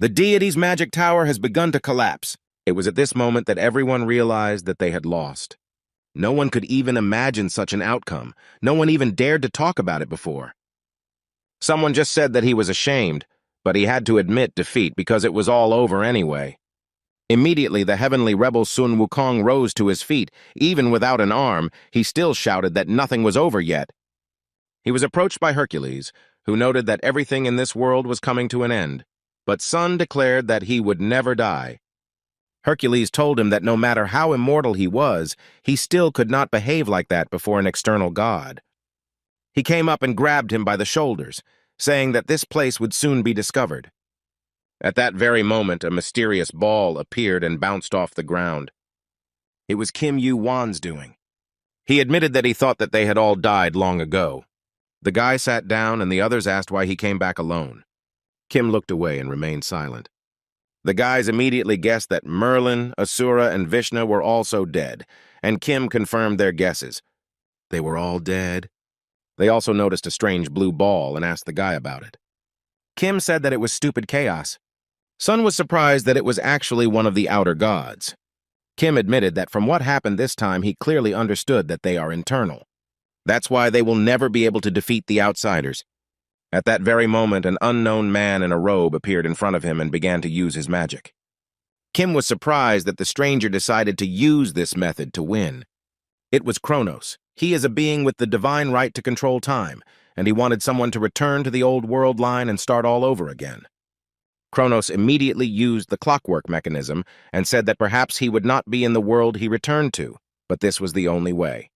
The deity's magic tower has begun to collapse. It was at this moment that everyone realized that they had lost. No one could even imagine such an outcome. No one even dared to talk about it before. Someone just said that he was ashamed, but he had to admit defeat because it was all over anyway. Immediately, the heavenly rebel Sun Wukong rose to his feet. Even without an arm, he still shouted that nothing was over yet. He was approached by Hercules, who noted that everything in this world was coming to an end. But Sun declared that he would never die. Hercules told him that no matter how immortal he was, he still could not behave like that before an external god. He came up and grabbed him by the shoulders, saying that this place would soon be discovered. At that very moment, a mysterious ball appeared and bounced off the ground. It was Kim Yu-wan's doing. He admitted that he thought that they had all died long ago. The guy sat down and the others asked why he came back alone. Kim looked away and remained silent. The guys immediately guessed that Merlin, Asura, and Vishnu were also dead, and Kim confirmed their guesses. They were all dead. They also noticed a strange blue ball and asked the guy about it. Kim said that it was stupid chaos. Sun was surprised that it was actually one of the outer gods. Kim admitted that from what happened this time, he clearly understood that they are internal. That's why they will never be able to defeat the outsiders. At that very moment, an unknown man in a robe appeared in front of him and began to use his magic. Kim was surprised that the stranger decided to use this method to win. It was Kronos. He is a being with the divine right to control time, and he wanted someone to return to the old world line and start all over again. Kronos immediately used the clockwork mechanism and said that perhaps he would not be in the world he returned to, but this was the only way.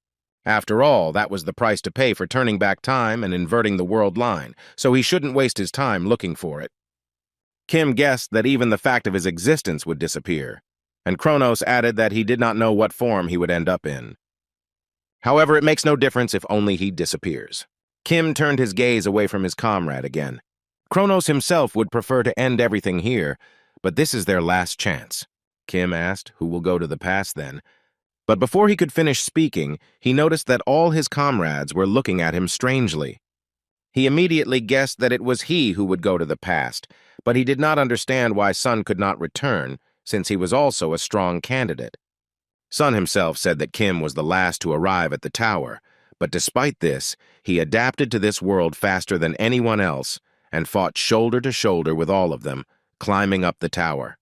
After all, that was the price to pay for turning back time and inverting the world line, so he shouldn't waste his time looking for it. Kim guessed that even the fact of his existence would disappear, and Kronos added that he did not know what form he would end up in. However, it makes no difference if only he disappears. Kim turned his gaze away from his comrade again. Kronos himself would prefer to end everything here, but this is their last chance. Kim asked, who will go to the past then? But before he could finish speaking, he noticed that all his comrades were looking at him strangely. He immediately guessed that it was he who would go to the past, but he did not understand why Sun could not return, since he was also a strong candidate. Sun himself said that Kim was the last to arrive at the tower, but despite this, he adapted to this world faster than anyone else and fought shoulder to shoulder with all of them, climbing up the tower.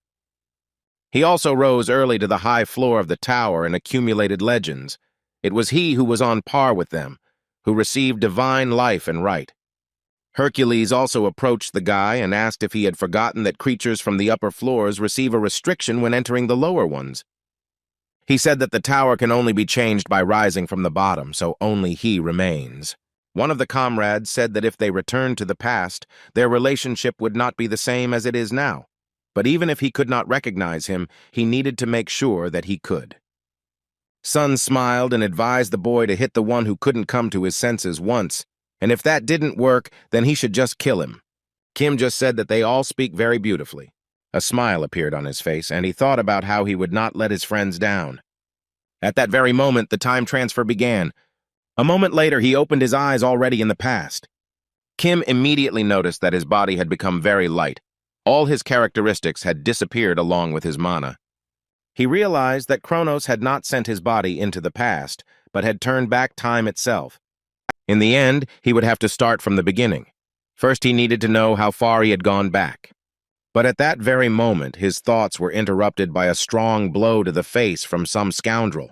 He also rose early to the high floor of the tower and accumulated legends. It was he who was on par with them, who received divine life and right. Hercules also approached the guy and asked if he had forgotten that creatures from the upper floors receive a restriction when entering the lower ones. He said that the tower can only be changed by rising from the bottom, so only he remains. One of the comrades said that if they returned to the past, their relationship would not be the same as it is now. But even if he could not recognize him, he needed to make sure that he could. Sun smiled and advised the boy to hit the one who couldn't come to his senses once, and if that didn't work, then he should just kill him. Kim just said that they all speak very beautifully. A smile appeared on his face, and he thought about how he would not let his friends down. At that very moment, the time transfer began. A moment later, he opened his eyes already in the past. Kim immediately noticed that his body had become very light. All his characteristics had disappeared along with his mana. He realized that Kronos had not sent his body into the past, but had turned back time itself. In the end, he would have to start from the beginning. First, he needed to know how far he had gone back. But at that very moment, his thoughts were interrupted by a strong blow to the face from some scoundrel.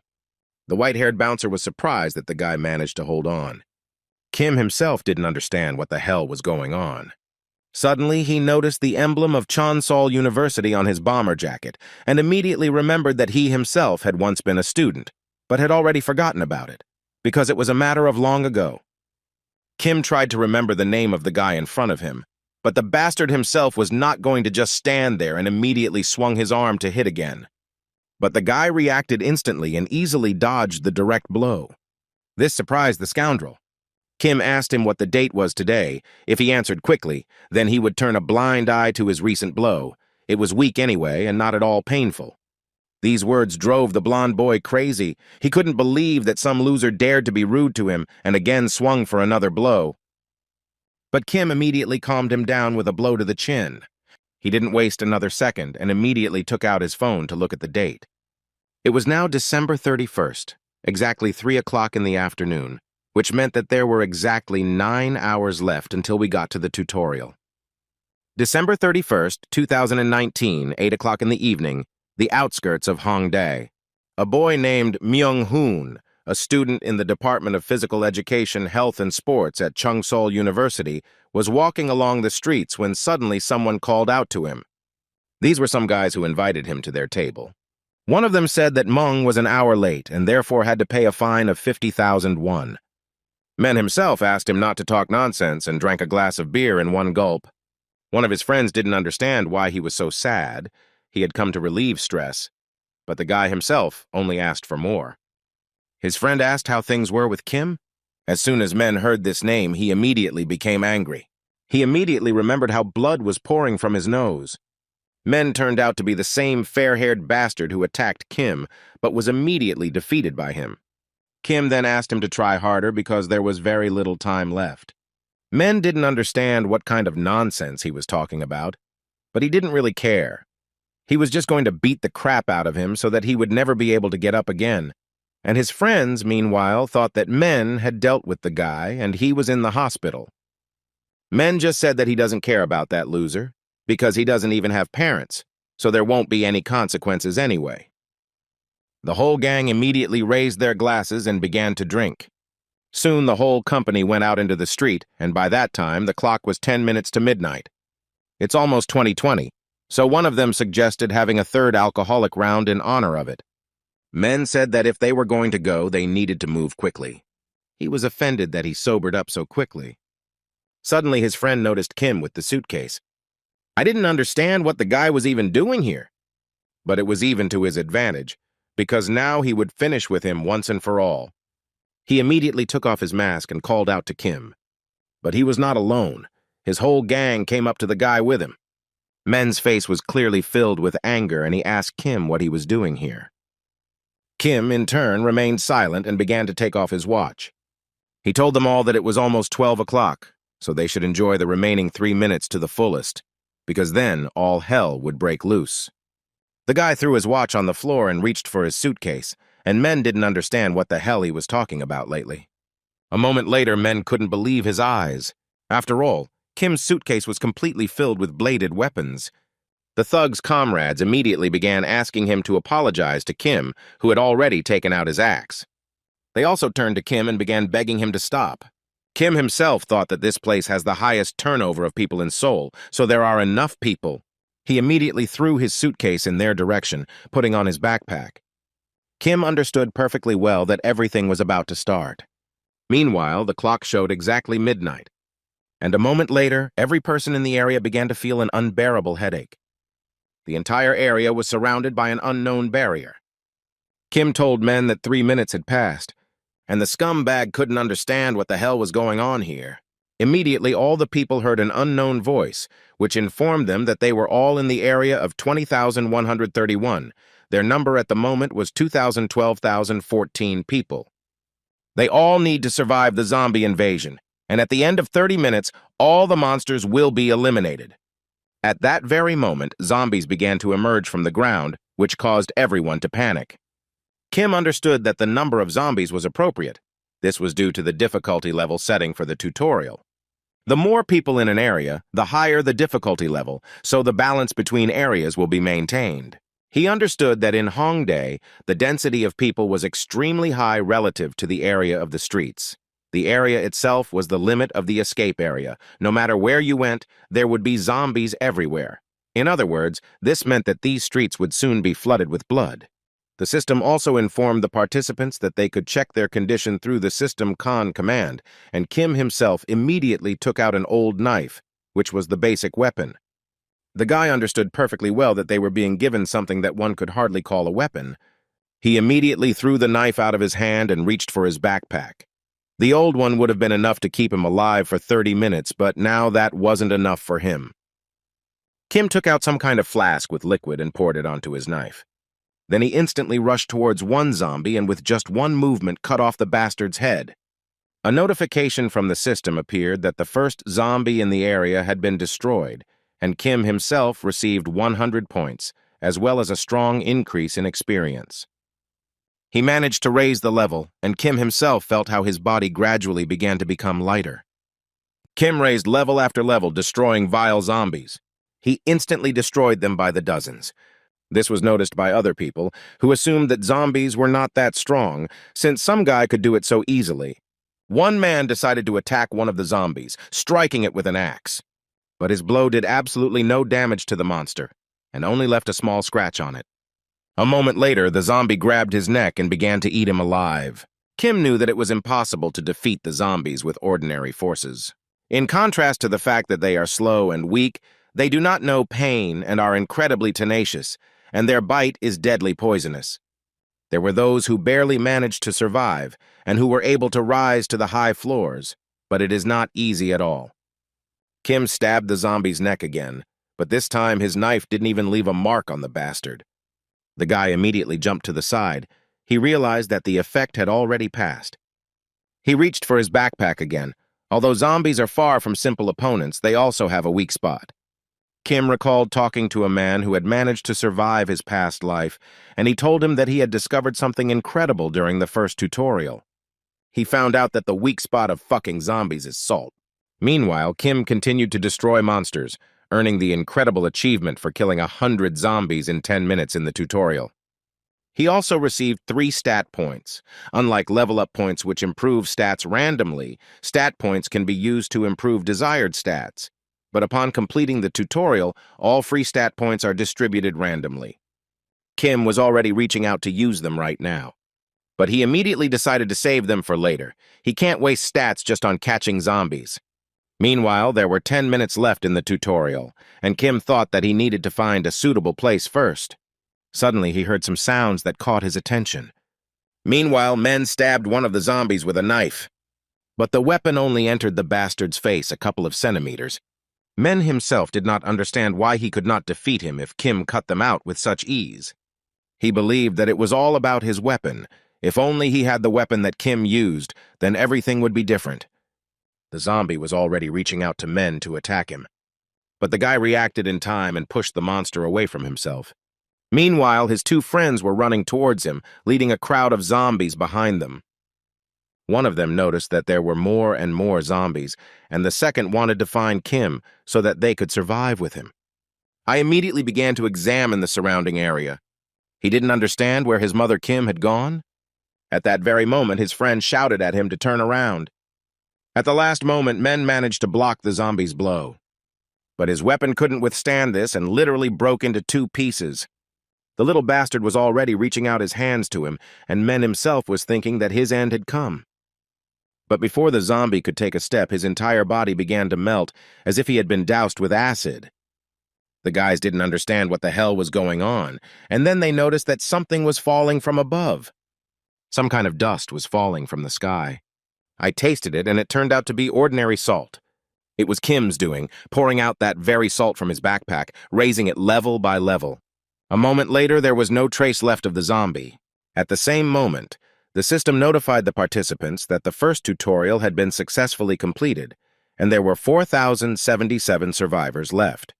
The white-haired bouncer was surprised that the guy managed to hold on. Kim himself didn't understand what the hell was going on. Suddenly, he noticed the emblem of Chonsol University on his bomber jacket and immediately remembered that he himself had once been a student, but had already forgotten about it, because it was a matter of long ago. Kim tried to remember the name of the guy in front of him, but the bastard himself was not going to just stand there and immediately swung his arm to hit again. But the guy reacted instantly and easily dodged the direct blow. This surprised the scoundrel. Kim asked him what the date was today. If he answered quickly, then he would turn a blind eye to his recent blow. It was weak anyway and not at all painful. These words drove the blond boy crazy. He couldn't believe that some loser dared to be rude to him and again swung for another blow. But Kim immediately calmed him down with a blow to the chin. He didn't waste another second and immediately took out his phone to look at the date. It was now December 31st, exactly 3 o'clock in the afternoon, which meant that there were exactly 9 hours left until we got to the tutorial. December 31st, 2019, 8 o'clock in the evening, the outskirts of Hongdae. A boy named Myung-hoon, a student in the Department of Physical Education, Health and Sports at Chung-Seol University, was walking along the streets when suddenly someone called out to him. These were some guys who invited him to their table. One of them said that Mung was an hour late and therefore had to pay a fine of 50,000 won. Men himself asked him not to talk nonsense and drank a glass of beer in one gulp. One of his friends didn't understand why he was so sad. He had come to relieve stress, but the guy himself only asked for more. His friend asked how things were with Kim. As soon as Men heard this name, he immediately became angry. He immediately remembered how blood was pouring from his nose. Men turned out to be the same fair-haired bastard who attacked Kim, but was immediately defeated by him. Kim then asked him to try harder because there was very little time left. Men didn't understand what kind of nonsense he was talking about, but he didn't really care. He was just going to beat the crap out of him so that he would never be able to get up again. And his friends, meanwhile, thought that Men had dealt with the guy and he was in the hospital. Men just said that he doesn't care about that loser because he doesn't even have parents, so there won't be any consequences anyway. The whole gang immediately raised their glasses and began to drink. Soon the whole company went out into the street, and by that time the clock was 10 minutes to midnight. It's almost 2020, so one of them suggested having a third alcoholic round in honor of it. Men said that if they were going to go, they needed to move quickly. He was offended that he sobered up so quickly. Suddenly his friend noticed Kim with the suitcase. I didn't understand what the guy was even doing here. But it was even to his advantage, because now he would finish with him once and for all. He immediately took off his mask and called out to Kim. But he was not alone. His whole gang came up to the guy with him. Men's face was clearly filled with anger, and he asked Kim what he was doing here. Kim, in turn, remained silent and began to take off his watch. He told them all that it was almost 12 o'clock, so they should enjoy the remaining 3 minutes to the fullest, because then all hell would break loose. The guy threw his watch on the floor and reached for his suitcase, and Men didn't understand what the hell he was talking about lately. A moment later, Men couldn't believe his eyes. After all, Kim's suitcase was completely filled with bladed weapons. The thug's comrades immediately began asking him to apologize to Kim, who had already taken out his axe. They also turned to Kim and began begging him to stop. Kim himself thought that this place has the highest turnover of people in Seoul, so there are enough people. He immediately threw his suitcase in their direction, putting on his backpack. Kim understood perfectly well that everything was about to start. Meanwhile, the clock showed exactly midnight. And a moment later, every person in the area began to feel an unbearable headache. The entire area was surrounded by an unknown barrier. Kim told Men that 3 minutes had passed, and the scumbag couldn't understand what the hell was going on here. Immediately, all the people heard an unknown voice, which informed them that they were all in the area of 20,131. Their number at the moment was 2,012,014 people. They all need to survive the zombie invasion, and at the end of 30 minutes, all the monsters will be eliminated. At that very moment, zombies began to emerge from the ground, which caused everyone to panic. Kim understood that the number of zombies was appropriate. This was due to the difficulty level setting for the tutorial. The more people in an area, the higher the difficulty level, so the balance between areas will be maintained. He understood that in Hongdae, the density of people was extremely high relative to the area of the streets. The area itself was the limit of the escape area. No matter where you went, there would be zombies everywhere. In other words, this meant that these streets would soon be flooded with blood. The system also informed the participants that they could check their condition through the System Con command, and Kim himself immediately took out an old knife, which was the basic weapon. The guy understood perfectly well that they were being given something that one could hardly call a weapon. He immediately threw the knife out of his hand and reached for his backpack. The old one would have been enough to keep him alive for 30 minutes, but now that wasn't enough for him. Kim took out some kind of flask with liquid and poured it onto his knife. Then he instantly rushed towards one zombie and with just one movement cut off the bastard's head. A notification from the system appeared that the first zombie in the area had been destroyed, and Kim himself received 100 points, as well as a strong increase in experience. He managed to raise the level, and Kim himself felt how his body gradually began to become lighter. Kim raised level after level, destroying vile zombies. He instantly destroyed them by the dozens. This was noticed by other people, who assumed that zombies were not that strong, since some guy could do it so easily. One man decided to attack one of the zombies, striking it with an axe. But his blow did absolutely no damage to the monster, and only left a small scratch on it. A moment later, the zombie grabbed his neck and began to eat him alive. Kim knew that it was impossible to defeat the zombies with ordinary forces. In contrast to the fact that they are slow and weak, they do not know pain and are incredibly tenacious, and their bite is deadly poisonous. There were those who barely managed to survive and who were able to rise to the high floors, but it is not easy at all. Kim stabbed the zombie's neck again, but this time his knife didn't even leave a mark on the bastard. The guy immediately jumped to the side. He realized that the effect had already passed. He reached for his backpack again. Although zombies are far from simple opponents, they also have a weak spot. Kim recalled talking to a man who had managed to survive his past life, and he told him that he had discovered something incredible during the first tutorial. He found out that the weak spot of fucking zombies is salt. Meanwhile, Kim continued to destroy monsters, earning the incredible achievement for killing 100 zombies in 10 minutes in the tutorial. He also received 3 stat points. Unlike level-up points which improve stats randomly, stat points can be used to improve desired stats. But upon completing the tutorial, all free stat points are distributed randomly. Kim was already reaching out to use them right now. But he immediately decided to save them for later. He can't waste stats just on catching zombies. Meanwhile, there were 10 minutes left in the tutorial, and Kim thought that he needed to find a suitable place first. Suddenly, he heard some sounds that caught his attention. Meanwhile, men stabbed one of the zombies with a knife. But the weapon only entered the bastard's face a couple of centimeters. Men himself did not understand why he could not defeat him if Kim cut them out with such ease. He believed that it was all about his weapon. If only he had the weapon that Kim used, then everything would be different. The zombie was already reaching out to men to attack him. But the guy reacted in time and pushed the monster away from himself. Meanwhile, his 2 friends were running towards him, leading a crowd of zombies behind them. One of them noticed that there were more and more zombies, and the second wanted to find Kim so that they could survive with him. I immediately began to examine the surrounding area. He didn't understand where his mother Kim had gone. At that very moment, his friend shouted at him to turn around. At the last moment, men managed to block the zombie's blow. But his weapon couldn't withstand this and literally broke into 2 pieces. The little bastard was already reaching out his hands to him, and Men himself was thinking that his end had come. But before the zombie could take a step, his entire body began to melt, as if he had been doused with acid. The guys didn't understand what the hell was going on, and then they noticed that something was falling from above. Some kind of dust was falling from the sky. I tasted it, and it turned out to be ordinary salt. It was Kim's doing, pouring out that very salt from his backpack, raising it level by level. A moment later, there was no trace left of the zombie. At the same moment, the system notified the participants that the first tutorial had been successfully completed, and there were 4,077 survivors left.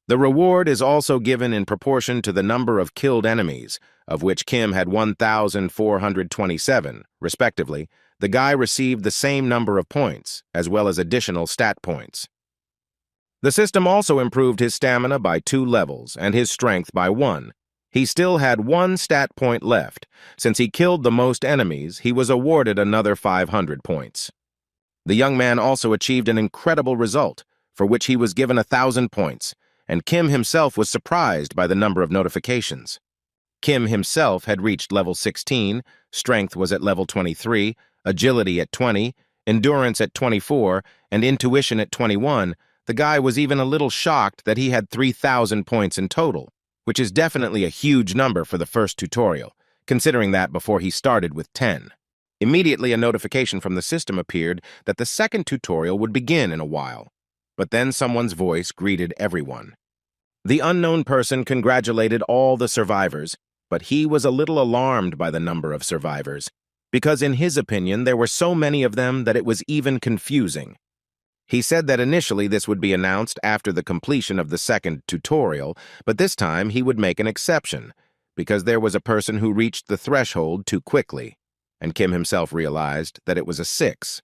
The reward is also given in proportion to the number of killed enemies, of which Kim had 1,427, respectively. The guy received the same number of points, as well as additional stat points. The system also improved his stamina by 2 levels and his strength by 1. He still had 1 stat point left. Since he killed the most enemies, he was awarded another 500 points. The young man also achieved an incredible result, for which he was given 1,000 points, and Kim himself was surprised by the number of notifications. Kim himself had reached level 16, strength was at level 23, agility at 20, endurance at 24, and intuition at 21. The guy was even a little shocked that he had 3,000 points in total, which is definitely a huge number for the first tutorial, considering that before he started with 10. Immediately, a notification from the system appeared that the second tutorial would begin in a while. But then someone's voice greeted everyone. The unknown person congratulated all the survivors, but he was a little alarmed by the number of survivors, because in his opinion there were so many of them that it was even confusing. He said that initially this would be announced after the completion of the second tutorial, but this time he would make an exception, because there was a person who reached the threshold too quickly, and Kim himself realized that it was a 6.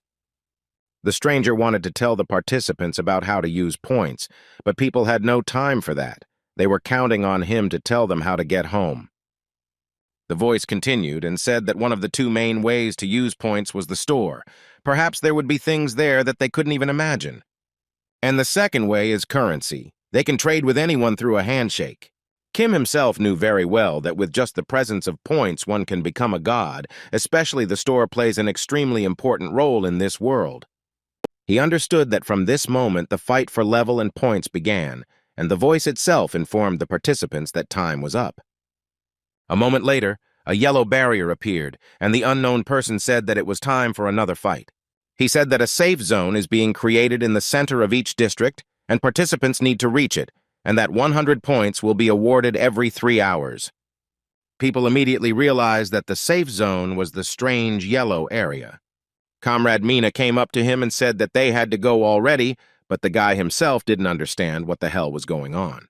The stranger wanted to tell the participants about how to use points, but people had no time for that. They were counting on him to tell them how to get home. The voice continued and said that one of the two main ways to use points was the store. Perhaps there would be things there that they couldn't even imagine. And the second way is currency. They can trade with anyone through a handshake. Kim himself knew very well that with just the presence of points one can become a god, especially the store plays an extremely important role in this world. He understood that from this moment the fight for level and points began, and the voice itself informed the participants that time was up. A moment later, a yellow barrier appeared, and the unknown person said that it was time for another fight. He said that a safe zone is being created in the center of each district, and participants need to reach it, and that 100 points will be awarded every 3 hours. People immediately realized that the safe zone was the strange yellow area. Comrade Mina came up to him and said that they had to go already, but the guy himself didn't understand what the hell was going on.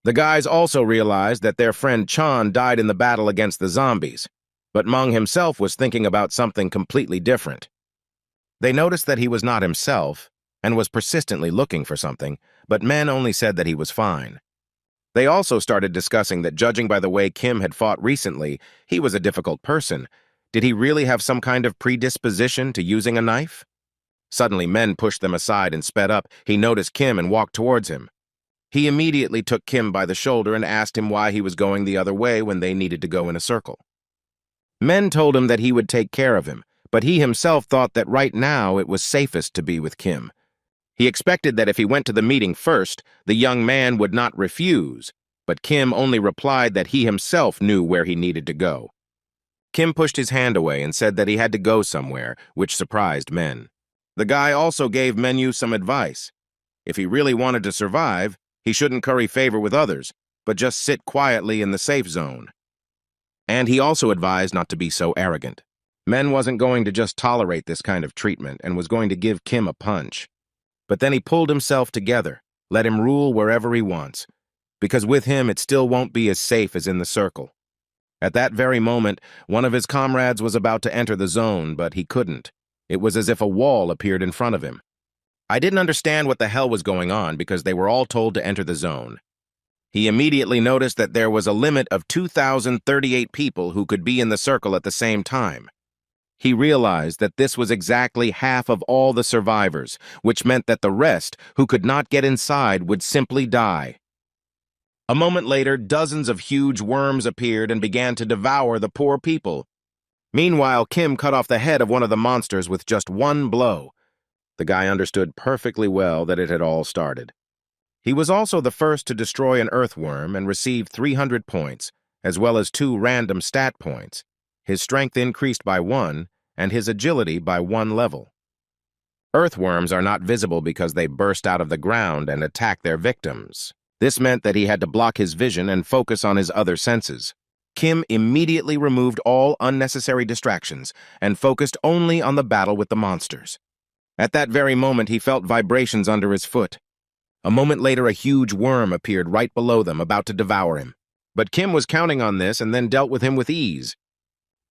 The guys also realized that their friend Chan died in the battle against the zombies, but Meng himself was thinking about something completely different. They noticed that he was not himself and was persistently looking for something, but men only said that he was fine. They also started discussing that judging by the way Kim had fought recently, he was a difficult person. Did he really have some kind of predisposition to using a knife? Suddenly, men pushed them aside and sped up. He noticed Kim and walked towards him. He immediately took Kim by the shoulder and asked him why he was going the other way when they needed to go in a circle. Men told him that he would take care of him, but he himself thought that right now it was safest to be with Kim. He expected that if he went to the meeting first, the young man would not refuse, but Kim only replied that he himself knew where he needed to go. Kim pushed his hand away and said that he had to go somewhere, which surprised men. The guy also gave Menu some advice. If he really wanted to survive, he shouldn't curry favor with others, but just sit quietly in the safe zone. And he also advised not to be so arrogant. Men wasn't going to just tolerate this kind of treatment and was going to give Kim a punch. But then he pulled himself together, let him rule wherever he wants, because with him it still won't be as safe as in the circle. At that very moment, one of his comrades was about to enter the zone, but he couldn't. It was as if a wall appeared in front of him. I didn't understand what the hell was going on because they were all told to enter the zone. He immediately noticed that there was a limit of 2,038 people who could be in the circle at the same time. He realized that this was exactly half of all the survivors, which meant that the rest, who could not get inside, would simply die. A moment later, dozens of huge worms appeared and began to devour the poor people. Meanwhile, Kim cut off the head of one of the monsters with just one blow. The guy understood perfectly well that it had all started. He was also the first to destroy an earthworm and received 300 points, as well as 2 random stat points. His strength increased by 1, and his agility by 1 level. Earthworms are not visible because they burst out of the ground and attack their victims. This meant that he had to block his vision and focus on his other senses. Kim immediately removed all unnecessary distractions and focused only on the battle with the monsters. At that very moment, he felt vibrations under his foot. A moment later, a huge worm appeared right below them, about to devour him. But Kim was counting on this and then dealt with him with ease.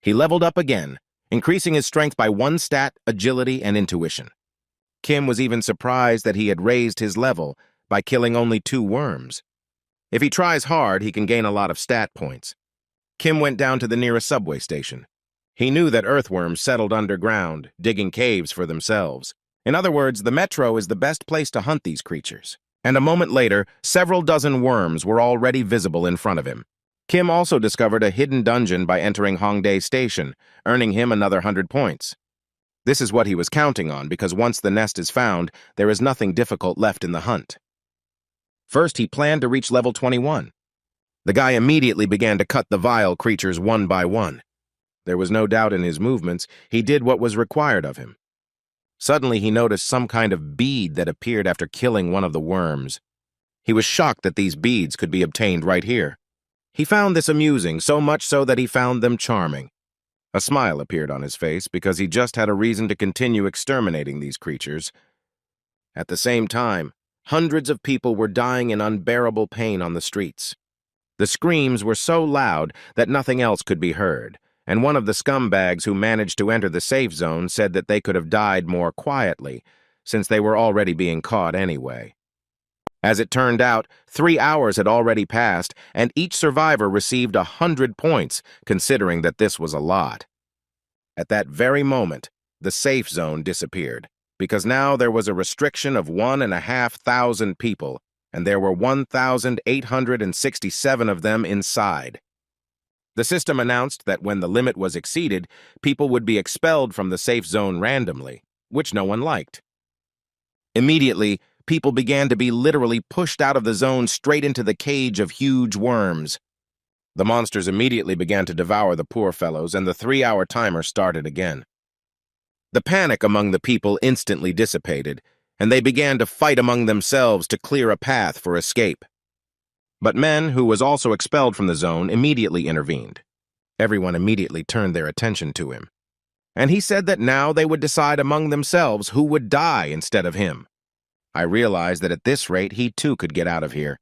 He leveled up again, increasing his strength by 1 stat, agility, and intuition. Kim was even surprised that he had raised his level by killing only 2 worms. If he tries hard, he can gain a lot of stat points. Kim went down to the nearest subway station. He knew that earthworms settled underground, digging caves for themselves. In other words, the metro is the best place to hunt these creatures. And a moment later, several dozen worms were already visible in front of him. Kim also discovered a hidden dungeon by entering Hongdae Station, earning him another 100 points. This is what he was counting on, because once the nest is found, there is nothing difficult left in the hunt. First, he planned to reach level 21. The guy immediately began to cut the vile creatures one by one. There was no doubt in his movements. He did what was required of him. Suddenly, he noticed some kind of bead that appeared after killing one of the worms. He was shocked that these beads could be obtained right here. He found this amusing, so much so that he found them charming. A smile appeared on his face because he just had a reason to continue exterminating these creatures. At the same time, hundreds of people were dying in unbearable pain on the streets. The screams were so loud that nothing else could be heard, and one of the scumbags who managed to enter the safe zone said that they could have died more quietly, since they were already being caught anyway. As it turned out, 3 hours had already passed, and each survivor received 100 points, considering that this was a lot. At that very moment, the safe zone disappeared, because now there was a restriction of 1,500 people, and there were 1,867 of them inside. The system announced that when the limit was exceeded, people would be expelled from the safe zone randomly, which no one liked. Immediately, people began to be literally pushed out of the zone straight into the cage of huge worms. The monsters immediately began to devour the poor fellows, and the 3-hour timer started again. The panic among the people instantly dissipated, and they began to fight among themselves to clear a path for escape. But Men, who was also expelled from the zone, immediately intervened. Everyone immediately turned their attention to him, and he said that now they would decide among themselves who would die instead of him. I realized that at this rate he too could get out of here.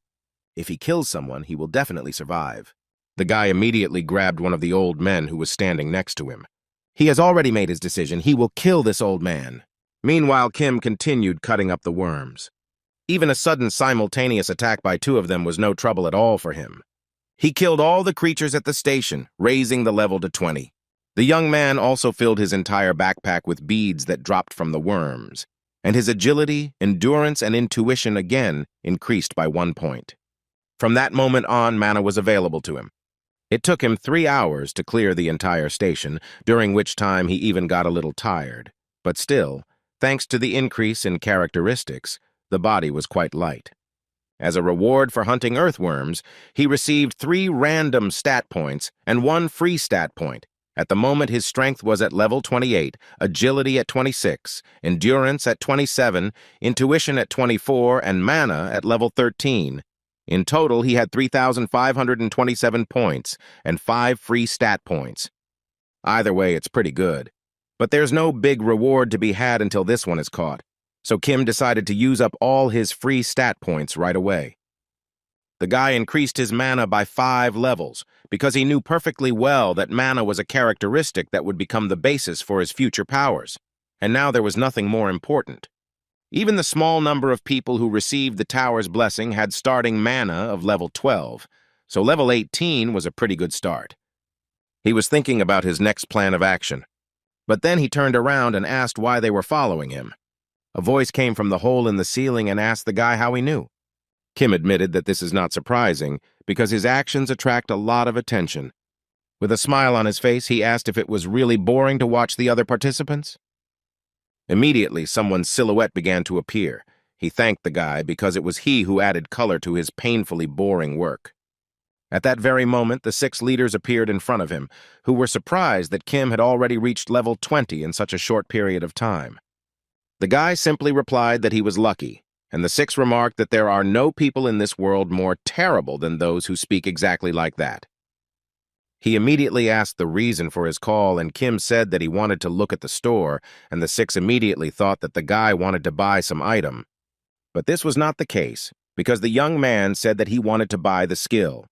If he kills someone, he will definitely survive. The guy immediately grabbed one of the old men who was standing next to him. He has already made his decision. He will kill this old man. Meanwhile, Kim continued cutting up the worms. Even a sudden simultaneous attack by 2 of them was no trouble at all for him. He killed all the creatures at the station, raising the level to 20. The young man also filled his entire backpack with beads that dropped from the worms, and his agility, endurance, and intuition again increased by 1 point. From that moment on, mana was available to him. It took him 3 hours to clear the entire station, during which time he even got a little tired. But still, thanks to the increase in characteristics, the body was quite light. As a reward for hunting earthworms, he received 3 random stat points and 1 free stat point. At the moment, his strength was at level 28, agility at 26, endurance at 27, intuition at 24, and mana at level 13. In total, he had 3,527 points and 5 free stat points. Either way, it's pretty good. But there's no big reward to be had until this one is caught, so Kim decided to use up all his free stat points right away. The guy increased his mana by 5 levels, because he knew perfectly well that mana was a characteristic that would become the basis for his future powers, and now there was nothing more important. Even the small number of people who received the tower's blessing had starting mana of level 12, so level 18 was a pretty good start. He was thinking about his next plan of action, but then he turned around and asked why they were following him. A voice came from the hole in the ceiling and asked the guy how he knew. Kim admitted that this is not surprising, because his actions attract a lot of attention. With a smile on his face, he asked if it was really boring to watch the other participants. Immediately, someone's silhouette began to appear. He thanked the guy because it was he who added color to his painfully boring work. At that very moment, the 6 leaders appeared in front of him, who were surprised that Kim had already reached level 20 in such a short period of time. The guy simply replied that he was lucky, and the 6 remarked that there are no people in this world more terrible than those who speak exactly like that. He immediately asked the reason for his call, and Kim said that he wanted to look at the store, and the 6 immediately thought that the guy wanted to buy some item. But this was not the case, because the young man said that he wanted to buy the skill.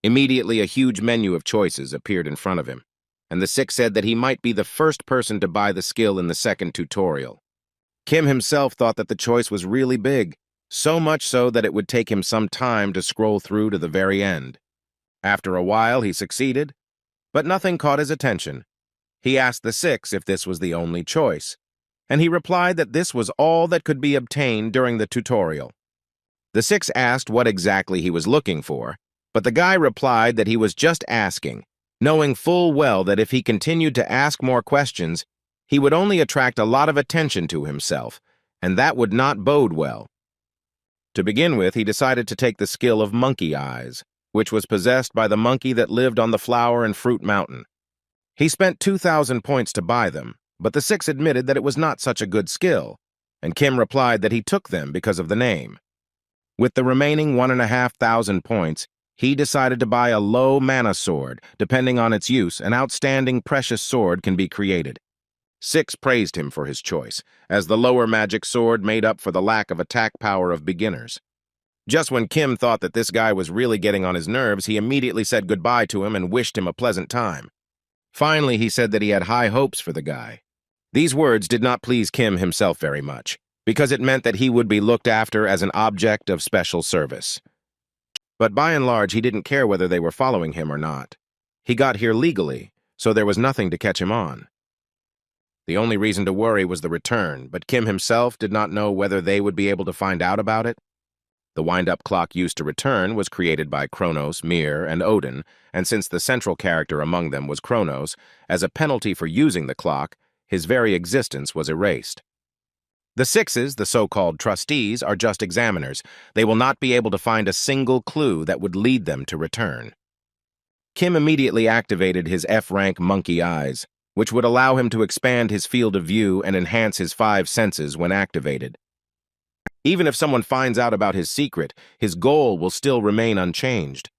Immediately, a huge menu of choices appeared in front of him, and the 6 said that he might be the first person to buy the skill in the second tutorial. Kim himself thought that the choice was really big, so much so that it would take him some time to scroll through to the very end. After a while, he succeeded, but nothing caught his attention. He asked the 6 if this was the only choice, and he replied that this was all that could be obtained during the tutorial. The 6 asked what exactly he was looking for, but the guy replied that he was just asking, knowing full well that if he continued to ask more questions, he would only attract a lot of attention to himself, and that would not bode well. To begin with, he decided to take the skill of Monkey Eyes, which was possessed by the monkey that lived on the flower and fruit mountain. He spent 2,000 points to buy them, but the 6 admitted that it was not such a good skill, and Kim replied that he took them because of the name. With the remaining 1,500 points, he decided to buy a low mana sword. Depending on its use, an outstanding precious sword can be created. Six praised him for his choice, as the lower magic sword made up for the lack of attack power of beginners. Just when Kim thought that this guy was really getting on his nerves, he immediately said goodbye to him and wished him a pleasant time. Finally, he said that he had high hopes for the guy. These words did not please Kim himself very much, because it meant that he would be looked after as an object of special service. But by and large, he didn't care whether they were following him or not. He got here legally, so there was nothing to catch him on. The only reason to worry was the return, but Kim himself did not know whether they would be able to find out about it. The wind-up clock used to return was created by Kronos, Mir, and Odin, and since the central character among them was Kronos, as a penalty for using the clock, his very existence was erased. The Sixes, the so-called trustees, are just examiners. They will not be able to find a single clue that would lead them to return. Kim immediately activated his F-rank monkey eyes, which would allow him to expand his field of view and enhance his 5 senses when activated. Even if someone finds out about his secret, his goal will still remain unchanged.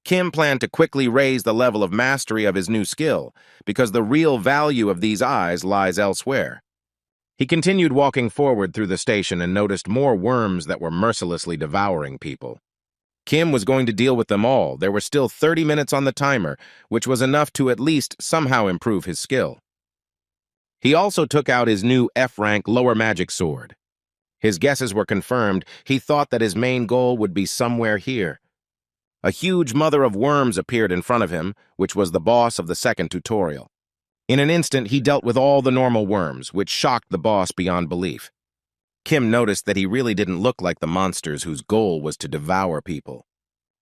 Kim planned to quickly raise the level of mastery of his new skill, because the real value of these eyes lies elsewhere. He continued walking forward through the station and noticed more worms that were mercilessly devouring people. Kim was going to deal with them all. There were still 30 minutes on the timer, which was enough to at least somehow improve his skill. He also took out his new F-rank lower magic sword. His guesses were confirmed. He thought that his main goal would be somewhere here. A huge mother of worms appeared in front of him, which was the boss of the second tutorial. In an instant, he dealt with all the normal worms, which shocked the boss beyond belief. Kim noticed that he really didn't look like the monsters whose goal was to devour people.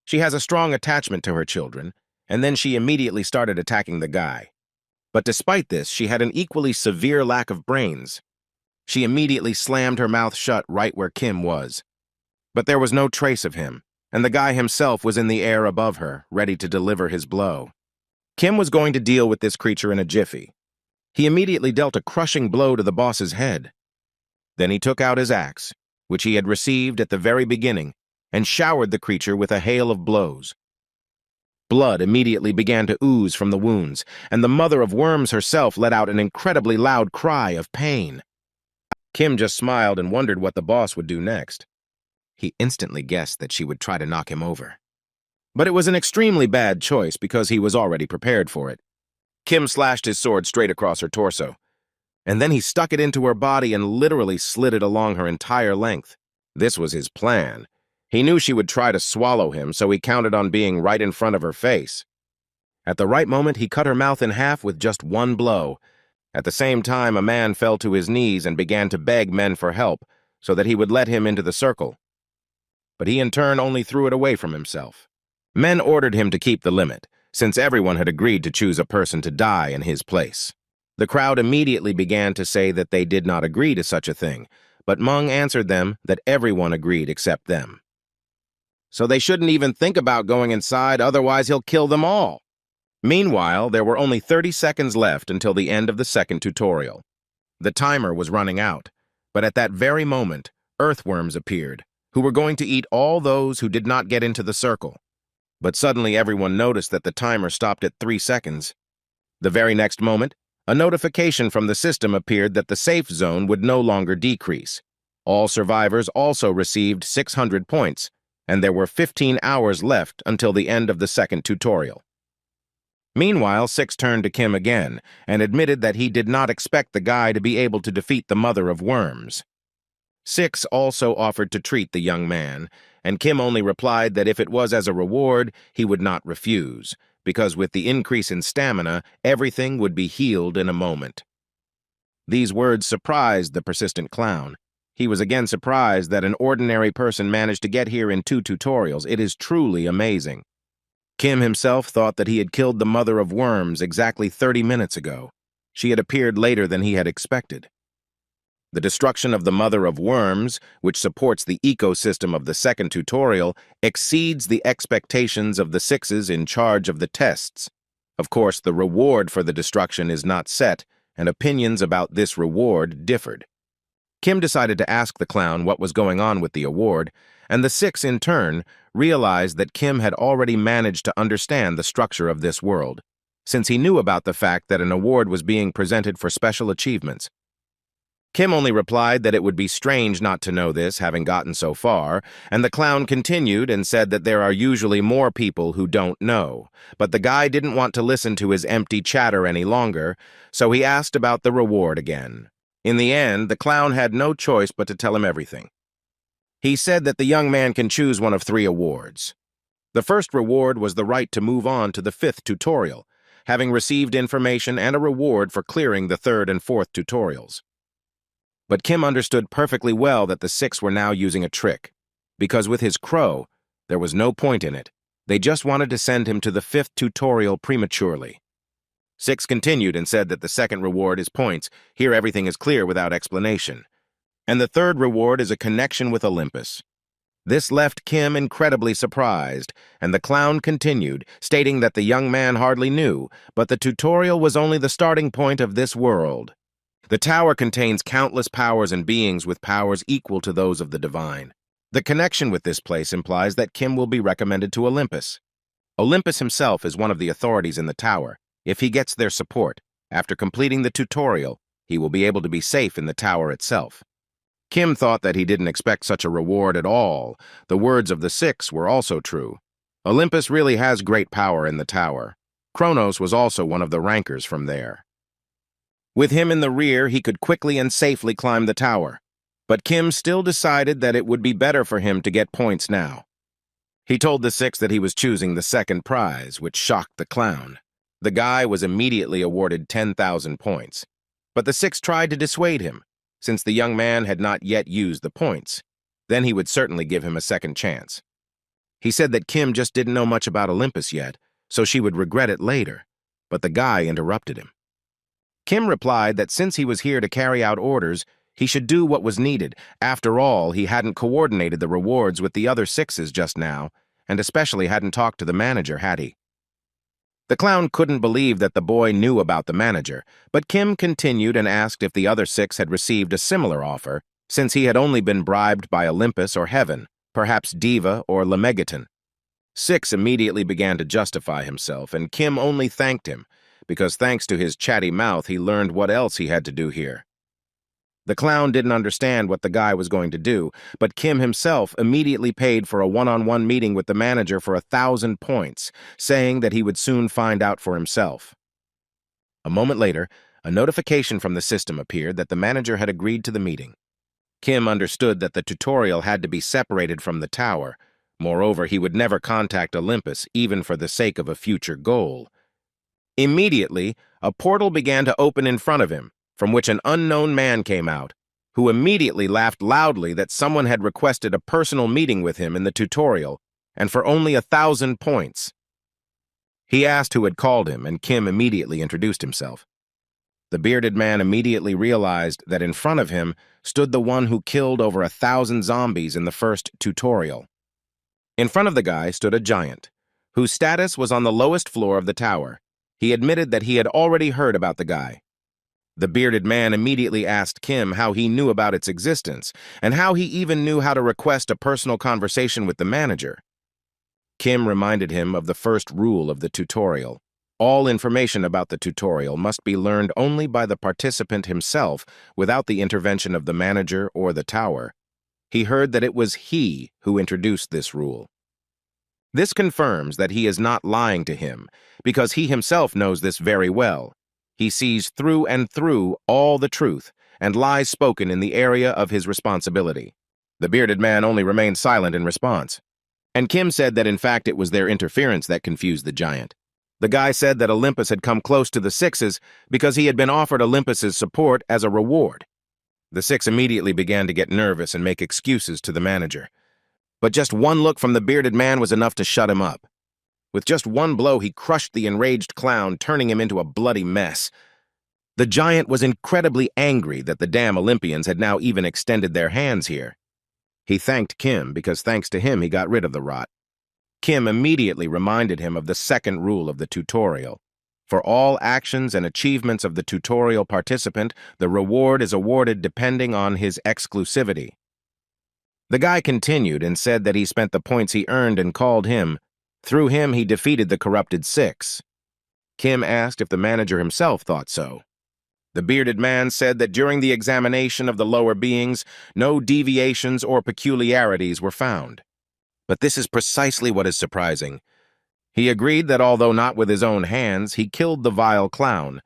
She has a strong attachment to her children, and then she immediately started attacking the guy. But despite this, she had an equally severe lack of brains. She immediately slammed her mouth shut right where Kim was. But there was no trace of him, and the guy himself was in the air above her, ready to deliver his blow. Kim was going to deal with this creature in a jiffy. He immediately dealt a crushing blow to the boss's head. Then he took out his axe, which he had received at the very beginning, and showered the creature with a hail of blows. Blood immediately began to ooze from the wounds, and the mother of worms herself let out an incredibly loud cry of pain. Kim just smiled and wondered what the boss would do next. He instantly guessed that she would try to knock him over. But it was an extremely bad choice because he was already prepared for it. Kim slashed his sword straight across her torso, and then he stuck it into her body and literally slid it along her entire length. This was his plan. He knew she would try to swallow him, so he counted on being right in front of her face. At the right moment, he cut her mouth in half with just one blow. At the same time, a man fell to his knees and began to beg men for help so that he would let him into the circle. But he in turn only threw it away from himself. Men ordered him to keep the limit, since everyone had agreed to choose a person to die in his place. The crowd immediately began to say that they did not agree to such a thing, but Mung answered them that everyone agreed except them. So they shouldn't even think about going inside, otherwise he'll kill them all. Meanwhile, there were only 30 seconds left until the end of the second tutorial. The timer was running out, but at that very moment, earthworms appeared, who were going to eat all those who did not get into the circle. But suddenly everyone noticed that the timer stopped at 3 seconds. The very next moment, a notification from the system appeared that the safe zone would no longer decrease. All survivors also received 600 points, and there were 15 hours left until the end of the second tutorial. Meanwhile, Six turned to Kim again and admitted that he did not expect the guy to be able to defeat the mother of worms. Six also offered to treat the young man, and Kim only replied that if it was as a reward, he would not refuse, because with the increase in stamina, everything would be healed in a moment. These words surprised the persistent clown. He was again surprised that an ordinary person managed to get here in 2 tutorials. It is truly amazing. Kim himself thought that he had killed the mother of worms exactly 30 minutes ago. She had appeared later than he had expected. The destruction of the mother of worms, which supports the ecosystem of the second tutorial, exceeds the expectations of the Sixes in charge of the tests. Of course, the reward for the destruction is not set, and opinions about this reward differed. Kim decided to ask the clown what was going on with the award, and the Six, in turn, realized that Kim had already managed to understand the structure of this world. since he knew about the fact that an award was being presented for special achievements. Kim only replied that it would be strange not to know this, having gotten so far, and the clown continued and said that there are usually more people who don't know. But the guy didn't want to listen to his empty chatter any longer, so he asked about the reward again. In the end, the clown had no choice but to tell him everything. He said that the young man can choose one of 3 awards. The first reward was the right to move on to the 5th tutorial, having received information and a reward for clearing the 3rd and 4th tutorials. But Kim understood perfectly well that the 6 were now using a trick, because with his crow, there was no point in it. They just wanted to send him to the 5th tutorial prematurely. 6 continued and said that the 2nd reward is points. Here everything is clear without explanation. And the 3rd reward is a connection with Olympus. This left Kim incredibly surprised, and the clown continued, stating that the young man hardly knew, but the tutorial was only the starting point of this world. The tower contains countless powers and beings with powers equal to those of the divine. The connection with this place implies that Kim will be recommended to Olympus. Olympus himself is one of the authorities in the tower. If he gets their support, after completing the tutorial, he will be able to be safe in the tower itself. Kim thought that he didn't expect such a reward at all. The words of the 6 were also true. Olympus really has great power in the tower. Kronos was also one of the rankers from there. With him in the rear, he could quickly and safely climb the tower. But Kim still decided that it would be better for him to get points now. He told the 6 that he was choosing the 2nd prize, which shocked the clown. The guy was immediately awarded 10,000 points. But the 6 tried to dissuade him, since the young man had not yet used the points. Then he would certainly give him a second chance. He said that Kim just didn't know much about Olympus yet, so she would regret it later. But the guy interrupted him. Kim replied that since he was here to carry out orders, he should do what was needed. After all, he hadn't coordinated the rewards with the other 6s just now, and especially hadn't talked to the manager, had he? The clown couldn't believe that the boy knew about the manager, but Kim continued and asked if the other 6 had received a similar offer, since he had only been bribed by Olympus or Heaven, perhaps Diva or Lemegeton. 6 immediately began to justify himself, and Kim only thanked him, because thanks to his chatty mouth he learned what else he had to do here. The clown didn't understand what the guy was going to do, but Kim himself immediately paid for a one-on-one meeting with the manager for 1,000 points, saying that he would soon find out for himself. A moment later, a notification from the system appeared that the manager had agreed to the meeting. Kim understood that the tutorial had to be separated from the tower. Moreover, he would never contact Olympus, even for the sake of a future goal. Immediately, a portal began to open in front of him, from which an unknown man came out, who immediately laughed loudly that someone had requested a personal meeting with him in the tutorial, and for only 1,000 points. He asked who had called him, and Kim immediately introduced himself. The bearded man immediately realized that in front of him stood the one who killed over 1,000 zombies in the first tutorial. In front of the guy stood a giant, whose status was on the lowest floor of the tower. He admitted that he had already heard about the guy. The bearded man immediately asked Kim how he knew about its existence, and how he even knew how to request a personal conversation with the manager. Kim reminded him of the first rule of the tutorial. All information about the tutorial must be learned only by the participant himself, without the intervention of the manager or the tower. He heard that it was he who introduced this rule. This confirms that he is not lying to him, because he himself knows this very well. He sees through and through all the truth and lies spoken in the area of his responsibility. The bearded man only remained silent in response. And Kim said that in fact it was their interference that confused the giant. The guy said that Olympus had come close to the 6s because he had been offered Olympus's support as a reward. The 6 immediately began to get nervous and make excuses to the manager. But just one look from the bearded man was enough to shut him up. With just one blow, he crushed the enraged clown, turning him into a bloody mess. The giant was incredibly angry that the damn Olympians had now even extended their hands here. He thanked Kim because thanks to him he got rid of the rot. Kim immediately reminded him of the second rule of the tutorial. For all actions and achievements of the tutorial participant, the reward is awarded depending on his exclusivity. The guy continued and said that he spent the points he earned and called him. Through him, he defeated the corrupted 6. Kim asked if the manager himself thought so. The bearded man said that during the examination of the lower beings, no deviations or peculiarities were found. But this is precisely what is surprising. He agreed that although not with his own hands, he killed the vile clown.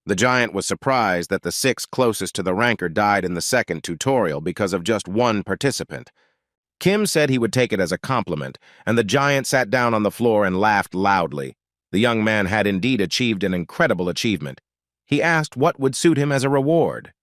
The giant was surprised that the 6 closest to the ranker died in the second tutorial because of just one participant. Kim said he would take it as a compliment, and the giant sat down on the floor and laughed loudly. The young man had indeed achieved an incredible achievement. He asked what would suit him as a reward.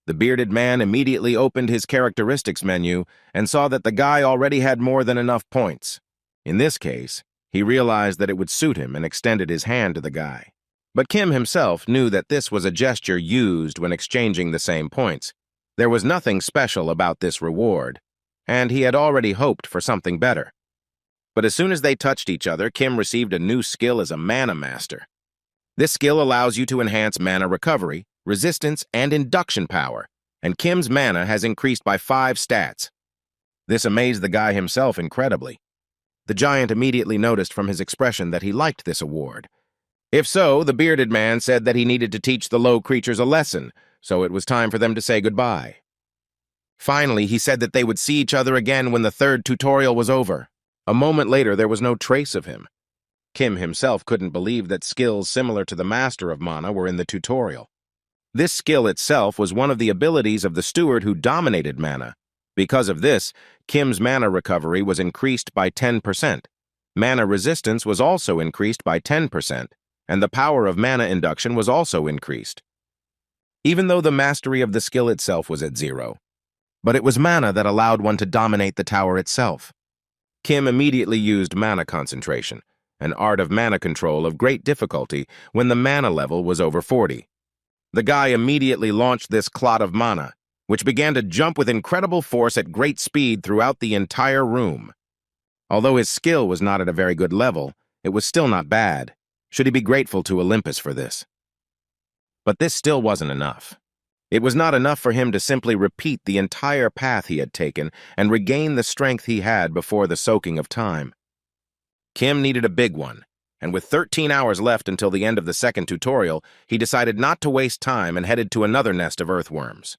The bearded man immediately opened his characteristics menu and saw that the guy already had more than enough points. In this case, he realized that it would suit him and extended his hand to the guy. But Kim himself knew that this was a gesture used when exchanging the same points. There was nothing special about this reward, and he had already hoped for something better. But as soon as they touched each other, Kim received a new skill as a mana master. This skill allows you to enhance mana recovery, resistance, and induction power, and Kim's mana has increased by 5 stats. This amazed the guy himself incredibly. The giant immediately noticed from his expression that he liked this award. If so, the bearded man said that he needed to teach the low creatures a lesson, so it was time for them to say goodbye. Finally, he said that they would see each other again when the 3rd tutorial was over. A moment later, there was no trace of him. Kim himself couldn't believe that skills similar to the Master of Mana were in the tutorial. This skill itself was one of the abilities of the steward who dominated mana. Because of this, Kim's mana recovery was increased by 10%. Mana resistance was also increased by 10%, and the power of mana induction was also increased. Even though the mastery of the skill itself was at 0, but it was mana that allowed one to dominate the tower itself. Kim immediately used mana concentration, an art of mana control of great difficulty when the mana level was over 40. The guy immediately launched this clot of mana, which began to jump with incredible force at great speed throughout the entire room. Although his skill was not at a very good level, it was still not bad. Should he be grateful to Olympus for this? But this still wasn't enough. It was not enough for him to simply repeat the entire path he had taken and regain the strength he had before the soaking of time. Kim needed a big one, and with 13 hours left until the end of the 2nd tutorial, he decided not to waste time and headed to another nest of earthworms.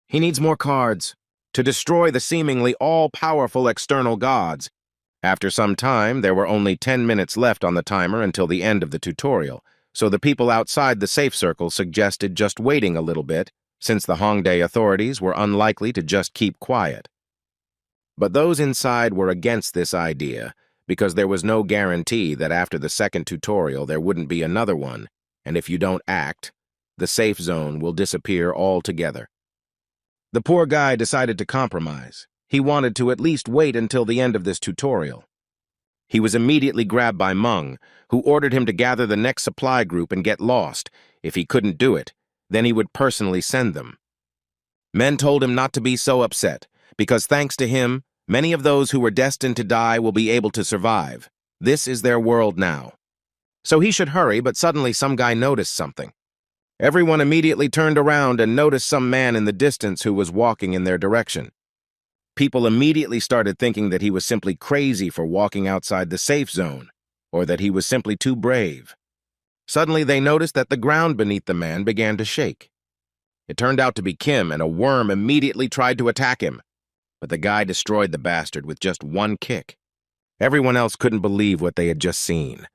He needs more cards to destroy the seemingly all-powerful external gods. After some time, there were only 10 minutes left on the timer until the end of the tutorial, so the people outside the safe circle suggested just waiting a little bit, since the Hongdae authorities were unlikely to just keep quiet. But those inside were against this idea, because there was no guarantee that after the 2nd tutorial there wouldn't be another one, and if you don't act, the safe zone will disappear altogether. The poor guy decided to compromise. He wanted to at least wait until the end of this tutorial. He was immediately grabbed by Mung, who ordered him to gather the next supply group and get lost. If he couldn't do it, then he would personally send them. Men told him not to be so upset, because thanks to him, many of those who were destined to die will be able to survive. This is their world now. So he should hurry, but suddenly some guy noticed something. Everyone immediately turned around and noticed some man in the distance who was walking in their direction. People immediately started thinking that he was simply crazy for walking outside the safe zone, or that he was simply too brave. Suddenly they noticed that the ground beneath the man began to shake. It turned out to be Kim, and a worm immediately tried to attack him. But the guy destroyed the bastard with just one kick. Everyone else couldn't believe what they had just seen.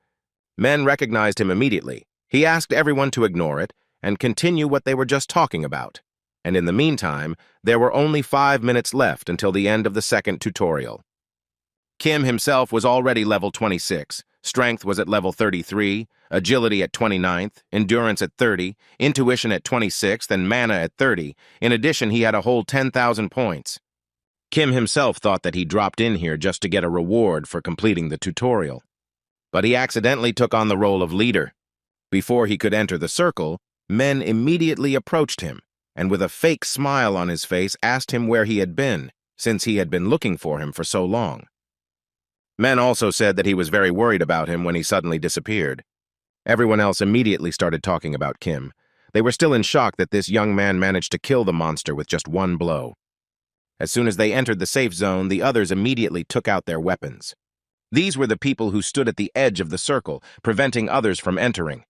Men recognized him immediately. He asked everyone to ignore it and continue what they were just talking about. And in the meantime, there were only 5 minutes left until the end of the 2nd tutorial. Kim himself was already level 26, strength was at level 33, agility at 29th, endurance at 30, intuition at 26th, and mana at 30. In addition, he had a whole 10,000 points. Kim himself thought that he dropped in here just to get a reward for completing the tutorial. But he accidentally took on the role of leader. Before he could enter the circle, men immediately approached him, and with a fake smile on his face asked him where he had been, since he had been looking for him for so long. Men also said that he was very worried about him when he suddenly disappeared. Everyone else immediately started talking about Kim. They were still in shock that this young man managed to kill the monster with just one blow. As soon as they entered the safe zone, the others immediately took out their weapons. These were the people who stood at the edge of the circle, preventing others from entering.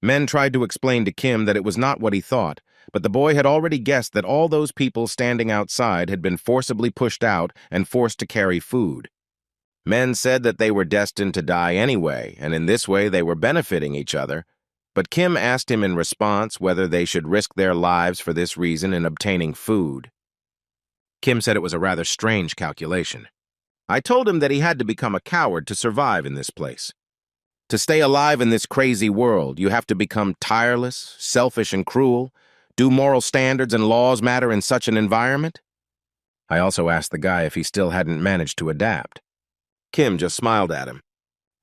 Men tried to explain to Kim that it was not what he thought, but the boy had already guessed that all those people standing outside had been forcibly pushed out and forced to carry food. Men said that they were destined to die anyway, and in this way they were benefiting each other. But Kim asked him in response whether they should risk their lives for this reason in obtaining food. Kim said it was a rather strange calculation. I told him that he had to become a coward to survive in this place. To stay alive in this crazy world, you have to become tireless, selfish, and cruel. Do moral standards and laws matter in such an environment? I also asked the guy if he still hadn't managed to adapt. Kim just smiled at him.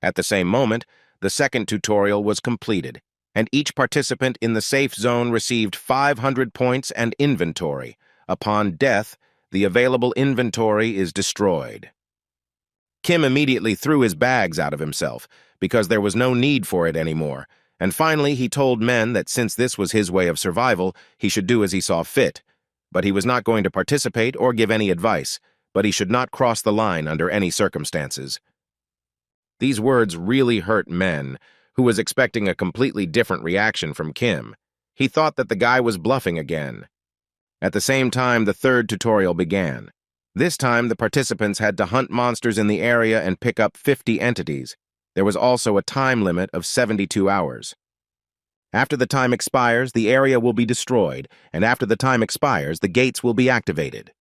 At the same moment, the second tutorial was completed, and each participant in the safe zone received 500 points and inventory. Upon death, the available inventory is destroyed. Kim immediately threw his bags out of himself, because there was no need for it anymore, and finally he told men that since this was his way of survival, he should do as he saw fit. But he was not going to participate or give any advice, but he should not cross the line under any circumstances. These words really hurt Men, who was expecting a completely different reaction from Kim. He thought that the guy was bluffing again. At the same time, the third tutorial began. This time, the participants had to hunt monsters in the area and pick up 50 entities. There was also a time limit of 72 hours. After the time expires, the area will be destroyed, and after the time expires, the gates will be activated.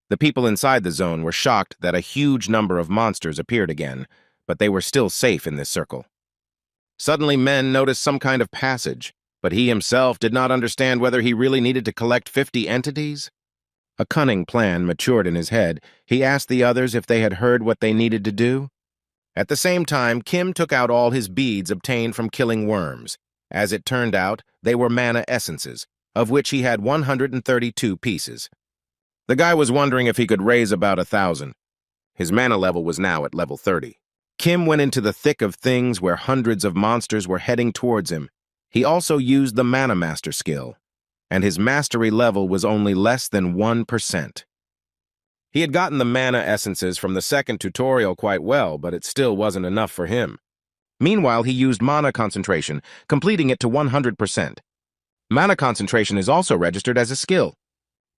The people inside the zone were shocked that a huge number of monsters appeared again, but they were still safe in this circle. Suddenly, Men noticed some kind of passage, but he himself did not understand whether he really needed to collect 50 entities. A cunning plan matured in his head. He asked the others if they had heard what they needed to do. At the same time, Kim took out all his beads obtained from killing worms. As it turned out, they were mana essences, of which he had 132 pieces. The guy was wondering if he could raise about 1,000. His mana level was now at level 30. Kim went into the thick of things where hundreds of monsters were heading towards him. He also used the Mana Master skill, and his mastery level was only less than 1%. He had gotten the mana essences from the second tutorial quite well, but it still wasn't enough for him. Meanwhile, he used mana concentration, completing it to 100%. Mana concentration is also registered as a skill.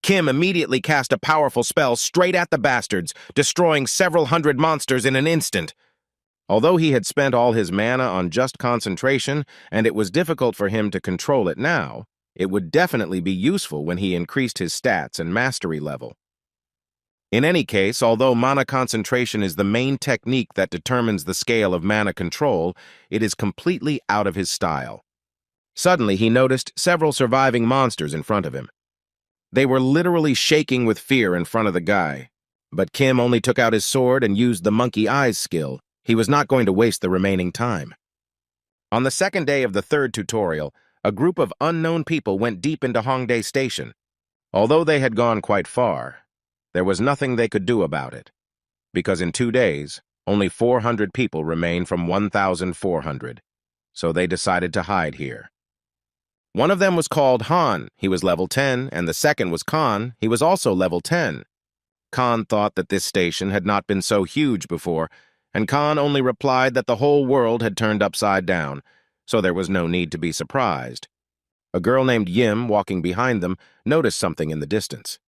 Kim immediately cast a powerful spell straight at the bastards, destroying several hundred monsters in an instant. Although he had spent all his mana on just concentration, and it was difficult for him to control it now, it would definitely be useful when he increased his stats and mastery level. In any case, although mana concentration is the main technique that determines the scale of mana control, it is completely out of his style. Suddenly, he noticed several surviving monsters in front of him. They were literally shaking with fear in front of the guy. But Kim only took out his sword and used the monkey eyes skill. He was not going to waste the remaining time. On the second day of the third tutorial, a group of unknown people went deep into Hongdae Station. Although they had gone quite far, there was nothing they could do about it, because in 2 days, only 400 people remained from 1,400, so they decided to hide here. One of them was called Han, he was level 10, and the second was Khan, he was also level 10. Khan thought that this station had not been so huge before, and Khan only replied that the whole world had turned upside down, so there was no need to be surprised. A girl named Yim, walking behind them, noticed something in the distance.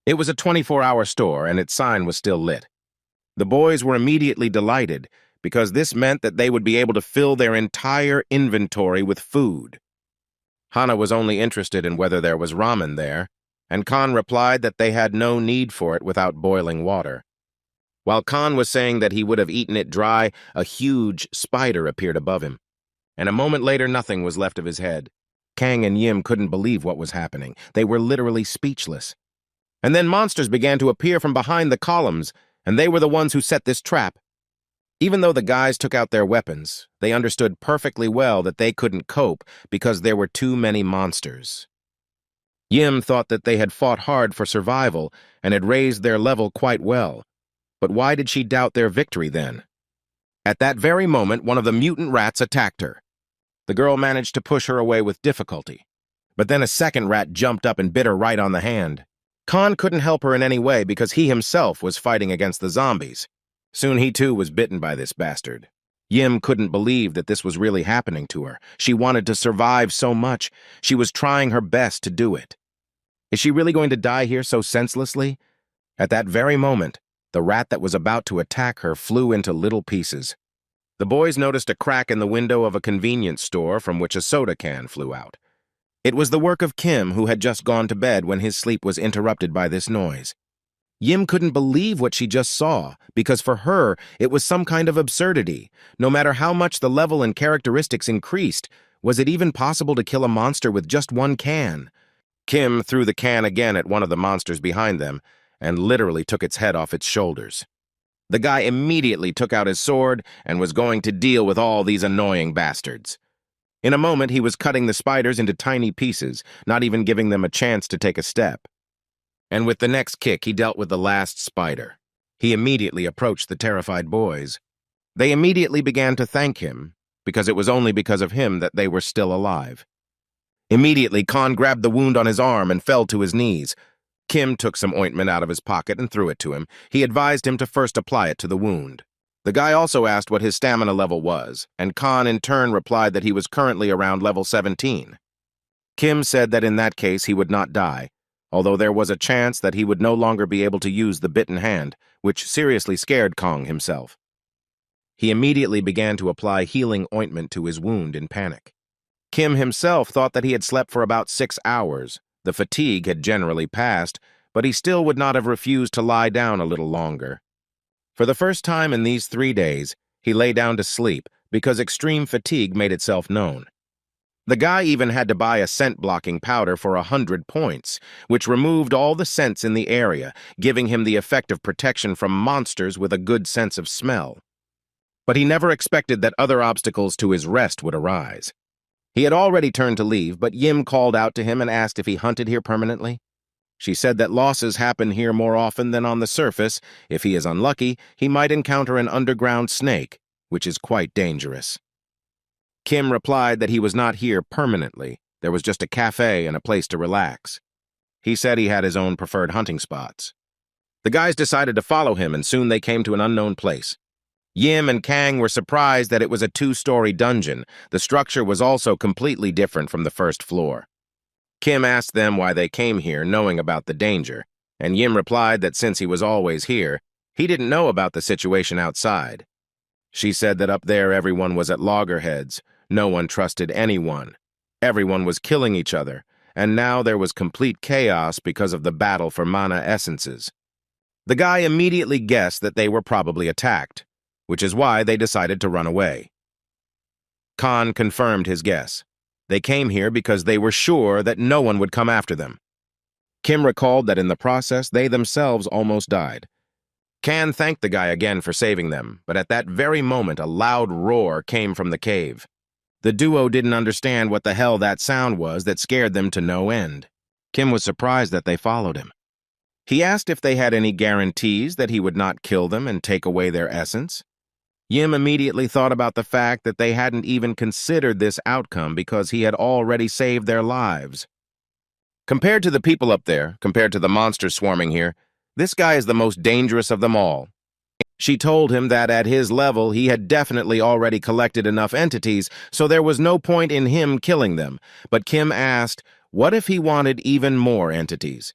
It was a 24-hour store, and its sign was still lit. The boys were immediately delighted, because this meant that they would be able to fill their entire inventory with food. Hana was only interested in whether there was ramen there, and Khan replied that they had no need for it without boiling water. While Khan was saying that he would have eaten it dry, a huge spider appeared above him, and a moment later nothing was left of his head. Kang and Yim couldn't believe what was happening. They were literally speechless. And then monsters began to appear from behind the columns, and they were the ones who set this trap. Even though the guys took out their weapons, they understood perfectly well that they couldn't cope because there were too many monsters. Yim thought that they had fought hard for survival and had raised their level quite well. But why did she doubt their victory then? At that very moment, one of the mutant rats attacked her. The girl managed to push her away with difficulty. But then a second rat jumped up and bit her right on the hand. Khan couldn't help her in any way because he himself was fighting against the zombies. Soon he too was bitten by this bastard. Yim couldn't believe that this was really happening to her. She wanted to survive so much. She was trying her best to do it. Is she really going to die here so senselessly? At that very moment, the rat that was about to attack her flew into little pieces. The boys noticed a crack in the window of a convenience store from which a soda can flew out. It was the work of Kim, who had just gone to bed when his sleep was interrupted by this noise. Yim couldn't believe what she just saw, because for her, it was some kind of absurdity. No matter how much the level and characteristics increased, was it even possible to kill a monster with just one can? Kim threw the can again at one of the monsters behind them, and literally took its head off its shoulders. The guy immediately took out his sword and was going to deal with all these annoying bastards. In a moment, he was cutting the spiders into tiny pieces, not even giving them a chance to take a step. And with the next kick, he dealt with the last spider. He immediately approached the terrified boys. They immediately began to thank him, because it was only because of him that they were still alive. Immediately, Khan grabbed the wound on his arm and fell to his knees. Kim took some ointment out of his pocket and threw it to him. He advised him to first apply it to the wound. The guy also asked what his stamina level was, and Khan in turn replied that he was currently around level 17. Kim said that in that case he would not die, although there was a chance that he would no longer be able to use the bitten hand, which seriously scared Kong himself. He immediately began to apply healing ointment to his wound in panic. Kim himself thought that he had slept for about 6 hours. The fatigue had generally passed, but he still would not have refused to lie down a little longer. For the first time in these 3 days, he lay down to sleep because extreme fatigue made itself known. The guy even had to buy a scent-blocking powder for 100 points, which removed all the scents in the area, giving him the effect of protection from monsters with a good sense of smell. But he never expected that other obstacles to his rest would arise. He had already turned to leave, but Yim called out to him and asked if he hunted here permanently. She said that losses happen here more often than on the surface. If he is unlucky, he might encounter an underground snake, which is quite dangerous. Kim replied that he was not here permanently. There was just a cafe and a place to relax. He said he had his own preferred hunting spots. The guys decided to follow him, and soon they came to an unknown place. Yim and Kang were surprised that it was a 2-story dungeon. The structure was also completely different from the first floor. Kim asked them why they came here, knowing about the danger, and Yim replied that since he was always here, he didn't know about the situation outside. She said that up there everyone was at loggerheads, no one trusted anyone, everyone was killing each other, and now there was complete chaos because of the battle for mana essences. The guy immediately guessed that they were probably attacked, which is why they decided to run away. Khan confirmed his guess. They came here because they were sure that no one would come after them. Kim recalled that in the process, they themselves almost died. Khan thanked the guy again for saving them, but at that very moment, a loud roar came from the cave. The duo didn't understand what the hell that sound was that scared them to no end. Kim was surprised that they followed him. He asked if they had any guarantees that he would not kill them and take away their essence. Yim immediately thought about the fact that they hadn't even considered this outcome because he had already saved their lives. Compared to the people up there, compared to the monsters swarming here, this guy is the most dangerous of them all. She told him that at his level he had definitely already collected enough entities, so there was no point in him killing them. But Kim asked, what if he wanted even more entities?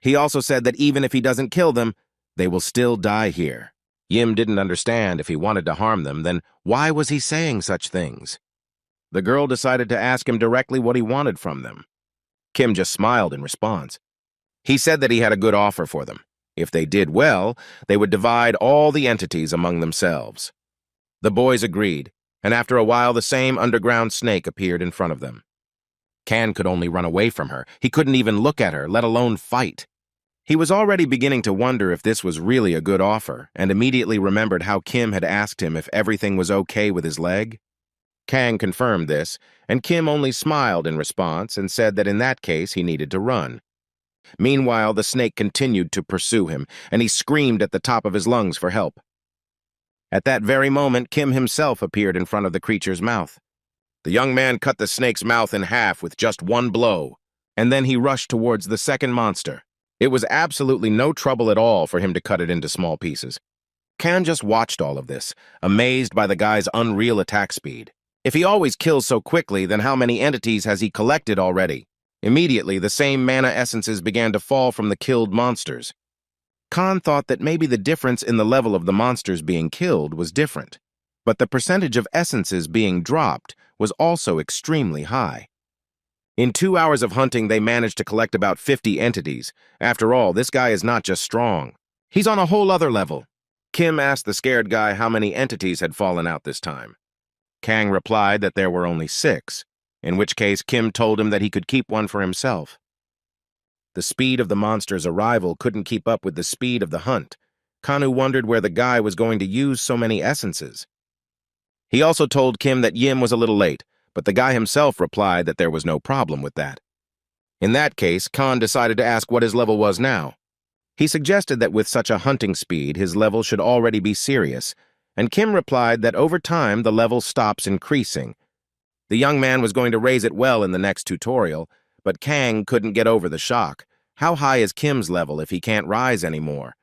He also said that even if he doesn't kill them, they will still die here. Yim didn't understand if he wanted to harm them, then why was he saying such things? The girl decided to ask him directly what he wanted from them. Kim just smiled in response. He said that he had a good offer for them. If they did well, they would divide all the entities among themselves. The boys agreed, and after a while the same underground snake appeared in front of them. Kan could only run away from her. He couldn't even look at her, let alone fight. He was already beginning to wonder if this was really a good offer, and immediately remembered how Kim had asked him if everything was okay with his leg. Kang confirmed this, and Kim only smiled in response and said that in that case he needed to run. Meanwhile, the snake continued to pursue him, and he screamed at the top of his lungs for help. At that very moment, Kim himself appeared in front of the creature's mouth. The young man cut the snake's mouth in half with just one blow, and then he rushed towards the second monster. It was absolutely no trouble at all for him to cut it into small pieces. Kan just watched all of this, amazed by the guy's unreal attack speed. If he always kills so quickly, then how many entities has he collected already? Immediately, the same mana essences began to fall from the killed monsters. Khan thought that maybe the difference in the level of the monsters being killed was different, but the percentage of essences being dropped was also extremely high. In 2 hours of hunting, they managed to collect about 50 entities. After all, this guy is not just strong. He's on a whole other level. Kim asked the scared guy how many entities had fallen out this time. Kang replied that there were only 6, in which case Kim told him that he could keep one for himself. The speed of the monster's arrival couldn't keep up with the speed of the hunt. Kanu wondered where the guy was going to use so many essences. He also told Kim that Yim was a little late, but the guy himself replied that there was no problem with that. In that case, Khan decided to ask what his level was now. He suggested that with such a hunting speed, his level should already be serious, and Kim replied that over time the level stops increasing. The young man was going to raise it well in the next tutorial, but Kang couldn't get over the shock. How high is Kim's level if he can't rise anymore?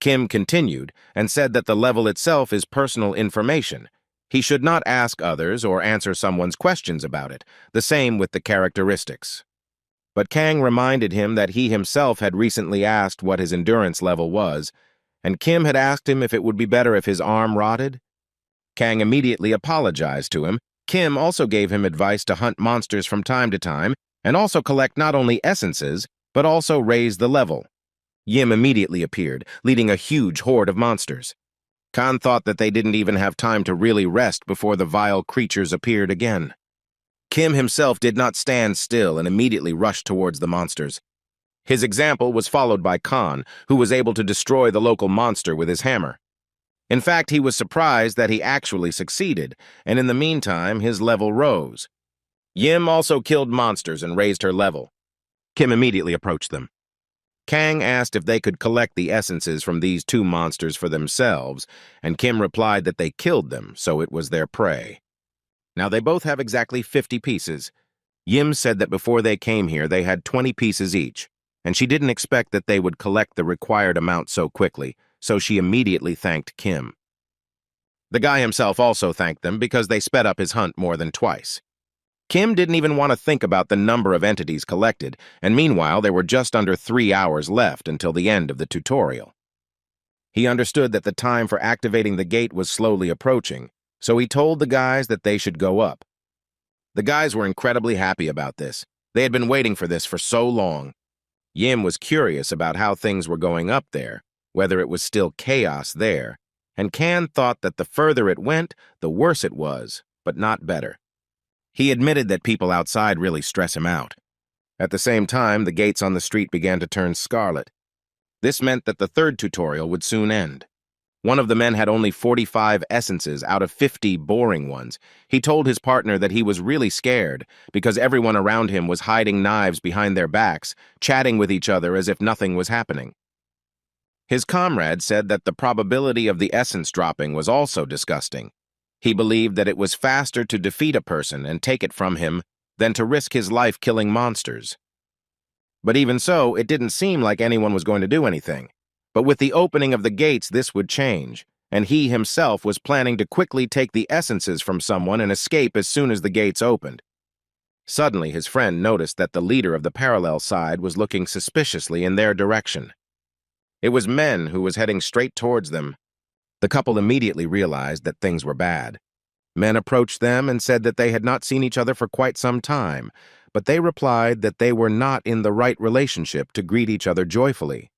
Kim continued and said that the level itself is personal information. He should not ask others or answer someone's questions about it, the same with the characteristics. But Kang reminded him that he himself had recently asked what his endurance level was, and Kim had asked him if it would be better if his arm rotted. Kang immediately apologized to him. Kim also gave him advice to hunt monsters from time to time and also collect not only essences, but also raise the level. Yim immediately appeared, leading a huge horde of monsters. Khan thought that they didn't even have time to really rest before the vile creatures appeared again. Kim himself did not stand still and immediately rushed towards the monsters. His example was followed by Khan, who was able to destroy the local monster with his hammer. In fact, he was surprised that he actually succeeded, and in the meantime, his level rose. Yim also killed monsters and raised her level. Kim immediately approached them. Kang asked if they could collect the essences from these 2 monsters for themselves, and Kim replied that they killed them, so it was their prey. Now they both have exactly 50 pieces. Yim said that before they came here they had 20 pieces each, and she didn't expect that they would collect the required amount so quickly, so she immediately thanked Kim. The guy himself also thanked them because they sped up his hunt more than twice. Kim didn't even want to think about the number of entities collected, and meanwhile there were just under 3 hours left until the end of the tutorial. He understood that the time for activating the gate was slowly approaching, so he told the guys that they should go up. The guys were incredibly happy about this. They had been waiting for this for so long. Yim was curious about how things were going up there, whether it was still chaos there, and Kan thought that the further it went, the worse it was, but not better. He admitted that people outside really stress him out. At the same time, the gates on the street began to turn scarlet. This meant that the 3rd tutorial would soon end. One of the men had only 45 essences out of 50 boring ones. He told his partner that he was really scared because everyone around him was hiding knives behind their backs, chatting with each other as if nothing was happening. His comrade said that the probability of the essence dropping was also disgusting. He believed that it was faster to defeat a person and take it from him than to risk his life killing monsters. But even so, it didn't seem like anyone was going to do anything. But with the opening of the gates, this would change, and he himself was planning to quickly take the essences from someone and escape as soon as the gates opened. Suddenly, his friend noticed that the leader of the parallel side was looking suspiciously in their direction. It was Men who was heading straight towards them. The couple immediately realized that things were bad. Men approached them and said that they had not seen each other for quite some time, but they replied that they were not in the right relationship to greet each other joyfully.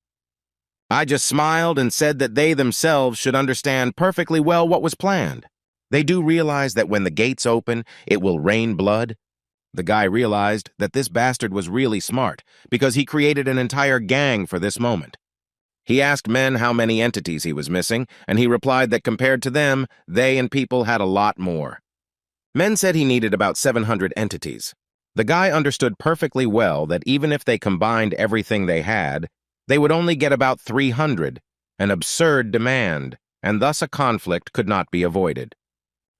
I just smiled and said that they themselves should understand perfectly well what was planned. They do realize that when the gates open, it will rain blood. The guy realized that this bastard was really smart because he created an entire gang for this moment. He asked Men how many entities he was missing, and he replied that compared to them, they and people had a lot more. Men said he needed about 700 entities. The guy understood perfectly well that even if they combined everything they had, they would only get about 300, an absurd demand, and thus a conflict could not be avoided.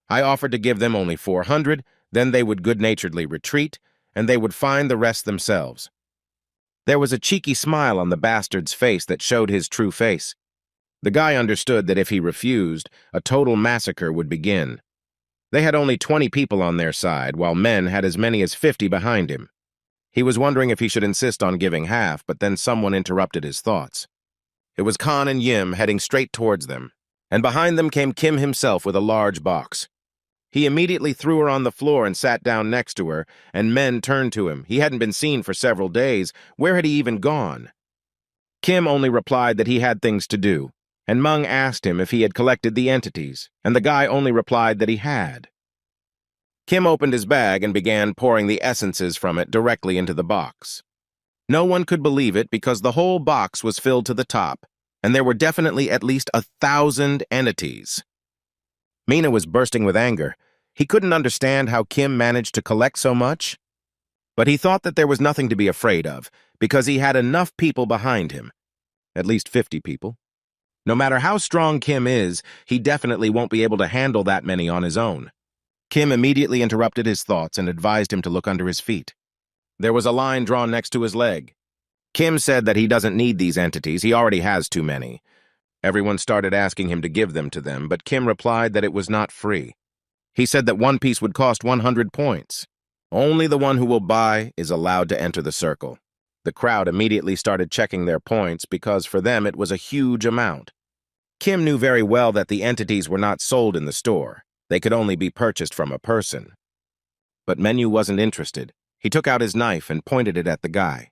I offered to give them only 400, then they would good-naturedly retreat, and they would find the rest themselves. There was a cheeky smile on the bastard's face that showed his true face. The guy understood that if he refused, a total massacre would begin. They had only 20 people on their side, while men had as many as 50 behind him. He was wondering if he should insist on giving half, but then someone interrupted his thoughts. It was Khan and Yim heading straight towards them, and behind them came Kim himself with a large box. He immediately threw her on the floor and sat down next to her, and men turned to him. He hadn't been seen for several days. Where had he even gone? Kim only replied that he had things to do, and Mung asked him if he had collected the entities, and the guy only replied that he had. Kim opened his bag and began pouring the essences from it directly into the box. No one could believe it because the whole box was filled to the top, and there were definitely at least 1,000 entities. Mina was bursting with anger. He couldn't understand how Kim managed to collect so much. But he thought that there was nothing to be afraid of, because he had enough people behind him. At least 50 people. No matter how strong Kim is, he definitely won't be able to handle that many on his own. Kim immediately interrupted his thoughts and advised him to look under his feet. There was a line drawn next to his leg. Kim said that he doesn't need these entities, he already has too many. Everyone started asking him to give them to them, but Kim replied that it was not free. He said that one piece would cost 100 points. Only the one who will buy is allowed to enter the circle. The crowd immediately started checking their points because for them it was a huge amount. Kim knew very well that the entities were not sold in the store. They could only be purchased from a person. But Menu wasn't interested. He took out his knife and pointed it at the guy.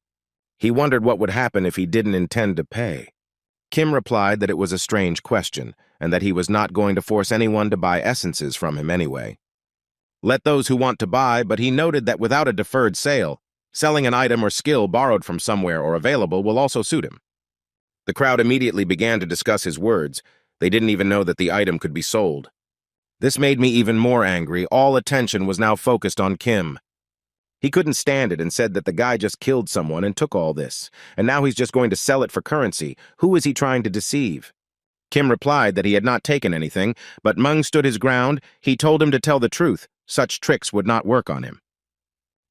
He wondered what would happen if he didn't intend to pay. Kim replied that it was a strange question, and that he was not going to force anyone to buy essences from him anyway. Let those who want to buy, but he noted that without a deferred sale, selling an item or skill borrowed from somewhere or available will also suit him. The crowd immediately began to discuss his words. They didn't even know that the item could be sold. This made me even more angry. All attention was now focused on Kim. He couldn't stand it and said that the guy just killed someone and took all this, and now he's just going to sell it for currency. Who is he trying to deceive? Kim replied that he had not taken anything, but Mung stood his ground. He told him to tell the truth. Such tricks would not work on him.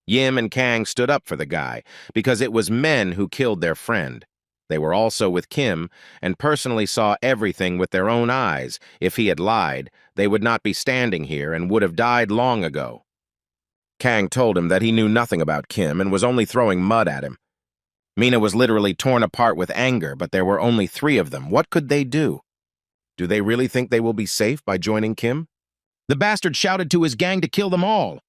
Yim and Kang stood up for the guy, because it was men who killed their friend. They were also with Kim, and personally saw everything with their own eyes. If he had lied, they would not be standing here and would have died long ago. Kang told him that he knew nothing about Kim and was only throwing mud at him. Mina was literally torn apart with anger, but there were only 3 of them. What could they do? Do they really think they will be safe by joining Kim? The bastard shouted to his gang to kill them all.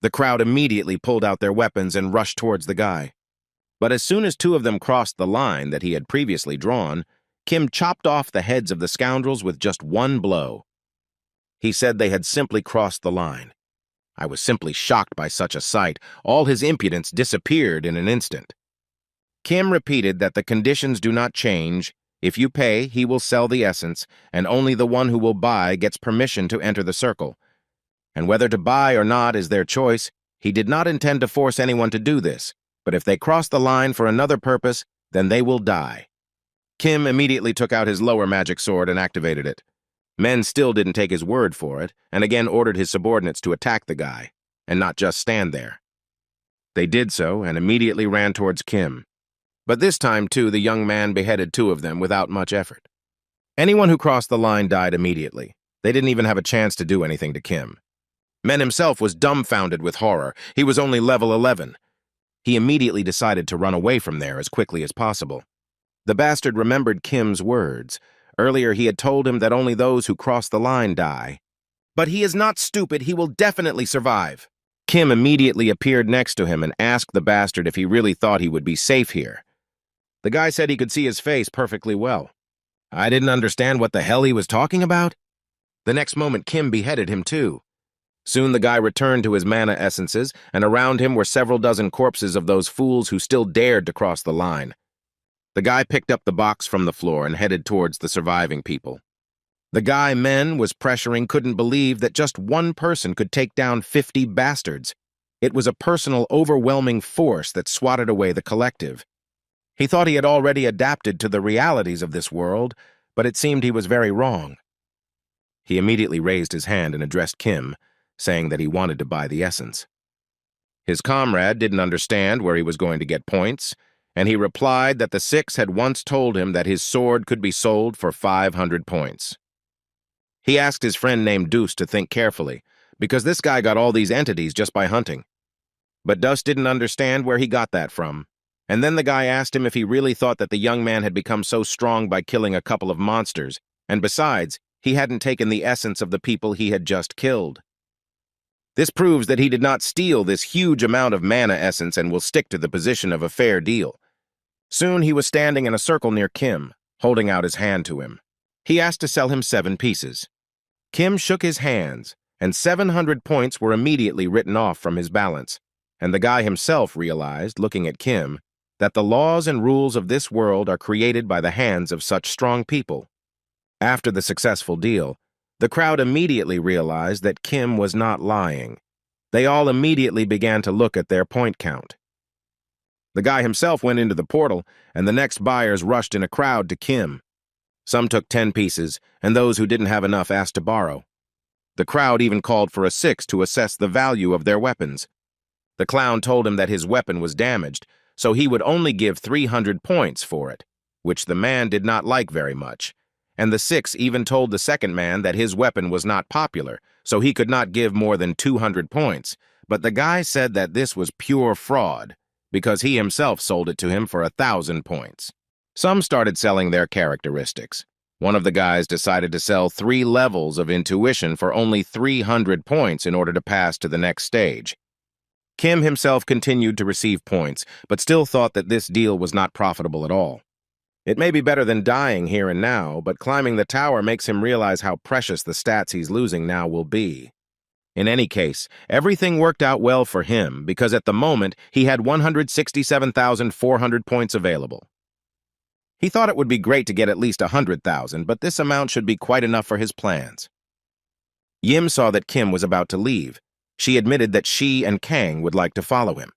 The crowd immediately pulled out their weapons and rushed towards the guy. But as soon as 2 of them crossed the line that he had previously drawn, Kim chopped off the heads of the scoundrels with just one blow. He said they had simply crossed the line. I was simply shocked by such a sight. All his impudence disappeared in an instant. Kim repeated that the conditions do not change. If you pay, he will sell the essence, and only the one who will buy gets permission to enter the circle. And whether to buy or not is their choice. He did not intend to force anyone to do this, but if they cross the line for another purpose, then they will die. Kim immediately took out his lower magic sword and activated it. Men still didn't take his word for it, and again ordered his subordinates to attack the guy, and not just stand there. They did so, and immediately ran towards Kim. But this time, too, the young man beheaded 2 of them without much effort. Anyone who crossed the line died immediately. They didn't even have a chance to do anything to Kim. Men himself was dumbfounded with horror. He was only level 11. He immediately decided to run away from there as quickly as possible. The bastard remembered Kim's words. Earlier, he had told him that only those who cross the line die. But he is not stupid. He will definitely survive. Kim immediately appeared next to him and asked the bastard if he really thought he would be safe here. The guy said he could see his face perfectly well. I didn't understand what the hell he was talking about. The next moment, Kim beheaded him too. Soon the guy returned to his mana essences, and around him were several dozen corpses of those fools who still dared to cross the line. The guy picked up the box from the floor and headed towards the surviving people. The guy Men was pressuring couldn't believe that just one person could take down 50 bastards. It was a personal, overwhelming force that swatted away the collective. He thought he had already adapted to the realities of this world, but it seemed he was very wrong. He immediately raised his hand and addressed Kim, saying that he wanted to buy the essence. His comrade didn't understand where he was going to get points, and he replied that the six had once told him that his sword could be sold for 500 points. He asked his friend named Deuce to think carefully, because this guy got all these entities just by hunting. But Deuce didn't understand where he got that from. And then the guy asked him if he really thought that the young man had become so strong by killing a couple of monsters, and besides, he hadn't taken the essence of the people he had just killed. This proves that he did not steal this huge amount of mana essence and will stick to the position of a fair deal. Soon he was standing in a circle near Kim, holding out his hand to him. He asked to sell him 7 pieces. Kim shook his hands, and 700 points were immediately written off from his balance, and the guy himself realized, looking at Kim, that the laws and rules of this world are created by the hands of such strong people. After the successful deal, the crowd immediately realized that Kim was not lying. They all immediately began to look at their point count. The guy himself went into the portal, and the next buyers rushed in a crowd to Kim. Some took 10 pieces, and those who didn't have enough asked to borrow. The crowd even called for a 6 to assess the value of their weapons. The clown told him that his weapon was damaged, so he would only give 300 points for it, which the man did not like very much. And the 6 even told the second man that his weapon was not popular, so he could not give more than 200 points. But the guy said that this was pure fraud, because he himself sold it to him for 1,000 points. Some started selling their characteristics. One of the guys decided to sell 3 levels of intuition for only 300 points in order to pass to the next stage. Kim himself continued to receive points, but still thought that this deal was not profitable at all. It may be better than dying here and now, but climbing the tower makes him realize how precious the stats he's losing now will be. In any case, everything worked out well for him because at the moment he had 167,400 points available. He thought it would be great to get at least 100,000, but this amount should be quite enough for his plans. Yim saw that Kim was about to leave. She admitted that she and Kang would like to follow him.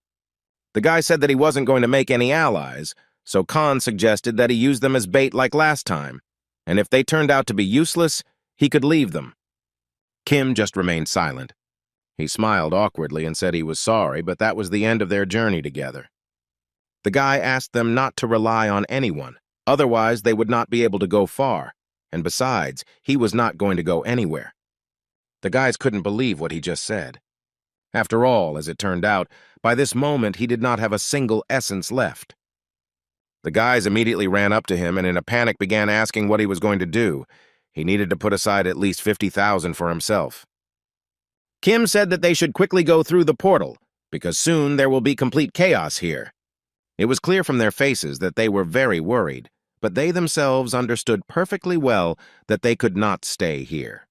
The guy said that he wasn't going to make any allies, so Khan suggested that he use them as bait like last time, and if they turned out to be useless, he could leave them. Kim just remained silent. He smiled awkwardly and said he was sorry, but that was the end of their journey together. The guy asked them not to rely on anyone. Otherwise, they would not be able to go far, and besides, he was not going to go anywhere. The guys couldn't believe what he just said. After all, as it turned out, by this moment he did not have a single essence left. The guys immediately ran up to him and in a panic began asking what he was going to do. He needed to put aside at least 50,000 for himself. Kim said that they should quickly go through the portal, because soon there will be complete chaos here. It was clear from their faces that they were very worried, but they themselves understood perfectly well that they could not stay here.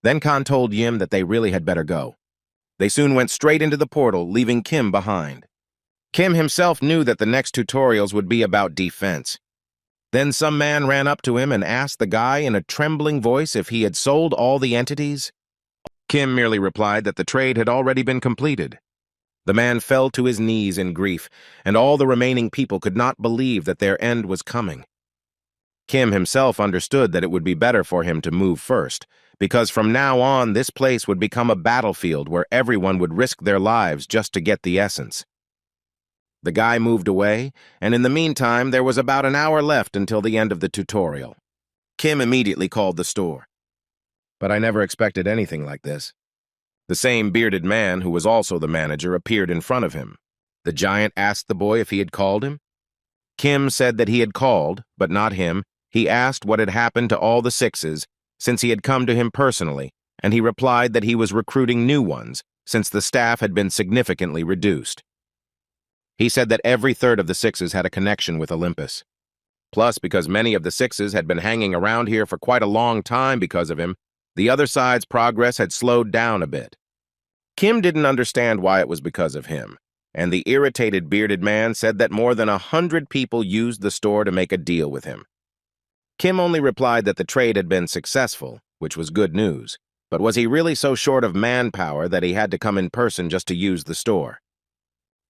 Then Khan told Yim that they really had better go. They soon went straight into the portal, leaving Kim behind. Kim himself knew that the next tutorials would be about defense. Then some man ran up to him and asked the guy in a trembling voice if he had sold all the entities. Kim merely replied that the trade had already been completed. The man fell to his knees in grief, and all the remaining people could not believe that their end was coming. Kim himself understood that it would be better for him to move first, because from now on this place would become a battlefield where everyone would risk their lives just to get the essence. The guy moved away, and in the meantime there was about an hour left until the end of the tutorial. Kim immediately called the store. But I never expected anything like this. The same bearded man, who was also the manager, appeared in front of him. The giant asked the boy if he had called him. Kim said that he had called, but not him. He asked what had happened to all the sixes, since he had come to him personally, and he replied that he was recruiting new ones, since the staff had been significantly reduced. He said that every third of the sixes had a connection with Olympus. Plus, because many of the sixes had been hanging around here for quite a long time because of him, the other side's progress had slowed down a bit. Kim didn't understand why it was because of him, and the irritated bearded man said that more than 100 people used the store to make a deal with him. Kim only replied that the trade had been successful, which was good news, but was he really so short of manpower that he had to come in person just to use the store?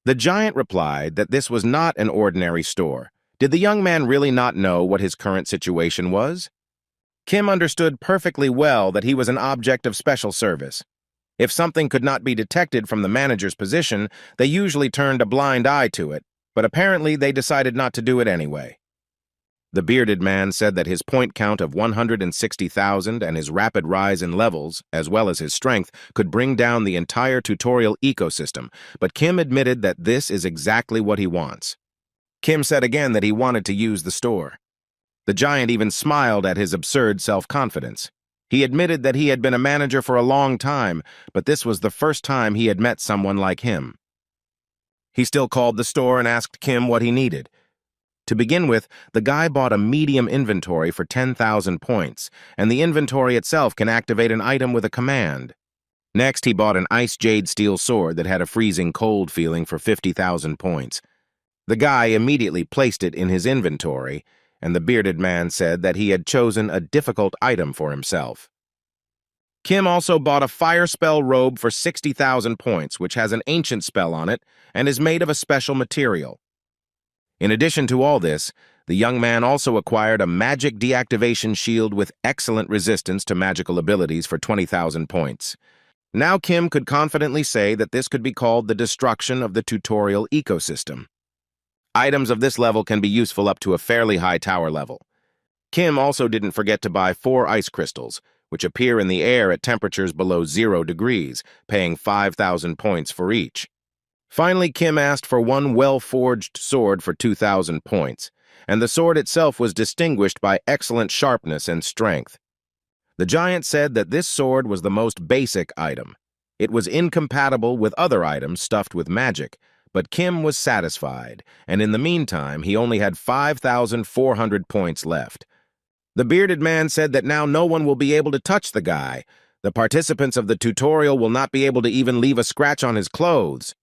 The giant replied that this was not an ordinary store. Did the young man really not know what his current situation was? Kim understood perfectly well that he was an object of special service. If something could not be detected from the manager's position, they usually turned a blind eye to it, but apparently they decided not to do it anyway. The bearded man said that his point count of 160,000 and his rapid rise in levels, as well as his strength, could bring down the entire tutorial ecosystem, but Kim admitted that this is exactly what he wants. Kim said again that he wanted to use the store. The giant even smiled at his absurd self-confidence. He admitted that he had been a manager for a long time, but this was the first time he had met someone like him. He still called the store and asked Kim what he needed. To begin with, the guy bought a medium inventory for 10,000 points, and the inventory itself can activate an item with a command. Next, he bought an ice jade steel sword that had a freezing cold feeling for 50,000 points. The guy immediately placed it in his inventory, and the bearded man said that he had chosen a difficult item for himself. Kim also bought a fire spell robe for 60,000 points, which has an ancient spell on it and is made of a special material. In addition to all this, the young man also acquired a magic deactivation shield with excellent resistance to magical abilities for 20,000 points. Now Kim could confidently say that this could be called the destruction of the tutorial ecosystem. Items of this level can be useful up to a fairly high tower level. Kim also didn't forget to buy 4 ice crystals, which appear in the air at temperatures below 0 degrees, paying 5,000 points for each. Finally, Kim asked for one well-forged sword for 2,000 points, and the sword itself was distinguished by excellent sharpness and strength. The giant said that this sword was the most basic item. It was incompatible with other items stuffed with magic, but Kim was satisfied, and in the meantime, he only had 5,400 points left. The bearded man said that now no one will be able to touch the guy. The participants of the tutorial will not be able to even leave a scratch on his clothes.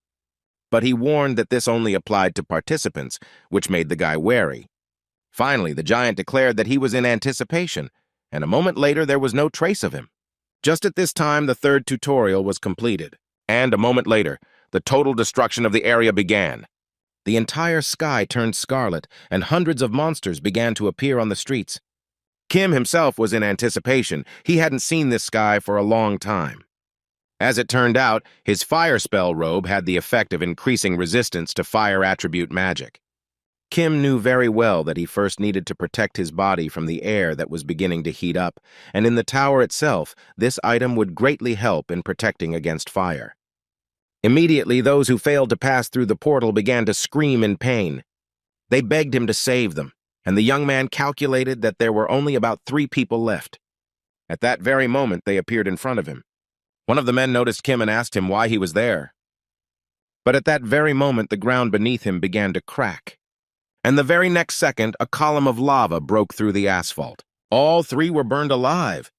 But he warned that this only applied to participants, which made the guy wary. Finally, the giant declared that he was in anticipation, and a moment later there was no trace of him. Just at this time, the 3rd tutorial was completed, and a moment later, the total destruction of the area began. The entire sky turned scarlet, and hundreds of monsters began to appear on the streets. Kim himself was in anticipation. He hadn't seen this sky for a long time. As it turned out, his fire spell robe had the effect of increasing resistance to fire attribute magic. Kim knew very well that he first needed to protect his body from the air that was beginning to heat up, and in the tower itself, this item would greatly help in protecting against fire. Immediately, those who failed to pass through the portal began to scream in pain. They begged him to save them, and the young man calculated that there were only about 3 people left. At that very moment, they appeared in front of him. One of the men noticed Kim and asked him why he was there. But at that very moment, the ground beneath him began to crack. And the very next second, a column of lava broke through the asphalt. All 3 were burned alive.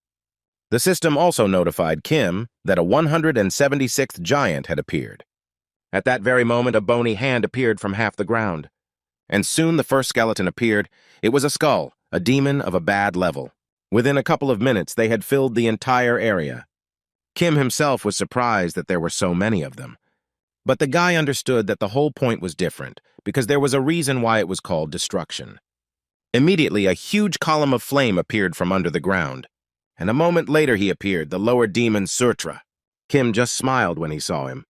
The system also notified Kim that a 176th giant had appeared. At that very moment, a bony hand appeared from half the ground. And soon the first skeleton appeared. It was a skull, a demon of a bad level. Within a couple of minutes, they had filled the entire area. Kim himself was surprised that there were so many of them. But the guy understood that the whole point was different, because there was a reason why it was called destruction. Immediately, a huge column of flame appeared from under the ground, and a moment later he appeared, the lower demon Surtra. Kim just smiled when he saw him.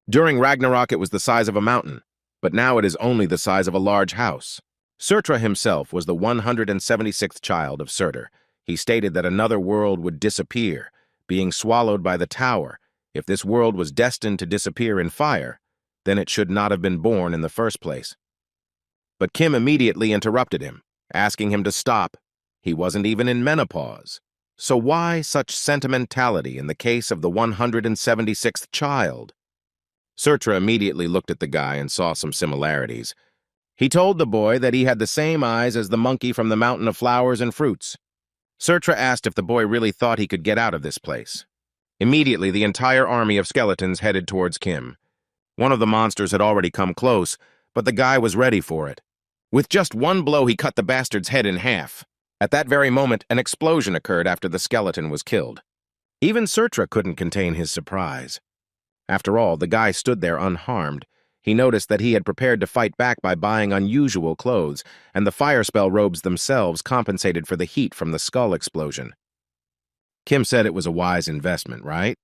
During Ragnarok, it was the size of a mountain, but now it is only the size of a large house. Surtra himself was the 176th child of Surtur. He stated that another world would disappear, being swallowed by the tower. If this world was destined to disappear in fire, then it should not have been born in the first place. But Kim immediately interrupted him, asking him to stop. He wasn't even in menopause. So why such sentimentality in the case of the 176th child? Surtra immediately looked at the guy and saw some similarities. He told the boy that he had the same eyes as the monkey from the Mountain of Flowers and Fruits. Surtra asked if the boy really thought he could get out of this place. Immediately, the entire army of skeletons headed towards Kim. One of the monsters had already come close, but the guy was ready for it. With just one blow, he cut the bastard's head in half. At that very moment, an explosion occurred after the skeleton was killed. Even Surtra couldn't contain his surprise. After all, the guy stood there unharmed. He noticed that he had prepared to fight back by buying unusual clothes, and the fire spell robes themselves compensated for the heat from the skull explosion. Kim said it was a wise investment, right?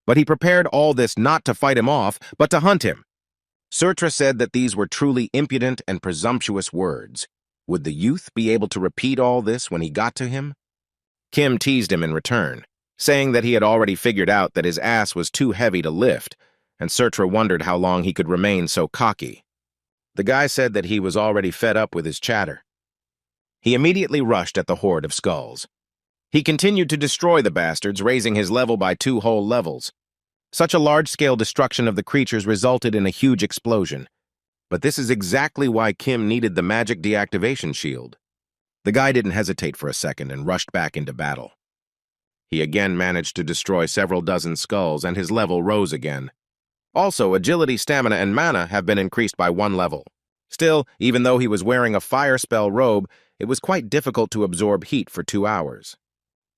But he prepared all this not to fight him off, but to hunt him. Surtra said that these were truly impudent and presumptuous words. Would the youth be able to repeat all this when he got to him? Kim teased him in return, saying that he had already figured out that his ass was too heavy to lift, and Surtra wondered how long he could remain so cocky. The guy said that he was already fed up with his chatter. He immediately rushed at the horde of skulls. He continued to destroy the bastards, raising his level by 2 whole levels. Such a large-scale destruction of the creatures resulted in a huge explosion. But this is exactly why Kim needed the magic deactivation shield. The guy didn't hesitate for a second and rushed back into battle. He again managed to destroy several dozen skulls, and his level rose again. Also, agility, stamina, and mana have been increased by 1 level. Still, even though he was wearing a fire spell robe, it was quite difficult to absorb heat for 2 hours.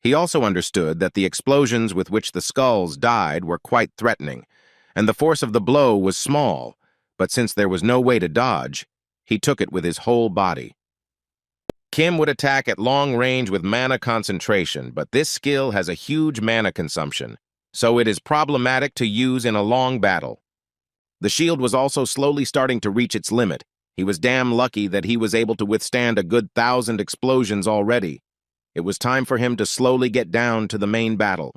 He also understood that the explosions with which the skulls died were quite threatening, and the force of the blow was small, but since there was no way to dodge, he took it with his whole body. Kim would attack at long range with mana concentration, but this skill has a huge mana consumption, so it is problematic to use in a long battle. The shield was also slowly starting to reach its limit. He was damn lucky that he was able to withstand a good 1,000 explosions already. It was time for him to slowly get down to the main battle.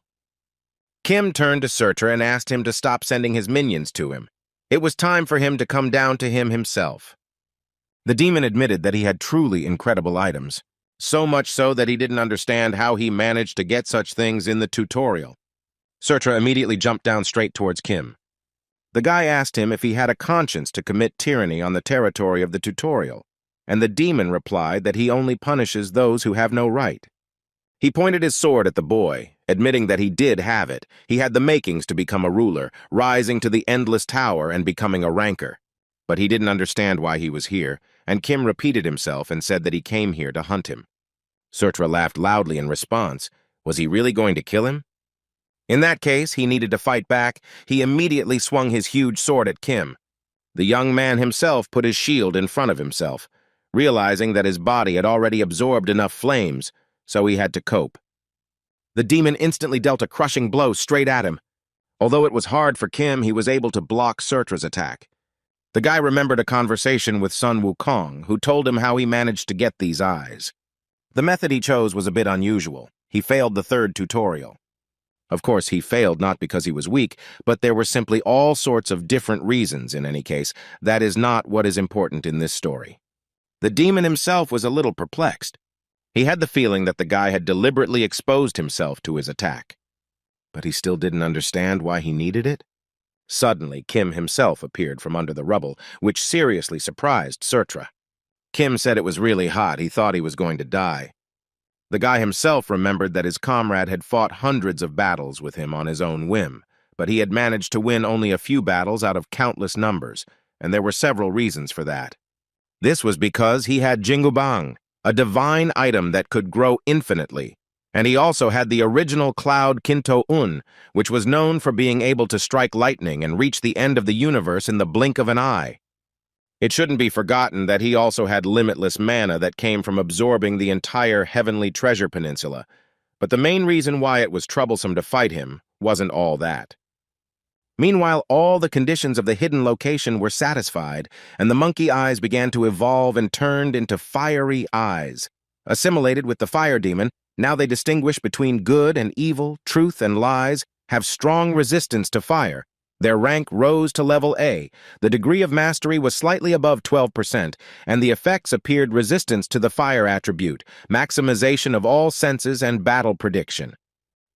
Kim turned to Surtra and asked him to stop sending his minions to him. It was time for him to come down to him himself. The demon admitted that he had truly incredible items, so much so that he didn't understand how he managed to get such things in the tutorial. Surtra immediately jumped down straight towards Kim. The guy asked him if he had a conscience to commit tyranny on the territory of the tutorial, and the demon replied that he only punishes those who have no right. He pointed his sword at the boy, admitting that he did have it. He had the makings to become a ruler, rising to the endless tower and becoming a ranker. But he didn't understand why he was here, and Kim repeated himself and said that he came here to hunt him. Surtra laughed loudly in response. Was he really going to kill him? In that case, he needed to fight back. He immediately swung his huge sword at Kim. The young man himself put his shield in front of himself, realizing that his body had already absorbed enough flames, so he had to cope. The demon instantly dealt a crushing blow straight at him. Although it was hard for Kim, he was able to block Surtra's attack. The guy remembered a conversation with Sun Wukong, who told him how he managed to get these eyes. The method he chose was a bit unusual. He failed the 3rd tutorial. Of course, he failed not because he was weak, but there were simply all sorts of different reasons in any case. That is not what is important in this story. The demon himself was a little perplexed. He had the feeling that the guy had deliberately exposed himself to his attack. But he still didn't understand why he needed it. Suddenly, Kim himself appeared from under the rubble, which seriously surprised Surtra. Kim said it was really hot. He thought he was going to die. The guy himself remembered that his comrade had fought hundreds of battles with him on his own whim, but he had managed to win only a few battles out of countless numbers, and there were several reasons for that. This was because he had Jingubang, a divine item that could grow infinitely, and he also had the original cloud Kinto-un, which was known for being able to strike lightning and reach the end of the universe in the blink of an eye. It shouldn't be forgotten that he also had limitless mana that came from absorbing the entire Heavenly Treasure Peninsula, but the main reason why it was troublesome to fight him wasn't all that. Meanwhile, all the conditions of the hidden location were satisfied, and the monkey eyes began to evolve and turned into fiery eyes. Assimilated with the fire demon, now they distinguish between good and evil, truth and lies, have strong resistance to fire. Their rank rose to level A. The degree of mastery was slightly above 12%, and the effects appeared resistance to the fire attribute, maximization of all senses and battle prediction.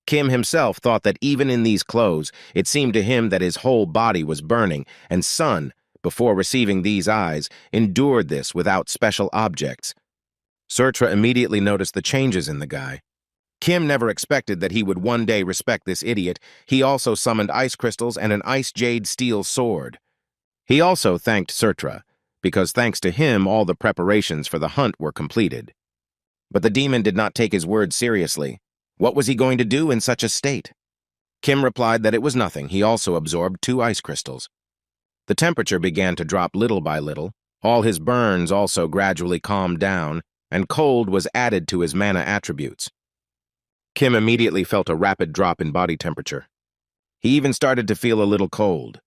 Kim himself thought that even in these clothes, it seemed to him that his whole body was burning, and Sun, before receiving these eyes, endured this without special objects. Surtra immediately noticed the changes in the guy. Kim never expected that he would one day respect this idiot. He also summoned ice crystals and an ice jade steel sword. He also thanked Surtra, because thanks to him all the preparations for the hunt were completed. But the demon did not take his words seriously. What was he going to do in such a state? Kim replied that it was nothing. He also absorbed 2 ice crystals. The temperature began to drop little by little. All his burns also gradually calmed down, and cold was added to his mana attributes. Kim immediately felt a rapid drop in body temperature. He even started to feel a little cold.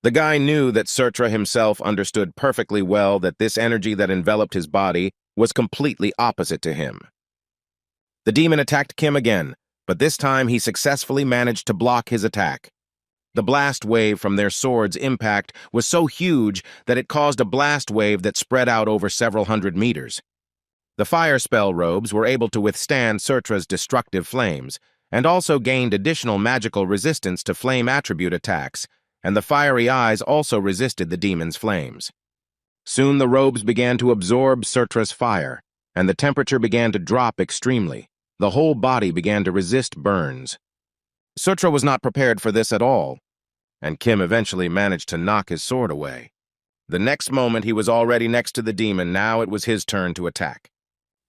The guy knew that Surtra himself understood perfectly well that this energy that enveloped his body was completely opposite to him. The demon attacked Kim again, but this time he successfully managed to block his attack. The blast wave from their swords' impact was so huge that it caused a blast wave that spread out over several hundred meters. The fire spell robes were able to withstand Surtra's destructive flames, and also gained additional magical resistance to flame attribute attacks, and the fiery eyes also resisted the demon's flames. Soon the robes began to absorb Surtra's fire, and the temperature began to drop extremely. The whole body began to resist burns. Surtra was not prepared for this at all, and Kim eventually managed to knock his sword away. The next moment he was already next to the demon. Now it was his turn to attack.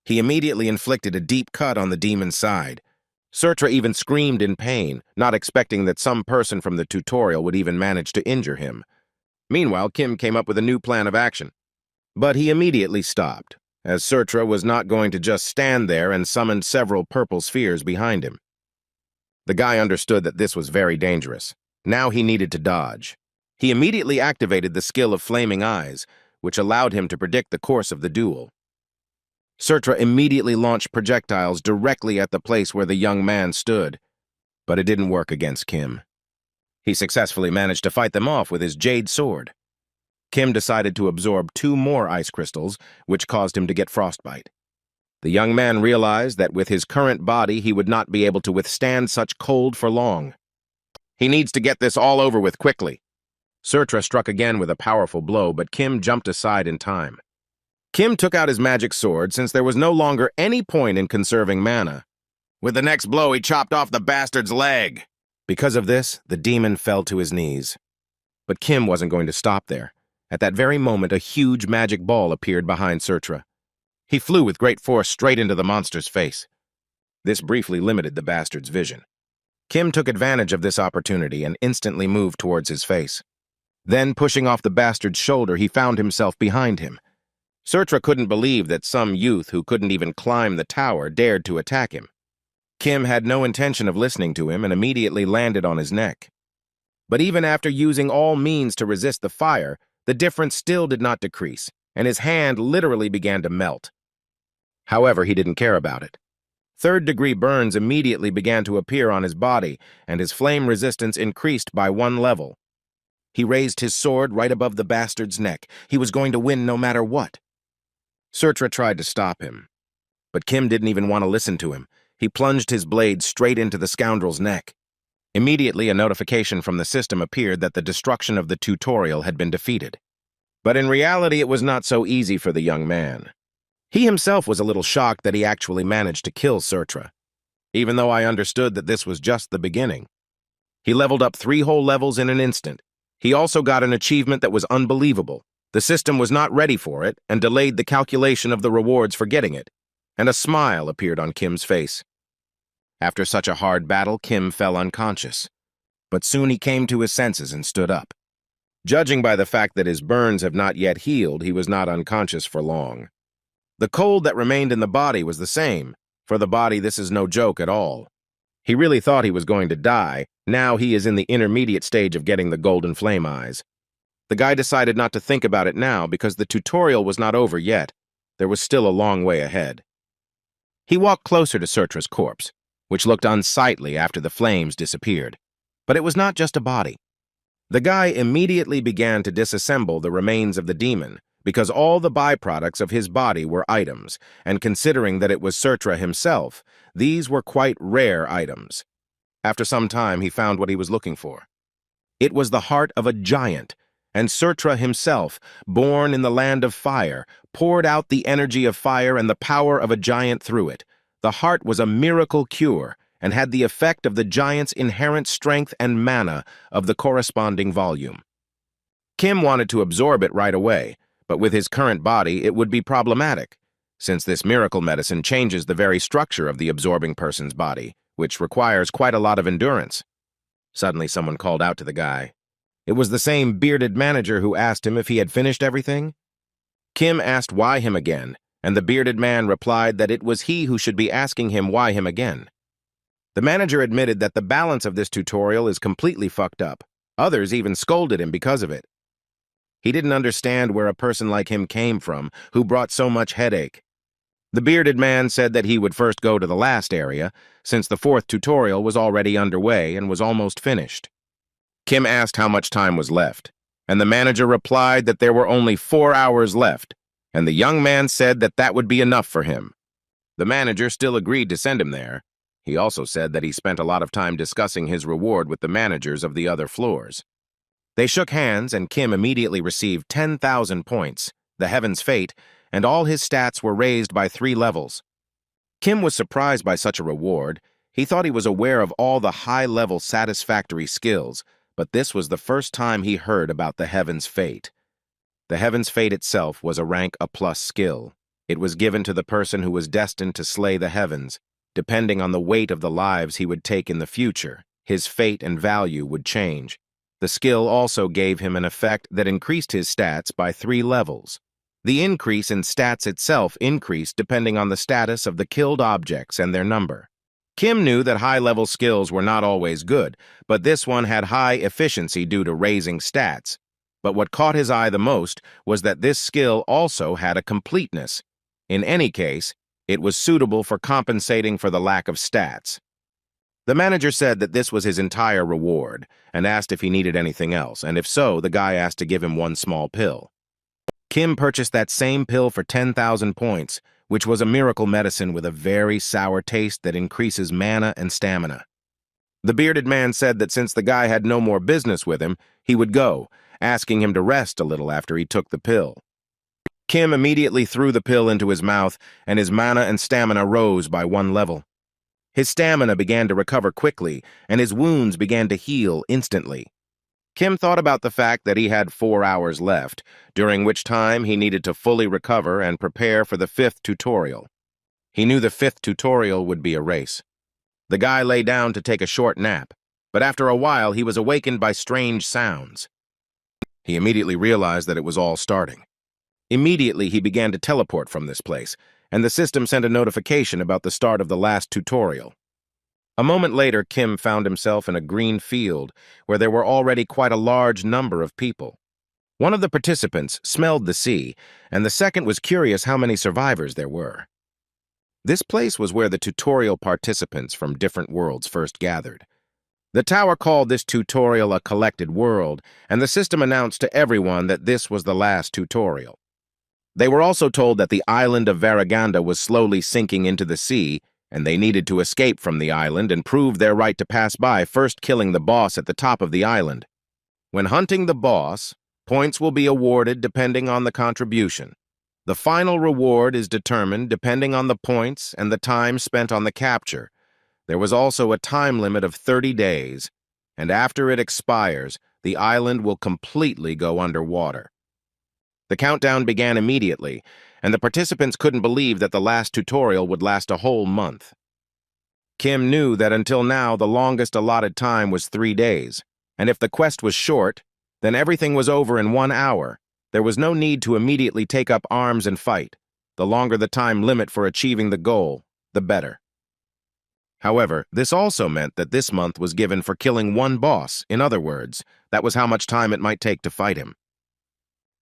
He immediately inflicted a deep cut on the demon's side. Surtra even screamed in pain, not expecting that some person from the tutorial would even manage to injure him. Meanwhile, Kim came up with a new plan of action. But he immediately stopped, as Surtra was not going to just stand there, and summoned several purple spheres behind him. The guy understood that this was very dangerous. Now he needed to dodge. He immediately activated the skill of Flaming Eyes, which allowed him to predict the course of the duel. Surtra immediately launched projectiles directly at the place where the young man stood, but it didn't work against Kim. He successfully managed to fight them off with his jade sword. Kim decided to absorb 2 more ice crystals, which caused him to get frostbite. The young man realized that with his current body he would not be able to withstand such cold for long. He needs to get this all over with quickly. Surtra struck again with a powerful blow, but Kim jumped aside in time. Kim took out his magic sword since there was no longer any point in conserving mana. With the next blow, he chopped off the bastard's leg. Because of this, the demon fell to his knees. But Kim wasn't going to stop there. At that very moment, a huge magic ball appeared behind Surtra. He flew with great force straight into the monster's face. This briefly limited the bastard's vision. Kim took advantage of this opportunity and instantly moved towards his face. Then, pushing off the bastard's shoulder, he found himself behind him. Surtra couldn't believe that some youth who couldn't even climb the tower dared to attack him. Kim had no intention of listening to him and immediately landed on his neck. But even after using all means to resist the fire, the difference still did not decrease, and his hand literally began to melt. However, he didn't care about it. Third-degree burns immediately began to appear on his body, and his flame resistance increased by 1 level. He raised his sword right above the bastard's neck. He was going to win no matter what. Surtra tried to stop him, but Kim didn't even want to listen to him. He plunged his blade straight into the scoundrel's neck. Immediately, a notification from the system appeared that the destruction of the tutorial had been defeated. But in reality, it was not so easy for the young man. He himself was a little shocked that he actually managed to kill Surtra, even though I understood that this was just the beginning. He leveled up 3 whole levels in an instant. He also got an achievement that was unbelievable. The system was not ready for it and delayed the calculation of the rewards for getting it, and a smile appeared on Kim's face. After such a hard battle, Kim fell unconscious, but soon he came to his senses and stood up. Judging by the fact that his burns have not yet healed, he was not unconscious for long. The cold that remained in the body was the same. For the body, this is no joke at all. He really thought he was going to die. Now he is in the intermediate stage of getting the golden flame eyes. The guy decided not to think about it now because the tutorial was not over yet. There was still a long way ahead. He walked closer to Surtra's corpse, which looked unsightly after the flames disappeared. But it was not just a body. The guy immediately began to disassemble the remains of the demon, because all the byproducts of his body were items, and considering that it was Surtra himself, these were quite rare items. After some time, he found what he was looking for. It was the heart of a giant, and Surtra himself, born in the land of fire, poured out the energy of fire and the power of a giant through it. The heart was a miracle cure, and had the effect of the giant's inherent strength and mana of the corresponding volume. Kim wanted to absorb it right away, but with his current body it would be problematic, since this miracle medicine changes the very structure of the absorbing person's body, which requires quite a lot of endurance. Suddenly someone called out to the guy. It was the same bearded manager who asked him if he had finished everything. Kim asked why him again, and the bearded man replied that it was he who should be asking him why him again. The manager admitted that the balance of this tutorial is completely fucked up. Others even scolded him because of it. He didn't understand where a person like him came from, who brought so much headache. The bearded man said that he would first go to the last area, since the fourth tutorial was already underway and was almost finished. Kim asked how much time was left, and the manager replied that there were only 4 hours left, and the young man said that that would be enough for him. The manager still agreed to send him there. He also said that he spent a lot of time discussing his reward with the managers of the other floors. They shook hands, and Kim immediately received 10,000 points, the Heaven's Fate, and all his stats were raised by 3 levels. Kim was surprised by such a reward. He thought he was aware of all the high-level satisfactory skills, but this was the first time he heard about the Heaven's Fate. The Heaven's Fate itself was a rank A+ skill. It was given to the person who was destined to slay the heavens. Depending on the weight of the lives he would take in the future, his fate and value would change. The skill also gave him an effect that increased his stats by 3 levels. The increase in stats itself increased depending on the status of the killed objects and their number. Kim knew that high-level skills were not always good, but this one had high efficiency due to raising stats. But what caught his eye the most was that this skill also had a completeness. In any case, it was suitable for compensating for the lack of stats. The manager said that this was his entire reward and asked if he needed anything else, and if so, the guy asked to give him one small pill. Kim purchased that same pill for 10,000 points, which was a miracle medicine with a very sour taste that increases mana and stamina. The bearded man said that since the guy had no more business with him, he would go, asking him to rest a little after he took the pill. Kim immediately threw the pill into his mouth, and his mana and stamina rose by 1 level. His stamina began to recover quickly, and his wounds began to heal instantly. Kim thought about the fact that he had 4 hours left, during which time he needed to fully recover and prepare for the 5th tutorial. He knew the 5th tutorial would be a race. The guy lay down to take a short nap, but after a while he was awakened by strange sounds. He immediately realized that it was all starting. Immediately he began to teleport from this place, and the system sent a notification about the start of the last tutorial. A moment later, Kim found himself in a green field where there were already quite a large number of people. One of the participants smelled the sea, and the second was curious how many survivors there were. This place was where the tutorial participants from different worlds first gathered. The tower called this tutorial a collected world, and the system announced to everyone that this was the last tutorial. They were also told that the island of Varaganda was slowly sinking into the sea, and they needed to escape from the island and prove their right to pass by, first killing the boss at the top of the island. When hunting the boss, points will be awarded depending on the contribution. The final reward is determined depending on the points and the time spent on the capture. There was also a time limit of 30 days, and after it expires, the island will completely go underwater. The countdown began immediately, and the participants couldn't believe that the last tutorial would last a whole month. Kim knew that until now the longest allotted time was 3 days, and if the quest was short, then everything was over in 1 hour. There was no need to immediately take up arms and fight. The longer the time limit for achieving the goal, the better. However, this also meant that this month was given for killing one boss. In other words, that was how much time it might take to fight him.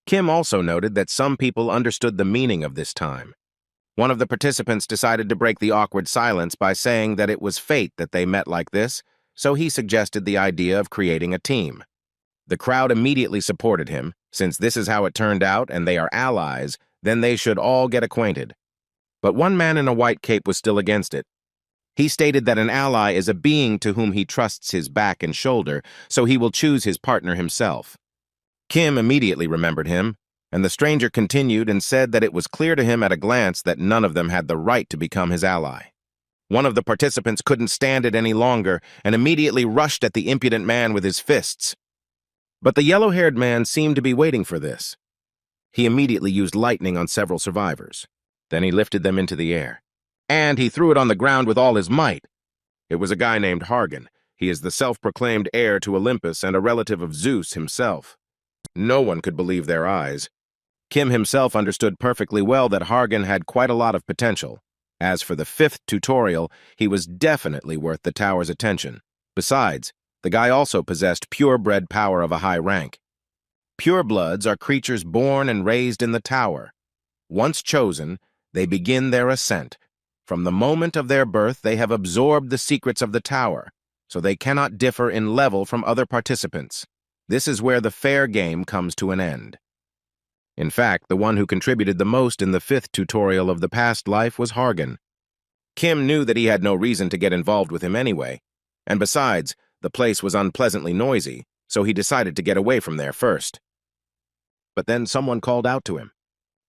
Kim also noted that some people understood the meaning of this time. One of the participants decided to break the awkward silence by saying that it was fate that they met like this, so he suggested the idea of creating a team. The crowd immediately supported him. Since this is how it turned out and they are allies, then they should all get acquainted. But one man in a white cape was still against it. He stated that an ally is a being to whom he trusts his back and shoulder, so he will choose his partner himself. Kim immediately remembered him, and the stranger continued and said that it was clear to him at a glance that none of them had the right to become his ally. One of the participants couldn't stand it any longer and immediately rushed at the impudent man with his fists. But the yellow-haired man seemed to be waiting for this. He immediately used lightning on several survivors. Then he lifted them into the air. And he threw it on the ground with all his might. It was a guy named Hargan. He is the self-proclaimed heir to Olympus and a relative of Zeus himself. No one could believe their eyes. Kim himself understood perfectly well that Hargan had quite a lot of potential. As for the 5th tutorial, he was definitely worth the tower's attention. Besides, The guy also possessed purebred power of a high rank. Purebloods are creatures born and raised in the tower. Once chosen, they begin their ascent. From the moment of their birth, they have absorbed the secrets of the tower, so they cannot differ in level from other participants. This is where the fair game comes to an end. In fact, the one who contributed the most in the 5th tutorial of the past life was Hargan. Kim knew that he had no reason to get involved with him anyway, and besides, the place was unpleasantly noisy, so he decided to get away from there first. But then someone called out to him.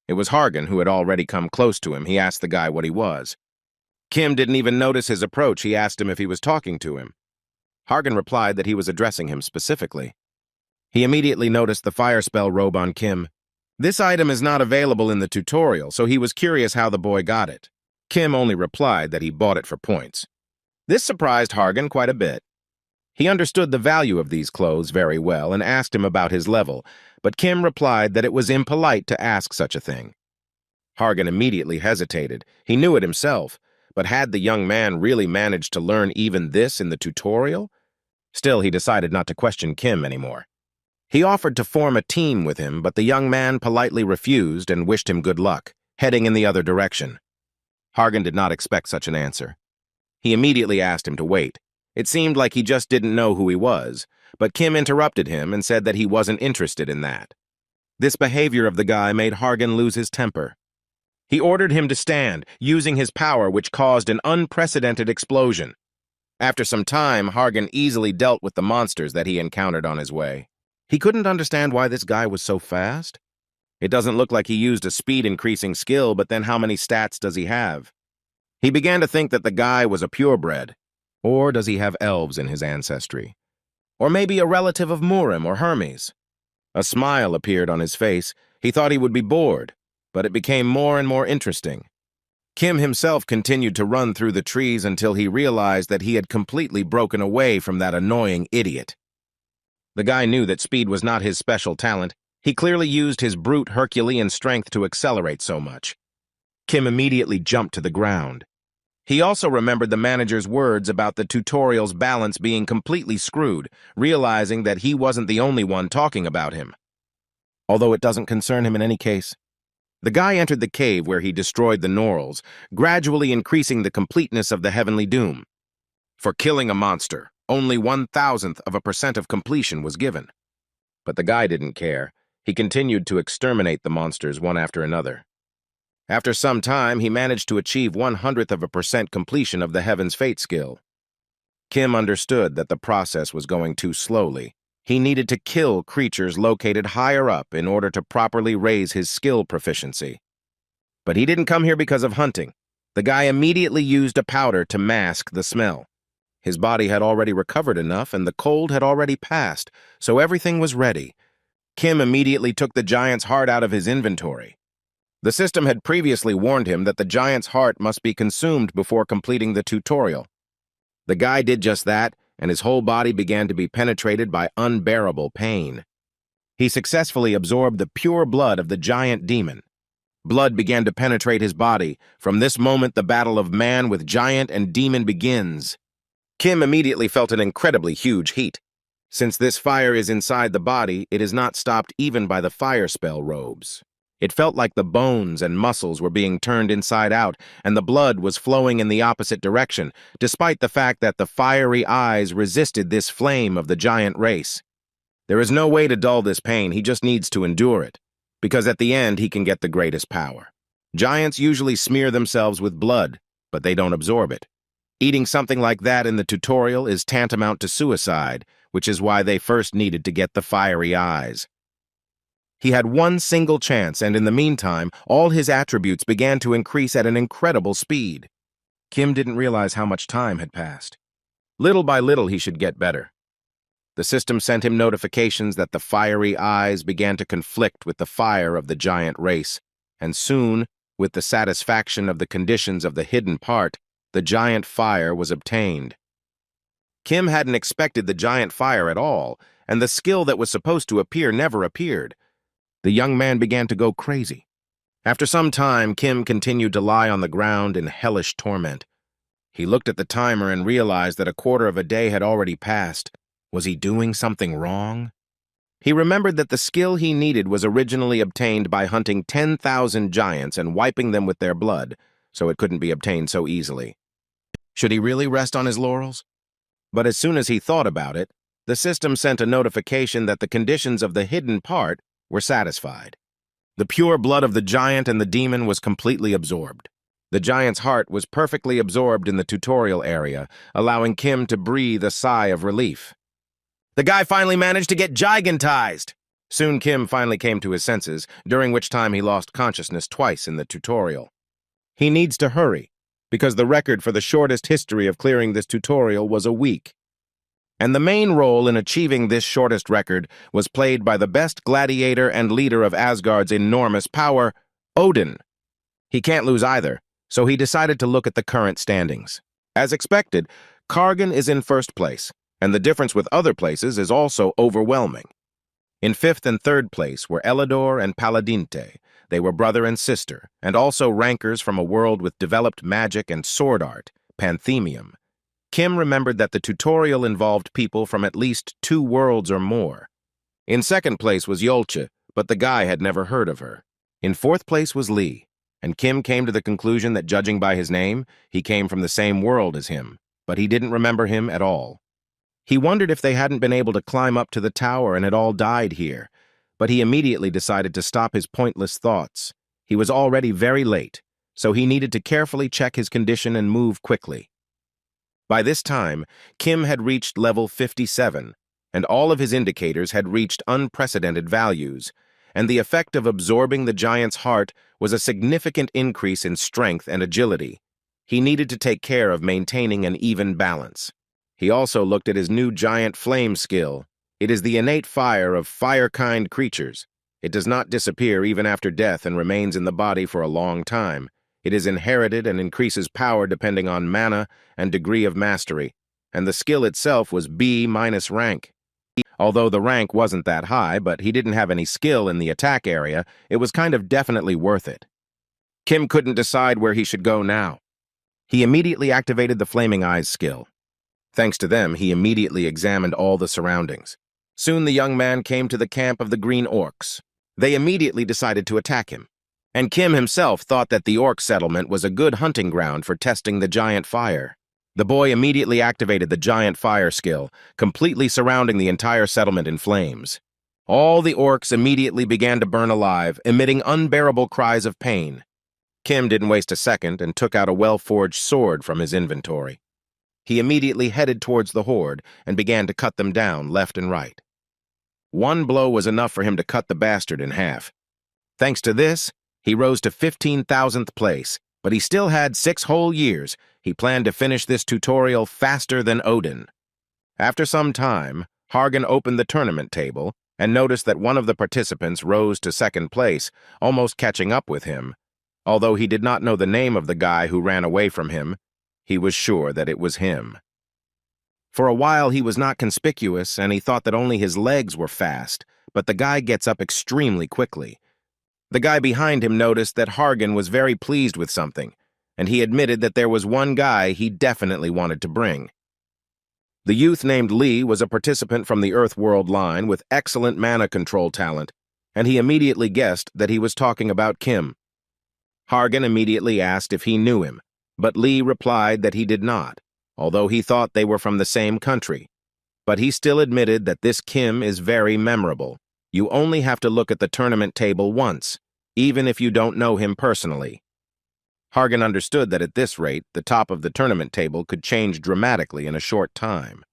It was Hargan, who had already come close to him. He asked the guy what he was. Kim didn't even notice his approach. He asked him if he was talking to him. Hargan replied that he was addressing him specifically. He immediately noticed the fire spell robe on Kim. This item is not available in the tutorial, so he was curious how the boy got it. Kim only replied that he bought it for points. This surprised Hargan quite a bit. He understood the value of these clothes very well and asked him about his level, but Kim replied that it was impolite to ask such a thing. Hargan immediately hesitated. He knew it himself, but had the young man really managed to learn even this in the tutorial? Still, he decided not to question Kim anymore. He offered to form a team with him, but the young man politely refused and wished him good luck, heading in the other direction. Hargan did not expect such an answer. He immediately asked him to wait. It seemed like he just didn't know who he was, but Kim interrupted him and said that he wasn't interested in that. This behavior of the guy made Hargan lose his temper. He ordered him to stand, using his power, which caused an unprecedented explosion. After some time, Hargan easily dealt with the monsters that he encountered on his way. He couldn't understand why this guy was so fast. It doesn't look like he used a speed-increasing skill, but then how many stats does he have? He began to think that the guy was a purebred. Or does he have elves in his ancestry? Or maybe a relative of Murim or Hermes? A smile appeared on his face. He thought he would be bored, but it became more and more interesting. Kim himself continued to run through the trees until he realized that he had completely broken away from that annoying idiot. The guy knew that speed was not his special talent. He clearly used his brute Herculean strength to accelerate so much. Kim immediately jumped to the ground. He also remembered the manager's words about the tutorial's balance being completely screwed, realizing that he wasn't the only one talking about him. Although it doesn't concern him in any case. The guy entered the cave where he destroyed the Norals, gradually increasing the completeness of the Heavenly Doom. For killing a monster, only 0.001% of completion was given. But the guy didn't care. He continued to exterminate the monsters one after another. After some time, he managed to achieve 0.01% completion of the Heaven's Fate skill. Kim understood that the process was going too slowly. He needed to kill creatures located higher up in order to properly raise his skill proficiency. But he didn't come here because of hunting. The guy immediately used a powder to mask the smell. His body had already recovered enough and the cold had already passed, so everything was ready. Kim immediately took the giant's heart out of his inventory. The system had previously warned him that the giant's heart must be consumed before completing the tutorial. The guy did just that, and his whole body began to be penetrated by unbearable pain. He successfully absorbed the pure blood of the giant demon. Blood began to penetrate his body. From this moment, the battle of man with giant and demon begins. Kim immediately felt an incredibly huge heat. Since this fire is inside the body, it is not stopped even by the fire spell robes. It felt like the bones and muscles were being turned inside out, and the blood was flowing in the opposite direction, despite the fact that the fiery eyes resisted this flame of the giant race. There is no way to dull this pain, he just needs to endure it, because at the end he can get the greatest power. Giants usually smear themselves with blood, but they don't absorb it. Eating something like that in the tutorial is tantamount to suicide, which is why they first needed to get the fiery eyes. He had one single chance, and in the meantime, all his attributes began to increase at an incredible speed. Kim didn't realize how much time had passed. Little by little, he should get better. The system sent him notifications that the fiery eyes began to conflict with the fire of the giant race, and soon, with the satisfaction of the conditions of the hidden part, the giant fire was obtained. Kim hadn't expected the giant fire at all, and the skill that was supposed to appear never appeared. The young man began to go crazy. After some time, Kim continued to lie on the ground in hellish torment. He looked at the timer and realized that a quarter of a day had already passed. Was he doing something wrong? He remembered that the skill he needed was originally obtained by hunting 10,000 giants and wiping them with their blood, so it couldn't be obtained so easily. Should he really rest on his laurels? But as soon as he thought about it, the system sent a notification that the conditions of the hidden part were satisfied. The pure blood of the giant and the demon was completely absorbed. The giant's heart was perfectly absorbed in the tutorial area, allowing Kim to breathe a sigh of relief. The guy finally managed to get gigantized! Soon Kim finally came to his senses, during which time he lost consciousness twice in the tutorial. He needs to hurry, because the record for the shortest history of clearing this tutorial was a week. And the main role in achieving this shortest record was played by the best gladiator and leader of Asgard's enormous power, Odin. He can't lose either, so he decided to look at the current standings. As expected, Kargan is in first place, and the difference with other places is also overwhelming. In fifth and third place were Elidor and Paladinte. They were brother and sister, and also rankers from a world with developed magic and sword art, Panthemium. Kim remembered that the tutorial involved people from at least 2 worlds or more. In second place was Yolche, but the guy had never heard of her. In fourth place was Lee, and Kim came to the conclusion that judging by his name, he came from the same world as him, but he didn't remember him at all. He wondered if they hadn't been able to climb up to the tower and had all died here, but he immediately decided to stop his pointless thoughts. He was already very late, so he needed to carefully check his condition and move quickly. By this time, Kim had reached level 57, and all of his indicators had reached unprecedented values, and the effect of absorbing the giant's heart was a significant increase in strength and agility. He needed to take care of maintaining an even balance. He also looked at his new giant flame skill. It is the innate fire of fire-kind creatures. It does not disappear even after death and remains in the body for a long time. It is inherited and increases power depending on mana and degree of mastery, and the skill itself was B-rank. Although the rank wasn't that high, but he didn't have any skill in the attack area, it was kind of definitely worth it. Kim couldn't decide where he should go now. He immediately activated the Flaming Eyes skill. Thanks to them, he immediately examined all the surroundings. Soon the young man came to the camp of the Green Orcs. They immediately decided to attack him. And Kim himself thought that the orc settlement was a good hunting ground for testing the giant fire. The boy immediately activated the giant fire skill, completely surrounding the entire settlement in flames. All the orcs immediately began to burn alive, emitting unbearable cries of pain. Kim didn't waste a second and took out a well-forged sword from his inventory. He immediately headed towards the horde and began to cut them down left and right. One blow was enough for him to cut the bastard in half. Thanks to this, he rose to 15,000th place, but he still had 6 whole years. He planned to finish this tutorial faster than Odin. After some time, Hargan opened the tournament table and noticed that one of the participants rose to second place, almost catching up with him. Although he did not know the name of the guy who ran away from him, he was sure that it was him. For a while he was not conspicuous and he thought that only his legs were fast, but the guy gets up extremely quickly. The guy behind him noticed that Hargan was very pleased with something, and he admitted that there was one guy he definitely wanted to bring. The youth named Lee was a participant from the Earth-World line with excellent mana control talent, and he immediately guessed that he was talking about Kim. Hargan immediately asked if he knew him, but Lee replied that he did not, although he thought they were from the same country. But he still admitted that this Kim is very memorable. You only have to look at the tournament table once, even if you don't know him personally. Hargan understood that at this rate, the top of the tournament table could change dramatically in a short time.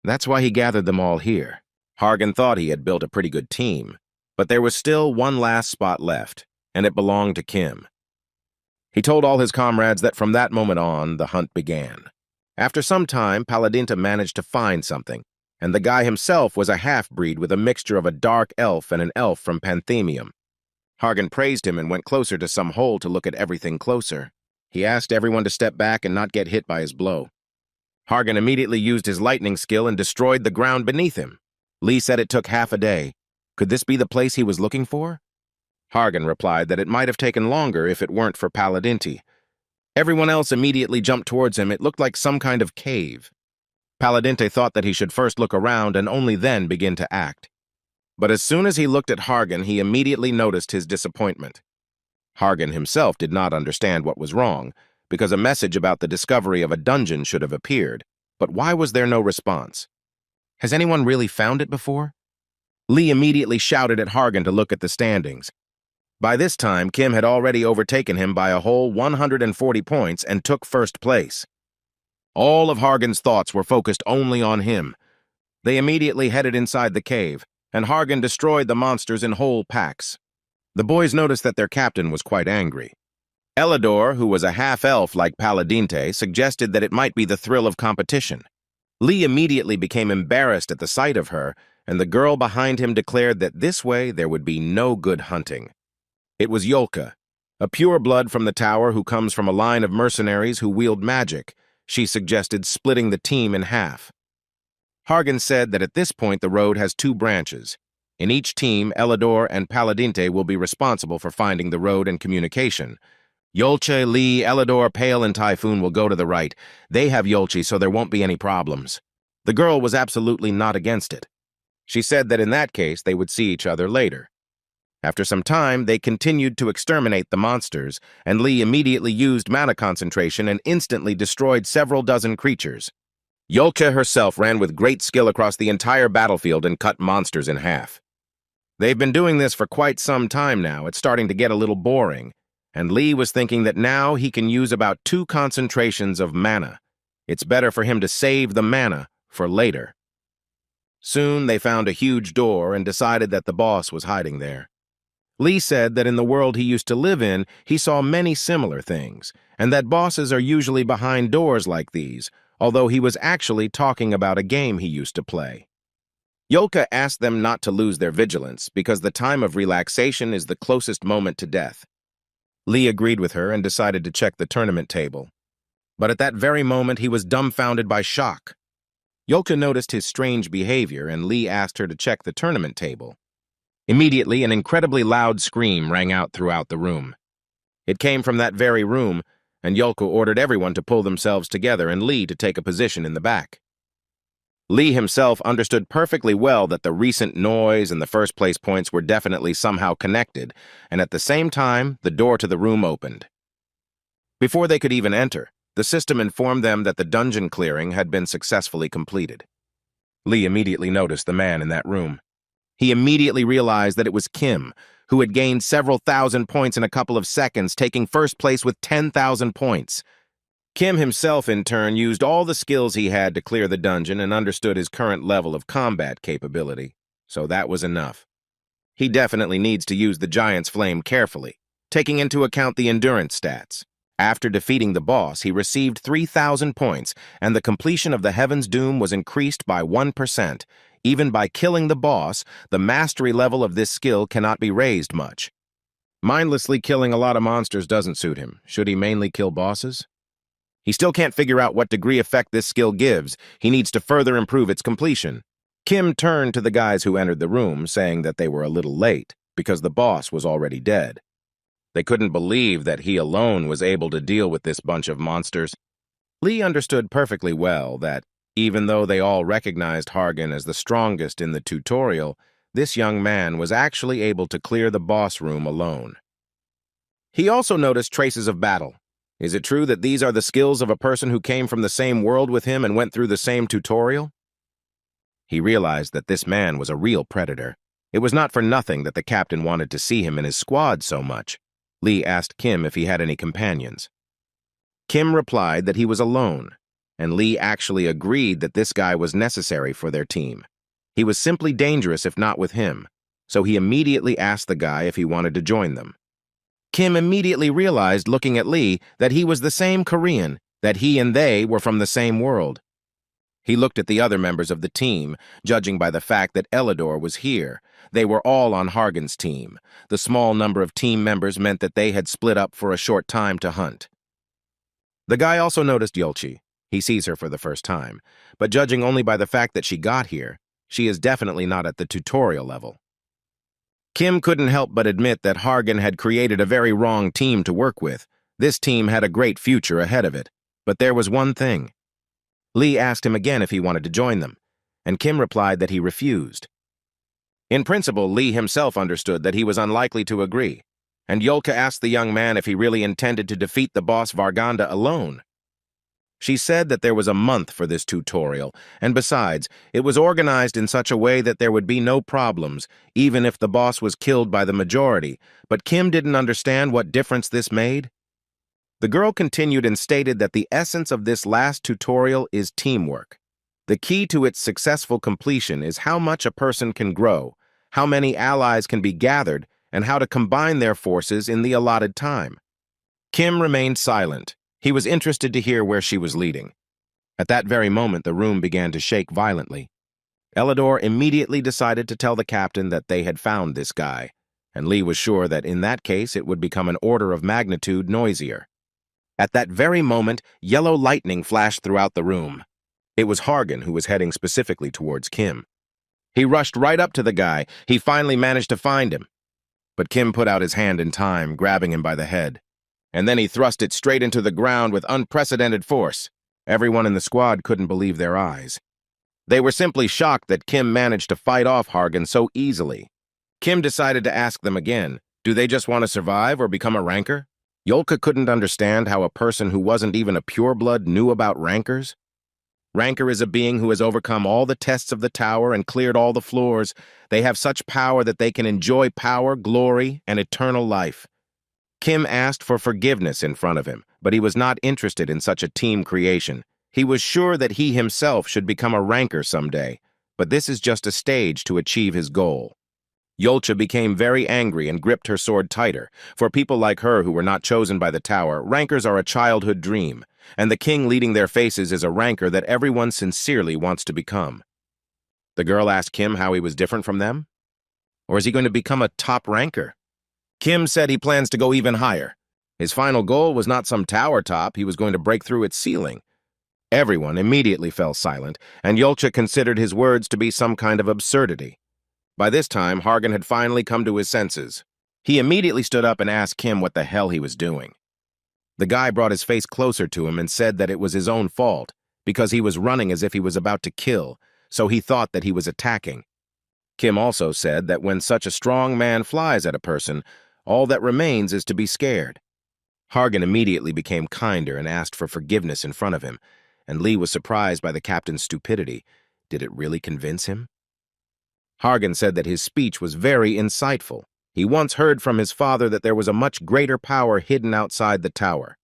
That's why he gathered them all here. Hargan thought he had built a pretty good team, but there was still one last spot left, and it belonged to Kim. He told all his comrades that from that moment on, the hunt began. After some time, Paladinta managed to find something, and the guy himself was a half-breed with a mixture of a dark elf and an elf from Panthemium. Hargan praised him and went closer to some hole to look at everything closer. He asked everyone to step back and not get hit by his blow. Hargan immediately used his lightning skill and destroyed the ground beneath him. Lee said it took half a day. Could this be the place he was looking for? Hargan replied that it might have taken longer if it weren't for Paladinti. Everyone else immediately jumped towards him. It looked like some kind of cave. Paladinte thought that he should first look around and only then begin to act. But as soon as he looked at Hargan, he immediately noticed his disappointment. Hargan himself did not understand what was wrong, because a message about the discovery of a dungeon should have appeared. But why was there no response? Has anyone really found it before? Lee immediately shouted at Hargan to look at the standings. By this time, Kim had already overtaken him by a whole 140 points and took first place. All of Hargan's thoughts were focused only on him. They immediately headed inside the cave, and Hargan destroyed the monsters in whole packs. The boys noticed that their captain was quite angry. Elidor, who was a half-elf like Paladinte, suggested that it might be the thrill of competition. Lee immediately became embarrassed at the sight of her, and the girl behind him declared that this way there would be no good hunting. It was Yolka, a pure-blood from the tower who comes from a line of mercenaries who wield magic. She suggested splitting the team in half. Hargan said that at this point the road has two branches. In each team, Elidor and Paladinte will be responsible for finding the road and communication. Yolche, Lee, Elidor, Pale, and Typhoon will go to the right. They have Yolchi, so there won't be any problems. The girl was absolutely not against it. She said that in that case they would see each other later. After some time, they continued to exterminate the monsters, and Lee immediately used mana concentration and instantly destroyed several dozen creatures. Yolche herself ran with great skill across the entire battlefield and cut monsters in half. They've been doing this for quite some time now. It's starting to get a little boring, and Lee was thinking that now he can use about 2 concentrations of mana. It's better for him to save the mana for later. Soon they found a huge door and decided that the boss was hiding there. Lee said that in the world he used to live in, he saw many similar things, and that bosses are usually behind doors like these, although he was actually talking about a game he used to play. Yolka asked them not to lose their vigilance because the time of relaxation is the closest moment to death. Lee agreed with her and decided to check the tournament table. But at that very moment, he was dumbfounded by shock. Yolka noticed his strange behavior, and Lee asked her to check the tournament table. Immediately, an incredibly loud scream rang out throughout the room. It came from that very room, and Yolka ordered everyone to pull themselves together and Lee to take a position in the back. Lee himself understood perfectly well that the recent noise and the first-place points were definitely somehow connected, and at the same time, the door to the room opened. Before they could even enter, the system informed them that the dungeon clearing had been successfully completed. Lee immediately noticed the man in that room. He immediately realized that it was Kim, who had gained several thousand points in a couple of seconds, taking first place with 10,000 points. Kim himself, in turn, used all the skills he had to clear the dungeon and understood his current level of combat capability, so that was enough. He definitely needs to use the Giant's Flame carefully, taking into account the endurance stats. After defeating the boss, he received 3,000 points, and the completion of the Heaven's Doom was increased by 1%. Even by killing the boss, the mastery level of this skill cannot be raised much. Mindlessly killing a lot of monsters doesn't suit him. Should he mainly kill bosses? He still can't figure out what degree effect this skill gives. He needs to further improve its completion. Kim turned to the guys who entered the room, saying that they were a little late, because the boss was already dead. They couldn't believe that he alone was able to deal with this bunch of monsters. Lee understood perfectly well that, even though they all recognized Hargan as the strongest in the tutorial, this young man was actually able to clear the boss room alone. He also noticed traces of battle. Is it true that these are the skills of a person who came from the same world with him and went through the same tutorial? He realized that this man was a real predator. It was not for nothing that the captain wanted to see him in his squad so much. Lee asked Kim if he had any companions. Kim replied that he was alone, and Lee actually agreed that this guy was necessary for their team. He was simply dangerous if not with him, so he immediately asked the guy if he wanted to join them. Kim immediately realized, looking at Lee, that he was the same Korean, that he and they were from the same world. He looked at the other members of the team, judging by the fact that Elidor was here. They were all on Hargan's team. The small number of team members meant that they had split up for a short time to hunt. The guy also noticed Yolchi. He sees her for the first time, but judging only by the fact that she got here, she is definitely not at the tutorial level. Kim couldn't help but admit that Hargan had created a very wrong team to work with. This team had a great future ahead of it, but there was one thing. Lee asked him again if he wanted to join them, and Kim replied that he refused. In principle, Lee himself understood that he was unlikely to agree, and Yolka asked the young man if he really intended to defeat the boss Varganda alone. She said that there was a month for this tutorial, and besides, it was organized in such a way that there would be no problems, even if the boss was killed by the majority, but Kim didn't understand what difference this made. The girl continued and stated that the essence of this last tutorial is teamwork. The key to its successful completion is how much a person can grow, how many allies can be gathered, and how to combine their forces in the allotted time. Kim remained silent. He was interested to hear where she was leading. At that very moment, the room began to shake violently. Elidor immediately decided to tell the captain that they had found this guy, and Lee was sure that in that case it would become an order of magnitude noisier. At that very moment, yellow lightning flashed throughout the room. It was Hargan who was heading specifically towards Kim. He rushed right up to the guy. He finally managed to find him. But Kim put out his hand in time, grabbing him by the head. And then he thrust it straight into the ground with unprecedented force. Everyone in the squad couldn't believe their eyes. They were simply shocked that Kim managed to fight off Hargan so easily. Kim decided to ask them again, do they just want to survive or become a ranker? Yolka couldn't understand how a person who wasn't even a pureblood knew about rankers. Ranker is a being who has overcome all the tests of the tower and cleared all the floors. They have such power that they can enjoy power, glory, and eternal life. Kim asked for forgiveness in front of him, but he was not interested in such a team creation. He was sure that he himself should become a ranker someday, but this is just a stage to achieve his goal. Yolcha became very angry and gripped her sword tighter. For people like her who were not chosen by the tower, rankers are a childhood dream, and the king leading their faces is a ranker that everyone sincerely wants to become. The girl asked Kim how he was different from them. Or is he going to become a top ranker? Kim said he plans to go even higher. His final goal was not some tower top, he was going to break through its ceiling. Everyone immediately fell silent, and Yolcha considered his words to be some kind of absurdity. By this time, Hargan had finally come to his senses. He immediately stood up and asked Kim what the hell he was doing. The guy brought his face closer to him and said that it was his own fault, because he was running as if he was about to kill, so he thought that he was attacking. Kim also said that when such a strong man flies at a person, all that remains is to be scared. Hargan immediately became kinder and asked for forgiveness in front of him, and Lee was surprised by the captain's stupidity. Did it really convince him? Hargan said that his speech was very insightful. He once heard from his father that there was a much greater power hidden outside the tower.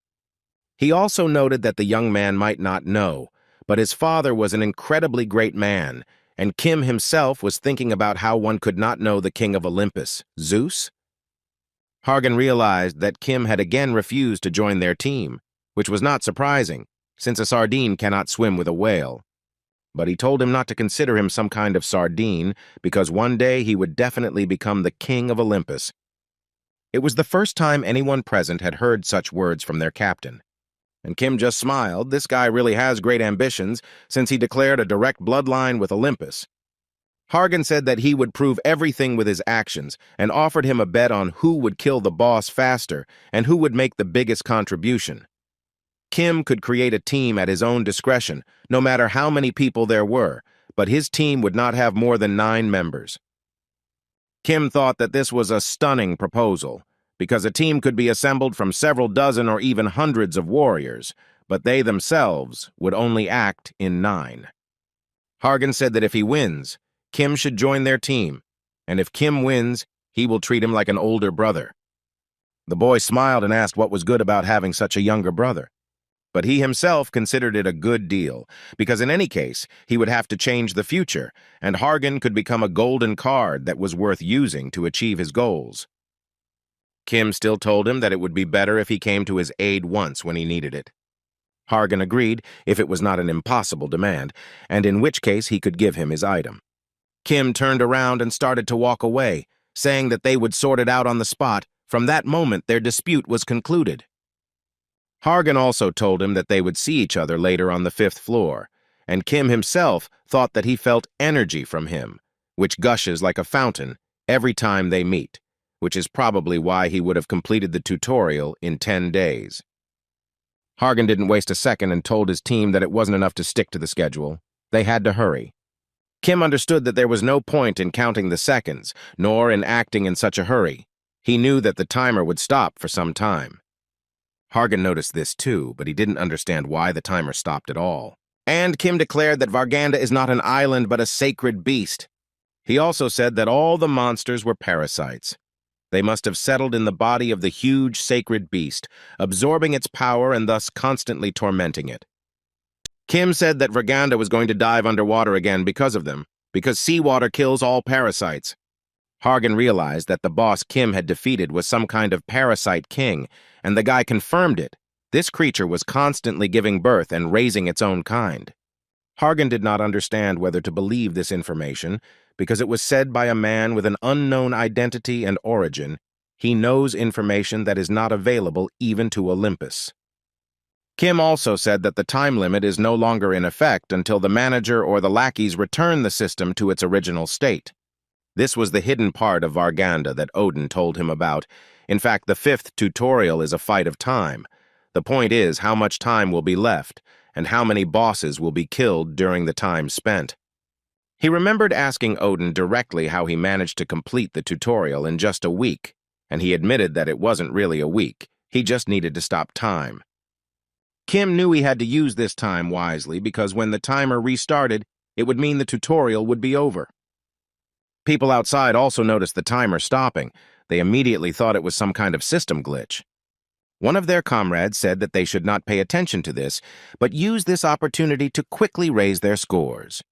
He also noted that the young man might not know, but his father was an incredibly great man, and Kim himself was thinking about how one could not know the king of Olympus, Zeus. Hargan realized that Kim had again refused to join their team, which was not surprising, since a sardine cannot swim with a whale. But he told him not to consider him some kind of sardine, because one day he would definitely become the king of Olympus. It was the first time anyone present had heard such words from their captain. And Kim just smiled. This guy really has great ambitions, since he declared a direct bloodline with Olympus. Hargan said that he would prove everything with his actions, and offered him a bet on who would kill the boss faster and who would make the biggest contribution. Kim could create a team at his own discretion, no matter how many people there were, but his team would not have more than 9 members. Kim thought that this was a stunning proposal, because a team could be assembled from several dozen or even hundreds of warriors, but they themselves would only act in 9. Hargan said that if he wins, Kim should join their team, and if Kim wins, he will treat him like an older brother. The boy smiled and asked what was good about having such a younger brother. But he himself considered it a good deal, because in any case, he would have to change the future, and Hargan could become a golden card that was worth using to achieve his goals. Kim still told him that it would be better if he came to his aid once when he needed it. Hargan agreed if it was not an impossible demand, and in which case he could give him his item. Kim turned around and started to walk away, saying that they would sort it out on the spot. From that moment, their dispute was concluded. Hargan also told him that they would see each other later on the 5th floor, and Kim himself thought that he felt energy from him, which gushes like a fountain every time they meet, which is probably why he would have completed the tutorial in 10 days. Hargan didn't waste a second and told his team that it wasn't enough to stick to the schedule. They had to hurry. Kim understood that there was no point in counting the seconds, nor in acting in such a hurry. He knew that the timer would stop for some time. Hargan noticed this too, but he didn't understand why the timer stopped at all. And Kim declared that Varganda is not an island but a sacred beast. He also said that all the monsters were parasites. They must have settled in the body of the huge sacred beast, absorbing its power and thus constantly tormenting it. Kim said that Varganda was going to dive underwater again because of them, because seawater kills all parasites. Hargan realized that the boss Kim had defeated was some kind of parasite king, and the guy confirmed it. This creature was constantly giving birth and raising its own kind. Hargan did not understand whether to believe this information, because it was said by a man with an unknown identity and origin. He knows information that is not available even to Olympus. Kim also said that the time limit is no longer in effect until the manager or the lackeys return the system to its original state. This was the hidden part of Varganda that Odin told him about. In fact, the 5th tutorial is a fight of time. The point is how much time will be left, and how many bosses will be killed during the time spent. He remembered asking Odin directly how he managed to complete the tutorial in just a week, and he admitted that it wasn't really a week. He just needed to stop time. Kim knew he had to use this time wisely because when the timer restarted, it would mean the tutorial would be over. People outside also noticed the timer stopping. They immediately thought it was some kind of system glitch. One of their comrades said that they should not pay attention to this, but use this opportunity to quickly raise their scores.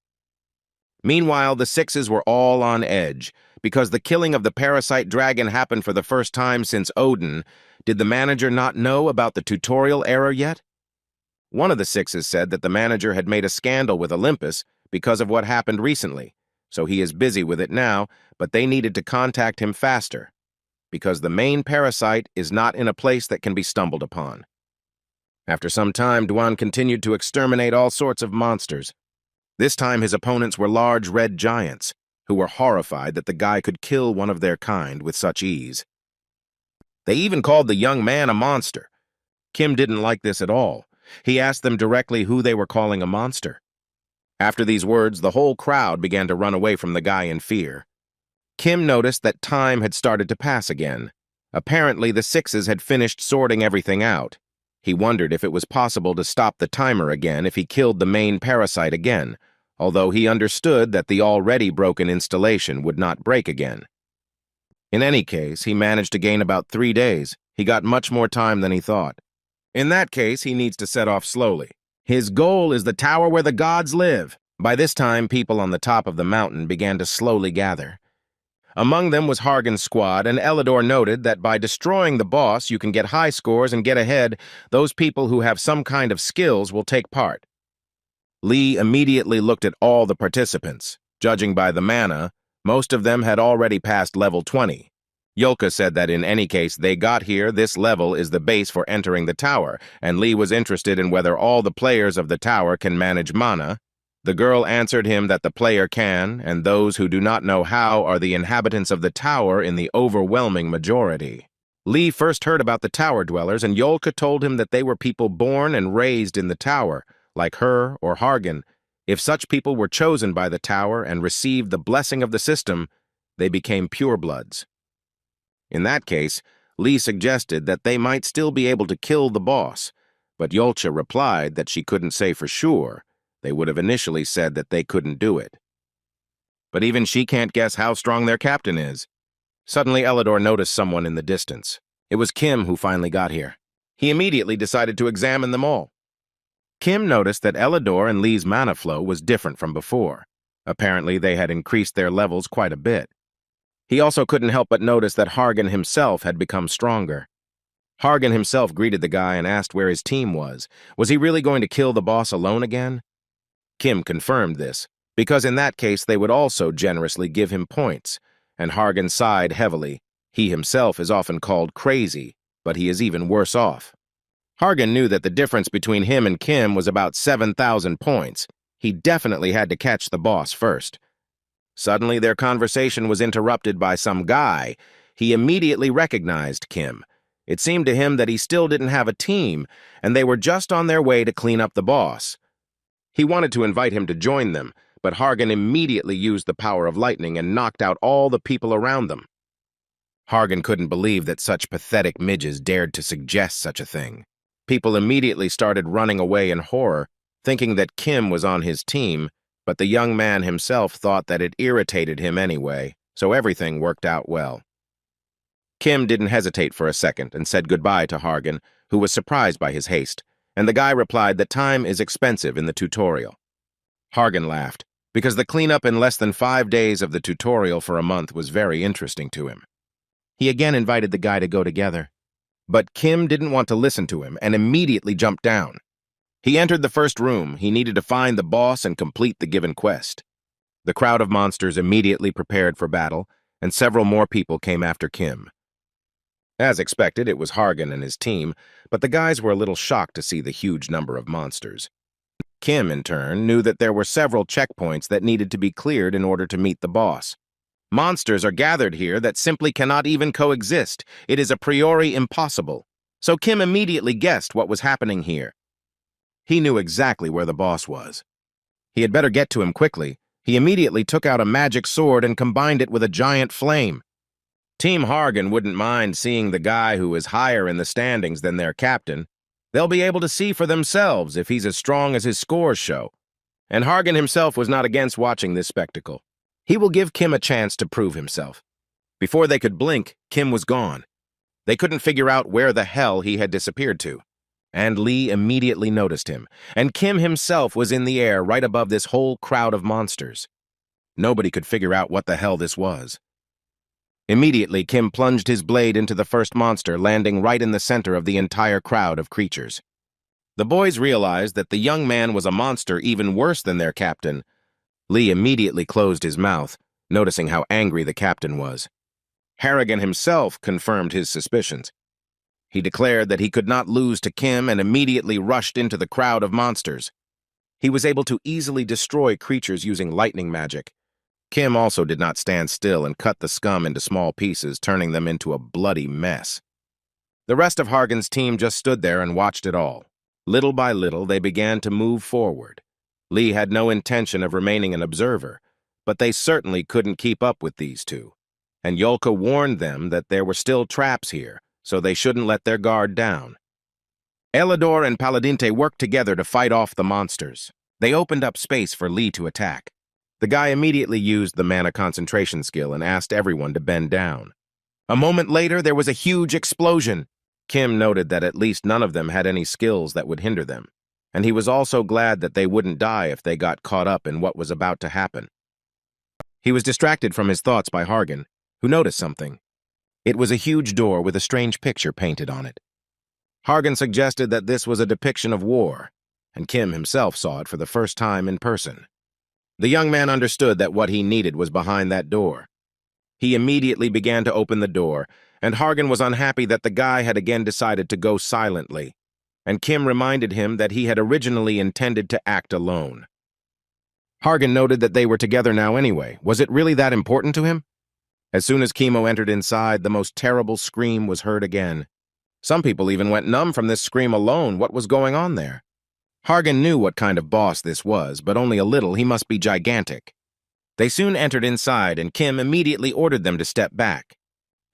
Meanwhile, the Sixes were all on edge. Because the killing of the parasite dragon happened for the first time since Odin, did the manager not know about the tutorial error yet? One of the Sixes said that the manager had made a scandal with Olympus because of what happened recently, so he is busy with it now, but they needed to contact him faster, because the main parasite is not in a place that can be stumbled upon. After some time, Dwan continued to exterminate all sorts of monsters. This time his opponents were large red giants, who were horrified that the guy could kill one of their kind with such ease. They even called the young man a monster. Kim didn't like this at all. He asked them directly who they were calling a monster. After these words, the whole crowd began to run away from the guy in fear. Kim noticed that time had started to pass again. Apparently, the Sixes had finished sorting everything out. He wondered if it was possible to stop the timer again if he killed the main parasite again, although he understood that the already broken installation would not break again. In any case, he managed to gain about 3 days. He got much more time than he thought. In that case, he needs to set off slowly. His goal is the tower where the gods live. By this time, people on the top of the mountain began to slowly gather. Among them was Hargan's squad, and Elidor noted that by destroying the boss, you can get high scores and get ahead. Those people who have some kind of skills will take part. Lee immediately looked at all the participants. Judging by the mana, most of them had already passed level 20. Yolka said that in any case they got here, this level is the base for entering the tower, and Lee was interested in whether all the players of the tower can manage mana. The girl answered him that the player can, and those who do not know how are the inhabitants of the tower in the overwhelming majority. Lee first heard about the tower dwellers, and Yolka told him that they were people born and raised in the tower, like her or Hargan. If such people were chosen by the tower and received the blessing of the system, they became purebloods. In that case, Lee suggested that they might still be able to kill the boss, but Yolcha replied that she couldn't say for sure. They would have initially said that they couldn't do it. But even she can't guess how strong their captain is. Suddenly, Elidor noticed someone in the distance. It was Kim who finally got here. He immediately decided to examine them all. Kim noticed that Elidor and Lee's mana flow was different from before. Apparently, they had increased their levels quite a bit. He also couldn't help but notice that Hargan himself had become stronger. Hargan himself greeted the guy and asked where his team was. Was he really going to kill the boss alone again? Kim confirmed this, because in that case they would also generously give him points, and Hargan sighed heavily. He himself is often called crazy, but he is even worse off. Hargan knew that the difference between him and Kim was about 7,000 points. He definitely had to catch the boss first. Suddenly, their conversation was interrupted by some guy. He immediately recognized Kim. It seemed to him that he still didn't have a team, and they were just on their way to clean up the boss. He wanted to invite him to join them, but Hargan immediately used the power of lightning and knocked out all the people around them. Hargan couldn't believe that such pathetic midges dared to suggest such a thing. People immediately started running away in horror, thinking that Kim was on his team, but the young man himself thought that it irritated him anyway, so everything worked out well. Kim didn't hesitate for a second and said goodbye to Hargan, who was surprised by his haste, and the guy replied that time is expensive in the tutorial. Hargan laughed, because the cleanup in less than 5 days of the tutorial for a month was very interesting to him. He again invited the guy to go together. But Kim didn't want to listen to him and immediately jumped down. He entered the first room. He needed to find the boss and complete the given quest. The crowd of monsters immediately prepared for battle, and several more people came after Kim. As expected, it was Hargan and his team, but the guys were a little shocked to see the huge number of monsters. Kim, in turn, knew that there were several checkpoints that needed to be cleared in order to meet the boss. Monsters are gathered here that simply cannot even coexist. It is a priori impossible. So Kim immediately guessed what was happening here. He knew exactly where the boss was. He had better get to him quickly. He immediately took out a magic sword and combined it with a giant flame. Team Hargan wouldn't mind seeing the guy who is higher in the standings than their captain. They'll be able to see for themselves if he's as strong as his scores show. And Hargan himself was not against watching this spectacle. He will give Kim a chance to prove himself. Before they could blink, Kim was gone. They couldn't figure out where the hell he had disappeared to. And Lee immediately noticed him, and Kim himself was in the air right above this whole crowd of monsters. Nobody could figure out what the hell this was. Immediately, Kim plunged his blade into the first monster, landing right in the center of the entire crowd of creatures. The boys realized that the young man was a monster even worse than their captain. Lee immediately closed his mouth, noticing how angry the captain was. Harrigan himself confirmed his suspicions. He declared that he could not lose to Kim and immediately rushed into the crowd of monsters. He was able to easily destroy creatures using lightning magic. Kim also did not stand still and cut the scum into small pieces, turning them into a bloody mess. The rest of Hargan's team just stood there and watched it all. Little by little, they began to move forward. Lee had no intention of remaining an observer, but they certainly couldn't keep up with these two. And Yolka warned them that there were still traps here, so they shouldn't let their guard down. Elidor and Paladinte worked together to fight off the monsters. They opened up space for Lee to attack. The guy immediately used the mana concentration skill and asked everyone to bend down. A moment later, there was a huge explosion. Kim noted that at least none of them had any skills that would hinder them, and he was also glad that they wouldn't die if they got caught up in what was about to happen. He was distracted from his thoughts by Hargan, who noticed something. It was a huge door with a strange picture painted on it. Hargan suggested that this was a depiction of war, and Kim himself saw it for the first time in person. The young man understood that what he needed was behind that door. He immediately began to open the door, and Hargan was unhappy that the guy had again decided to go silently, and Kim reminded him that he had originally intended to act alone. Hargan noted that they were together now anyway. Was it really that important to him? As soon as Chemo entered inside, the most terrible scream was heard again. Some people even went numb from this scream alone. What was going on there? Hargan knew what kind of boss this was, but only a little. He must be gigantic. They soon entered inside, and Kim immediately ordered them to step back.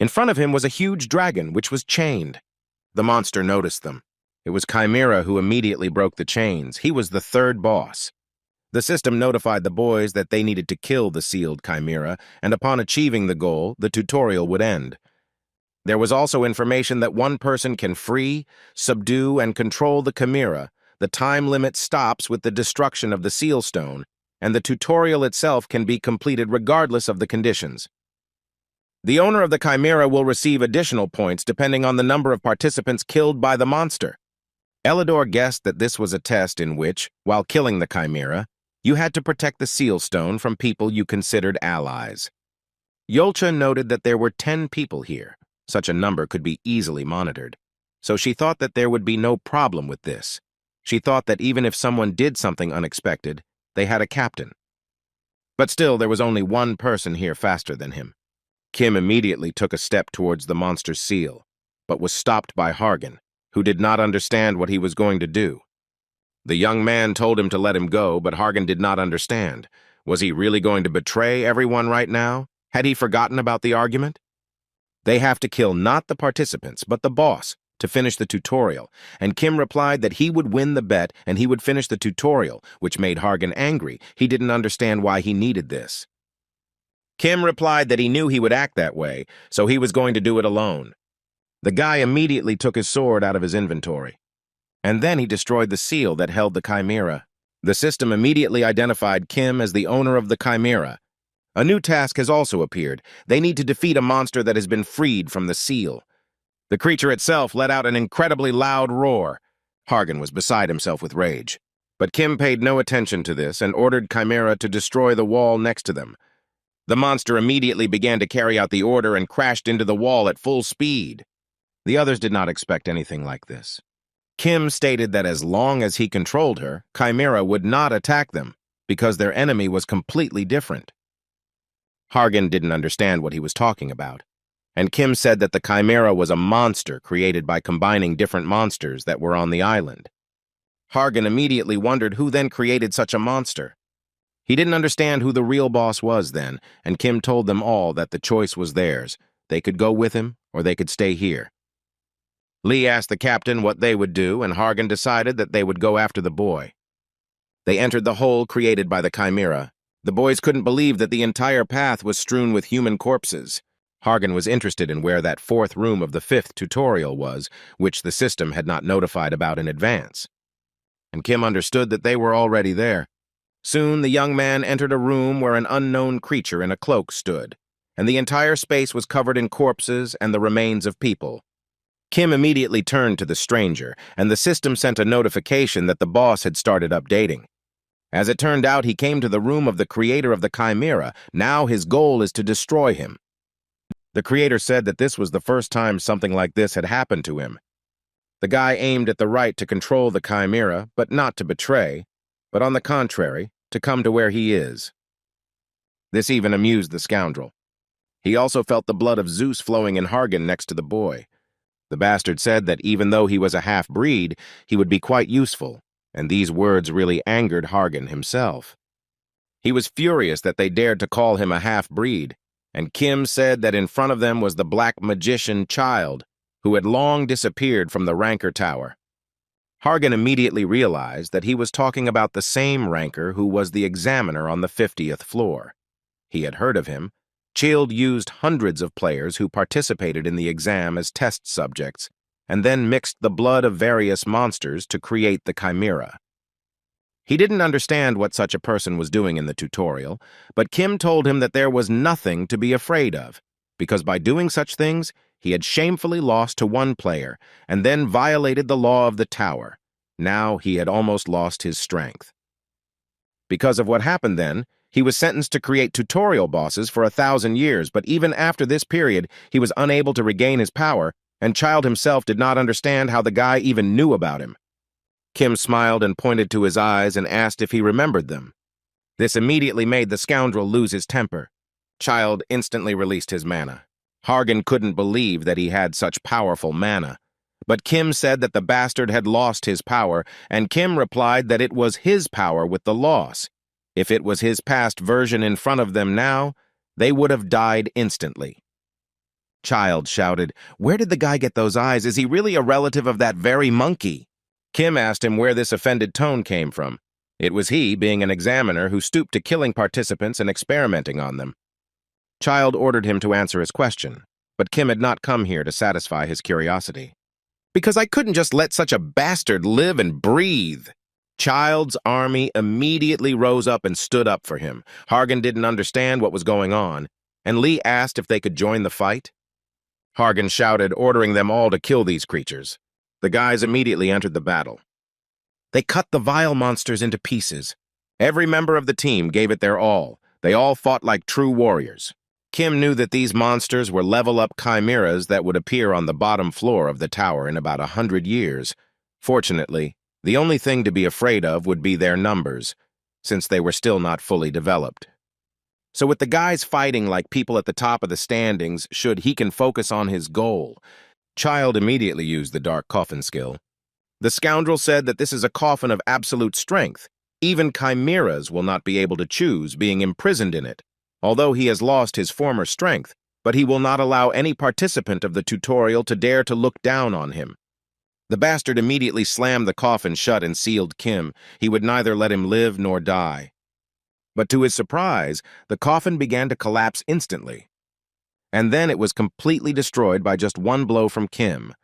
In front of him was a huge dragon, which was chained. The monster noticed them. It was Chimera who immediately broke the chains. He was the third boss. The system notified the boys that they needed to kill the sealed Chimera, and upon achieving the goal, the tutorial would end. There was also information that one person can free, subdue, and control the Chimera. The time limit stops with the destruction of the seal stone, and the tutorial itself can be completed regardless of the conditions. The owner of the Chimera will receive additional points depending on the number of participants killed by the monster. Elidor guessed that this was a test in which, while killing the Chimera, you had to protect the seal stone from people you considered allies. Yolcha noted that there were 10 people here. Such a number could be easily monitored, so she thought that there would be no problem with this. She thought that even if someone did something unexpected, they had a captain. But still, there was only one person here faster than him. Kim immediately took a step towards the monster's seal. but was stopped by Hargan, who did not understand what he was going to do. The young man told him to let him go, but Hargan did not understand. Was he really going to betray everyone right now? Had he forgotten about the argument? They have to kill not the participants, but the boss, to finish the tutorial, and Kim replied that he would win the bet and he would finish the tutorial, which made Hargan angry. He didn't understand why he needed this. Kim replied that he knew he would act that way, so he was going to do it alone. The guy immediately took his sword out of his inventory. And then he destroyed the seal that held the chimera. The system immediately identified Kim as the owner of the chimera. A new task has also appeared. They need to defeat a monster that has been freed from the seal. The creature itself let out an incredibly loud roar. Hargan was beside himself with rage. But Kim paid no attention to this and ordered Chimera to destroy the wall next to them. The monster immediately began to carry out the order and crashed into the wall at full speed. The others did not expect anything like this. Kim stated that as long as he controlled her, Chimera would not attack them, because their enemy was completely different. Hargan didn't understand what he was talking about, and Kim said that the Chimera was a monster created by combining different monsters that were on the island. Hargan immediately wondered who then created such a monster. He didn't understand who the real boss was then, and Kim told them all that the choice was theirs. They could go with him, or they could stay here. Lee asked the captain what they would do, and Hargan decided that they would go after the boy. They entered the hole created by the Chimera. The boys couldn't believe that the entire path was strewn with human corpses. Hargan was interested in where that fourth room of the fifth tutorial was, which the system had not notified about in advance. And Kim understood that they were already there. Soon the young man entered a room where an unknown creature in a cloak stood, and the entire space was covered in corpses and the remains of people. Kim immediately turned to the stranger, and the system sent a notification that the boss had started updating. As it turned out, he came to the room of the creator of the Chimera. Now his goal is to destroy him. The creator said that this was the first time something like this had happened to him. The guy aimed at the right to control the Chimera, but not to betray, but on the contrary, to come to where he is. This even amused the scoundrel. He also felt the blood of Zeus flowing in Hargan next to the boy. The bastard said that even though he was a half-breed, he would be quite useful, and these words really angered Hargan himself. He was furious that they dared to call him a half-breed, and Kim said that in front of them was the black magician Child, who had long disappeared from the Ranker Tower. Hargan immediately realized that he was talking about the same Ranker who was the examiner on the 50th floor. He had heard of him. Child used hundreds of players who participated in the exam as test subjects, and then mixed the blood of various monsters to create the Chimera. He didn't understand what such a person was doing in the tutorial, but Kim told him that there was nothing to be afraid of, because by doing such things, he had shamefully lost to one player, and then violated the law of the tower. Now he had almost lost his strength. Because of what happened then, he was sentenced to create tutorial bosses for 1,000 years, but even after this period, he was unable to regain his power, and Child himself did not understand how the guy even knew about him. Kim smiled and pointed to his eyes and asked if he remembered them. This immediately made the scoundrel lose his temper. Child instantly released his mana. Hargan couldn't believe that he had such powerful mana. But Kim said that the bastard had lost his power, and Kim replied that it was his power with the loss. If it was his past version in front of them now, they would have died instantly. Child shouted, "Where did the guy get those eyes? Is he really a relative of that very monkey?" Kim asked him where this offended tone came from. It was he, being an examiner, who stooped to killing participants and experimenting on them. Child ordered him to answer his question, but Kim had not come here to satisfy his curiosity. "Because I couldn't just let such a bastard live and breathe." Child's army immediately rose up and stood up for him. Hargan didn't understand what was going on, and Lee asked if they could join the fight. Hargan shouted, ordering them all to kill these creatures. The guys immediately entered the battle. They cut the vile monsters into pieces. Every member of the team gave it their all. They all fought like true warriors. Kim knew that these monsters were level-up chimeras that would appear on the bottom floor of the tower in about 100 years. Fortunately, the only thing to be afraid of would be their numbers, since they were still not fully developed. So with the guys fighting like people at the top of the standings, he can focus on his goal. Child immediately used the dark coffin skill. The scoundrel said that this is a coffin of absolute strength. Even chimeras will not be able to choose being imprisoned in it. Although he has lost his former strength, but he will not allow any participant of the tutorial to dare to look down on him. The bastard immediately slammed the coffin shut and sealed Kim. He would neither let him live nor die. But to his surprise, the coffin began to collapse instantly. And then it was completely destroyed by just one blow from Kim.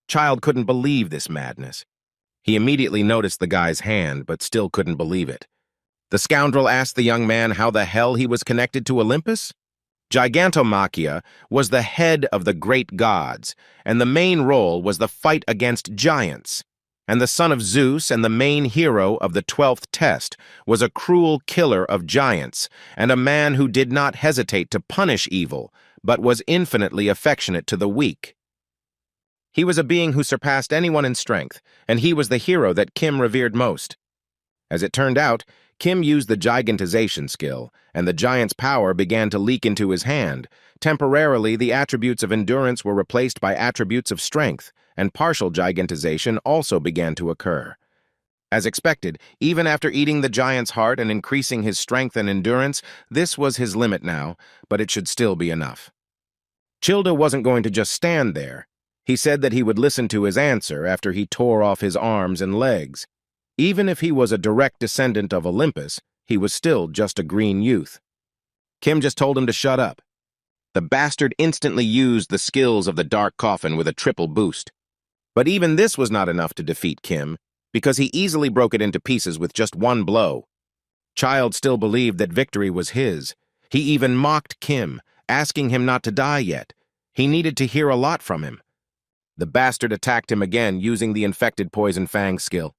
Child couldn't believe this madness. He immediately noticed the guy's hand, but still couldn't believe it. The scoundrel asked the young man how the hell he was connected to Olympus. Gigantomachia was the head of the great gods, and the main role was the fight against giants. And the son of Zeus and the main hero of the 12th test was a cruel killer of giants, and a man who did not hesitate to punish evil, but was infinitely affectionate to the weak. He was a being who surpassed anyone in strength, and he was the hero that Kim revered most. As it turned out, Kim used the gigantization skill, and the giant's power began to leak into his hand. Temporarily, the attributes of endurance were replaced by attributes of strength, and partial gigantization also began to occur. As expected, even after eating the giant's heart and increasing his strength and endurance, this was his limit now, but it should still be enough. Childa wasn't going to just stand there. He said that he would listen to his answer after he tore off his arms and legs. Even if he was a direct descendant of Olympus, he was still just a green youth. Kim just told him to shut up. The bastard instantly used the skills of the dark coffin with a triple boost. But even this was not enough to defeat Kim, because he easily broke it into pieces with just one blow. Child still believed that victory was his. He even mocked Kim, asking him not to die yet. He needed to hear a lot from him. The bastard attacked him again using the infected poison fang skill.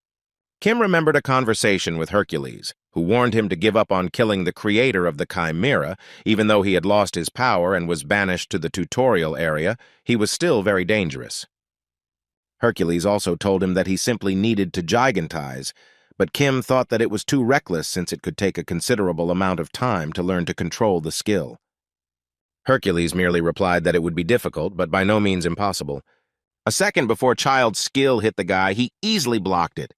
Kim remembered a conversation with Hercules, who warned him to give up on killing the creator of the chimera. Even though he had lost his power and was banished to the tutorial area, he was still very dangerous. Hercules also told him that he simply needed to gigantize, but Kim thought that it was too reckless since it could take a considerable amount of time to learn to control the skill. Hercules merely replied that it would be difficult, but by no means impossible. A second before Child's skill hit the guy, he easily blocked it.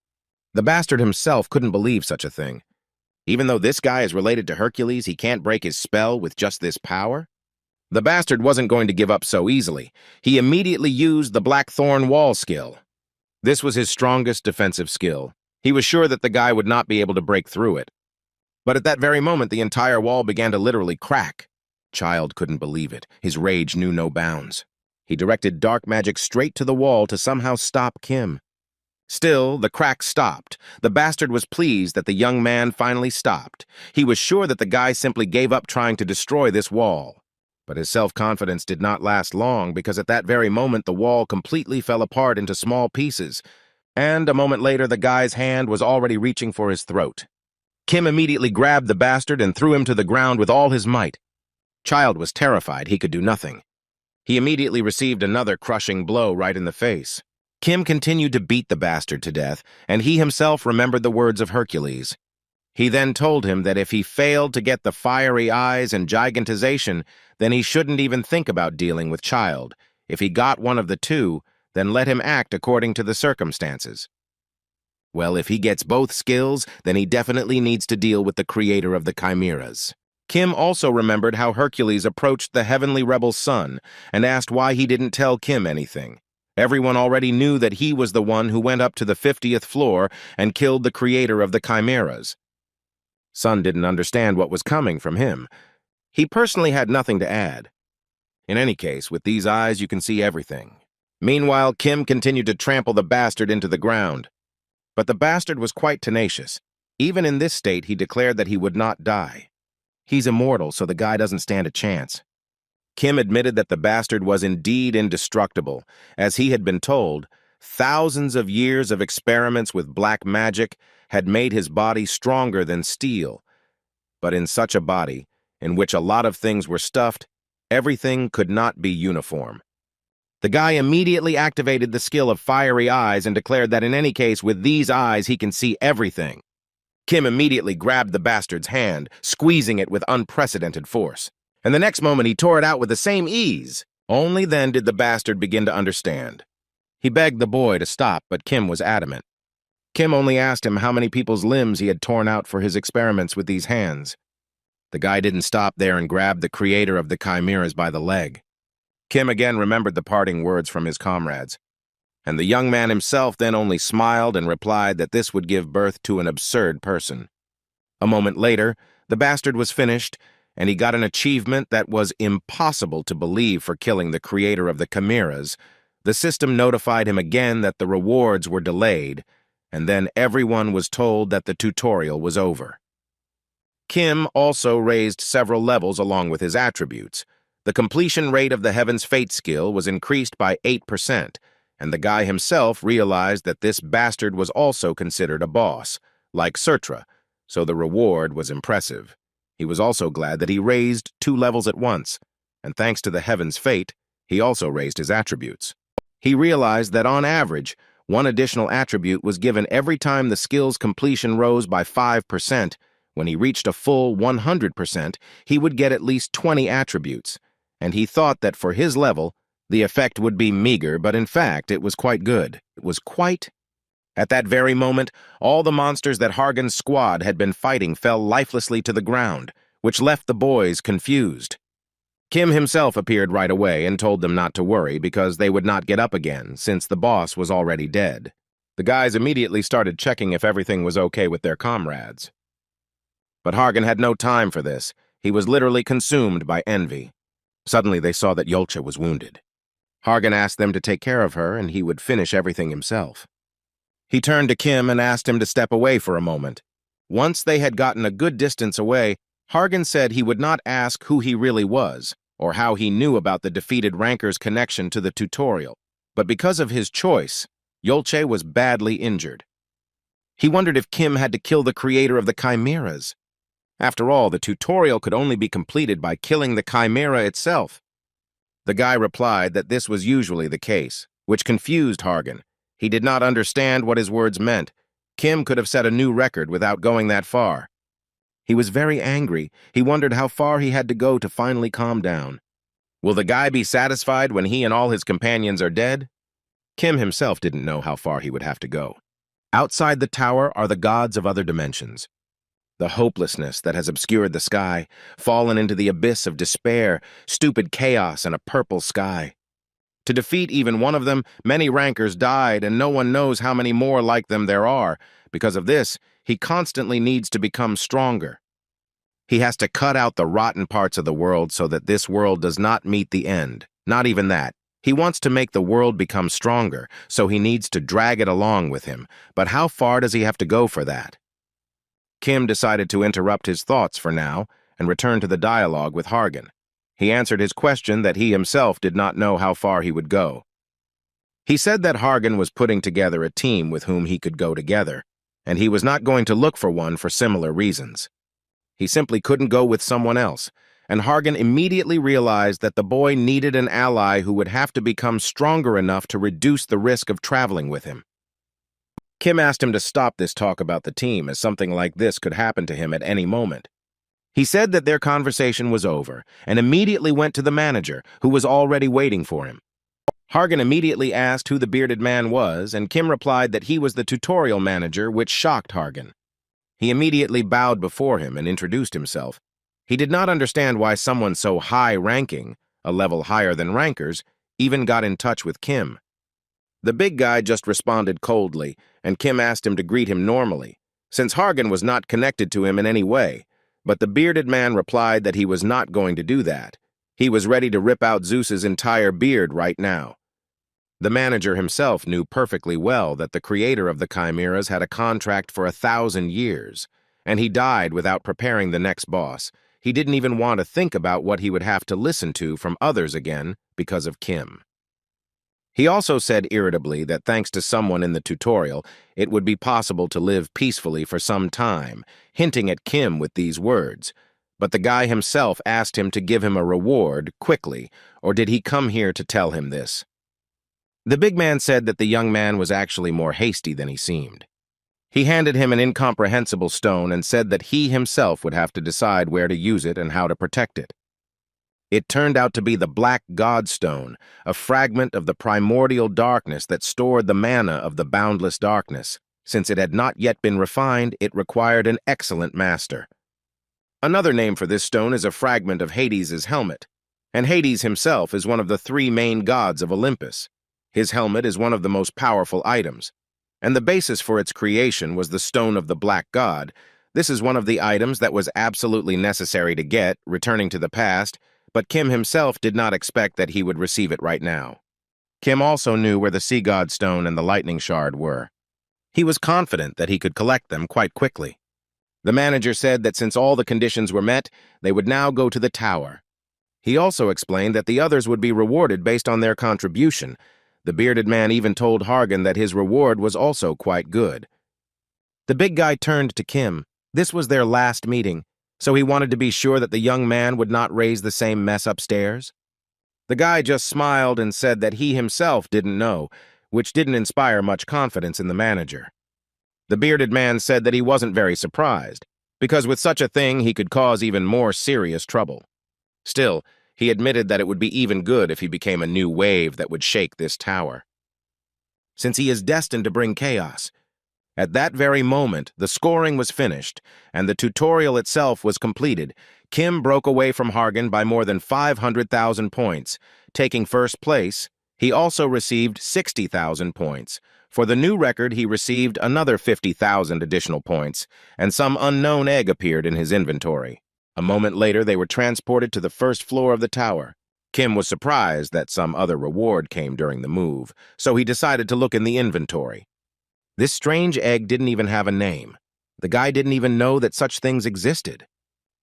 The bastard himself couldn't believe such a thing. Even though this guy is related to Hercules, he can't break his spell with just this power? The bastard wasn't going to give up so easily. He immediately used the Blackthorn Wall skill. This was his strongest defensive skill. He was sure that the guy would not be able to break through it. But at that very moment, the entire wall began to literally crack. Child couldn't believe it. His rage knew no bounds. He directed dark magic straight to the wall to somehow stop Kim. Still, the crack stopped. The bastard was pleased that the young man finally stopped. He was sure that the guy simply gave up trying to destroy this wall. But his self-confidence did not last long, because at that very moment the wall completely fell apart into small pieces, and a moment later the guy's hand was already reaching for his throat. Kim immediately grabbed the bastard and threw him to the ground with all his might. Child was terrified. He could do nothing. He immediately received another crushing blow right in the face. Kim continued to beat the bastard to death, and he himself remembered the words of Hercules. He then told him that if he failed to get the fiery eyes and gigantization, then he shouldn't even think about dealing with Child. If he got one of the two, then let him act according to the circumstances. Well, if he gets both skills, then he definitely needs to deal with the creator of the chimeras. Kim also remembered how Hercules approached the heavenly rebel's son and asked why he didn't tell Kim anything. Everyone already knew that he was the one who went up to the 50th floor and killed the creator of the chimeras. Son didn't understand what was coming from him. He personally had nothing to add. In any case, with these eyes you can see everything. Meanwhile, Kim continued to trample the bastard into the ground. But the bastard was quite tenacious. Even in this state, he declared that he would not die. He's immortal, so the guy doesn't stand a chance. Kim admitted that the bastard was indeed indestructible. As he had been told, thousands of years of experiments with black magic had made his body stronger than steel. But in such a body, in which a lot of things were stuffed, everything could not be uniform. The guy immediately activated the skill of fiery eyes and declared that in any case, with these eyes, he can see everything. Kim immediately grabbed the bastard's hand, squeezing it with unprecedented force. And the next moment he tore it out with the same ease. Only then did the bastard begin to understand. He begged the boy to stop, but Kim was adamant. Kim only asked him how many people's limbs he had torn out for his experiments with these hands. The guy didn't stop there and grabbed the creator of the chimeras by the leg. Kim again remembered the parting words from his comrades, and the young man himself then only smiled and replied that this would give birth to an absurd person. A moment later, the bastard was finished, and he got an achievement that was impossible to believe for killing the creator of the chimeras. The system notified him again that the rewards were delayed, and then everyone was told that the tutorial was over. Kim also raised several levels along with his attributes. The completion rate of the Heaven's Fate skill was increased by 8%, and the guy himself realized that this bastard was also considered a boss, like Surtra, so the reward was impressive. He was also glad that he raised 2 levels at once, and thanks to the Heaven's Fate, he also raised his attributes. He realized that on average, 1 additional attribute was given every time the skill's completion rose by 5%. When he reached a full 100%, he would get at least 20 attributes, and he thought that for his level, the effect would be meager, but in fact, it was quite good. It was quite... At that very moment, all the monsters that Hargan's squad had been fighting fell lifelessly to the ground, which left the boys confused. Kim himself appeared right away and told them not to worry because they would not get up again, since the boss was already dead. The guys immediately started checking if everything was okay with their comrades. But Hargan had no time for this. He was literally consumed by envy. Suddenly they saw that Yolcha was wounded. Hargan asked them to take care of her, and he would finish everything himself. He turned to Kim and asked him to step away for a moment. Once they had gotten a good distance away, Hargan said he would not ask who he really was, or how he knew about the defeated ranker's connection to the tutorial, but because of his choice, Yolche was badly injured. He wondered if Kim had to kill the creator of the chimeras. After all, the tutorial could only be completed by killing the chimera itself. The guy replied that this was usually the case, which confused Hargan. He did not understand what his words meant. Kim could have set a new record without going that far. He was very angry. He wondered how far he had to go to finally calm down. Will the guy be satisfied when he and all his companions are dead? Kim himself didn't know how far he would have to go. Outside the tower are the gods of other dimensions. The hopelessness that has obscured the sky, fallen into the abyss of despair, stupid chaos, and a purple sky. To defeat even one of them, many rankers died, and no one knows how many more like them there are. Because of this, he constantly needs to become stronger. He has to cut out the rotten parts of the world so that this world does not meet the end. Not even that. He wants to make the world become stronger, so he needs to drag it along with him. But how far does he have to go for that? Kim decided to interrupt his thoughts for now and return to the dialogue with Hargan. He answered his question that he himself did not know how far he would go. He said that Hargan was putting together a team with whom he could go together, and he was not going to look for one for similar reasons. He simply couldn't go with someone else, and Hargan immediately realized that the boy needed an ally who would have to become stronger enough to reduce the risk of traveling with him. Kim asked him to stop this talk about the team, as something like this could happen to him at any moment. He said that their conversation was over, and immediately went to the manager, who was already waiting for him. Hargan immediately asked who the bearded man was, and Kim replied that he was the tutorial manager, which shocked Hargan. He immediately bowed before him and introduced himself. He did not understand why someone so high-ranking, a level higher than rankers, even got in touch with Kim. The big guy just responded coldly, and Kim asked him to greet him normally, since Hargan was not connected to him in any way. But the bearded man replied that he was not going to do that. He was ready to rip out Zeus's entire beard right now. The manager himself knew perfectly well that the creator of the chimeras had a contract for 1,000 years, and he died without preparing the next boss. He didn't even want to think about what he would have to listen to from others again because of Kim. He also said irritably that thanks to someone in the tutorial, it would be possible to live peacefully for some time, hinting at Kim with these words. But the guy himself asked him to give him a reward quickly, or did he come here to tell him this? The big man said that the young man was actually more hasty than he seemed. He handed him an incomprehensible stone and said that he himself would have to decide where to use it and how to protect it. It turned out to be the Black Godstone, a fragment of the primordial darkness that stored the mana of the boundless darkness. Since it had not yet been refined, it required an excellent master. Another name for this stone is a fragment of Hades' helmet, and Hades himself is one of the three main gods of Olympus. His helmet is one of the most powerful items, and the basis for its creation was the Stone of the Black God. This is one of the items that was absolutely necessary to get, returning to the past, but Kim himself did not expect that he would receive it right now. Kim also knew where the Sea God Stone and the Lightning Shard were. He was confident that he could collect them quite quickly. The manager said that since all the conditions were met, they would now go to the tower. He also explained that the others would be rewarded based on their contribution. The bearded man even told Hargan that his reward was also quite good. The big guy turned to Kim. This was their last meeting, so he wanted to be sure that the young man would not raise the same mess upstairs. The guy just smiled and said that he himself didn't know, which didn't inspire much confidence in the manager. The bearded man said that he wasn't very surprised, because with such a thing he could cause even more serious trouble. Still, he admitted that it would be even good if he became a new wave that would shake this tower. Since he is destined to bring chaos. At that very moment, the scoring was finished, and the tutorial itself was completed. Kim broke away from Hargan by more than 500,000 points. Taking first place, he also received 60,000 points. For the new record, he received another 50,000 additional points, and some unknown egg appeared in his inventory. A moment later, they were transported to the first floor of the tower. Kim was surprised that some other reward came during the move, so he decided to look in the inventory. This strange egg didn't even have a name. The guy didn't even know that such things existed.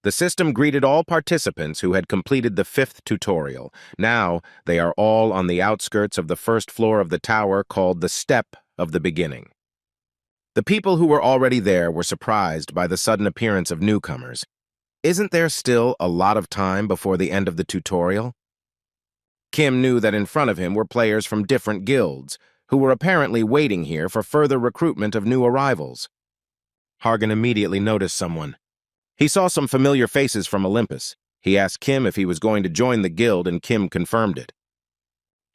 The system greeted all participants who had completed the 5th tutorial. Now, they are all on the outskirts of the first floor of the tower called the Step of the Beginning. The people who were already there were surprised by the sudden appearance of newcomers. Isn't there still a lot of time before the end of the tutorial? Kim knew that in front of him were players from different guilds, who were apparently waiting here for further recruitment of new arrivals. Hargan immediately noticed someone. He saw some familiar faces from Olympus. He asked Kim if he was going to join the guild, and Kim confirmed it.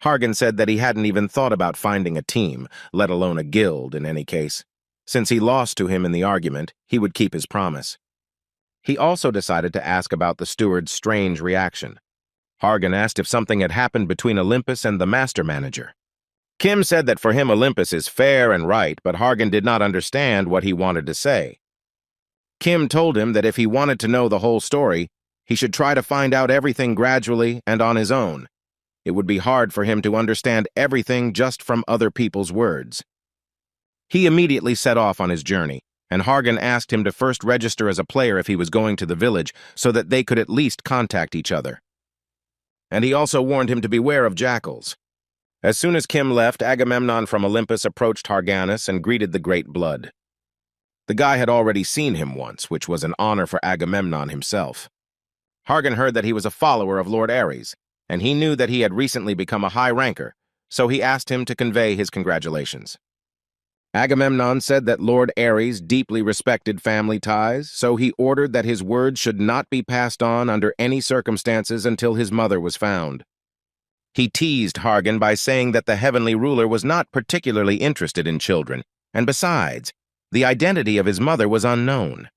Hargan said that he hadn't even thought about finding a team, let alone a guild in any case. Since he lost to him in the argument, he would keep his promise. He also decided to ask about the steward's strange reaction. Hargan asked if something had happened between Olympus and the master manager. Kim said that for him Olympus is fair and right, but Hargan did not understand what he wanted to say. Kim told him that if he wanted to know the whole story, he should try to find out everything gradually and on his own. It would be hard for him to understand everything just from other people's words. He immediately set off on his journey, and Hargan asked him to first register as a player if he was going to the village so that they could at least contact each other. And he also warned him to beware of jackals. As soon as Kim left, Agamemnon from Olympus approached Harganus and greeted the Great Blood. The guy had already seen him once, which was an honor for Agamemnon himself. Hargan heard that he was a follower of Lord Ares, and he knew that he had recently become a high ranker, so he asked him to convey his congratulations. Agamemnon said that Lord Ares deeply respected family ties, so he ordered that his words should not be passed on under any circumstances until his mother was found. He teased Hargan by saying that the heavenly ruler was not particularly interested in children, and besides, the identity of his mother was unknown.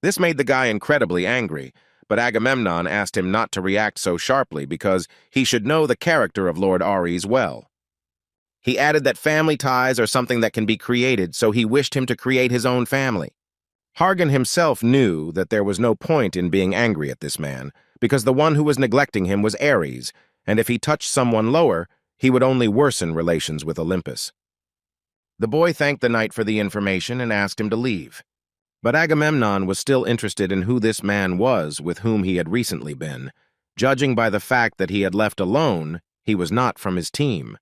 This made the guy incredibly angry, but Agamemnon asked him not to react so sharply because he should know the character of Lord Ares well. He added that family ties are something that can be created, so he wished him to create his own family. Hargan himself knew that there was no point in being angry at this man, because the one who was neglecting him was Ares, and if he touched someone lower, he would only worsen relations with Olympus. The boy thanked the knight for the information and asked him to leave. But Agamemnon was still interested in who this man was with whom he had recently been. Judging by the fact that he had left alone, he was not from his team.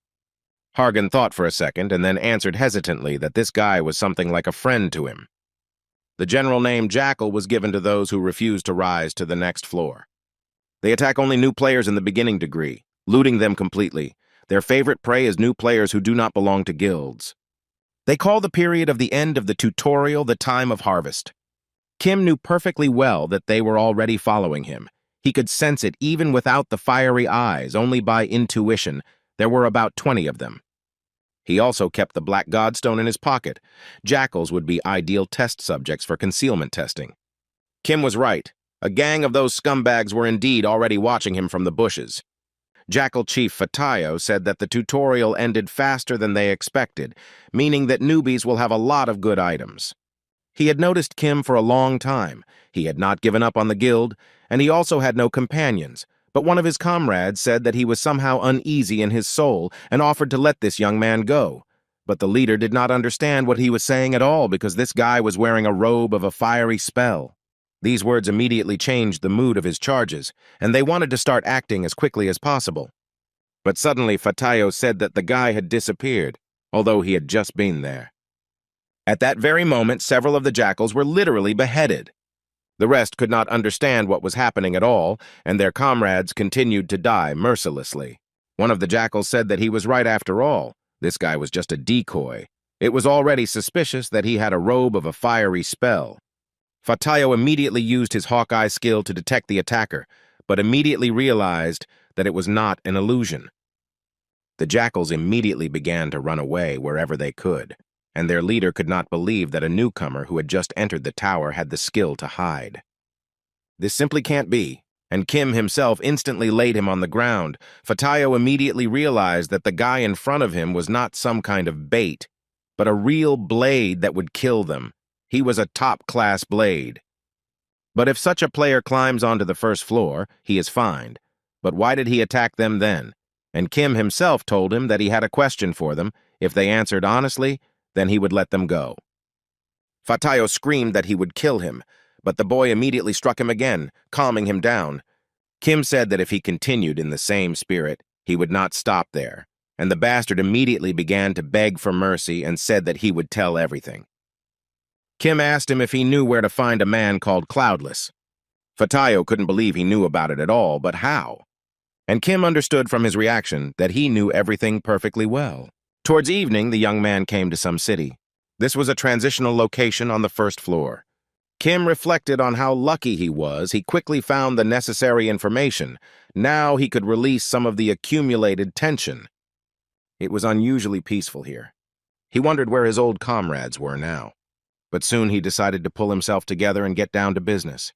Hargan thought for a second and then answered hesitantly that this guy was something like a friend to him. The general name Jackal was given to those who refused to rise to the next floor. They attack only new players in the beginning degree, looting them completely. Their favorite prey is new players who do not belong to guilds. They call the period of the end of the tutorial the time of harvest. Kim knew perfectly well that they were already following him. He could sense it even without the fiery eyes, only by intuition. There were about 20 of them. He also kept the Black Godstone in his pocket. Jackals would be ideal test subjects for concealment testing. Kim was right. A gang of those scumbags were indeed already watching him from the bushes. Jackal Chief Fatayo said that the tutorial ended faster than they expected, meaning that newbies will have a lot of good items. He had noticed Kim for a long time. He had not given up on the guild, and he also had no companions. But one of his comrades said that he was somehow uneasy in his soul and offered to let this young man go. But the leader did not understand what he was saying at all because this guy was wearing a robe of a fiery spell. These words immediately changed the mood of his charges, and they wanted to start acting as quickly as possible. But suddenly Fatayo said that the guy had disappeared, although he had just been there. At that very moment, several of the jackals were literally beheaded. The rest could not understand what was happening at all, and their comrades continued to die mercilessly. One of the jackals said that he was right after all. This guy was just a decoy. It was already suspicious that he had a robe of a fiery spell. Fatayo immediately used his Hawkeye skill to detect the attacker, but immediately realized that it was not an illusion. The jackals immediately began to run away wherever they could, and their leader could not believe that a newcomer who had just entered the tower had the skill to hide. This simply can't be, and Kim himself instantly laid him on the ground. Fatayo immediately realized that the guy in front of him was not some kind of bait, but a real blade that would kill them. He was a top-class blade. But if such a player climbs onto the first floor, he is fined. But why did he attack them then? And Kim himself told him that he had a question for them. If they answered honestly, then he would let them go. Fatayo screamed that he would kill him, but the boy immediately struck him again, calming him down. Kim said that if he continued in the same spirit, he would not stop there, and the bastard immediately began to beg for mercy and said that he would tell everything. Kim asked him if he knew where to find a man called Cloudless. Fatayo couldn't believe he knew about it at all, but how? And Kim understood from his reaction that he knew everything perfectly well. Towards evening, the young man came to some city. This was a transitional location on the first floor. Kim reflected on how lucky he was. He quickly found the necessary information. Now he could release some of the accumulated tension. It was unusually peaceful here. He wondered where his old comrades were now. But soon he decided to pull himself together and get down to business.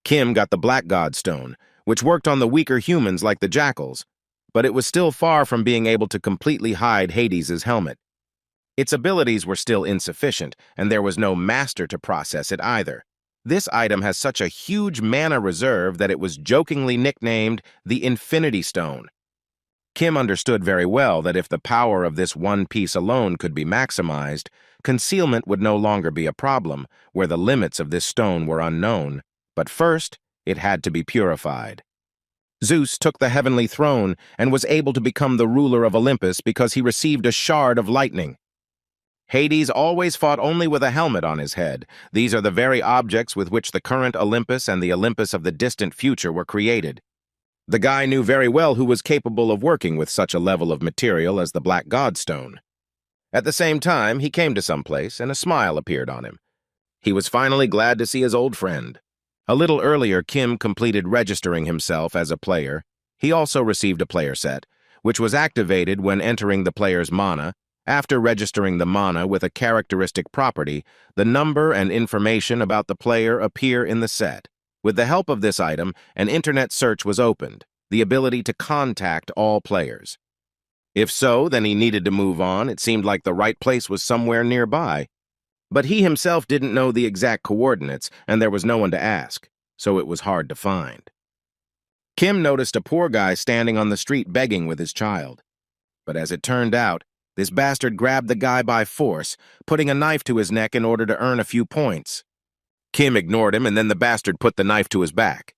Kim got the Black Godstone, which worked on the weaker humans like the jackals, but it was still far from being able to completely hide Hades's helmet. Its abilities were still insufficient, and there was no master to process it either. This item has such a huge mana reserve that it was jokingly nicknamed the Infinity Stone. Kim understood very well that if the power of this one piece alone could be maximized, concealment would no longer be a problem, where the limits of this stone were unknown. But first, it had to be purified. Zeus took the heavenly throne and was able to become the ruler of Olympus because he received a shard of lightning. Hades always fought only with a helmet on his head. These are the very objects with which the current Olympus and the Olympus of the distant future were created. The guy knew very well who was capable of working with such a level of material as the Black Godstone. At the same time, he came to some place, and a smile appeared on him. He was finally glad to see his old friend. A little earlier, Kim completed registering himself as a player. He also received a player set, which was activated when entering the player's mana. After registering the mana with a characteristic property, the number and information about the player appear in the set. With the help of this item, an internet search was opened, the ability to contact all players. If so, then he needed to move on. It seemed like the right place was somewhere nearby. But he himself didn't know the exact coordinates, and there was no one to ask, so it was hard to find. Kim noticed a poor guy standing on the street begging with his child. But as it turned out, this bastard grabbed the guy by force, putting a knife to his neck in order to earn a few points. Kim ignored him, and then the bastard put the knife to his back.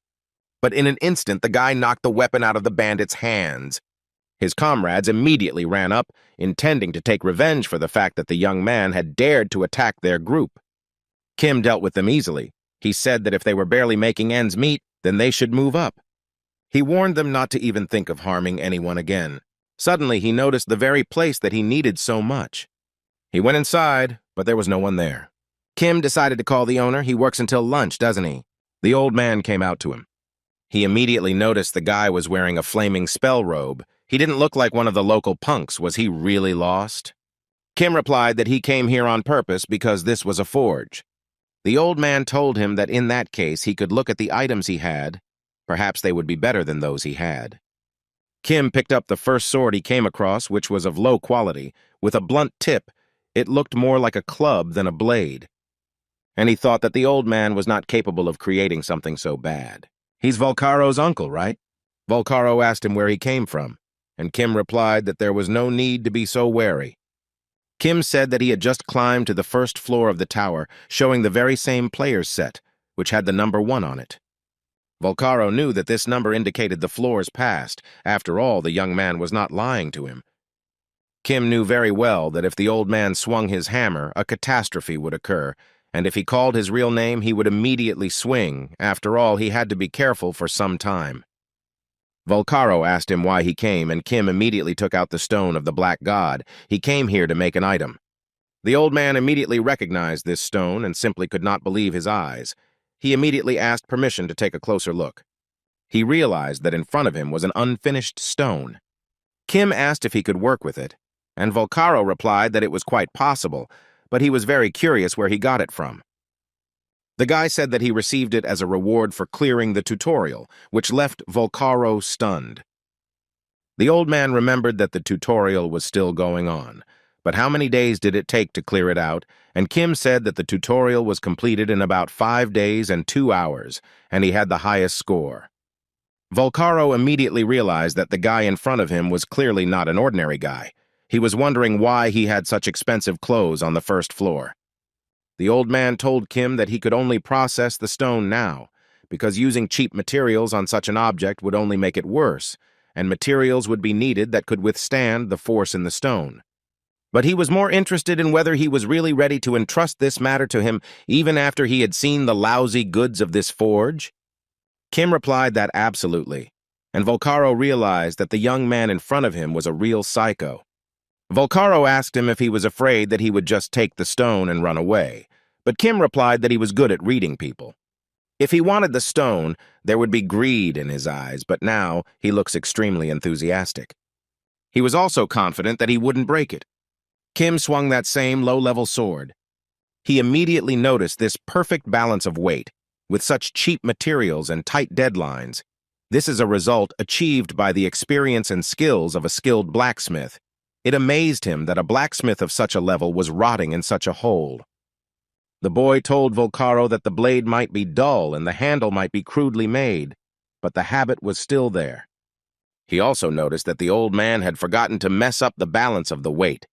But in an instant, the guy knocked the weapon out of the bandit's hands. His comrades immediately ran up, intending to take revenge for the fact that the young man had dared to attack their group. Kim dealt with them easily. He said that if they were barely making ends meet, then they should move up. He warned them not to even think of harming anyone again. Suddenly, he noticed the very place that he needed so much. He went inside, but there was no one there. Kim decided to call the owner. He works until lunch, doesn't he? The old man came out to him. He immediately noticed the guy was wearing a flaming spell robe. He didn't look like one of the local punks. Was he really lost? Kim replied that he came here on purpose because this was a forge. The old man told him that in that case he could look at the items he had. Perhaps they would be better than those he had. Kim picked up the first sword he came across, which was of low quality. With a blunt tip, it looked more like a club than a blade. And he thought that the old man was not capable of creating something so bad. He's Volcaro's uncle, right? Volcaro asked him where he came from, and Kim replied that there was no need to be so wary. Kim said that he had just climbed to the first floor of the tower, showing the very same player's set, which had the number 1 on it. Volcaro knew that this number indicated the floors past. After all, the young man was not lying to him. Kim knew very well that if the old man swung his hammer, a catastrophe would occur, and if he called his real name, he would immediately swing. After all, he had to be careful for some time. Volcaro asked him why he came, and Kim immediately took out the stone of the Black God. He came here to make an item. The old man immediately recognized this stone and simply could not believe his eyes. He immediately asked permission to take a closer look. He realized that in front of him was an unfinished stone. Kim asked if he could work with it, and Volcaro replied that it was quite possible, but he was very curious where he got it from. The guy said that he received it as a reward for clearing the tutorial, which left Volcaro stunned. The old man remembered that the tutorial was still going on, but how many days did it take to clear it out? And Kim said that the tutorial was completed in about 5 days and 2 hours, and he had the highest score. Volcaro immediately realized that the guy in front of him was clearly not an ordinary guy. He was wondering why he had such expensive clothes on the first floor. The old man told Kim that he could only process the stone now, because using cheap materials on such an object would only make it worse, and materials would be needed that could withstand the force in the stone. But he was more interested in whether he was really ready to entrust this matter to him even after he had seen the lousy goods of this forge. Kim replied that absolutely, and Volcaro realized that the young man in front of him was a real psycho. Volcaro asked him if he was afraid that he would just take the stone and run away, but Kim replied that he was good at reading people. If he wanted the stone, there would be greed in his eyes, but now he looks extremely enthusiastic. He was also confident that he wouldn't break it. Kim swung that same low-level sword. He immediately noticed this perfect balance of weight, with such cheap materials and tight deadlines. This is a result achieved by the experience and skills of a skilled blacksmith. It amazed him that a blacksmith of such a level was rotting in such a hole. The boy told Volcaro that the blade might be dull and the handle might be crudely made, but the habit was still there. He also noticed that the old man had forgotten to mess up the balance of the weight.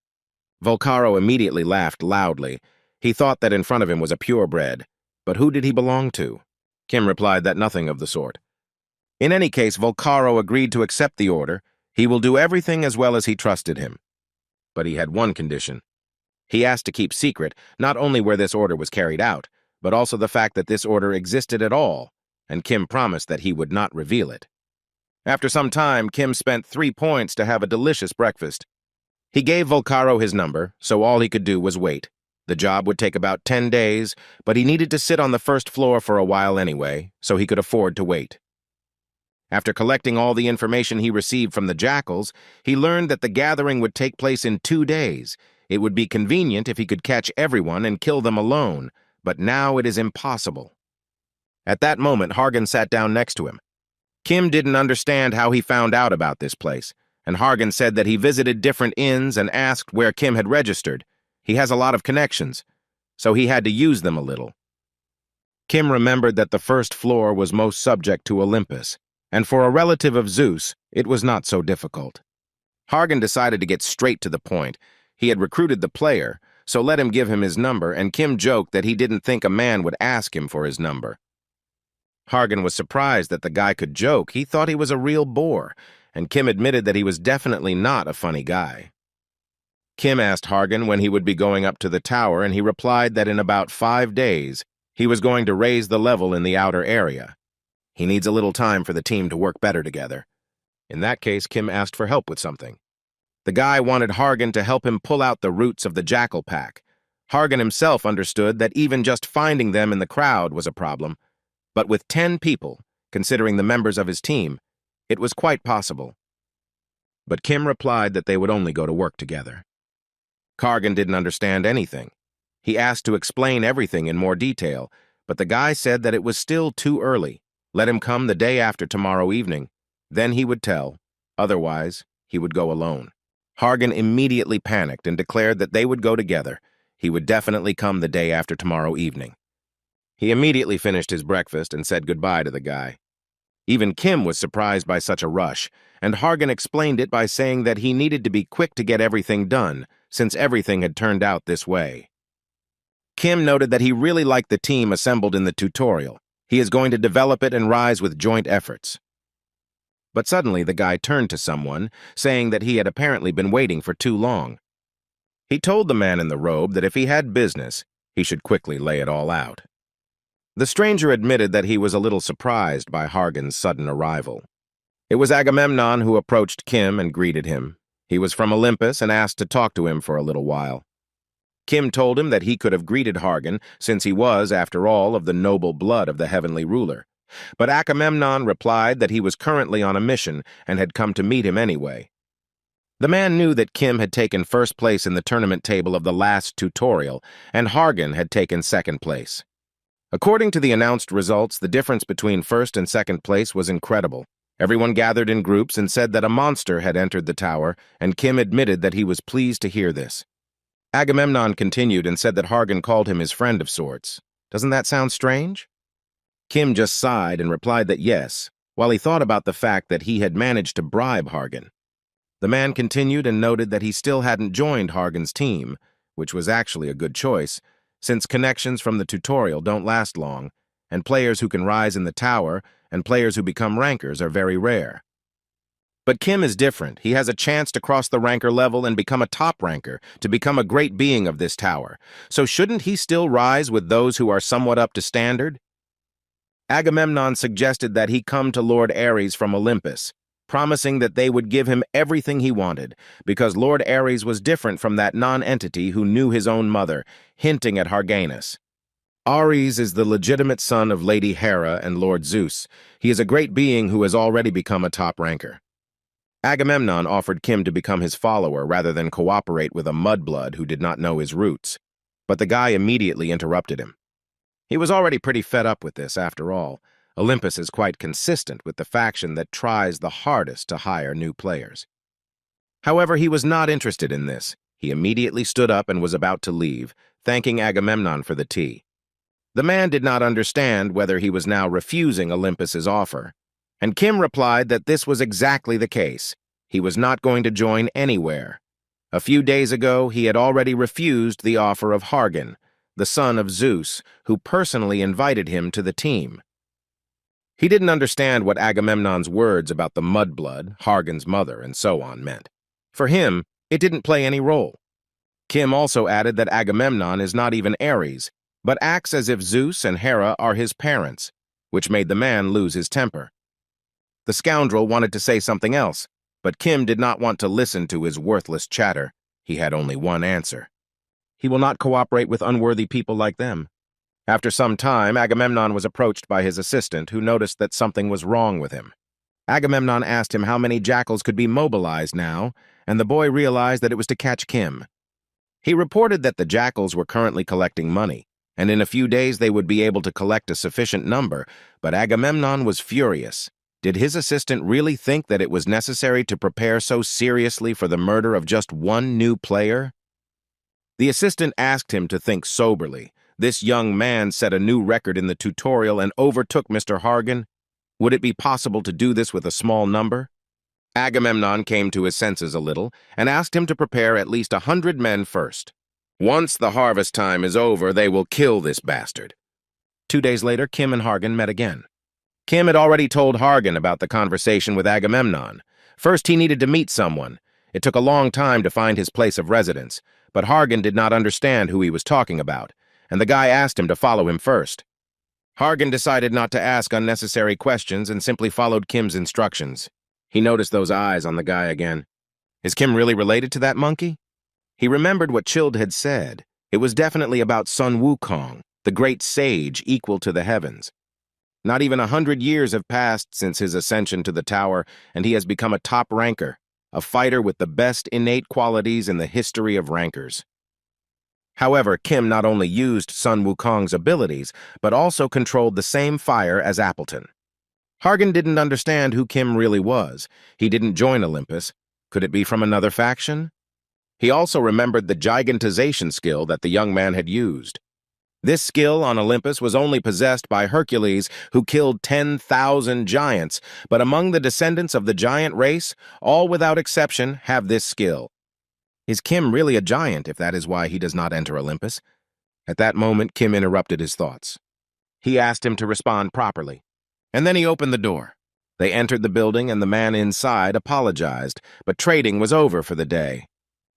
Volcaro immediately laughed loudly. He thought that in front of him was a purebred, but who did he belong to? Kim replied that nothing of the sort. In any case, Volcaro agreed to accept the order. He will do everything as well as he trusted him. But he had one condition. He asked to keep secret not only where this order was carried out, but also the fact that this order existed at all, and Kim promised that he would not reveal it. After some time, Kim spent 3 points to have a delicious breakfast. He gave Volcaro his number, so all he could do was wait. The job would take about 10 days, but he needed to sit on the first floor for a while anyway, so he could afford to wait. After collecting all the information he received from the jackals, he learned that the gathering would take place in 2 days. It would be convenient if he could catch everyone and kill them alone, but now it is impossible. At that moment, Hargan sat down next to him. Kim didn't understand how he found out about this place, and Hargan said that he visited different inns and asked where Kim had registered. He has a lot of connections, so he had to use them a little. Kim remembered that the first floor was most subject to Olympus, and for a relative of Zeus, it was not so difficult. Hargan decided to get straight to the point. He had recruited the player, so let him give him his number, and Kim joked that he didn't think a man would ask him for his number. Hargan was surprised that the guy could joke. He thought he was a real bore, and Kim admitted that he was definitely not a funny guy. Kim asked Hargan when he would be going up to the tower, and he replied that in about 5 days, he was going to raise the level in the outer area. He needs a little time for the team to work better together. In that case, Kim asked for help with something. The guy wanted Hargan to help him pull out the roots of the jackal pack. Hargan himself understood that even just finding them in the crowd was a problem, but with 10 people, Considering the members of his team, it was quite possible. But Kim replied that they would only go to work together. Hargan didn't understand anything. He asked to explain everything in more detail, but the guy said that it was still too early. Let him come the day after tomorrow evening. Then he would tell. Otherwise, he would go alone. Hargan immediately panicked and declared that they would go together. He would definitely come the day after tomorrow evening. He immediately finished his breakfast and said goodbye to the guy. Even Kim was surprised by such a rush, and Hargan explained it by saying that he needed to be quick to get everything done, since everything had turned out this way. Kim noted that he really liked the team assembled in the tutorial. He is going to develop it and rise with joint efforts. But suddenly the guy turned to someone, saying that he had apparently been waiting for too long. He told the man in the robe that if he had business, he should quickly lay it all out. The stranger admitted that he was a little surprised by Hargan's sudden arrival. It was Agamemnon who approached Kim and greeted him. He was from Olympus and asked to talk to him for a little while. Kim told him that he could have greeted Hargan, since he was, after all, of the noble blood of the heavenly ruler. But Agamemnon replied that he was currently on a mission and had come to meet him anyway. The man knew that Kim had taken first place in the tournament table of the last tutorial, and Hargan had taken second place. According to the announced results, the difference between first and second place was incredible. Everyone gathered in groups and said that a monster had entered the tower, and Kim admitted that he was pleased to hear this. Agamemnon continued and said that Hargan called him his friend of sorts. Doesn't that sound strange? Kim just sighed and replied that yes, while he thought about the fact that he had managed to bribe Hargan. The man continued and noted that he still hadn't joined Hargan's team, which was actually a good choice, since connections from the tutorial don't last long, and players who can rise in the tower and players who become rankers are very rare. But Kim is different. He has a chance to cross the ranker level and become a top ranker, to become a great being of this tower. So shouldn't he still rise with those who are somewhat up to standard? Agamemnon suggested that he come to Lord Ares from Olympus, promising that they would give him everything he wanted, because Lord Ares was different from that non-entity who knew his own mother, hinting at Harganus. Ares is the legitimate son of Lady Hera and Lord Zeus. He is a great being who has already become a top ranker. Agamemnon offered Kim to become his follower rather than cooperate with a mudblood who did not know his roots, but the guy immediately interrupted him. He was already pretty fed up with this, after all. Olympus is quite consistent with the faction that tries the hardest to hire new players. However, he was not interested in this. He immediately stood up and was about to leave, thanking Agamemnon for the tea. The man did not understand whether he was now refusing Olympus's offer, and Kim replied that this was exactly the case. He was not going to join anywhere. A few days ago, he had already refused the offer of Hargan, the son of Zeus, who personally invited him to the team. He didn't understand what Agamemnon's words about the mudblood, Hargan's mother, and so on meant. For him, it didn't play any role. Kim also added that Agamemnon is not even Ares, but acts as if Zeus and Hera are his parents, which made the man lose his temper. The scoundrel wanted to say something else, but Kim did not want to listen to his worthless chatter. He had only one answer. He will not cooperate with unworthy people like them. After some time, Agamemnon was approached by his assistant, who noticed that something was wrong with him. Agamemnon asked him how many jackals could be mobilized now, and the boy realized that it was to catch Kim. He reported that the jackals were currently collecting money, and in a few days they would be able to collect a sufficient number, but Agamemnon was furious. Did his assistant really think that it was necessary to prepare so seriously for the murder of just one new player? The assistant asked him to think soberly. This young man set a new record in the tutorial and overtook Mr. Hargan. Would it be possible to do this with a small number? Agamemnon came to his senses a little and asked him to prepare at least 100 men first. Once the harvest time is over, they will kill this bastard. 2 days later, Kim and Hargan met again. Kim had already told Hargan about the conversation with Agamemnon. First, he needed to meet someone. It took a long time to find his place of residence, but Hargan did not understand who he was talking about, and the guy asked him to follow him first. Hargan decided not to ask unnecessary questions and simply followed Kim's instructions. He noticed those eyes on the guy again. Is Kim really related to that monkey? He remembered what Childe had said. It was definitely about Sun Wukong, the great sage equal to the heavens. Not even 100 years have passed since his ascension to the tower, and he has become a top ranker, a fighter with the best innate qualities in the history of rankers. However, Kim not only used Sun Wukong's abilities, but also controlled the same fire as Appleton. Hargan didn't understand who Kim really was. He didn't join Olympus. Could it be from another faction? He also remembered the gigantization skill that the young man had used. This skill on Olympus was only possessed by Hercules, who killed 10,000 giants, but among the descendants of the giant race, all without exception have this skill. Is Kim really a giant if that is why he does not enter Olympus? At that moment, Kim interrupted his thoughts. He asked him to respond properly, and then he opened the door. They entered the building, and the man inside apologized, but trading was over for the day.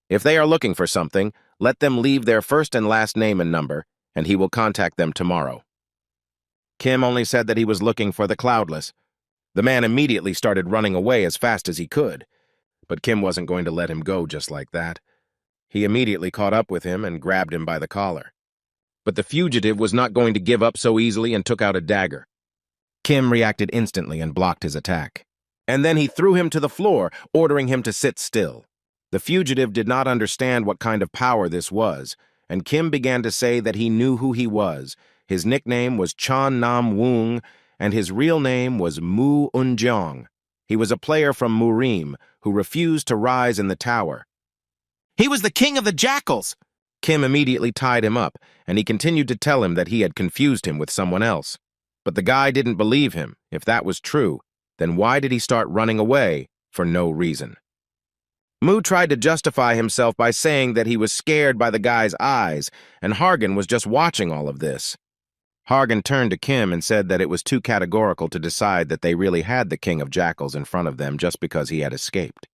If they are looking for something, let them leave their first and last name and number, and he will contact them tomorrow. Kim only said that he was looking for the Cloudless. The man immediately started running away as fast as he could, but Kim wasn't going to let him go just like that. He immediately caught up with him and grabbed him by the collar. But the fugitive was not going to give up so easily and took out a dagger. Kim reacted instantly and blocked his attack. And then he threw him to the floor, ordering him to sit still. The fugitive did not understand what kind of power this was, and Kim began to say that he knew who he was. His nickname was Chan Nam Woong, and his real name was Mu Unjeong. He was a player from Murim who refused to rise in the tower. He was the king of the jackals! Kim immediately tied him up, and he continued to tell him that he had confused him with someone else. But the guy didn't believe him. If that was true, then why did he start running away for no reason? Mu tried to justify himself by saying that he was scared by the guy's eyes, and Hargan was just watching all of this. Hargan turned to Kim and said that it was too categorical to decide that they really had the king of jackals in front of them just because he had escaped.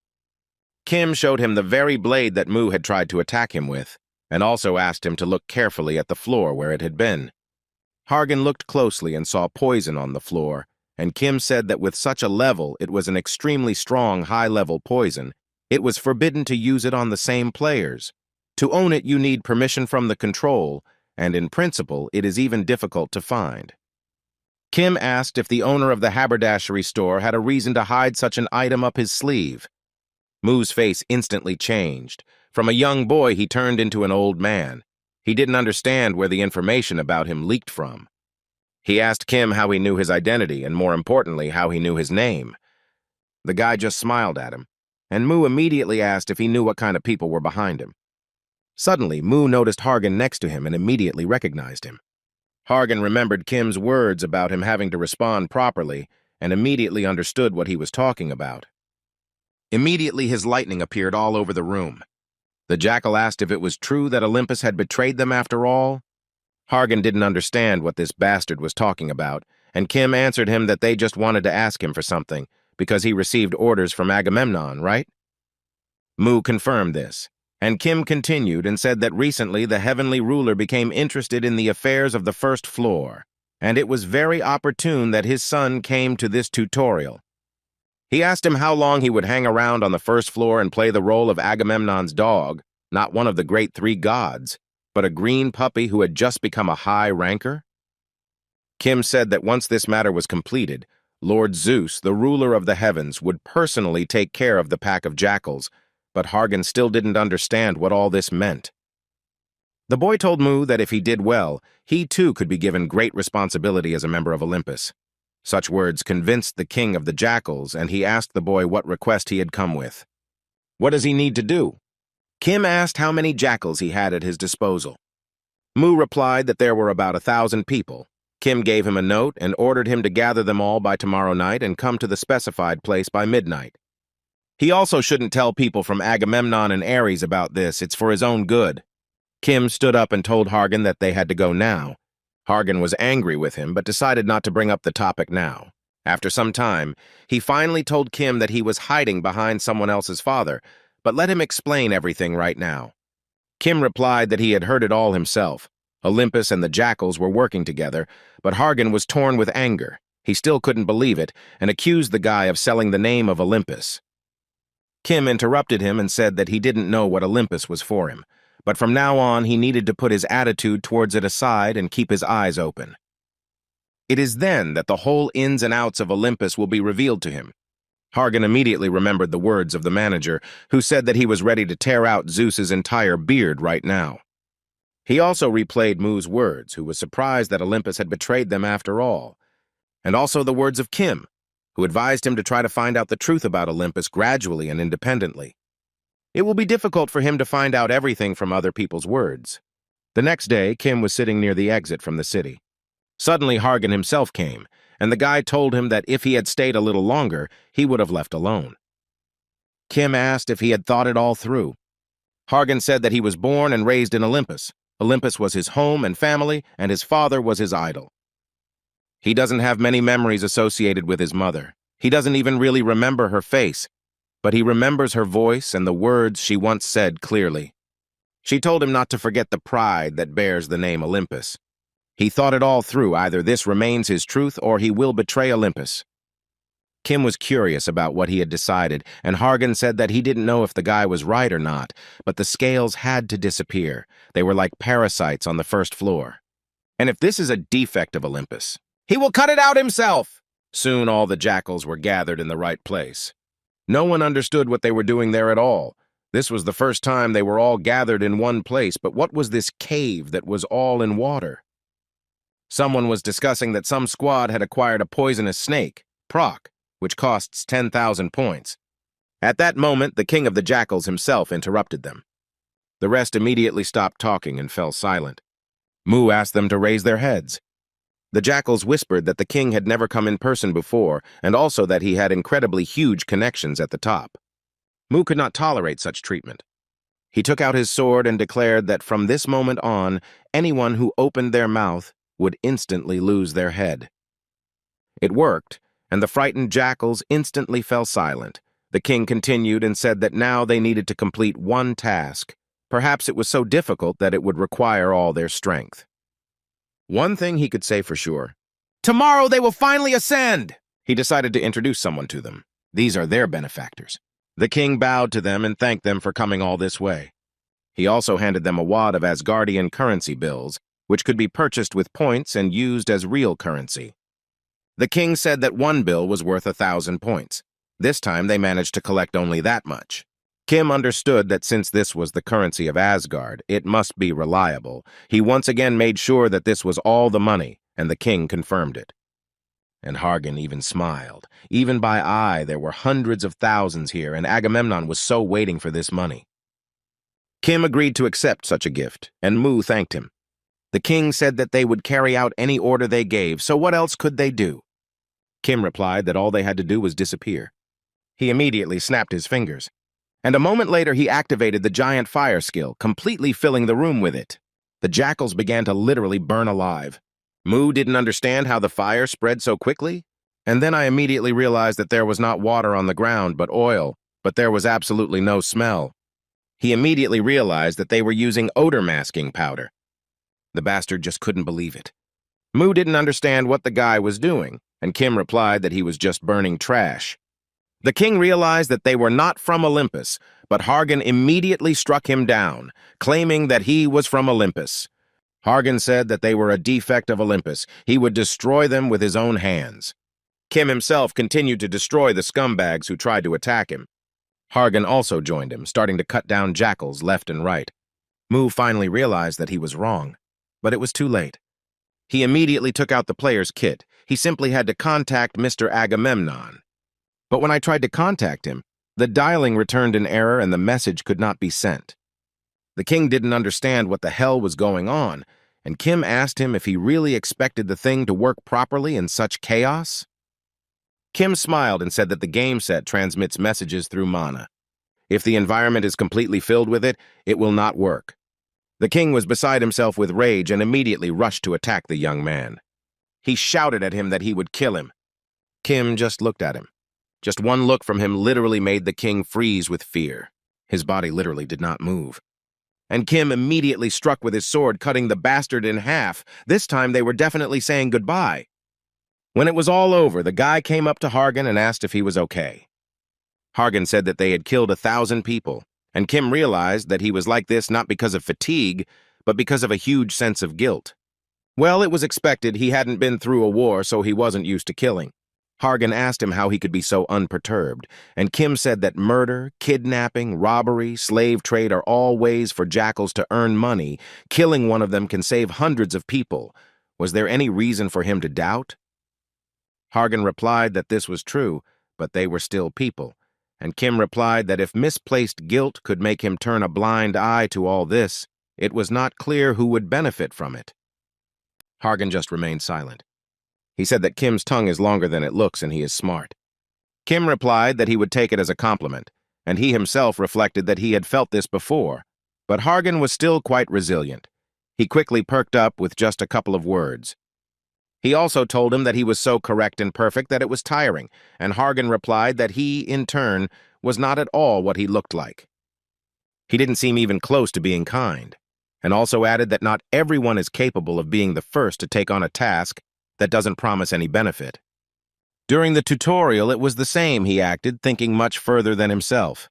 Kim showed him the very blade that Mu had tried to attack him with, and also asked him to look carefully at the floor where it had been. Hargan looked closely and saw poison on the floor, and Kim said that with such a level it was an extremely strong high-level poison. It was forbidden to use it on the same players. To own it, you need permission from the control, and in principle, it is even difficult to find. Kim asked if the owner of the haberdashery store had a reason to hide such an item up his sleeve. Mu's face instantly changed. From a young boy, he turned into an old man. He didn't understand where the information about him leaked from. He asked Kim how he knew his identity, and more importantly, how he knew his name. The guy just smiled at him, and Mu immediately asked if he knew what kind of people were behind him. Suddenly, Mu noticed Hargan next to him and immediately recognized him. Hargan remembered Kim's words about him having to respond properly and immediately understood what he was talking about. Immediately, his lightning appeared all over the room. The jackal asked if it was true that Olympus had betrayed them after all. Hargan didn't understand what this bastard was talking about, and Kim answered him that they just wanted to ask him for something, because he received orders from Agamemnon, right? Mu confirmed this, and Kim continued and said that recently the heavenly ruler became interested in the affairs of the first floor, and it was very opportune that his son came to this tutorial. He asked him how long he would hang around on the first floor and play the role of Agamemnon's dog, not one of the great three gods, but a green puppy who had just become a high ranker. Kim said that once this matter was completed, Lord Zeus, the ruler of the heavens, would personally take care of the pack of jackals, but Hargan still didn't understand what all this meant. The boy told Mu that if he did well, he too could be given great responsibility as a member of Olympus. Such words convinced the king of the jackals, and he asked the boy what request he had come with. What does he need to do? Kim asked how many jackals he had at his disposal. Mu replied that there were about 1,000 people. Kim gave him a note and ordered him to gather them all by tomorrow night and come to the specified place by midnight. He also shouldn't tell people from Agamemnon and Ares about this. It's for his own good. Kim stood up and told Hargan that they had to go now. Hargan was angry with him, but decided not to bring up the topic now. After some time, he finally told Kim that he was hiding behind someone else's father, but let him explain everything right now. Kim replied that he had heard it all himself. Olympus and the jackals were working together, but Hargan was torn with anger. He still couldn't believe it, and accused the guy of selling the name of Olympus. Kim interrupted him and said that he didn't know what Olympus was for him, but from now on he needed to put his attitude towards it aside and keep his eyes open. It is then that the whole ins and outs of Olympus will be revealed to him. Hargan immediately remembered the words of the manager, who said that he was ready to tear out Zeus's entire beard right now. He also replayed Mu's words, who was surprised that Olympus had betrayed them after all, and also the words of Kim, who advised him to try to find out the truth about Olympus gradually and independently. It will be difficult for him to find out everything from other people's words. The next day, Kim was sitting near the exit from the city. Suddenly, Hargan himself came, and the guy told him that if he had stayed a little longer, he would have left alone. Kim asked if he had thought it all through. Hargan said that he was born and raised in Olympus. Olympus was his home and family, and his father was his idol. He doesn't have many memories associated with his mother. He doesn't even really remember her face, but he remembers her voice and the words she once said clearly. She told him not to forget the pride that bears the name Olympus. He thought it all through. Either this remains his truth or he will betray Olympus. Kim was curious about what he had decided, and Hargan said that he didn't know if the guy was right or not, but the scales had to disappear. They were like parasites on the first floor. And if this is a defect of Olympus, he will cut it out himself! Soon all the jackals were gathered in the right place. No one understood what they were doing there at all. This was the first time they were all gathered in one place, but what was this cave that was all in water? Someone was discussing that some squad had acquired a poisonous snake, Proc, which costs 10,000 points. At that moment, the king of the jackals himself interrupted them. The rest immediately stopped talking and fell silent. Mu asked them to raise their heads. The jackals whispered that the king had never come in person before, and also that he had incredibly huge connections at the top. Mu could not tolerate such treatment. He took out his sword and declared that from this moment on, anyone who opened their mouth would instantly lose their head. It worked, and the frightened jackals instantly fell silent. The king continued and said that now they needed to complete one task. Perhaps it was so difficult that it would require all their strength. One thing he could say for sure: tomorrow they will finally ascend! He decided to introduce someone to them. These are their benefactors. The king bowed to them and thanked them for coming all this way. He also handed them a wad of Asgardian currency bills, which could be purchased with points and used as real currency. The king said that one bill was worth 1,000 points. This time they managed to collect only that much. Kim understood that since this was the currency of Asgard, it must be reliable. He once again made sure that this was all the money, and the king confirmed it. And Hargan even smiled. Even by eye, there were hundreds of thousands here, and Agamemnon was so waiting for this money. Kim agreed to accept such a gift, and Mu thanked him. The king said that they would carry out any order they gave, so what else could they do? Kim replied that all they had to do was disappear. He immediately snapped his fingers, and a moment later he activated the giant fire skill, completely filling the room with it. The jackals began to literally burn alive. Mu didn't understand how the fire spread so quickly, and then I immediately realized that there was not water on the ground but oil, but there was absolutely no smell. He immediately realized that they were using odor masking powder. The bastard just couldn't believe it. Mu didn't understand what the guy was doing, and Kim replied that he was just burning trash. The king realized that they were not from Olympus, but Hargan immediately struck him down, claiming that he was from Olympus. Hargan said that they were a defect of Olympus. He would destroy them with his own hands. Kim himself continued to destroy the scumbags who tried to attack him. Hargan also joined him, starting to cut down jackals left and right. Mu finally realized that he was wrong, but it was too late. He immediately took out the player's kit. He simply had to contact Mr. Agamemnon. But when I tried to contact him, the dialing returned an error and the message could not be sent. The king didn't understand what the hell was going on, and Kim asked him if he really expected the thing to work properly in such chaos. Kim smiled and said that the game set transmits messages through mana. If the environment is completely filled with it, it will not work. The king was beside himself with rage and immediately rushed to attack the young man. He shouted at him that he would kill him. Kim just looked at him. Just one look from him literally made the king freeze with fear. His body literally did not move. And Kim immediately struck with his sword, cutting the bastard in half. This time they were definitely saying goodbye. When it was all over, the guy came up to Hargan and asked if he was okay. Hargan said that they had killed 1,000 people, and Kim realized that he was like this not because of fatigue, but because of a huge sense of guilt. Well, it was expected. He hadn't been through a war, so he wasn't used to killing. Hargan asked him how he could be so unperturbed, and Kim said that murder, kidnapping, robbery, slave trade are all ways for jackals to earn money. Killing one of them can save hundreds of people. Was there any reason for him to doubt? Hargan replied that this was true, but they were still people, and Kim replied that if misplaced guilt could make him turn a blind eye to all this, it was not clear who would benefit from it. Hargan just remained silent. He said that Kim's tongue is longer than it looks and he is smart. Kim replied that he would take it as a compliment, and he himself reflected that he had felt this before, but Hargan was still quite resilient. He quickly perked up with just a couple of words. He also told him that he was so correct and perfect that it was tiring, and Hargan replied that he, in turn, was not at all what he looked like. He didn't seem even close to being kind, and also added that not everyone is capable of being the first to take on a task that doesn't promise any benefit. During the tutorial, it was the same. He acted, thinking much further than himself.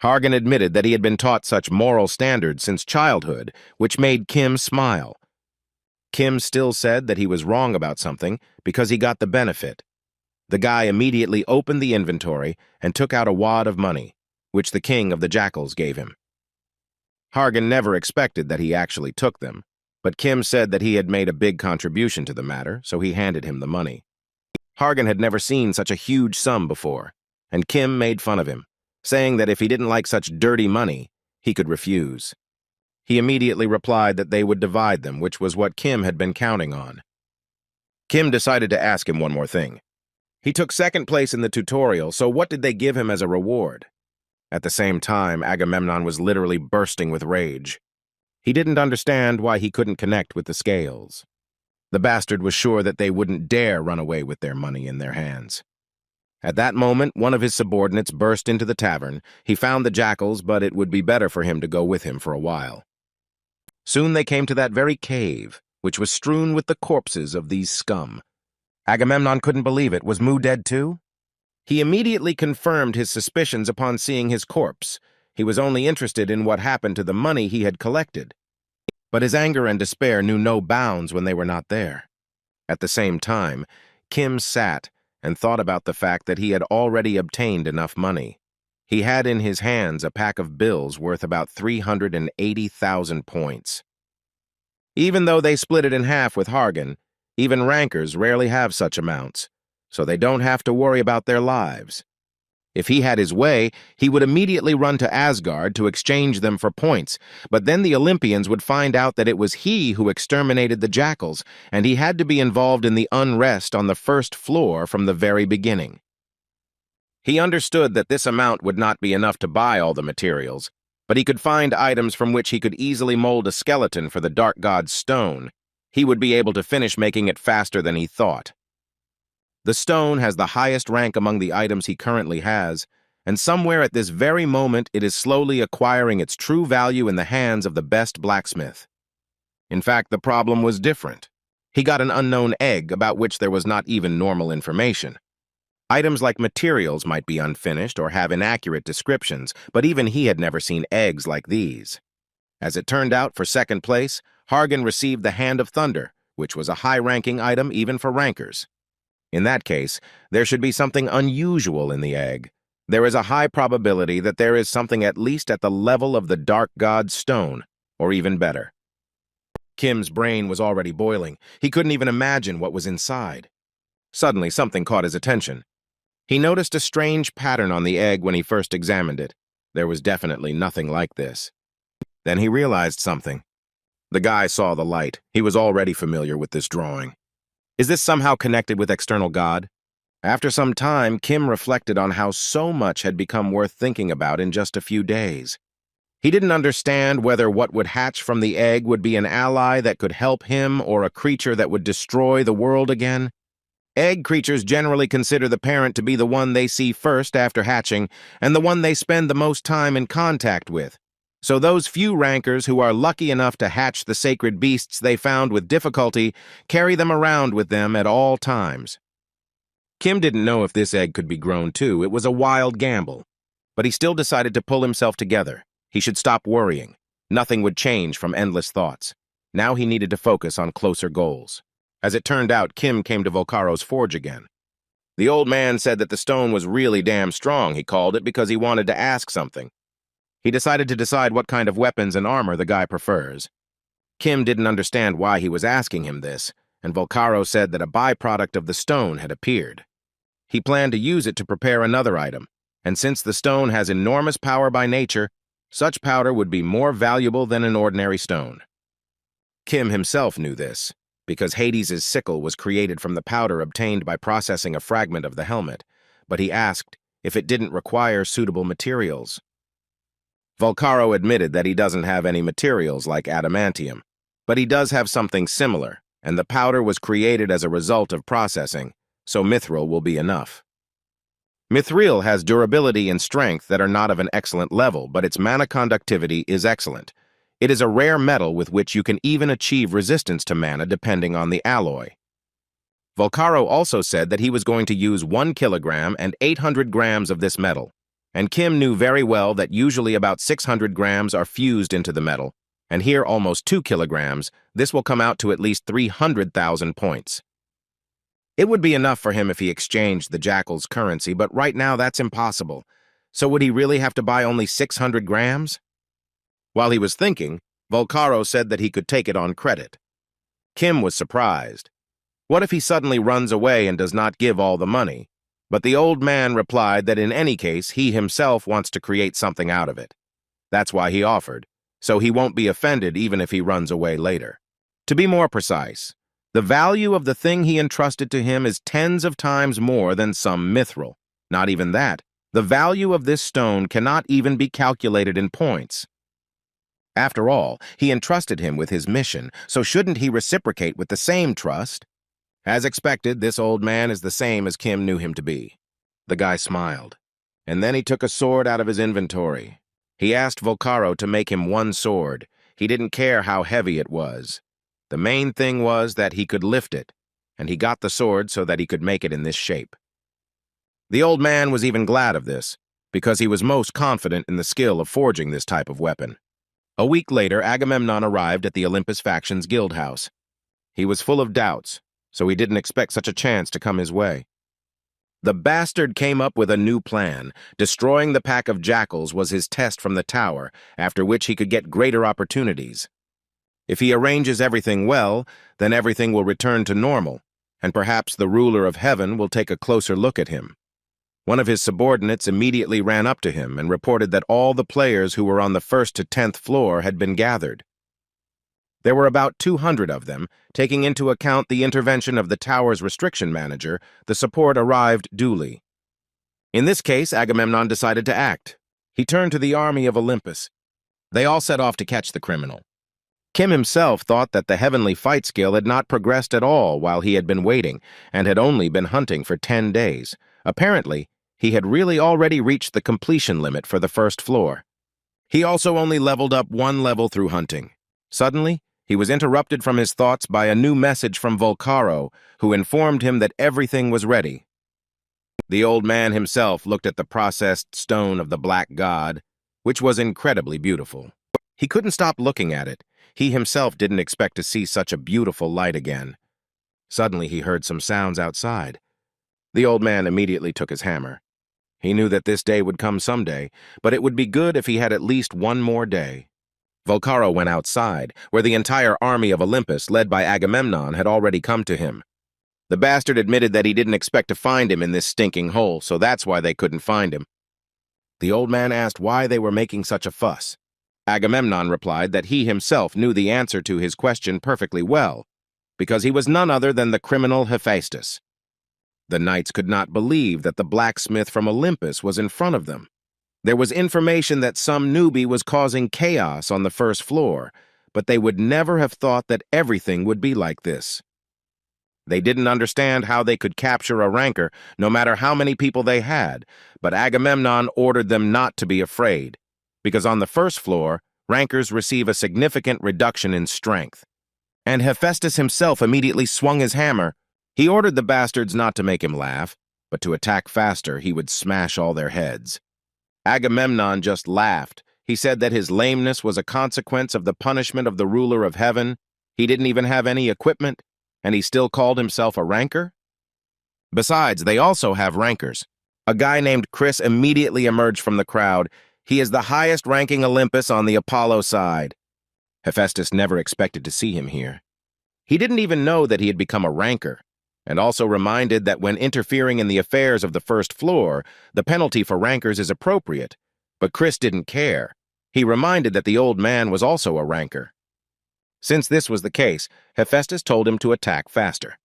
Hargan admitted that he had been taught such moral standards since childhood, which made Kim smile. Kim still said that he was wrong about something because he got the benefit. The guy immediately opened the inventory and took out a wad of money, which the king of the jackals gave him. Hargan never expected that he actually took them, but Kim said that he had made a big contribution to the matter, so he handed him the money. Hargan had never seen such a huge sum before, and Kim made fun of him, saying that if he didn't like such dirty money, he could refuse. He immediately replied that they would divide them, which was what Kim had been counting on. Kim decided to ask him one more thing. He took second place in the tutorial, so what did they give him as a reward? At the same time, Agamemnon was literally bursting with rage. He didn't understand why he couldn't connect with the scales. The bastard was sure that they wouldn't dare run away with their money in their hands. At that moment, one of his subordinates burst into the tavern. He found the jackals, but it would be better for him to go with him for a while. Soon they came to that very cave, which was strewn with the corpses of these scum. Agamemnon couldn't believe it. Was Mu dead too? He immediately confirmed his suspicions upon seeing his corpse. He was only interested in what happened to the money he had collected. But his anger and despair knew no bounds when they were not there. At the same time, Kim sat and thought about the fact that he had already obtained enough money. He had in his hands a pack of bills worth about 380,000 points. Even though they split it in half with Hargan, even rankers rarely have such amounts, so they don't have to worry about their lives. If he had his way, he would immediately run to Asgard to exchange them for points, but then the Olympians would find out that it was he who exterminated the jackals, and he had to be involved in the unrest on the first floor from the very beginning. He understood that this amount would not be enough to buy all the materials, but he could find items from which he could easily mold a skeleton for the Dark God's stone. He would be able to finish making it faster than he thought. The stone has the highest rank among the items he currently has, and somewhere at this very moment it is slowly acquiring its true value in the hands of the best blacksmith. In fact, the problem was different. He got an unknown egg about which there was not even normal information. Items like materials might be unfinished or have inaccurate descriptions, but even he had never seen eggs like these. As it turned out, for second place, Hargan received the Hand of Thunder, which was a high-ranking item even for rankers. In that case, there should be something unusual in the egg. There is a high probability that there is something at least at the level of the Dark God's stone, or even better. Kim's brain was already boiling. He couldn't even imagine what was inside. Suddenly, something caught his attention. He noticed a strange pattern on the egg when he first examined it. There was definitely nothing like this. Then he realized something. The guy saw the light. He was already familiar with this drawing. Is this somehow connected with external God? After some time, Kim reflected on how so much had become worth thinking about in just a few days. He didn't understand whether what would hatch from the egg would be an ally that could help him or a creature that would destroy the world again. Egg creatures generally consider the parent to be the one they see first after hatching and the one they spend the most time in contact with. So those few rankers who are lucky enough to hatch the sacred beasts they found with difficulty carry them around with them at all times. Kim didn't know if this egg could be grown too. It was a wild gamble. But he still decided to pull himself together. He should stop worrying. Nothing would change from endless thoughts. Now he needed to focus on closer goals. As it turned out, Kim came to Volcaro's forge again. The old man said that the stone was really damn strong, he called it, because he wanted to ask something. He decided to decide what kind of weapons and armor the guy prefers. Kim didn't understand why he was asking him this, and Volcaro said that a byproduct of the stone had appeared. He planned to use it to prepare another item, and since the stone has enormous power by nature, such powder would be more valuable than an ordinary stone. Kim himself knew this, because Hades' sickle was created from the powder obtained by processing a fragment of the helmet, but he asked if it didn't require suitable materials. Volcaro admitted that he doesn't have any materials like adamantium, but he does have something similar, and the powder was created as a result of processing, so mithril will be enough. Mithril has durability and strength that are not of an excellent level, but its mana conductivity is excellent. It is a rare metal with which you can even achieve resistance to mana depending on the alloy. Volcaro also said that he was going to use 1 kilogram and 800 grams of this metal, and Kim knew very well that usually about 600 grams are fused into the metal, and here almost 2 kilograms, this will come out to at least 300,000 points. It would be enough for him if he exchanged the Jackal's currency, but right now that's impossible. So would he really have to buy only 600 grams? While he was thinking, Volcaro said that he could take it on credit. Kim was surprised. What if he suddenly runs away and does not give all the money? But the old man replied that in any case, he himself wants to create something out of it. That's why he offered, so he won't be offended even if he runs away later. To be more precise, the value of the thing he entrusted to him is tens of times more than some mithril. Not even that. The value of this stone cannot even be calculated in points. After all, he entrusted him with his mission, so shouldn't he reciprocate with the same trust? As expected, this old man is the same as Kim knew him to be. The guy smiled, and then he took a sword out of his inventory. He asked Volcaro to make him 1 sword. He didn't care how heavy it was. The main thing was that he could lift it, and he got the sword so that he could make it in this shape. The old man was even glad of this, because he was most confident in the skill of forging this type of weapon. A week later, Agamemnon arrived at the Olympus faction's guild house. He was full of doubts, so he didn't expect such a chance to come his way. The bastard came up with a new plan. Destroying the pack of jackals was his test from the tower, after which he could get greater opportunities. If he arranges everything well, then everything will return to normal, and perhaps the ruler of heaven will take a closer look at him. One of his subordinates immediately ran up to him and reported that all the players who were on the 1st to 10th floor had been gathered. There were about 200 of them. Taking into account the intervention of the tower's restriction manager, the support arrived duly. In this case, Agamemnon decided to act. He turned to the army of Olympus. They all set off to catch the criminal. Kim himself thought that the heavenly fight skill had not progressed at all while he had been waiting, and had only been hunting for 10 days. Apparently, he had really already reached the completion limit for the 1st floor. He also only leveled up 1 level through hunting. Suddenly, he was interrupted from his thoughts by a new message from Volcaro, who informed him that everything was ready. The old man himself looked at the processed stone of the Black God, which was incredibly beautiful. He couldn't stop looking at it. He himself didn't expect to see such a beautiful light again. Suddenly, he heard some sounds outside. The old man immediately took his hammer. He knew that this day would come someday, but it would be good if he had at least 1 more day. Volcaro went outside, where the entire army of Olympus, led by Agamemnon, had already come to him. The bastard admitted that he didn't expect to find him in this stinking hole, so that's why they couldn't find him. The old man asked why they were making such a fuss. Agamemnon replied that he himself knew the answer to his question perfectly well, because he was none other than the criminal Hephaestus. The knights could not believe that the blacksmith from Olympus was in front of them. There was information that some newbie was causing chaos on the 1st floor, but they would never have thought that everything would be like this. They didn't understand how they could capture a ranker, no matter how many people they had, but Agamemnon ordered them not to be afraid, because on the 1st floor, rankers receive a significant reduction in strength. And Hephaestus himself immediately swung his hammer. He ordered the bastards not to make him laugh, but to attack faster, he would smash all their heads. Agamemnon just laughed. He said that his lameness was a consequence of the punishment of the ruler of heaven. He didn't even have any equipment, and he still called himself a ranker? Besides, they also have rankers. A guy named Chris immediately emerged from the crowd. He is the highest-ranking Olympus on the Apollo side. Hephaestus never expected to see him here. He didn't even know that he had become a ranker, and also reminded that when interfering in the affairs of the first floor, the penalty for rankers is appropriate. But Chris didn't care. He reminded that the old man was also a ranker. Since this was the case, Hephaestus told him to attack faster.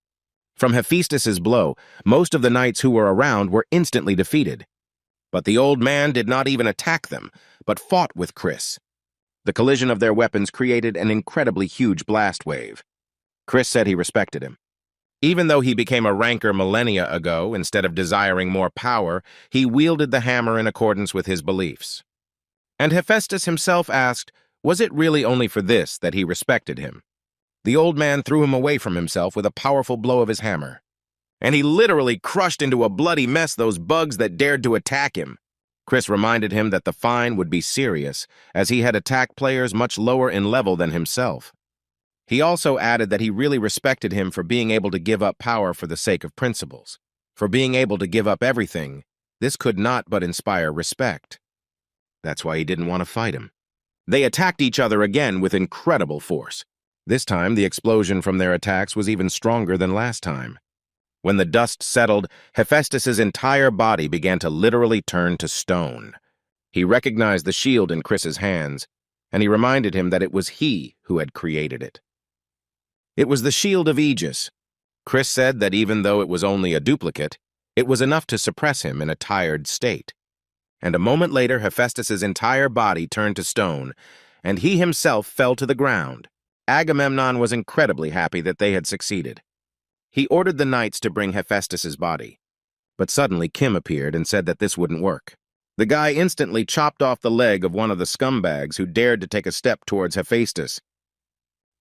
From Hephaestus's blow, most of the knights who were around were instantly defeated. But the old man did not even attack them, but fought with Chris. The collision of their weapons created an incredibly huge blast wave. Chris said he respected him. Even though he became a ranker millennia ago, instead of desiring more power, he wielded the hammer in accordance with his beliefs. And Hephaestus himself asked, was it really only for this that he respected him? The old man threw him away from himself with a powerful blow of his hammer. And he literally crushed into a bloody mess those bugs that dared to attack him. Chris reminded him that the fine would be serious, as he had attacked players much lower in level than himself. He also added that he really respected him for being able to give up power for the sake of principles. For being able to give up everything, this could not but inspire respect. That's why he didn't want to fight him. They attacked each other again with incredible force. This time, the explosion from their attacks was even stronger than last time. When the dust settled, Hephaestus's entire body began to literally turn to stone. He recognized the shield in Chris's hands, and he reminded him that it was he who had created it. It was the shield of Aegis. Chris said that even though it was only a duplicate, it was enough to suppress him in a tired state. And a moment later, Hephaestus's entire body turned to stone, and he himself fell to the ground. Agamemnon was incredibly happy that they had succeeded. He ordered the knights to bring Hephaestus's body. But suddenly Kim appeared and said that this wouldn't work. The guy instantly chopped off the leg of one of the scumbags who dared to take a step towards Hephaestus.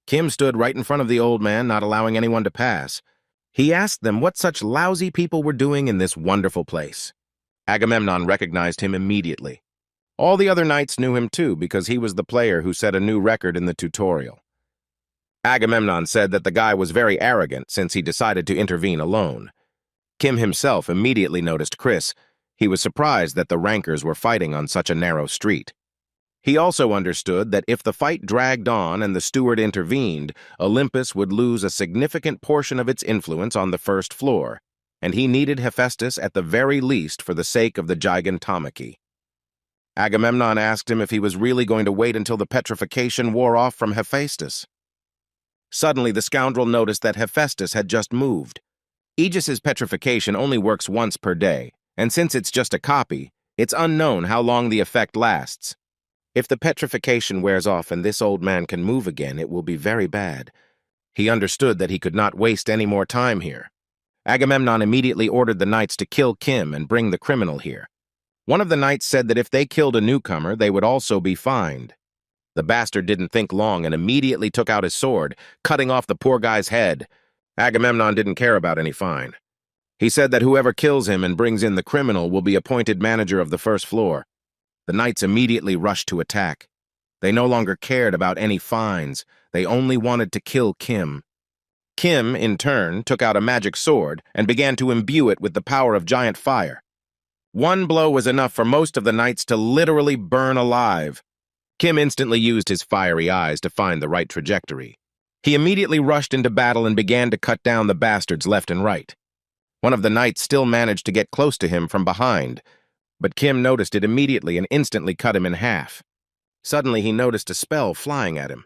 Kim stood right in front of the old man, not allowing anyone to pass. He asked them what such lousy people were doing in this wonderful place. Agamemnon recognized him immediately. All the other knights knew him too because he was the player who set a new record in the tutorial. Agamemnon said that the guy was very arrogant since he decided to intervene alone. Kim himself immediately noticed Chris. He was surprised that the rankers were fighting on such a narrow street. He also understood that if the fight dragged on and the steward intervened, Olympus would lose a significant portion of its influence on the first floor, and he needed Hephaestus at the very least for the sake of the gigantomachy. Agamemnon asked him if he was really going to wait until the petrification wore off from Hephaestus. Suddenly, the scoundrel noticed that Hephaestus had just moved. Aegis's petrification only works once per day, and since it's just a copy, it's unknown how long the effect lasts. If the petrification wears off and this old man can move again, it will be very bad. He understood that he could not waste any more time here. Agamemnon immediately ordered the knights to kill Kim and bring the criminal here. One of the knights said that if they killed a newcomer, they would also be fined. The bastard didn't think long and immediately took out his sword, cutting off the poor guy's head. Agamemnon didn't care about any fine. He said that whoever kills him and brings in the criminal will be appointed manager of the first floor. The knights immediately rushed to attack. They no longer cared about any fines. They only wanted to kill Kim. Kim, in turn, took out a magic sword and began to imbue it with the power of giant fire. One blow was enough for most of the knights to literally burn alive. Kim instantly used his fiery eyes to find the right trajectory. He immediately rushed into battle and began to cut down the bastards left and right. One of the knights still managed to get close to him from behind, but Kim noticed it immediately and instantly cut him in half. Suddenly, he noticed a spell flying at him.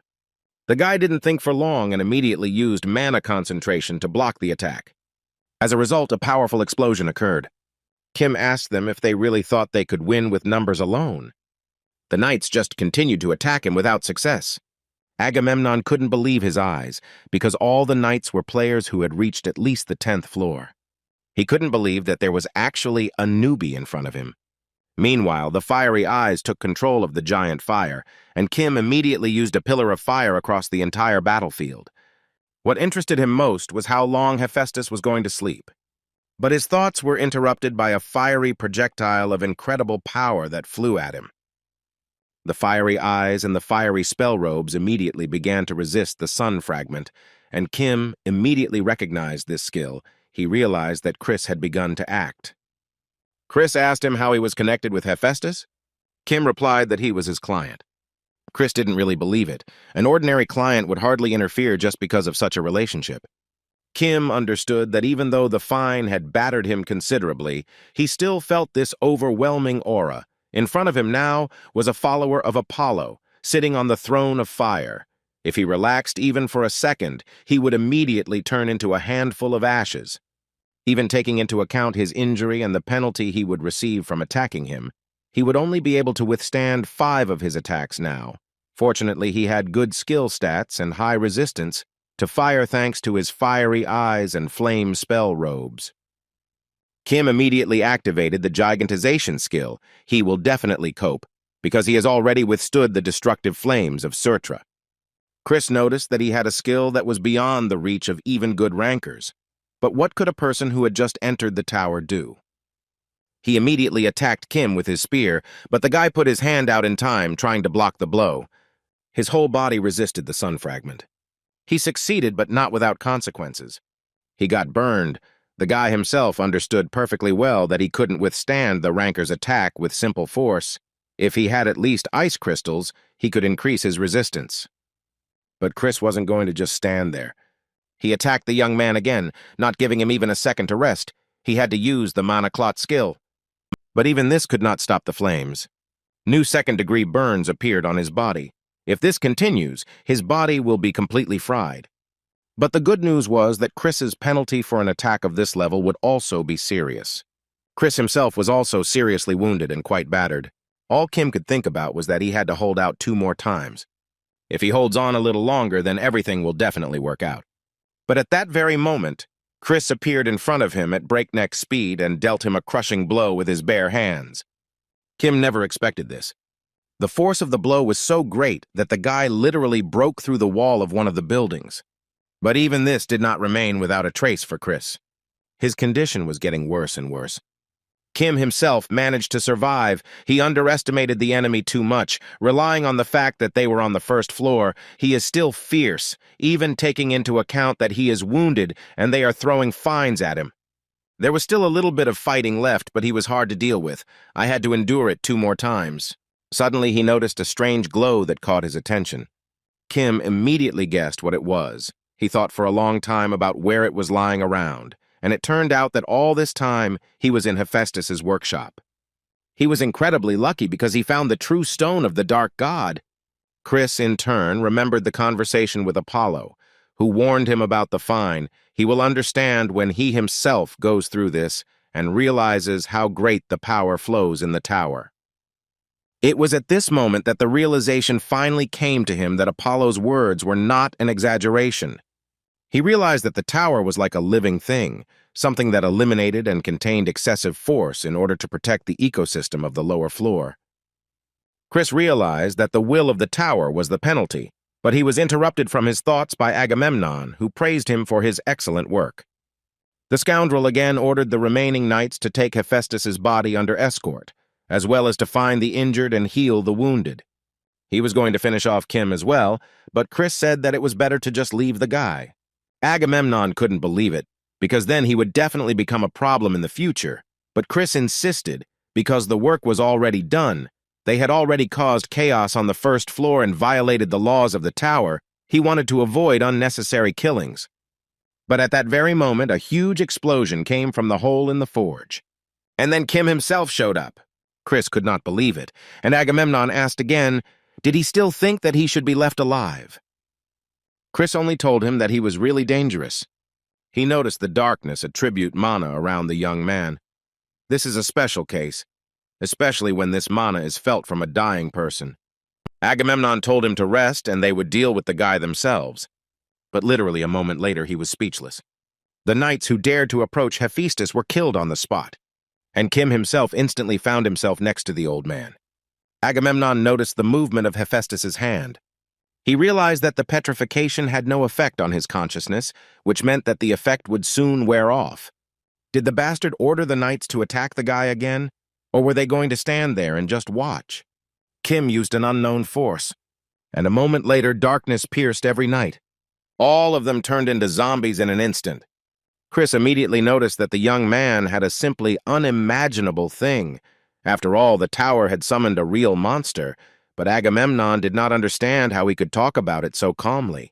The guy didn't think for long and immediately used mana concentration to block the attack. As a result, a powerful explosion occurred. Kim asked them if they really thought they could win with numbers alone. The knights just continued to attack him without success. Agamemnon couldn't believe his eyes, because all the knights were players who had reached at least the 10th floor. He couldn't believe that there was actually a newbie in front of him. Meanwhile, the fiery eyes took control of the giant fire, and Kim immediately used a pillar of fire across the entire battlefield. What interested him most was how long Hephaestus was going to sleep. But his thoughts were interrupted by a fiery projectile of incredible power that flew at him. The fiery eyes and the fiery spell robes immediately began to resist the sun fragment, and Kim immediately recognized this skill. He realized that Chris had begun to act. Chris asked him how he was connected with Hephaestus. Kim replied that he was his client. Chris didn't really believe it. An ordinary client would hardly interfere just because of such a relationship. Kim understood that even though the fine had battered him considerably, he still felt this overwhelming aura. In front of him now was a follower of Apollo, sitting on the throne of fire. If he relaxed even for a second, he would immediately turn into a handful of ashes. Even taking into account his injury and the penalty he would receive from attacking him, he would only be able to withstand 5 of his attacks now. Fortunately, he had good skill stats and high resistance to fire thanks to his fiery eyes and flame spell robes. Kim immediately activated the gigantization skill. He will definitely cope, because he has already withstood the destructive flames of Surtra. Chris noticed that he had a skill that was beyond the reach of even good rankers. But what could a person who had just entered the tower do? He immediately attacked Kim with his spear, but the guy put his hand out in time, trying to block the blow. His whole body resisted the sun fragment. He succeeded, but not without consequences. He got burned. The guy himself understood perfectly well that he couldn't withstand the ranker's attack with simple force. If he had at least ice crystals, he could increase his resistance. But Chris wasn't going to just stand there. He attacked the young man again, not giving him even a second to rest. He had to use the manhwa skill. But even this could not stop the flames. New second-degree burns appeared on his body. If this continues, his body will be completely fried. But the good news was that Chris's penalty for an attack of this level would also be serious. Chris himself was also seriously wounded and quite battered. All Kim could think about was that he had to hold out 2 more times. If he holds on a little longer, then everything will definitely work out. But at that very moment, Chris appeared in front of him at breakneck speed and dealt him a crushing blow with his bare hands. Kim never expected this. The force of the blow was so great that the guy literally broke through the wall of one of the buildings. But even this did not remain without a trace for Chris. His condition was getting worse and worse. Kim himself managed to survive. He underestimated the enemy too much. Relying on the fact that they were on the first floor, he is still fierce, even taking into account that he is wounded and they are throwing fines at him. There was still a little bit of fighting left, but he was hard to deal with. I had to endure it 2 more times. Suddenly, he noticed a strange glow that caught his attention. Kim immediately guessed what it was. He thought for a long time about where it was lying around, and it turned out that all this time he was in Hephaestus's workshop. He was incredibly lucky because he found the true stone of the dark god. Chris, in turn, remembered the conversation with Apollo, who warned him about the fine. He will understand when he himself goes through this and realizes how great the power flows in the tower. It was at this moment that the realization finally came to him that Apollo's words were not an exaggeration. He realized that the tower was like a living thing, something that eliminated and contained excessive force in order to protect the ecosystem of the lower floor. Chris realized that the will of the tower was the penalty, but he was interrupted from his thoughts by Agamemnon, who praised him for his excellent work. The scoundrel again ordered the remaining knights to take Hephaestus's body under escort, as well as to find the injured and heal the wounded. He was going to finish off Kim as well, but Chris said that it was better to just leave the guy. Agamemnon couldn't believe it, because then he would definitely become a problem in the future, but Chris insisted, because the work was already done. They had already caused chaos on the first floor and violated the laws of the tower. He wanted to avoid unnecessary killings. But at that very moment, a huge explosion came from the hole in the forge. And then Kim himself showed up. Chris could not believe it, and Agamemnon asked again, did he still think that he should be left alive? Chris only told him that he was really dangerous. He noticed the darkness attribute mana around the young man. This is a special case, especially when this mana is felt from a dying person. Agamemnon told him to rest and they would deal with the guy themselves. But literally a moment later he was speechless. The knights who dared to approach Hephaestus were killed on the spot, and Kim himself instantly found himself next to the old man. Agamemnon noticed the movement of Hephaestus's hand. He realized that the petrification had no effect on his consciousness, which meant that the effect would soon wear off. Did the bastard order the knights to attack the guy again, or were they going to stand there and just watch? Kim used an unknown force, and a moment later, darkness pierced every night. All of them turned into zombies in an instant. Chris immediately noticed that the young man had a simply unimaginable thing. After all, the tower had summoned a real monster, but Agamemnon did not understand how he could talk about it so calmly.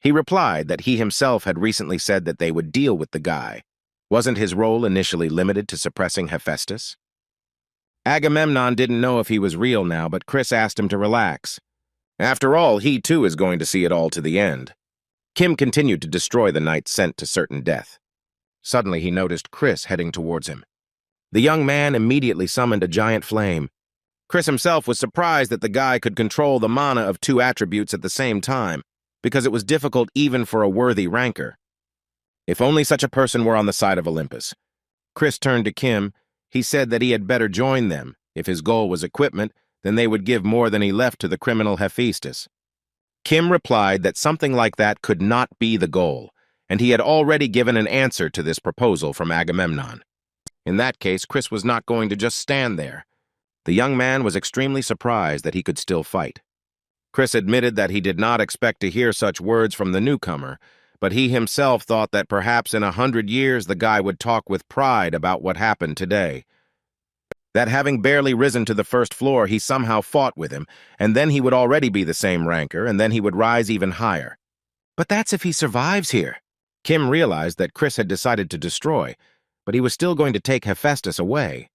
He replied that he himself had recently said that they would deal with the guy. Wasn't his role initially limited to suppressing Hephaestus? Agamemnon didn't know if he was real now, but Chris asked him to relax. After all, he too is going to see it all to the end. Kim continued to destroy the knights sent to certain death. Suddenly he noticed Chris heading towards him. The young man immediately summoned a giant flame. Chris himself was surprised that the guy could control the mana of two attributes at the same time, because it was difficult even for a worthy ranker. If only such a person were on the side of Olympus. Chris turned to Kim. He said that he had better join them. If his goal was equipment, then they would give more than he left to the criminal Hephaestus. Kim replied that something like that could not be the goal, and he had already given an answer to this proposal from Agamemnon. In that case, Chris was not going to just stand there. The young man was extremely surprised that he could still fight. Chris admitted that he did not expect to hear such words from the newcomer, but he himself thought that perhaps in 100 years the guy would talk with pride about what happened today. That having barely risen to the first floor, he somehow fought with him, and then he would already be the same ranker, and then he would rise even higher. But that's if he survives here. Kim realized that Chris had decided to destroy, but he was still going to take Hephaestus away.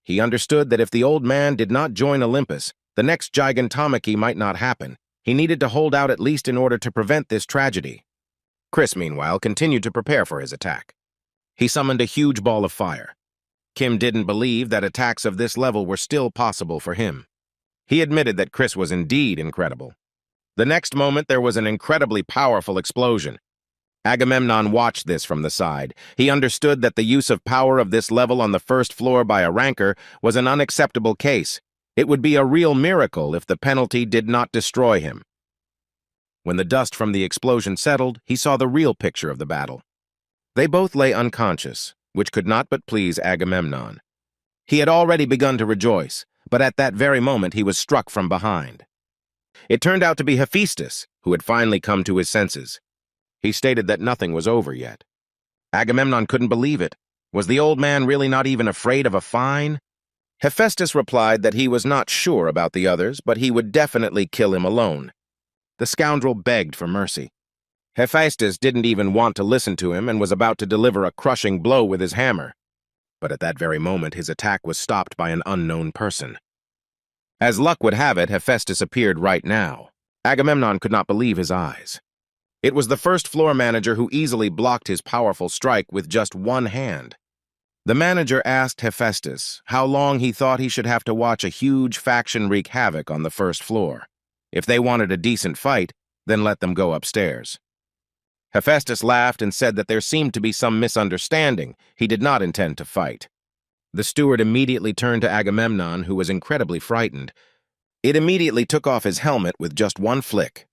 He understood that if the old man did not join Olympus, the next gigantomachy might not happen. He needed to hold out at least in order to prevent this tragedy. Chris, meanwhile, continued to prepare for his attack. He summoned a huge ball of fire. Kim didn't believe that attacks of this level were still possible for him. He admitted that Chris was indeed incredible. The next moment, there was an incredibly powerful explosion. Agamemnon watched this from the side. He understood that the use of power of this level on the first floor by a ranker was an unacceptable case. It would be a real miracle if the penalty did not destroy him. When the dust from the explosion settled, he saw the real picture of the battle. They both lay unconscious, which could not but please Agamemnon. He had already begun to rejoice, but at that very moment he was struck from behind. It turned out to be Hephaestus, who had finally come to his senses. He stated that nothing was over yet. Agamemnon couldn't believe it. Was the old man really not even afraid of a fine? Hephaestus replied that he was not sure about the others, but he would definitely kill him alone. The scoundrel begged for mercy. Hephaestus didn't even want to listen to him and was about to deliver a crushing blow with his hammer. But at that very moment, his attack was stopped by an unknown person. As luck would have it, Hephaestus appeared right now. Agamemnon could not believe his eyes. It was the first floor manager who easily blocked his powerful strike with just one hand. The manager asked Hephaestus how long he thought he should have to watch a huge faction wreak havoc on the first floor. If they wanted a decent fight, then let them go upstairs. Hephaestus laughed and said that there seemed to be some misunderstanding. He did not intend to fight. The steward immediately turned to Agamemnon, who was incredibly frightened. It immediately took off his helmet with just one flick.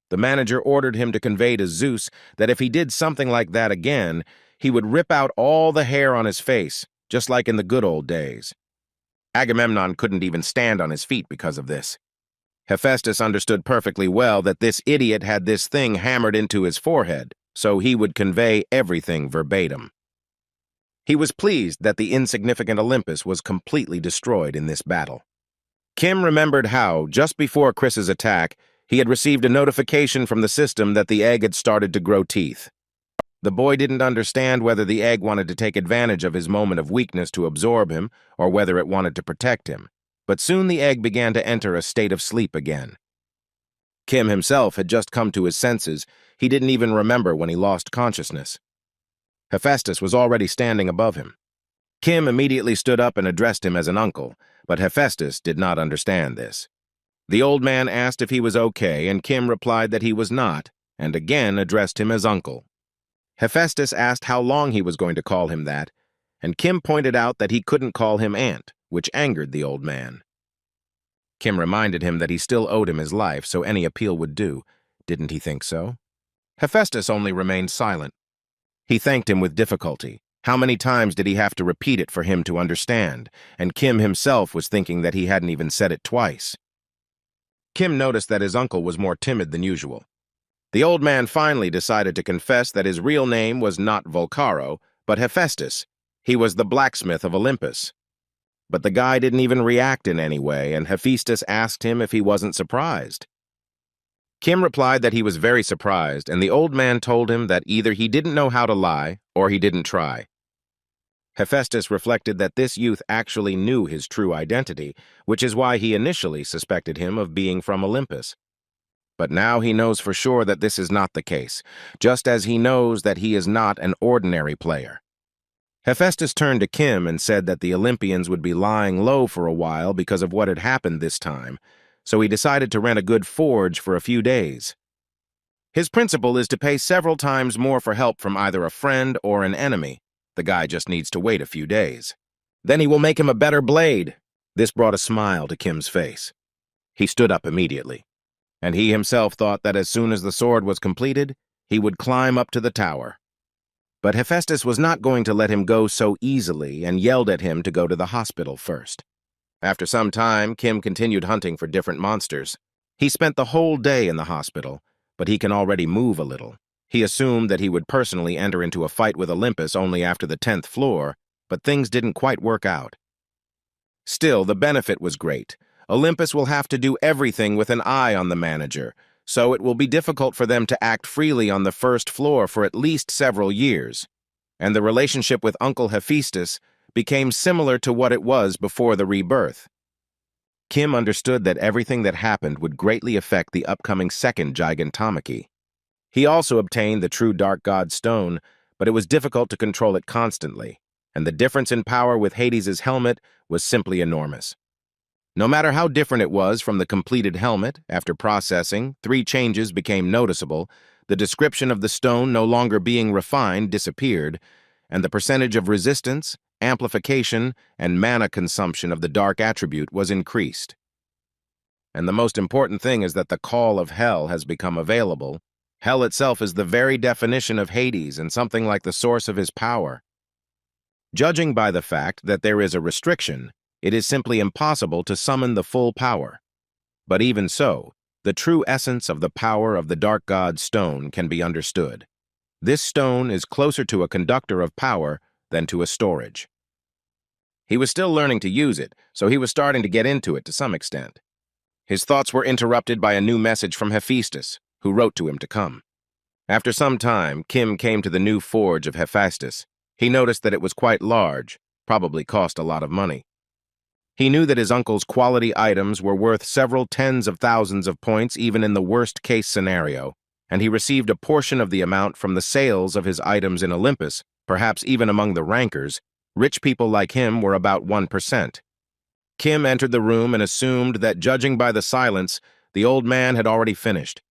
The manager ordered him to convey to Zeus that if he did something like that again, he would rip out all the hair on his face, just like in the good old days. Agamemnon couldn't even stand on his feet because of this. Hephaestus understood perfectly well that this idiot had this thing hammered into his forehead, so he would convey everything verbatim. He was pleased that the insignificant Olympus was completely destroyed in this battle. Kim remembered how, just before Chris's attack, he had received a notification from the system that the egg had started to grow teeth. The boy didn't understand whether the egg wanted to take advantage of his moment of weakness to absorb him, or whether it wanted to protect him. But soon the egg began to enter a state of sleep again. Kim himself had just come to his senses. He didn't even remember when he lost consciousness. Hephaestus was already standing above him. Kim immediately stood up and addressed him as an uncle, but Hephaestus did not understand this. The old man asked if he was okay, and Kim replied that he was not, and again addressed him as uncle. Hephaestus asked how long he was going to call him that, and Kim pointed out that he couldn't call him aunt, which angered the old man. Kim reminded him that he still owed him his life, so any appeal would do. Didn't he think so? Hephaestus only remained silent. He thanked him with difficulty, How many times did he have to repeat it for him to understand? And Kim himself was thinking that he hadn't even said it twice. Kim noticed that his uncle was more timid than usual. The old man finally decided to confess that his real name was not Volcaro, but Hephaestus. He was the blacksmith of Olympus. But the guy didn't even react in any way, and Hephaestus asked him if he wasn't surprised. Kim replied that he was very surprised, and the old man told him that either he didn't know how to lie or he didn't try. Hephaestus reflected that this youth actually knew his true identity, which is why he initially suspected him of being from Olympus. But now he knows for sure that this is not the case, just as he knows that he is not an ordinary player. Hephaestus turned to Kim and said that the Olympians would be lying low for a while because of what had happened this time, so he decided to rent a good forge for a few days. His principle is to pay several times more for help from either a friend or an enemy. The guy just needs to wait a few days. Then he will make him a better blade. This brought a smile to Kim's face. He stood up immediately, and he himself thought that as soon as the sword was completed, he would climb up to the tower. But Hephaestus was not going to let him go so easily and yelled at him to go to the hospital first. After some time, Kim continued hunting for different monsters. He spent the whole day in the hospital, but he can already move a little. He assumed that he would personally enter into a fight with Olympus only after the 10th floor, but things didn't quite work out. Still, the benefit was great. Olympus will have to do everything with an eye on the manager, so it will be difficult for them to act freely on the first floor for at least several years. And the relationship with Uncle Hephaestus became similar to what it was before the rebirth. Kim understood that everything that happened would greatly affect the upcoming second Gigantomachy. He also obtained the true Dark God Stone, but it was difficult to control it constantly, and the difference in power with Hades' helmet was simply enormous. No matter how different it was from the completed helmet, after processing, 3 changes became noticeable. The description of the stone no longer being refined disappeared, and the percentage of resistance, amplification, and mana consumption of the dark attribute was increased. And the most important thing is that the call of Hell has become available. Hell itself is the very definition of Hades and something like the source of his power. Judging by the fact that there is a restriction, it is simply impossible to summon the full power. But even so, the true essence of the power of the Dark God Stone can be understood. This stone is closer to a conductor of power than to a storage. He was still learning to use it, so he was starting to get into it to some extent. His thoughts were interrupted by a new message from Hephaestus, who wrote to him to come. After some time, Kim came to the new forge of Hephaestus. He noticed that it was quite large, probably cost a lot of money. He knew that his uncle's quality items were worth several tens of thousands of points even in the worst-case scenario, and he received a portion of the amount from the sales of his items in Olympus, perhaps even among the rankers. Rich people like him were about 1%. Kim entered the room and assumed that, judging by the silence, the old man had already finished.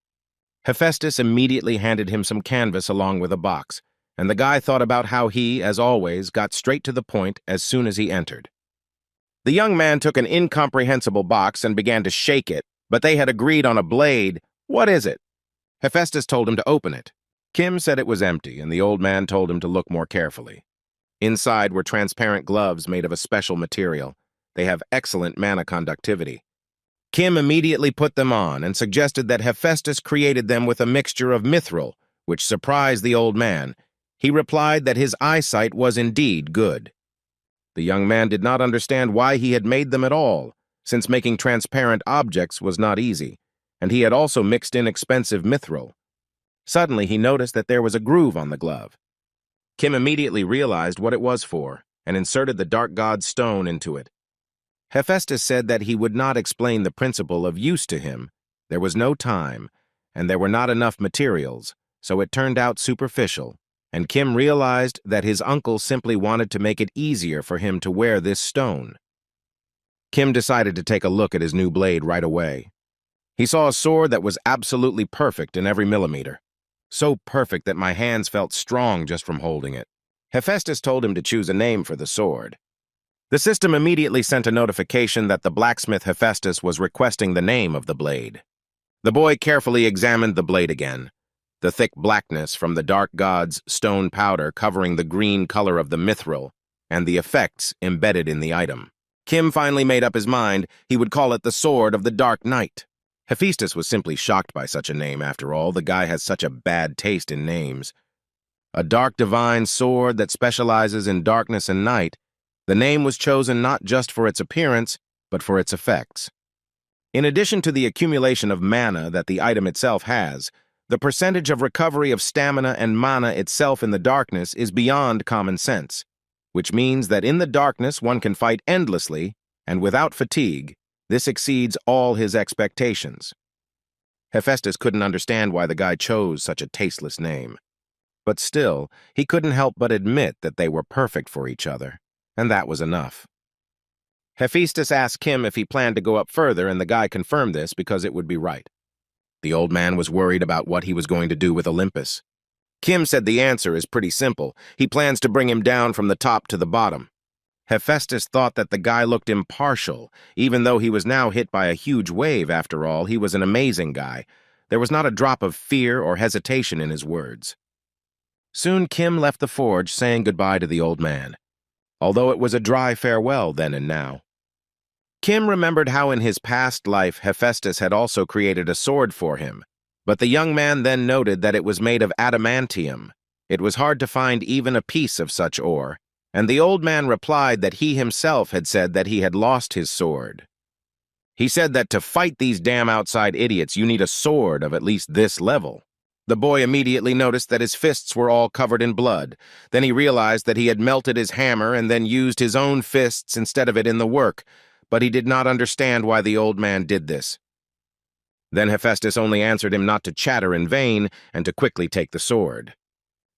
Hephaestus immediately handed him some canvas along with a box, and the guy thought about how he, as always, got straight to the point as soon as he entered. The young man took an incomprehensible box and began to shake it, but they had agreed on a blade. "What is it?" Hephaestus told him to open it. Kim said it was empty, and the old man told him to look more carefully. Inside were transparent gloves made of a special material. They have excellent mana conductivity. Kim immediately put them on and suggested that Hephaestus created them with a mixture of mithril, which surprised the old man. He replied that his eyesight was indeed good. The young man did not understand why he had made them at all, since making transparent objects was not easy, and he had also mixed in expensive mithril. Suddenly, he noticed that there was a groove on the glove. Kim immediately realized what it was for, and inserted the Dark God's stone into it. Hephaestus said that he would not explain the principle of use to him. There was no time, and there were not enough materials, so it turned out superficial, and Kim realized that his uncle simply wanted to make it easier for him to wear this stone. Kim decided to take a look at his new blade right away. He saw a sword that was absolutely perfect in every millimeter. So perfect that my hands felt strong just from holding it. Hephaestus told him to choose a name for the sword. The system immediately sent a notification that the blacksmith Hephaestus was requesting the name of the blade. The boy carefully examined the blade again. the thick blackness from the dark god's stone powder covering the green color of the mithril, and the effects embedded in the item. Kim finally made up his mind he would call it the Sword of the Dark Knight. Hephaestus was simply shocked by such a name, after all. The guy has such a bad taste in names. A dark divine sword that specializes in darkness and night, the name was chosen not just for its appearance, but for its effects. In addition to the accumulation of mana that the item itself has, the percentage of recovery of stamina and mana itself in the darkness is beyond common sense, which means that in the darkness one can fight endlessly and without fatigue. This exceeds all his expectations. Hephaestus couldn't understand why the guy chose such a tasteless name. But still, he couldn't help but admit that they were perfect for each other, and that was enough. Hephaestus asked Kim if he planned to go up further, and the guy confirmed this because it would be right. The old man was worried about what he was going to do with Olympus. Kim said the answer is pretty simple. He plans to bring him down from the top to the bottom. Hephaestus thought that the guy looked impartial, even though he was now hit by a huge wave. After all, he was an amazing guy. There was not a drop of fear or hesitation in his words. Soon Kim left the forge, saying goodbye to the old man, although it was a dry farewell then and now. Kim remembered how in his past life Hephaestus had also created a sword for him, but the young man then noted that it was made of adamantium. It was hard to find even a piece of such ore, and the old man replied that he himself had said that he had lost his sword. He said that to fight these damn outside idiots you need a sword of at least this level. The boy immediately noticed that his fists were all covered in blood. Then he realized that he had melted his hammer and then used his own fists instead of it in the work, but he did not understand why the old man did this. Then Hephaestus only answered him not to chatter in vain and to quickly take the sword.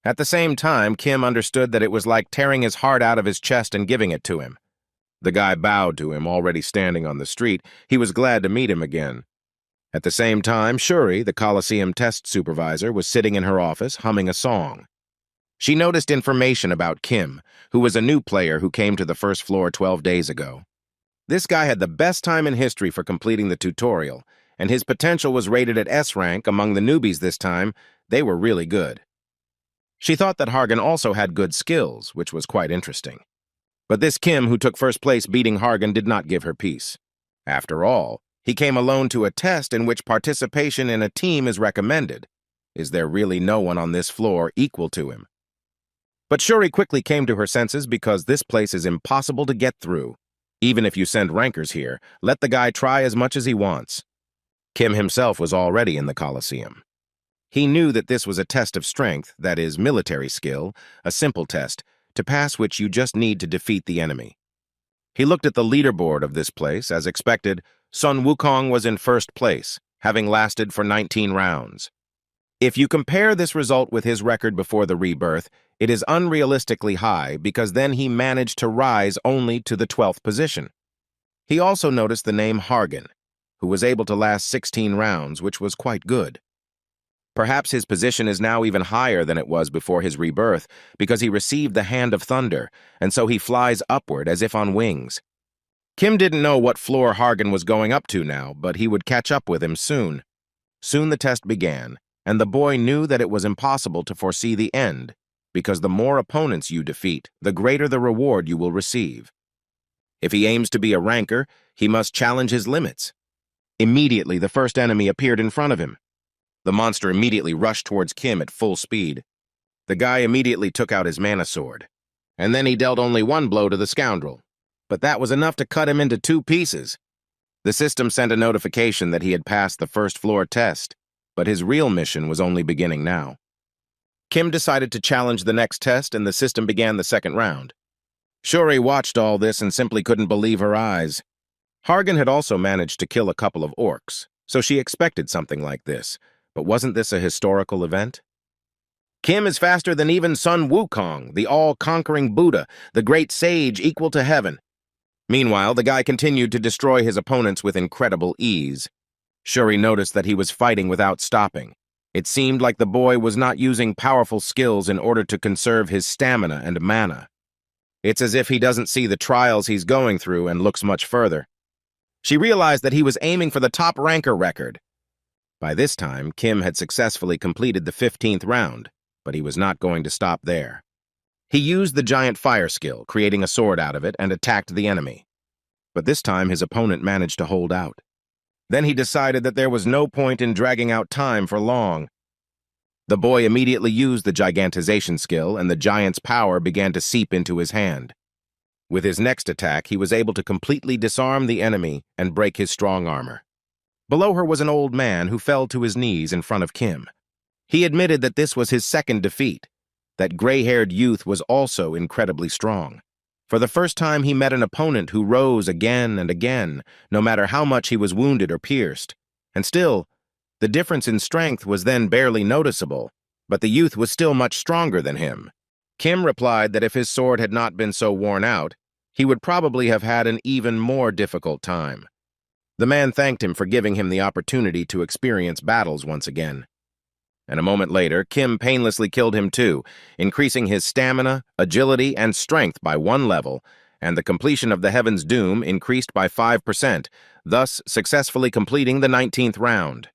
At the same time, Kim understood that it was like tearing his heart out of his chest and giving it to him. The guy bowed to him, already standing on the street. He was glad to meet him again. At the same time, Shuri, the Coliseum test supervisor, was sitting in her office, humming a song. She noticed information about Kim, who was a new player who came to the first floor 12 days ago. This guy had the best time in history for completing the tutorial, and his potential was rated at S rank among the newbies this time. They were really good. She thought that Hargan also had good skills, which was quite interesting. But this Kim who took first place beating Hargan did not give her peace. After all, he came alone to a test in which participation in a team is recommended. Is there really no one on this floor equal to him? But Shuri quickly came to her senses because this place is impossible to get through. Even if you send rankers here, let the guy try as much as he wants. Kim himself was already in the Coliseum. He knew that this was a test of strength, that is, military skill, a simple test, to pass which you just need to defeat the enemy. He looked at the leaderboard of this place. As expected, Sun Wukong was in first place, having lasted for 19 rounds. If you compare this result with his record before the rebirth, it is unrealistically high because then he managed to rise only to the 12th position. He also noticed the name Hargan, who was able to last 16 rounds, which was quite good. Perhaps his position is now even higher than it was before his rebirth because he received the Hand of Thunder, and so he flies upward as if on wings. Kim didn't know what floor Hargan was going up to now, but he would catch up with him soon. Soon the test began, and the boy knew that it was impossible to foresee the end, because the more opponents you defeat, the greater the reward you will receive. If he aims to be a ranker, he must challenge his limits. Immediately, the first enemy appeared in front of him. The monster immediately rushed towards Kim at full speed. The guy immediately took out his mana sword, and then he dealt only one blow to the scoundrel. But that was enough to cut him into 2 pieces. The system sent a notification that he had passed the first floor test, but his real mission was only beginning now. Kim decided to challenge the next test, and the system began the second round. Shuri watched all this and simply couldn't believe her eyes. Hargan had also managed to kill a couple of orcs, so she expected something like this. But wasn't this a historical event? Kim is faster than even Sun Wukong, the all-conquering Buddha, the great sage equal to heaven. Meanwhile, the guy continued to destroy his opponents with incredible ease. Shuri noticed that he was fighting without stopping. It seemed like the boy was not using powerful skills in order to conserve his stamina and mana. It's as if he doesn't see the trials he's going through and looks much further. She realized that he was aiming for the top ranker record. By this time, Kim had successfully completed the 15th round, but he was not going to stop there. He used the giant fire skill, creating a sword out of it, and attacked the enemy. But this time, his opponent managed to hold out. Then he decided that there was no point in dragging out time for long. The boy immediately used the gigantization skill, and the giant's power began to seep into his hand. With his next attack, he was able to completely disarm the enemy and break his strong armor. Below her was an old man who fell to his knees in front of Kim. He admitted that this was his second defeat. That gray-haired youth was also incredibly strong. For the first time, he met an opponent who rose again and again, no matter how much he was wounded or pierced. And still, the difference in strength was then barely noticeable, but the youth was still much stronger than him. Kim replied that if his sword had not been so worn out, he would probably have had an even more difficult time. The man thanked him for giving him the opportunity to experience battles once again. And a moment later, Kim painlessly killed him too, increasing his stamina, agility, and strength by 1 level, and the completion of the Heaven's Doom increased by 5%, thus successfully completing the 19th round.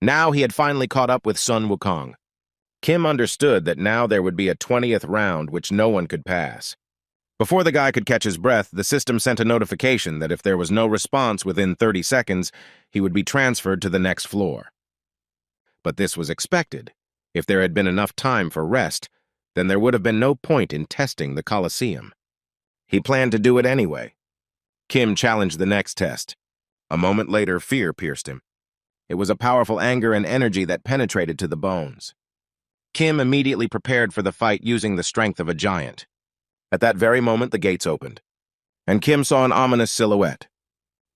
Now he had finally caught up with Sun Wukong. Kim understood that now there would be a 20th round which no one could pass. Before the guy could catch his breath, the system sent a notification that if there was no response within 30 seconds, he would be transferred to the next floor. But this was expected. If there had been enough time for rest, then there would have been no point in testing the Colosseum. He planned to do it anyway. Kim challenged the next test. A moment later, fear pierced him. It was a powerful anger and energy that penetrated to the bones. Kim immediately prepared for the fight using the strength of a giant. At that very moment, the gates opened, and Kim saw an ominous silhouette.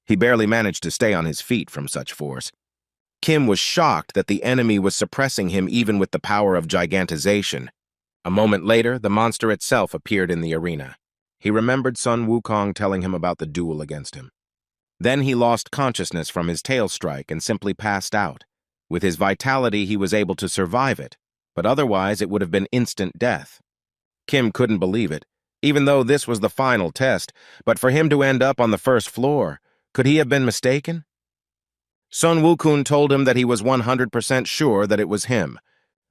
He barely managed to stay on his feet from such force. Kim was shocked that the enemy was suppressing him even with the power of gigantization. A moment later, the monster itself appeared in the arena. He remembered Sun Wukong telling him about the duel against him. Then he lost consciousness from his tail strike and simply passed out. With his vitality, he was able to survive it, but otherwise it would have been instant death. Kim couldn't believe it, even though this was the final test, but for him to end up on the first floor, could he have been mistaken? Sun Wukong told him that he was 100% sure that it was him.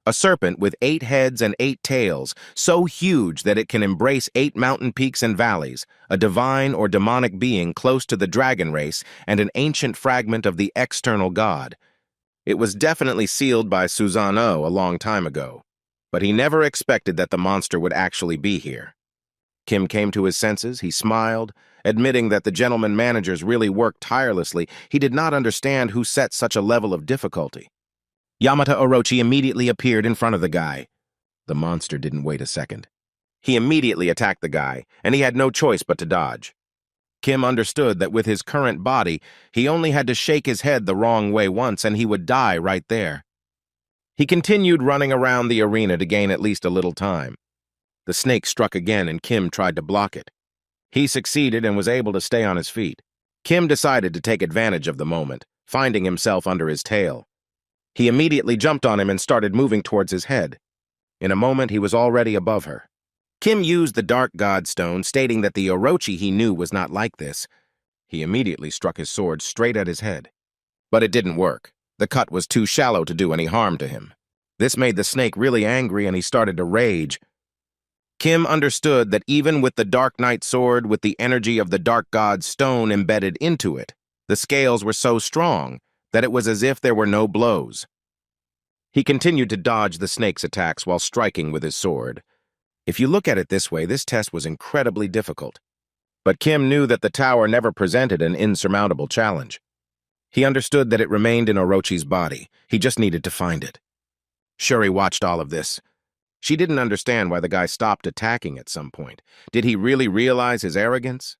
A serpent with 8 heads and 8 tails, so huge that it can embrace 8 mountain peaks and valleys, a divine or demonic being close to the dragon race, and an ancient fragment of the external god. It was definitely sealed by Susanoo a long time ago, but he never expected that the monster would actually be here. Kim came to his senses, he smiled, admitting that the gentleman managers really worked tirelessly. He did not understand who set such a level of difficulty. Yamata Orochi immediately appeared in front of the guy. The monster didn't wait a second. He immediately attacked the guy, and he had no choice but to dodge. Kim understood that with his current body, he only had to shake his head the wrong way once and he would die right there. He continued running around the arena to gain at least a little time. The snake struck again and Kim tried to block it. He succeeded and was able to stay on his feet. Kim decided to take advantage of the moment, finding himself under his tail. He immediately jumped on him and started moving towards his head. In a moment, he was already above her. Kim used the Dark God Stone, stating that the Orochi he knew was not like this. He immediately struck his sword straight at his head. But it didn't work. The cut was too shallow to do any harm to him. This made the snake really angry and he started to rage. Kim understood that even with the Dark Knight sword with the energy of the Dark God Stone embedded into it, the scales were so strong that it was as if there were no blows. He continued to dodge the snake's attacks while striking with his sword. If you look at it this way, this test was incredibly difficult. But Kim knew that the tower never presented an insurmountable challenge. He understood that it remained in Orochi's body. He just needed to find it. Shuri watched all of this. She didn't understand why the guy stopped attacking at some point. Did he really realize his arrogance?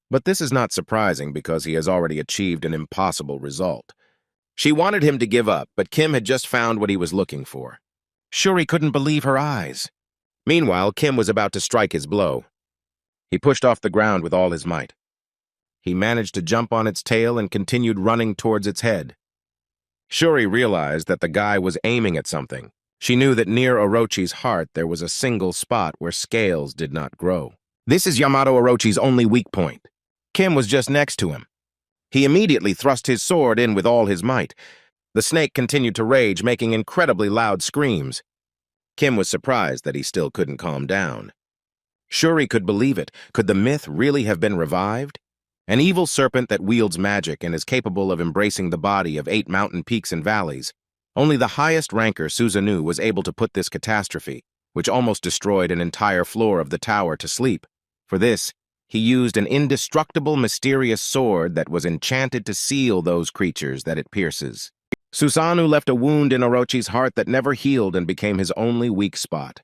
But this is not surprising because he has already achieved an impossible result. She wanted him to give up, but Kim had just found what he was looking for. Shuri couldn't believe her eyes. Meanwhile, Kim was about to strike his blow. He pushed off the ground with all his might. He managed to jump on its tail and continued running towards its head. Shuri realized that the guy was aiming at something. She knew that near Orochi's heart there was a single spot where scales did not grow. This is Yamato Orochi's only weak point. Kim was just next to him. He immediately thrust his sword in with all his might. The snake continued to rage, making incredibly loud screams. Kim was surprised that he still couldn't calm down. Shuri could believe it. Could the myth really have been revived? An evil serpent that wields magic and is capable of embracing the body of 8 mountain peaks and valleys. Only the highest ranker, Susanoo, was able to put this catastrophe, which almost destroyed an entire floor of the tower, to sleep. For this, he used an indestructible, mysterious sword that was enchanted to seal those creatures that it pierces. Susanoo left a wound in Orochi's heart that never healed and became his only weak spot.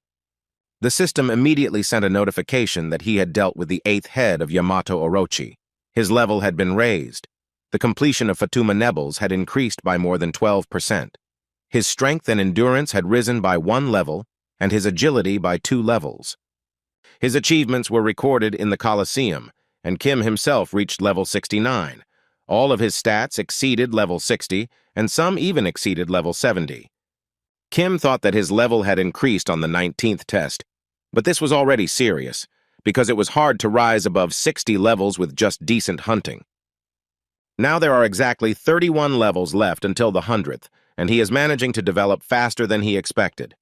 The system immediately sent a notification that he had dealt with the 8th head of Yamato Orochi. His level had been raised. The completion of Fatuma Nebels had increased by more than 12%. His strength and endurance had risen by 1 level, and his agility by 2 levels. His achievements were recorded in the Colosseum, and Kim himself reached level 69. All of his stats exceeded level 60, and some even exceeded level 70. Kim thought that his level had increased on the 19th test, but this was already serious, because it was hard to rise above 60 levels with just decent hunting. Now there are exactly 31 levels left until the 100th, and he is managing to develop faster than he expected.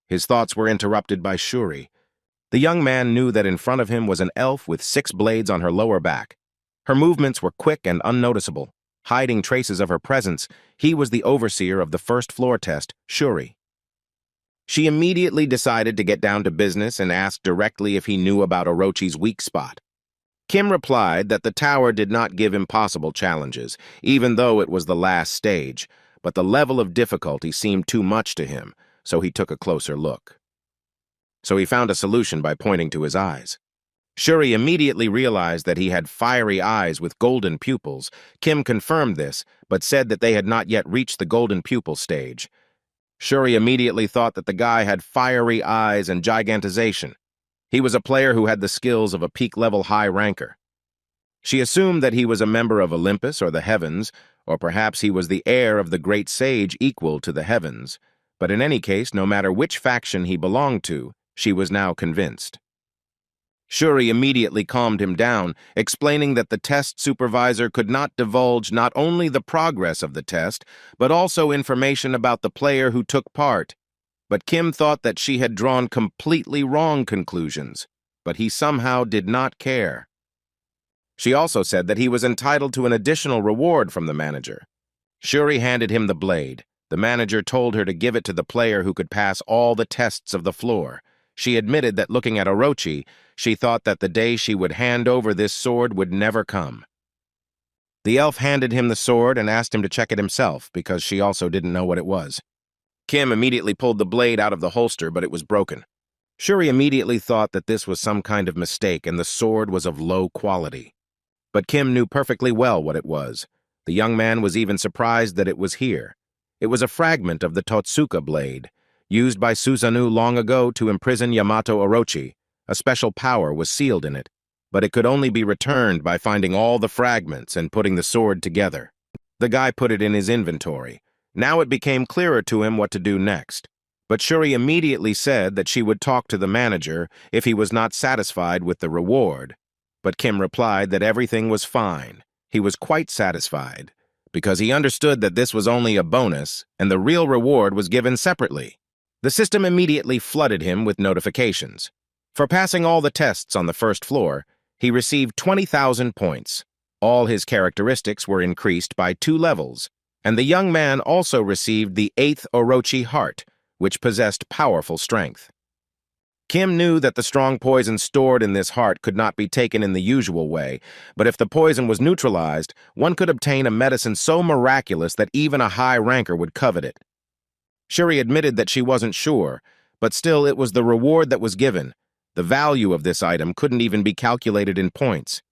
His thoughts were interrupted by Shuri. The young man knew that in front of him was an elf with 6 blades on her lower back. Her movements were quick and unnoticeable, hiding traces of her presence. He was the overseer of the first floor test, Shuri. She immediately decided to get down to business and asked directly if he knew about Orochi's weak spot. Kim replied that the tower did not give impossible challenges, even though it was the last stage, but the level of difficulty seemed too much to him, so he took a closer look. So he found a solution by pointing to his eyes. Shuri immediately realized that he had fiery eyes with golden pupils. Kim confirmed this, but said that they had not yet reached the golden pupil stage. Shuri immediately thought that the guy had fiery eyes and gigantization. He was a player who had the skills of a peak-level high ranker. She assumed that he was a member of Olympus or the heavens, or perhaps he was the heir of the great sage equal to the heavens. But in any case, no matter which faction he belonged to, she was now convinced. Shuri immediately calmed him down, explaining that the test supervisor could not divulge not only the progress of the test, but also information about the player who took part. But Kim thought that she had drawn completely wrong conclusions, but he somehow did not care. She also said that he was entitled to an additional reward from the manager. Shuri handed him the blade. The manager told her to give it to the player who could pass all the tests of the floor. She admitted that looking at Orochi, she thought that the day she would hand over this sword would never come. The elf handed him the sword and asked him to check it himself, because she also didn't know what it was. Kim immediately pulled the blade out of the holster, but it was broken. Shuri immediately thought that this was some kind of mistake and the sword was of low quality. But Kim knew perfectly well what it was. The young man was even surprised that it was here. It was a fragment of the Totsuka blade, used by Susanoo long ago to imprison Yamato Orochi. A special power was sealed in it, but it could only be returned by finding all the fragments and putting the sword together. The guy put it in his inventory. Now it became clearer to him what to do next. But Shuri immediately said that she would talk to the manager if he was not satisfied with the reward. But Kim replied that everything was fine. He was quite satisfied, because he understood that this was only a bonus and the real reward was given separately. The system immediately flooded him with notifications. For passing all the tests on the first floor, he received 20,000 points. All his characteristics were increased by 2 levels, and the young man also received the 8th Orochi heart, which possessed powerful strength. Kim knew that the strong poison stored in this heart could not be taken in the usual way, but if the poison was neutralized, one could obtain a medicine so miraculous that even a high ranker would covet it. Shuri admitted that she wasn't sure, but still it was the reward that was given. The value of this item couldn't even be calculated in points.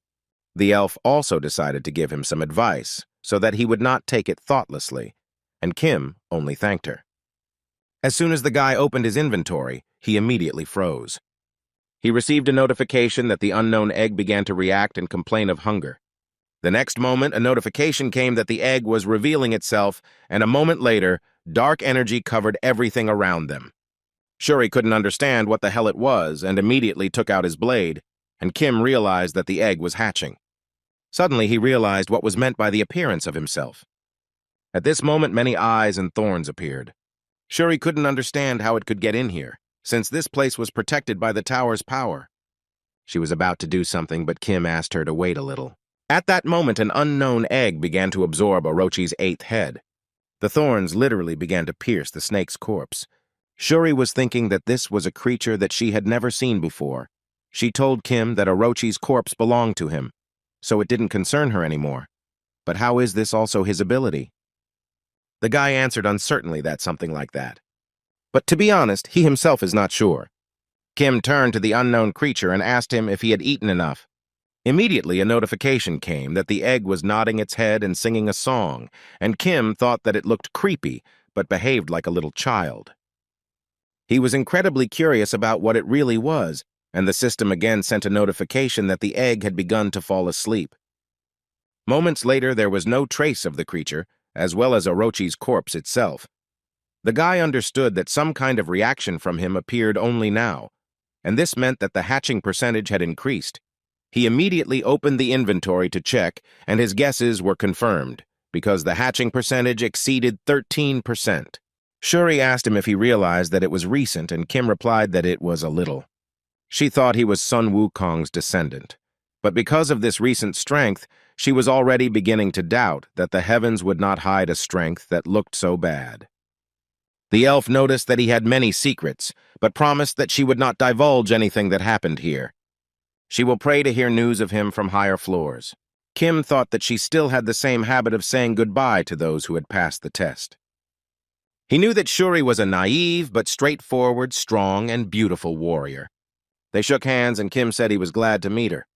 The elf also decided to give him some advice, so that he would not take it thoughtlessly, and Kim only thanked her. As soon as the guy opened his inventory, he immediately froze. He received a notification that the unknown egg began to react and complain of hunger. The next moment, a notification came that the egg was revealing itself, and a moment later, dark energy covered everything around them. Shuri couldn't understand what the hell it was and immediately took out his blade, and Kim realized that the egg was hatching. Suddenly, he realized what was meant by the appearance of himself. At this moment, many eyes and thorns appeared. Shuri couldn't understand how it could get in here, since this place was protected by the tower's power. She was about to do something, but Kim asked her to wait a little. At that moment, an unknown egg began to absorb Orochi's 8th head. The thorns literally began to pierce the snake's corpse. Shuri was thinking that this was a creature that she had never seen before. She told Kim that Orochi's corpse belonged to him, so it didn't concern her anymore. But how is this also his ability? The guy answered uncertainly that something like that. But to be honest, he himself is not sure. Kim turned to the unknown creature and asked him if he had eaten enough. Immediately, a notification came that the egg was nodding its head and singing a song, and Kim thought that it looked creepy, but behaved like a little child. He was incredibly curious about what it really was, and the system again sent a notification that the egg had begun to fall asleep. Moments later, there was no trace of the creature, as well as Orochi's corpse itself. The guy understood that some kind of reaction from him appeared only now, and this meant that the hatching percentage had increased. He immediately opened the inventory to check, and his guesses were confirmed, because the hatching percentage exceeded 13%. Shuri asked him if he realized that it was recent, and Kim replied that it was a little. She thought he was Sun Wukong's descendant, but because of this recent strength, she was already beginning to doubt that the heavens would not hide a strength that looked so bad. The elf noticed that he had many secrets, but promised that she would not divulge anything that happened here. She will pray to hear news of him from higher floors. Kim thought that she still had the same habit of saying goodbye to those who had passed the test. He knew that Shuri was a naive but straightforward, strong, and beautiful warrior. They shook hands, and Kim said he was glad to meet her.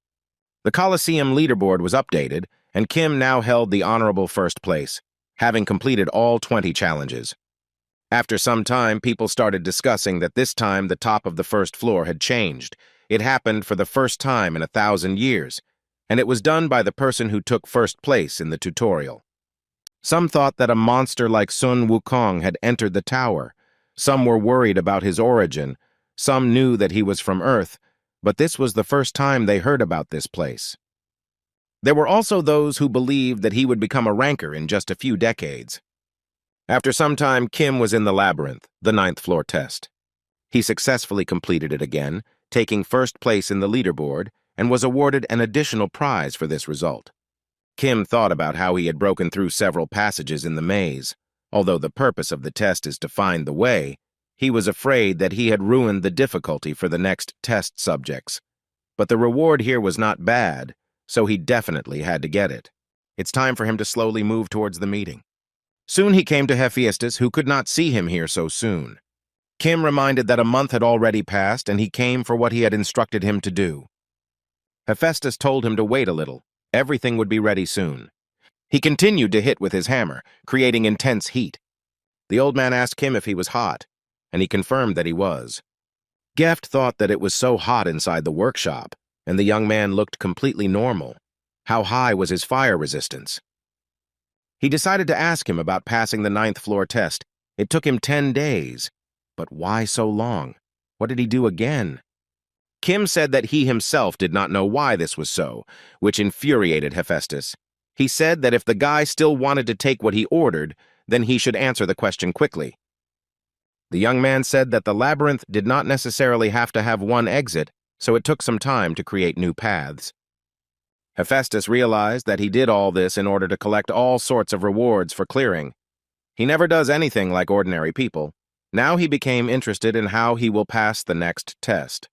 The Colosseum leaderboard was updated, and Kim now held the honorable first place, having completed all 20 challenges. After some time, people started discussing that this time the top of the first floor had changed. It happened for the first time in 1,000 years, and it was done by the person who took first place in the tutorial. Some thought that a monster like Sun Wukong had entered the tower. Some were worried about his origin. Some knew that he was from Earth, but this was the first time they heard about this place. There were also those who believed that he would become a ranker in just a few decades. After some time, Kim was in the labyrinth, the 9th floor test. He successfully completed it again, taking first place in the leaderboard, and was awarded an additional prize for this result. Kim thought about how he had broken through several passages in the maze. Although the purpose of the test is to find the way, he was afraid that he had ruined the difficulty for the next test subjects. But the reward here was not bad, so he definitely had to get it. It's time for him to slowly move towards the meeting. Soon he came to Hephaestus, who could not see him here so soon. Kim reminded that a month had already passed, and he came for what he had instructed him to do. Hephaestus told him to wait a little. Everything would be ready soon. He continued to hit with his hammer, creating intense heat. The old man asked Kim if he was hot, and he confirmed that he was. Geft thought that it was so hot inside the workshop, and the young man looked completely normal. How high was his fire resistance? He decided to ask him about passing the 9th floor test. It took him 10 days. But why so long? What did he do again? Kim said that he himself did not know why this was so, which infuriated Hephaestus. He said that if the guy still wanted to take what he ordered, then he should answer the question quickly. The young man said that the labyrinth did not necessarily have to have one exit, so it took some time to create new paths. Hephaestus realized that he did all this in order to collect all sorts of rewards for clearing. He never does anything like ordinary people. Now he became interested in how he will pass the next test.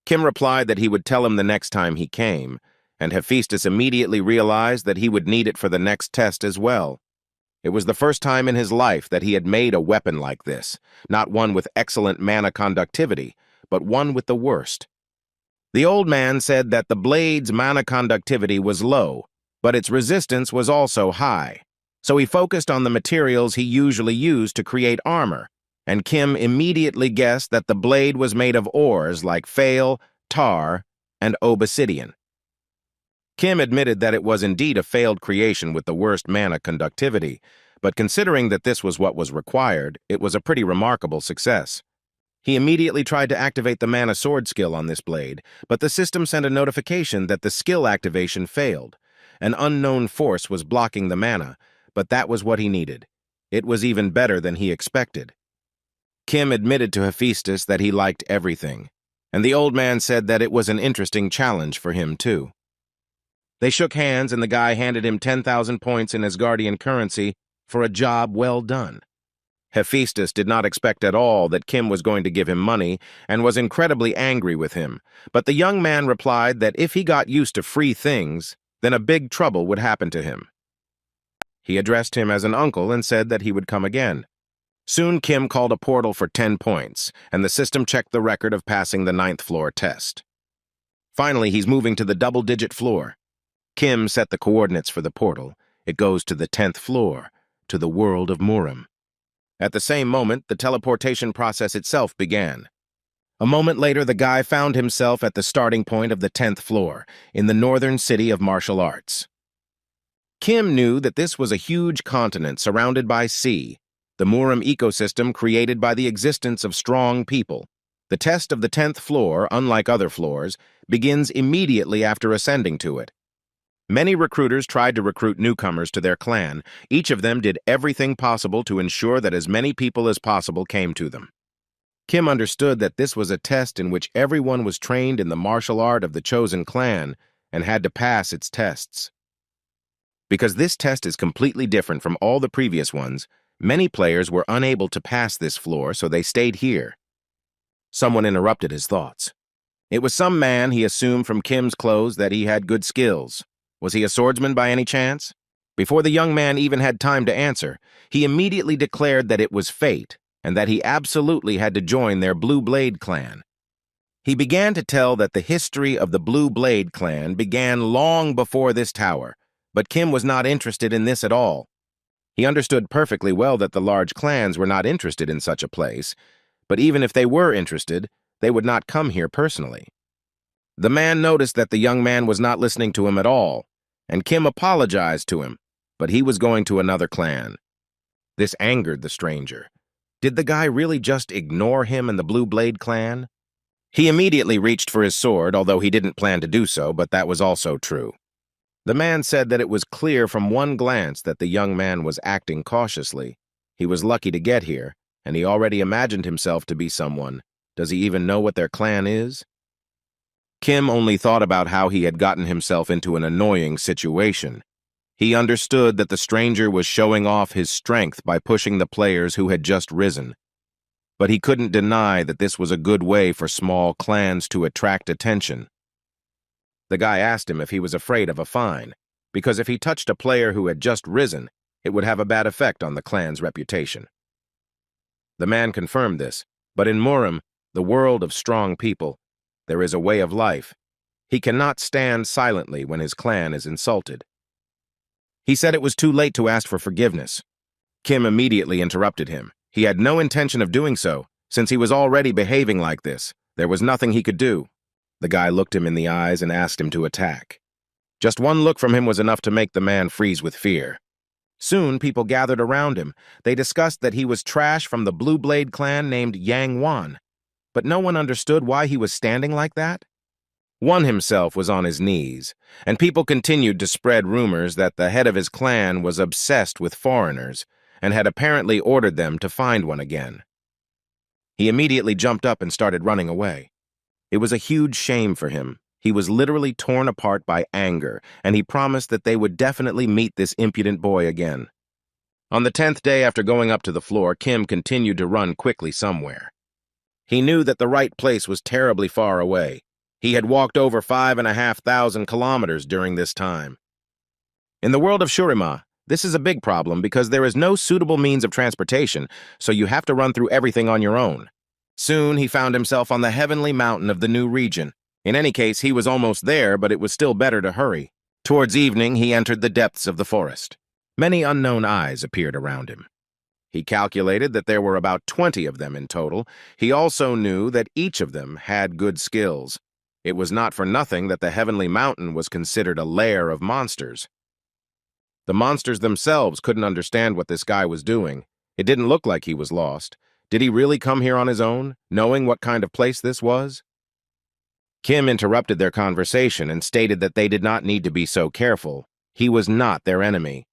Kim replied that he would tell him the next time he came, and Hephaestus immediately realized that he would need it for the next test as well. It was the first time in his life that he had made a weapon like this, not one with excellent mana conductivity, but one with the worst. The old man said that the blade's mana conductivity was low, but its resistance was also high, so he focused on the materials he usually used to create armor, and Kim immediately guessed that the blade was made of ores like fail, tar, and obsidian. Kim admitted that it was indeed a failed creation with the worst mana conductivity, but considering that this was what was required, it was a pretty remarkable success. He immediately tried to activate the mana sword skill on this blade, but the system sent a notification that the skill activation failed. An unknown force was blocking the mana, but that was what he needed. It was even better than he expected. Kim admitted to Hephaestus that he liked everything, and the old man said that it was an interesting challenge for him, too. They shook hands, and the guy handed him 10,000 points in Asgardian currency for a job well done. Hephaestus did not expect at all that Kim was going to give him money and was incredibly angry with him, but the young man replied that if he got used to free things, then a big trouble would happen to him. He addressed him as an uncle and said that he would come again. Soon Kim called a portal for 10 points, and the system checked the record of passing the 9th floor test. Finally, he's moving to the double-digit floor. Kim set the coordinates for the portal. It goes to the 10th floor, to the world of Murim. At the same moment, the teleportation process itself began. A moment later, the guy found himself at the starting point of the 10th floor, in the northern city of martial arts. Kim knew that this was a huge continent surrounded by sea, the Murim ecosystem created by the existence of strong people. The test of the 10th floor, unlike other floors, begins immediately after ascending to it. Many recruiters tried to recruit newcomers to their clan. Each of them did everything possible to ensure that as many people as possible came to them. Kim understood that this was a test in which everyone was trained in the martial art of the chosen clan and had to pass its tests. Because this test is completely different from all the previous ones, many players were unable to pass this floor, so they stayed here. Someone interrupted his thoughts. It was some man he assumed from Kim's clothes that he had good skills. Was he a swordsman by any chance? Before the young man even had time to answer, he immediately declared that it was fate and that he absolutely had to join their Blue Blade clan. He began to tell that the history of the Blue Blade clan began long before this tower, but Kim was not interested in this at all. He understood perfectly well that the large clans were not interested in such a place, but even if they were interested, they would not come here personally. The man noticed that the young man was not listening to him at all, and Kim apologized to him, but he was going to another clan. This angered the stranger. Did the guy really just ignore him and the Blue Blade clan? He immediately reached for his sword, although he didn't plan to do so, but that was also true. The man said that it was clear from one glance that the young man was acting cautiously. He was lucky to get here, and he already imagined himself to be someone. Does he even know what their clan is? Kim only thought about how he had gotten himself into an annoying situation. He understood that the stranger was showing off his strength by pushing the players who had just risen. But he couldn't deny that this was a good way for small clans to attract attention. The guy asked him if he was afraid of a fine, because if he touched a player who had just risen, it would have a bad effect on the clan's reputation. The man confirmed this, but in Murim, the world of strong people, there is a way of life. He cannot stand silently when his clan is insulted. He said it was too late to ask for forgiveness. Kim immediately interrupted him. He had no intention of doing so, since he was already behaving like this. There was nothing he could do. The guy looked him in the eyes and asked him to attack. Just one look from him was enough to make the man freeze with fear. Soon, people gathered around him. They discussed that he was trash from the Blue Blade clan named Yang Wan. But no one understood why he was standing like that. Wan himself was on his knees, and people continued to spread rumors that the head of his clan was obsessed with foreigners and had apparently ordered them to find one again. He immediately jumped up and started running away. It was a huge shame for him. He was literally torn apart by anger, and he promised that they would definitely meet this impudent boy again. On the 10th day after going up to the floor, Kim continued to run quickly somewhere. He knew that the right place was terribly far away. He had walked over 5,500 kilometers during this time. In the world of Shurima, this is a big problem because there is no suitable means of transportation, so you have to run through everything on your own. Soon, he found himself on the heavenly mountain of the new region. In any case, he was almost there, but it was still better to hurry. Towards evening, he entered the depths of the forest. Many unknown eyes appeared around him. He calculated that there were about 20 of them in total. He also knew that each of them had good skills. It was not for nothing that the heavenly mountain was considered a lair of monsters. The monsters themselves couldn't understand what this guy was doing. It didn't look like he was lost. Did he really come here on his own, knowing what kind of place this was? Kim interrupted their conversation and stated that they did not need to be so careful. He was not their enemy.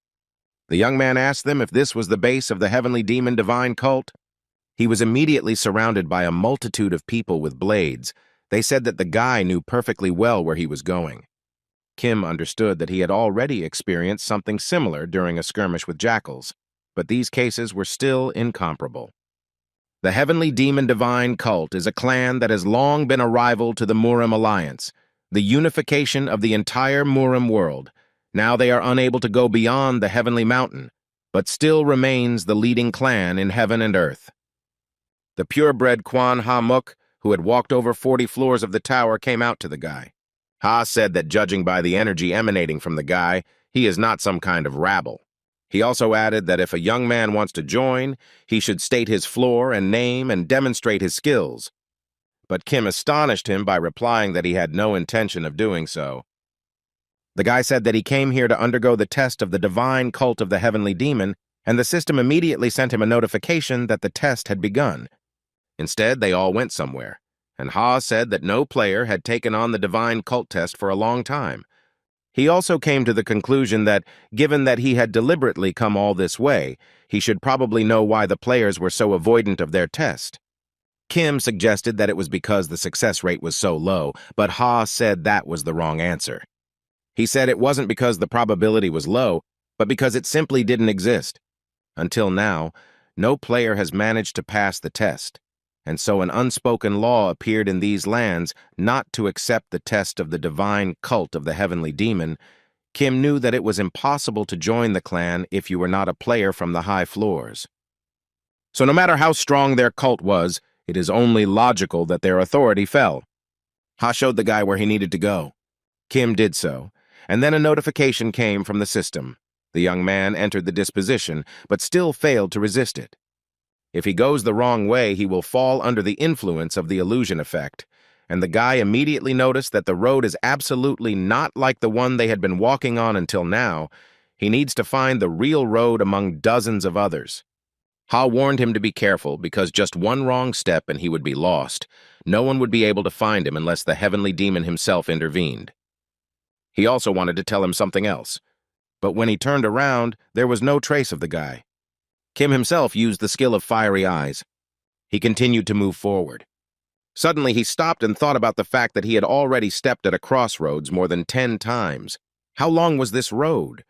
The young man asked them if this was the base of the heavenly demon divine cult. He was immediately surrounded by a multitude of people with blades. They said that the guy knew perfectly well where he was going. Kim understood that he had already experienced something similar during a skirmish with jackals, but these cases were still incomparable. The Heavenly Demon Divine Cult is a clan that has long been a rival to the Murim Alliance, the unification of the entire Murim world. Now they are unable to go beyond the Heavenly Mountain, but still remains the leading clan in heaven and earth. The purebred Kwan Ha-muk, who had walked over 40 floors of the tower, came out to the guy. Ha said that judging by the energy emanating from the guy, he is not some kind of rabble. He also added that if a young man wants to join, he should state his floor and name and demonstrate his skills. But Kim astonished him by replying that he had no intention of doing so. The guy said that he came here to undergo the test of the divine cult of the heavenly demon, and the system immediately sent him a notification that the test had begun. Instead, they all went somewhere, and Ha said that no player had taken on the divine cult test for a long time. He also came to the conclusion that, given that he had deliberately come all this way, he should probably know why the players were so avoidant of their test. Kim suggested that it was because the success rate was so low, but Ha said that was the wrong answer. He said it wasn't because the probability was low, but because it simply didn't exist. Until now, no player has managed to pass the test, and so an unspoken law appeared in these lands not to accept the test of the divine cult of the heavenly demon. Kim knew that it was impossible to join the clan if you were not a player from the high floors. So no matter how strong their cult was, it is only logical that their authority fell. Ha showed the guy where he needed to go. Kim did so, and then a notification came from the system. The young man entered the disposition, but still failed to resist it. If he goes the wrong way, he will fall under the influence of the illusion effect, and the guy immediately noticed that the road is absolutely not like the one they had been walking on until now. He needs to find the real road among dozens of others. Ha warned him to be careful because just one wrong step and he would be lost. No one would be able to find him unless the heavenly demon himself intervened. He also wanted to tell him something else, but when he turned around, there was no trace of the guy. Kim himself used the skill of fiery eyes. He continued to move forward. Suddenly, he stopped and thought about the fact that he had already stepped at a crossroads more than 10 times. How long was this road?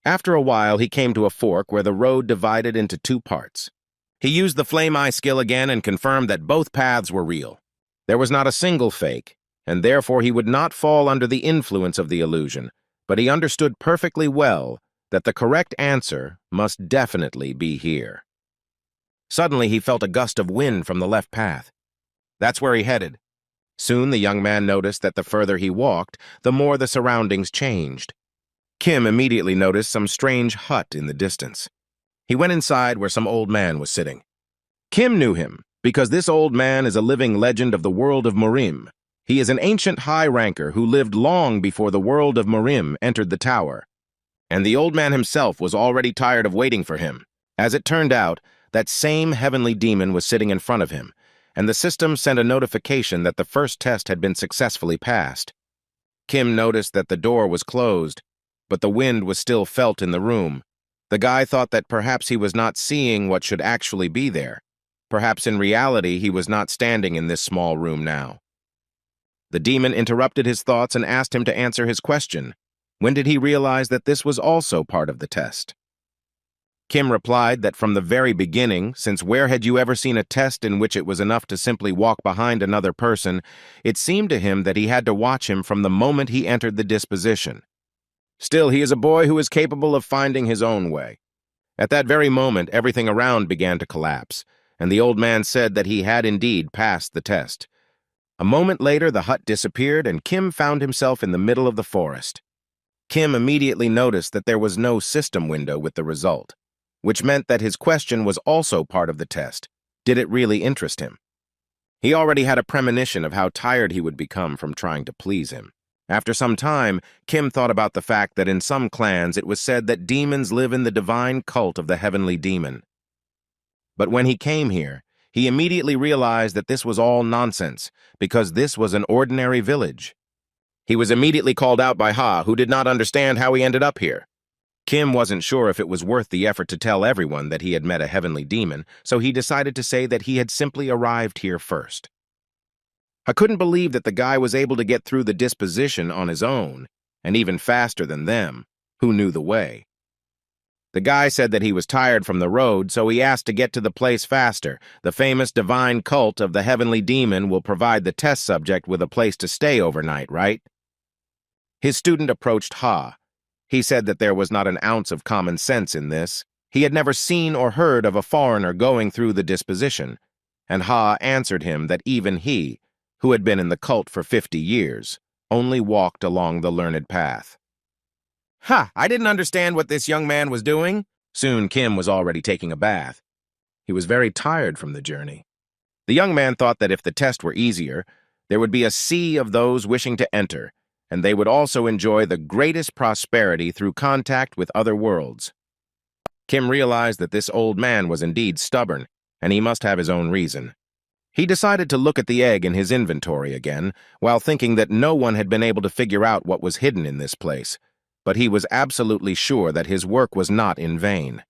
After a while, he came to a fork where the road divided into 2 parts. He used the flame eye skill again and confirmed that both paths were real. There was not a single fake, and therefore he would not fall under the influence of the illusion, but he understood perfectly well that the correct answer must definitely be here. Suddenly, he felt a gust of wind from the left path. That's where he headed. Soon, the young man noticed that the further he walked, the more the surroundings changed. Kim immediately noticed some strange hut in the distance. He went inside where some old man was sitting. Kim knew him because this old man is a living legend of the world of Murim. He is an ancient high-ranker who lived long before the world of Murim entered the tower. And the old man himself was already tired of waiting for him. As it turned out, that same heavenly demon was sitting in front of him, and the system sent a notification that the first test had been successfully passed. Kim noticed that the door was closed, but the wind was still felt in the room. The guy thought that perhaps he was not seeing what should actually be there. Perhaps in reality he was not standing in this small room now. The demon interrupted his thoughts and asked him to answer his question. When did he realize that this was also part of the test? Kim replied that from the very beginning, since where had you ever seen a test in which it was enough to simply walk behind another person, it seemed to him that he had to watch him from the moment he entered the disposition. Still, he is a boy who is capable of finding his own way. At that very moment, everything around began to collapse, and the old man said that he had indeed passed the test. A moment later, the hut disappeared, and Kim found himself in the middle of the forest. Kim immediately noticed that there was no system window with the result, which meant that his question was also part of the test. Did it really interest him? He already had a premonition of how tired he would become from trying to please him. After some time, Kim thought about the fact that in some clans it was said that demons live in the divine cult of the heavenly demon. But when he came here, he immediately realized that this was all nonsense, because this was an ordinary village. He was immediately called out by Ha, who did not understand how he ended up here. Kim wasn't sure if it was worth the effort to tell everyone that he had met a heavenly demon, so he decided to say that he had simply arrived here first. I couldn't believe that the guy was able to get through the disposition on his own, and even faster than them, who knew the way. The guy said that he was tired from the road, so he asked to get to the place faster. The famous divine cult of the heavenly demon will provide the test subject with a place to stay overnight, right? His student approached Ha. He said that there was not an ounce of common sense in this. He had never seen or heard of a foreigner going through the disposition, and Ha answered him that even he, who had been in the cult for 50 years, only walked along the learned path. Ha! I didn't understand what this young man was doing. Soon Kim was already taking a bath. He was very tired from the journey. The young man thought that if the test were easier, there would be a sea of those wishing to enter, and they would also enjoy the greatest prosperity through contact with other worlds. Kim realized that this old man was indeed stubborn, and he must have his own reason. He decided to look at the egg in his inventory again, while thinking that no one had been able to figure out what was hidden in this place, but he was absolutely sure that his work was not in vain.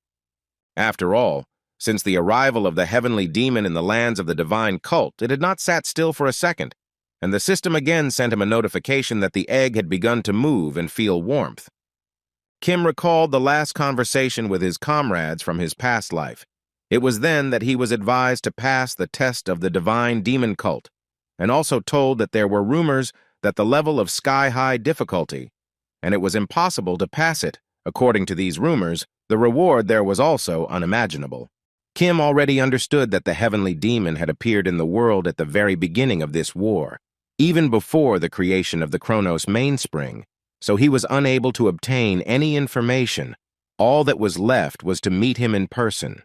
After all, since the arrival of the heavenly demon in the lands of the divine cult, it had not sat still for a second, and the system again sent him a notification that the egg had begun to move and feel warmth. Kim recalled the last conversation with his comrades from his past life. It was then that he was advised to pass the test of the divine demon cult, and also told that there were rumors that the level of sky-high difficulty, and it was impossible to pass it. According to these rumors, the reward there was also unimaginable. Kim already understood that the heavenly demon had appeared in the world at the very beginning of this war, even before the creation of the Chronos mainspring, so he was unable to obtain any information. All that was left was to meet him in person.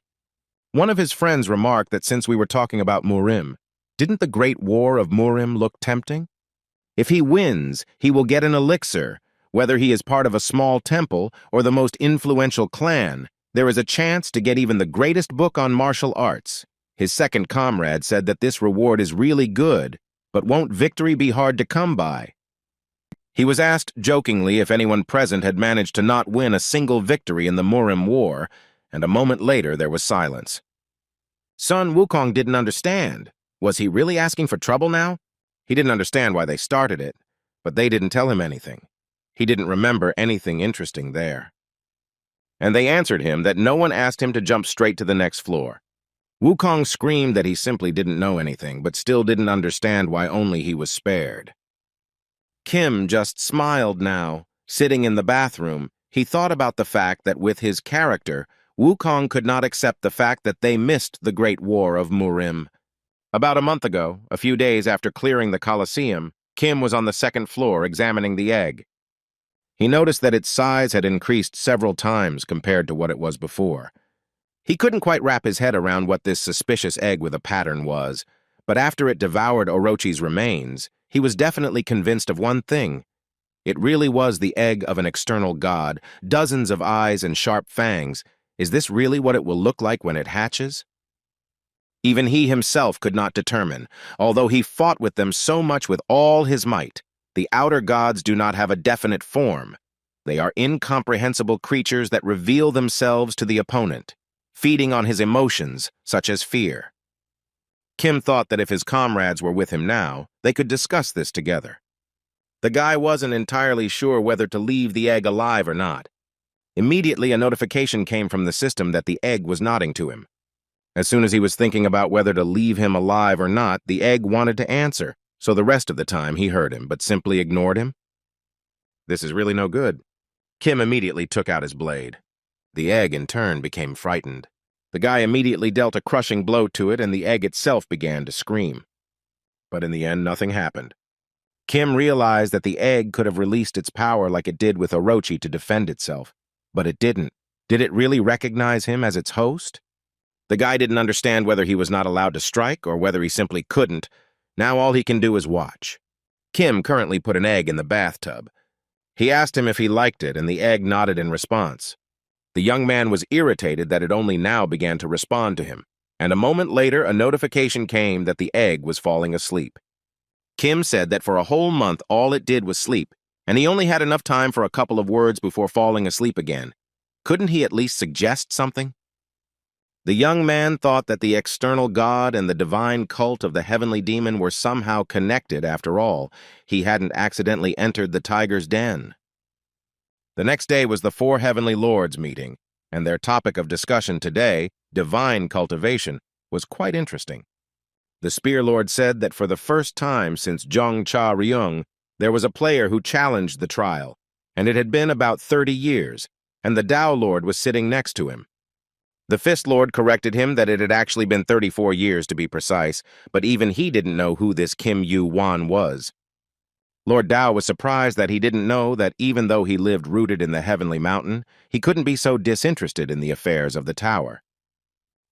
One of his friends remarked that since we were talking about Murim, didn't the Great War of Murim look tempting? If he wins, he will get an elixir. Whether he is part of a small temple or the most influential clan, there is a chance to get even the greatest book on martial arts. His second comrade said that this reward is really good, but won't victory be hard to come by? He was asked jokingly if anyone present had managed to not win a single victory in the Murim War, and a moment later there was silence. Sun Wukong didn't understand. Was he really asking for trouble now? He didn't understand why they started it, but they didn't tell him anything. He didn't remember anything interesting there. And they answered him that no one asked him to jump straight to the next floor. Wukong screamed that he simply didn't know anything, but still didn't understand why only he was spared. Kim just smiled now. Sitting in the bathroom, he thought about the fact that with his character, Wukong could not accept the fact that they missed the Great War of Murim. About a month ago, a few days after clearing the Colosseum, Kim was on the second floor examining the egg. He noticed that its size had increased several times compared to what it was before. He couldn't quite wrap his head around what this suspicious egg with a pattern was, but after it devoured Orochi's remains, he was definitely convinced of one thing. It really was the egg of an external god, dozens of eyes and sharp fangs. Is this really what it will look like when it hatches? Even he himself could not determine, although he fought with them so much with all his might. The outer gods do not have a definite form. They are incomprehensible creatures that reveal themselves to the opponent, feeding on his emotions, such as fear. Kim thought that if his comrades were with him now, they could discuss this together. The guy wasn't entirely sure whether to leave the egg alive or not. Immediately, a notification came from the system that the egg was nodding to him. As soon as he was thinking about whether to leave him alive or not, the egg wanted to answer, so the rest of the time he heard him, but simply ignored him. This is really no good. Kim immediately took out his blade. The egg, in turn, became frightened. The guy immediately dealt a crushing blow to it, and the egg itself began to scream. But in the end, nothing happened. Kim realized that the egg could have released its power like it did with Orochi to defend itself. But it didn't. Did it really recognize him as its host? The guy didn't understand whether he was not allowed to strike or whether he simply couldn't. Now all he can do is watch. Kim currently put an egg in the bathtub. He asked him if he liked it, and the egg nodded in response. The young man was irritated that it only now began to respond to him, and a moment later a notification came that the egg was falling asleep. Kim said that for a whole month all it did was sleep, and he only had enough time for a couple of words before falling asleep again. Couldn't he at least suggest something? The young man thought that the external god and the divine cult of the heavenly demon were somehow connected after all. He hadn't accidentally entered the tiger's den. The next day was the four heavenly lords meeting, and their topic of discussion today, divine cultivation, was quite interesting. The Spear Lord said that for the first time since Jong Cha Ryung, there was a player who challenged the trial, and it had been about 30 years, and the Tao Lord was sitting next to him. The Fist Lord corrected him that it had actually been 34 years to be precise, but even he didn't know who this Kim Yu Wan was. Lord Tao was surprised that he didn't know that even though he lived rooted in the heavenly mountain, he couldn't be so disinterested in the affairs of the tower.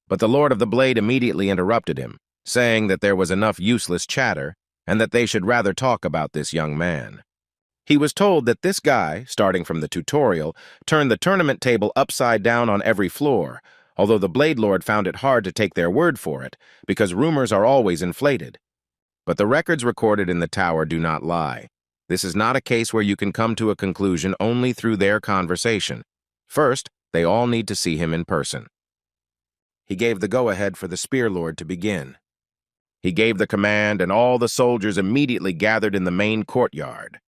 But the Lord of the Blade immediately interrupted him, saying that there was enough useless chatter and that they should rather talk about this young man. He was told that this guy, starting from the tutorial, turned the tournament table upside down on every floor, although the Blade Lord found it hard to take their word for it, because rumors are always inflated. But the records recorded in the tower do not lie. This is not a case where you can come to a conclusion only through their conversation. First, they all need to see him in person. He gave the go-ahead for the Spear Lord to begin. He gave the command, and all the soldiers immediately gathered in the main courtyard.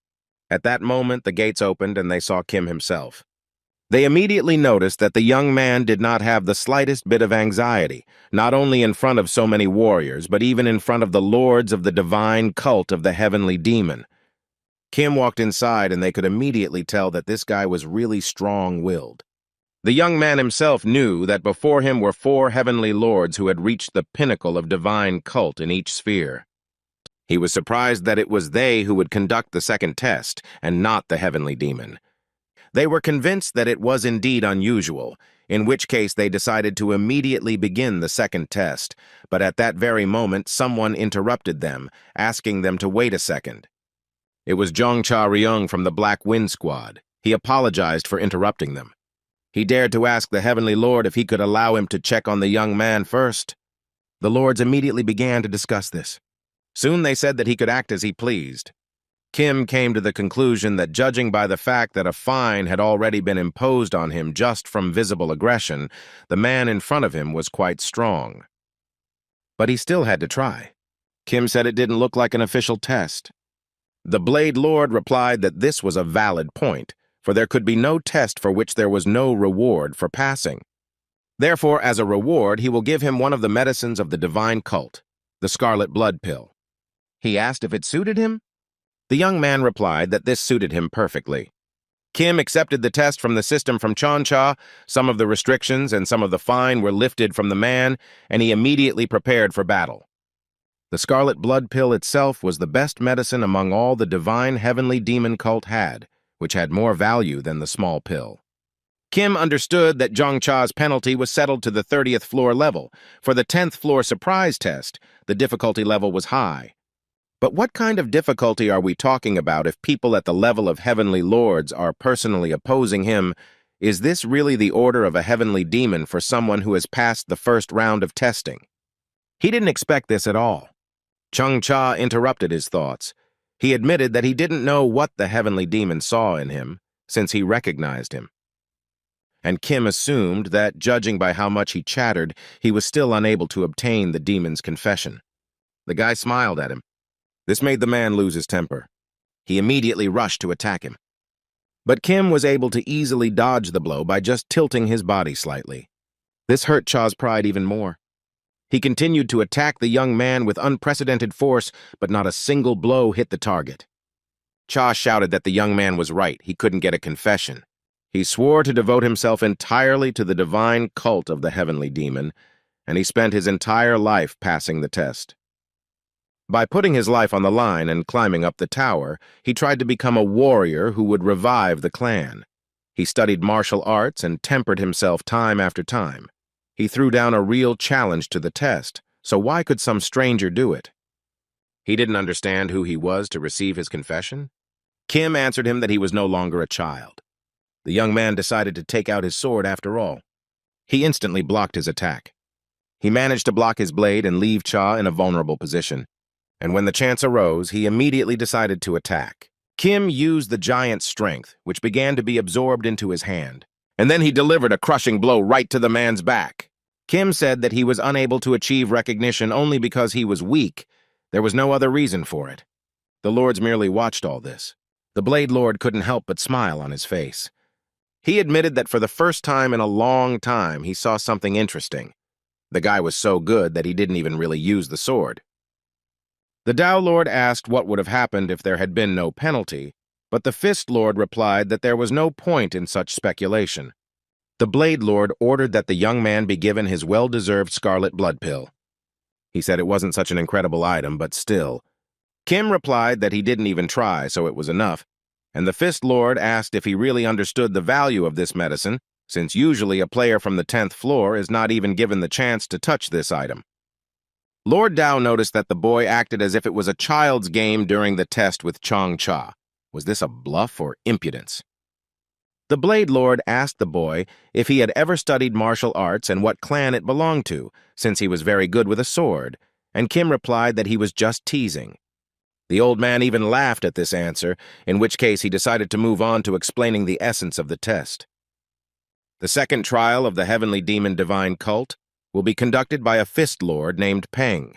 At that moment, the gates opened and they saw Kim himself. They immediately noticed that the young man did not have the slightest bit of anxiety, not only in front of so many warriors, but even in front of the lords of the divine cult of the heavenly demon. Kim walked inside and they could immediately tell that this guy was really strong-willed. The young man himself knew that before him were four heavenly lords who had reached the pinnacle of divine cult in each sphere. He was surprised that it was they who would conduct the second test, and not the heavenly demon. They were convinced that it was indeed unusual, in which case they decided to immediately begin the second test, but at that very moment someone interrupted them, asking them to wait a second. It was Jong Cha Ryung from the Black Wind Squad. He apologized for interrupting them. He dared to ask the Heavenly Lord if he could allow him to check on the young man first. The lords immediately began to discuss this. Soon they said that he could act as he pleased. Kim came to the conclusion that judging by the fact that a fine had already been imposed on him just from visible aggression, the man in front of him was quite strong. But he still had to try. Kim said it didn't look like an official test. The Blade Lord replied that this was a valid point, for there could be no test for which there was no reward for passing. Therefore, as a reward, he will give him one of the medicines of the divine cult, the scarlet blood pill. He asked if it suited him. The young man replied that this suited him perfectly. Kim accepted the test from the system from Choncha. Some of the restrictions and some of the fine were lifted from the man, and he immediately prepared for battle. The scarlet blood pill itself was the best medicine among all the divine heavenly demon cult had, which had more value than the small pill. Kim understood that Jong Cha's penalty was settled to the 30th floor level. For the 10th floor surprise test, the difficulty level was high. But what kind of difficulty are we talking about if people at the level of heavenly lords are personally opposing him? Is this really the order of a heavenly demon for someone who has passed the first round of testing? He didn't expect this at all. Chung Cha interrupted his thoughts. He admitted that he didn't know what the heavenly demon saw in him, since he recognized him. And Kim assumed that, judging by how much he chattered, he was still unable to obtain the demon's confession. The guy smiled at him. This made the man lose his temper. He immediately rushed to attack him. But Kim was able to easily dodge the blow by just tilting his body slightly. This hurt Cha's pride even more. He continued to attack the young man with unprecedented force, but not a single blow hit the target. Cha shouted that the young man was right. He couldn't get a confession. He swore to devote himself entirely to the divine cult of the heavenly demon, and he spent his entire life passing the test. By putting his life on the line and climbing up the tower, he tried to become a warrior who would revive the clan. He studied martial arts and tempered himself time after time. He threw down a real challenge to the test, so why could some stranger do it? He didn't understand who he was to receive his confession. Kim answered him that he was no longer a child. The young man decided to take out his sword after all. He instantly blocked his attack. He managed to block his blade and leave Cha in a vulnerable position. And when the chance arose, he immediately decided to attack. Kim used the giant's strength, which began to be absorbed into his hand. and then he delivered a crushing blow right to the man's back. Kim said that he was unable to achieve recognition only because he was weak. There was no other reason for it. The lords merely watched all this. The Blade Lord couldn't help but smile on his face. He admitted that for the first time in a long time, he saw something interesting. The guy was so good that he didn't even really use the sword. The Tao Lord asked what would have happened if there had been no penalty, but the Fist Lord replied that there was no point in such speculation. The Blade Lord ordered that the young man be given his well-deserved scarlet blood pill. He said it wasn't such an incredible item, but still. Kim replied that he didn't even try, so it was enough, and the Fist Lord asked if he really understood the value of this medicine, since usually a player from the 10th floor is not even given the chance to touch this item. Lord Dao noticed that the boy acted as if it was a child's game during the test with Chong Cha. Was this a bluff or impudence? The Blade Lord asked the boy if he had ever studied martial arts and what clan it belonged to, since he was very good with a sword, and Kim replied that he was just teasing. The old man even laughed at this answer, in which case he decided to move on to explaining the essence of the test. The second trial of the Heavenly Demon Divine Cult will be conducted by a Fist Lord named Peng.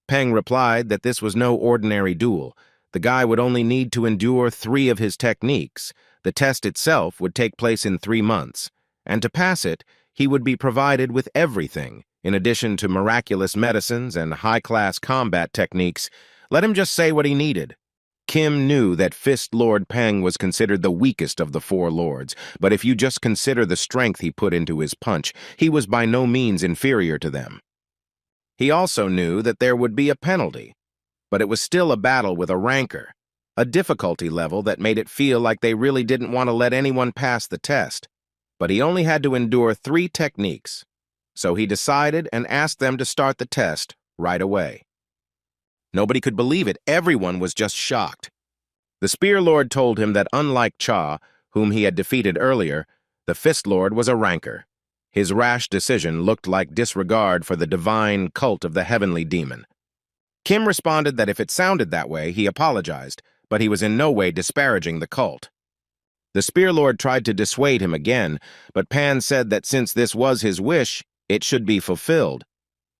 Peng replied that this was no ordinary duel. The guy would only need to endure 3 of his techniques. The test itself would take place in 3 months, and to pass it, he would be provided with everything, in addition to miraculous medicines and high-class combat techniques. Let him just say what he needed. Kim knew that Fist Lord Peng was considered the weakest of the 4 lords, but if you just consider the strength he put into his punch, he was by no means inferior to them. He also knew that there would be a penalty, but it was still a battle with a ranker, a difficulty level that made it feel like they really didn't want to let anyone pass the test. But he only had to endure 3 techniques, so he decided and asked them to start the test right away. Nobody could believe it. Everyone was just shocked. The Spear Lord told him that unlike Cha, whom he had defeated earlier, the Fist Lord was a ranker. His rash decision looked like disregard for the divine cult of the heavenly demon. Kim responded that if it sounded that way, he apologized, but he was in no way disparaging the cult. The Spear Lord tried to dissuade him again, but Pan said that since this was his wish, it should be fulfilled.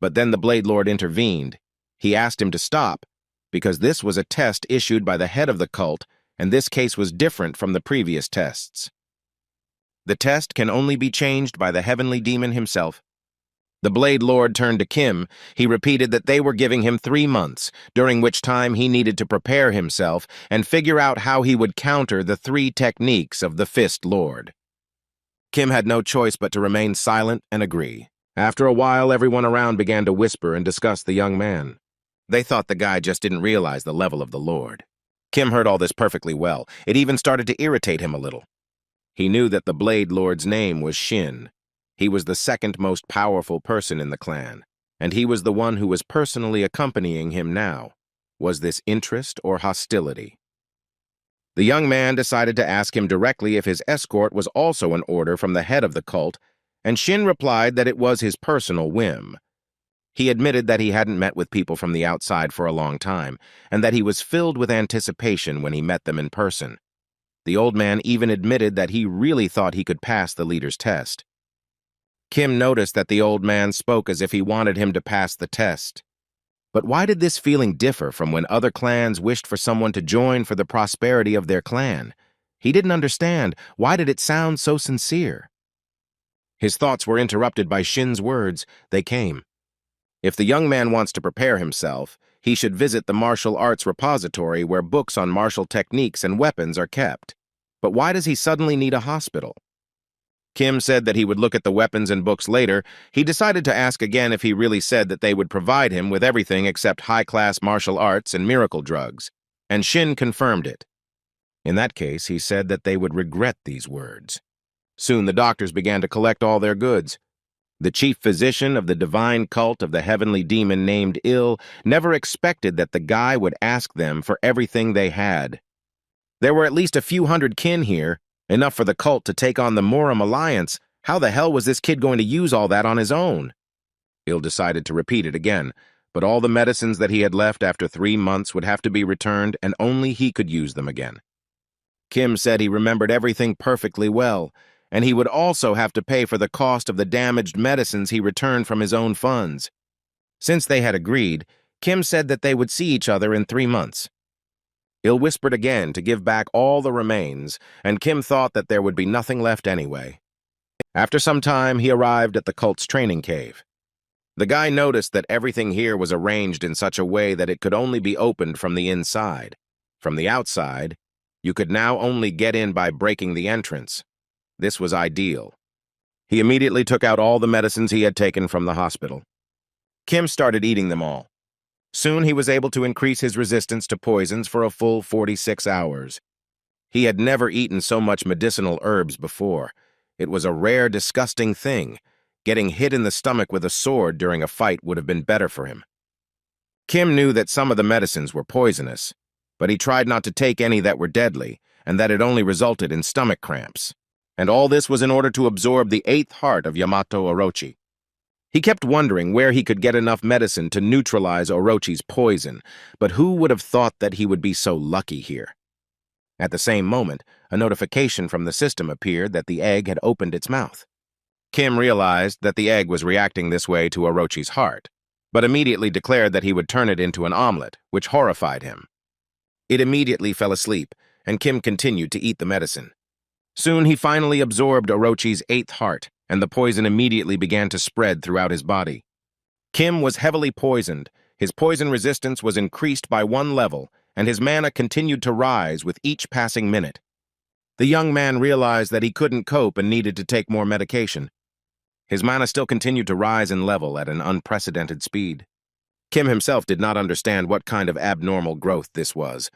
But then the Blade Lord intervened. He asked him to stop, because this was a test issued by the head of the cult, and this case was different from the previous tests. The test can only be changed by the heavenly demon himself. The Blade Lord turned to Kim. He repeated that they were giving him 3 months, during which time he needed to prepare himself and figure out how he would counter the 3 techniques of the Fist Lord. Kim had no choice but to remain silent and agree. After a while, everyone around began to whisper and discuss the young man. They thought the guy just didn't realize the level of the Lord. Kim heard all this perfectly well. It even started to irritate him a little. He knew that the Blade Lord's name was Shin. He was the 2nd most powerful person in the clan, and he was the one who was personally accompanying him now. Was this interest or hostility? The young man decided to ask him directly if his escort was also an order from the head of the cult, and Shin replied that it was his personal whim. He admitted that he hadn't met with people from the outside for a long time, and that he was filled with anticipation when he met them in person. The old man even admitted that he really thought he could pass the leader's test. Kim noticed that the old man spoke as if he wanted him to pass the test. But why did this feeling differ from when other clans wished for someone to join for the prosperity of their clan? He didn't understand. Why did it sound so sincere? His thoughts were interrupted by Shin's words. They came. If the young man wants to prepare himself, he should visit the martial arts repository where books on martial techniques and weapons are kept. But why does he suddenly need a hospital? Kim said that he would look at the weapons and books later. He decided to ask again if he really said that they would provide him with everything except high-class martial arts and miracle drugs, and Shin confirmed it. In that case, he said that they would regret these words. Soon the doctors began to collect all their goods. The chief physician of the divine cult of the heavenly demon named Il never expected that the guy would ask them for everything they had. There were at least a few hundred kin here, enough for the cult to take on the Moram Alliance. How the hell was this kid going to use all that on his own? Il decided to repeat it again, but all the medicines that he had left after 3 months would have to be returned, and only he could use them again. Kim said he remembered everything perfectly well, and he would also have to pay for the cost of the damaged medicines he returned from his own funds. Since they had agreed, Kim said that they would see each other in 3 months. Il whispered again to give back all the remains, and Kim thought that there would be nothing left anyway. After some time, he arrived at the cult's training cave. The guy noticed that everything here was arranged in such a way that it could only be opened from the inside. From the outside, you could now only get in by breaking the entrance. This was ideal. He immediately took out all the medicines he had taken from the hospital. Kim started eating them all. Soon he was able to increase his resistance to poisons for a full 46 hours. He had never eaten so much medicinal herbs before. It was a rare, disgusting thing. Getting hit in the stomach with a sword during a fight would have been better for him. Kim knew that some of the medicines were poisonous, but he tried not to take any that were deadly, and that it only resulted in stomach cramps. And all this was in order to absorb the 8th heart of Yamato Orochi. He kept wondering where he could get enough medicine to neutralize Orochi's poison, but who would have thought that he would be so lucky here? At the same moment, a notification from the system appeared that the egg had opened its mouth. Kim realized that the egg was reacting this way to Orochi's heart, but immediately declared that he would turn it into an omelet, which horrified him. It immediately fell asleep, and Kim continued to eat the medicine. Soon he finally absorbed Orochi's 8th heart, and the poison immediately began to spread throughout his body. Kim was heavily poisoned, his poison resistance was increased by 1 level, and his mana continued to rise with each passing minute. The young man realized that he couldn't cope and needed to take more medication. His mana still continued to rise in level at an unprecedented speed. Kim himself did not understand what kind of abnormal growth this was.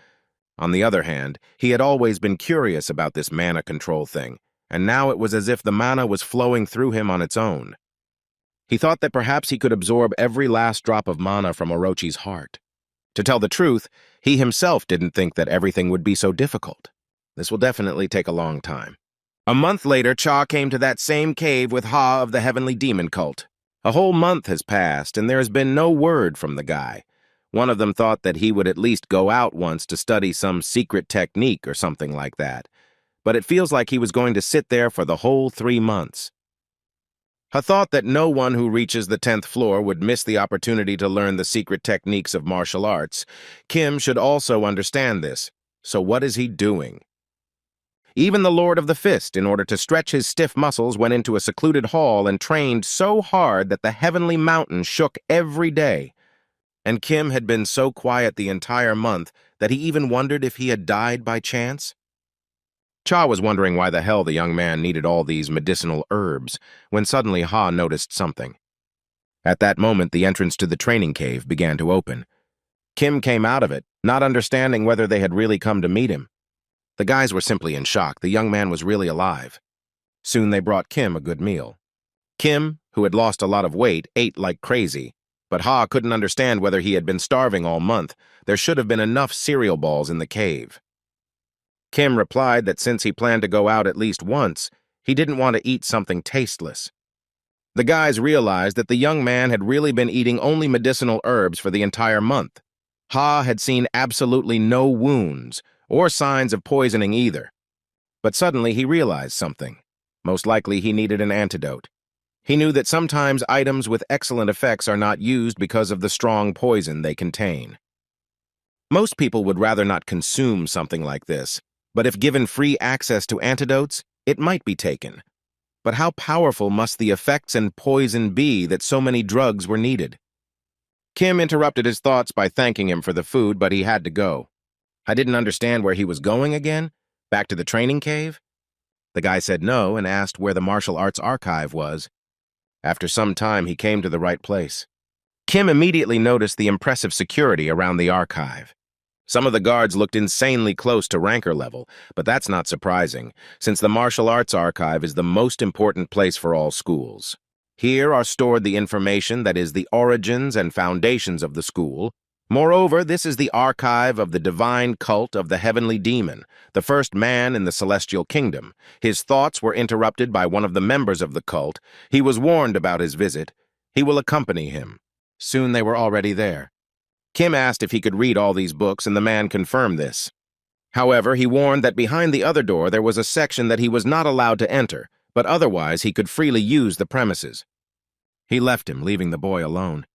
On the other hand, he had always been curious about this mana control thing, and now it was as if the mana was flowing through him on its own. He thought that perhaps he could absorb every last drop of mana from Orochi's heart. To tell the truth, he himself didn't think that everything would be so difficult. This will definitely take a long time. A month later, Cha came to that same cave with Ha of the Heavenly Demon Cult. A whole month has passed, and there has been no word from the guy. One of them thought that he would at least go out once to study some secret technique or something like that. But it feels like he was going to sit there for the whole 3 months. Ha thought that no one who reaches the 10th floor would miss the opportunity to learn the secret techniques of martial arts. Kim should also understand this. So what is he doing? Even the Lord of the Fist, in order to stretch his stiff muscles, went into a secluded hall and trained so hard that the heavenly mountain shook every day. And Kim had been so quiet the entire month that he even wondered if he had died by chance. Cha was wondering why the hell the young man needed all these medicinal herbs, when suddenly Ha noticed something. At that moment, the entrance to the training cave began to open. Kim came out of it, not understanding whether they had really come to meet him. The guys were simply in shock. The young man was really alive. Soon they brought Kim a good meal. Kim, who had lost a lot of weight, ate like crazy, but Ha couldn't understand whether he had been starving all month. There should have been enough cereal balls in the cave. Kim replied that since he planned to go out at least once, he didn't want to eat something tasteless. The guys realized that the young man had really been eating only medicinal herbs for the entire month. Ha had seen absolutely no wounds, or signs of poisoning either. But suddenly he realized something. Most likely he needed an antidote. He knew that sometimes items with excellent effects are not used because of the strong poison they contain. Most people would rather not consume something like this, but if given free access to antidotes, it might be taken. But how powerful must the effects and poison be that so many drugs were needed? Kim interrupted his thoughts by thanking him for the food, but he had to go. I didn't understand where he was going again? Back to the training cave? The guy said no and asked where the martial arts archive was. After some time, he came to the right place. Kim immediately noticed the impressive security around the archive. Some of the guards looked insanely close to ranker level, but that's not surprising, since the martial arts archive is the most important place for all schools. Here are stored the information that is the origins and foundations of the school. Moreover, this is the archive of the divine cult of the heavenly demon, the first man in the celestial kingdom. His thoughts were interrupted by one of the members of the cult. He was warned about his visit. He will accompany him. Soon they were already there. Kim asked if he could read all these books, and the man confirmed this. However, he warned that behind the other door there was a section that he was not allowed to enter, but otherwise he could freely use the premises. He left him, leaving the boy alone.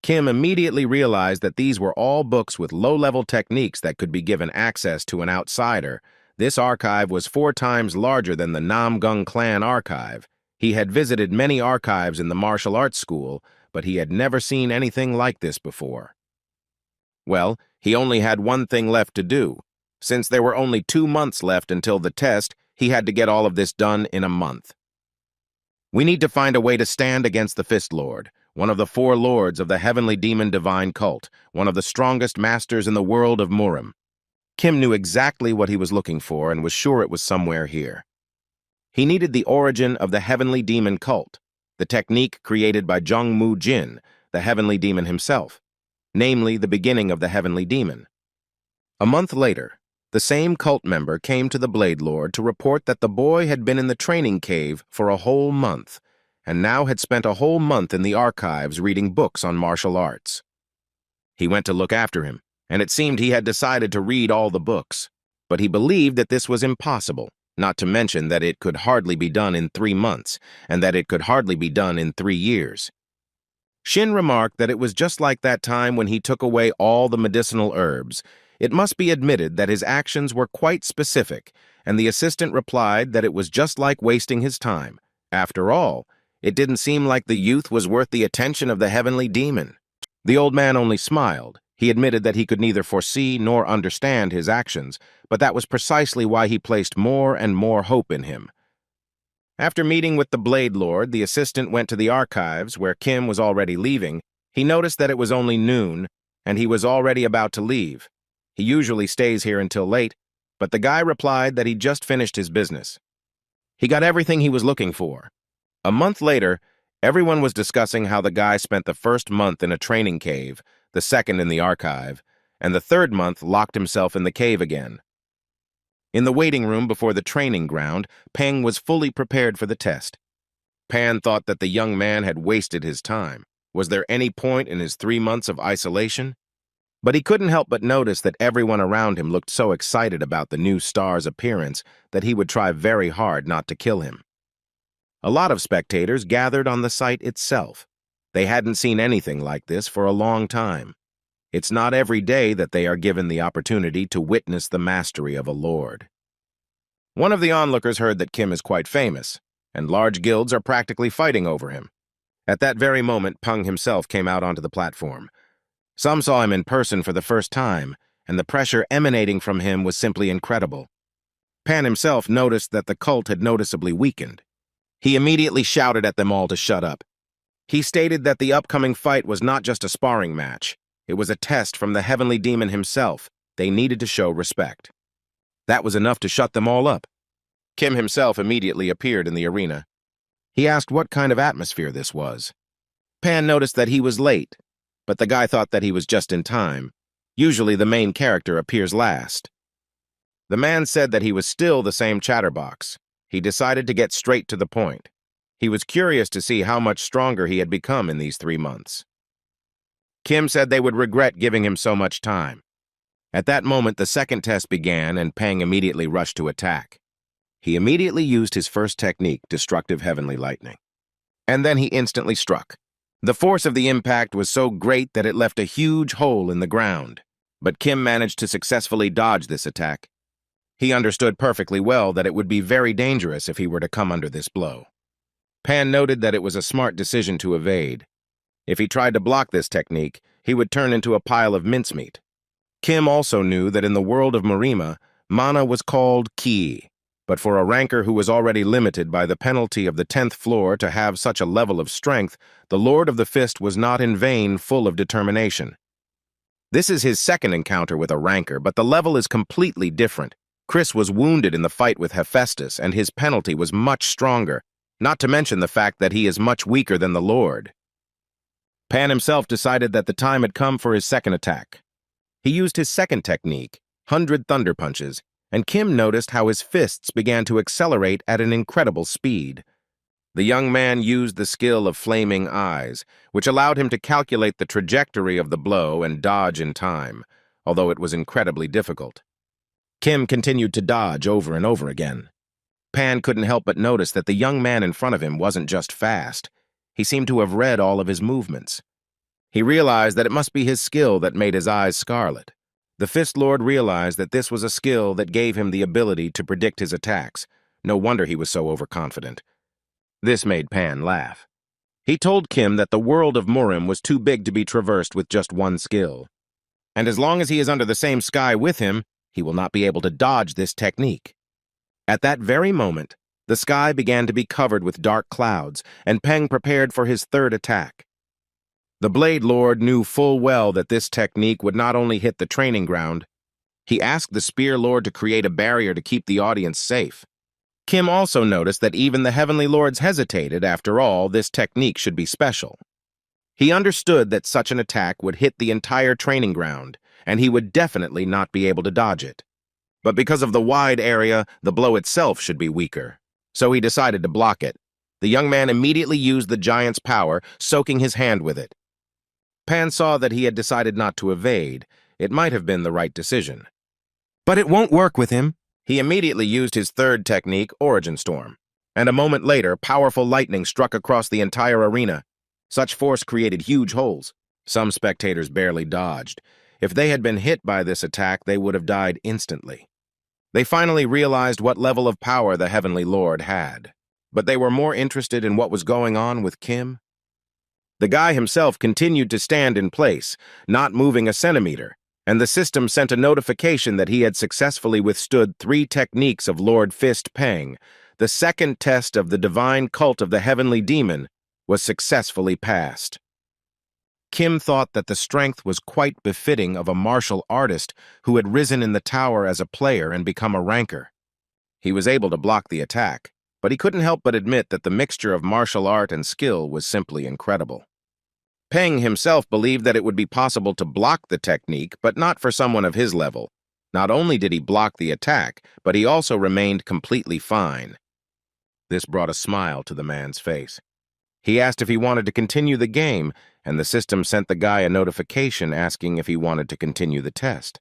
Kim immediately realized that these were all books with low-level techniques that could be given access to an outsider. This archive was 4 times larger than the Namgung clan archive. He had visited many archives in the martial arts school, but he had never seen anything like this before. Well, he only had one thing left to do. Since there were only 2 months left until the test, he had to get all of this done in a month. We need to find a way to stand against the Fist Lord, one of the 4 lords of the heavenly demon divine cult, one of the strongest masters in the world of Murim. Kim knew exactly what he was looking for and was sure it was somewhere here. He needed the origin of the heavenly demon cult, the technique created by Jungmu Jin, the heavenly demon himself, namely the beginning of the heavenly demon. A month later, the same cult member came to the Blade Lord to report that the boy had been in the training cave for a whole month, and now had spent a whole month in the archives reading books on martial arts. He went to look after him, and it seemed he had decided to read all the books, but he believed that this was impossible, not to mention that it could hardly be done in 3 months, and that it could hardly be done in 3 years. Shin remarked that it was just like that time when he took away all the medicinal herbs. It must be admitted that his actions were quite specific, and the assistant replied that it was just like wasting his time. After all, it didn't seem like the youth was worth the attention of the heavenly demon. The old man only smiled. He admitted that he could neither foresee nor understand his actions, but that was precisely why he placed more and more hope in him. After meeting with the Blade Lord, the assistant went to the archives, where Kim was already leaving. He noticed that it was only noon, and he was already about to leave. He usually stays here until late, but the guy replied that he'd just finished his business. He got everything he was looking for. A month later, everyone was discussing how the guy spent the first month in a training cave, the second in the archive, and the 3rd month locked himself in the cave again. In the waiting room before the training ground, Peng was fully prepared for the test. Pan thought that the young man had wasted his time. Was there any point in his 3 months of isolation? But he couldn't help but notice that everyone around him looked so excited about the new star's appearance that he would try very hard not to kill him. A lot of spectators gathered on the site itself. They hadn't seen anything like this for a long time. It's not every day that they are given the opportunity to witness the mastery of a lord. One of the onlookers heard that Kim is quite famous, and large guilds are practically fighting over him. At that very moment, Peng himself came out onto the platform. Some saw him in person for the first time, and the pressure emanating from him was simply incredible. Pan himself noticed that the cult had noticeably weakened. He immediately shouted at them all to shut up. He stated that the upcoming fight was not just a sparring match. It was a test from the heavenly demon himself. They needed to show respect. That was enough to shut them all up. Kim himself immediately appeared in the arena. He asked what kind of atmosphere this was. Pan noticed that he was late, but the guy thought that he was just in time. Usually the main character appears last. The man said that he was still the same chatterbox. He decided to get straight to the point. He was curious to see how much stronger he had become in these 3 months. Kim said they would regret giving him so much time. At that moment, the second test began, and Peng immediately rushed to attack. He immediately used his first technique, destructive heavenly lightning. And then he instantly struck. The force of the impact was so great that it left a huge hole in the ground. But Kim managed to successfully dodge this attack. He understood perfectly well that it would be very dangerous if he were to come under this blow. Pan noted that it was a smart decision to evade. If he tried to block this technique, he would turn into a pile of mincemeat. Kim also knew that in the world of Murima, mana was called ki, but for a ranker who was already limited by the penalty of the 10th floor to have such a level of strength, the Lord of the Fist was not in vain full of determination. This is his second encounter with a ranker, but the level is completely different. Chris was wounded in the fight with Hephaestus, and his penalty was much stronger, not to mention the fact that he is much weaker than the Lord. Pan himself decided that the time had come for his second attack. He used his second technique, 100 Thunder Punches, and Kim noticed how his fists began to accelerate at an incredible speed. The young man used the skill of Flaming Eyes, which allowed him to calculate the trajectory of the blow and dodge in time, although it was incredibly difficult. Kim continued to dodge over and over again. Pan couldn't help but notice that the young man in front of him wasn't just fast. He seemed to have read all of his movements. He realized that it must be his skill that made his eyes scarlet. The Fist Lord realized that this was a skill that gave him the ability to predict his attacks. No wonder he was so overconfident. This made Pan laugh. He told Kim that the world of Murim was too big to be traversed with just one skill. And as long as he is under the same sky with him, he will not be able to dodge this technique. At that very moment, the sky began to be covered with dark clouds, and Peng prepared for his third attack. The Blade Lord knew full well that this technique would not only hit the training ground. He asked the Spear Lord to create a barrier to keep the audience safe. Kim also noticed that even the Heavenly Lords hesitated. After all, this technique should be special. He understood that such an attack would hit the entire training ground, and he would definitely not be able to dodge it. But because of the wide area, the blow itself should be weaker. So he decided to block it. The young man immediately used the giant's power, soaking his hand with it. Pan saw that he had decided not to evade. It might have been the right decision. But it won't work with him. He immediately used his third technique, Origin Storm. And a moment later, powerful lightning struck across the entire arena. Such force created huge holes. Some spectators barely dodged. If they had been hit by this attack, they would have died instantly. They finally realized what level of power the Heavenly Lord had. But they were more interested in what was going on with Kim. The guy himself continued to stand in place, not moving a centimeter, and the system sent a notification that he had successfully withstood 3 techniques of Lord Fist Peng. The second test of the divine cult of the Heavenly Demon was successfully passed. Kim thought that the strength was quite befitting of a martial artist who had risen in the tower as a player and become a ranker. He was able to block the attack, but he couldn't help but admit that the mixture of martial art and skill was simply incredible. Peng himself believed that it would be possible to block the technique, but not for someone of his level. Not only did he block the attack, but he also remained completely fine. This brought a smile to the man's face. He asked if he wanted to continue the game, and the system sent the guy a notification asking if he wanted to continue the test.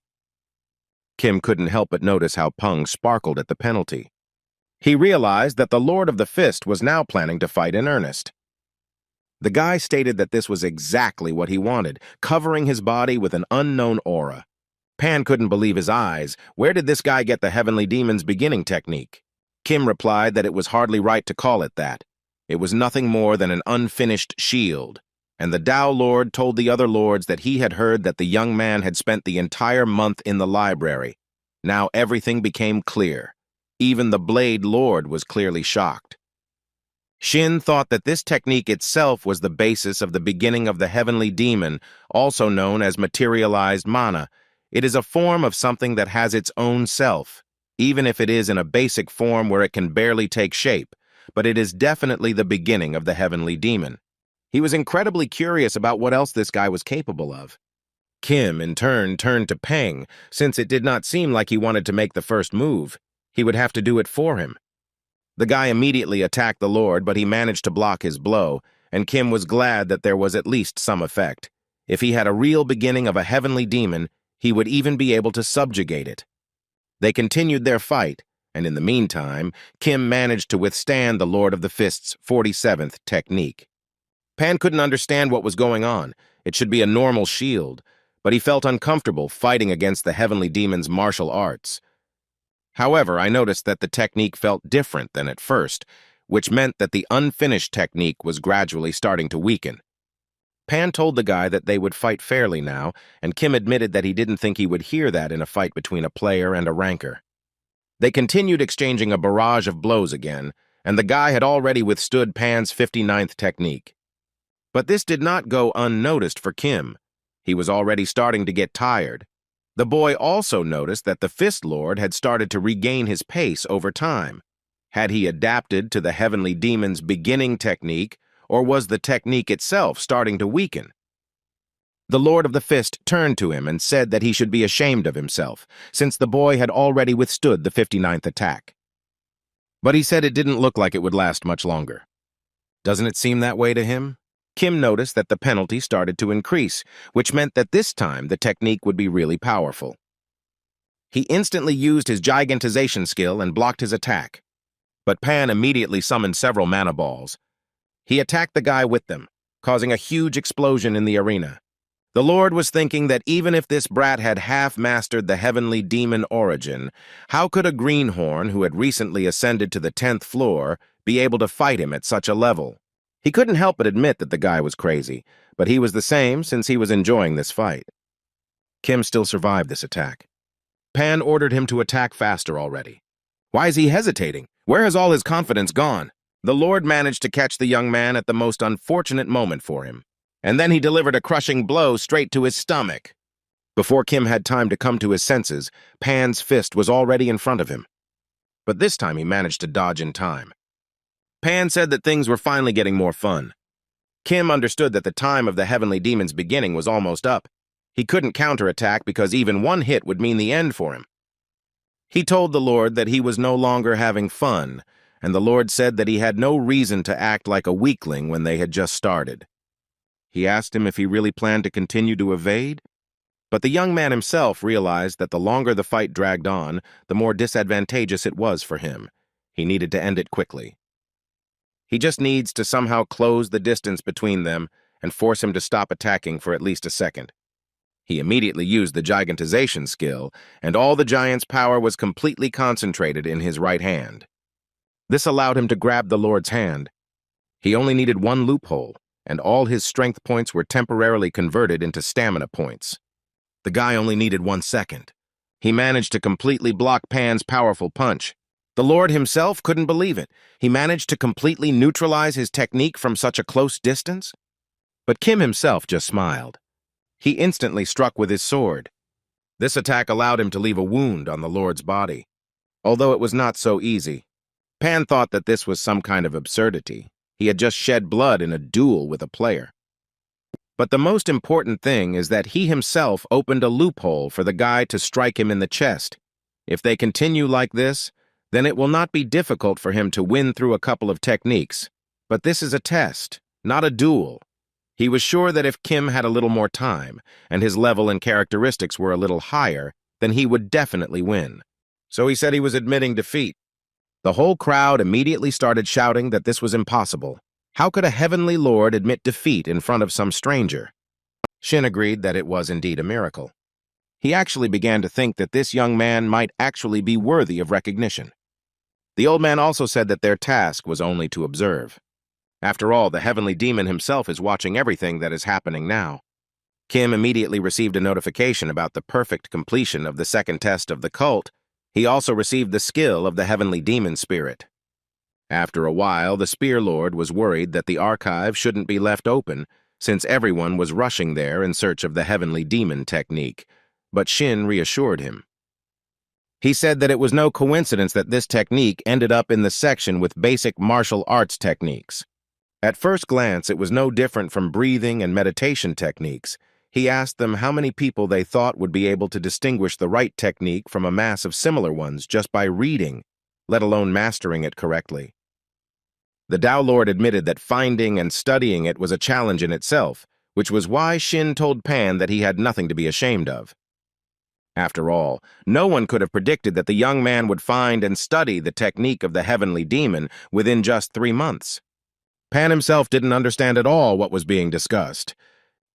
Kim couldn't help but notice how Peng sparkled at the penalty. He realized that the Lord of the Fist was now planning to fight in earnest. The guy stated that this was exactly what he wanted, covering his body with an unknown aura. Pan couldn't believe his eyes. Where did this guy get the Heavenly Demon's beginning technique? Kim replied that it was hardly right to call it that. It was nothing more than an unfinished shield. And the Tao Lord told the other lords that he had heard that the young man had spent the entire month in the library. Now everything became clear. Even the Blade Lord was clearly shocked. Shin thought that this technique itself was the basis of the beginning of the Heavenly Demon, also known as materialized mana. It is a form of something that has its own self, even if it is in a basic form where it can barely take shape, but it is definitely the beginning of the Heavenly Demon. He was incredibly curious about what else this guy was capable of. Kim, in turn, turned to Peng, since it did not seem like he wanted to make the first move. He would have to do it for him. The guy immediately attacked the Lord, but he managed to block his blow, and Kim was glad that there was at least some effect. If he had a real beginning of a Heavenly Demon, he would even be able to subjugate it. They continued their fight, and in the meantime, Kim managed to withstand the Lord of the Fist's 47th technique. Pan couldn't understand what was going on. It should be a normal shield, but he felt uncomfortable fighting against the Heavenly Demon's martial arts. However, I noticed that the technique felt different than at first, which meant that the unfinished technique was gradually starting to weaken. Pan told the guy that they would fight fairly now, and Kim admitted that he didn't think he would hear that in a fight between a player and a ranker. They continued exchanging a barrage of blows again, and the guy had already withstood Pan's 59th technique. But this did not go unnoticed for Kim. He was already starting to get tired. The boy also noticed that the Fist Lord had started to regain his pace over time. Had he adapted to the Heavenly Demon's beginning technique, or was the technique itself starting to weaken? The Lord of the Fist turned to him and said that he should be ashamed of himself, since the boy had already withstood the 59th attack. But he said it didn't look like it would last much longer. Doesn't it seem that way to him? Kim noticed that the penalty started to increase, which meant that this time the technique would be really powerful. He instantly used his gigantization skill and blocked his attack. But Pan immediately summoned several mana balls. He attacked the guy with them, causing a huge explosion in the arena. The Lord was thinking that even if this brat had half-mastered the heavenly demon origin, how could a greenhorn who had recently ascended to the 10th floor be able to fight him at such a level? He couldn't help but admit that the guy was crazy, but he was the same since he was enjoying this fight. Kim still survived this attack. Pan ordered him to attack faster already. Why is he hesitating? Where has all his confidence gone? The Lord managed to catch the young man at the most unfortunate moment for him, and then he delivered a crushing blow straight to his stomach. Before Kim had time to come to his senses, Pan's fist was already in front of him. But this time he managed to dodge in time. Pan said that things were finally getting more fun. Kim understood that the time of the heavenly demon's beginning was almost up. He couldn't counterattack because even one hit would mean the end for him. He told the Lord that he was no longer having fun, and the Lord said that he had no reason to act like a weakling when they had just started. He asked him if he really planned to continue to evade, but the young man himself realized that the longer the fight dragged on, the more disadvantageous it was for him. He needed to end it quickly. He just needs to somehow close the distance between them and force him to stop attacking for at least a second. He immediately used the gigantization skill, and all the giant's power was completely concentrated in his right hand. This allowed him to grab the Lord's hand. He only needed one loophole, and all his strength points were temporarily converted into stamina points. The guy only needed 1 second. He managed to completely block Pan's powerful punch. The Lord himself couldn't believe it. He managed to completely neutralize his technique from such a close distance. But Kim himself just smiled. He instantly struck with his sword. This attack allowed him to leave a wound on the Lord's body. Although it was not so easy, Pan thought that this was some kind of absurdity. He had just shed blood in a duel with a player. But the most important thing is that he himself opened a loophole for the guy to strike him in the chest. If they continue like this, then it will not be difficult for him to win through a couple of techniques. But this is a test, not a duel. He was sure that if Kim had a little more time, and his level and characteristics were a little higher, then he would definitely win. So he said he was admitting defeat. The whole crowd immediately started shouting that this was impossible. How could a heavenly lord admit defeat in front of some stranger? Shin agreed that it was indeed a miracle. He actually began to think that this young man might actually be worthy of recognition. The old man also said that their task was only to observe. After all, the heavenly demon himself is watching everything that is happening now. Kim immediately received a notification about the perfect completion of the second test of the cult. He also received the skill of the heavenly demon spirit. After a while, the Spear Lord was worried that the archive shouldn't be left open, since everyone was rushing there in search of the heavenly demon technique, but Shin reassured him. He said that it was no coincidence that this technique ended up in the section with basic martial arts techniques. At first glance, it was no different from breathing and meditation techniques. He asked them how many people they thought would be able to distinguish the right technique from a mass of similar ones just by reading, let alone mastering it correctly. The Tao Lord admitted that finding and studying it was a challenge in itself, which was why Shin told Pan that he had nothing to be ashamed of. After all, no one could have predicted that the young man would find and study the technique of the heavenly demon within just 3 months. Pan himself didn't understand at all what was being discussed.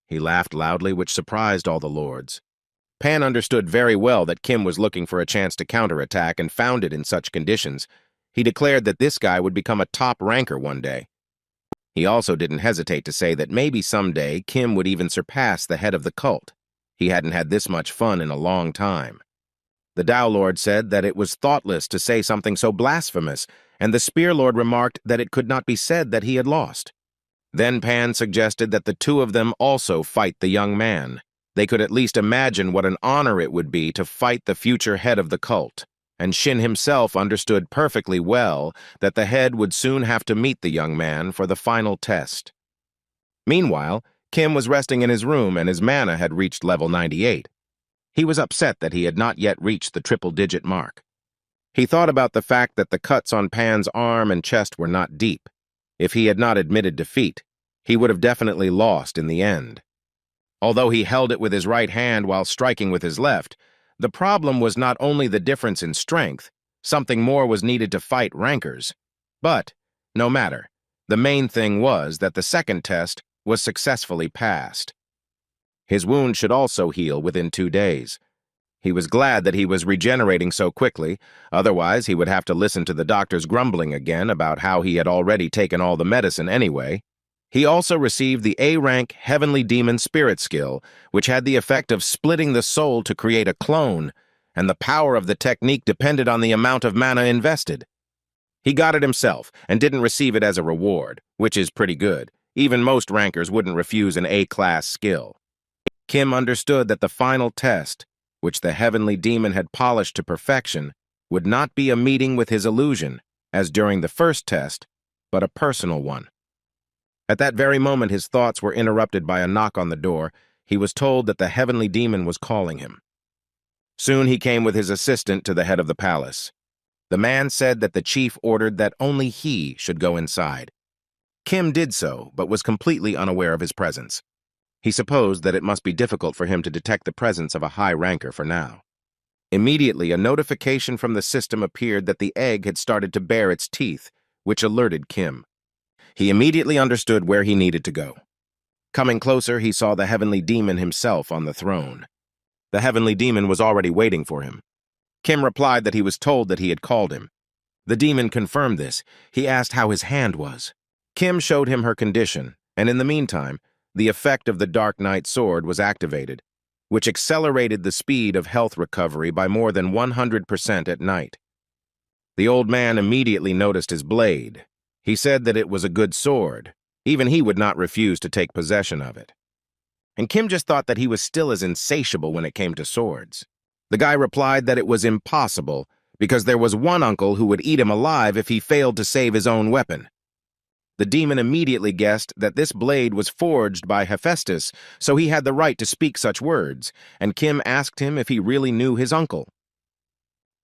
He laughed loudly, which surprised all the lords. Pan understood very well that Kim was looking for a chance to counterattack and found it in such conditions. He declared that this guy would become a top ranker one day. He also didn't hesitate to say that maybe someday Kim would even surpass the head of the cult. He hadn't had this much fun in a long time. The Tao Lord said that it was thoughtless to say something so blasphemous, and the Spear Lord remarked that it could not be said that he had lost. Then Pan suggested that the two of them also fight the young man. They could at least imagine what an honor it would be to fight the future head of the cult, and Shin himself understood perfectly well that the head would soon have to meet the young man for the final test. Meanwhile, Kim was resting in his room and his mana had reached level 98. He was upset that he had not yet reached the triple-digit mark. He thought about the fact that the cuts on Pan's arm and chest were not deep. If he had not admitted defeat, he would have definitely lost in the end. Although he held it with his right hand while striking with his left, the problem was not only the difference in strength, something more was needed to fight rankers. But, no matter, the main thing was that the second test was successfully passed. His wound should also heal within 2 days. He was glad that he was regenerating so quickly, otherwise he would have to listen to the doctors grumbling again about how he had already taken all the medicine anyway. He also received the A-rank Heavenly Demon Spirit skill, which had the effect of splitting the soul to create a clone, and the power of the technique depended on the amount of mana invested. He got it himself and didn't receive it as a reward, which is pretty good. Even most rankers wouldn't refuse an A-class skill. Kim understood that the final test, which the Heavenly Demon had polished to perfection, would not be a meeting with his illusion, as during the first test, but a personal one. At that very moment, his thoughts were interrupted by a knock on the door. He was told that the Heavenly Demon was calling him. Soon he came with his assistant to the head of the palace. The man said that the chief ordered that only he should go inside. Kim did so, but was completely unaware of his presence. He supposed that it must be difficult for him to detect the presence of a high ranker for now. Immediately, a notification from the system appeared that the egg had started to bare its teeth, which alerted Kim. He immediately understood where he needed to go. Coming closer, he saw the Heavenly Demon himself on the throne. The Heavenly Demon was already waiting for him. Kim replied that he was told that he had called him. The demon confirmed this. He asked how his hand was. Kim showed him her condition, and in the meantime, the effect of the Dark Knight sword was activated, which accelerated the speed of health recovery by more than 100% at night. The old man immediately noticed his blade. He said that it was a good sword. Even he would not refuse to take possession of it. And Kim just thought that he was still as insatiable when it came to swords. The guy replied that it was impossible because there was one uncle who would eat him alive if he failed to save his own weapon. The demon immediately guessed that this blade was forged by Hephaestus, so he had the right to speak such words, and Kim asked him if he really knew his uncle.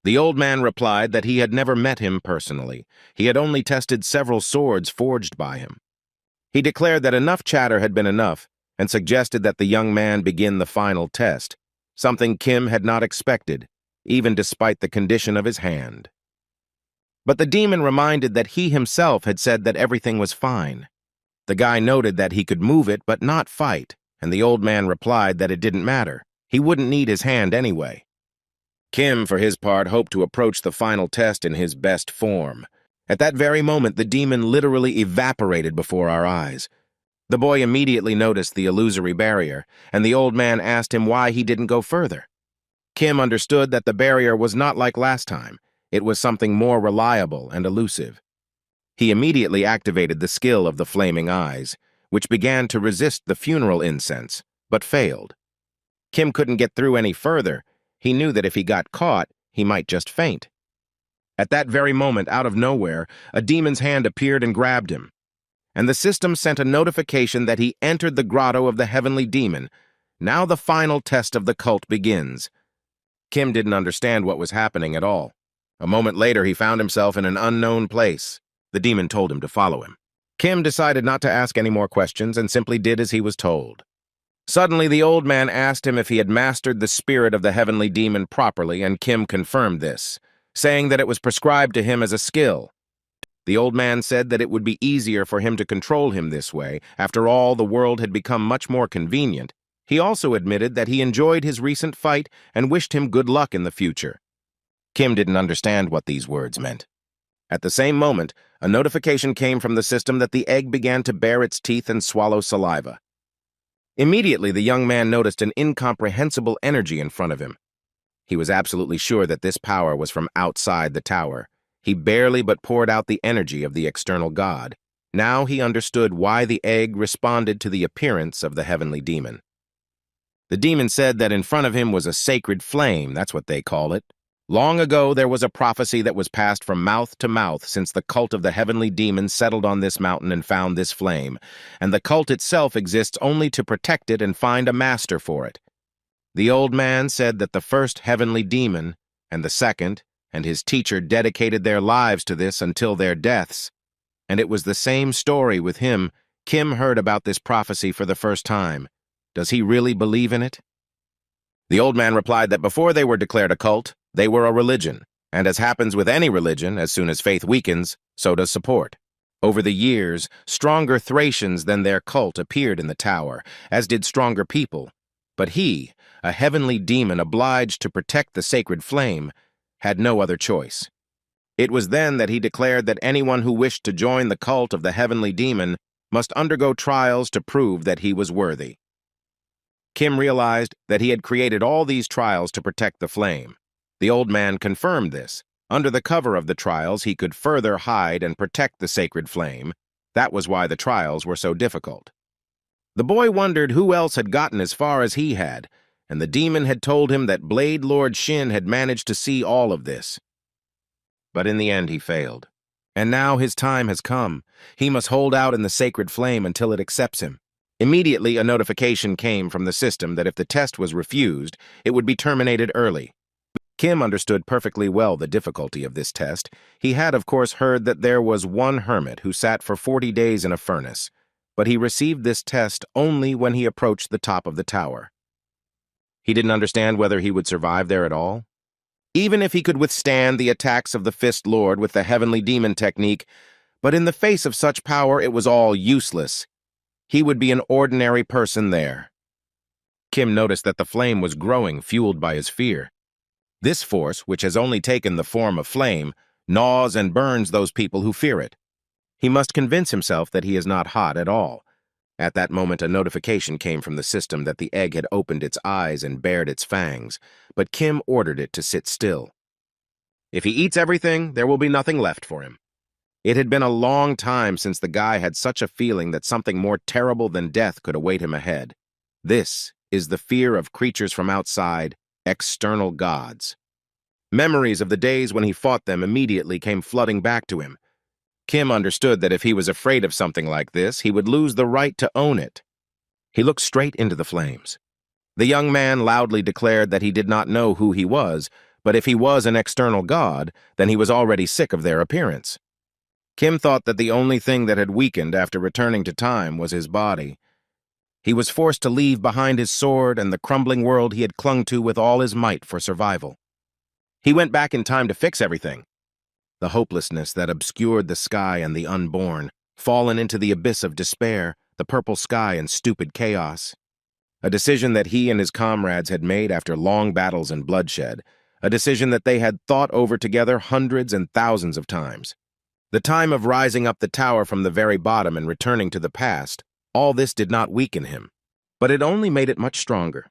The old man replied that he had never met him personally. He had only tested several swords forged by him. He declared that enough chatter had been enough, and suggested that the young man begin the final test, something Kim had not expected, even despite the condition of his hand. But the demon reminded that he himself had said that everything was fine. The guy noted that he could move it but not fight, and the old man replied that it didn't matter. He wouldn't need his hand anyway. Kim, for his part, hoped to approach the final test in his best form. At that very moment, the demon literally evaporated before our eyes. The boy immediately noticed the illusory barrier, and the old man asked him why he didn't go further. Kim understood that the barrier was not like last time. It was something more reliable and elusive. He immediately activated the skill of the flaming eyes, which began to resist the funeral incense, but failed. Kim couldn't get through any further. He knew that if he got caught, he might just faint. At that very moment, out of nowhere, a demon's hand appeared and grabbed him, and the system sent a notification that he entered the grotto of the Heavenly Demon. Now the final test of the cult begins. Kim didn't understand what was happening at all. A moment later, he found himself in an unknown place. The demon told him to follow him. Kim decided not to ask any more questions and simply did as he was told. Suddenly, the old man asked him if he had mastered the spirit of the Heavenly Demon properly, and Kim confirmed this, saying that it was prescribed to him as a skill. The old man said that it would be easier for him to control him this way. After all, the world had become much more convenient. He also admitted that he enjoyed his recent fight and wished him good luck in the future. Kim didn't understand what these words meant. At the same moment, a notification came from the system that the egg began to bare its teeth and swallow saliva. Immediately, the young man noticed an incomprehensible energy in front of him. He was absolutely sure that this power was from outside the tower. He barely but poured out the energy of the external god. Now he understood why the egg responded to the appearance of the Heavenly Demon. The demon said that in front of him was a sacred flame, that's what they call it. Long ago, there was a prophecy that was passed from mouth to mouth since the cult of the Heavenly Demon settled on this mountain and found this flame, and the cult itself exists only to protect it and find a master for it. The old man said that the first Heavenly Demon, and the second, and his teacher dedicated their lives to this until their deaths. And it was the same story with him. Kim heard about this prophecy for the first time. Does he really believe in it? The old man replied that before they were declared a cult, they were a religion, and as happens with any religion, as soon as faith weakens, So does support. Over the years, stronger Thracians than their cult appeared in the tower, as did stronger people. But he, a heavenly demon obliged to protect the sacred flame, had no other choice. It was then that he declared that anyone who wished to join the cult of the heavenly demon must undergo trials to prove that he was worthy. Kim realized that he had created all these trials to protect the flame. The old man confirmed this. Under the cover of the trials, he could further hide and protect the sacred flame. That was why the trials were so difficult. The boy wondered who else had gotten as far as he had, and the demon had told him that Blade Lord Shin had managed to see all of this. But in the end, he failed. And now his time has come. He must hold out in the sacred flame until it accepts him. Immediately, a notification came from the system that if the test was refused, it would be terminated early. Kim understood perfectly well the difficulty of this test. He had, of course, heard that there was one hermit who sat for 40 days in a furnace, but he received this test only when he approached the top of the tower. He didn't understand whether he would survive there at all. Even if he could withstand the attacks of the Fist Lord with the heavenly demon technique, but in the face of such power it was all useless. He would be an ordinary person there. Kim noticed that the flame was growing, fueled by his fear. This force, which has only taken the form of flame, gnaws and burns those people who fear it. He must convince himself that he is not hot at all. At that moment, a notification came from the system that the egg had opened its eyes and bared its fangs, but Kim ordered it to sit still. If he eats everything, there will be nothing left for him. It had been a long time since the guy had such a feeling that something more terrible than death could await him ahead. This is the fear of creatures from outside, external gods. Memories of the days when he fought them immediately came flooding back to him. Kim understood that if he was afraid of something like this, he would lose the right to own it. He looked straight into the flames. The young man loudly declared that he did not know who he was, but if he was an external god, then he was already sick of their appearance. Kim thought that the only thing that had weakened after returning to time was his body. He was forced to leave behind his sword and the crumbling world he had clung to with all his might for survival. He went back in time to fix everything. The hopelessness that obscured the sky and the unborn, fallen into the abyss of despair, the purple sky and stupid chaos. A decision that he and his comrades had made after long battles and bloodshed, a decision that they had thought over together hundreds and thousands of times. The time of rising up the tower from the very bottom and returning to the past, all this did not weaken him, but it only made it much stronger.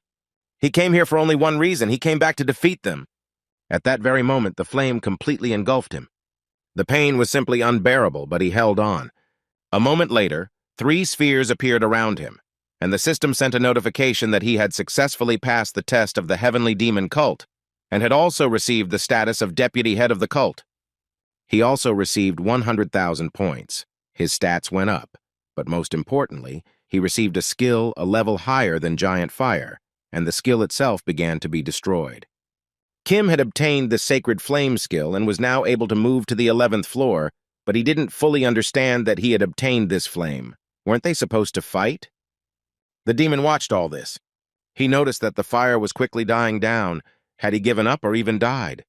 He came here for only one reason. He came back to defeat them. At that very moment, the flame completely engulfed him. The pain was simply unbearable, but he held on. A moment later, 3 spheres appeared around him, and the system sent a notification that he had successfully passed the test of the heavenly demon cult, and had also received the status of deputy head of the cult. He also received 100,000 points. His stats went up, but most importantly, he received a skill a level higher than Giant Fire, and the skill itself began to be destroyed. Kim had obtained the Sacred Flame skill and was now able to move to the 11th floor, but he didn't fully understand that he had obtained this flame. Weren't they supposed to fight? The demon watched all this. He noticed that the fire was quickly dying down. Had he given up or even died?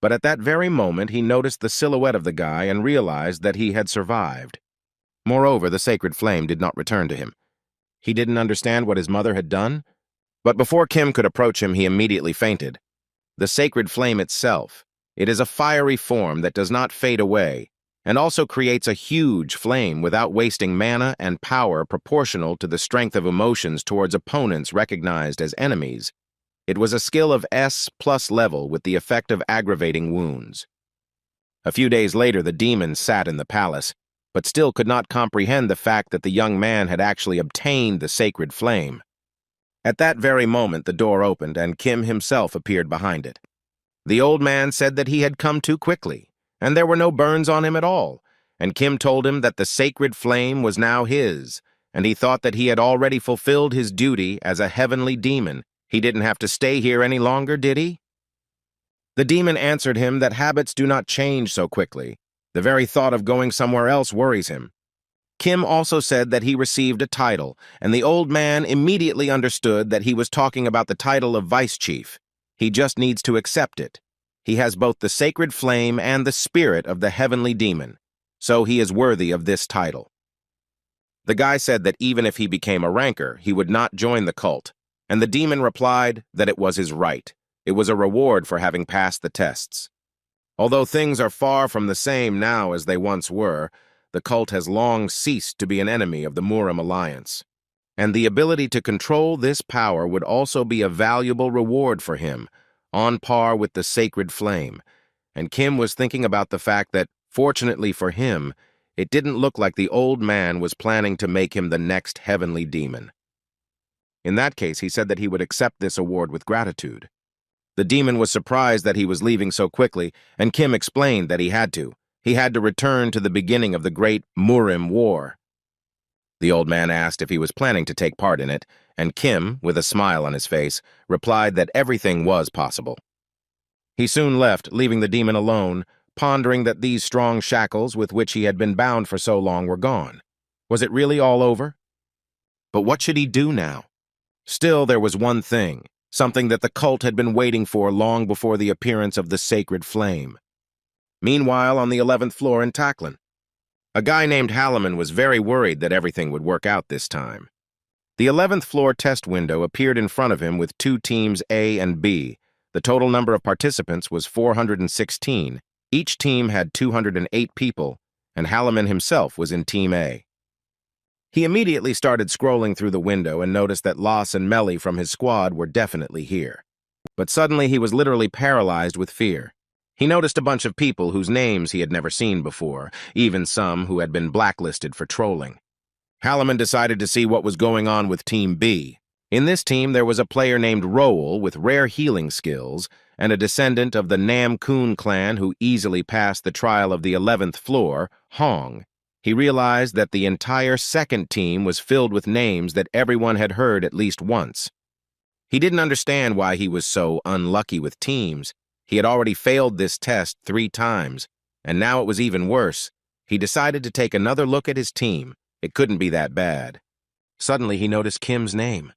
But at that very moment, he noticed the silhouette of the guy and realized that he had survived. Moreover, the sacred flame did not return to him. He didn't understand what his mother had done, but before Kim could approach him, he immediately fainted. The sacred flame itself, it is a fiery form that does not fade away, and also creates a huge flame without wasting mana and power proportional to the strength of emotions towards opponents recognized as enemies. It was a skill of S+ level with the effect of aggravating wounds. A few days later, the demon sat in the palace, but still could not comprehend the fact that the young man had actually obtained the sacred flame. At that very moment, the door opened, and Kim himself appeared behind it. The old man said that he had come too quickly, and there were no burns on him at all, and Kim told him that the sacred flame was now his, and he thought that he had already fulfilled his duty as a heavenly demon. He didn't have to stay here any longer, did he? The demon answered him that habits do not change so quickly. The very thought of going somewhere else worries him. Kim also said that he received a title, and the old man immediately understood that he was talking about the title of vice chief. He just needs to accept it. He has both the sacred flame and the spirit of the heavenly demon. so he is worthy of this title. The guy said that even if he became a ranker, he would not join the cult, and the demon replied that it was his right. It was a reward for having passed the tests. Although things are far from the same now as they once were, the cult has long ceased to be an enemy of the Murim alliance. And the ability to control this power would also be a valuable reward for him, on par with the sacred flame. And Kim was thinking about the fact that, fortunately for him, it didn't look like the old man was planning to make him the next heavenly demon. In that case, he said that he would accept this award with gratitude. The demon was surprised that he was leaving so quickly, and Kim explained that he had to. He had to return to the beginning of the Great Murim War. The old man asked if he was planning to take part in it, and Kim, with a smile on his face, replied that everything was possible. He soon left, leaving the demon alone, pondering that these strong shackles with which he had been bound for so long were gone. Was it really all over? But what should he do now? Still, there was one thing, something that the cult had been waiting for long before the appearance of the sacred flame. Meanwhile, on the 11th floor in Taklin, a guy named Halliman was very worried that everything would work out this time. The 11th floor test window appeared in front of him with two teams A and B. The total number of participants was 416. Each team had 208 people, and Halliman himself was in Team A. He immediately started scrolling through the window and noticed that Lass and Melly from his squad were definitely here. But suddenly he was literally paralyzed with fear. He noticed a bunch of people whose names he had never seen before, even some who had been blacklisted for trolling. Halliman decided to see what was going on with Team B. In this team, there was a player named Roel with rare healing skills and a descendant of the Nam Kun clan who easily passed the trial of the 11th floor, Hong. He realized that the entire second team was filled with names that everyone had heard at least once. He didn't understand why he was so unlucky with teams. He had already failed this test 3 times, and now it was even worse. He decided to take another look at his team. It couldn't be that bad. Suddenly, he noticed Kim's name.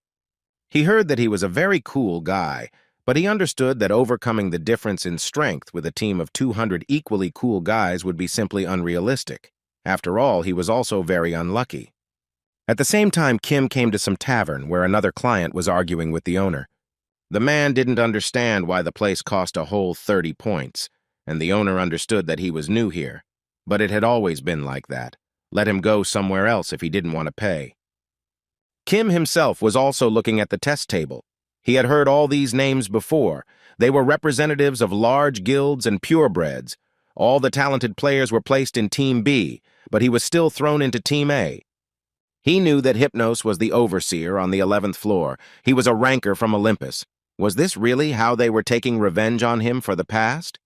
He heard that he was a very cool guy, but he understood that overcoming the difference in strength with a team of 200 equally cool guys would be simply unrealistic. After all, he was also very unlucky. At the same time, Kim came to some tavern where another client was arguing with the owner. The man didn't understand why the place cost a whole 30 points, and the owner understood that he was new here. But it had always been like that. Let him go somewhere else if he didn't want to pay. Kim himself was also looking at the test table. He had heard all these names before. They were representatives of large guilds and purebreds. All the talented players were placed in Team B, but he was still thrown into Team A. He knew that Hypnos was the overseer on the 11th floor. He was a ranker from Olympus. Was this really how they were taking revenge on him for the past?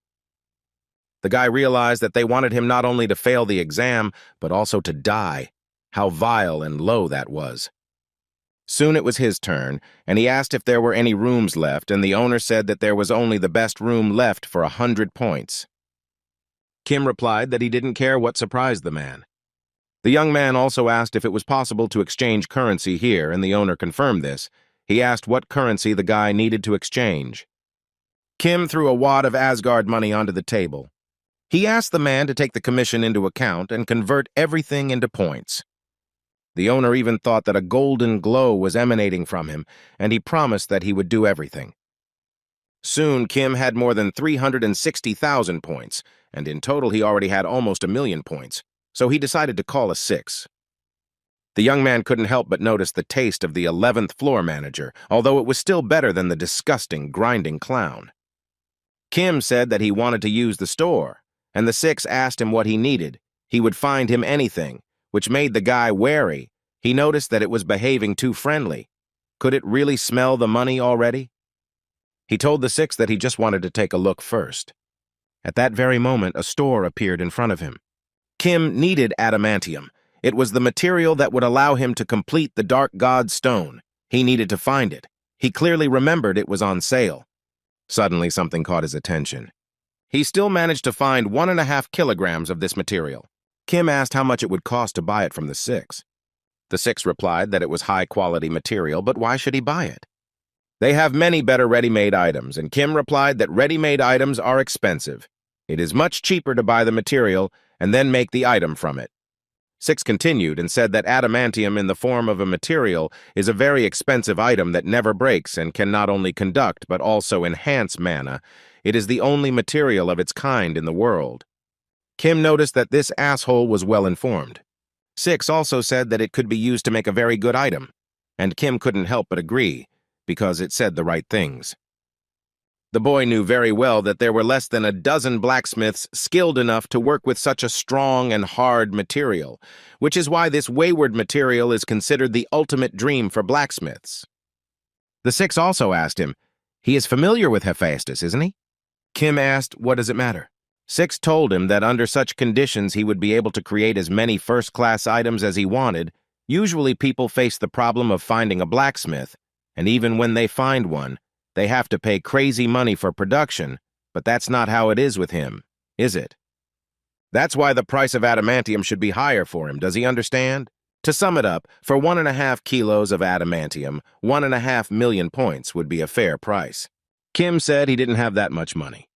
The guy realized that they wanted him not only to fail the exam, but also to die. How vile and low that was. Soon it was his turn, and he asked if there were any rooms left, and the owner said that there was only the best room left for 100 points. Kim replied that he didn't care what surprised the man. The young man also asked if it was possible to exchange currency here, and the owner confirmed this. He asked what currency the guy needed to exchange. Kim threw a wad of Asgard money onto the table. He asked the man to take the commission into account and convert everything into points. The owner even thought that a golden glow was emanating from him, and he promised that he would do everything. Soon, Kim had more than 360,000 points, and in total he already had almost 1,000,000 points, so he decided to call a 6. The young man couldn't help but notice the taste of the 11th floor manager, although it was still better than the disgusting, grinding clown. Kim said that he wanted to use the store, and the 6 asked him what he needed. He would find him anything, which made the guy wary. He noticed that it was behaving too friendly. Could it really smell the money already? He told the 6 that he just wanted to take a look first. At that very moment, a store appeared in front of him. Kim needed adamantium. It was the material that would allow him to complete the Dark God Stone. He needed to find it. He clearly remembered it was on sale. Suddenly, something caught his attention. He still managed to find 1.5 kilograms of this material. Kim asked how much it would cost to buy it from the 6. The 6 replied that it was high-quality material, but why should he buy it? They have many better ready-made items, and Kim replied that ready-made items are expensive. It is much cheaper to buy the material, and then make the item from it. 6 continued and said that adamantium in the form of a material is a very expensive item that never breaks and can not only conduct but also enhance mana. It is the only material of its kind in the world. Kim noticed that this asshole was well informed. 6 also said that it could be used to make a very good item, and Kim couldn't help but agree, because it said the right things. The boy knew very well that there were less than a dozen blacksmiths skilled enough to work with such a strong and hard material, which is why this wayward material is considered the ultimate dream for blacksmiths. The 6 also asked him, he is familiar with Hephaestus, isn't he? Kim asked, what does it matter? 6 told him that under such conditions he would be able to create as many first-class items as he wanted. Usually people face the problem of finding a blacksmith, and even when they find one, they have to pay crazy money for production, but that's not how it is with him, is it? That's why the price of adamantium should be higher for him, does he understand? To sum it up, for 1.5 kilos of adamantium, 1.5 million points would be a fair price. Kim said he didn't have that much money.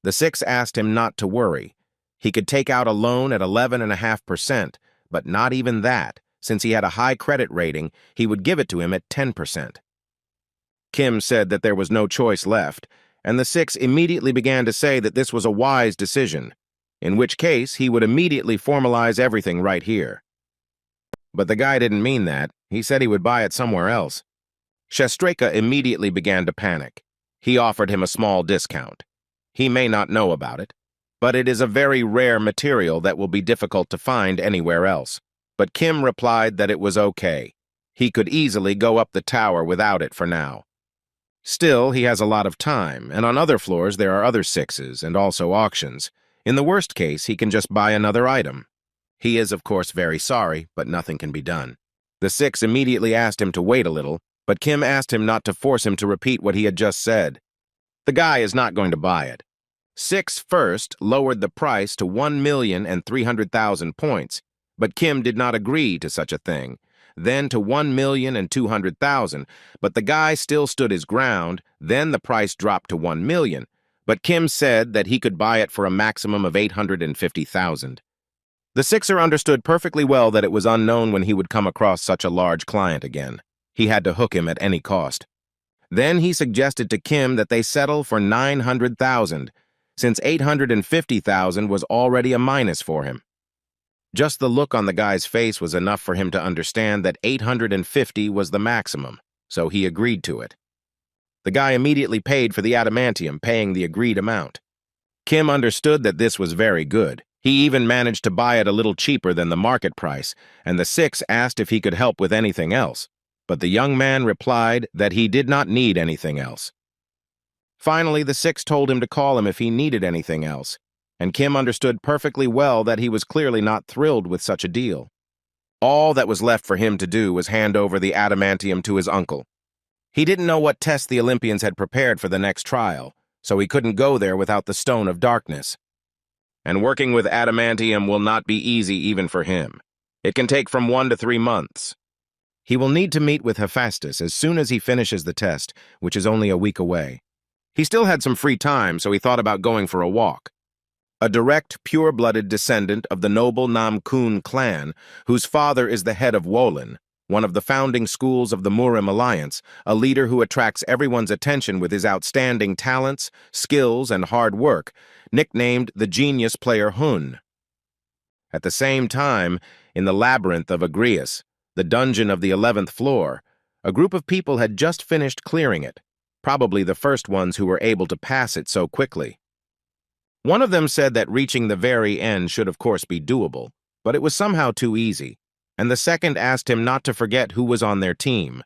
The 6 asked him not to worry. He could take out a loan at 11.5%, but not even that. Since he had a high credit rating, he would give it to him at 10%. Kim said that there was no choice left, and the 6 immediately began to say that this was a wise decision, in which case he would immediately formalize everything right here. But the guy didn't mean that. He said he would buy it somewhere else. Shestreka immediately began to panic. He offered him a small discount. He may not know about it, but it is a very rare material that will be difficult to find anywhere else. But Kim replied that it was okay. He could easily go up the tower without it for now. Still, he has a lot of time, and on other floors there are other 6s and also auctions. In the worst case, he can just buy another item. He is, of course, very sorry, but nothing can be done. The 6 immediately asked him to wait a little, but Kim asked him not to force him to repeat what he had just said. The guy is not going to buy it. 6 first lowered the price to 1,300,000 points, but Kim did not agree to such a thing. Then to 1,200,000, but the guy still stood his ground. Then the price dropped to 1 million, but Kim said that he could buy it for a maximum of 850,000. The 6er understood perfectly well that it was unknown when he would come across such a large client again. He had to hook him at any cost. Then he suggested to Kim that they settle for 900,000, since 850,000 was already a minus for him. Just the look on the guy's face was enough for him to understand that 850 was the maximum, so he agreed to it. The guy immediately paid for the adamantium, paying the agreed amount. Kim understood that this was very good. He even managed to buy it a little cheaper than the market price, and the 6 asked if he could help with anything else, but the young man replied that he did not need anything else. Finally, the 6 told him to call him if he needed anything else, and Kim understood perfectly well that he was clearly not thrilled with such a deal. All that was left for him to do was hand over the adamantium to his uncle. He didn't know what tests the Olympians had prepared for the next trial, so he couldn't go there without the Stone of Darkness. And working with adamantium will not be easy even for him. It can take from 1 to 3 months. He will need to meet with Hephaestus as soon as he finishes the test, which is only a week away. He still had some free time, so he thought about going for a walk. A direct, pure-blooded descendant of the noble Namkun clan, whose father is the head of Wolin, one of the founding schools of the Murim Alliance, a leader who attracts everyone's attention with his outstanding talents, skills, and hard work, nicknamed the Genius Player Hun. At the same time, in the labyrinth of Agrias, the dungeon of the 11th floor, a group of people had just finished clearing it, probably the first ones who were able to pass it so quickly. One of them said that reaching the very end should of course be doable, but it was somehow too easy, and the second asked him not to forget who was on their team.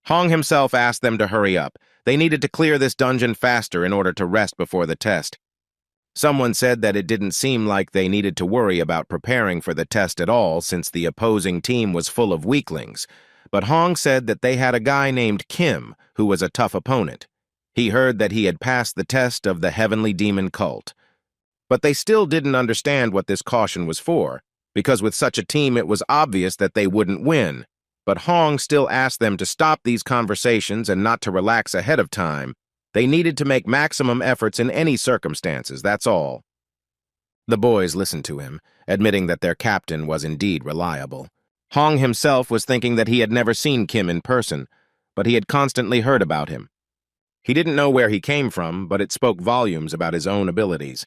Hong himself asked them to hurry up. They needed to clear this dungeon faster in order to rest before the test. Someone said that it didn't seem like they needed to worry about preparing for the test at all since the opposing team was full of weaklings, but Hong said that they had a guy named Kim who was a tough opponent. He heard that he had passed the test of the Heavenly Demon Cult. But they still didn't understand what this caution was for, because with such a team it was obvious that they wouldn't win. But Hong still asked them to stop these conversations and not to relax ahead of time. They needed to make maximum efforts in any circumstances, that's all. The boys listened to him, admitting that their captain was indeed reliable. Hong himself was thinking that he had never seen Kim in person, but he had constantly heard about him. He didn't know where he came from, but it spoke volumes about his own abilities.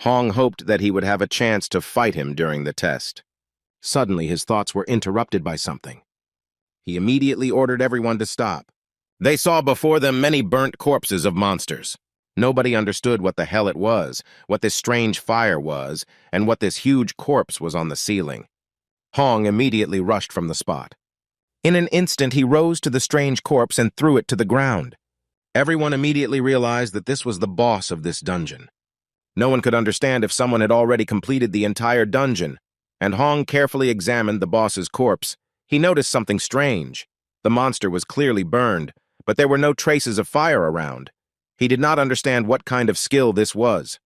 Hong hoped that he would have a chance to fight him during the test. Suddenly, his thoughts were interrupted by something. He immediately ordered everyone to stop. They saw before them many burnt corpses of monsters. Nobody understood what the hell it was, what this strange fire was, and what this huge corpse was on the ceiling. Hong immediately rushed from the spot. In an instant, he rose to the strange corpse and threw it to the ground. Everyone immediately realized that this was the boss of this dungeon. No one could understand if someone had already completed the entire dungeon, and Hong carefully examined the boss's corpse. He noticed something strange. The monster was clearly burned, but there were no traces of fire around. He did not understand what kind of skill this was.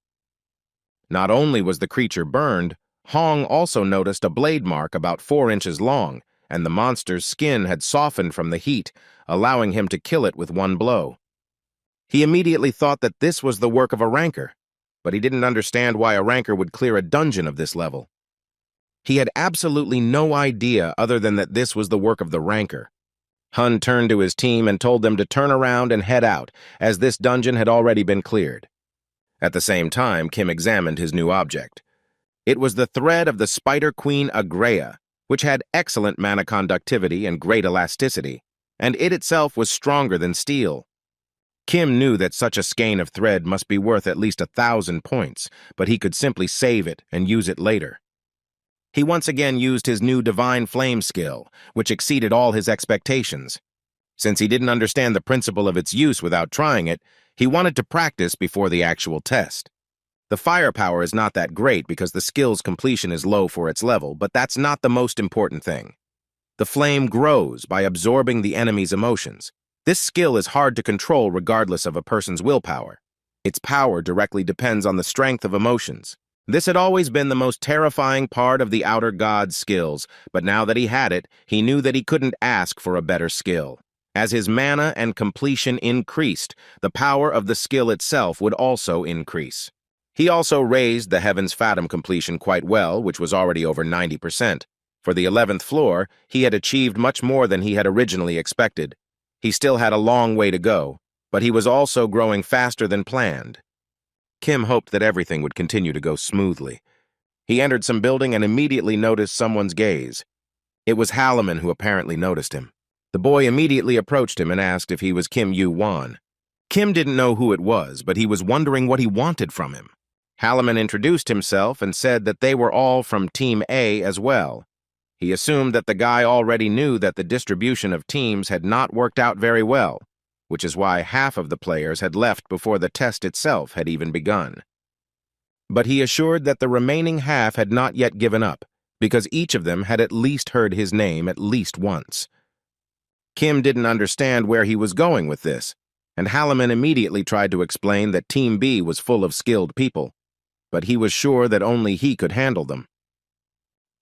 Not only was the creature burned, Hong also noticed a blade mark about 4 inches long, and the monster's skin had softened from the heat, allowing him to kill it with one blow. He immediately thought that this was the work of a ranker, but he didn't understand why a ranker would clear a dungeon of this level. He had absolutely no idea other than that this was the work of the ranker. Hun turned to his team and told them to turn around and head out, as this dungeon had already been cleared. At the same time, Kim examined his new object. It was the thread of the Spider Queen Agrea, which had excellent mana conductivity and great elasticity, and it itself was stronger than steel. Kim knew that such a skein of thread must be worth at least 1,000 points, but he could simply save it and use it later. He once again used his new Divine Flame skill, which exceeded all his expectations. Since he didn't understand the principle of its use without trying it, he wanted to practice before the actual test. The firepower is not that great because the skill's completion is low for its level, but that's not the most important thing. The flame grows by absorbing the enemy's emotions. This skill is hard to control regardless of a person's willpower. Its power directly depends on the strength of emotions. This had always been the most terrifying part of the Outer God's skills, but now that he had it, he knew that he couldn't ask for a better skill. As his mana and completion increased, the power of the skill itself would also increase. He also raised the Heaven's Fathom completion quite well, which was already over 90%. For the 11th floor, he had achieved much more than he had originally expected. He still had a long way to go, but he was also growing faster than planned. Kim hoped that everything would continue to go smoothly. He entered some building and immediately noticed someone's gaze. It was Halliman who apparently noticed him. The boy immediately approached him and asked if he was Kim Yu-Wan. Kim didn't know who it was, but he was wondering what he wanted from him. Halliman introduced himself and said that they were all from Team A as well. He assumed that the guy already knew that the distribution of teams had not worked out very well, which is why half of the players had left before the test itself had even begun. But he assured that the remaining half had not yet given up, because each of them had at least heard his name at least once. Kim didn't understand where he was going with this, and Halliman immediately tried to explain that Team B was full of skilled people, but he was sure that only he could handle them.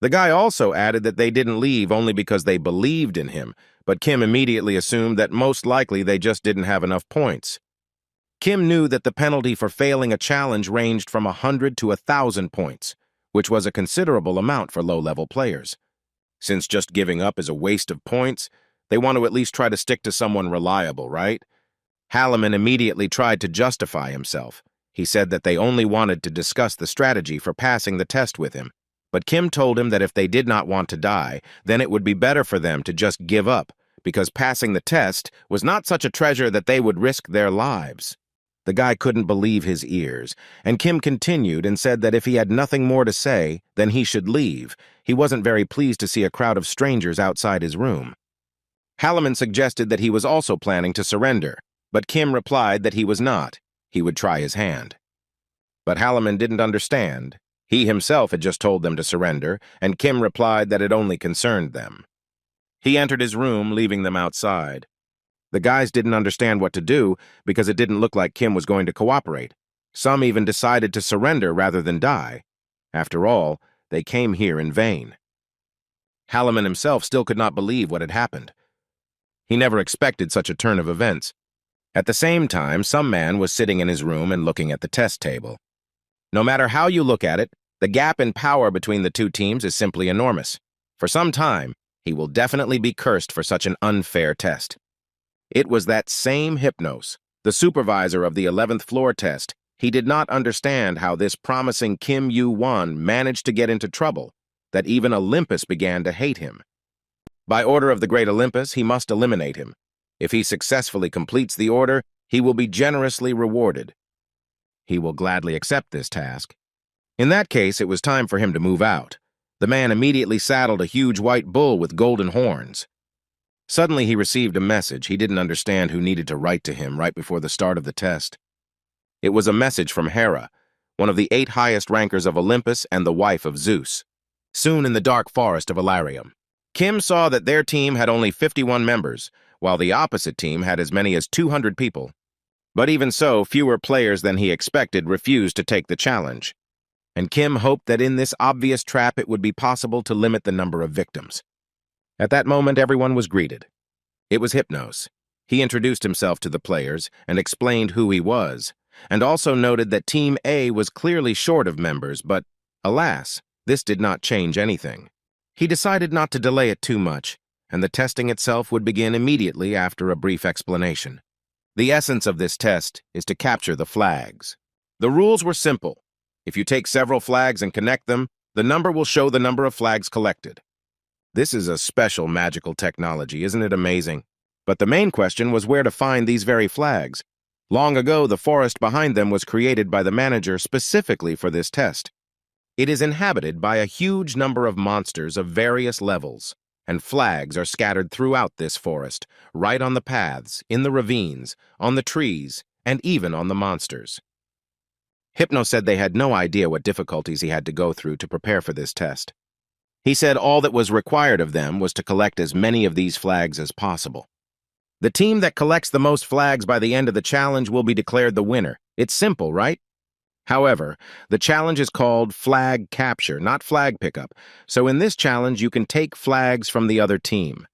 The guy also added that they didn't leave only because they believed in him, but Kim immediately assumed that most likely they just didn't have enough points. Kim knew that the penalty for failing a challenge ranged from 100 to 1,000 points, which was a considerable amount for low-level players. Since just giving up is a waste of points, they want to at least try to stick to someone reliable, right? Halliman immediately tried to justify himself. He said that they only wanted to discuss the strategy for passing the test with him, but Kim told him that if they did not want to die, then it would be better for them to just give up, because passing the test was not such a treasure that they would risk their lives. The guy couldn't believe his ears, and Kim continued and said that if he had nothing more to say, then he should leave. He wasn't very pleased to see a crowd of strangers outside his room. Halliman suggested that he was also planning to surrender, but Kim replied that he was not. He would try his hand. But Halliman didn't understand. He himself had just told them to surrender, and Kim replied that it only concerned them. He entered his room, leaving them outside. The guys didn't understand what to do because it didn't look like Kim was going to cooperate. Some even decided to surrender rather than die. After all, they came here in vain. Halliman himself still could not believe what had happened. He never expected such a turn of events. At the same time, some man was sitting in his room and looking at the test table. No matter how you look at it, the gap in power between the two teams is simply enormous. For some time, he will definitely be cursed for such an unfair test. It was that same Hypnos, the supervisor of the 11th floor test. He did not understand how this promising Kim Yu-won managed to get into trouble, that even Olympus began to hate him. By order of the great Olympus, he must eliminate him. If he successfully completes the order, he will be generously rewarded. He will gladly accept this task. In that case, it was time for him to move out. The man immediately saddled a huge white bull with golden horns. Suddenly, he received a message. He didn't understand who needed to write to him right before the start of the test. It was a message from Hera, one of the 8 highest rankers of Olympus and the wife of Zeus. Soon in the dark forest of Illyrium, Kim saw that their team had only 51 members, while the opposite team had as many as 200 people. But even so, fewer players than he expected refused to take the challenge. And Kim hoped that in this obvious trap it would be possible to limit the number of victims. At that moment, everyone was greeted. It was Hypnos. He introduced himself to the players and explained who he was, and also noted that Team A was clearly short of members, but, alas, this did not change anything. He decided not to delay it too much, and the testing itself would begin immediately after a brief explanation. The essence of this test is to capture the flags. The rules were simple. If you take several flags and connect them, the number will show the number of flags collected. This is a special magical technology, isn't it amazing? But the main question was where to find these very flags. Long ago, the forest behind them was created by the manager specifically for this test. It is inhabited by a huge number of monsters of various levels, and flags are scattered throughout this forest, right on the paths, in the ravines, on the trees, and even on the monsters. Hypno said they had no idea what difficulties he had to go through to prepare for this test. He said all that was required of them was to collect as many of these flags as possible. The team that collects the most flags by the end of the challenge will be declared the winner. It's simple, right? However, the challenge is called flag capture, not flag pickup, so in this challenge you can take flags from the other team.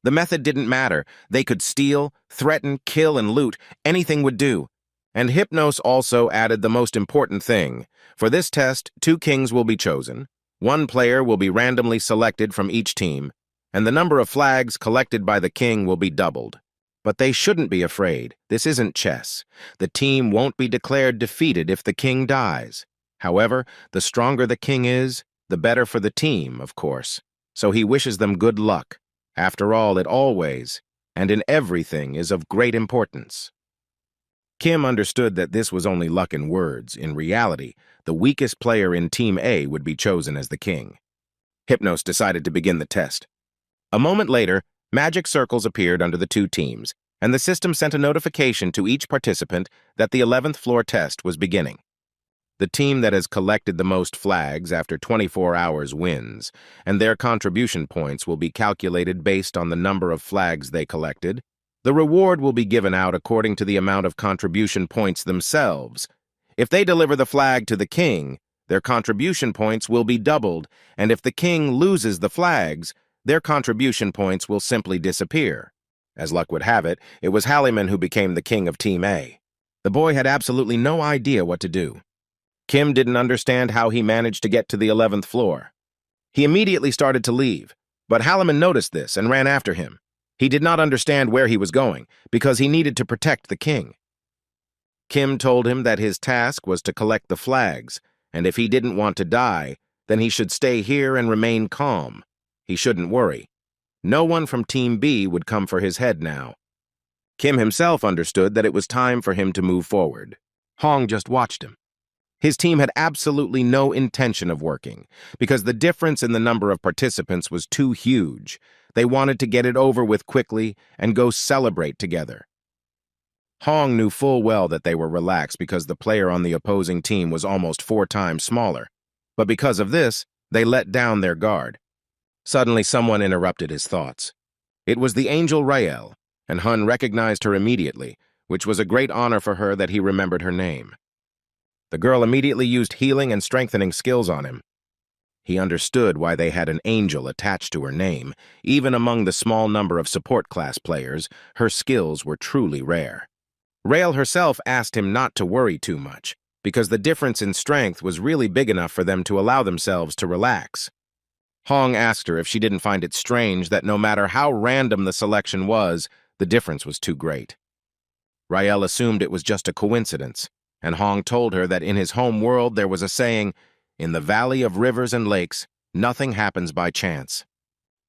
The method didn't matter. They could steal, threaten, kill, and loot. Anything would do. And Hypnos also added the most important thing. For this test, 2 kings will be chosen. 1 player will be randomly selected from each team, and the number of flags collected by the king will be doubled. But they shouldn't be afraid. This isn't chess. The team won't be declared defeated if the king dies. However, the stronger the king is, the better for the team, of course. So he wishes them good luck. After all, it always, and in everything, is of great importance. Kim understood that this was only luck in words. In reality, the weakest player in Team A would be chosen as the king. Hypnos decided to begin the test. A moment later, magic circles appeared under the 2 teams, and the system sent a notification to each participant that the 11th floor test was beginning. The team that has collected the most flags after 24 hours wins, and their contribution points will be calculated based on the number of flags they collected. The reward will be given out according to the amount of contribution points themselves. If they deliver the flag to the king, their contribution points will be doubled, and if the king loses the flags, their contribution points will simply disappear. As luck would have it, it was Halliman who became the king of Team A. The boy had absolutely no idea what to do. Kim didn't understand how he managed to get to the 11th floor. He immediately started to leave, but Halliman noticed this and ran after him. He did not understand where he was going, because he needed to protect the king. Kim told him that his task was to collect the flags, and if he didn't want to die, then he should stay here and remain calm. He shouldn't worry. No one from Team B would come for his head now. Kim himself understood that it was time for him to move forward. Hong just watched him. His team had absolutely no intention of working, because the difference in the number of participants was too huge. They wanted to get it over with quickly and go celebrate together. Hong knew full well that they were relaxed because the player on the opposing team was almost 4 times smaller. But because of this, they let down their guard. Suddenly, someone interrupted his thoughts. It was the angel Rael, and Hun recognized her immediately, which was a great honor for her that he remembered her name. The girl immediately used healing and strengthening skills on him. He understood why they had an angel attached to her name. Even among the small number of support class players, her skills were truly rare. Rael herself asked him not to worry too much. because the difference in strength was really big enough for them to allow themselves to relax. Hong asked her if she didn't find it strange that no matter how random the selection was, the difference was too great. Rael assumed it was just a coincidence, and Hong told her that in his home world there was a saying, "In the valley of rivers and lakes, nothing happens by chance."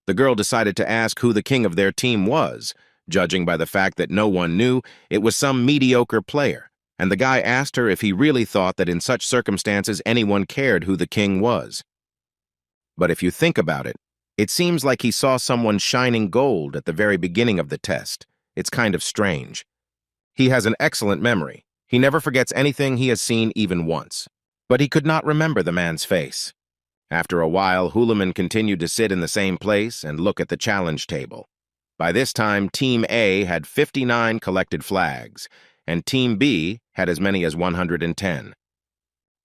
The girl decided to ask who the king of their team was. Judging by the fact that no one knew, it was some mediocre player, and the guy asked her if he really thought that in such circumstances anyone cared who the king was. But if you think about it, it seems like he saw someone shining gold at the very beginning of the test. It's kind of strange. He has an excellent memory. He never forgets anything he has seen even once. But he could not remember the man's face. After a while, Hulaman continued to sit in the same place and look at the challenge table. By this time, Team A had 59 collected flags, and Team B had as many as 110.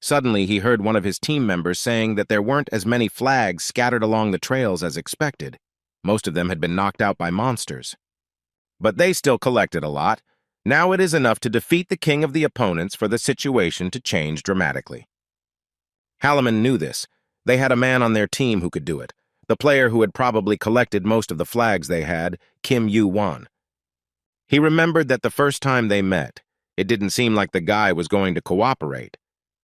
Suddenly, he heard one of his team members saying that there weren't as many flags scattered along the trails as expected. Most of them had been knocked out by monsters. But they still collected a lot. Now it is enough to defeat the king of the opponents for the situation to change dramatically. Halaman knew this. They had a man on their team who could do it, the player who had probably collected most of the flags they had, Kim Yu-won. He remembered that the first time they met, it didn't seem like the guy was going to cooperate.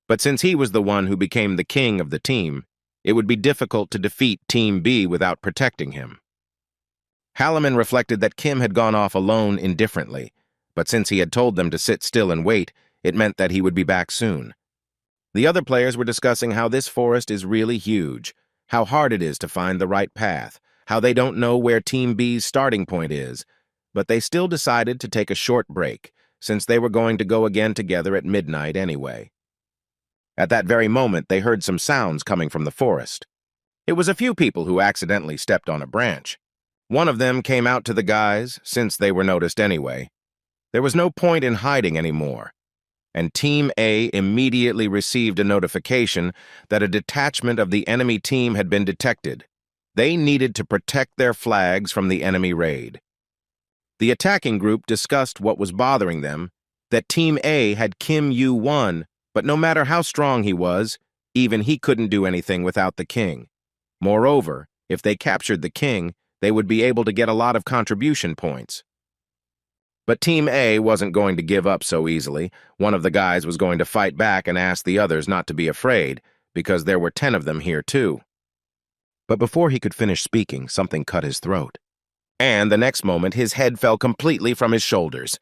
But since he was the one who became the king of the team, it would be difficult to defeat Team B without protecting him. Halaman reflected that Kim had gone off alone indifferently, but since he had told them to sit still and wait, it meant that he would be back soon. The other players were discussing how this forest is really huge, how hard it is to find the right path, how they don't know where Team B's starting point is, but they still decided to take a short break, since they were going to go again together at midnight anyway. At that very moment, they heard some sounds coming from the forest. It was a few people who accidentally stepped on a branch. One of them came out to the guys, since they were noticed anyway. There was no point in hiding anymore, and Team A immediately received a notification that a detachment of the enemy team had been detected. They needed to protect their flags from the enemy raid. The attacking group discussed what was bothering them, that Team A had Kim Yu-won, but no matter how strong he was, even he couldn't do anything without the king. Moreover, if they captured the king, they would be able to get a lot of contribution points. But Team A wasn't going to give up so easily. One of the guys was going to fight back and ask the others not to be afraid, because there were 10 of them here too. But before he could finish speaking, something cut his throat. And the next moment, his head fell completely from his shoulders.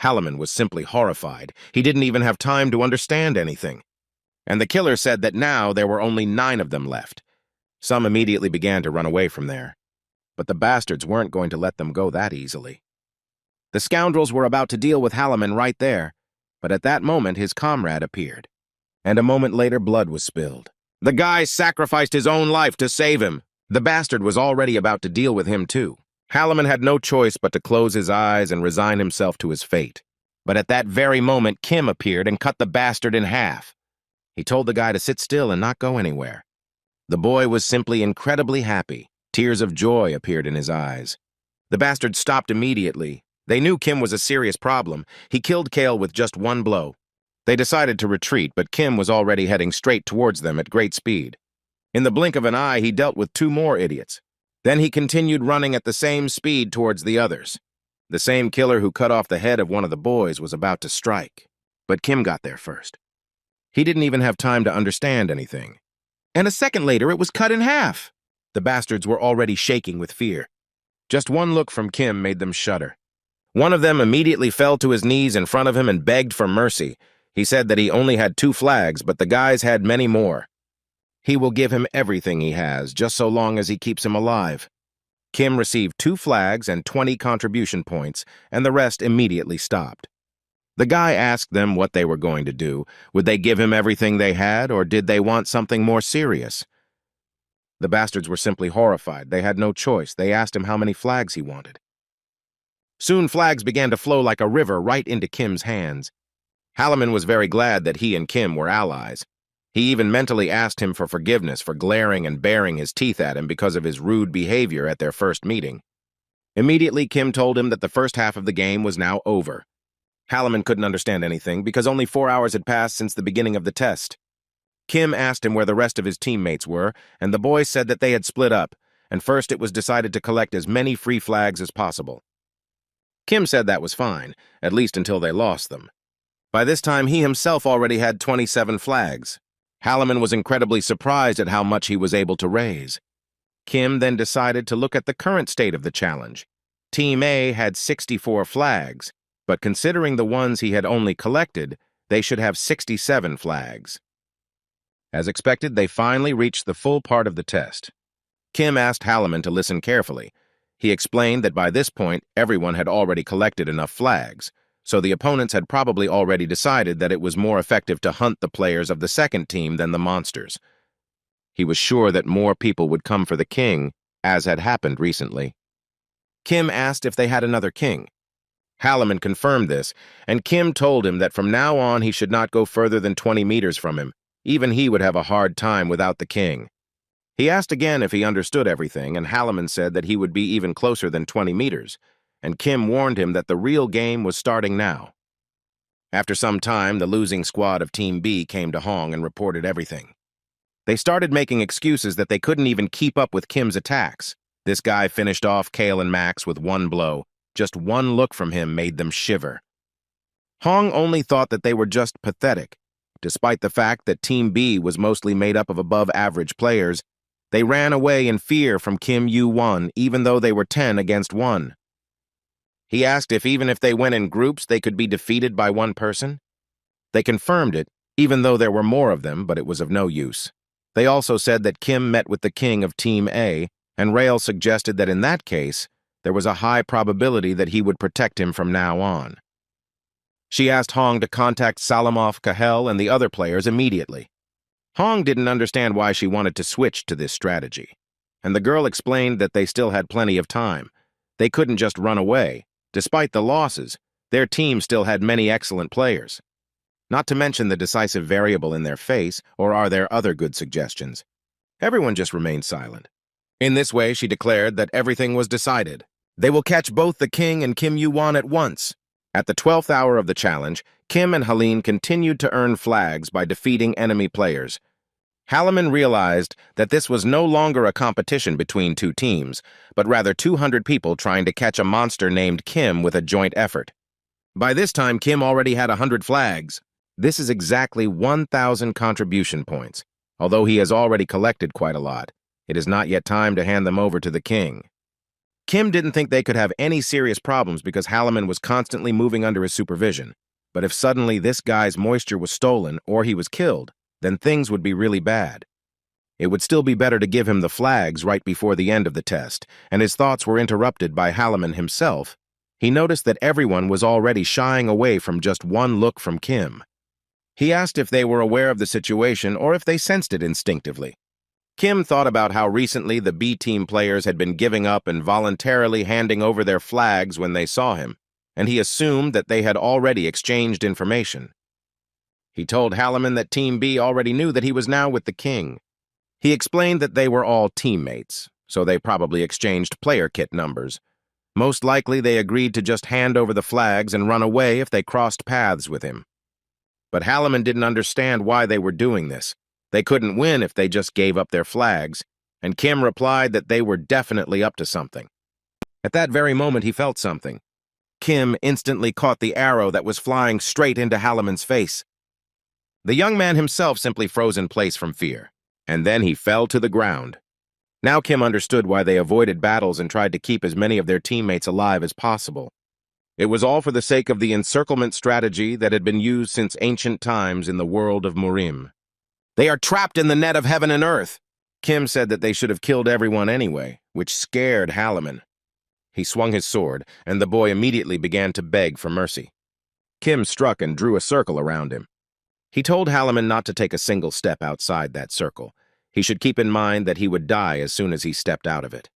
Halaman was simply horrified. He didn't even have time to understand anything. And the killer said that now there were only 9 of them left. Some immediately began to run away from there. But the bastards weren't going to let them go that easily. The scoundrels were about to deal with Halaman right there, but at that moment his comrade appeared. And a moment later blood was spilled. The guy sacrificed his own life to save him. The bastard was already about to deal with him too. Halaman had no choice but to close his eyes and resign himself to his fate. But at that very moment, Kim appeared and cut the bastard in half. He told the guy to sit still and not go anywhere. The boy was simply incredibly happy. Tears of joy appeared in his eyes. The bastard stopped immediately. They knew Kim was a serious problem. He killed Kale with just one blow. They decided to retreat, but Kim was already heading straight towards them at great speed. In the blink of an eye, he dealt with 2 more idiots. Then he continued running at the same speed towards the others. The same killer who cut off the head of one of the boys was about to strike, but Kim got there first. He didn't even have time to understand anything. And a second later, it was cut in half. The bastards were already shaking with fear. Just one look from Kim made them shudder. One of them immediately fell to his knees in front of him and begged for mercy. He said that he only had 2 flags, but the guys had many more. He will give him everything he has, just so long as he keeps him alive. Kim received 2 flags and 20 contribution points, and the rest immediately stopped. The guy asked them what they were going to do. Would they give him everything they had, or did they want something more serious? The bastards were simply horrified. They had no choice. They asked him how many flags he wanted. Soon flags began to flow like a river right into Kim's hands. Halaman was very glad that he and Kim were allies. He even mentally asked him for forgiveness for glaring and baring his teeth at him because of his rude behavior at their first meeting. Immediately, Kim told him that the first half of the game was now over. Halliman couldn't understand anything because only 4 hours had passed since the beginning of the test. Kim asked him where the rest of his teammates were, and the boys said that they had split up, and first it was decided to collect as many free flags as possible. Kim said that was fine, at least until they lost them. By this time, he himself already had 27 flags. Halliman was incredibly surprised at how much he was able to raise. Kim then decided to look at the current state of the challenge. Team A had 64 flags, but considering the ones he had only collected, they should have 67 flags. As expected, they finally reached the full part of the test. Kim asked Halliman to listen carefully. He explained that by this point, everyone had already collected enough flags, so the opponents had probably already decided that it was more effective to hunt the players of the second team than the monsters. He was sure that more people would come for the king, as had happened recently. Kim asked if they had another king. Halliman confirmed this, and Kim told him that from now on he should not go further than 20 meters from him. Even he would have a hard time without the king. He asked again if he understood everything, and Halliman said that he would be even closer than 20 meters, and Kim warned him that the real game was starting now. After some time, the losing squad of Team B came to Hong and reported everything. They started making excuses that they couldn't even keep up with Kim's attacks. This guy finished off Kale and Max with one blow. Just one look from him made them shiver. Hong only thought that they were just pathetic. Despite the fact that Team B was mostly made up of above-average players, they ran away in fear from Kim Yu-won, even though they were 10 against 1. He asked if even if they went in groups, they could be defeated by one person. They confirmed it, even though there were more of them, but it was of no use. They also said that Kim met with the king of Team A, and Rail suggested that in that case, there was a high probability that he would protect him from now on. She asked Hong to contact Salamov, Kahel, and the other players immediately. Hong didn't understand why she wanted to switch to this strategy, and the girl explained that they still had plenty of time. They couldn't just run away. Despite the losses, their team still had many excellent players. Not to mention the decisive variable in their face, or are there other good suggestions? Everyone just remained silent. In this way, she declared that everything was decided. They will catch both the king and Kim Yu-won at once. At the 12th hour of the challenge, Kim and Helene continued to earn flags by defeating enemy players. Halliman realized that this was no longer a competition between two teams, but rather 200 people trying to catch a monster named Kim with a joint effort. By this time, Kim already had 100 flags. This is exactly 1,000 contribution points. Although he has already collected quite a lot, it is not yet time to hand them over to the king. Kim didn't think they could have any serious problems because Halliman was constantly moving under his supervision. But if suddenly this guy's moisture was stolen or he was killed, then things would be really bad. It would still be better to give him the flags right before the end of the test, and his thoughts were interrupted by Halliman himself. He noticed that everyone was already shying away from just one look from Kim. He asked if they were aware of the situation or if they sensed it instinctively. Kim thought about how recently the B-team players had been giving up and voluntarily handing over their flags when they saw him, and he assumed that they had already exchanged information. He told Halliman that Team B already knew that he was now with the king. He explained that they were all teammates, so they probably exchanged player kit numbers. Most likely they agreed to just hand over the flags and run away if they crossed paths with him. But Halliman didn't understand why they were doing this. They couldn't win if they just gave up their flags, and Kim replied that they were definitely up to something. At that very moment, he felt something. Kim instantly caught the arrow that was flying straight into Halliman's face. The young man himself simply froze in place from fear, and then he fell to the ground. Now Kim understood why they avoided battles and tried to keep as many of their teammates alive as possible. It was all for the sake of the encirclement strategy that had been used since ancient times in the world of Murim. They are trapped in the net of heaven and earth. Kim said that they should have killed everyone anyway, which scared Halliman. He swung his sword, and the boy immediately began to beg for mercy. Kim struck and drew a circle around him. He told Halliman not to take a single step outside that circle. He should keep in mind that he would die as soon as he stepped out of it.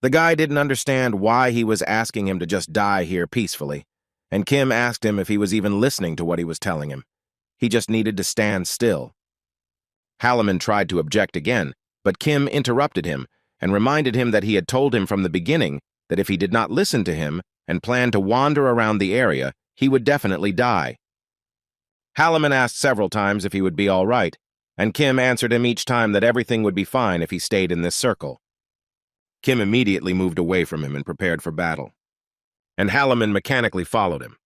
The guy didn't understand why he was asking him to just die here peacefully, and Kim asked him if he was even listening to what he was telling him. He just needed to stand still. Halliman tried to object again, but Kim interrupted him and reminded him that he had told him from the beginning that if he did not listen to him and planned to wander around the area, he would definitely die. Halliman asked several times if he would be all right, and Kim answered him each time that everything would be fine if he stayed in this circle. Kim immediately moved away from him and prepared for battle, and Halliman mechanically followed him.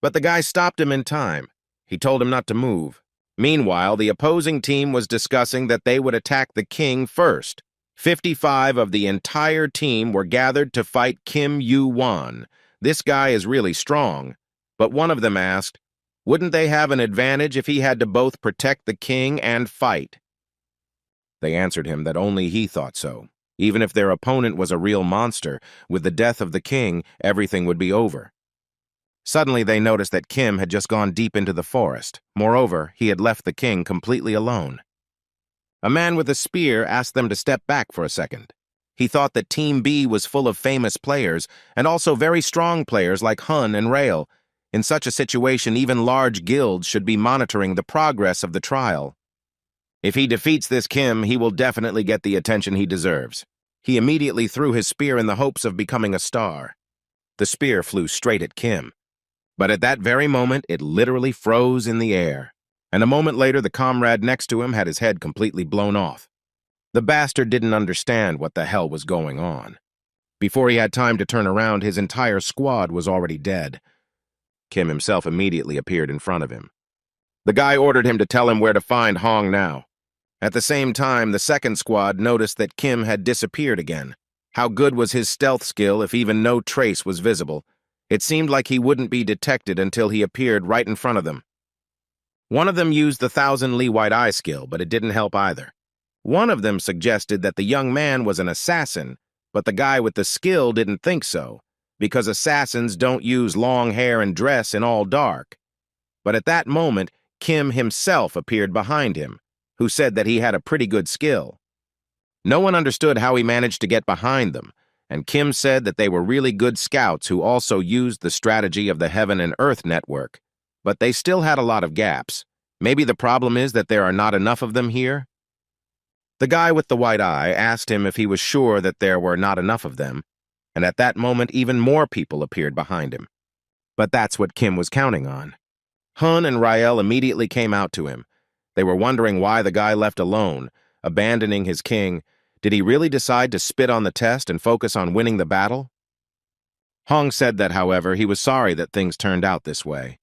But the guy stopped him in time. He told him not to move. Meanwhile, the opposing team was discussing that they would attack the king first. 55 of the entire team were gathered to fight Kim Yu-won. This guy is really strong. But one of them asked, wouldn't they have an advantage if he had to both protect the king and fight? They answered him that only he thought so. Even if their opponent was a real monster, with the death of the king, everything would be over. Suddenly they noticed that Kim had just gone deep into the forest. Moreover, he had left the king completely alone. A man with a spear asked them to step back for a second. He thought that Team B was full of famous players, and also very strong players like Hun and Rail. In such a situation, even large guilds should be monitoring the progress of the trial. If he defeats this Kim, he will definitely get the attention he deserves. He immediately threw his spear in the hopes of becoming a star. The spear flew straight at Kim. But at that very moment, it literally froze in the air. And a moment later, the comrade next to him had his head completely blown off. The bastard didn't understand what the hell was going on. Before he had time to turn around, his entire squad was already dead. Kim himself immediately appeared in front of him. The guy ordered him to tell him where to find Hong now. At the same time, the second squad noticed that Kim had disappeared again. How good was his stealth skill if even no trace was visible? It seemed like he wouldn't be detected until he appeared right in front of them. One of them used the 1,000 Li White Eye skill, but it didn't help either. One of them suggested that the young man was an assassin, but the guy with the skill didn't think so, because assassins don't use long hair and dress in all dark. But at that moment, Kim himself appeared behind him, who said that he had a pretty good skill. No one understood how he managed to get behind them, and Kim said that they were really good scouts who also used the strategy of the Heaven and Earth network. But they still had a lot of gaps. Maybe the problem is that there are not enough of them here? The guy with the white eye asked him if he was sure that there were not enough of them, and at that moment even more people appeared behind him. But that's what Kim was counting on. Hun and Rael immediately came out to him. They were wondering why the guy left alone, abandoning his king. Did he really decide to spit on the test and focus on winning the battle? Hong said that, however, he was sorry that things turned out this way.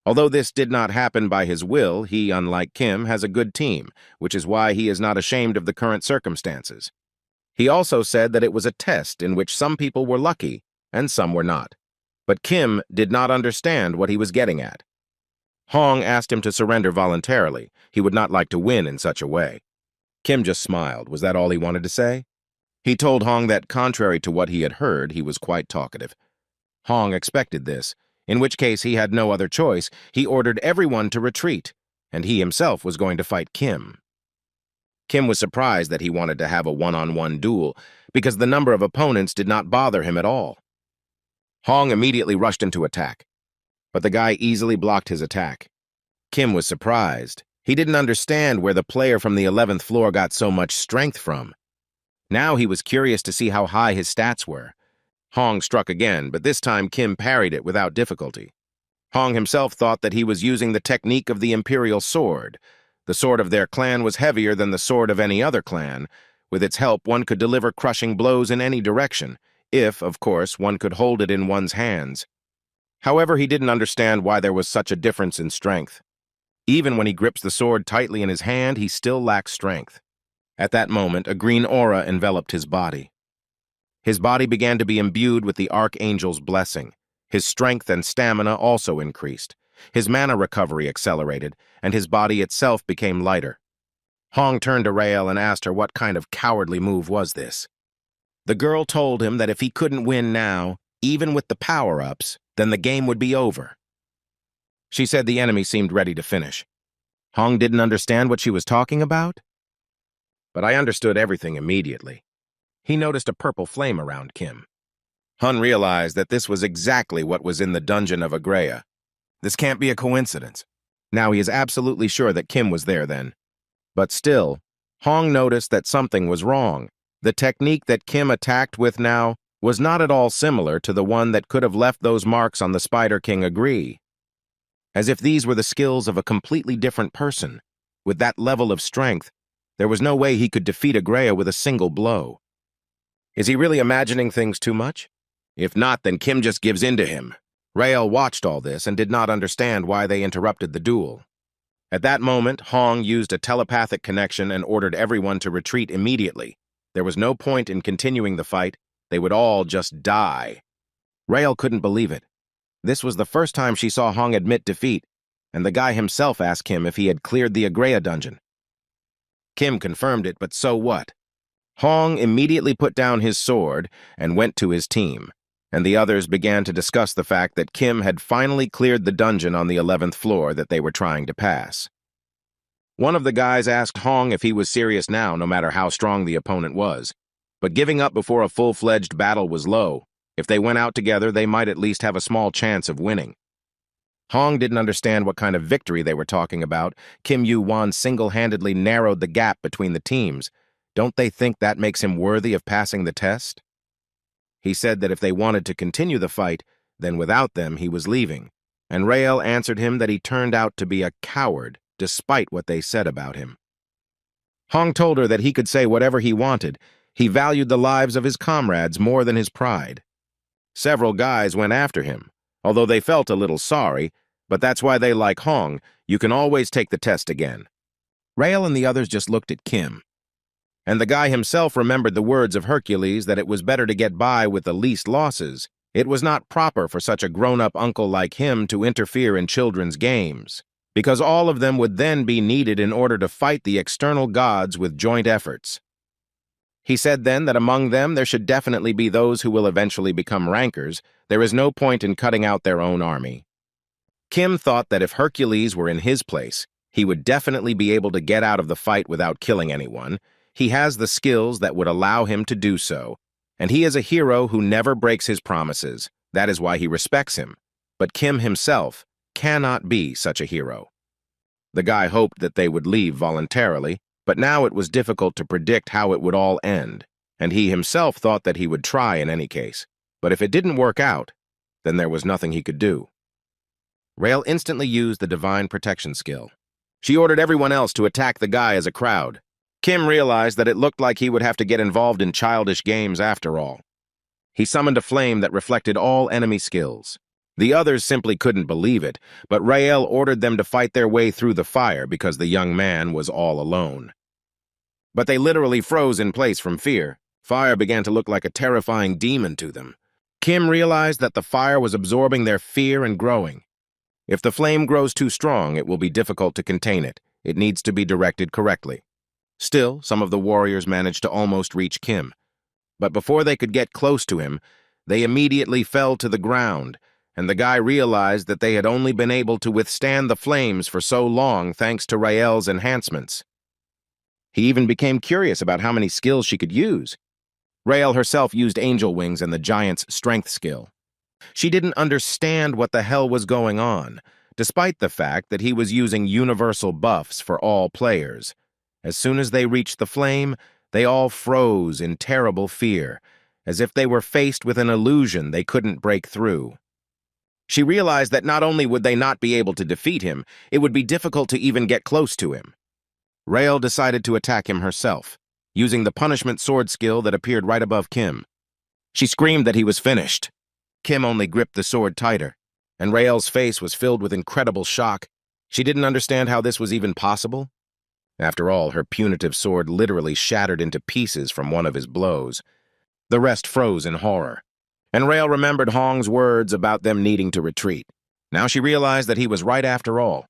Although this did not happen by his will, he, unlike Kim, has a good team, which is why he is not ashamed of the current circumstances. He also said that it was a test in which some people were lucky and some were not. But Kim did not understand what he was getting at. Hong asked him to surrender voluntarily. He would not like to win in such a way. Kim just smiled. Was that all he wanted to say? He told Hong that, contrary to what he had heard, he was quite talkative. Hong expected this, in which case he had no other choice. He ordered everyone to retreat, and he himself was going to fight Kim. Kim was surprised that he wanted to have a one-on-one duel, because the number of opponents did not bother him at all. Hong immediately rushed into attack, but the guy easily blocked his attack. Kim was surprised. He didn't understand where the player from the 11th floor got so much strength from. Now he was curious to see how high his stats were. Hong struck again, but this time Kim parried it without difficulty. Hong himself thought that he was using the technique of the Imperial Sword. The sword of their clan was heavier than the sword of any other clan. With its help, one could deliver crushing blows in any direction, if, of course, one could hold it in one's hands. However, he didn't understand why there was such a difference in strength. Even when he grips the sword tightly in his hand, he still lacks strength. At that moment, a green aura enveloped his body. His body began to be imbued with the Archangel's blessing. His strength and stamina also increased. His mana recovery accelerated, and his body itself became lighter. Hong turned to Rael and asked her what kind of cowardly move was this. The girl told him that if he couldn't win now, even with the power-ups, then the game would be over. She said the enemy seemed ready to finish. Hong didn't understand what she was talking about? But I understood everything immediately. He noticed a purple flame around Kim. Hun realized that this was exactly what was in the dungeon of Agrea. This can't be a coincidence. Now he is absolutely sure that Kim was there then. But still, Hong noticed that something was wrong. The technique that Kim attacked with now was not at all similar to the one that could have left those marks on the Spider King agree, as if these were the skills of a completely different person. With that level of strength, there was no way he could defeat Agrea with a single blow. Is he really imagining things too much? If not, then Kim just gives in to him. Rael watched all this and did not understand why they interrupted the duel. At that moment, Hong used a telepathic connection and ordered everyone to retreat immediately. There was no point in continuing the fight. They would all just die. Rael couldn't believe it. This was the first time she saw Hong admit defeat, and the guy himself asked Kim if he had cleared the Agrea dungeon. Kim confirmed it, but so what? Hong immediately put down his sword and went to his team, and the others began to discuss the fact that Kim had finally cleared the dungeon on the 11th floor that they were trying to pass. One of the guys asked Hong if he was serious now, no matter how strong the opponent was. But giving up before a full-fledged battle was low. If they went out together, they might at least have a small chance of winning. Hong didn't understand what kind of victory they were talking about. Kim Yu-won single-handedly narrowed the gap between the teams. Don't they think that makes him worthy of passing the test? He said that if they wanted to continue the fight, then without them he was leaving, and Rael answered him that he turned out to be a coward, despite what they said about him. Hong told her that he could say whatever he wanted. He valued the lives of his comrades more than his pride. Several guys went after him, although they felt a little sorry, but that's why they like Hong. You can always take the test again. Rael and the others just looked at Kim. And the guy himself remembered the words of Hercules that it was better to get by with the least losses. It was not proper for such a grown-up uncle like him to interfere in children's games, because all of them would then be needed in order to fight the external gods with joint efforts. He said then that among them there should definitely be those who will eventually become rankers. There is no point in cutting out their own army. Kim thought that if Hercules were in his place, he would definitely be able to get out of the fight without killing anyone. He has the skills that would allow him to do so, and he is a hero who never breaks his promises. That is why he respects him. But Kim himself cannot be such a hero. The guy hoped that they would leave voluntarily, but now it was difficult to predict how it would all end, and he himself thought that he would try in any case. But if it didn't work out, then there was nothing he could do. Rael instantly used the Divine Protection skill. She ordered everyone else to attack the guy as a crowd. Kim realized that it looked like he would have to get involved in childish games after all. He summoned a flame that reflected all enemy skills. The others simply couldn't believe it, but Rael ordered them to fight their way through the fire because the young man was all alone. But they literally froze in place from fear. Fire began to look like a terrifying demon to them. Kim realized that the fire was absorbing their fear and growing. If the flame grows too strong, it will be difficult to contain it. It needs to be directed correctly. Still, some of the warriors managed to almost reach Kim. But before they could get close to him, they immediately fell to the ground, and the guy realized that they had only been able to withstand the flames for so long thanks to Rael's enhancements. He even became curious about how many skills she could use. Rael herself used angel wings and the giant's strength skill. She didn't understand what the hell was going on, despite the fact that he was using universal buffs for all players. As soon as they reached the flame, they all froze in terrible fear, as if they were faced with an illusion they couldn't break through. She realized that not only would they not be able to defeat him, it would be difficult to even get close to him. Rael decided to attack him herself, using the punishment sword skill that appeared right above Kim. She screamed that he was finished. Kim only gripped the sword tighter, and Rael's face was filled with incredible shock. She didn't understand how this was even possible. After all, her punitive sword literally shattered into pieces from one of his blows. The rest froze in horror, and Rael remembered Hong's words about them needing to retreat. Now she realized that he was right after all.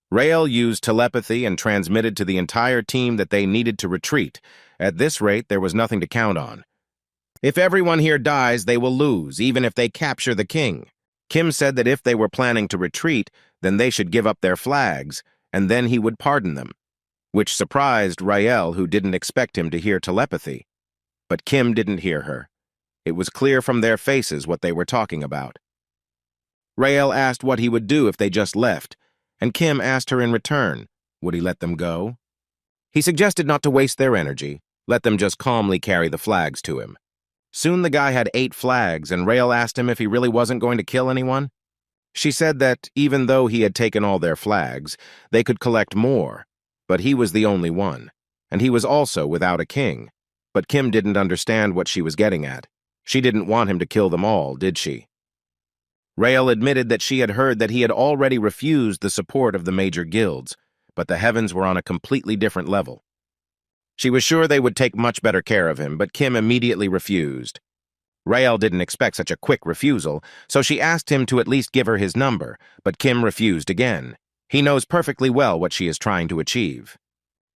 Rael used telepathy and transmitted to the entire team that they needed to retreat. At this rate, there was nothing to count on. If everyone here dies, they will lose, even if they capture the king. Kim said that if they were planning to retreat, then they should give up their flags, and then he would pardon them, which surprised Rael, who didn't expect him to hear telepathy. But Kim didn't hear her. It was clear from their faces what they were talking about. Rael asked what he would do if they just left, and Kim asked her in return, would he let them go? He suggested not to waste their energy, let them just calmly carry the flags to him. Soon the guy had 8 flags, and Rael asked him if he really wasn't going to kill anyone. She said that even though he had taken all their flags, they could collect more, but he was the only one, and he was also without a king. But Kim didn't understand what she was getting at. She didn't want him to kill them all, did she? Rael admitted that she had heard that he had already refused the support of the major guilds, but the heavens were on a completely different level. She was sure they would take much better care of him, but Kim immediately refused. Rael didn't expect such a quick refusal, so she asked him to at least give her his number, but Kim refused again. He knows perfectly well what she is trying to achieve.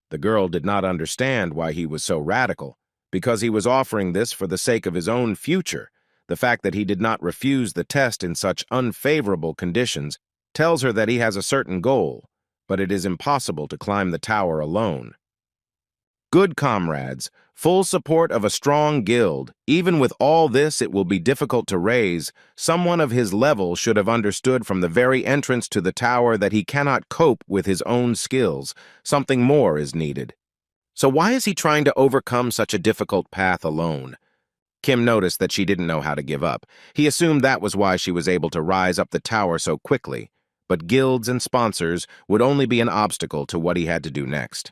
The girl did not understand why he was so radical, because he was offering this for the sake of his own future. The fact that he did not refuse the test in such unfavorable conditions tells her that he has a certain goal, but it is impossible to climb the tower alone. Good comrades, full support of a strong guild. Even with all this, it will be difficult to raise. Someone of his level should have understood from the very entrance to the tower that he cannot cope with his own skills. Something more is needed. So why is he trying to overcome such a difficult path alone? Kim noticed that she didn't know how to give up. He assumed that was why she was able to rise up the tower so quickly. But guilds and sponsors would only be an obstacle to what he had to do next.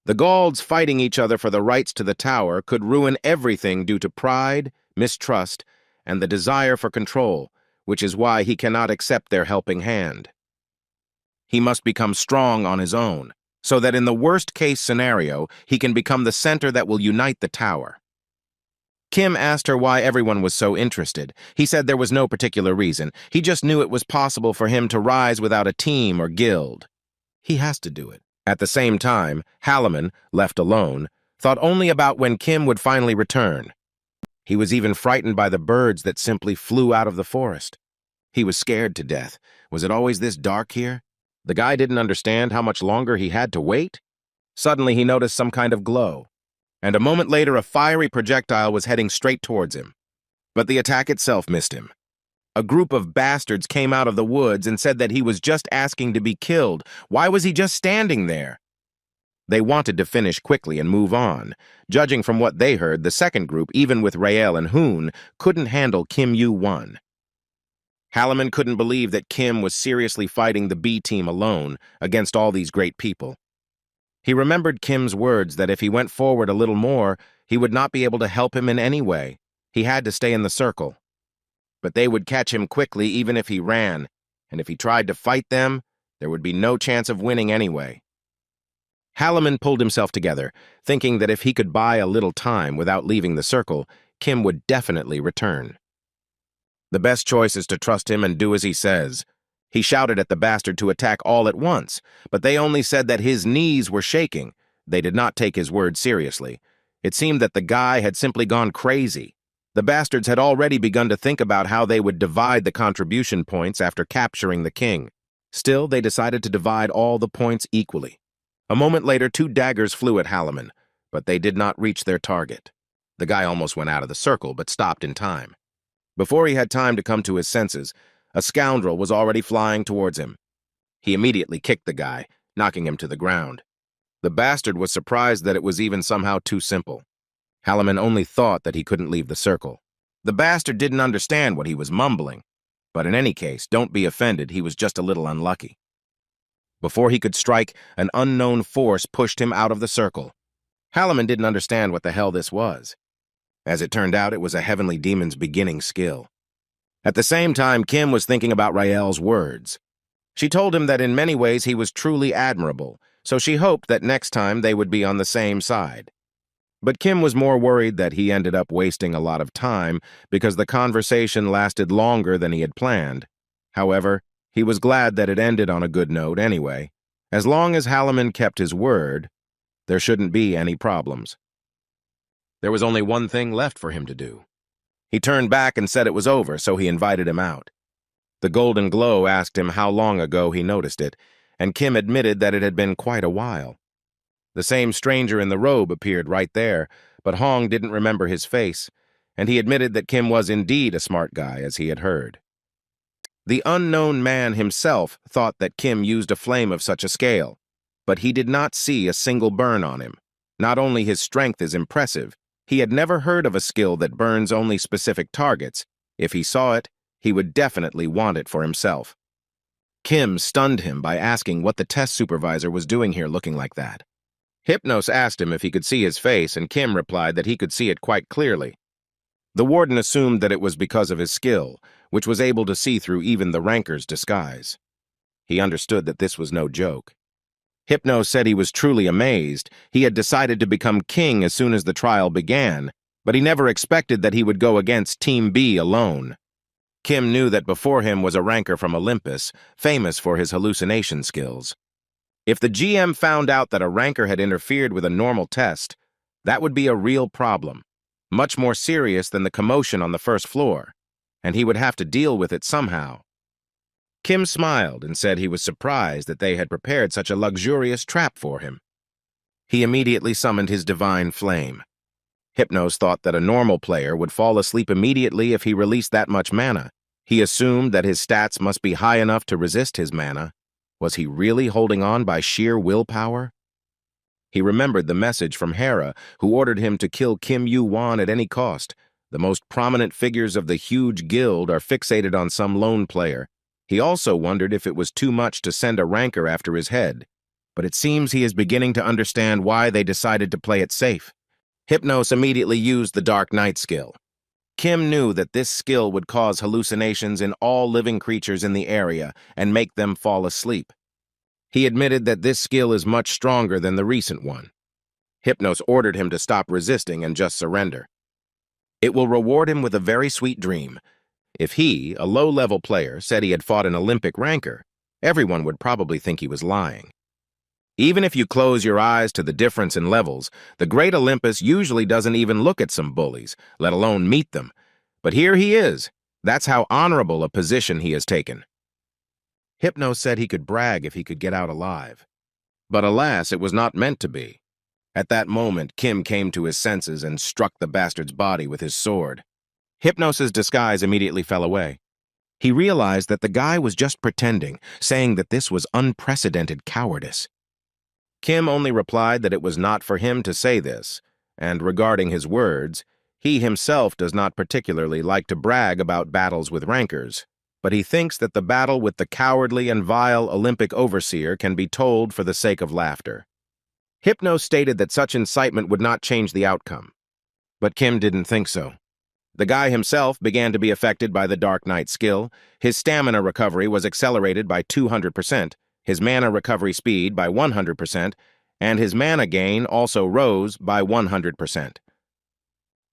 The Gaulds fighting each other for the rights to the tower could ruin everything due to pride, mistrust, and the desire for control, which is why he cannot accept their helping hand. He must become strong on his own, so that in the worst-case scenario, he can become the center that will unite the tower. Kim asked her why everyone was so interested. He said there was no particular reason. He just knew it was possible for him to rise without a team or guild. He has to do it. At the same time, Halliman, left alone, thought only about when Kim would finally return. He was even frightened by the birds that simply flew out of the forest. He was scared to death. Was it always this dark here? The guy didn't understand how much longer he had to wait. Suddenly he noticed some kind of glow, and a moment later a fiery projectile was heading straight towards him. But the attack itself missed him. A group of bastards came out of the woods and said that he was just asking to be killed. Why was he just standing there? They wanted to finish quickly and move on. Judging from what they heard, the second group, even with Rael and Hoon, couldn't handle Kim Yu-1. Halliman couldn't believe that Kim was seriously fighting the B team alone against all these great people. He remembered Kim's words that if he went forward a little more, he would not be able to help him in any way. He had to stay in the circle. But they would catch him quickly even if he ran, and if he tried to fight them, there would be no chance of winning anyway. Halliman pulled himself together, thinking that if he could buy a little time without leaving the circle, Kim would definitely return. The best choice is to trust him and do as he says. He shouted at the bastard to attack all at once, but they only said that his knees were shaking. They did not take his word seriously. It seemed that the guy had simply gone crazy. The bastards had already begun to think about how they would divide the contribution points after capturing the king. Still, they decided to divide all the points equally. A moment later, 2 daggers flew at Halliman, but they did not reach their target. The guy almost went out of the circle, but stopped in time. Before he had time to come to his senses, a scoundrel was already flying towards him. He immediately kicked the guy, knocking him to the ground. The bastard was surprised that it was even somehow too simple. Halliman only thought that he couldn't leave the circle. The bastard didn't understand what he was mumbling, but in any case, don't be offended, he was just a little unlucky. Before he could strike, an unknown force pushed him out of the circle. Halliman didn't understand what the hell this was. As it turned out, it was a heavenly demon's beginning skill. At the same time, Kim was thinking about Rael's words. She told him that in many ways he was truly admirable, so she hoped that next time they would be on the same side. But Kim was more worried that he ended up wasting a lot of time because the conversation lasted longer than he had planned. However, he was glad that it ended on a good note anyway. As long as Halliman kept his word, there shouldn't be any problems. There was only one thing left for him to do. He turned back and said it was over, so he invited him out. The golden glow asked him how long ago he noticed it, and Kim admitted that it had been quite a while. The same stranger in the robe appeared right there, but Hong didn't remember his face, and he admitted that Kim was indeed a smart guy, as he had heard. The unknown man himself thought that Kim used a flame of such a scale, but he did not see a single burn on him. Not only his strength is impressive, He had never heard of a skill that burns only specific targets. If he saw it, he would definitely want it for himself. Kim stunned him by asking what the test supervisor was doing here looking like that. Hypnos asked him if he could see his face, and Kim replied that he could see it quite clearly. The warden assumed that it was because of his skill, which was able to see through even the ranker's disguise. He understood that this was no joke. Hypnos said he was truly amazed. He had decided to become king as soon as the trial began, but he never expected that he would go against Team B alone. Kim knew that before him was a ranker from Olympus, famous for his hallucination skills. If the GM found out that a ranker had interfered with a normal test, that would be a real problem, much more serious than the commotion on the first floor, and he would have to deal with it somehow. Kim smiled and said he was surprised that they had prepared such a luxurious trap for him. He immediately summoned his divine flame. Hypnos thought that a normal player would fall asleep immediately if he released that much mana. He assumed that his stats must be high enough to resist his mana. Was he really holding on by sheer willpower? He remembered the message from Hera, who ordered him to kill Kim Yu-Wan at any cost. The most prominent figures of the huge guild are fixated on some lone player. He also wondered if it was too much to send a ranker after his head. But it seems he is beginning to understand why they decided to play it safe. Hypnos immediately used the Dark Knight skill. Kim knew that this skill would cause hallucinations in all living creatures in the area and make them fall asleep. He admitted that this skill is much stronger than the recent one. Hypnos ordered him to stop resisting and just surrender. It will reward him with a very sweet dream. If he, a low-level player, said he had fought an Olympic ranker, everyone would probably think he was lying. Even if you close your eyes to the difference in levels, the great Olympus usually doesn't even look at some bullies, let alone meet them. But here he is. That's how honorable a position he has taken. Hypnos said he could brag if he could get out alive. But alas, it was not meant to be. At that moment, Kim came to his senses and struck the bastard's body with his sword. Hypnos's disguise immediately fell away. He realized that the guy was just pretending, saying that this was unprecedented cowardice. Kim only replied that it was not for him to say this, and regarding his words, he himself does not particularly like to brag about battles with rankers, but he thinks that the battle with the cowardly and vile Olympic overseer can be told for the sake of laughter. Hypnos stated that such incitement would not change the outcome, but Kim didn't think so. The guy himself began to be affected by the Dark Knight skill. His stamina recovery was accelerated by 200%, his mana recovery speed by 100%, and his mana gain also rose by 100%.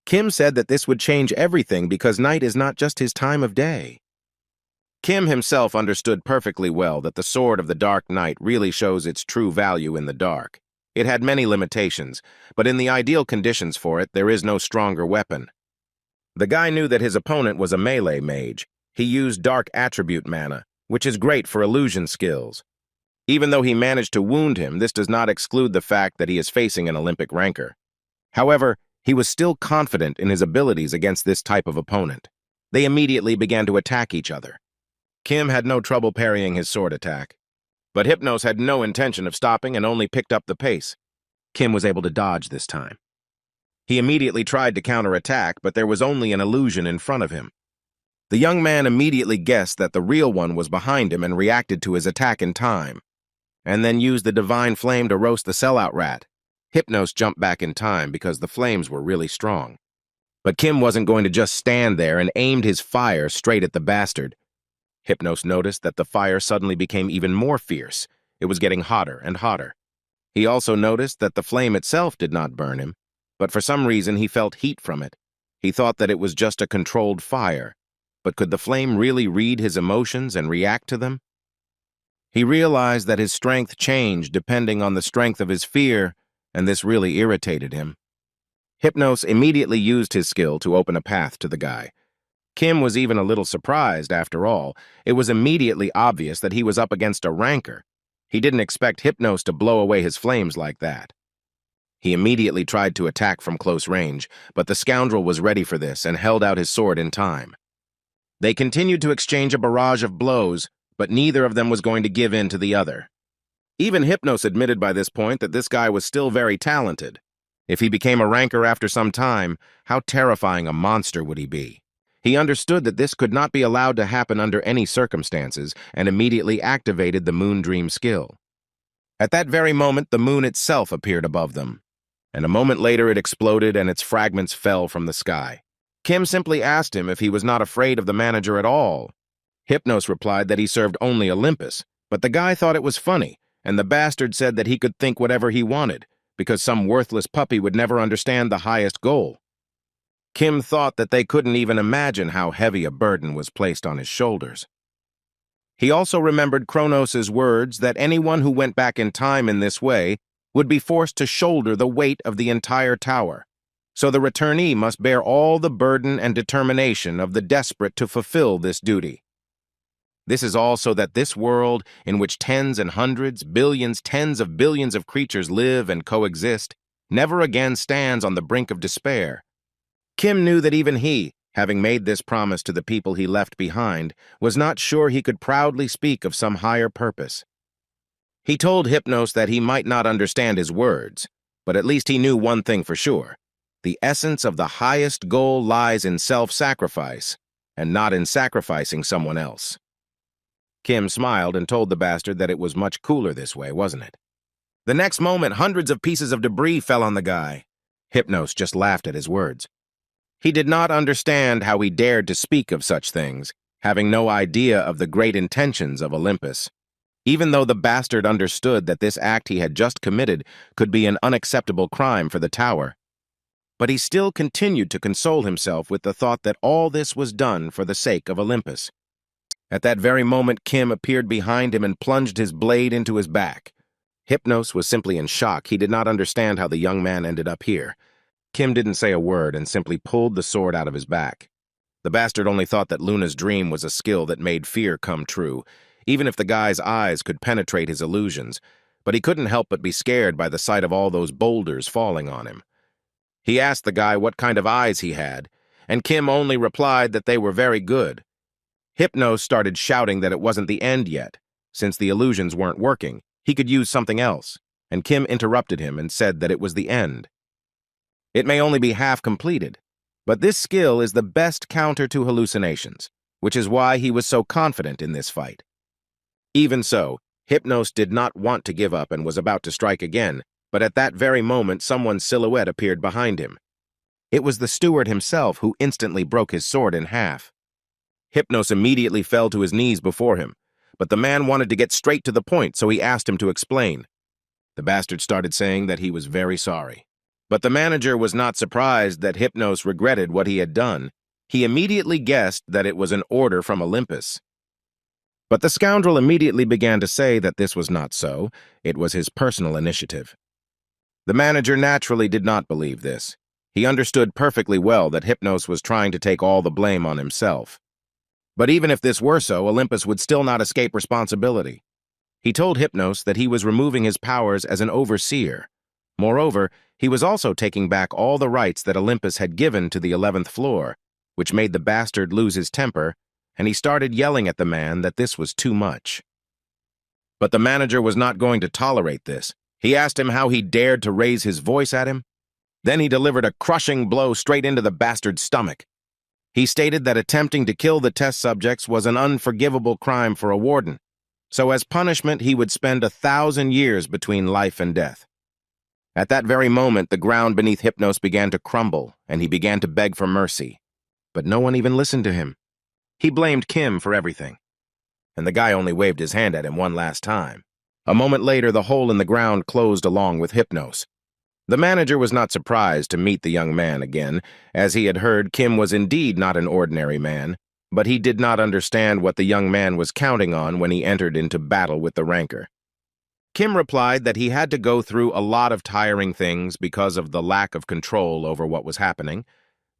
Kim said that this would change everything because night is not just his time of day. Kim himself understood perfectly well that the Sword of the Dark Knight really shows its true value in the dark. It had many limitations, but in the ideal conditions for it, there is no stronger weapon. The guy knew that his opponent was a melee mage. He used Dark Attribute mana, which is great for illusion skills. Even though he managed to wound him, this does not exclude the fact that he is facing an Olympic ranker. However, he was still confident in his abilities against this type of opponent. They immediately began to attack each other. Kim had no trouble parrying his sword attack, but Hypnos had no intention of stopping and only picked up the pace. Kim was able to dodge this time. He immediately tried to counterattack, but there was only an illusion in front of him. The young man immediately guessed that the real one was behind him and reacted to his attack in time, and then used the divine flame to roast the sellout rat. Hypnos jumped back in time because the flames were really strong. But Kim wasn't going to just stand there and aimed his fire straight at the bastard. Hypnos noticed that the fire suddenly became even more fierce. It was getting hotter and hotter. He also noticed that the flame itself did not burn him, but for some reason he felt heat from it. He thought that it was just a controlled fire, but could the flame really read his emotions and react to them? He realized that his strength changed depending on the strength of his fear, and this really irritated him. Hypnos immediately used his skill to open a path to the guy. Kim was even a little surprised, after all. It was immediately obvious that he was up against a ranker. He didn't expect Hypnos to blow away his flames like that. He immediately tried to attack from close range, but the scoundrel was ready for this and held out his sword in time. They continued to exchange a barrage of blows, but neither of them was going to give in to the other. Even Hypnos admitted by this point that this guy was still very talented. If he became a ranker after some time, how terrifying a monster would he be? He understood that this could not be allowed to happen under any circumstances and immediately activated the Moon Dream skill. At that very moment, the moon itself appeared above them, and a moment later it exploded and its fragments fell from the sky. Kim simply asked him if he was not afraid of the manager at all. Hypnos replied that he served only Olympus, but the guy thought it was funny, and the bastard said that he could think whatever he wanted, because some worthless puppy would never understand the highest goal. Kim thought that they couldn't even imagine how heavy a burden was placed on his shoulders. He also remembered Kronos' words that anyone who went back in time in this way would be forced to shoulder the weight of the entire tower. So the returnee must bear all the burden and determination of the desperate to fulfill this duty. This is all so that this world, in which tens and hundreds, billions, tens of billions of creatures live and coexist, never again stands on the brink of despair. Kim knew that even he, having made this promise to the people he left behind, was not sure he could proudly speak of some higher purpose. He told Hypnos that he might not understand his words, but at least he knew one thing for sure. The essence of the highest goal lies in self-sacrifice, and not in sacrificing someone else. Kim smiled and told the bastard that it was much cooler this way, wasn't it? The next moment, hundreds of pieces of debris fell on the guy. Hypnos just laughed at his words. He did not understand how he dared to speak of such things, having no idea of the great intentions of Olympus. Even though the bastard understood that this act he had just committed could be an unacceptable crime for the tower. But he still continued to console himself with the thought that all this was done for the sake of Olympus. At that very moment, Kim appeared behind him and plunged his blade into his back. Hypnos was simply in shock. He did not understand how the young man ended up here. Kim didn't say a word and simply pulled the sword out of his back. The bastard only thought that Luna's dream was a skill that made fear come true, even if the guy's eyes could penetrate his illusions, but he couldn't help but be scared by the sight of all those boulders falling on him. He asked the guy what kind of eyes he had, and Kim only replied that they were very good. Hypnos started shouting that it wasn't the end yet. Since the illusions weren't working, he could use something else, and Kim interrupted him and said that it was the end. It may only be half completed, but this skill is the best counter to hallucinations, which is why he was so confident in this fight. Even so, Hypnos did not want to give up and was about to strike again, but at that very moment someone's silhouette appeared behind him. It was the steward himself who instantly broke his sword in half. Hypnos immediately fell to his knees before him, but the man wanted to get straight to the point, so he asked him to explain. The bastard started saying that he was very sorry. But the manager was not surprised that Hypnos regretted what he had done. He immediately guessed that it was an order from Olympus. But the scoundrel immediately began to say that this was not so. It was his personal initiative. The manager naturally did not believe this. He understood perfectly well that Hypnos was trying to take all the blame on himself. But even if this were so, Olympus would still not escape responsibility. He told Hypnos that he was removing his powers as an overseer. Moreover, he was also taking back all the rights that Olympus had given to the 11th floor, which made the bastard lose his temper, and he started yelling at the man that this was too much. But the manager was not going to tolerate this. He asked him how he dared to raise his voice at him. Then he delivered a crushing blow straight into the bastard's stomach. He stated that attempting to kill the test subjects was an unforgivable crime for a warden, so as punishment he would spend 1,000 years between life and death. At that very moment, the ground beneath Hypnos began to crumble, and he began to beg for mercy. But no one even listened to him. He blamed Kim for everything, and the guy only waved his hand at him one last time. A moment later, the hole in the ground closed along with Hypnos. The manager was not surprised to meet the young man again, as he had heard Kim was indeed not an ordinary man, but he did not understand what the young man was counting on when he entered into battle with the ranker. Kim replied that he had to go through a lot of tiring things because of the lack of control over what was happening.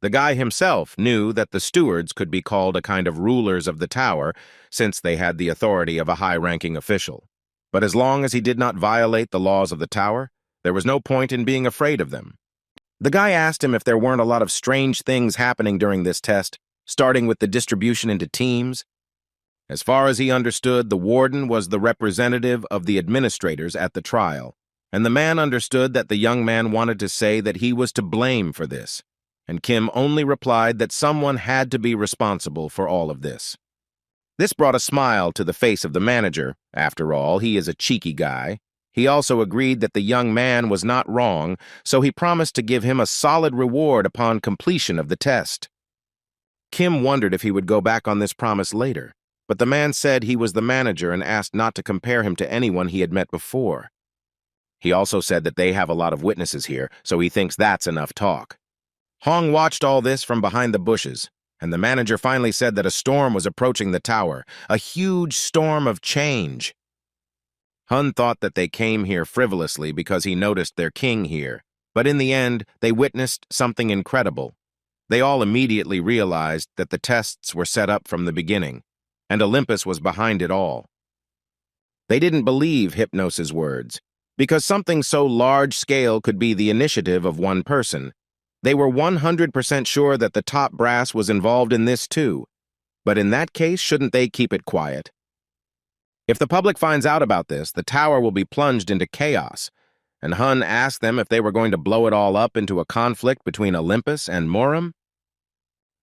The guy himself knew that the stewards could be called a kind of rulers of the tower, since they had the authority of a high-ranking official. But as long as he did not violate the laws of the tower, there was no point in being afraid of them. The guy asked him if there weren't a lot of strange things happening during this test, starting with the distribution into teams. As far as he understood, the warden was the representative of the administrators at the trial, and the man understood that the young man wanted to say that he was to blame for this, and Kim only replied that someone had to be responsible for all of this. This brought a smile to the face of the manager. After all, he is a cheeky guy. He also agreed that the young man was not wrong, so he promised to give him a solid reward upon completion of the test. Kim wondered if he would go back on this promise later, but the man said he was the manager and asked not to compare him to anyone he had met before. He also said that they have a lot of witnesses here, so he thinks that's enough talk. Hong watched all this from behind the bushes, and the manager finally said that a storm was approaching the tower, a huge storm of change. Hun thought that they came here frivolously because he noticed their king here, but in the end, they witnessed something incredible. They all immediately realized that the tests were set up from the beginning, and Olympus was behind it all. They didn't believe Hypnos's words, because something so large-scale could be the initiative of one person. They were 100% sure that the top brass was involved in this too, but in that case, shouldn't they keep it quiet? If the public finds out about this, the tower will be plunged into chaos, and Hun asked them if they were going to blow it all up into a conflict between Olympus and Morim.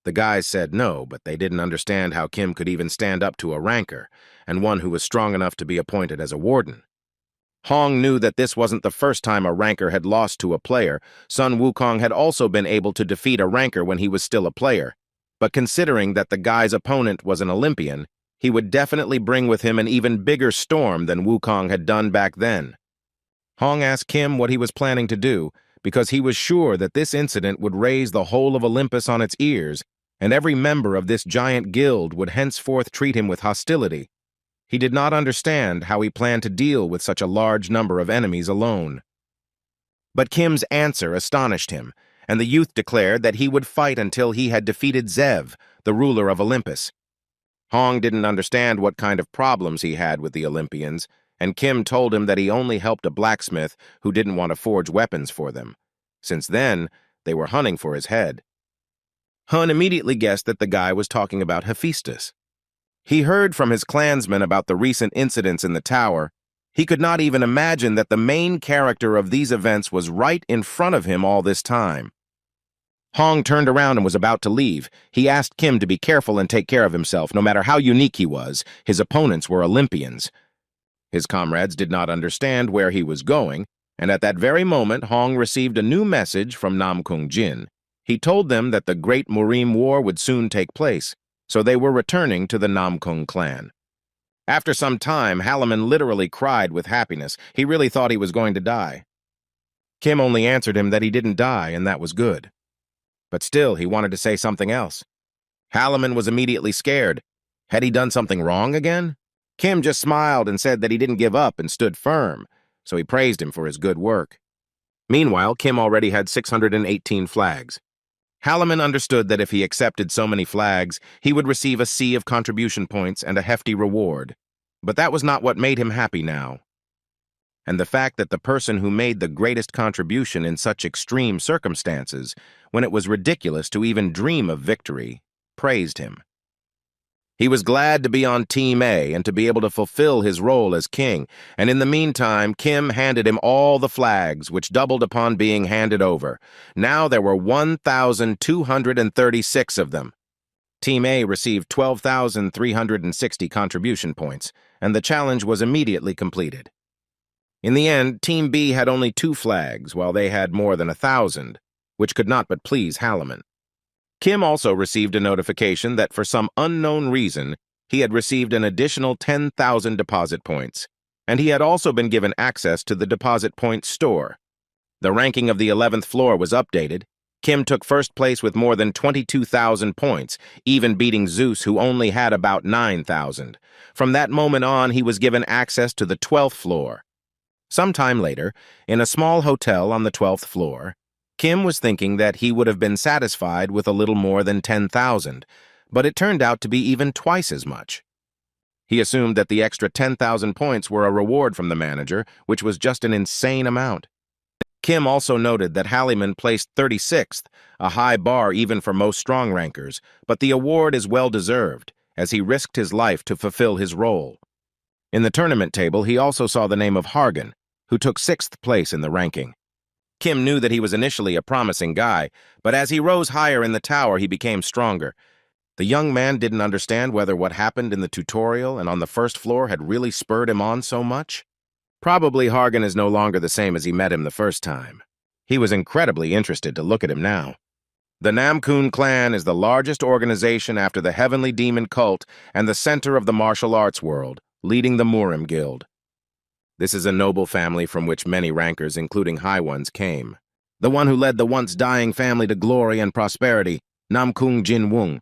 The guys said no, but they didn't understand how Kim could even stand up to a ranker, and one who was strong enough to be appointed as a warden. Hong knew that this wasn't the first time a ranker had lost to a player. Sun Wukong had also been able to defeat a ranker when he was still a player, but considering that the guy's opponent was an Olympian, he would definitely bring with him an even bigger storm than Wukong had done back then. Hong asked Kim what he was planning to do, because he was sure that this incident would raise the whole of Olympus on its ears, and every member of this giant guild would henceforth treat him with hostility. He did not understand how he planned to deal with such a large number of enemies alone. But Kim's answer astonished him, and the youth declared that he would fight until he had defeated Zev, the ruler of Olympus. Hong didn't understand what kind of problems he had with the Olympians, and Kim told him that he only helped a blacksmith who didn't want to forge weapons for them. Since then, they were hunting for his head. Hun immediately guessed that the guy was talking about Hephaestus. He heard from his clansmen about the recent incidents in the tower. He could not even imagine that the main character of these events was right in front of him all this time. Hong turned around and was about to leave. He asked Kim to be careful and take care of himself. No matter how unique he was, his opponents were Olympians. His comrades did not understand where he was going, and at that very moment Hong received a new message from Namkung Jin. He told them that the Great Morim War would soon take place, so they were returning to the Namkung clan. After some time, Halaman literally cried with happiness. He really thought he was going to die. Kim only answered him that he didn't die, and that was good. But still, he wanted to say something else. Halaman was immediately scared. Had he done something wrong again? Kim just smiled and said that he didn't give up and stood firm, so he praised him for his good work. Meanwhile, Kim already had 618 flags. Halaman understood that if he accepted so many flags, he would receive a sea of contribution points and a hefty reward. But that was not what made him happy now. And the fact that the person who made the greatest contribution in such extreme circumstances, when it was ridiculous to even dream of victory, praised him. He was glad to be on Team A and to be able to fulfill his role as king, and in the meantime, Kim handed him all the flags, which doubled upon being handed over. Now there were 1,236 of them. Team A received 12,360 contribution points, and the challenge was immediately completed. In the end, Team B had only 2 flags, while they had more than 1,000, which could not but please Halaman. Kim also received a notification that for some unknown reason, he had received an additional 10,000 deposit points, and he had also been given access to the deposit point store. The ranking of the 11th floor was updated. Kim took first place with more than 22,000 points, even beating Zeus, who only had about 9,000. From that moment on, he was given access to the 12th floor. Some time later, in a small hotel on the 12th floor, Kim was thinking that he would have been satisfied with a little more than 10,000, but it turned out to be even twice as much. He assumed that the extra 10,000 points were a reward from the manager, which was just an insane amount. Kim also noted that Halaman placed 36th, a high bar even for most strong rankers, but the award is well-deserved, as he risked his life to fulfill his role. In the tournament table, he also saw the name of Hargan, who took 6th place in the ranking. Kim knew that he was initially a promising guy, but as he rose higher in the tower, he became stronger. The young man didn't understand whether what happened in the tutorial and on the first floor had really spurred him on so much. Probably Hargan is no longer the same as he met him the first time. He was incredibly interested to look at him now. The Namkoon clan is the largest organization after the Heavenly Demon cult and the center of the martial arts world, leading the Murim Guild. This is a noble family from which many rankers, including high ones, came. The one who led the once-dying family to glory and prosperity, Namkoon Jinwung.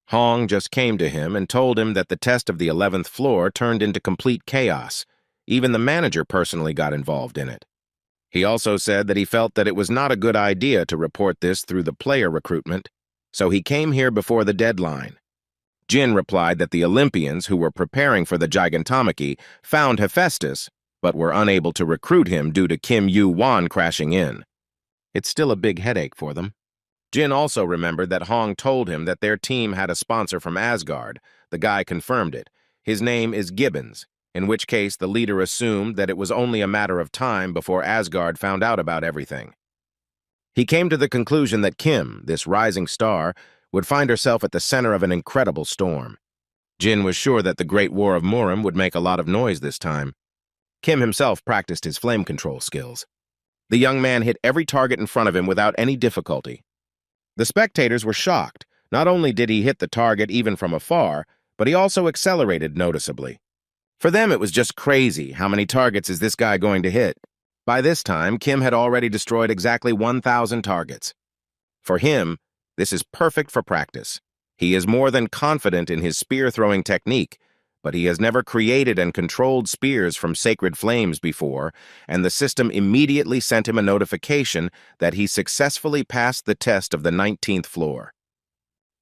Hong just came to him and told him that the test of the 11th floor turned into complete chaos. Even the manager personally got involved in it. He also said that he felt that it was not a good idea to report this through the player recruitment, so he came here before the deadline. Jin replied that the Olympians who were preparing for the Gigantomachy found Hephaestus, but were unable to recruit him due to Kim Yu-wan crashing in. It's still a big headache for them. Jin also remembered that Hong told him that their team had a sponsor from Asgard. The guy confirmed it. His name is Gibbons, in which case the leader assumed that it was only a matter of time before Asgard found out about everything. He came to the conclusion that Kim, this rising star, would find herself at the center of an incredible storm. Jin was sure that the Great War of Murim would make a lot of noise this time. Kim himself practiced his flame control skills. The young man hit every target in front of him without any difficulty. The spectators were shocked. Not only did he hit the target even from afar, but he also accelerated noticeably. For them, it was just crazy. How many targets is this guy going to hit? By this time, Kim had already destroyed exactly 1,000 targets. For him, this is perfect for practice. He is more than confident in his spear-throwing technique, but he has never created and controlled spears from sacred flames before, and the system immediately sent him a notification that he successfully passed the test of the 19th floor.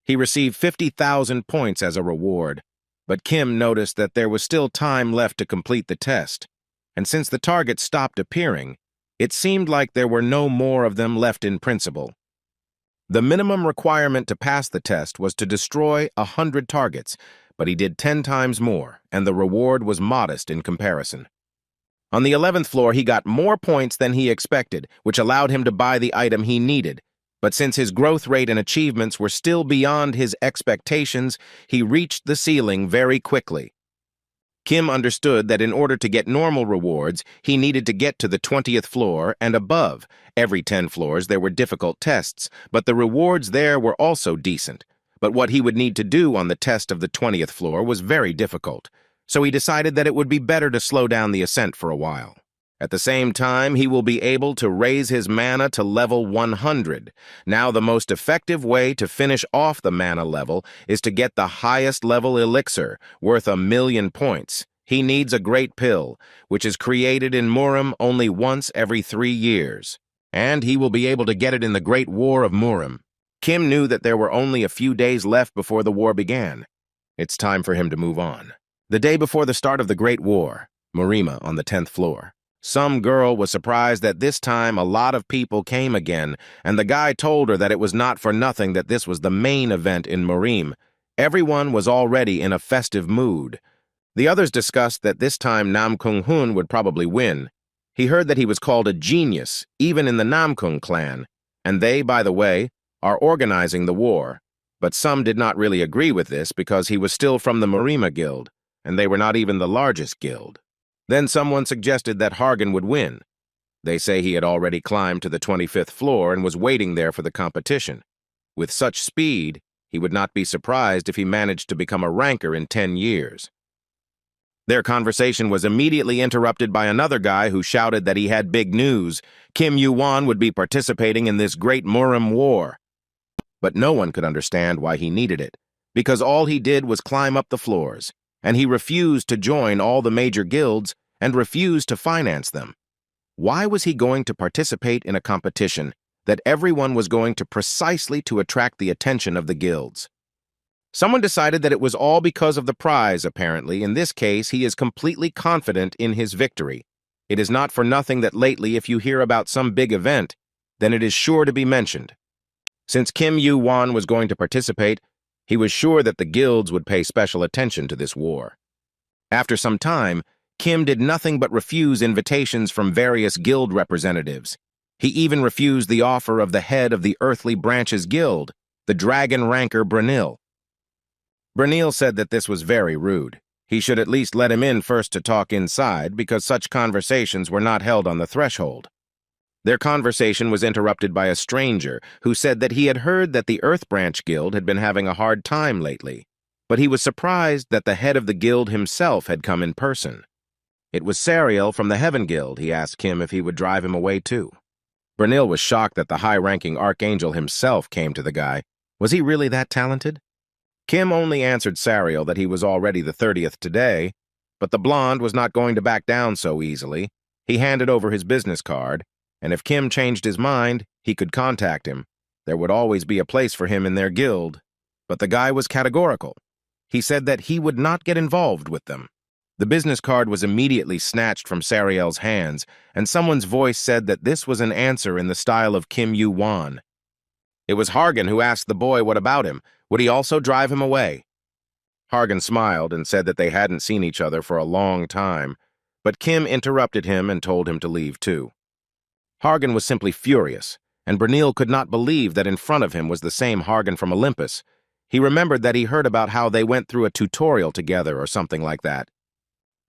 He received 50,000 points as a reward, but Kim noticed that there was still time left to complete the test, and since the targets stopped appearing, it seemed like there were no more of them left in principle. The minimum requirement to pass the test was to destroy 100 targets, but he did 10 times more, and the reward was modest in comparison. On the 11th floor, he got more points than he expected, which allowed him to buy the item he needed. But since his growth rate and achievements were still beyond his expectations, he reached the ceiling very quickly. Kim understood that in order to get normal rewards, he needed to get to the 20th floor and above. Every 10 floors there were difficult tests, but the rewards there were also decent. But what he would need to do on the test of the 20th floor was very difficult, so he decided that it would be better to slow down the ascent for a while. At the same time, he will be able to raise his mana to level 100. Now, the most effective way to finish off the mana level is to get the highest level elixir, worth 1,000,000 points. He needs a great pill, which is created in Murim only once every 3 years. And he will be able to get it in the Great War of Murim. Kim knew that there were only a few days left before the war began. It's time for him to move on. The day before the start of the Great War, Murima on the 10th floor. Some girl was surprised that this time a lot of people came again, and the guy told her that it was not for nothing that this was the main event in Murim. Everyone was already in a festive mood. The others discussed that this time Nam Kung-hun would probably win. He heard that he was called a genius, even in the Namkung clan, and they, by the way, are organizing the war. But some did not really agree with this because he was still from the Murima Guild, and they were not even the largest guild. Then someone suggested that Hargan would win. They say he had already climbed to the 25th floor and was waiting there for the competition. With such speed, he would not be surprised if he managed to become a ranker in 10 years. Their conversation was immediately interrupted by another guy who shouted that he had big news. Kim Yu-wan would be participating in this great Murim war. But no one could understand why he needed it, because all he did was climb up the floors, and he refused to join all the major guilds and refused to finance them. Why was he going to participate in a competition that everyone was going to precisely to attract the attention of the guilds? Someone decided that it was all because of the prize, apparently. In this case, he is completely confident in his victory. It is not for nothing that lately, if you hear about some big event, then it is sure to be mentioned. Since Kim Yu-wan was going to participate, he was sure that the guilds would pay special attention to this war. After some time, Kim did nothing but refuse invitations from various guild representatives. He even refused the offer of the head of the Earthly Branches Guild, the dragon ranker Brunil. Brunil said that this was very rude. He should at least let him in first to talk inside, because such conversations were not held on the threshold. Their conversation was interrupted by a stranger who said that he had heard that the Earth Branch Guild had been having a hard time lately, but he was surprised that the head of the guild himself had come in person. It was Sariel from the Heaven Guild. He asked Kim if he would drive him away too. Brunil was shocked that the high-ranking archangel himself came to the guy. Was he really that talented? Kim only answered Sariel that he was already the 30th today, but the blonde was not going to back down so easily. He handed over his business card, and if Kim changed his mind, he could contact him. There would always be a place for him in their guild. But the guy was categorical. He said that he would not get involved with them. The business card was immediately snatched from Sariel's hands, and someone's voice said that this was an answer in the style of Kim Yu-Wan. It was Hargan who asked the boy what about him. Would he also drive him away? Hargan smiled and said that they hadn't seen each other for a long time, but Kim interrupted him and told him to leave too. Hargan was simply furious, and Brunil could not believe that in front of him was the same Hargan from Olympus. He remembered that he heard about how they went through a tutorial together or something like that.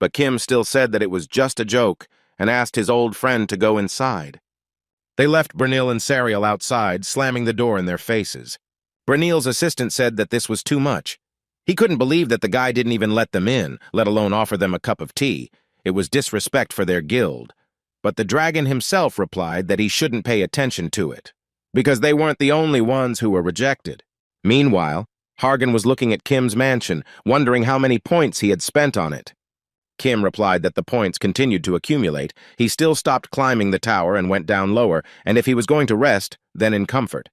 But Kim still said that it was just a joke and asked his old friend to go inside. They left Brunil and Sariel outside, slamming the door in their faces. Brunil's assistant said that this was too much. He couldn't believe that the guy didn't even let them in, let alone offer them a cup of tea. It was disrespect for their guild. But the dragon himself replied that he shouldn't pay attention to it, because they weren't the only ones who were rejected. Meanwhile, Hargan was looking at Kim's mansion, wondering how many points he had spent on it. Kim replied that the points continued to accumulate. He still stopped climbing the tower and went down lower, and if he was going to rest, then in comfort.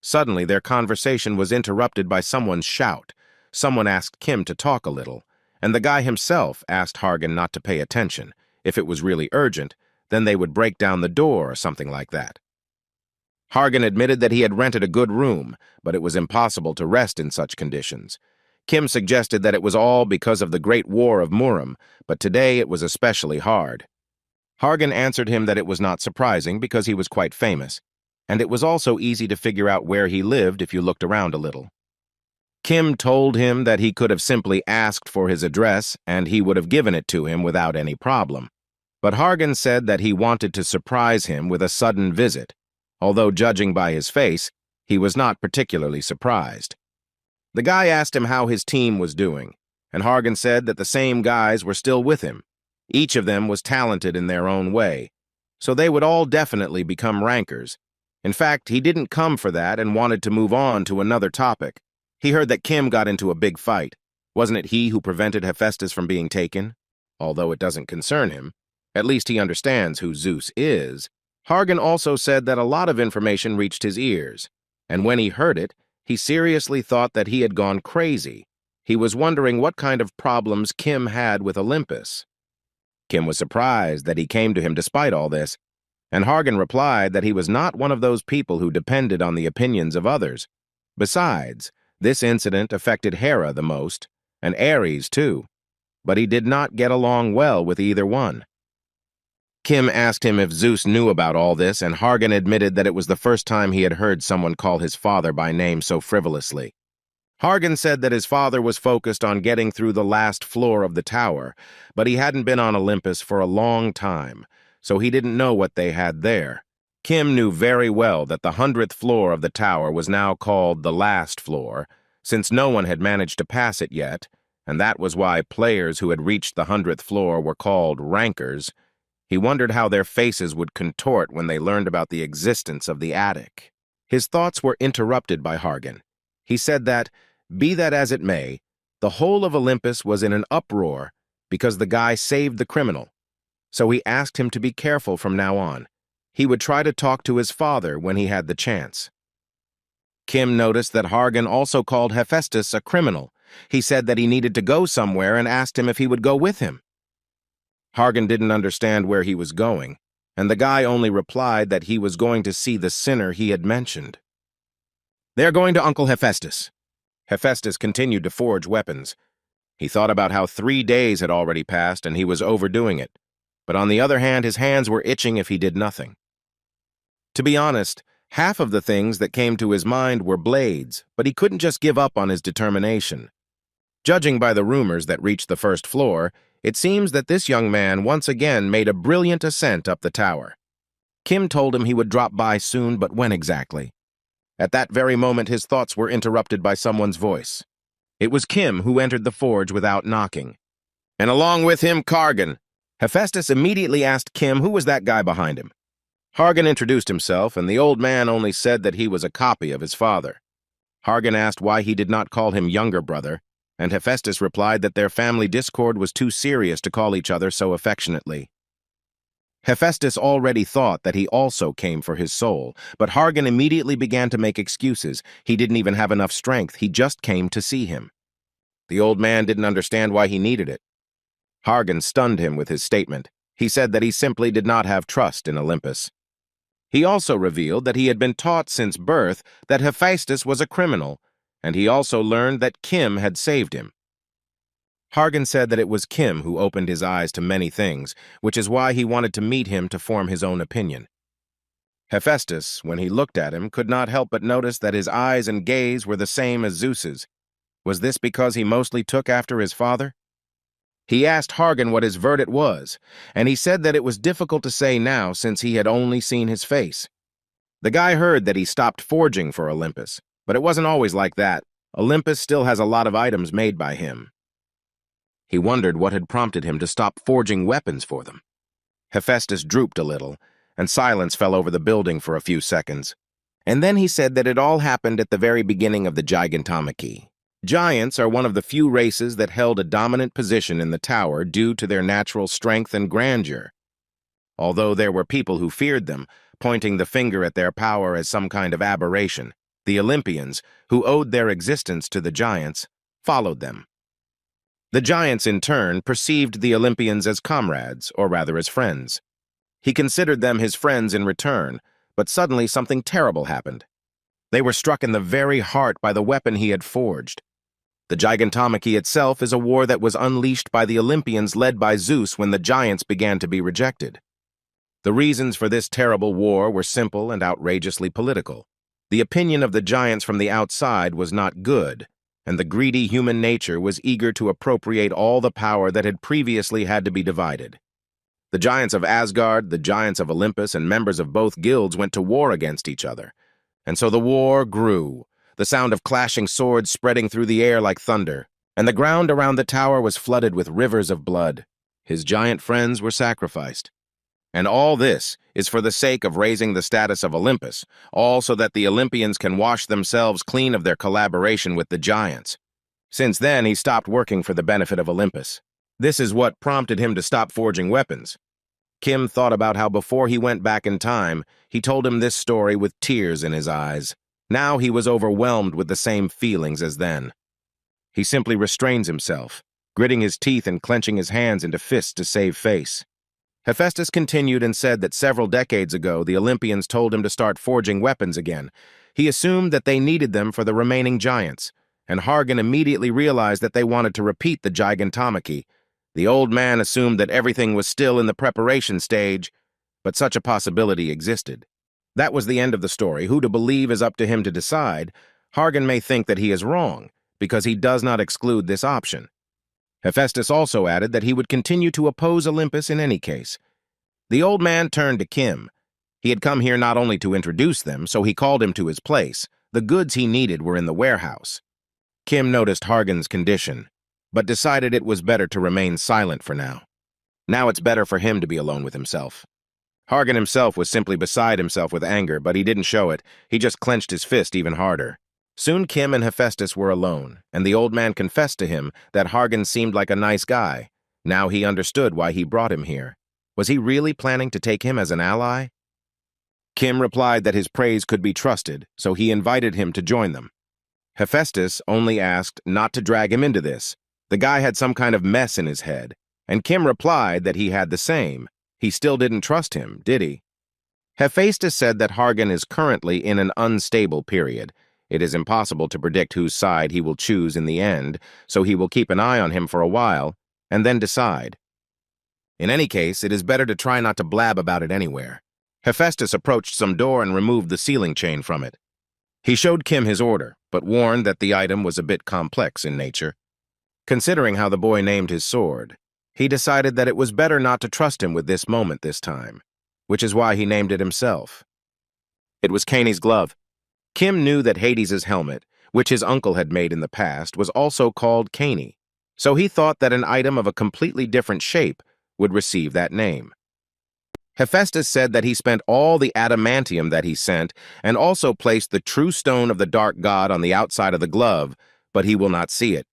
Suddenly, their conversation was interrupted by someone's shout. Someone asked Kim to talk a little, and the guy himself asked Hargan not to pay attention. If it was really urgent, then they would break down the door or something like that. Hargan admitted that he had rented a good room, but it was impossible to rest in such conditions. Kim suggested that it was all because of the Great War of Muram, but today it was especially hard. Hargan answered him that it was not surprising because he was quite famous, and it was also easy to figure out where he lived if you looked around a little. Kim told him that he could have simply asked for his address and he would have given it to him without any problem. But Hargan said that he wanted to surprise him with a sudden visit, although judging by his face, he was not particularly surprised. The guy asked him how his team was doing, and Hargan said that the same guys were still with him. Each of them was talented in their own way, so they would all definitely become rankers. In fact, he didn't come for that and wanted to move on to another topic. He heard that Kim got into a big fight. Wasn't it he who prevented Hephaestus from being taken? Although it doesn't concern him. At least he understands who Zeus is. Hargan also said that a lot of information reached his ears, and when he heard it, he seriously thought that he had gone crazy. He was wondering what kind of problems Kim had with Olympus. Kim was surprised that he came to him despite all this, and Hargan replied that he was not one of those people who depended on the opinions of others. Besides, this incident affected Hera the most, and Ares too, but he did not get along well with either one. Kim asked him if Zeus knew about all this, and Hargan admitted that it was the first time he had heard someone call his father by name so frivolously. Hargan said that his father was focused on getting through the last floor of the tower, but he hadn't been on Olympus for a long time, so he didn't know what they had there. Kim knew very well that the 100th floor of the tower was now called the last floor, since no one had managed to pass it yet, and that was why players who had reached the 100th floor were called rankers. He wondered how their faces would contort when they learned about the existence of the attic. His thoughts were interrupted by Hargan. He said that, be that as it may, the whole of Olympus was in an uproar because the guy saved the criminal. So he asked him to be careful from now on. He would try to talk to his father when he had the chance. Kim noticed that Hargan also called Hephaestus a criminal. He said that he needed to go somewhere and asked him if he would go with him. Hargan didn't understand where he was going, and the guy only replied that he was going to see the sinner he had mentioned. "They're going to Uncle Hephaestus." Hephaestus continued to forge weapons. He thought about how 3 days had already passed and he was overdoing it. But on the other hand, his hands were itching if he did nothing. To be honest, half of the things that came to his mind were blades, but he couldn't just give up on his determination. Judging by the rumors that reached the first floor, it seems that this young man once again made a brilliant ascent up the tower. Kim told him he would drop by soon, but when exactly? At that very moment, his thoughts were interrupted by someone's voice. It was Kim who entered the forge without knocking. And along with him, Kargan. Hephaestus immediately asked Kim who was that guy behind him. Hargan introduced himself, and the old man only said that he was a copy of his father. Hargan asked why he did not call him younger brother, and Hephaestus replied that their family discord was too serious to call each other so affectionately. Hephaestus already thought that he also came for his soul, but Hargan immediately began to make excuses. He didn't even have enough strength, he just came to see him. The old man didn't understand why he needed it. Hargan stunned him with his statement. He said that he simply did not have trust in Olympus. He also revealed that he had been taught since birth that Hephaestus was a criminal, and he also learned that Kim had saved him. Hargan said that it was Kim who opened his eyes to many things, which is why he wanted to meet him to form his own opinion. Hephaestus, when he looked at him, could not help but notice that his eyes and gaze were the same as Zeus's. Was this because he mostly took after his father? He asked Hargan what his verdict was, and he said that it was difficult to say now since he had only seen his face. The guy heard that he stopped forging for Olympus, but it wasn't always like that. Olympus still has a lot of items made by him. He wondered what had prompted him to stop forging weapons for them. Hephaestus drooped a little, and silence fell over the building for a few seconds. And then he said that it all happened at the very beginning of the Gigantomachy. Giants are one of the few races that held a dominant position in the tower due to their natural strength and grandeur. Although there were people who feared them, pointing the finger at their power as some kind of aberration, the Olympians, who owed their existence to the giants, followed them. The giants, in turn, perceived the Olympians as comrades, or rather as friends. He considered them his friends in return, but suddenly something terrible happened. They were struck in the very heart by the weapon he had forged. The Gigantomachy itself is a war that was unleashed by the Olympians led by Zeus when the giants began to be rejected. The reasons for this terrible war were simple and outrageously political. The opinion of the giants from the outside was not good, and the greedy human nature was eager to appropriate all the power that had previously had to be divided. The giants of Asgard, the giants of Olympus, and members of both guilds went to war against each other. And so the war grew, the sound of clashing swords spreading through the air like thunder, and the ground around the tower was flooded with rivers of blood. His giant friends were sacrificed. And all this is for the sake of raising the status of Olympus, all so that the Olympians can wash themselves clean of their collaboration with the giants. Since then, he stopped working for the benefit of Olympus. This is what prompted him to stop forging weapons. Kim thought about how before he went back in time, he told him this story with tears in his eyes. Now he was overwhelmed with the same feelings as then. He simply restrains himself, gritting his teeth and clenching his hands into fists to save face. Hephaestus continued and said that several decades ago the Olympians told him to start forging weapons again. He assumed that they needed them for the remaining giants, and Hargan immediately realized that they wanted to repeat the Gigantomachy. The old man assumed that everything was still in the preparation stage, but such a possibility existed. That was the end of the story. Who to believe is up to him to decide. Hargan may think that he is wrong, because he does not exclude this option. Hephaestus also added that he would continue to oppose Olympus in any case. The old man turned to Kim. He had come here not only to introduce them, so he called him to his place. The goods he needed were in the warehouse. Kim noticed Hargan's condition, but decided it was better to remain silent for now. Now it's better for him to be alone with himself. Hargan himself was simply beside himself with anger, but he didn't show it. He just clenched his fist even harder. Soon Kim and Hephaestus were alone, and the old man confessed to him that Hargan seemed like a nice guy. Now he understood why he brought him here. Was he really planning to take him as an ally? Kim replied that his praise could be trusted, so he invited him to join them. Hephaestus only asked not to drag him into this. The guy had some kind of mess in his head, and Kim replied that he had the same. He still didn't trust him, did he? Hephaestus said that Hargan is currently in an unstable period. It is impossible to predict whose side he will choose in the end, so he will keep an eye on him for a while, and then decide. In any case, it is better to try not to blab about it anywhere. Hephaestus approached some door and removed the sealing chain from it. He showed Kim his order, but warned that the item was a bit complex in nature. Considering how the boy named his sword, he decided that it was better not to trust him with this moment this time, which is why he named it himself. It was Kaney's glove. Kim knew that Hades's helmet, which his uncle had made in the past, was also called Kaney, so he thought that an item of a completely different shape would receive that name. Hephaestus said that he spent all the adamantium that he sent and also placed the true stone of the dark god on the outside of the glove, but he will not see it.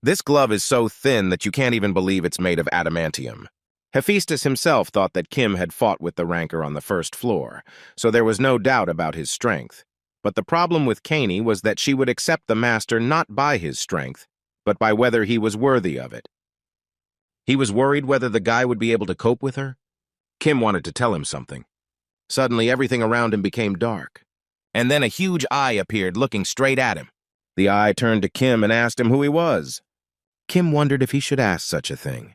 This glove is so thin that you can't even believe it's made of adamantium. Hephaestus himself thought that Kim had fought with the ranker on the first floor, so there was no doubt about his strength. But the problem with Kaney was that she would accept the master not by his strength, but by whether he was worthy of it. He was worried whether the guy would be able to cope with her. Kim wanted to tell him something. Suddenly, everything around him became dark. And then a huge eye appeared, looking straight at him. The eye turned to Kim and asked him who he was. Kim wondered if he should ask such a thing.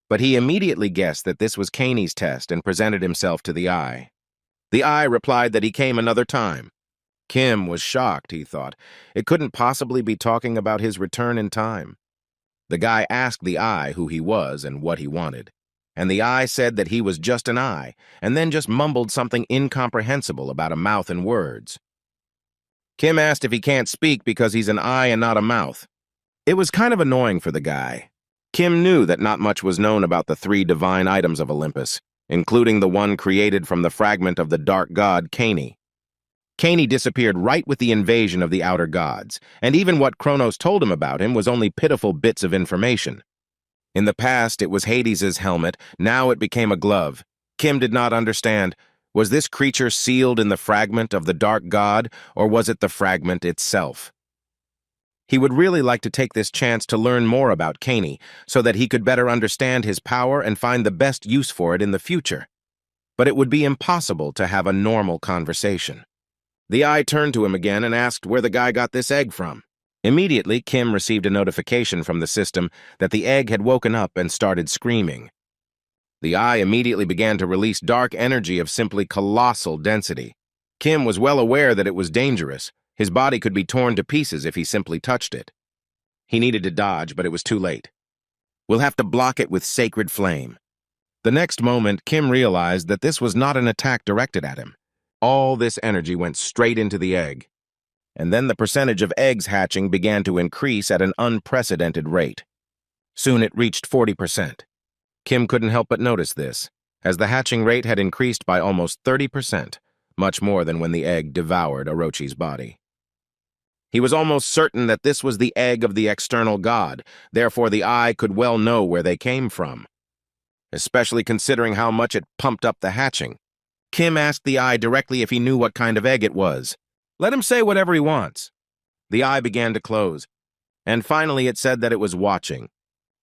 But he immediately guessed that this was Kaney's test and presented himself to the eye. The eye replied that he came another time. Kim was shocked, he thought. It couldn't possibly be talking about his return in time. The guy asked the eye who he was and what he wanted. And the eye said that he was just an eye, and then just mumbled something incomprehensible about a mouth and words. Kim asked if he can't speak because he's an eye and not a mouth. It was kind of annoying for the guy. Kim knew that not much was known about the 3 divine items of Olympus, including the one created from the fragment of the dark god Kaney. Kaney disappeared right with the invasion of the outer gods, and even what Kronos told him about him was only pitiful bits of information. In the past, it was Hades's helmet, now it became a glove. Kim did not understand. Was this creature sealed in the fragment of the dark god, or was it the fragment itself? He would really like to take this chance to learn more about Kaney, so that he could better understand his power and find the best use for it in the future. But it would be impossible to have a normal conversation. The eye turned to him again and asked where the guy got this egg from. Immediately, Kim received a notification from the system that the egg had woken up and started screaming. The eye immediately began to release dark energy of simply colossal density. Kim was well aware that it was dangerous. His body could be torn to pieces if he simply touched it. He needed to dodge, but it was too late. We'll have to block it with sacred flame. The next moment, Kim realized that this was not an attack directed at him. All this energy went straight into the egg. And then the percentage of eggs hatching began to increase at an unprecedented rate. Soon it reached 40%. Kim couldn't help but notice this, as the hatching rate had increased by almost 30%, much more than when the egg devoured Orochi's body. He was almost certain that this was the egg of the external god, therefore the eye could well know where they came from, especially considering how much it pumped up the hatching. Kim asked the eye directly if he knew what kind of egg it was. Let him say whatever he wants. The eye began to close, and finally it said that it was watching.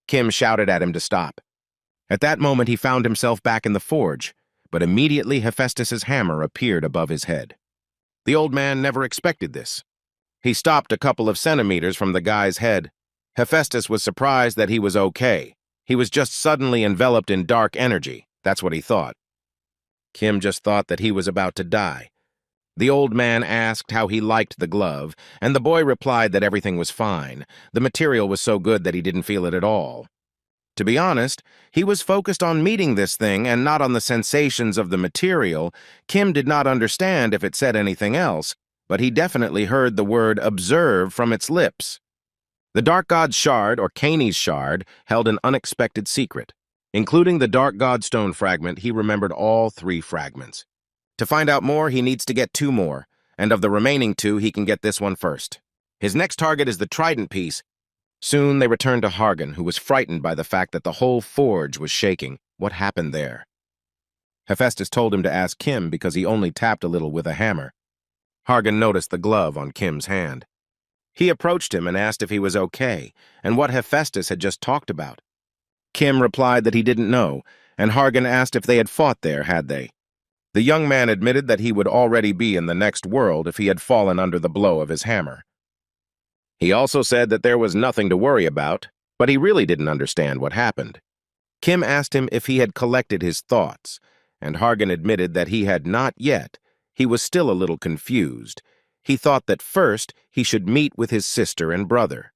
Kim shouted at him to stop. At that moment he found himself back in the forge, but immediately Hephaestus's hammer appeared above his head. The old man never expected this. He stopped a couple of centimeters from the guy's head. Hephaestus was surprised that he was okay. He was just suddenly enveloped in dark energy. That's what he thought. Kim just thought that he was about to die. The old man asked how he liked the glove, and the boy replied that everything was fine. The material was so good that he didn't feel it at all. To be honest, he was focused on meeting this thing and not on the sensations of the material. Kim did not understand if it said anything else, but he definitely heard the word observe from its lips. The Dark God's shard, or Kaney's shard, held an unexpected secret. Including the Dark God stone fragment, he remembered all 3 fragments. To find out more, he needs to get 2 more, and of the remaining 2, he can get this one first. His next target is the trident piece. Soon they returned to Hargan, who was frightened by the fact that the whole forge was shaking. What happened there? Hephaestus told him to ask Kim because he only tapped a little with a hammer. Hargan noticed the glove on Kim's hand. He approached him and asked if he was okay, and what Hephaestus had just talked about. Kim replied that he didn't know, and Hargan asked if they had fought there, had they. The young man admitted that he would already be in the next world if he had fallen under the blow of his hammer. He also said that there was nothing to worry about, but he really didn't understand what happened. Kim asked him if he had collected his thoughts, and Hargan admitted that he had not yet. He was still a little confused. He thought that first he should meet with his sister and brother.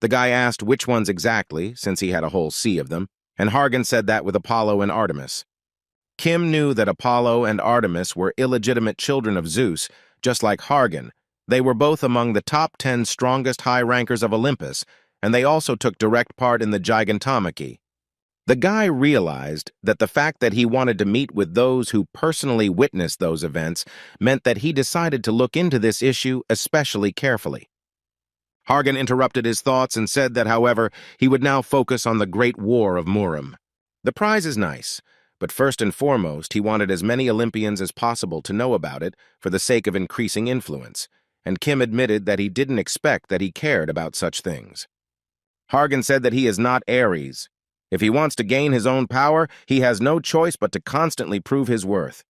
The guy asked which ones exactly, since he had a whole sea of them, and Hargan said that with Apollo and Artemis. Kim knew that Apollo and Artemis were illegitimate children of Zeus, just like Hargan. They were both among the top 10 strongest high-rankers of Olympus, and they also took direct part in the Gigantomachy. The guy realized that the fact that he wanted to meet with those who personally witnessed those events meant that he decided to look into this issue especially carefully. Hargan interrupted his thoughts and said that, however, he would now focus on the Great War of Murim. The prize is nice, but first and foremost, he wanted as many Olympians as possible to know about it for the sake of increasing influence, and Kim admitted that he didn't expect that he cared about such things. Hargan said that he is not Ares. If he wants to gain his own power, he has no choice but to constantly prove his worth.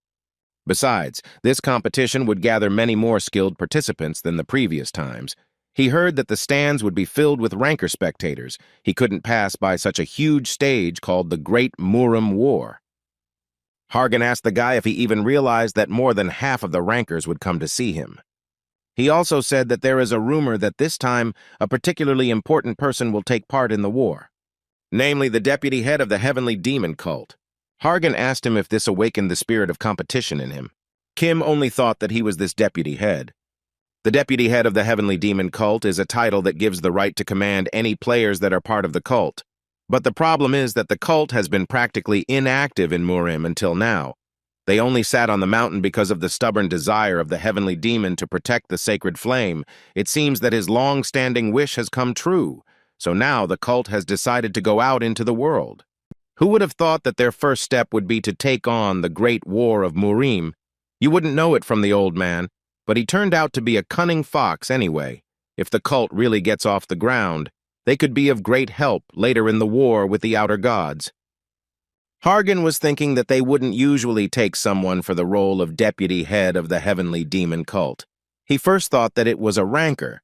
Besides, this competition would gather many more skilled participants than the previous times. He heard that the stands would be filled with ranker spectators. He couldn't pass by such a huge stage called the Great Murim War. Hargan asked the guy if he even realized that more than half of the rankers would come to see him. He also said that there is a rumor that this time a particularly important person will take part in the war, namely the deputy head of the heavenly demon cult. Hargan asked him if this awakened the spirit of competition in him. Kim only thought that he was this deputy head. The deputy head of the heavenly demon cult is a title that gives the right to command any players that are part of the cult. But the problem is that the cult has been practically inactive in Murim until now. They only sat on the mountain because of the stubborn desire of the heavenly demon to protect the sacred flame. It seems that his long-standing wish has come true. So now the cult has decided to go out into the world. Who would have thought that their first step would be to take on the Great War of Murim? You wouldn't know it from the old man, but he turned out to be a cunning fox anyway. If the cult really gets off the ground, they could be of great help later in the war with the outer gods. Hargan was thinking that they wouldn't usually take someone for the role of deputy head of the heavenly demon cult. He first thought that it was a ranker,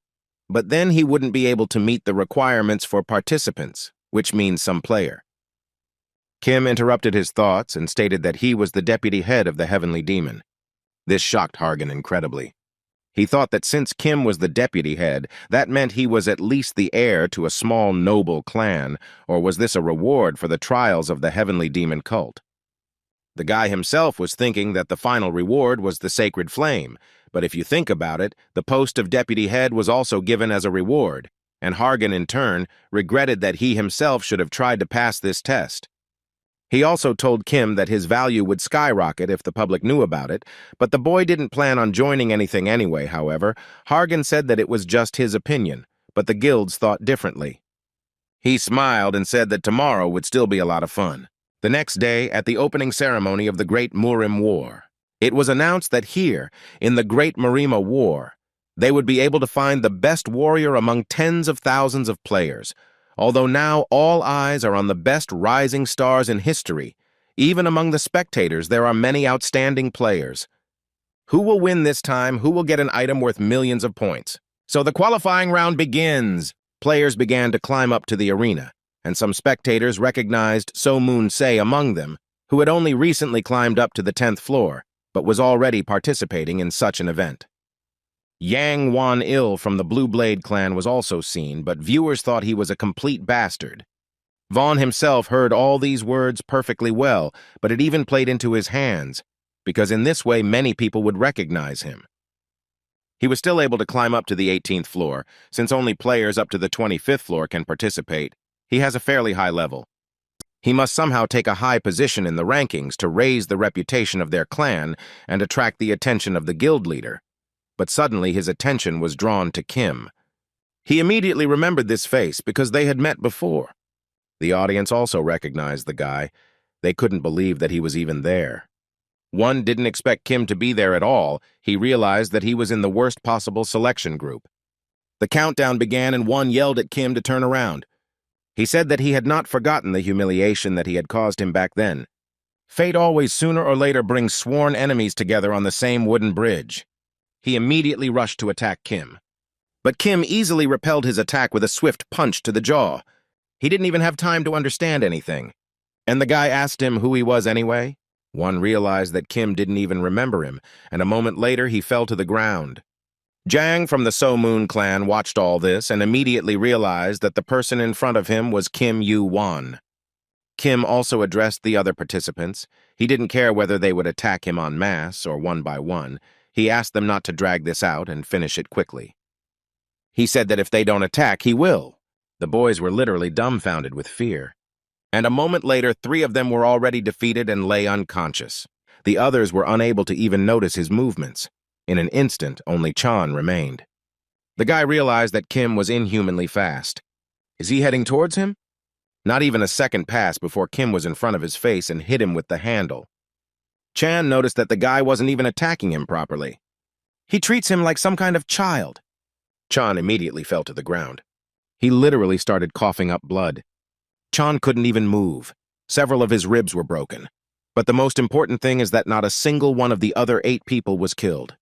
but then he wouldn't be able to meet the requirements for participants, which means some player. Kim interrupted his thoughts and stated that he was the deputy head of the heavenly demon. This shocked Hargan incredibly. He thought that since Kim was the deputy head, that meant he was at least the heir to a small noble clan, or was this a reward for the trials of the heavenly demon cult? The guy himself was thinking that the final reward was the sacred flame, but if you think about it, the post of deputy head was also given as a reward, and Hargan, in turn, regretted that he himself should have tried to pass this test. He also told Kim that his value would skyrocket if the public knew about it, but the boy didn't plan on joining anything anyway, however. Hargan said that it was just his opinion, but the guilds thought differently. He smiled and said that tomorrow would still be a lot of fun. The next day, at the opening ceremony of the Great Murim War, it was announced that here, in the Great Murima War, they would be able to find the best warrior among tens of thousands of players. Although now all eyes are on the best rising stars in history, even among the spectators there are many outstanding players. Who will win this time? Who will get an item worth millions of points? So the qualifying round begins. Players began to climb up to the arena, and some spectators recognized So Moon Se among them, who had only recently climbed up to the 10th floor, but was already participating in such an event. Yang Wan-il from the Blue Blade clan was also seen, but viewers thought he was a complete bastard. Vaughn himself heard all these words perfectly well, but it even played into his hands, because in this way many people would recognize him. He was still able to climb up to the 18th floor, since only players up to the 25th floor can participate. He has a fairly high level. He must somehow take a high position in the rankings to raise the reputation of their clan and attract the attention of the guild leader. But suddenly his attention was drawn to Kim. He immediately remembered this face because they had met before. The audience also recognized the guy. They couldn't believe that he was even there. One didn't expect Kim to be there at all. He realized that he was in the worst possible selection group. The countdown began and one yelled at Kim to turn around. He said that he had not forgotten the humiliation that he had caused him back then. Fate always sooner or later brings sworn enemies together on the same wooden bridge. He immediately rushed to attack Kim. But Kim easily repelled his attack with a swift punch to the jaw. He didn't even have time to understand anything. And the guy asked him who he was anyway. One realized that Kim didn't even remember him, and a moment later he fell to the ground. Jang from the So Moon clan watched all this and immediately realized that the person in front of him was Kim Yu-won. Kim also addressed the other participants. He didn't care whether they would attack him en masse or one by one. He asked them not to drag this out and finish it quickly. He said that if they don't attack, he will. The boys were literally dumbfounded with fear. And a moment later, 3 of them were already defeated and lay unconscious. The others were unable to even notice his movements. In an instant, only Chan remained. The guy realized that Kim was inhumanly fast. Is he heading towards him? Not even a second passed before Kim was in front of his face and hit him with the handle. Chan noticed that the guy wasn't even attacking him properly. He treats him like some kind of child. Chan immediately fell to the ground. He literally started coughing up blood. Chan couldn't even move. Several of his ribs were broken. But the most important thing is that not a single one of the other 8 people was killed.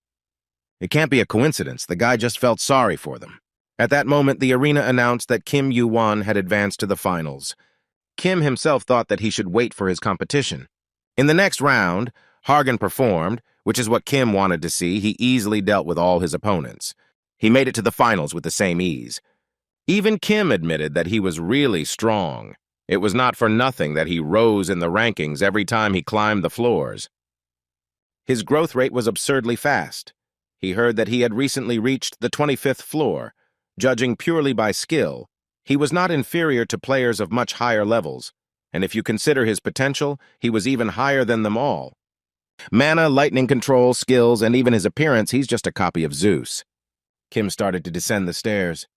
It can't be a coincidence. The guy just felt sorry for them. At that moment, the arena announced that Kim Yu-won had advanced to the finals. Kim himself thought that he should wait for his competition. In the next round, Hargan performed, which is what Kim wanted to see. He easily dealt with all his opponents. He made it to the finals with the same ease. Even Kim admitted that he was really strong. It was not for nothing that he rose in the rankings every time he climbed the floors. His growth rate was absurdly fast. He heard that he had recently reached the 25th floor. Judging purely by skill, he was not inferior to players of much higher levels, and if you consider his potential, he was even higher than them all. Mana, lightning control, skills, and even his appearance, he's just a copy of Zeus. Kim started to descend the stairs,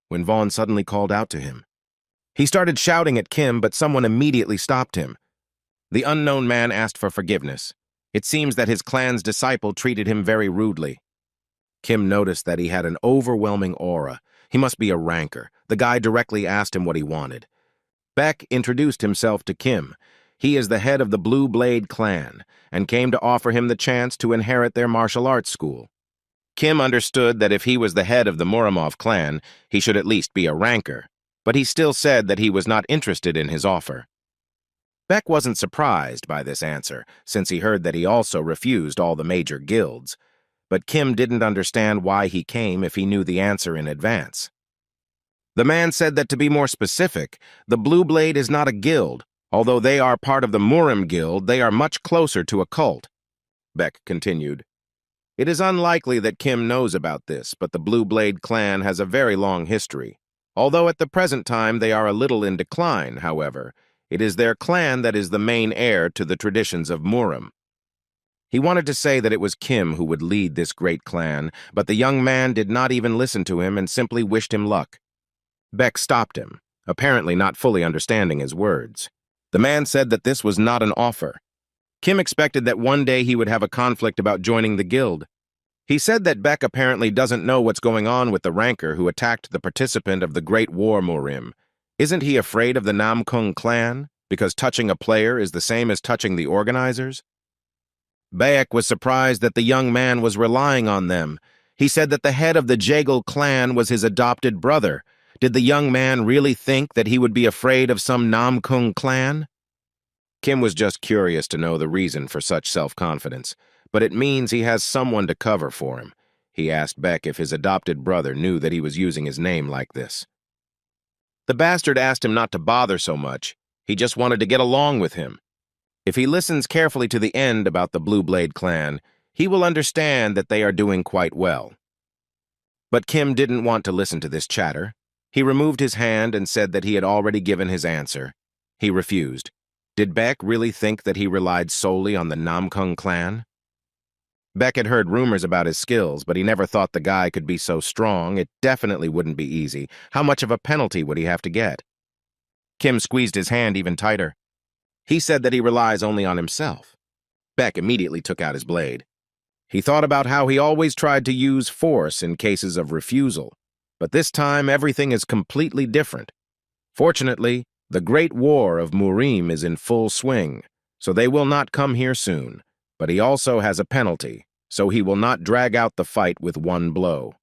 when Vaughn suddenly called out to him. He started shouting at Kim, but someone immediately stopped him. The unknown man asked for forgiveness. It seems that his clan's disciple treated him very rudely. Kim noticed that he had an overwhelming aura. He must be a ranker. The guy directly asked him what he wanted. Beck introduced himself to Kim. He is the head of the Blue Blade clan, and came to offer him the chance to inherit their martial arts school. Kim understood that if he was the head of the Muramov clan, he should at least be a ranker, but he still said that he was not interested in his offer. Beck wasn't surprised by this answer, since he heard that he also refused all the major guilds. But Kim didn't understand why he came if he knew the answer in advance. The man said that to be more specific, the Blue Blade is not a guild. Although they are part of the Murim Guild, they are much closer to a cult. Beck continued. It is unlikely that Kim knows about this, but the Blue Blade clan has a very long history. Although at the present time they are a little in decline, however, it is their clan that is the main heir to the traditions of Murim. He wanted to say that it was Kim who would lead this great clan, but the young man did not even listen to him and simply wished him luck. Beck stopped him, apparently not fully understanding his words. The man said that this was not an offer. Kim expected that one day he would have a conflict about joining the guild. He said that Beck apparently doesn't know what's going on with the ranker who attacked the participant of the Great War Murim. Isn't he afraid of the Namkung clan, because touching a player is the same as touching the organizers? Beck was surprised that the young man was relying on them. He said that the head of the Jagal clan was his adopted brother. Did the young man really think that he would be afraid of some Namkung clan? Kim was just curious to know the reason for such self-confidence, but it means he has someone to cover for him. He asked Beck if his adopted brother knew that he was using his name like this. The bastard asked him not to bother so much. He just wanted to get along with him. If he listens carefully to the end about the Blue Blade clan, he will understand that they are doing quite well. But Kim didn't want to listen to this chatter. He removed his hand and said that he had already given his answer. He refused. Did Beck really think that he relied solely on the Namkung clan? Beck had heard rumors about his skills, but he never thought the guy could be so strong. It definitely wouldn't be easy. How much of a penalty would he have to get? Kim squeezed his hand even tighter. He said that he relies only on himself. Beck immediately took out his blade. He thought about how he always tried to use force in cases of refusal, but this time everything is completely different. Fortunately, the Great War of Murim is in full swing. so they will not come here soon. But he also has a penalty, so he will not drag out the fight with one blow.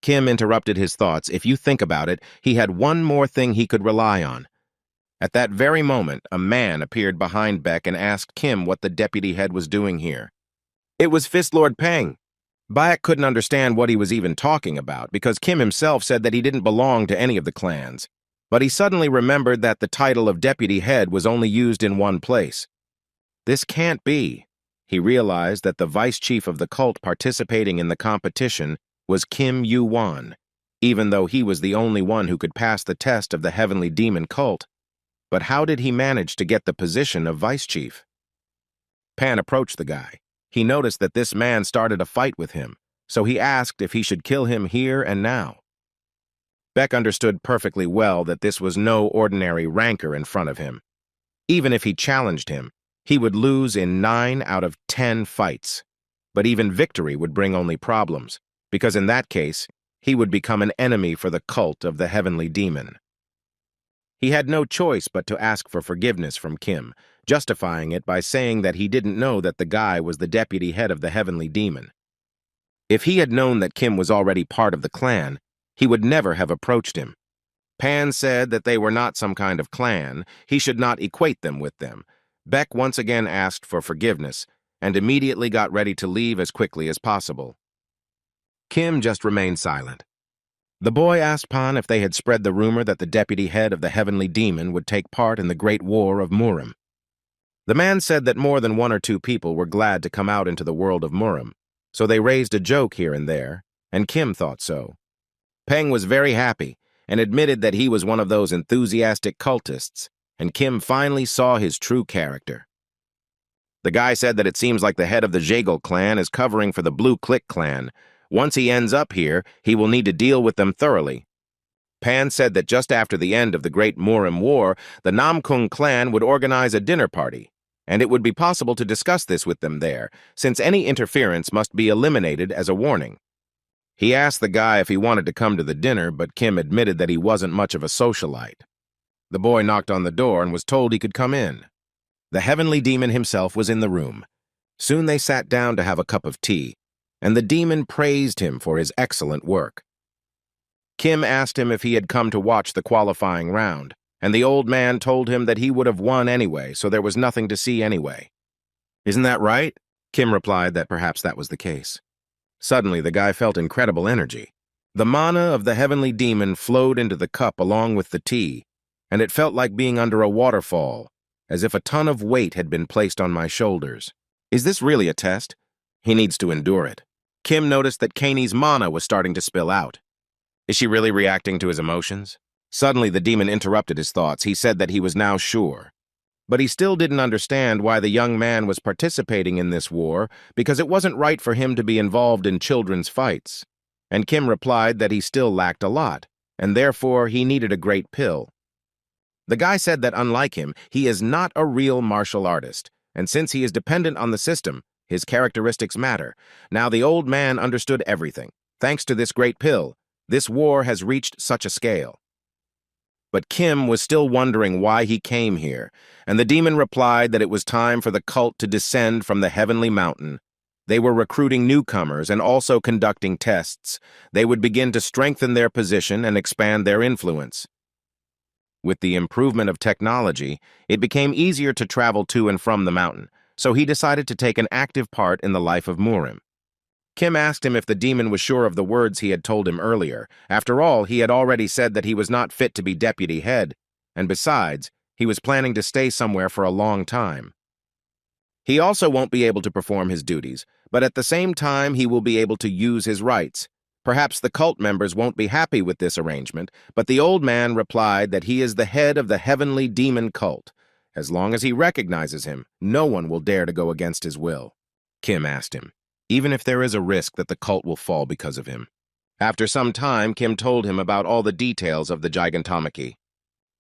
Kim interrupted his thoughts. If you think about it, he had one more thing he could rely on. At that very moment, a man appeared behind Beck and asked Kim what the deputy head was doing here. It was Fist Lord Peng. Beck couldn't understand what he was even talking about because Kim himself said that he didn't belong to any of the clans. But he suddenly remembered that the title of deputy head was only used in one place. This can't be. He realized that the vice chief of the cult participating in the competition was Kim Yu-wan, even though he was the only one who could pass the test of the heavenly demon cult. But how did he manage to get the position of vice chief? Pan approached the guy. He noticed that this man started a fight with him, so he asked if he should kill him here and now. Beck understood perfectly well that this was no ordinary rancor in front of him. Even if he challenged him, he would lose in 9 out of 10 fights. But even victory would bring only problems, because in that case, he would become an enemy for the cult of the heavenly demon. He had no choice but to ask for forgiveness from Kim, justifying it by saying that he didn't know that the guy was the deputy head of the heavenly demon. If he had known that Kim was already part of the clan, he would never have approached him. Pan said that they were not some kind of clan, he should not equate them with them. Beck once again asked for forgiveness, and immediately got ready to leave as quickly as possible. Kim just remained silent. The boy asked Pan if they had spread the rumor that the deputy head of the heavenly demon would take part in the Great War of Murim. The man said that more than 1 or 2 people were glad to come out into the world of Murim, so they raised a joke here and there, and Kim thought so. Peng was very happy and admitted that he was one of those enthusiastic cultists, and Kim finally saw his true character. The guy said that it seems like the head of the Jaegel clan is covering for the Blue Click clan. Once he ends up here, he will need to deal with them thoroughly. Pan said that just after the end of the Great Murim War, the Namkung clan would organize a dinner party, and it would be possible to discuss this with them there, since any interference must be eliminated as a warning. He asked the guy if he wanted to come to the dinner, but Kim admitted that he wasn't much of a socialite. The boy knocked on the door and was told he could come in. The heavenly demon himself was in the room. Soon they sat down to have a cup of tea, and the demon praised him for his excellent work. Kim asked him if he had come to watch the qualifying round, and the old man told him that he would have won anyway, so there was nothing to see anyway. Isn't that right? Kim replied that perhaps that was the case. Suddenly, the guy felt incredible energy. The mana of the heavenly demon flowed into the cup along with the tea, and it felt like being under a waterfall, as if a ton of weight had been placed on my shoulders. Is this really a test? He needs to endure it. Kim noticed that Kaney's mana was starting to spill out. Is she really reacting to his emotions? Suddenly, the demon interrupted his thoughts. He said that he was now sure. But he still didn't understand why the young man was participating in this war, because it wasn't right for him to be involved in children's fights. And Kim replied that he still lacked a lot, and therefore he needed a great pill. The guy said that unlike him, he is not a real martial artist, and since he is dependent on the system, his characteristics matter. Now the old man understood everything. Thanks to this great pill, this war has reached such a scale. But Kim was still wondering why he came here, and the demon replied that it was time for the cult to descend from the heavenly mountain. They were recruiting newcomers and also conducting tests. They would begin to strengthen their position and expand their influence. With the improvement of technology, it became easier to travel to and from the mountain, so he decided to take an active part in the life of Murim. Kim asked him if the demon was sure of the words he had told him earlier. After all, he had already said that he was not fit to be deputy head, and besides, he was planning to stay somewhere for a long time. He also won't be able to perform his duties, but at the same time he will be able to use his rights. Perhaps the cult members won't be happy with this arrangement, but the old man replied that he is the head of the heavenly demon cult. As long as he recognizes him, no one will dare to go against his will. Kim asked him, even if there is a risk that the cult will fall because of him. After some time, Kim told him about all the details of the Gigantomachy.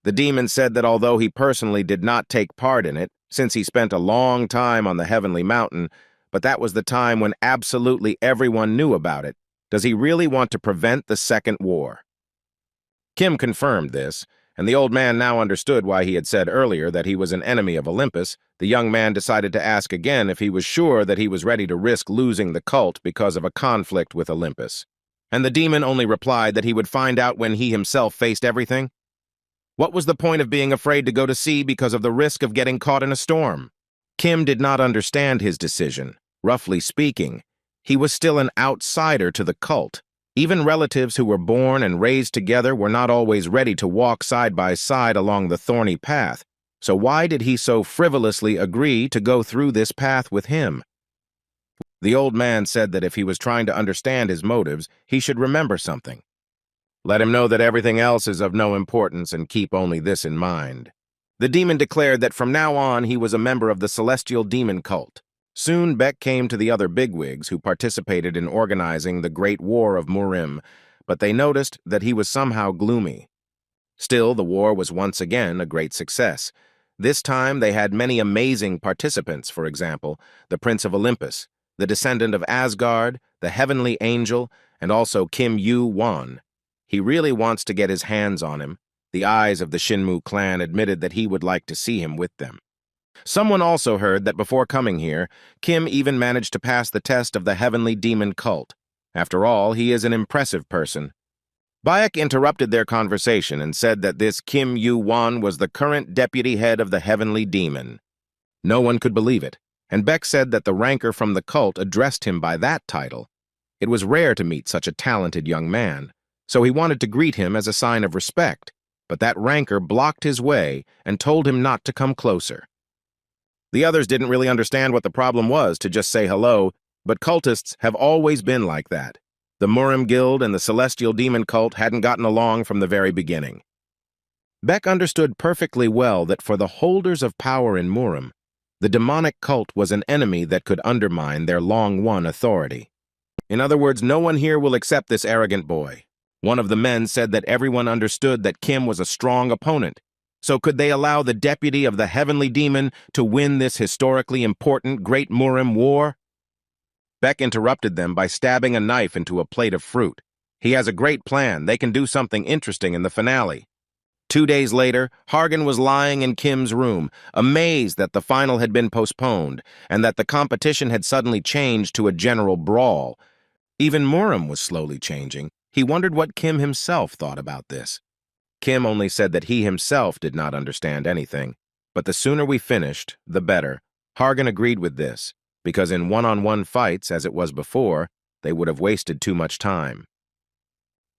The demon said that although he personally did not take part in it, since he spent a long time on the heavenly mountain, but that was the time when absolutely everyone knew about it, does he really want to prevent the second war? Kim confirmed this, and the old man now understood why he had said earlier that he was an enemy of Olympus. The young man decided to ask again if he was sure that he was ready to risk losing the cult because of a conflict with Olympus. And the demon only replied that he would find out when he himself faced everything. What was the point of being afraid to go to sea because of the risk of getting caught in a storm? Kim did not understand his decision. Roughly speaking, he was still an outsider to the cult. Even relatives who were born and raised together were not always ready to walk side by side along the thorny path. So why did he so frivolously agree to go through this path with him? The old man said that if he was trying to understand his motives, he should remember something. Let him know that everything else is of no importance and keep only this in mind. The demon declared that from now on he was a member of the celestial demon cult. Soon Beck came to the other bigwigs who participated in organizing the Great War of Murim, but they noticed that he was somehow gloomy. Still, the war was once again a great success. This time they had many amazing participants, for example, the Prince of Olympus, the descendant of Asgard, the heavenly angel, and also Kim Yu-won. He really wants to get his hands on him. The eyes of the Shinmu clan admitted that he would like to see him with them. Someone also heard that before coming here, Kim even managed to pass the test of the heavenly demon cult. After all, he is an impressive person. Bayek interrupted their conversation and said that this Kim Yu-won was the current deputy head of the heavenly demon. No one could believe it, and Beck said that the ranker from the cult addressed him by that title. It was rare to meet such a talented young man, so he wanted to greet him as a sign of respect, but that ranker blocked his way and told him not to come closer. The others didn't really understand what the problem was to just say hello, but cultists have always been like that. The Murim Guild and the Celestial Demon Cult hadn't gotten along from the very beginning. Beck understood perfectly well that for the holders of power in Murim, the demonic cult was an enemy that could undermine their long-won authority. In other words, no one here will accept this arrogant boy. One of the men said that everyone understood that Kim was a strong opponent. So could they allow the deputy of the heavenly demon to win this historically important Great Murim War? Beck interrupted them by stabbing a knife into a plate of fruit. He has a great plan. They can do something interesting in the finale. 2 days later, Hargan was lying in Kim's room, amazed that the final had been postponed and that the competition had suddenly changed to a general brawl. Even Murim was slowly changing. He wondered what Kim himself thought about this. Kim only said that he himself did not understand anything, but the sooner we finished, the better. Hargan agreed with this, because in one-on-one fights, as it was before, they would have wasted too much time.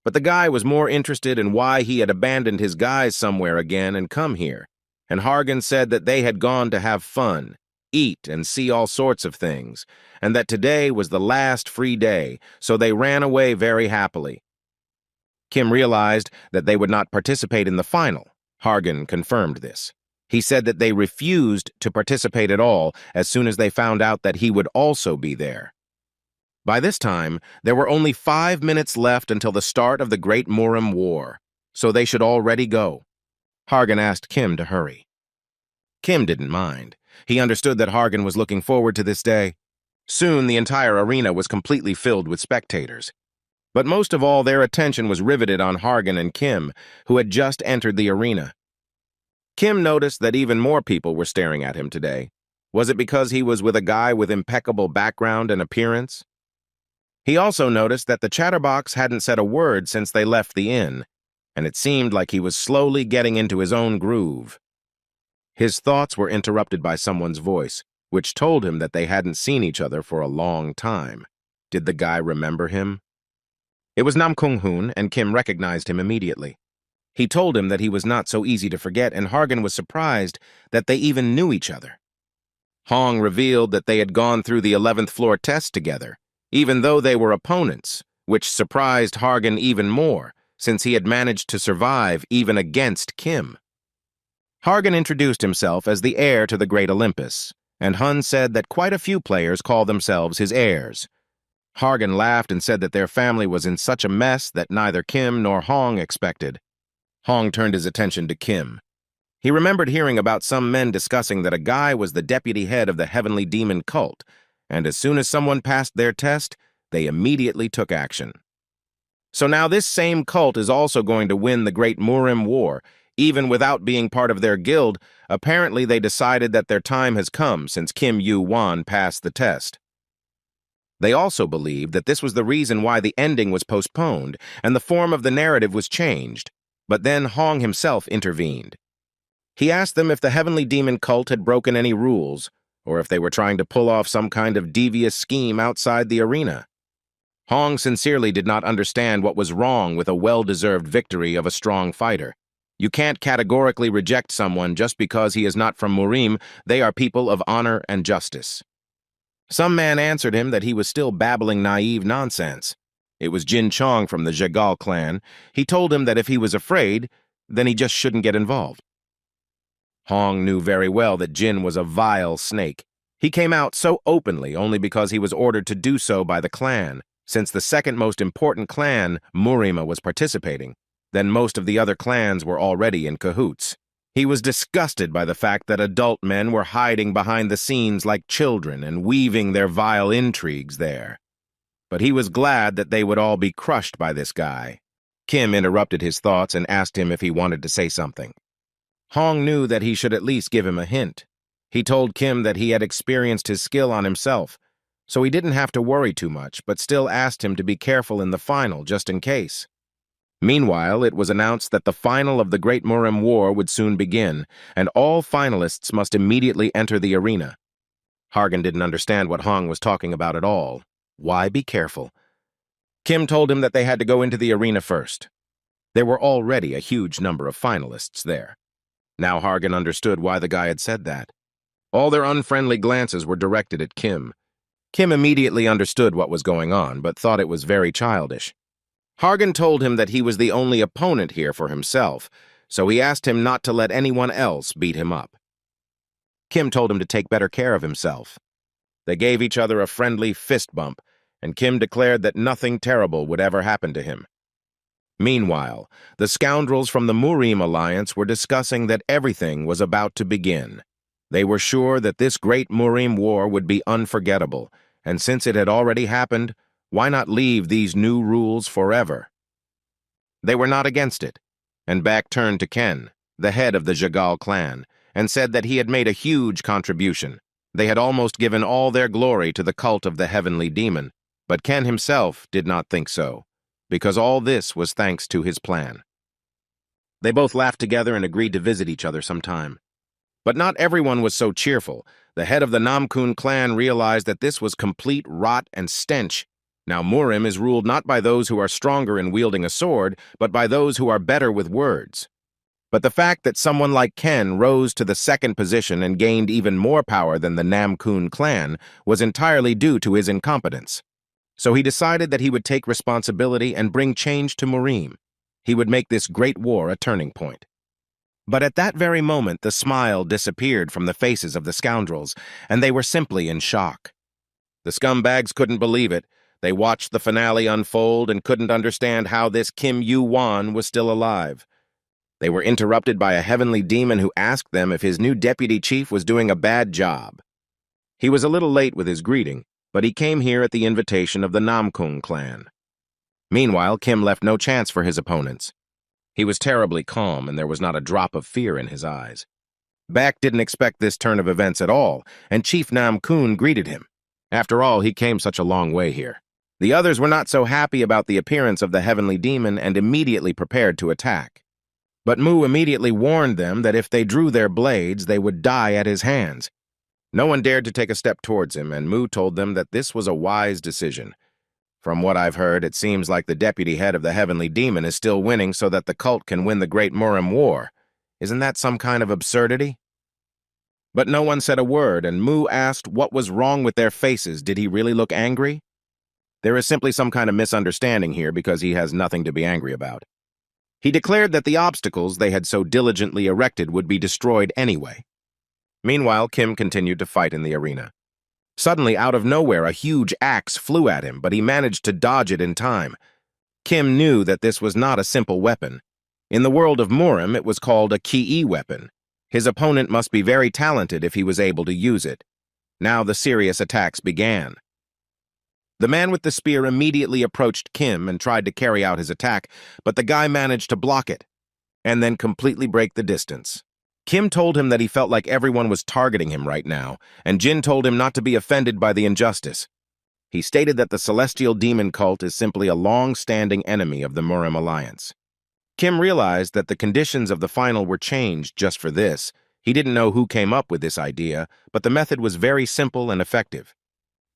But the guy was more interested in why he had abandoned his guys somewhere again and come here, and Hargan said that they had gone to have fun, eat, and see all sorts of things, and that today was the last free day, so they ran away very happily. Kim realized that they would not participate in the final. Hargan confirmed this. He said that they refused to participate at all as soon as they found out that he would also be there. By this time, there were only 5 minutes left until the start of the Great Murim War, so they should already go. Hargan asked Kim to hurry. Kim didn't mind. He understood that Hargan was looking forward to this day. Soon, the entire arena was completely filled with spectators. But most of all, their attention was riveted on Hargan and Kim, who had just entered the arena. Kim noticed that even more people were staring at him today. Was it because he was with a guy with impeccable background and appearance? He also noticed that the chatterbox hadn't said a word since they left the inn, and it seemed like he was slowly getting into his own groove. His thoughts were interrupted by someone's voice, which told him that they hadn't seen each other for a long time. Did the guy remember him? It was Nam Kung-hoon, and Kim recognized him immediately. He told him that he was not so easy to forget, and Hargan was surprised that they even knew each other. Hong revealed that they had gone through the 11th floor test together, even though they were opponents, which surprised Hargan even more, since he had managed to survive even against Kim. Hargan introduced himself as the heir to the Great Olympus, and Hun said that quite a few players call themselves his heirs. Hargan laughed and said that their family was in such a mess that neither Kim nor Hong expected. Hong turned his attention to Kim. He remembered hearing about some men discussing that a guy was the deputy head of the heavenly demon cult, and as soon as someone passed their test, they immediately took action. So now this same cult is also going to win the Great Murim War. Even without being part of their guild, apparently they decided that their time has come since Kim Yu-won passed the test. They also believed that this was the reason why the ending was postponed and the form of the narrative was changed, but then Hong himself intervened. He asked them if the Heavenly Demon cult had broken any rules, or if they were trying to pull off some kind of devious scheme outside the arena. Hong sincerely did not understand what was wrong with a well-deserved victory of a strong fighter. You can't categorically reject someone just because he is not from Murim. They are people of honor and justice. Some man answered him that he was still babbling naive nonsense. It was Jin Chong from the Jagal clan. He told him that if he was afraid, then he just shouldn't get involved. Hong knew very well that Jin was a vile snake. He came out so openly only because he was ordered to do so by the clan. Since the second most important clan, Murima, was participating, then most of the other clans were already in cahoots. He was disgusted by the fact that adult men were hiding behind the scenes like children and weaving their vile intrigues there. But he was glad that they would all be crushed by this guy. Kim interrupted his thoughts and asked him if he wanted to say something. Hong knew that he should at least give him a hint. He told Kim that he had experienced his skill on himself, so he didn't have to worry too much, but still asked him to be careful in the final, just in case. Meanwhile, it was announced that the final of the Great Murim War would soon begin, and all finalists must immediately enter the arena. Hargan didn't understand what Hong was talking about at all. Why be careful? Kim told him that they had to go into the arena first. There were already a huge number of finalists there. Now Hargan understood why the guy had said that. All their unfriendly glances were directed at Kim. Kim immediately understood what was going on, but thought it was very childish. Hargan told him that he was the only opponent here for himself, so he asked him not to let anyone else beat him up. Kim told him to take better care of himself. They gave each other a friendly fist bump, and Kim declared that nothing terrible would ever happen to him. Meanwhile, the scoundrels from the Murim Alliance were discussing that everything was about to begin. They were sure that this great Murim War would be unforgettable, and since it had already happened, why not leave these new rules forever? They were not against it, and Baek turned to Ken, the head of the Jagal clan, and said that he had made a huge contribution. They had almost given all their glory to the cult of the Heavenly Demon, but Ken himself did not think so, because all this was thanks to his plan. They both laughed together and agreed to visit each other sometime. But not everyone was so cheerful. The head of the Namkun clan realized that this was complete rot and stench. Now Murim is ruled not by those who are stronger in wielding a sword, but by those who are better with words. But the fact that someone like Ken rose to the second position and gained even more power than the Namkun clan was entirely due to his incompetence. So he decided that he would take responsibility and bring change to Murim. He would make this great war a turning point. But at that very moment, the smile disappeared from the faces of the scoundrels, and they were simply in shock. The scumbags couldn't believe it. They watched the finale unfold and couldn't understand how this Kim Yu-won was still alive. They were interrupted by a heavenly demon who asked them if his new deputy chief was doing a bad job. He was a little late with his greeting, but he came here at the invitation of the Namkung clan. Meanwhile, Kim left no chance for his opponents. He was terribly calm, and there was not a drop of fear in his eyes. Baek didn't expect this turn of events at all, and Chief Namkun greeted him. After all, he came such a long way here. The others were not so happy about the appearance of the heavenly demon and immediately prepared to attack. But Mu immediately warned them that if they drew their blades, they would die at his hands. No one dared to take a step towards him, and Mu told them that this was a wise decision. From what I've heard, it seems like the deputy head of the heavenly demon is still winning so that the cult can win the Great Murim War. Isn't that some kind of absurdity? But no one said a word, and Mu asked what was wrong with their faces. Did he really look angry? There is simply some kind of misunderstanding here because he has nothing to be angry about. He declared that the obstacles they had so diligently erected would be destroyed anyway. Meanwhile, Kim continued to fight in the arena. Suddenly, out of nowhere, a huge axe flew at him, but he managed to dodge it in time. Kim knew that this was not a simple weapon. In the world of Murim, it was called a ki weapon. His opponent must be very talented if he was able to use it. Now the serious attacks began. The man with the spear immediately approached Kim and tried to carry out his attack, but the guy managed to block it. and then completely break the distance. Kim told him that he felt like everyone was targeting him right now, and Jin told him not to be offended by the injustice. He stated that the Celestial Demon cult is simply a long-standing enemy of the Murim Alliance. Kim realized that the conditions of the final were changed just for this. He didn't know who came up with this idea, but the method was very simple and effective.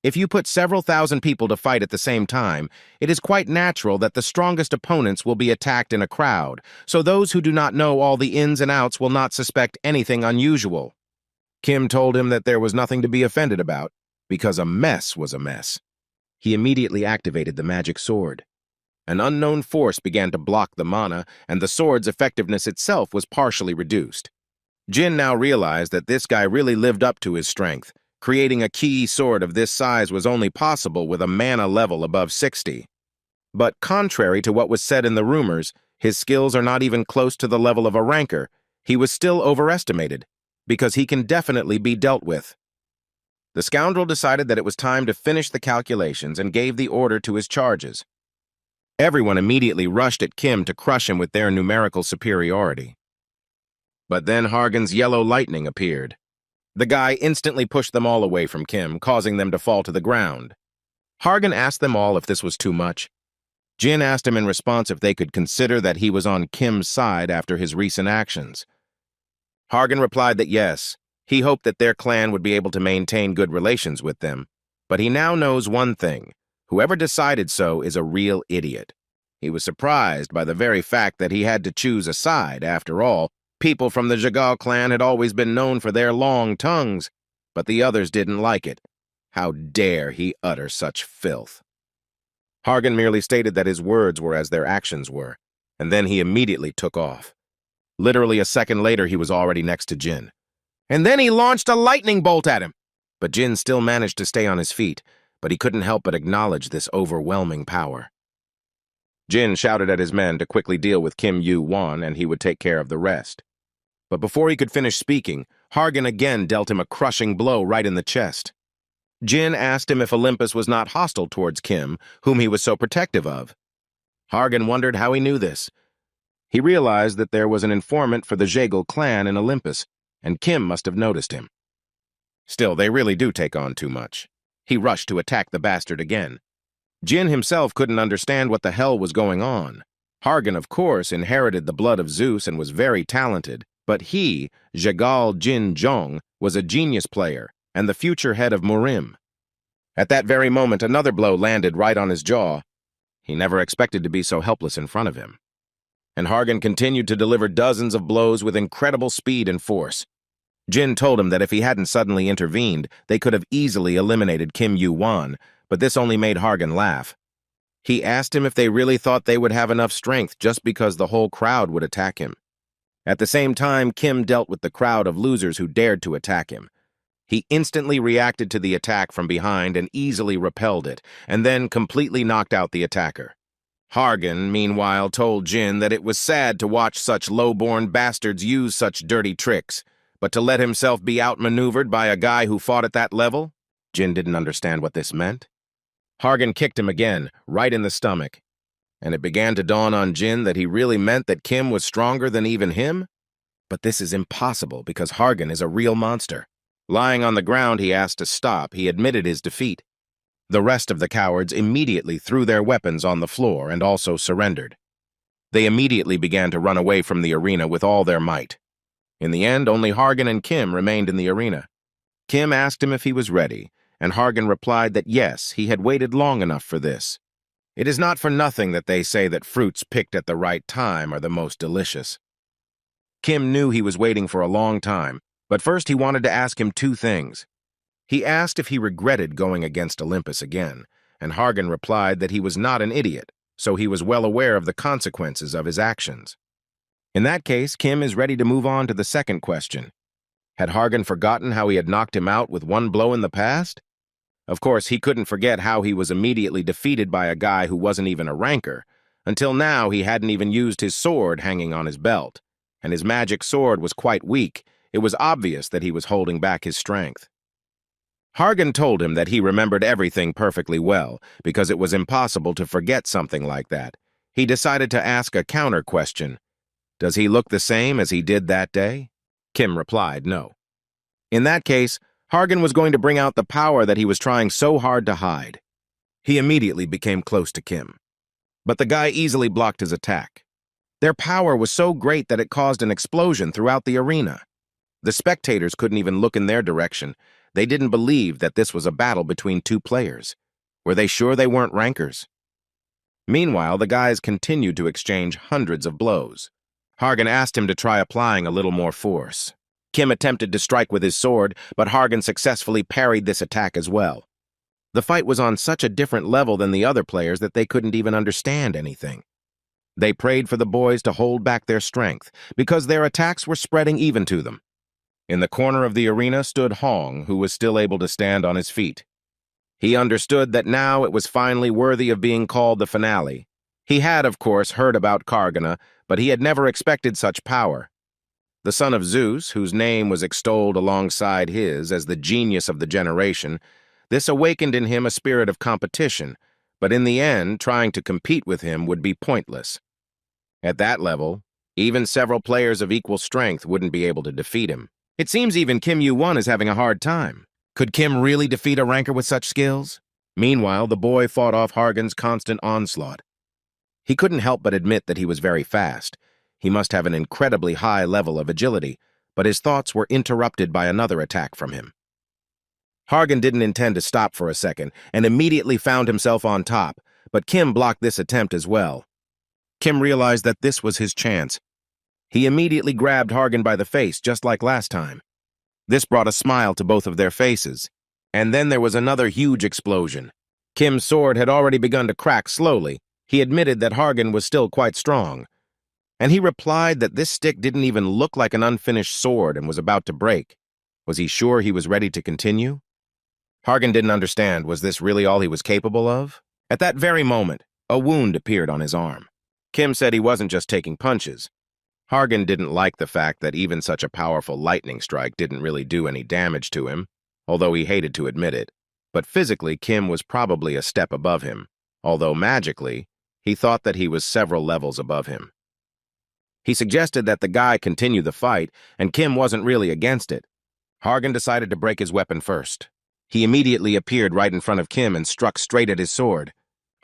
If you put several thousand people to fight at the same time, it is quite natural that the strongest opponents will be attacked in a crowd, so those who do not know all the ins and outs will not suspect anything unusual. Kim told him that there was nothing to be offended about, because a mess was a mess. He immediately activated the magic sword. An unknown force began to block the mana, and the sword's effectiveness itself was partially reduced. Jin now realized that this guy really lived up to his strength. Creating a key sword of this size was only possible with a mana level above 60. But contrary to what was said in the rumors, his skills are not even close to the level of a ranker. He was still overestimated, because he can definitely be dealt with. The scoundrel decided that it was time to finish the calculations and gave the order to his charges. Everyone immediately rushed at Kim to crush him with their numerical superiority. But then Hargan's yellow lightning appeared. The guy instantly pushed them all away from Kim, causing them to fall to the ground. Hargan asked them all if this was too much. Jin asked him in response if they could consider that he was on Kim's side after his recent actions. Hargan replied that yes, he hoped that their clan would be able to maintain good relations with them, but he now knows one thing: whoever decided so is a real idiot. He was surprised by the very fact that he had to choose a side. After all, people from the Jagal clan had always been known for their long tongues, but the others didn't like it. How dare he utter such filth? Hargan merely stated that his words were as their actions were, and then he immediately took off. Literally a second later, he was already next to Jin. And then he launched a lightning bolt at him. But Jin still managed to stay on his feet, but he couldn't help but acknowledge this overwhelming power. Jin shouted at his men to quickly deal with Kim Yu-won, and he would take care of the rest. But before he could finish speaking, Hargan again dealt him a crushing blow right in the chest. Jin asked him if Olympus was not hostile towards Kim, whom he was so protective of. Hargan wondered how he knew this. He realized that there was an informant for the Jagal clan in Olympus, and Kim must have noticed him. Still, they really do take on too much. He rushed to attack the bastard again. Jin himself couldn't understand what the hell was going on. Hargan, of course, inherited the blood of Zeus and was very talented, but he, Jagal Jin Jong, was a genius player and the future head of Murim. At that very moment, another blow landed right on his jaw. He never expected to be so helpless in front of him. And Hargan continued to deliver dozens of blows with incredible speed and force. Jin told him that if he hadn't suddenly intervened, they could have easily eliminated Kim Yu-won, but this only made Hargan laugh. He asked him if they really thought they would have enough strength just because the whole crowd would attack him. At the same time, Kim dealt with the crowd of losers who dared to attack him. He instantly reacted to the attack from behind and easily repelled it, and then completely knocked out the attacker. Hargan, meanwhile, told Jin that it was sad to watch such low-born bastards use such dirty tricks, but to let himself be outmaneuvered by a guy who fought at that level? Jin didn't understand what this meant. Hargan kicked him again, right in the stomach, and it began to dawn on Jin that he really meant that Kim was stronger than even him? But this is impossible because Hargan is a real monster. Lying on the ground, he asked to stop. He admitted his defeat. The rest of the cowards immediately threw their weapons on the floor and also surrendered. They immediately began to run away from the arena with all their might. In the end, only Hargan and Kim remained in the arena. Kim asked him if he was ready, and Hargan replied that yes, he had waited long enough for this. It is not for nothing that they say that fruits picked at the right time are the most delicious. Kim knew he was waiting for a long time, but first he wanted to ask him two things. He asked if he regretted going against Olympus again, and Hargan replied that he was not an idiot, so he was well aware of the consequences of his actions. In that case, Kim is ready to move on to the second question. Had Hargan forgotten how he had knocked him out with one blow in the past? Of course, he couldn't forget how he was immediately defeated by a guy who wasn't even a ranker. Until now, he hadn't even used his sword hanging on his belt, and his magic sword was quite weak. It was obvious that he was holding back his strength. Hargan told him that he remembered everything perfectly well, because it was impossible to forget something like that. He decided to ask a counter question. Does he look the same as he did that day? Kim replied, no. In that case, Hargan was going to bring out the power that he was trying so hard to hide. He immediately became close to Kim. But the guy easily blocked his attack. Their power was so great that it caused an explosion throughout the arena. The spectators couldn't even look in their direction. They didn't believe that this was a battle between two players. Were they sure they weren't rankers? Meanwhile, the guys continued to exchange hundreds of blows. Hargan asked him to try applying a little more force. Kim attempted to strike with his sword, but Hargan successfully parried this attack as well. The fight was on such a different level than the other players that they couldn't even understand anything. They prayed for the boys to hold back their strength, because their attacks were spreading even to them. In the corner of the arena stood Hong, who was still able to stand on his feet. He understood that now it was finally worthy of being called the finale. He had, of course, heard about Kargana, but he had never expected such power. The son of Zeus, whose name was extolled alongside his as the genius of the generation, this awakened in him a spirit of competition, but in the end, trying to compete with him would be pointless. At that level, even several players of equal strength wouldn't be able to defeat him. It seems even Kim Yu-won is having a hard time. Could Kim really defeat a ranker with such skills? Meanwhile, the boy fought off Hargan's constant onslaught. He couldn't help but admit that he was very fast. He must have an incredibly high level of agility, but his thoughts were interrupted by another attack from him. Hargan didn't intend to stop for a second and immediately found himself on top, but Kim blocked this attempt as well. Kim realized that this was his chance. He immediately grabbed Hargan by the face, just like last time. This brought a smile to both of their faces. And then there was another huge explosion. Kim's sword had already begun to crack slowly. He admitted that Hargan was still quite strong. And he replied that this stick didn't even look like an unfinished sword and was about to break. Was he sure he was ready to continue? Hargan didn't understand, was this really all he was capable of? At that very moment, a wound appeared on his arm. Kim said he wasn't just taking punches. Hargan didn't like the fact that even such a powerful lightning strike didn't really do any damage to him, although he hated to admit it. But physically, Kim was probably a step above him, although magically, he thought that he was several levels above him. He suggested that the guy continue the fight, and Kim wasn't really against it. Hargan decided to break his weapon first. He immediately appeared right in front of Kim and struck straight at his sword.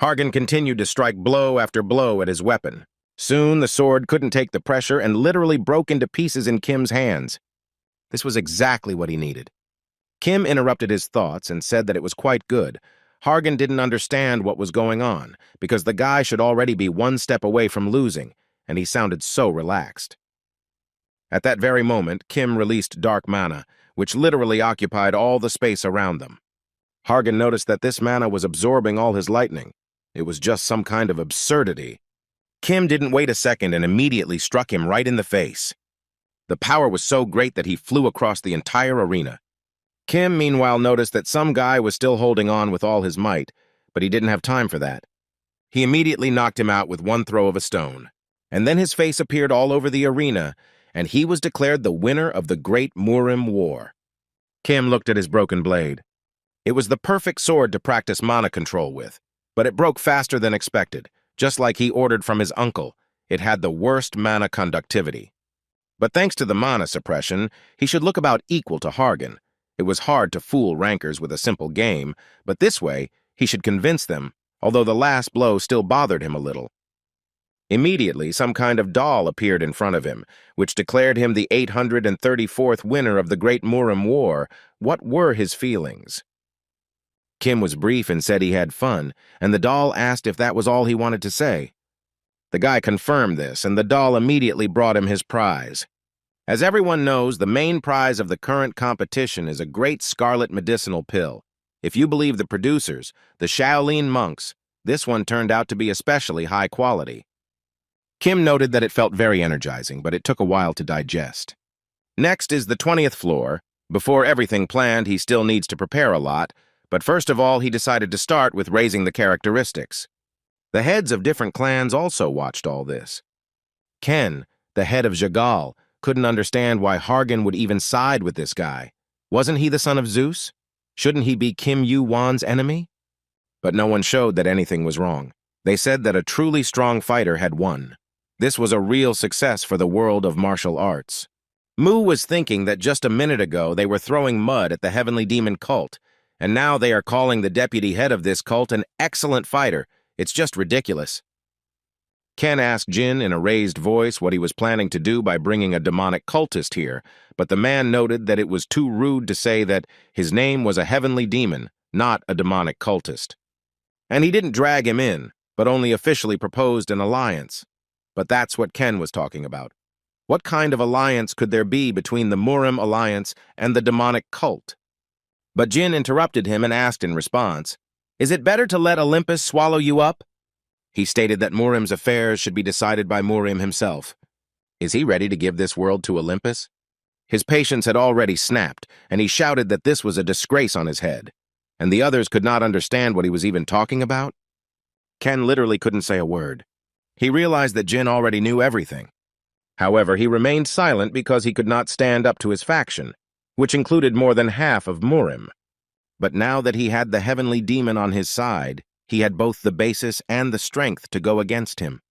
Hargan continued to strike blow after blow at his weapon. Soon, the sword couldn't take the pressure and literally broke into pieces in Kim's hands. This was exactly what he needed. Kim interrupted his thoughts and said that it was quite good. Hargan didn't understand what was going on, because the guy should already be one step away from losing, and he sounded so relaxed. At that very moment, Kim released dark mana, which literally occupied all the space around them. Hargan noticed that this mana was absorbing all his lightning. It was just some kind of absurdity. Kim didn't wait a second and immediately struck him right in the face. The power was so great that he flew across the entire arena. Kim, meanwhile, noticed that some guy was still holding on with all his might, but he didn't have time for that. He immediately knocked him out with one throw of a stone. And then his face appeared all over the arena, and he was declared the winner of the Great Murim War. Kim looked at his broken blade. It was the perfect sword to practice mana control with, but it broke faster than expected. Just like he ordered from his uncle, it had the worst mana conductivity. But thanks to the mana suppression, he should look about equal to Hargan. It was hard to fool rankers with a simple game, but this way, he should convince them, although the last blow still bothered him a little. Immediately, some kind of doll appeared in front of him, which declared him the 834th winner of the Great Murim War. What were his feelings? Kim was brief and said he had fun, and the doll asked if that was all he wanted to say. The guy confirmed this, and the doll immediately brought him his prize. As everyone knows, the main prize of the current competition is a great scarlet medicinal pill. If you believe the producers, the Shaolin monks, this one turned out to be especially high quality. Kim noted that it felt very energizing, but it took a while to digest. Next is the 20th floor. Before everything planned, he still needs to prepare a lot, but first of all, he decided to start with raising the characteristics. The heads of different clans also watched all this. Ken, the head of Jagal, couldn't understand why Hargan would even side with this guy. Wasn't he the son of Zeus? Shouldn't he be Kim Yu-won's enemy? But no one showed that anything was wrong. They said that a truly strong fighter had won. This was a real success for the world of martial arts. Mu was thinking that just a minute ago they were throwing mud at the Heavenly Demon cult, and now they are calling the deputy head of this cult an excellent fighter. It's just ridiculous. Ken asked Jin in a raised voice what he was planning to do by bringing a demonic cultist here, but the man noted that it was too rude to say that his name was a heavenly demon, not a demonic cultist. And he didn't drag him in, but only officially proposed an alliance. But that's what Ken was talking about. What kind of alliance could there be between the Murim alliance and the demonic cult? But Jin interrupted him and asked in response, "Is it better to let Olympus swallow you up?" He stated that Murim's affairs should be decided by Murim himself. Is he ready to give this world to Olympus? His patience had already snapped, and he shouted that this was a disgrace on his head. And the others could not understand what he was even talking about? Ken literally couldn't say a word. He realized that Jin already knew everything. However, he remained silent because he could not stand up to his faction, which included more than half of Murim. But now that he had the heavenly demon on his side, he had both the basis and the strength to go against him.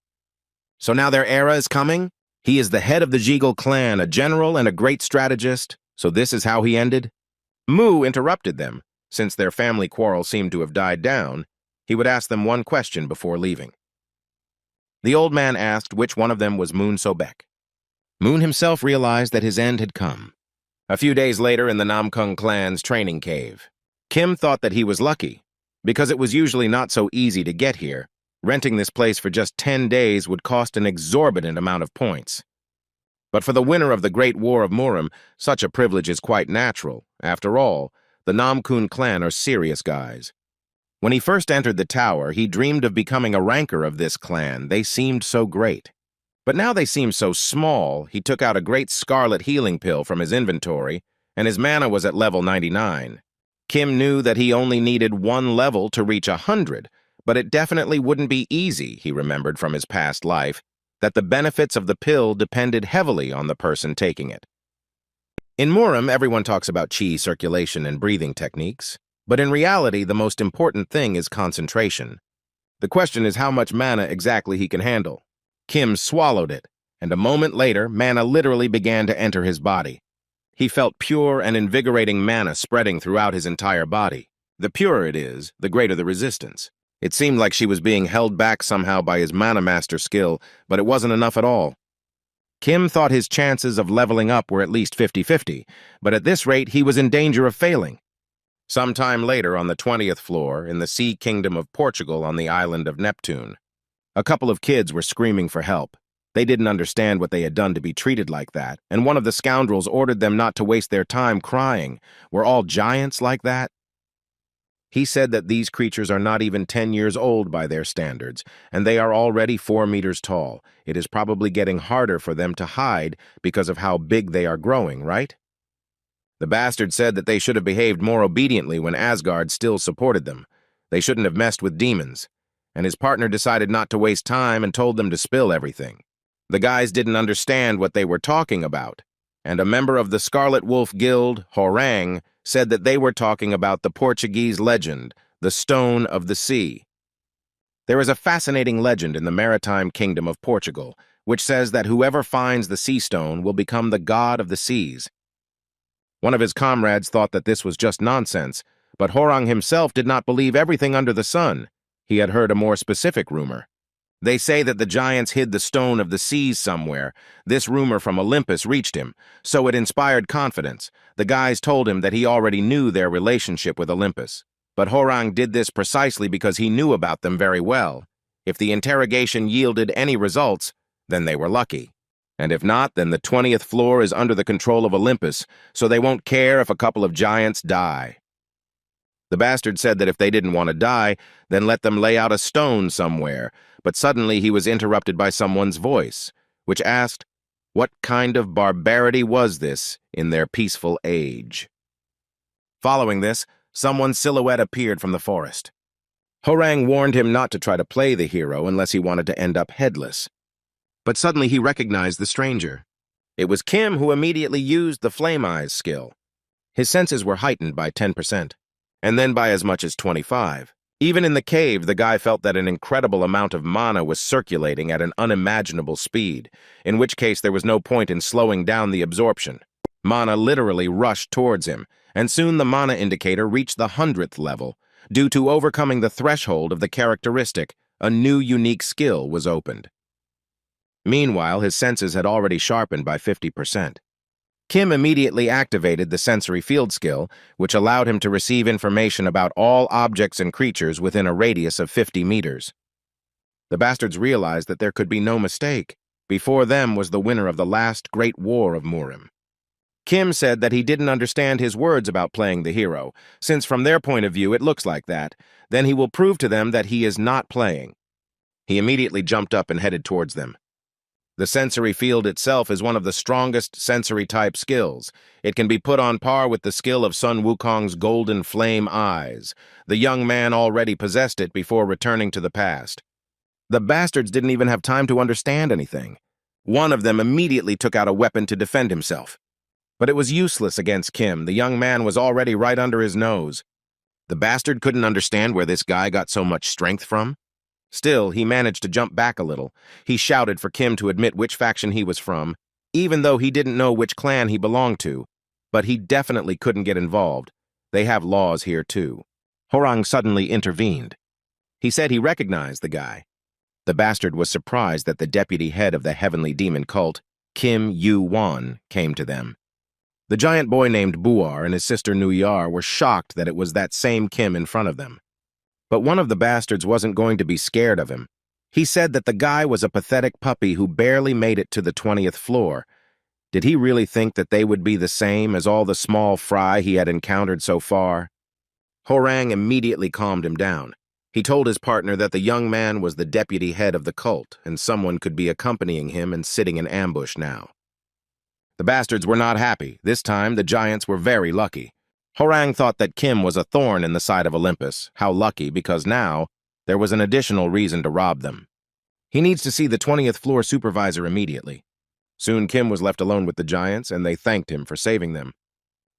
So now their era is coming? He is the head of the Jeagle clan, a general and a great strategist, so this is how he ended? Mu interrupted them. Since their family quarrel seemed to have died down, he would ask them one question before leaving. The old man asked which one of them was Moon Sobek. Moon himself realized that his end had come. A few days later in the Namkung clan's training cave, Kim thought that he was lucky, because it was usually not so easy to get here. Renting this place for just 10 days would cost an exorbitant amount of points. But for the winner of the Great War of Murim, such a privilege is quite natural. After all, the Namkung clan are serious guys. When he first entered the tower, he dreamed of becoming a ranker of this clan. They seemed so great. But now they seem so small. He took out a great scarlet healing pill from his inventory, and his mana was at level 99. Kim knew that he only needed one level to reach 100, but it definitely wouldn't be easy, he remembered from his past life, that the benefits of the pill depended heavily on the person taking it. In Murim, everyone talks about chi circulation and breathing techniques, but in reality, the most important thing is concentration. The question is how much mana exactly he can handle. Kim swallowed it, and a moment later, mana literally began to enter his body. He felt pure and invigorating mana spreading throughout his entire body. The purer it is, the greater the resistance. It seemed like she was being held back somehow by his mana master skill, but it wasn't enough at all. Kim thought his chances of leveling up were at least 50-50, but at this rate he was in danger of failing. Sometime later, on the 20th floor, in the Sea Kingdom of Portugal on the island of Neptune, a couple of kids were screaming for help. They didn't understand what they had done to be treated like that, and one of the scoundrels ordered them not to waste their time crying. Were all giants like that? He said that these creatures are not even 10 years old by their standards, and they are already 4 meters tall. It is probably getting harder for them to hide because of how big they are growing, right? The bastard said that they should have behaved more obediently when Asgard still supported them. They shouldn't have messed with demons. And his partner decided not to waste time and told them to spill everything. The guys didn't understand what they were talking about, and a member of the Scarlet Wolf Guild, Horang, said that they were talking about the Portuguese legend, the Stone of the Sea. There is a fascinating legend in the maritime kingdom of Portugal, which says that whoever finds the sea stone will become the god of the seas. One of his comrades thought that this was just nonsense, but Horang himself did not believe everything under the sun. He had heard a more specific rumor. They say that the giants hid the stone of the seas somewhere. This rumor from Olympus reached him, so it inspired confidence. The guys told him that he already knew their relationship with Olympus. But Horang did this precisely because he knew about them very well. If the interrogation yielded any results, then they were lucky. And if not, then the 20th floor is under the control of Olympus, so they won't care if a couple of giants die. The bastard said that if they didn't want to die, then let them lay out a stone somewhere, but suddenly he was interrupted by someone's voice, which asked, what kind of barbarity was this in their peaceful age? Following this, someone's silhouette appeared from the forest. Horang warned him not to try to play the hero unless he wanted to end up headless. But suddenly he recognized the stranger. It was Kim who immediately used the Flame Eyes skill. His senses were heightened by 10%. And then by as much as 25. Even in the cave, the guy felt that an incredible amount of mana was circulating at an unimaginable speed, in which case there was no point in slowing down the absorption. Mana literally rushed towards him, and soon the mana indicator reached the 100th level. Due to overcoming the threshold of the characteristic, a new unique skill was opened. Meanwhile, his senses had already sharpened by 50%. Kim immediately activated the sensory field skill, which allowed him to receive information about all objects and creatures within a radius of 50 meters. The bastards realized that there could be no mistake. Before them was the winner of the last great war of Murim. Kim said that he didn't understand his words about playing the hero, since from their point of view it looks like that. Then he will prove to them that he is not playing. He immediately jumped up and headed towards them. The sensory field itself is one of the strongest sensory-type skills. It can be put on par with the skill of Sun Wukong's golden flame eyes. The young man already possessed it before returning to the past. The bastards didn't even have time to understand anything. One of them immediately took out a weapon to defend himself. But it was useless against Kim. The young man was already right under his nose. The bastard couldn't understand where this guy got so much strength from. Still, he managed to jump back a little. He shouted for Kim to admit which faction he was from, even though he didn't know which clan he belonged to. But he definitely couldn't get involved. They have laws here, too. Horang suddenly intervened. He said he recognized the guy. The bastard was surprised that the deputy head of the heavenly demon cult, Kim Yu-won, came to them. The giant boy named Buar and his sister Nuyar were shocked that it was that same Kim in front of them. But one of the bastards wasn't going to be scared of him. He said that the guy was a pathetic puppy who barely made it to the 20th floor. Did he really think that they would be the same as all the small fry he had encountered so far? Horang immediately calmed him down. He told his partner that the young man was the deputy head of the cult, and someone could be accompanying him and sitting in ambush now. The bastards were not happy. This time, the giants were very lucky. Horang thought that Kim was a thorn in the side of Olympus. How lucky, because now there was an additional reason to rob them. He needs to see the 20th floor supervisor immediately. Soon Kim was left alone with the giants, and they thanked him for saving them.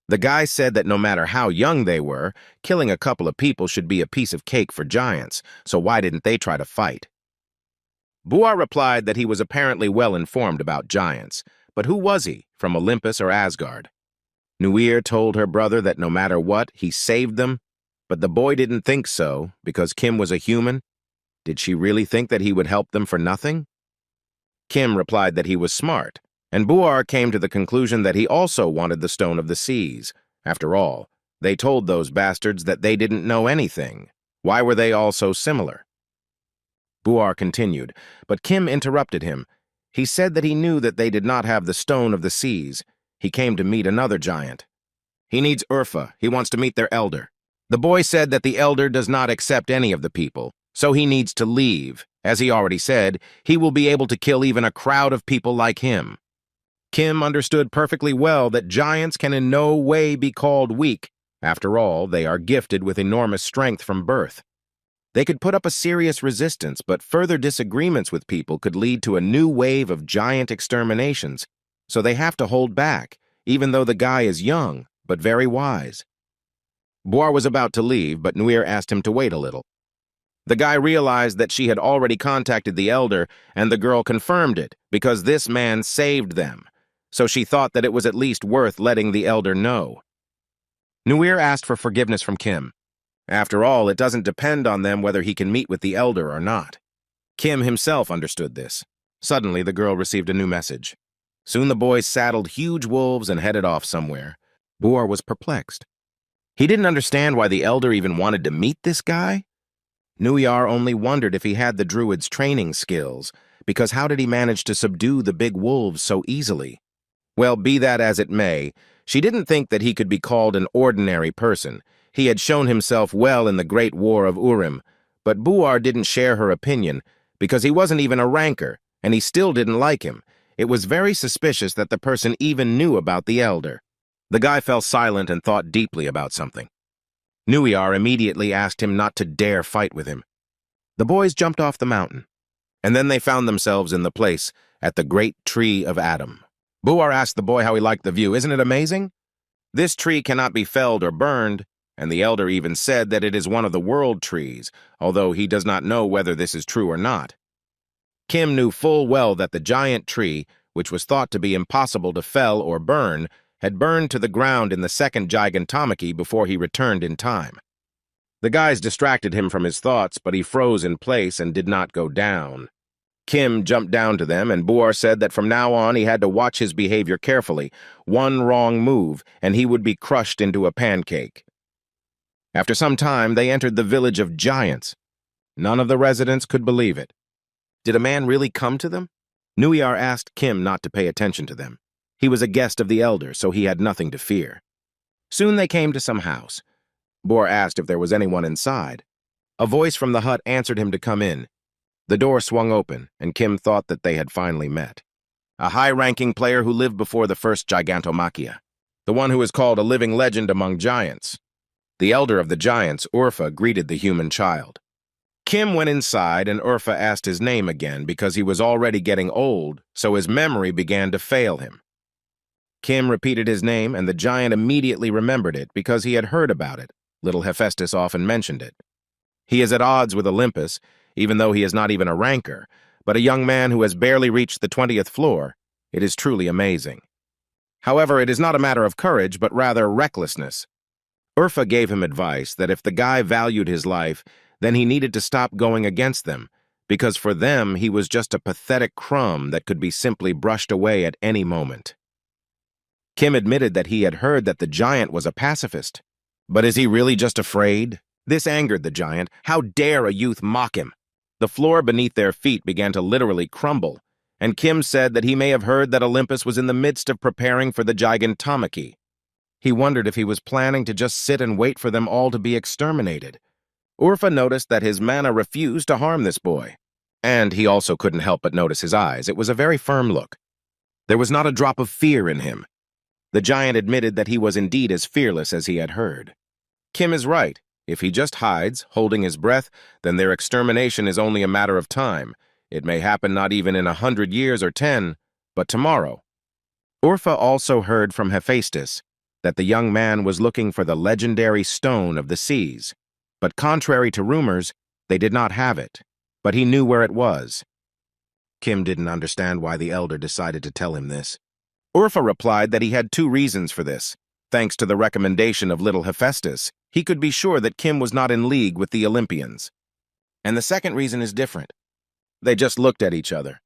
The guy said that no matter how young they were, killing a couple of people should be a piece of cake for giants, so why didn't they try to fight? Buar replied that he was apparently well informed about giants, but who was he, from Olympus or Asgard? Nuir told her brother that no matter what, he saved them, but the boy didn't think so, because Kim was a human. Did she really think that he would help them for nothing? Kim replied that he was smart, and Buar came to the conclusion that he also wanted the Stone of the Seas. After all, they told those bastards that they didn't know anything. Why were they all so similar? Buar continued, but Kim interrupted him. He said that he knew that they did not have the Stone of the Seas. He came to meet another giant. He needs Urfa. He wants to meet their elder. The boy said that the elder does not accept any of the people, so he needs to leave. As he already said, he will be able to kill even a crowd of people like him. Kim understood perfectly well that giants can in no way be called weak. After all, they are gifted with enormous strength from birth. They could put up a serious resistance, but further disagreements with people could lead to a new wave of giant exterminations. So they have to hold back, even though the guy is young, but very wise. Buar was about to leave, but Nuir asked him to wait a little. The guy realized that she had already contacted the elder, and the girl confirmed it, because this man saved them. So she thought that it was at least worth letting the elder know. Nuir asked for forgiveness from Kim. After all, it doesn't depend on them whether he can meet with the elder or not. Kim himself understood this. Suddenly, the girl received a new message. Soon the boys saddled huge wolves and headed off somewhere. Buar was perplexed. He didn't understand why the elder even wanted to meet this guy. Nuyar only wondered if he had the druid's training skills, because how did he manage to subdue the big wolves so easily? Well, be that as it may, she didn't think that he could be called an ordinary person. He had shown himself well in the Great War of Urim, but Buar didn't share her opinion, because he wasn't even a ranker, and he still didn't like him. It was very suspicious that the person even knew about the elder. The guy fell silent and thought deeply about something. Nuyar immediately asked him not to dare fight with him. The boys jumped off the mountain, and then they found themselves in the place at the great tree of Adam. Buar asked the boy how he liked the view. Isn't it amazing? This tree cannot be felled or burned. and the elder even said that it is one of the world trees, although he does not know whether this is true or not. Kim knew full well that the giant tree, which was thought to be impossible to fell or burn, had burned to the ground in the second gigantomachy before he returned in time. The guys distracted him from his thoughts, but he froze in place and did not go down. Kim jumped down to them, and Boar said that from now on he had to watch his behavior carefully. One wrong move, and he would be crushed into a pancake. After some time, they entered the village of giants. None of the residents could believe it. Did a man really come to them? Nuyar asked Kim not to pay attention to them. He was a guest of the elder, so he had nothing to fear. Soon they came to some house. Boar asked if there was anyone inside. A voice from the hut answered him to come in. The door swung open, and Kim thought that they had finally met. A high-ranking player who lived before the first gigantomachia, the one who is called a living legend among giants. The elder of the giants, Urfa, greeted the human child. Kim went inside, and Urfa asked his name again because he was already getting old, so his memory began to fail him. Kim repeated his name, and the giant immediately remembered it because he had heard about it. Little Hephaestus often mentioned it. He is at odds with Olympus, even though he is not even a ranker, but a young man who has barely reached the 20th floor. It is truly amazing. However, it is not a matter of courage, but rather recklessness. Urfa gave him advice that if the guy valued his life, then he needed to stop going against them, because for them he was just a pathetic crumb that could be simply brushed away at any moment. Kim admitted that he had heard that the giant was a pacifist. But is he really just afraid? This angered the giant. How dare a youth mock him? The floor beneath their feet began to literally crumble, and Kim said that he may have heard that Olympus was in the midst of preparing for the gigantomachy. He wondered if he was planning to just sit and wait for them all to be exterminated. Urfa noticed that his mana refused to harm this boy, and he also couldn't help but notice his eyes. It was a very firm look. There was not a drop of fear in him. The giant admitted that he was indeed as fearless as he had heard. Kim is right. If he just hides, holding his breath, then their extermination is only a matter of time. It may happen not even in 100 years or 10, but tomorrow. Urfa also heard from Hephaestus that the young man was looking for the legendary stone of the seas. But contrary to rumors, they did not have it, but he knew where it was. Kim didn't understand why the elder decided to tell him this. Urfa replied that he had two reasons for this. Thanks to the recommendation of little Hephaestus, he could be sure that Kim was not in league with the Olympians. And the second reason is different. They just looked at each other,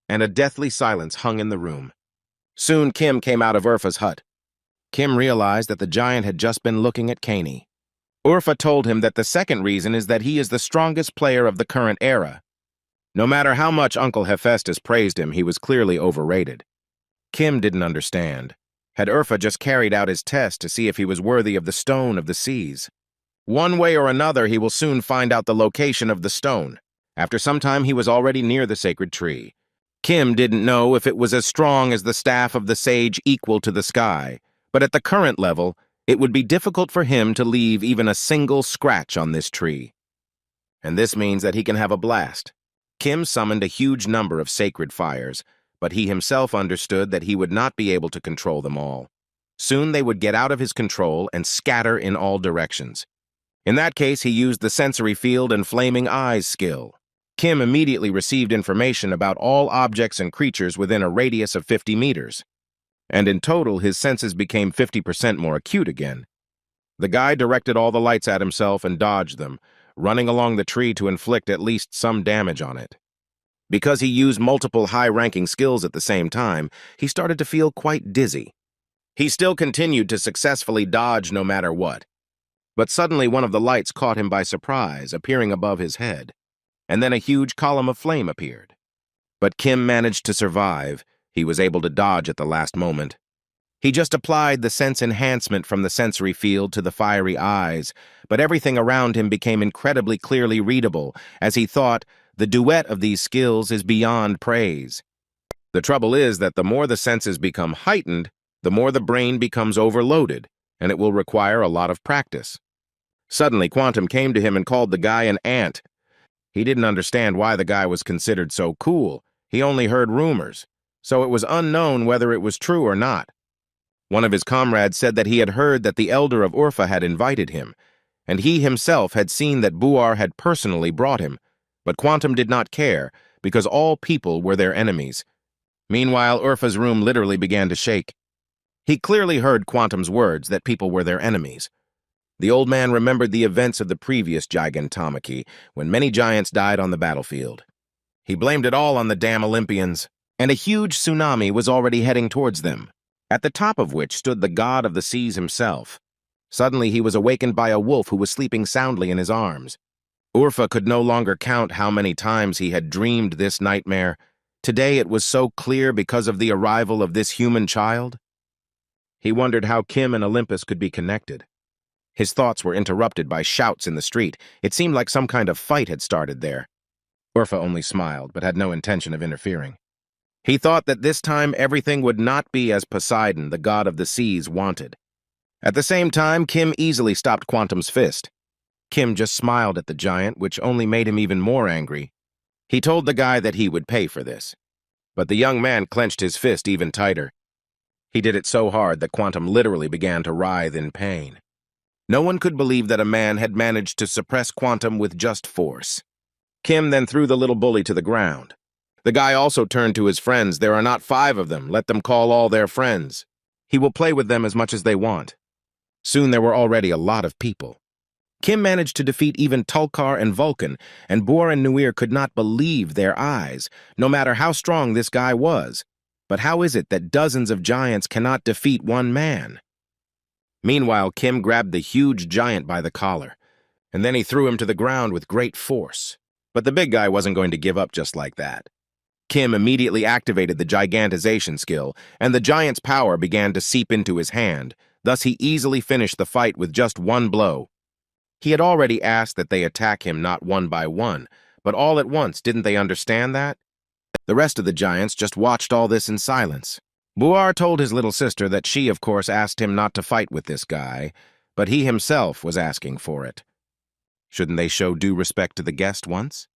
and a deathly silence hung in the room. Soon Kim came out of Urfa's hut. Kim realized that the giant had just been looking at Caney. Urfa told him that the second reason is that he is the strongest player of the current era. No matter how much Uncle Hephaestus praised him, he was clearly overrated. Kim didn't understand. Had Urfa just carried out his test to see if he was worthy of the stone of the seas? One way or another, he will soon find out the location of the stone. After some time, he was already near the sacred tree. Kim didn't know if it was as strong as the staff of the sage equal to the sky, but at the current level, it would be difficult for him to leave even a single scratch on this tree. And this means that he can have a blast. Kim summoned a huge number of sacred fires, but he himself understood that he would not be able to control them all. Soon they would get out of his control and scatter in all directions. In that case, he used the sensory field and flaming eyes skill. Kim immediately received information about all objects and creatures within a radius of 50 meters. And in total, his senses became 50% more acute again. The guy directed all the lights at himself and dodged them, running along the tree to inflict at least some damage on it. Because he used multiple high-ranking skills at the same time, he started to feel quite dizzy. He still continued to successfully dodge no matter what. But suddenly one of the lights caught him by surprise, appearing above his head, and then a huge column of flame appeared. But Kim managed to survive. He was able to dodge at the last moment. He just applied the sense enhancement from the sensory field to the fiery eyes, but everything around him became incredibly clearly readable, as he thought, the duet of these skills is beyond praise. The trouble is that the more the senses become heightened, the more the brain becomes overloaded, and it will require a lot of practice. Suddenly, Quantum came to him and called the guy an ant. He didn't understand why the guy was considered so cool. He only heard rumors, so it was unknown whether it was true or not. One of his comrades said that he had heard that the elder of Urfa had invited him, and he himself had seen that Buar had personally brought him, but Quantum did not care, because all people were their enemies. Meanwhile, Urfa's room literally began to shake. He clearly heard Quantum's words that people were their enemies. The old man remembered the events of the previous gigantomachy, when many giants died on the battlefield. He blamed it all on the damn Olympians, and a huge tsunami was already heading towards them, at the top of which stood the god of the seas himself. Suddenly he was awakened by a wolf who was sleeping soundly in his arms. Urfa could no longer count how many times he had dreamed this nightmare. Today it was so clear because of the arrival of this human child. He wondered how Kim and Olympus could be connected. His thoughts were interrupted by shouts in the street. It seemed like some kind of fight had started there. Urfa only smiled, but had no intention of interfering. He thought that this time everything would not be as Poseidon, the god of the seas, wanted. At the same time, Kim easily stopped Quantum's fist. Kim just smiled at the giant, which only made him even more angry. He told the guy that he would pay for this. But the young man clenched his fist even tighter. He did it so hard that Quantum literally began to writhe in pain. No one could believe that a man had managed to suppress Quantum with just force. Kim then threw the little bully to the ground. The guy also turned to his friends. There are not 5 of them. Let them call all their friends. He will play with them as much as they want. Soon there were already a lot of people. Kim managed to defeat even Tulkar and Vulcan, and Bor and Nuir could not believe their eyes, no matter how strong this guy was. But how is it that dozens of giants cannot defeat one man? Meanwhile, Kim grabbed the huge giant by the collar, and then he threw him to the ground with great force. But the big guy wasn't going to give up just like that. Kim immediately activated the gigantization skill, and the giant's power began to seep into his hand. Thus he easily finished the fight with just one blow. He had already asked that they attack him not one by one, but all at once. Didn't they understand that? The rest of the giants just watched all this in silence. Buar told his little sister that she, of course, asked him not to fight with this guy, but he himself was asking for it. Shouldn't they show due respect to the guest once?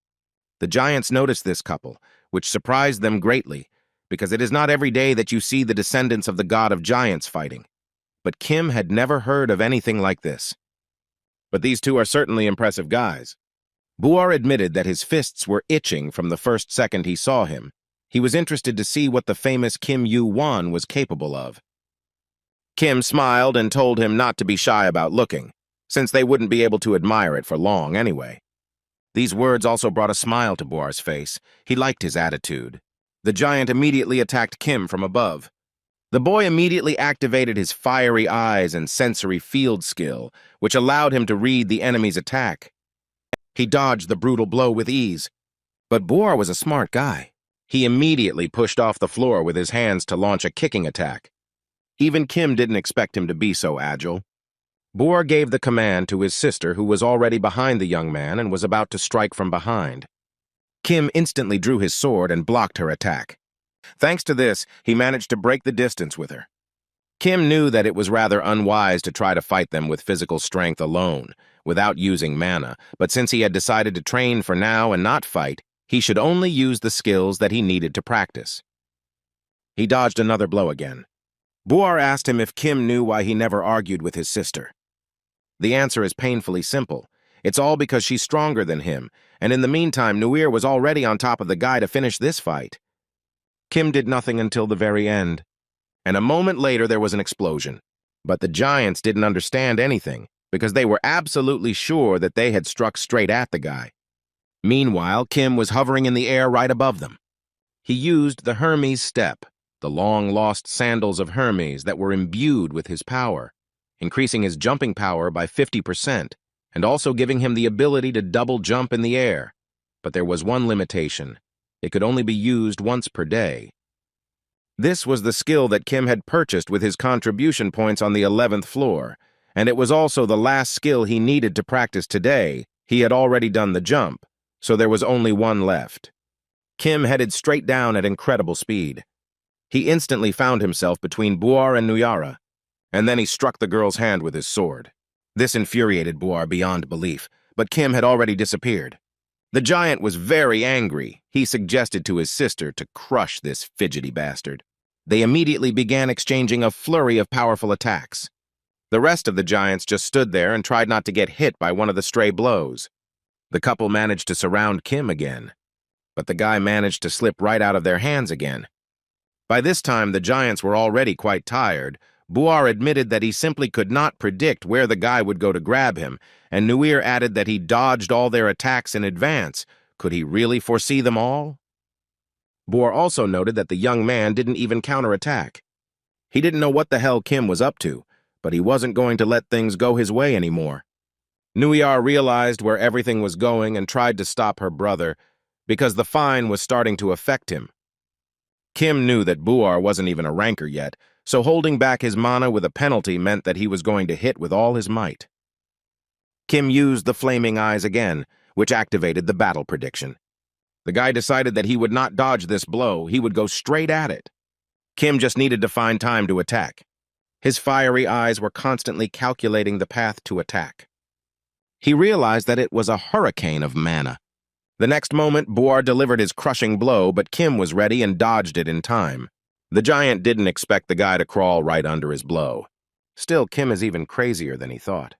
The giants noticed this couple, which surprised them greatly, because it is not every day that you see the descendants of the god of giants fighting. But Kim had never heard of anything like this. But these two are certainly impressive guys. Buar admitted that his fists were itching from the first second he saw him. He was interested to see what the famous Kim Yu-Wan was capable of. Kim smiled and told him not to be shy about looking, since they wouldn't be able to admire it for long anyway. These words also brought a smile to Buar's face. He liked his attitude. The giant immediately attacked Kim from above. The boy immediately activated his fiery eyes and sensory field skill, which allowed him to read the enemy's attack. He dodged the brutal blow with ease. But Buar was a smart guy. He immediately pushed off the floor with his hands to launch a kicking attack. Even Kim didn't expect him to be so agile. Buar gave the command to his sister, who was already behind the young man and was about to strike from behind. Kim instantly drew his sword and blocked her attack. Thanks to this, he managed to break the distance with her. Kim knew that it was rather unwise to try to fight them with physical strength alone, without using mana, but since he had decided to train for now and not fight, he should only use the skills that he needed to practice. He dodged another blow again. Buar asked him if Kim knew why he never argued with his sister. The answer is painfully simple. It's all because she's stronger than him, and in the meantime, Nuir was already on top of the guy to finish this fight. Kim did nothing until the very end, and a moment later there was an explosion. But the giants didn't understand anything, because they were absolutely sure that they had struck straight at the guy. Meanwhile, Kim was hovering in the air right above them. He used the Hermes step, the long-lost sandals of Hermes that were imbued with his power, increasing his jumping power by 50%, and also giving him the ability to double jump in the air. But there was one limitation. It could only be used once per day. This was the skill that Kim had purchased with his contribution points on the 11th floor, and it was also the last skill he needed to practice today. He had already done the jump, so there was only one left. Kim headed straight down at incredible speed. He instantly found himself between Buar and Nuyara, and then he struck the girl's hand with his sword. This infuriated Buar beyond belief, but Kim had already disappeared. The giant was very angry. He suggested to his sister to crush this fidgety bastard. They immediately began exchanging a flurry of powerful attacks. The rest of the giants just stood there and tried not to get hit by one of the stray blows. The couple managed to surround Kim again, but the guy managed to slip right out of their hands again. By this time, the giants were already quite tired. Buar admitted that he simply could not predict where the guy would go to grab him, and Nuir added that he dodged all their attacks in advance. Could he really foresee them all? Buar also noted that the young man didn't even counterattack. He didn't know what the hell Kim was up to, but he wasn't going to let things go his way anymore. Nuir realized where everything was going and tried to stop her brother, because the fine was starting to affect him. Kim knew that Buar wasn't even a ranker yet, so holding back his mana with a penalty meant that he was going to hit with all his might. Kim used the flaming eyes again, which activated the battle prediction. The guy decided that he would not dodge this blow, he would go straight at it. Kim just needed to find time to attack. His fiery eyes were constantly calculating the path to attack. He realized that it was a hurricane of mana. The next moment, Buar delivered his crushing blow, but Kim was ready and dodged it in time. The giant didn't expect the guy to crawl right under his blow. Still, Kim is even crazier than he thought.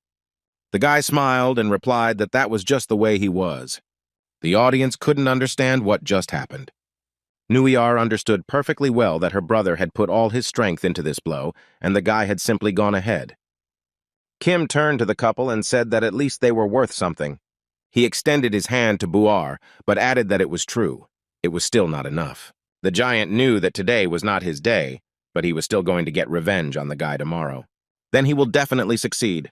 The guy smiled and replied that that was just the way he was. The audience couldn't understand what just happened. Nuir understood perfectly well that her brother had put all his strength into this blow, and the guy had simply gone ahead. Kim turned to the couple and said that at least they were worth something. He extended his hand to Buar, but added that it was true. It was still not enough. The giant knew that today was not his day, but he was still going to get revenge on the guy tomorrow. Then he will definitely succeed.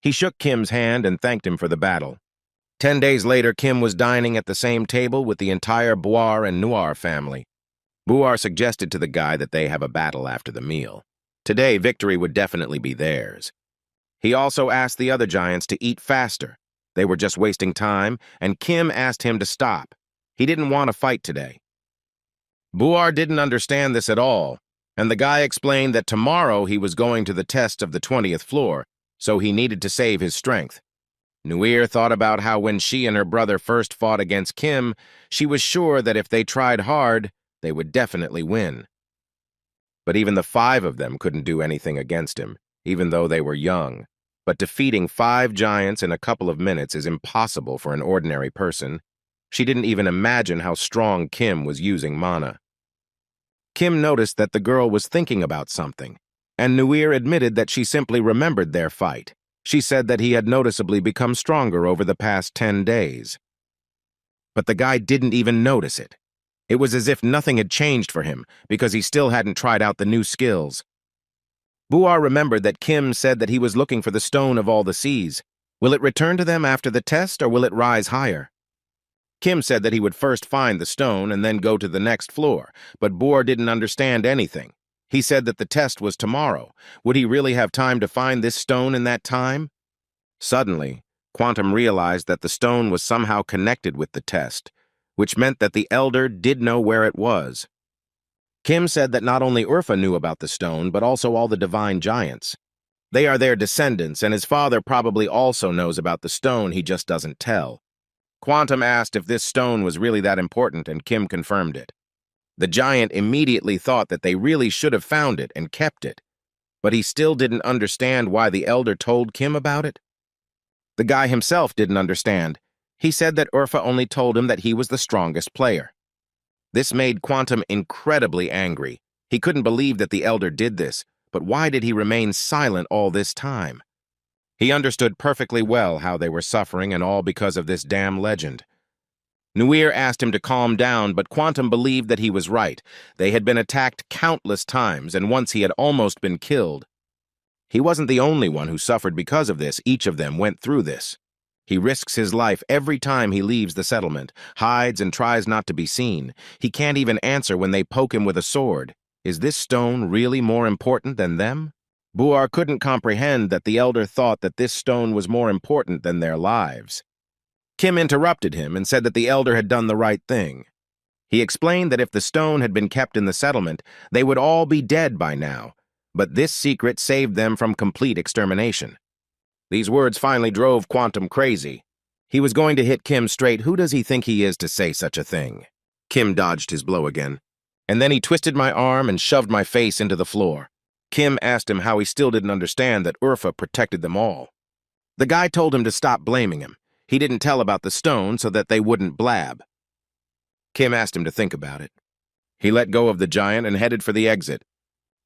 He shook Kim's hand and thanked him for the battle. 10 days later, Kim was dining at the same table with the entire Buar and Nuir family. Buar suggested to the guy that they have a battle after the meal. Today, victory would definitely be theirs. He also asked the other giants to eat faster. They were just wasting time, and Kim asked him to stop. He didn't want to fight today. Buar didn't understand this at all, and the guy explained that tomorrow he was going to the test of the 20th floor, so he needed to save his strength. Nuir thought about how when she and her brother first fought against Kim, she was sure that if they tried hard, they would definitely win. But even the 5 of them couldn't do anything against him, even though they were young. But defeating 5 giants in a couple of minutes is impossible for an ordinary person. She didn't even imagine how strong Kim was using mana. Kim noticed that the girl was thinking about something, and Nuir admitted that she simply remembered their fight. She said that he had noticeably become stronger over the past 10 days. But the guy didn't even notice it. It was as if nothing had changed for him, because he still hadn't tried out the new skills. Buar remembered that Kim said that he was looking for the Stone of All the Seas. Will it return to them after the test, or will it rise higher? Kim said that he would first find the stone and then go to the next floor, but Buar didn't understand anything. He said that the test was tomorrow. Would he really have time to find this stone in that time? Suddenly, Quantum realized that the stone was somehow connected with the test, which meant that the Elder did know where it was. Kim said that not only Urfa knew about the stone, but also all the divine giants. They are their descendants, and his father probably also knows about the stone, he just doesn't tell. Quantum asked if this stone was really that important, and Kim confirmed it. The giant immediately thought that they really should have found it and kept it, but he still didn't understand why the Elder told Kim about it. The guy himself didn't understand. He said that Urfa only told him that he was the strongest player. This made Quantum incredibly angry. He couldn't believe that the Elder did this, but why did he remain silent all this time? He understood perfectly well how they were suffering, and all because of this damn legend. Nuir asked him to calm down, but Quantum believed that he was right. They had been attacked countless times, and once he had almost been killed. He wasn't the only one who suffered because of this. Each of them went through this. He risks his life every time he leaves the settlement, hides and tries not to be seen. He can't even answer when they poke him with a sword. Is this stone really more important than them? Buar couldn't comprehend that the Elder thought that this stone was more important than their lives. Kim interrupted him and said that the Elder had done the right thing. He explained that if the stone had been kept in the settlement, they would all be dead by now, but this secret saved them from complete extermination. These words finally drove Quantum crazy. He was going to hit Kim straight. Who does he think he is to say such a thing? Kim dodged his blow again. And then he twisted my arm and shoved my face into the floor. Kim asked him how he still didn't understand that Urfa protected them all. The guy told him to stop blaming him. He didn't tell about the stone so that they wouldn't blab. Kim asked him to think about it. He let go of the giant and headed for the exit.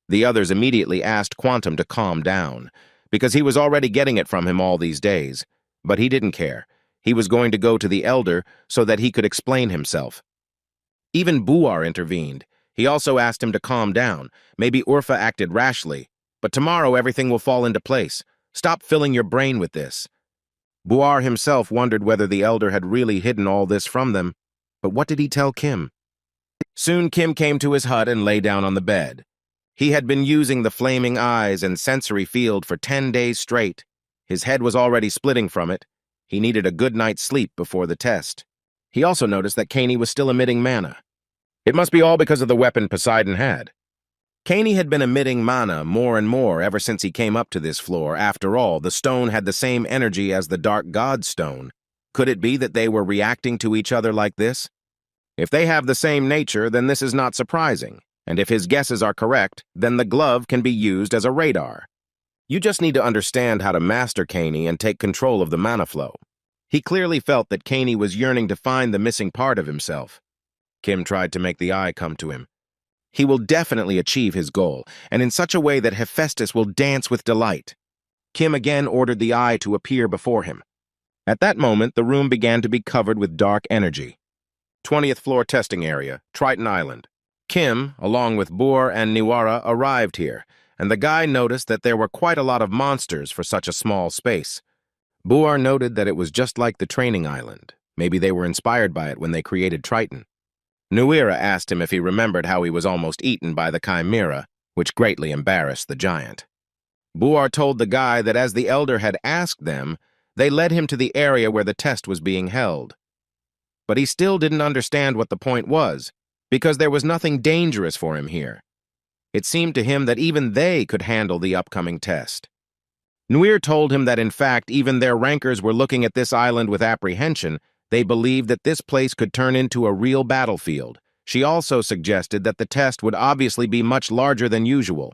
The others immediately asked Quantum to calm down, because he was already getting it from him all these days. But he didn't care. He was going to go to the elder so that he could explain himself. Even Buar intervened. He also asked him to calm down. Maybe Urfa acted rashly, but tomorrow everything will fall into place. Stop filling your brain with this. Buar himself wondered whether the elder had really hidden all this from them, but what did he tell Kim? Soon Kim came to his hut and lay down on the bed. He had been using the flaming eyes and sensory field for 10 days straight. His head was already splitting from it. He needed a good night's sleep before the test. He also noticed that Kaney was still emitting mana. It must be all because of the weapon Poseidon had. Kaney had been emitting mana more and more ever since he came up to this floor. After all, the stone had the same energy as the Dark God's stone. Could it be that they were reacting to each other like this? If they have the same nature, then this is not surprising. And if his guesses are correct, then the glove can be used as a radar. You just need to understand how to master Kaney and take control of the mana flow. He clearly felt that Kaney was yearning to find the missing part of himself. Kim tried to make the eye come to him. He will definitely achieve his goal, and in such a way that Hephaestus will dance with delight. Kim again ordered the eye to appear before him. At that moment, the room began to be covered with dark energy. 20th floor testing area, Triton Island. Kim, along with Boor and Niwara, arrived here, and the guy noticed that there were quite a lot of monsters for such a small space. Boor noted that it was just like the training island. Maybe they were inspired by it when they created Triton. Nuira asked him if he remembered how he was almost eaten by the chimera, which greatly embarrassed the giant. Boor told the guy that as the elder had asked them, they led him to the area where the test was being held. But he still didn't understand what the point was, because there was nothing dangerous for him here. It seemed to him that even they could handle the upcoming test. Nuir told him that in fact even their rankers were looking at this island with apprehension. They believed that this place could turn into a real battlefield. She also suggested that the test would obviously be much larger than usual.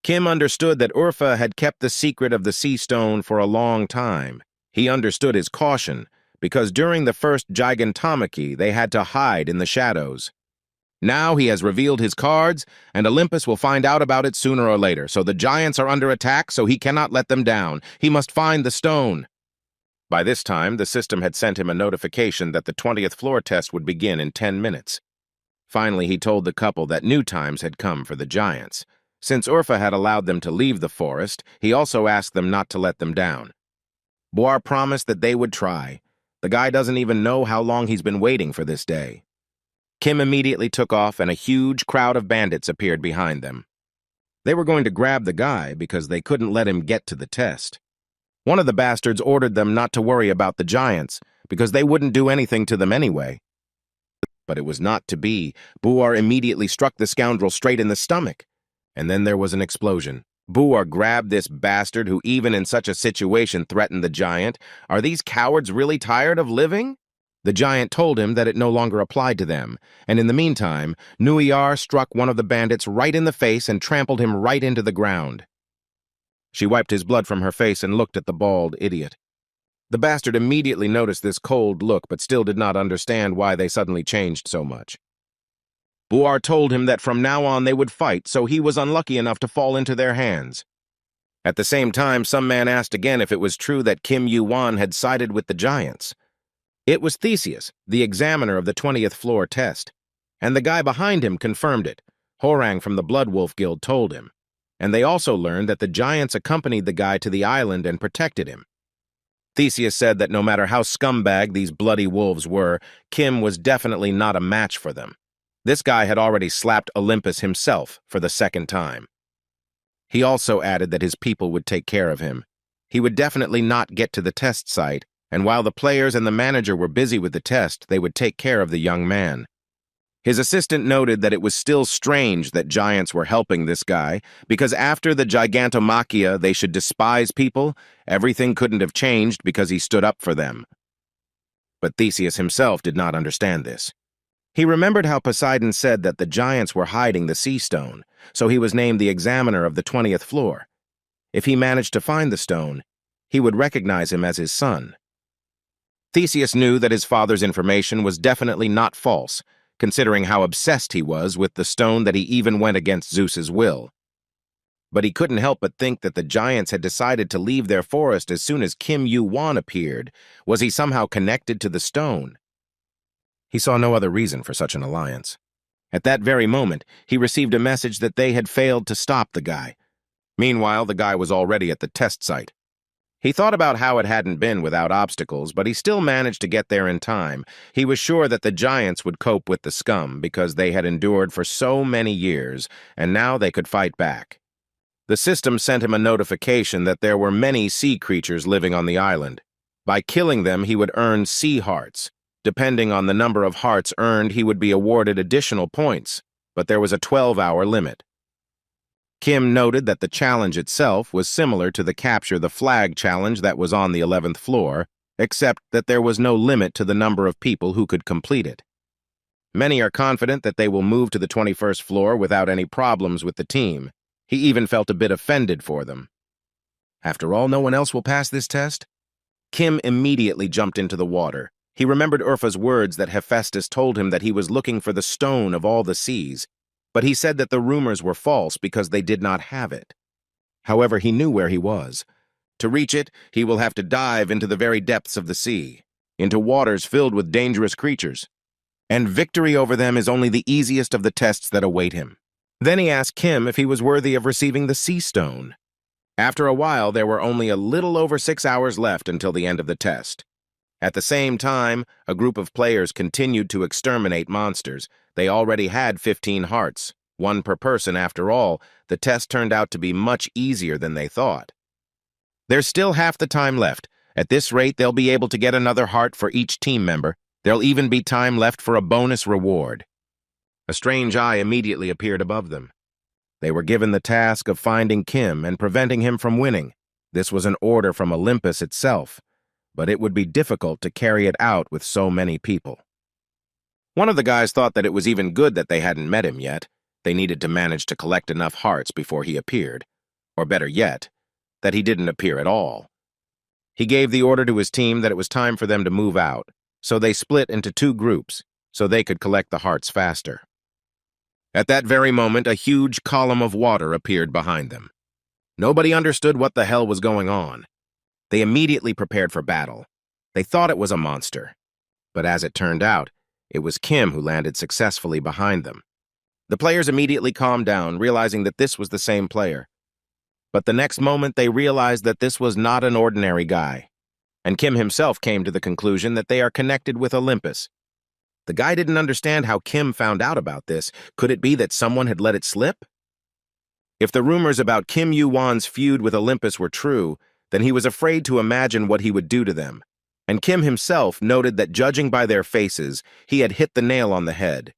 Kim understood that Urfa had kept the secret of the sea stone for a long time. He understood his caution, because during the first gigantomachy they had to hide in the shadows. Now he has revealed his cards, and Olympus will find out about it sooner or later, so the giants are under attack, so he cannot let them down. He must find the stone. By this time, the system had sent him a notification that the 20th floor test would begin in 10 minutes. Finally, he told the couple that new times had come for the giants. Since Urfa had allowed them to leave the forest, he also asked them not to let them down. Boar promised that they would try. The guy doesn't even know how long he's been waiting for this day. Kim immediately took off, and a huge crowd of bandits appeared behind them. They were going to grab the guy because they couldn't let him get to the test. One of the bastards ordered them not to worry about the giants, because they wouldn't do anything to them anyway. But it was not to be. Boar immediately struck the scoundrel straight in the stomach. And then there was an explosion. Boar grabbed this bastard who even in such a situation threatened the giant. Are these cowards really tired of living? The giant told him that it no longer applied to them, and in the meantime, Nuiyar struck one of the bandits right in the face and trampled him right into the ground. She wiped his blood from her face and looked at the bald idiot. The bastard immediately noticed this cold look, but still did not understand why they suddenly changed so much. Boar told him that from now on they would fight, so he was unlucky enough to fall into their hands. At the same time, some man asked again if it was true that Kim Yu-wan had sided with the giants. It was Theseus, the examiner of the 20th floor test, and the guy behind him confirmed it. Horang from the Blood Wolf Guild told him. And they also learned that the giants accompanied the guy to the island and protected him. Theseus said that no matter how scumbag these bloody wolves were, Kim was definitely not a match for them. This guy had already slapped Olympus himself for the second time. He also added that his people would take care of him. He would definitely not get to the test site, and while the players and the manager were busy with the test, they would take care of the young man. His assistant noted that it was still strange that giants were helping this guy, because after the Gigantomachia they should despise people. Everything couldn't have changed because he stood up for them. But Theseus himself did not understand this. He remembered how Poseidon said that the giants were hiding the sea stone, so he was named the examiner of the 20th floor. If he managed to find the stone, he would recognize him as his son. Theseus knew that his father's information was definitely not false, considering how obsessed he was with the stone that he even went against Zeus's will. But he couldn't help but think that the giants had decided to leave their forest as soon as Kim Yu-won appeared. Was he somehow connected to the stone? He saw no other reason for such an alliance. At that very moment, he received a message that they had failed to stop the guy. Meanwhile, the guy was already at the test site. He thought about how it hadn't been without obstacles, but he still managed to get there in time. He was sure that the giants would cope with the scum because they had endured for so many years, and now they could fight back. The system sent him a notification that there were many sea creatures living on the island. By killing them, he would earn sea hearts. Depending on the number of hearts earned, he would be awarded additional points, but there was a 12-hour limit. Kim noted that the challenge itself was similar to the Capture the Flag challenge that was on the 11th floor, except that there was no limit to the number of people who could complete it. Many are confident that they will move to the 21st floor without any problems with the team. He even felt a bit offended for them. After all, no one else will pass this test? Kim immediately jumped into the water. He remembered Urfa's words that Hephaestus told him that he was looking for the stone of all the seas, but he said that the rumors were false because they did not have it. However, he knew where he was. To reach it, he will have to dive into the very depths of the sea, into waters filled with dangerous creatures. And victory over them is only the easiest of the tests that await him. Then he asked Kim if he was worthy of receiving the sea stone. After a while, there were only a little over 6 hours left until the end of the test. At the same time, a group of players continued to exterminate monsters. They already had 15 hearts, one per person. After all, the test turned out to be much easier than they thought. There's still half the time left. At this rate, they'll be able to get another heart for each team member. There'll even be time left for a bonus reward. A strange eye immediately appeared above them. They were given the task of finding Kim and preventing him from winning. This was an order from Olympus itself, but it would be difficult to carry it out with so many people. One of the guys thought that it was even good that they hadn't met him yet. They needed to manage to collect enough hearts before he appeared. Or better yet, that he didn't appear at all. He gave the order to his team that it was time for them to move out, so they split into 2 groups so they could collect the hearts faster. At that very moment, a huge column of water appeared behind them. Nobody understood what the hell was going on. They immediately prepared for battle. They thought it was a monster. But as it turned out, it was Kim who landed successfully behind them. The players immediately calmed down, realizing that this was the same player. But the next moment, they realized that this was not an ordinary guy. And Kim himself came to the conclusion that they are connected with Olympus. The guy didn't understand how Kim found out about this. Could it be that someone had let it slip? If the rumors about Kim Yu-won's feud with Olympus were true, then he was afraid to imagine what he would do to them. And Kim himself noted that judging by their faces, he had hit the nail on the head.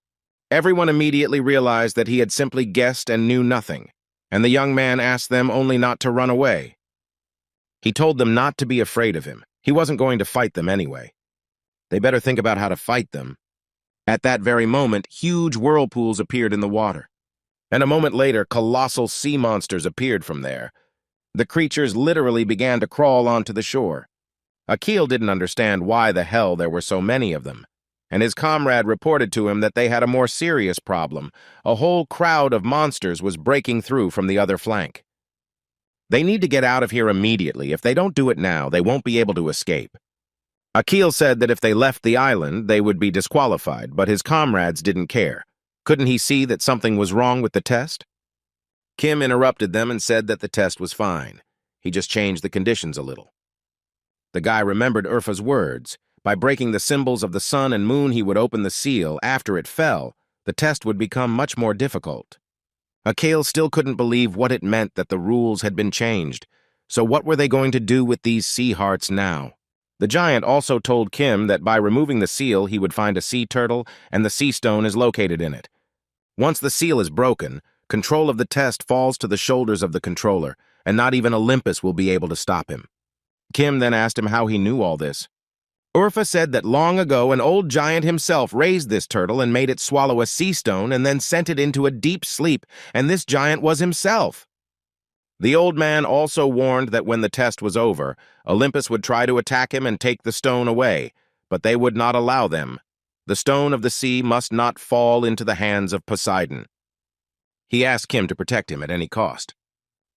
Everyone immediately realized that he had simply guessed and knew nothing, and the young man asked them only not to run away. He told them not to be afraid of him. He wasn't going to fight them anyway. They better think about how to fight them. At that very moment, huge whirlpools appeared in the water. And a moment later, colossal sea monsters appeared from there. The creatures literally began to crawl onto the shore. Akil didn't understand why the hell there were so many of them, and his comrade reported to him that they had a more serious problem. A whole crowd of monsters was breaking through from the other flank. They need to get out of here immediately. If they don't do it now, they won't be able to escape. Akil said that if they left the island, they would be disqualified, but his comrades didn't care. Couldn't he see that something was wrong with the test? Kim interrupted them and said that the test was fine. He just changed the conditions a little. The guy remembered Urfa's words. By breaking the symbols of the sun and moon, he would open the seal. After it fell, the test would become much more difficult. Akil still couldn't believe what it meant that the rules had been changed. So what were they going to do with these sea hearts now? The giant also told Kim that by removing the seal, he would find a sea turtle, and the sea stone is located in it. Once the seal is broken, control of the test falls to the shoulders of the controller, and not even Olympus will be able to stop him. Kim then asked him how he knew all this. Urfa said that long ago an old giant himself raised this turtle and made it swallow a sea stone and then sent it into a deep sleep, and this giant was himself. The old man also warned that when the test was over, Olympus would try to attack him and take the stone away, but they would not allow them. The stone of the sea must not fall into the hands of Poseidon. He asked Kim to protect him at any cost.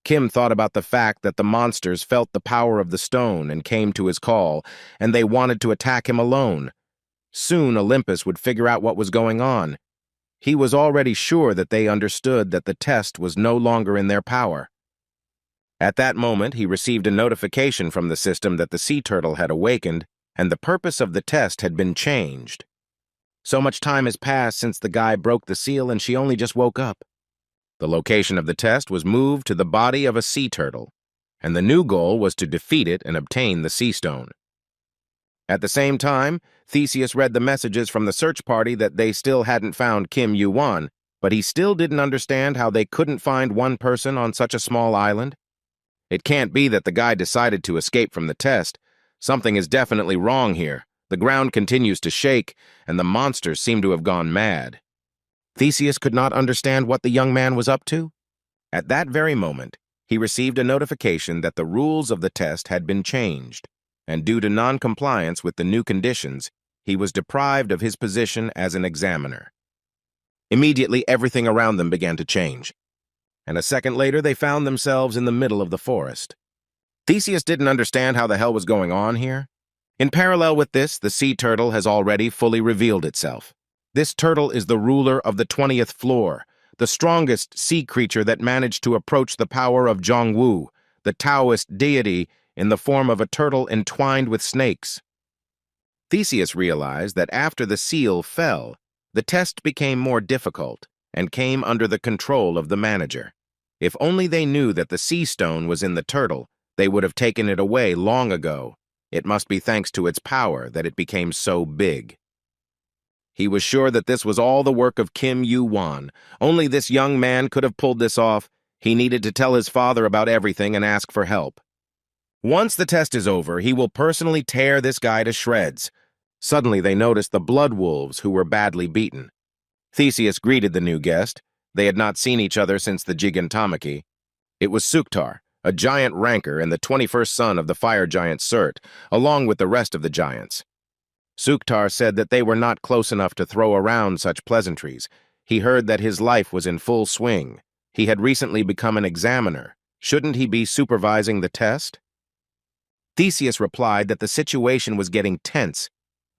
Kim thought about the fact that the monsters felt the power of the stone and came to his call, and they wanted to attack him alone. Soon Olympus would figure out what was going on. He was already sure that they understood that the test was no longer in their power. At that moment, he received a notification from the system that the sea turtle had awakened, and the purpose of the test had been changed. So much time has passed since the guy broke the seal, and she only just woke up. The location of the test was moved to the body of a sea turtle, and the new goal was to defeat it and obtain the sea stone. At the same time, Theseus read the messages from the search party that they still hadn't found Kim Yu-won, but he still didn't understand how they couldn't find one person on such a small island. It can't be that the guy decided to escape from the test. Something is definitely wrong here. The ground continues to shake, and the monsters seem to have gone mad. Theseus could not understand what the young man was up to. At that very moment, he received a notification that the rules of the test had been changed, and due to non-compliance with the new conditions, he was deprived of his position as an examiner. Immediately, everything around them began to change, and a second later they found themselves in the middle of the forest. Theseus didn't understand how the hell was going on here. In parallel with this, the sea turtle has already fully revealed itself. This turtle is the ruler of the 20th floor, the strongest sea creature that managed to approach the power of Zhongwu, the Taoist deity in the form of a turtle entwined with snakes. Theseus realized that after the seal fell, the test became more difficult and came under the control of the manager. If only they knew that the sea stone was in the turtle, they would have taken it away long ago. It must be thanks to its power that it became so big. He was sure that this was all the work of Kim Yu-won. Only this young man could have pulled this off. He needed to tell his father about everything and ask for help. Once the test is over, he will personally tear this guy to shreds. Suddenly they noticed the blood wolves who were badly beaten. Theseus greeted the new guest. They had not seen each other since the Gigantomachy. It was Suktar, a giant ranker and the 21st son of the fire giant Surt, along with the rest of the giants. Suktar said that they were not close enough to throw around such pleasantries. He heard that his life was in full swing. He had recently become an examiner. Shouldn't he be supervising the test? Theseus replied that the situation was getting tense.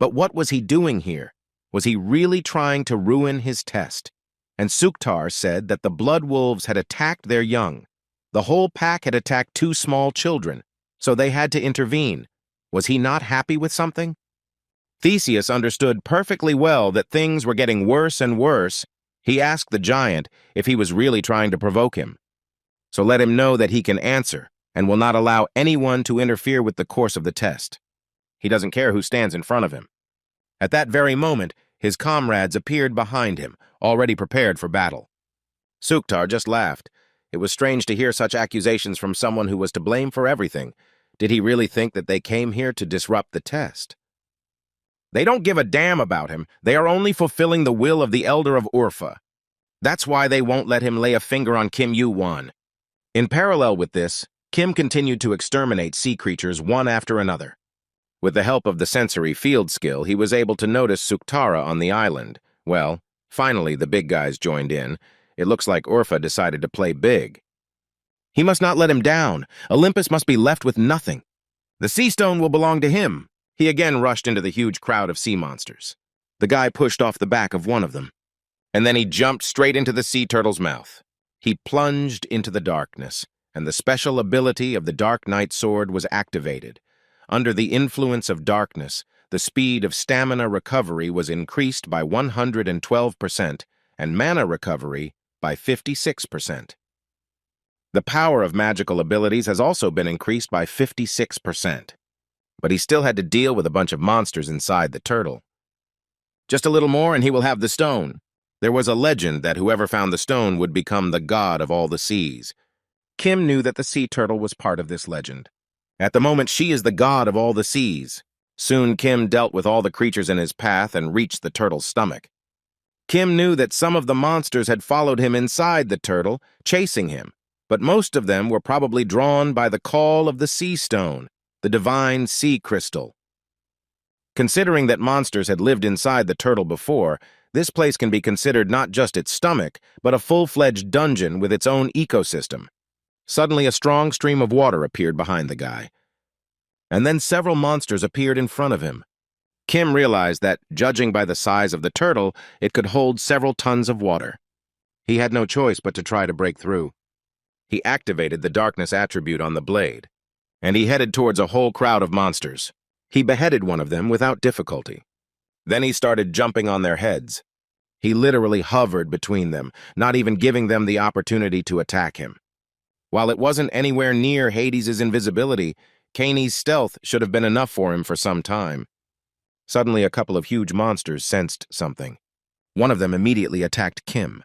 But what was he doing here? Was he really trying to ruin his test? And Suktar said that the blood wolves had attacked their young. The whole pack had attacked 2 small children, so they had to intervene. Was he not happy with something? Theseus understood perfectly well that things were getting worse and worse. He asked the giant if he was really trying to provoke him. So let him know that he can answer and will not allow anyone to interfere with the course of the test. He doesn't care who stands in front of him. At that very moment, his comrades appeared behind him, already prepared for battle. Suktar just laughed. It was strange to hear such accusations from someone who was to blame for everything. Did he really think that they came here to disrupt the test? They don't give a damn about him. They are only fulfilling the will of the elder of Urfa. That's why they won't let him lay a finger on Kim Yu-won. In parallel with this, Kim continued to exterminate sea creatures one after another. With the help of the sensory field skill, he was able to notice Suktara on the island. Well, finally the big guys joined in. It looks like Urfa decided to play big. He must not let him down. Olympus must be left with nothing. The sea stone will belong to him. He again rushed into the huge crowd of sea monsters. The guy pushed off the back of one of them, and then he jumped straight into the sea turtle's mouth. He plunged into the darkness, and the special ability of the Dark Knight Sword was activated. Under the influence of darkness, the speed of stamina recovery was increased by 112%, and mana recovery by 56%. The power of magical abilities has also been increased by 56%. But he still had to deal with a bunch of monsters inside the turtle. Just a little more and he will have the stone. There was a legend that whoever found the stone would become the god of all the seas. Kim knew that the sea turtle was part of this legend. At the moment, she is the god of all the seas. Soon Kim dealt with all the creatures in his path and reached the turtle's stomach. Kim knew that some of the monsters had followed him inside the turtle, chasing him, but most of them were probably drawn by the call of the sea stone, the divine sea crystal. Considering that monsters had lived inside the turtle before, this place can be considered not just its stomach, but a full-fledged dungeon with its own ecosystem. Suddenly, a strong stream of water appeared behind the guy. And then several monsters appeared in front of him. Kim realized that, judging by the size of the turtle, it could hold several tons of water. He had no choice but to try to break through. He activated the darkness attribute on the blade, and he headed towards a whole crowd of monsters. He beheaded one of them without difficulty. Then he started jumping on their heads. He literally hovered between them, not even giving them the opportunity to attack him. While it wasn't anywhere near Hades' invisibility, Kaney's stealth should have been enough for him for some time. Suddenly, a couple of huge monsters sensed something. One of them immediately attacked Kim.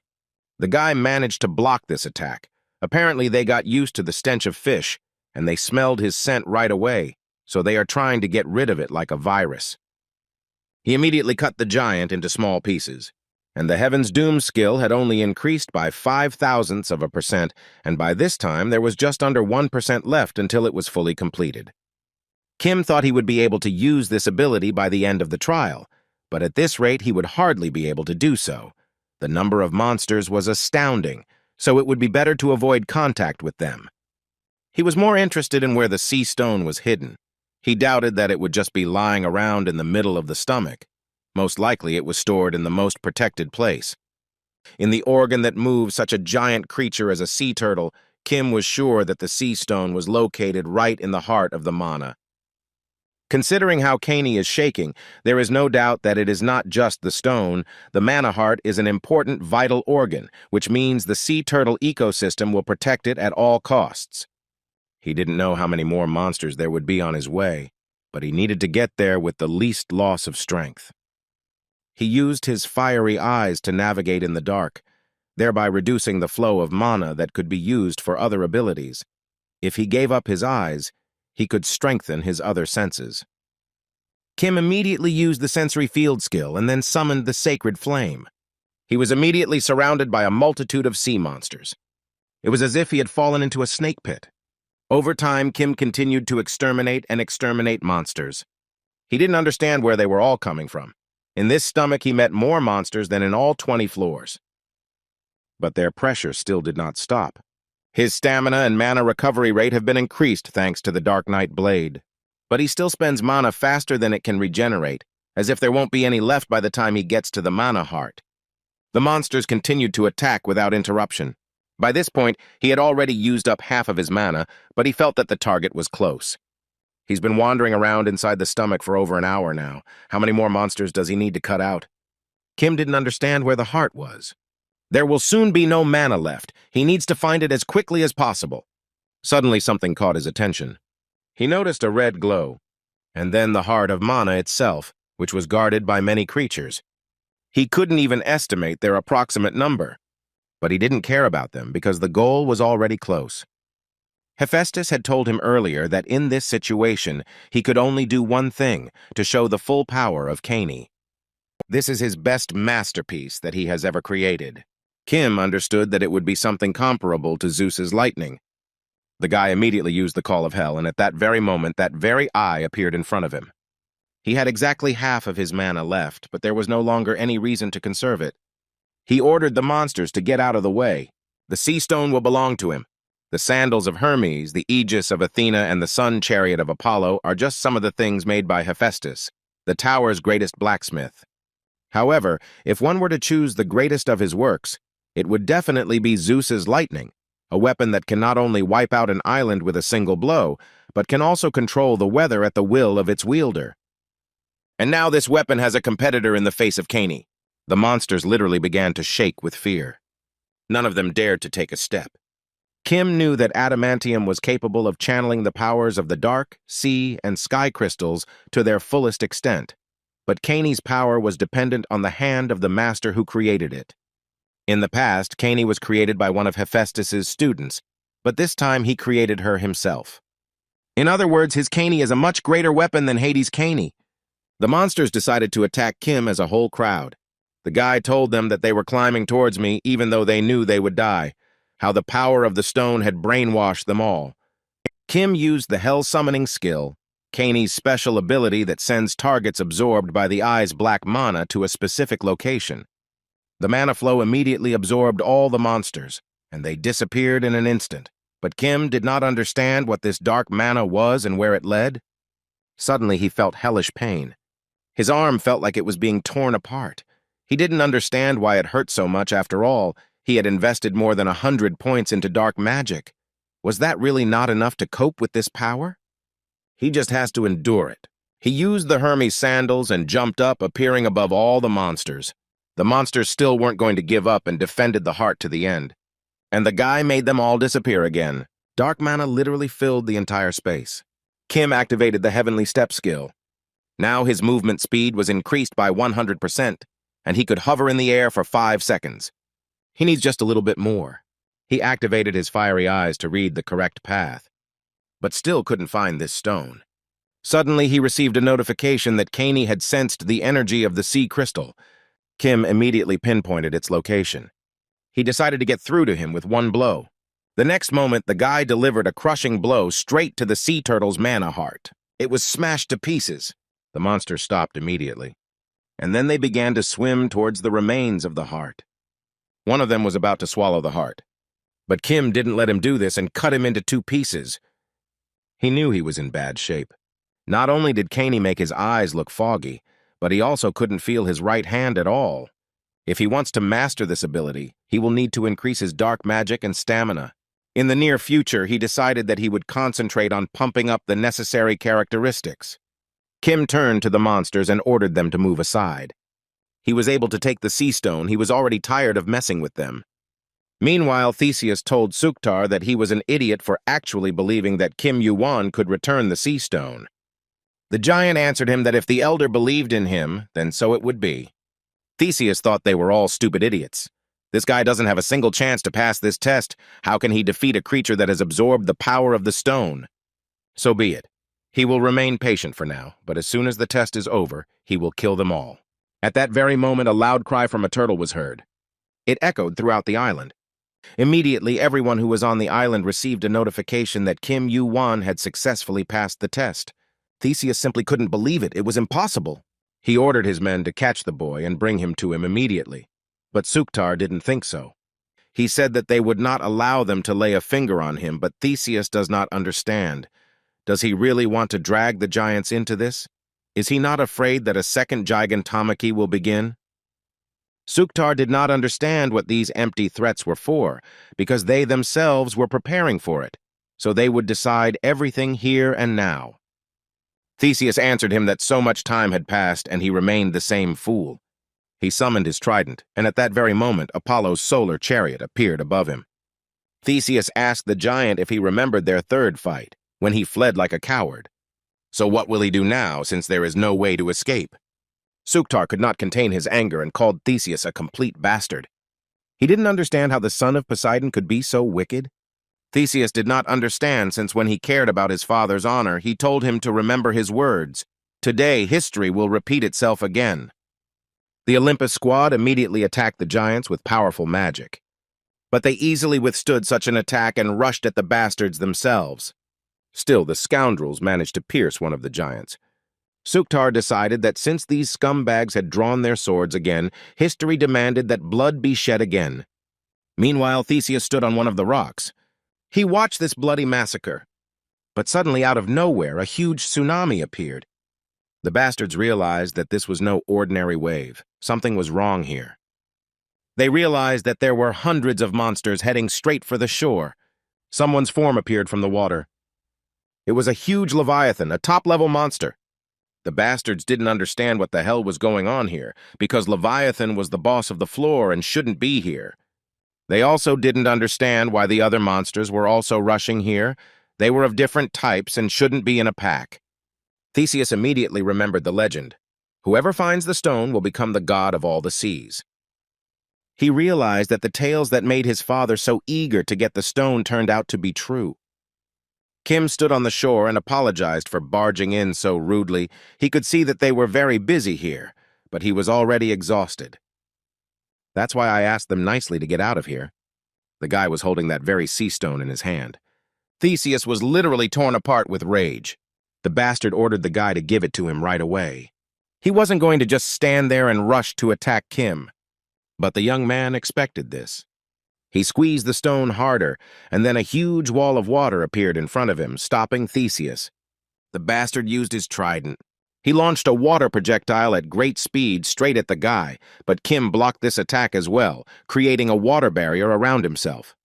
The guy managed to block this attack. Apparently, they got used to the stench of fish, and they smelled his scent right away, so they are trying to get rid of it like a virus. He immediately cut the giant into small pieces, and the Heaven's Doom skill had only increased by 0.005%, and by this time there was just under 1% left until it was fully completed. Kim thought he would be able to use this ability by the end of the trial, but at this rate he would hardly be able to do so. The number of monsters was astounding, so it would be better to avoid contact with them. He was more interested in where the sea stone was hidden. He doubted that it would just be lying around in the middle of the stomach. Most likely it was stored in the most protected place. In the organ that moved such a giant creature as a sea turtle, Kim was sure that the sea stone was located right in the heart of the mana. Considering how Kaney is shaking, there is no doubt that it is not just the stone. The mana heart is an important vital organ, which means the sea turtle ecosystem will protect it at all costs. He didn't know how many more monsters there would be on his way, but he needed to get there with the least loss of strength. He used his fiery eyes to navigate in the dark, thereby reducing the flow of mana that could be used for other abilities. If he gave up his eyes, he could strengthen his other senses. Kim immediately used the sensory field skill and then summoned the sacred flame. He was immediately surrounded by a multitude of sea monsters. It was as if he had fallen into a snake pit. Over time, Kim continued to exterminate monsters. He didn't understand where they were all coming from. In this stomach, he met more monsters than in all 20 floors. But their pressure still did not stop. His stamina and mana recovery rate have been increased thanks to the Dark Knight blade. But he still spends mana faster than it can regenerate, as if there won't be any left by the time he gets to the mana heart. The monsters continued to attack without interruption. By this point, he had already used up half of his mana, but he felt that the target was close. He's been wandering around inside the stomach for over an hour now. How many more monsters does he need to cut out? Kim didn't understand where the heart was. There will soon be no mana left. He needs to find it as quickly as possible. Suddenly, something caught his attention. He noticed a red glow, and then the heart of mana itself, which was guarded by many creatures. He couldn't even estimate their approximate number, but he didn't care about them because the goal was already close. Hephaestus had told him earlier that in this situation, he could only do one thing, to show the full power of Kaney. This is his best masterpiece that he has ever created. Kim understood that it would be something comparable to Zeus's lightning. The guy immediately used the Call of Hell, and at that very moment, that very eye appeared in front of him. He had exactly half of his mana left, but there was no longer any reason to conserve it. He ordered the monsters to get out of the way. The sea stone will belong to him. The sandals of Hermes, the aegis of Athena, and the sun chariot of Apollo are just some of the things made by Hephaestus, the tower's greatest blacksmith. However, if one were to choose the greatest of his works, it would definitely be Zeus's lightning, a weapon that can not only wipe out an island with a single blow, but can also control the weather at the will of its wielder. And now this weapon has a competitor in the face of Kaney. The monsters literally began to shake with fear. None of them dared to take a step. Kim knew that adamantium was capable of channeling the powers of the dark, sea, and sky crystals to their fullest extent, but Kaney's power was dependent on the hand of the master who created it. In the past, Kaney was created by one of Hephaestus's students, but this time he created her himself. In other words, his Kaney is a much greater weapon than Hades' Kaney. The monsters decided to attack Kim as a whole crowd. The guy told them that they were climbing towards me even though they knew they would die, how the power of the stone had brainwashed them all. Kim used the Hell Summoning skill, Kanei's special ability that sends targets absorbed by the eye's black mana to a specific location. The mana flow immediately absorbed all the monsters, and they disappeared in an instant. But Kim did not understand what this dark mana was and where it led. Suddenly he felt hellish pain. His arm felt like it was being torn apart. He didn't understand why it hurt so much after all. He had invested more than 100 points into dark magic. Was that really not enough to cope with this power? He just has to endure it. He used the Hermes sandals and jumped up, appearing above all the monsters. The monsters still weren't going to give up and defended the heart to the end. And the guy made them all disappear again. Dark mana literally filled the entire space. Kim activated the Heavenly Step skill. Now his movement speed was increased by 100%, and he could hover in the air for 5 seconds. He needs just a little bit more. He activated his fiery eyes to read the correct path, but still couldn't find this stone. Suddenly, he received a notification that Kanei had sensed the energy of the sea crystal. Kim immediately pinpointed its location. He decided to get through to him with one blow. The next moment, the guy delivered a crushing blow straight to the sea turtle's mana heart. It was smashed to pieces. The monster stopped immediately, and then they began to swim towards the remains of the heart. One of them was about to swallow the heart, but Kim didn't let him do this and cut him into 2 pieces. He knew he was in bad shape. Not only did Kanei make his eyes look foggy, but he also couldn't feel his right hand at all. If he wants to master this ability, he will need to increase his dark magic and stamina. In the near future, he decided that he would concentrate on pumping up the necessary characteristics. Kim turned to the monsters and ordered them to move aside. He was able to take the sea stone. He was already tired of messing with them. Meanwhile, Theseus told Suktar that he was an idiot for actually believing that Kim Yuan could return the sea stone. The giant answered him that if the elder believed in him, then so it would be. Theseus thought they were all stupid idiots. This guy doesn't have a single chance to pass this test. How can he defeat a creature that has absorbed the power of the stone? So be it. He will remain patient for now, but as soon as the test is over, he will kill them all. At that very moment, a loud cry from a turtle was heard. It echoed throughout the island. Immediately, everyone who was on the island received a notification that Kim Yuan had successfully passed the test. Theseus simply couldn't believe it. It was impossible. He ordered his men to catch the boy and bring him to him immediately. But Suktar didn't think so. He said that they would not allow them to lay a finger on him, but Theseus does not understand. Does he really want to drag the giants into this? Is he not afraid that a second gigantomachy will begin? Suktar did not understand what these empty threats were for, because they themselves were preparing for it, so they would decide everything here and now. Theseus answered him that so much time had passed and he remained the same fool. He summoned his trident, and at that very moment Apollo's solar chariot appeared above him. Theseus asked the giant if he remembered their third fight, when he fled like a coward. So what will he do now, since there is no way to escape? Suktar could not contain his anger and called Theseus a complete bastard. He didn't understand how the son of Poseidon could be so wicked. Theseus did not understand, since when he cared about his father's honor, he told him to remember his words. Today, history will repeat itself again. The Olympus squad immediately attacked the giants with powerful magic. But they easily withstood such an attack and rushed at the bastards themselves. Still, the scoundrels managed to pierce one of the giants. Suktar decided that since these scumbags had drawn their swords again, history demanded that blood be shed again. Meanwhile, Theseus stood on one of the rocks. He watched this bloody massacre. But suddenly, out of nowhere, a huge tsunami appeared. The bastards realized that this was no ordinary wave. Something was wrong here. They realized that there were hundreds of monsters heading straight for the shore. Someone's form appeared from the water. It was a huge leviathan, a top-level monster. The bastards didn't understand what the hell was going on here, because Leviathan was the boss of the floor and shouldn't be here. They also didn't understand why the other monsters were also rushing here. They were of different types and shouldn't be in a pack. Theseus immediately remembered the legend. Whoever finds the stone will become the god of all the seas. He realized that the tales that made his father so eager to get the stone turned out to be true. Kim stood on the shore and apologized for barging in so rudely. He could see that they were very busy here, but he was already exhausted. That's why I asked them nicely to get out of here. The guy was holding that very sea stone in his hand. Theseus was literally torn apart with rage. The bastard ordered the guy to give it to him right away. He wasn't going to just stand there and rush to attack Kim. But the young man expected this. He squeezed the stone harder, and then a huge wall of water appeared in front of him, stopping Theseus. The bastard used his trident. He launched a water projectile at great speed straight at the guy, but Kim blocked this attack as well, creating a water barrier around himself.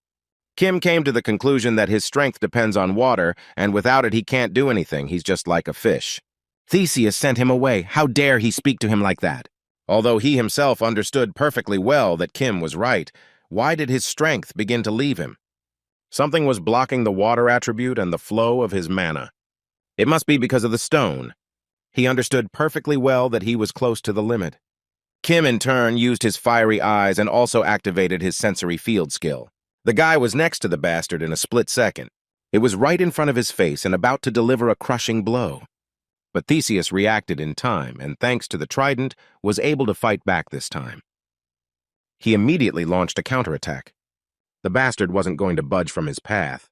Kim came to the conclusion that his strength depends on water, and without it he can't do anything. He's just like a fish. Theseus sent him away. How dare he speak to him like that? Although he himself understood perfectly well that Kim was right, why did his strength begin to leave him? Something was blocking the water attribute and the flow of his mana. It must be because of the stone. He understood perfectly well that he was close to the limit. Kim, in turn, used his fiery eyes and also activated his sensory field skill. The guy was next to the bastard in a split second. It was right in front of his face and about to deliver a crushing blow. But Theseus reacted in time, and thanks to the trident, was able to fight back this time. He immediately launched a counterattack. The bastard wasn't going to budge from his path.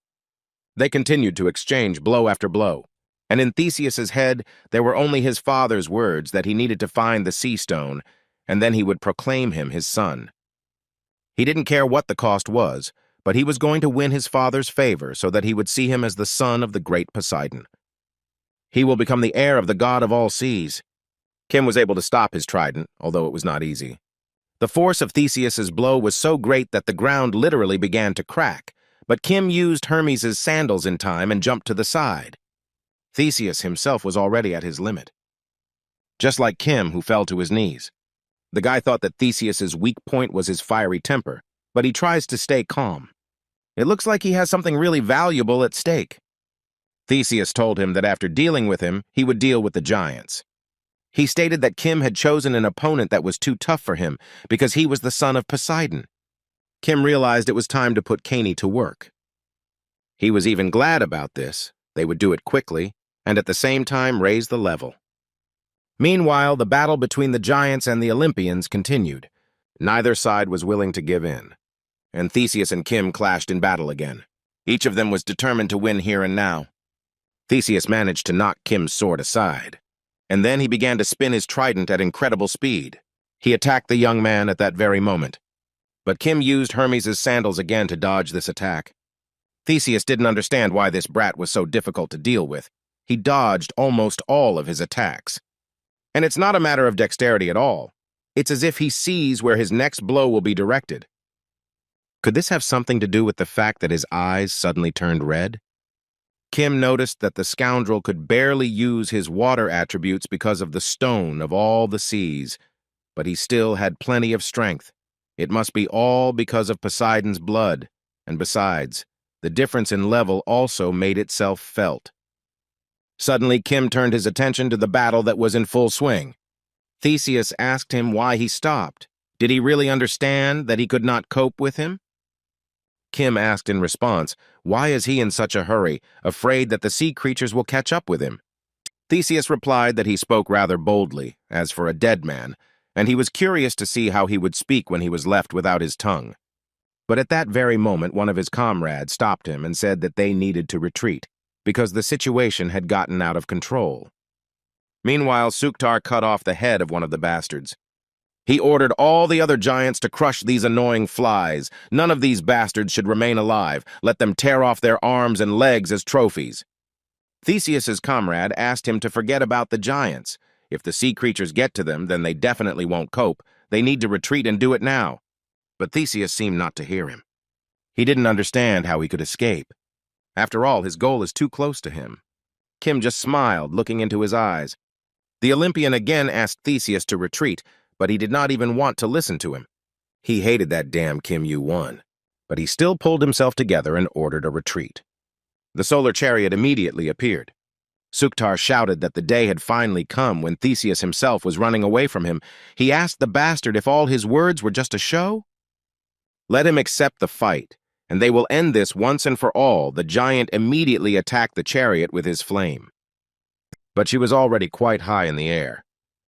They continued to exchange blow after blow, and in Theseus's head there were only his father's words that he needed to find the sea stone, and then he would proclaim him his son. He didn't care what the cost was, but he was going to win his father's favor so that he would see him as the son of the great Poseidon. He will become the heir of the god of all seas. Kim was able to stop his trident, although it was not easy. The force of Theseus's blow was so great that the ground literally began to crack, but Kim used Hermes' sandals in time and jumped to the side. Theseus himself was already at his limit. Just like Kim, who fell to his knees. The guy thought that Theseus's weak point was his fiery temper, but he tries to stay calm. It looks like he has something really valuable at stake. Theseus told him that after dealing with him, he would deal with the giants. He stated that Kim had chosen an opponent that was too tough for him because he was the son of Poseidon. Kim realized it was time to put Caney to work. He was even glad about this. They would do it quickly, and at the same time raise the level. Meanwhile, the battle between the giants and the Olympians continued. Neither side was willing to give in, and Theseus and Kim clashed in battle again. Each of them was determined to win here and now. Theseus managed to knock Kim's sword aside, and then he began to spin his trident at incredible speed. He attacked the young man at that very moment, but Kim used Hermes' sandals again to dodge this attack. Theseus didn't understand why this brat was so difficult to deal with. He dodged almost all of his attacks. And it's not a matter of dexterity at all. It's as if he sees where his next blow will be directed. Could this have something to do with the fact that his eyes suddenly turned red? Kim noticed that the scoundrel could barely use his water attributes because of the stone of all the seas, but he still had plenty of strength. It must be all because of Poseidon's blood, and besides, the difference in level also made itself felt. Suddenly, Kim turned his attention to the battle that was in full swing. Theseus asked him why he stopped. Did he really understand that he could not cope with him? Kim asked in response, why is he in such a hurry, afraid that the sea creatures will catch up with him? Theseus replied that he spoke rather boldly, as for a dead man, and he was curious to see how he would speak when he was left without his tongue. But at that very moment, one of his comrades stopped him and said that they needed to retreat, because the situation had gotten out of control. Meanwhile, Suktar cut off the head of one of the bastards. He ordered all the other giants to crush these annoying flies. None of these bastards should remain alive. Let them tear off their arms and legs as trophies. Theseus's comrade asked him to forget about the giants. If the sea creatures get to them, then they definitely won't cope. They need to retreat and do it now. But Theseus seemed not to hear him. He didn't understand how he could escape. After all, his goal is too close to him. Kim just smiled, looking into his eyes. The Olympian again asked Theseus to retreat, but he did not even want to listen to him. He hated that damn Kim Yu-1, but he still pulled himself together and ordered a retreat. The solar chariot immediately appeared. Suktar shouted that the day had finally come when Theseus himself was running away from him. He asked the bastard if all his words were just a show. Let him accept the fight. and they will end this once and for all. The giant immediately attacked the chariot with his flame. But she was already quite high in the air.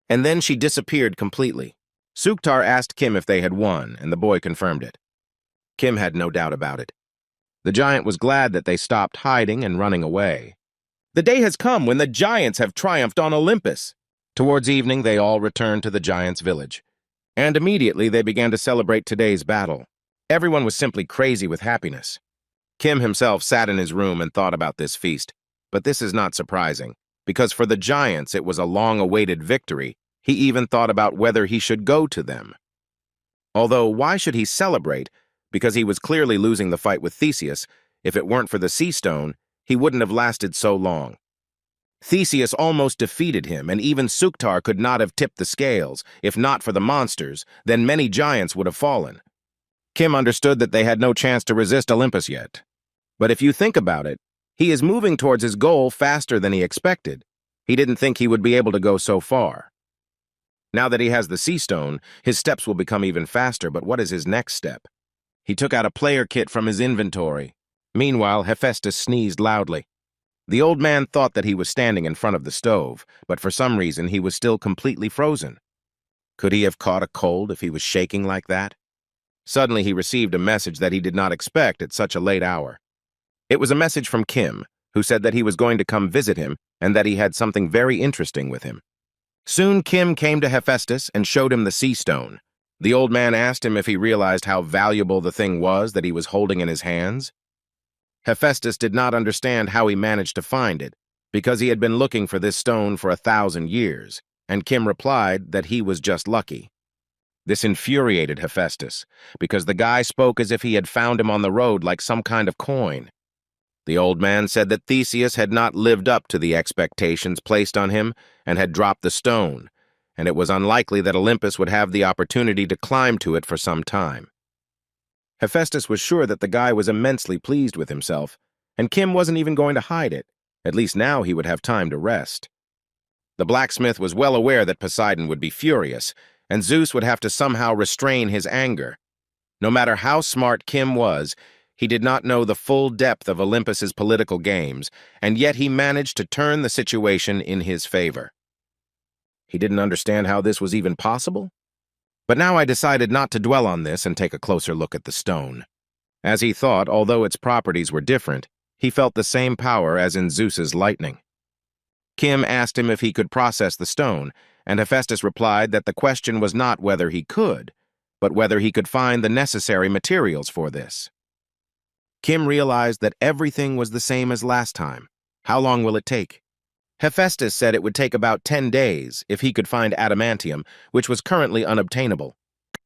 And then she disappeared completely. Suktar asked Kim if they had won, and the boy confirmed it. Kim had no doubt about it. The giant was glad that they stopped hiding and running away. The day has come when the giants have triumphed on Olympus. Towards evening, they all returned to the giants' village. And immediately they began to celebrate today's battle. Everyone was simply crazy with happiness. Kim himself sat in his room and thought about this feast. But this is not surprising, because for the giants it was a long-awaited victory. He even thought about whether he should go to them. Although, why should he celebrate? Because he was clearly losing the fight with Theseus. If it weren't for the sea stone, he wouldn't have lasted so long. Theseus almost defeated him, and even Suktar could not have tipped the scales. If not for the monsters, then many giants would have fallen. Kim understood that they had no chance to resist Olympus yet. But if you think about it, he is moving towards his goal faster than he expected. He didn't think he would be able to go so far. Now that he has the sea stone, his steps will become even faster, but what is his next step? He took out a player kit from his inventory. Meanwhile, Hephaestus sneezed loudly. The old man thought that he was standing in front of the stove, but for some reason he was still completely frozen. Could he have caught a cold if he was shaking like that? Suddenly he received a message that he did not expect at such a late hour. It was a message from Kim, who said that he was going to come visit him and that he had something very interesting with him. Soon Kim came to Hephaestus and showed him the sea stone. The old man asked him if he realized how valuable the thing was that he was holding in his hands. Hephaestus did not understand how he managed to find it, because he had been looking for this stone for 1,000 years, and Kim replied that he was just lucky. This infuriated Hephaestus, because the guy spoke as if he had found him on the road like some kind of coin. The old man said that Theseus had not lived up to the expectations placed on him and had dropped the stone, and it was unlikely that Olympus would have the opportunity to climb to it for some time. Hephaestus was sure that the guy was immensely pleased with himself, and Kim wasn't even going to hide it. At least now he would have time to rest. The blacksmith was well aware that Poseidon would be furious, and Zeus would have to somehow restrain his anger. No matter how smart Kim was, he did not know the full depth of Olympus's political games, and yet he managed to turn the situation in his favor. He didn't understand how this was even possible. But now I decided not to dwell on this and take a closer look at the stone. As he thought, although its properties were different, he felt the same power as in Zeus's lightning. Kim asked him if he could process the stone, and Hephaestus replied that the question was not whether he could, but whether he could find the necessary materials for this. Kim realized that everything was the same as last time. How long will it take? Hephaestus said it would take about 10 days if he could find adamantium, which was currently unobtainable.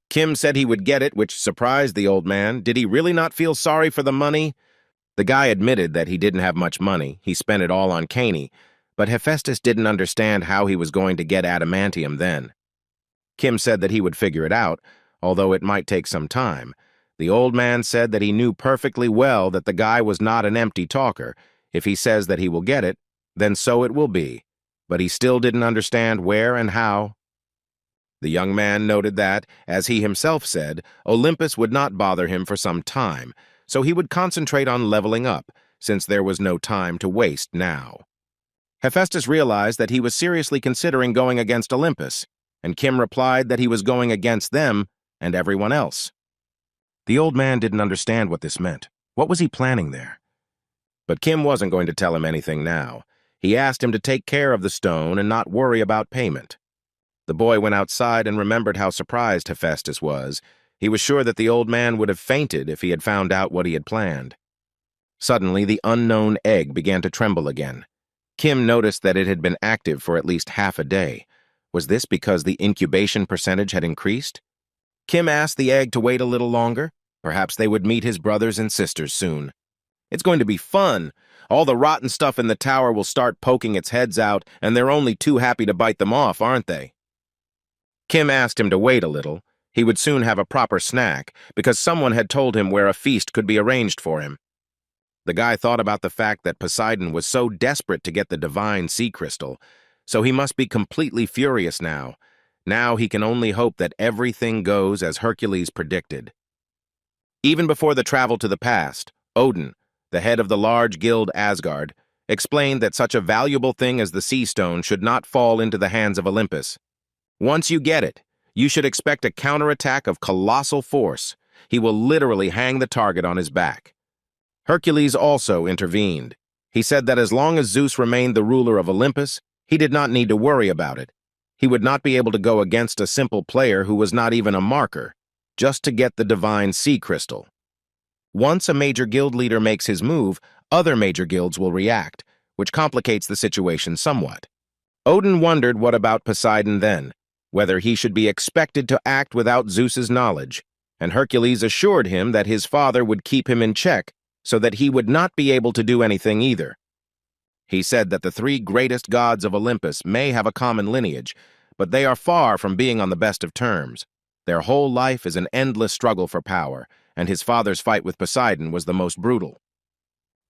Kim said he would get it, which surprised the old man. Did he really not feel sorry for the money? The guy admitted that he didn't have much money. He spent it all on Caney, but Hephaestus didn't understand how he was going to get adamantium then. Kim said that he would figure it out, although it might take some time. The old man said that he knew perfectly well that the guy was not an empty talker. If he says that he will get it, then so it will be, but he still didn't understand where and how. The young man noted that, as he himself said, Olympus would not bother him for some time, so he would concentrate on leveling up, since there was no time to waste now. Hephaestus realized that he was seriously considering going against Olympus, and Kim replied that he was going against them and everyone else. The old man didn't understand what this meant. What was he planning there? But Kim wasn't going to tell him anything now. He asked him to take care of the stone and not worry about payment. The boy went outside and remembered how surprised Hephaestus was. He was sure that the old man would have fainted if he had found out what he had planned. Suddenly, the unknown egg began to tremble again. Kim noticed that it had been active for at least half a day. Was this because the incubation percentage had increased? Kim asked the egg to wait a little longer. Perhaps they would meet his brothers and sisters soon. It's going to be fun. All the rotten stuff in the tower will start poking its heads out, and they're only too happy to bite them off, aren't they? Kim asked him to wait a little. He would soon have a proper snack, because someone had told him where a feast could be arranged for him. The guy thought about the fact that Poseidon was so desperate to get the divine sea crystal, so he must be completely furious now. Now he can only hope that everything goes as Hercules predicted. Even before the travel to the past, Odin, the head of the large guild Asgard, explained that such a valuable thing as the Sea Stone should not fall into the hands of Olympus. Once you get it, you should expect a counterattack of colossal force. He will literally hang the target on his back. Hercules also intervened. He said that as long as Zeus remained the ruler of Olympus, he did not need to worry about it. He would not be able to go against a simple player who was not even a marker, just to get the divine sea crystal. Once a major guild leader makes his move, other major guilds will react, which complicates the situation somewhat. Odin wondered what about Poseidon then, whether he should be expected to act without Zeus's knowledge, and Hercules assured him that his father would keep him in check so that he would not be able to do anything either. He said that the three greatest gods of Olympus may have a common lineage, but they are far from being on the best of terms. Their whole life is an endless struggle for power, and his father's fight with Poseidon was the most brutal.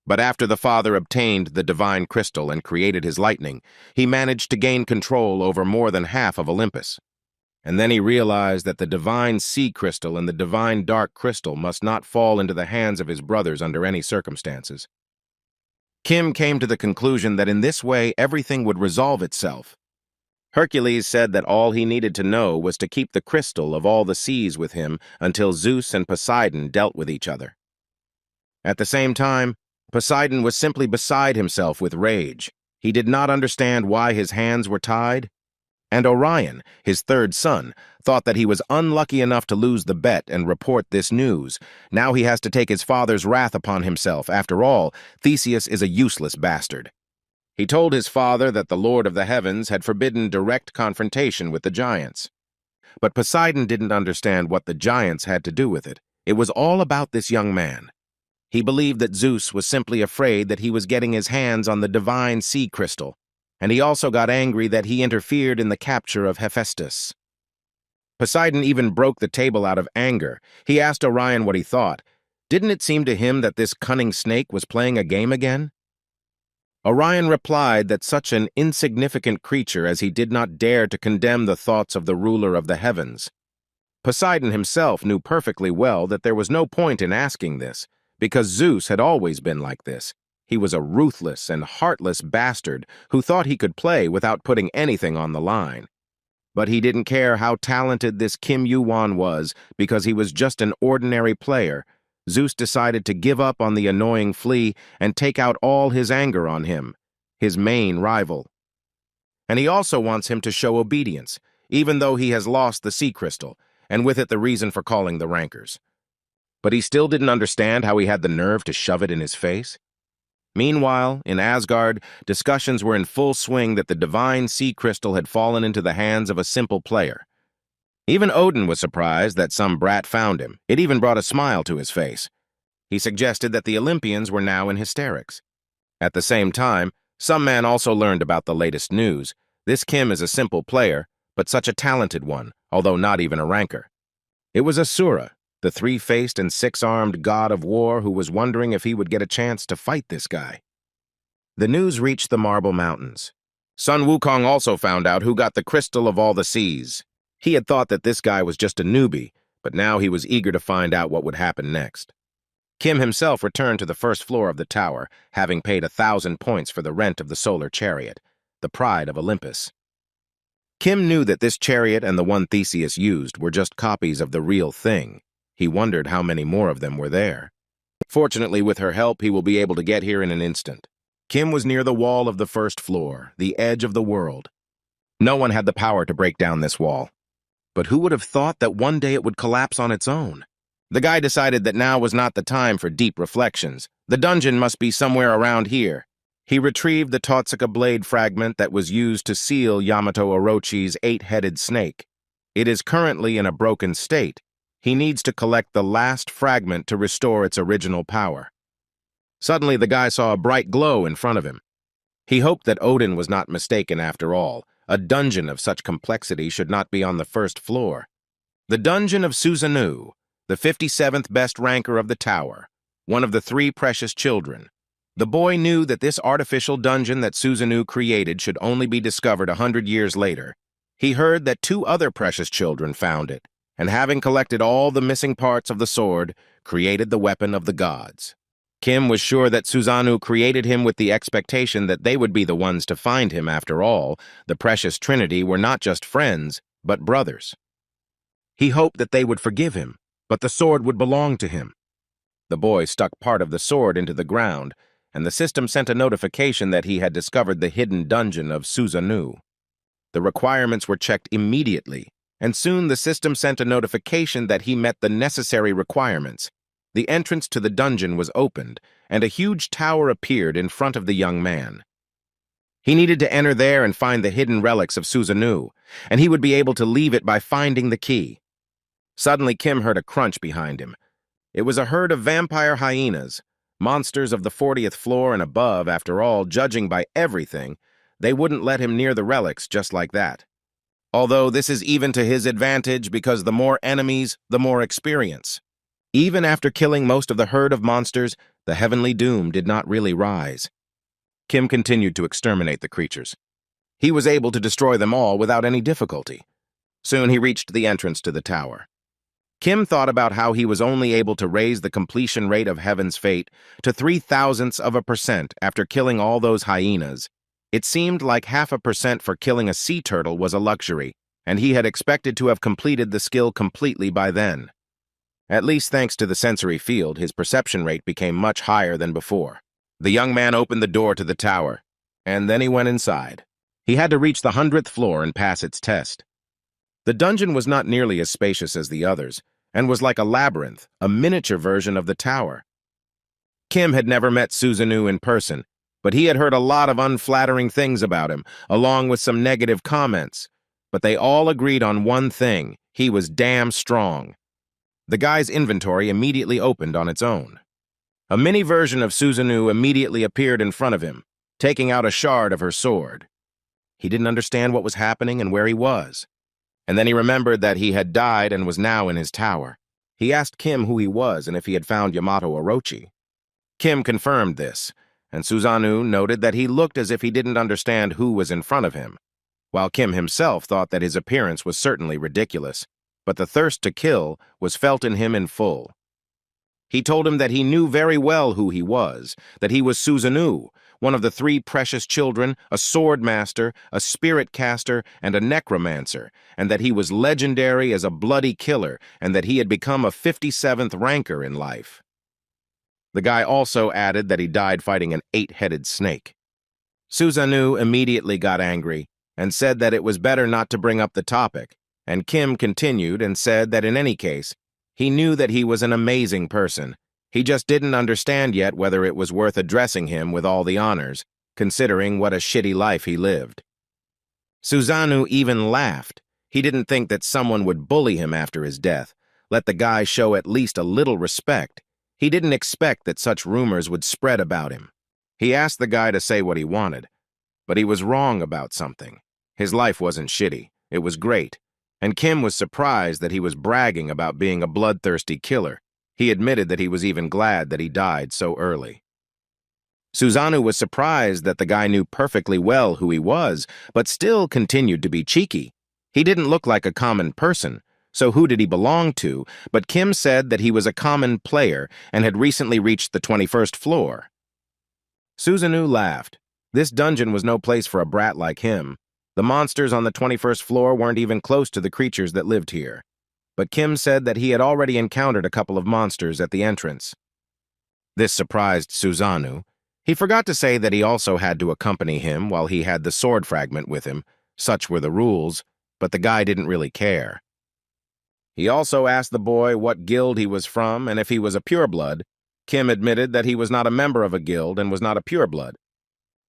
But after the father obtained the divine crystal and created his lightning, he managed to gain control over more than half of Olympus. And then he realized that the divine sea crystal and the divine dark crystal must not fall into the hands of his brothers under any circumstances. Kim came to the conclusion that in this way everything would resolve itself. Hercules said that all he needed to know was to keep the crystal of all the seas with him until Zeus and Poseidon dealt with each other. At the same time, Poseidon was simply beside himself with rage. He did not understand why his hands were tied. And Orion, his third son, thought that he was unlucky enough to lose the bet and report this news. Now he has to take his father's wrath upon himself. After all, Theseus is a useless bastard. He told his father that the Lord of the Heavens had forbidden direct confrontation with the giants. But Poseidon didn't understand what the giants had to do with it. It was all about this young man. He believed that Zeus was simply afraid that he was getting his hands on the divine sea crystal, and he also got angry that he interfered in the capture of Hephaestus. Poseidon even broke the table out of anger. He asked Orion what he thought. Didn't it seem to him that this cunning snake was playing a game again? Orion replied that such an insignificant creature as he did not dare to condemn the thoughts of the ruler of the heavens. Poseidon himself knew perfectly well that there was no point in asking this, because Zeus had always been like this. He was a ruthless and heartless bastard who thought he could play without putting anything on the line. But he didn't care how talented this Kim Yu-won was because he was just an ordinary player. Zeus decided to give up on the annoying flea and take out all his anger on him, his main rival. And he also wants him to show obedience, even though he has lost the sea crystal, and with it the reason for calling the rankers. But he still didn't understand how he had the nerve to shove it in his face. Meanwhile, in Asgard, discussions were in full swing that the divine sea crystal had fallen into the hands of a simple player. Even Odin was surprised that some brat found him. It even brought a smile to his face. He suggested that the Olympians were now in hysterics. At the same time, some man also learned about the latest news. This Kim is a simple player, but such a talented one, although not even a ranker. It was Asura, the three-faced and six-armed god of war who was wondering if he would get a chance to fight this guy. The news reached the Marble Mountains. Sun Wukong also found out who got the crystal of all the seas. He had thought that this guy was just a newbie, but now he was eager to find out what would happen next. Kim himself returned to the first floor of the tower, having paid 1,000 points for the rent of the solar chariot, the pride of Olympus. Kim knew that this chariot and the one Theseus used were just copies of the real thing. He wondered how many more of them were there. Fortunately, with her help, he will be able to get here in an instant. Kim was near the wall of the first floor, the edge of the world. No one had the power to break down this wall. But who would have thought that one day it would collapse on its own? The guy decided that now was not the time for deep reflections. The dungeon must be somewhere around here. He retrieved the Totsuka blade fragment that was used to seal Yamato Orochi's 8-headed snake. It is currently in a broken state. He needs to collect the last fragment to restore its original power. Suddenly, the guy saw a bright glow in front of him. He hoped that Odin was not mistaken after all. A dungeon of such complexity should not be on the first floor. The dungeon of Susanoo, the 57th best ranker of the tower, one of the 3 precious children. The boy knew that this artificial dungeon that Susanoo created should only be discovered 100 years later. He heard that 2 other precious children found it. and having collected all the missing parts of the sword, created the weapon of the gods. Kim was sure that Susanoo created him with the expectation that they would be the ones to find him. After all, the precious trinity were not just friends, but brothers. He hoped that they would forgive him, but the sword would belong to him. The boy stuck part of the sword into the ground, and the system sent a notification that he had discovered the hidden dungeon of Susanoo. The requirements were checked immediately, and soon the system sent a notification that he met the necessary requirements. The entrance to the dungeon was opened, and a huge tower appeared in front of the young man. He needed to enter there and find the hidden relics of Susanoo, and he would be able to leave it by finding the key. Suddenly, Kim heard a crunch behind him. It was a herd of vampire hyenas, monsters of the 40th floor and above. After all, judging by everything, they wouldn't let him near the relics just like that. Although this is even to his advantage because the more enemies, the more experience. Even after killing most of the herd of monsters, the heavenly doom did not really rise. Kim continued to exterminate the creatures. He was able to destroy them all without any difficulty. Soon he reached the entrance to the tower. Kim thought about how he was only able to raise the completion rate of Heaven's Fate to 0.003% after killing all those hyenas. It seemed like 0.5% for killing a sea turtle was a luxury, and he had expected to have completed the skill completely by then. At least thanks to the sensory field, his perception rate became much higher than before. The young man opened the door to the tower, and then he went inside. He had to reach the 100th floor and pass its test. The dungeon was not nearly as spacious as the others, and was like a labyrinth, a miniature version of the tower. Kim had never met Susanoo in person, but he had heard a lot of unflattering things about him, along with some negative comments. But they all agreed on one thing: he was damn strong. The guy's inventory immediately opened on its own. A mini version of Susanoo immediately appeared in front of him, taking out a shard of her sword. He didn't understand what was happening and where he was. And then he remembered that he had died and was now in his tower. He asked Kim who he was and if he had found Yamato Orochi. Kim confirmed this, and Susanoo noted that he looked as if he didn't understand who was in front of him, while Kim himself thought that his appearance was certainly ridiculous, but the thirst to kill was felt in him in full. He told him that he knew very well who he was, that he was Susanoo, one of the 3 precious children, a sword master, a spirit caster, and a necromancer, and that he was legendary as a bloody killer, and that he had become a 57th ranker in life. The guy also added that he died fighting an 8-headed snake. Susanoo immediately got angry and said that it was better not to bring up the topic, and Kim continued and said that in any case, he knew that he was an amazing person. He just didn't understand yet whether it was worth addressing him with all the honors, considering what a shitty life he lived. Susanoo even laughed. He didn't think that someone would bully him after his death. Let the guy show at least a little respect. He didn't expect that such rumors would spread about him. He asked the guy to say what he wanted, but he was wrong about something. His life wasn't shitty. It was great. And Kim was surprised that he was bragging about being a bloodthirsty killer. He admitted that he was even glad that he died so early. Susanoo was surprised that the guy knew perfectly well who he was, but still continued to be cheeky. He didn't look like a common person, so who did he belong to? But Kim said that he was a common player and had recently reached the 21st floor. Susanoo laughed. This dungeon was no place for a brat like him. The monsters on the 21st floor weren't even close to the creatures that lived here. But Kim said that he had already encountered a couple of monsters at the entrance. This surprised Susanoo. He forgot to say that he also had to accompany him while he had the sword fragment with him. Such were the rules, but the guy didn't really care. He also asked the boy what guild he was from and if he was a pureblood. Kim admitted that he was not a member of a guild and was not a pureblood.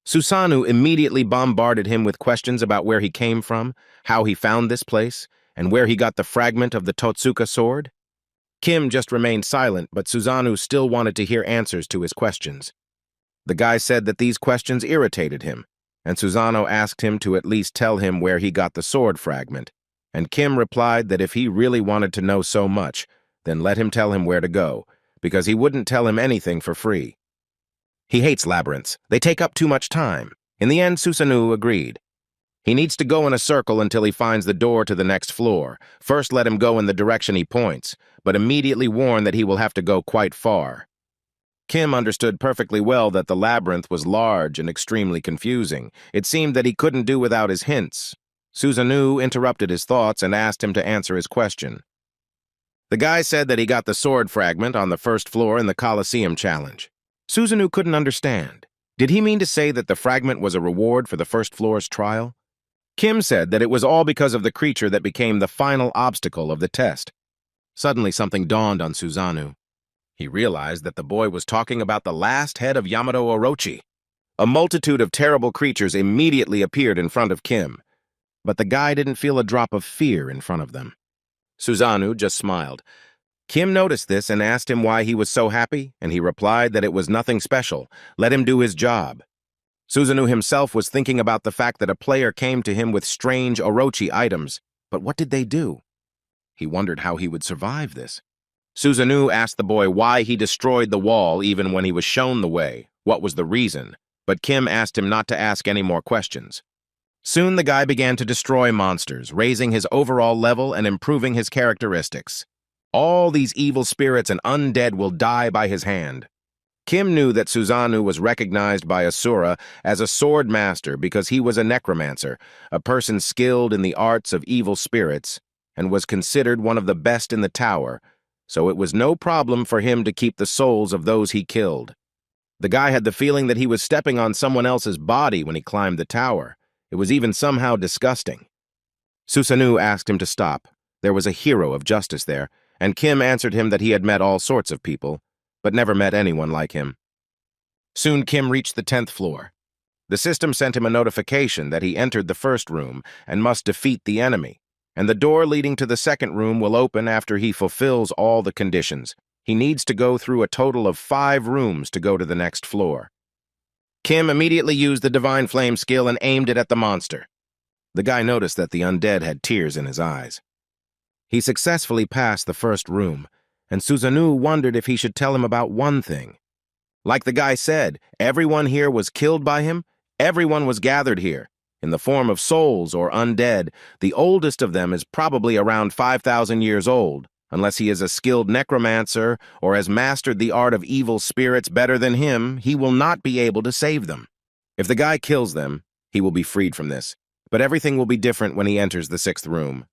Susanoo immediately bombarded him with questions about where he came from, how he found this place, and where he got the fragment of the Totsuka sword. Kim just remained silent, but Susanoo still wanted to hear answers to his questions. The guy said that these questions irritated him, and Susanoo asked him to at least tell him where he got the sword fragment, and Kim replied that if he really wanted to know so much, then let him tell him where to go, because he wouldn't tell him anything for free. He hates labyrinths. They take up too much time. In the end, Susanoo agreed. He needs to go in a circle until he finds the door to the next floor. First, let him go in the direction he points, but immediately warn that he will have to go quite far. Kim understood perfectly well that the labyrinth was large and extremely confusing. It seemed that he couldn't do without his hints. Susanoo interrupted his thoughts and asked him to answer his question. The guy said that he got the sword fragment on the first floor in the Colosseum challenge. Susanoo couldn't understand. Did he mean to say that the fragment was a reward for the first floor's trial? Kim said that it was all because of the creature that became the final obstacle of the test. Suddenly something dawned on Susanoo. He realized that the boy was talking about the last head of Yamato Orochi. A multitude of terrible creatures immediately appeared in front of Kim, but the guy didn't feel a drop of fear in front of them. Susanoo just smiled. Kim noticed this and asked him why he was so happy, and he replied that it was nothing special. Let him do his job. Susanoo himself was thinking about the fact that a player came to him with strange Orochi items, but what did they do? He wondered how he would survive this. Susanoo asked the boy why he destroyed the wall even when he was shown the way, what was the reason, but Kim asked him not to ask any more questions. Soon the guy began to destroy monsters, raising his overall level and improving his characteristics. All these evil spirits and undead will die by his hand. Kim knew that Susanoo was recognized by Asura as a sword master because he was a necromancer, a person skilled in the arts of evil spirits, and was considered one of the best in the tower, so it was no problem for him to keep the souls of those he killed. The guy had the feeling that he was stepping on someone else's body when he climbed the tower. It was even somehow disgusting. Susanoo asked him to stop. There was a hero of justice there, and Kim answered him that he had met all sorts of people, but never met anyone like him. Soon Kim reached the 10th floor. The system sent him a notification that he entered the first room and must defeat the enemy, and the door leading to the second room will open after he fulfills all the conditions. He needs to go through a total of 5 rooms to go to the next floor. Kim immediately used the Divine Flame skill and aimed it at the monster. The guy noticed that the undead had tears in his eyes. He successfully passed the first room, and Susanoo wondered if he should tell him about one thing. Like the guy said, everyone here was killed by him. Everyone was gathered here, in the form of souls or undead. The oldest of them is probably around 5,000 years old, unless he is a skilled necromancer or has mastered the art of evil spirits better than him. He will not be able to save them. If the guy kills them, he will be freed from this, but everything will be different when he enters the 6th room.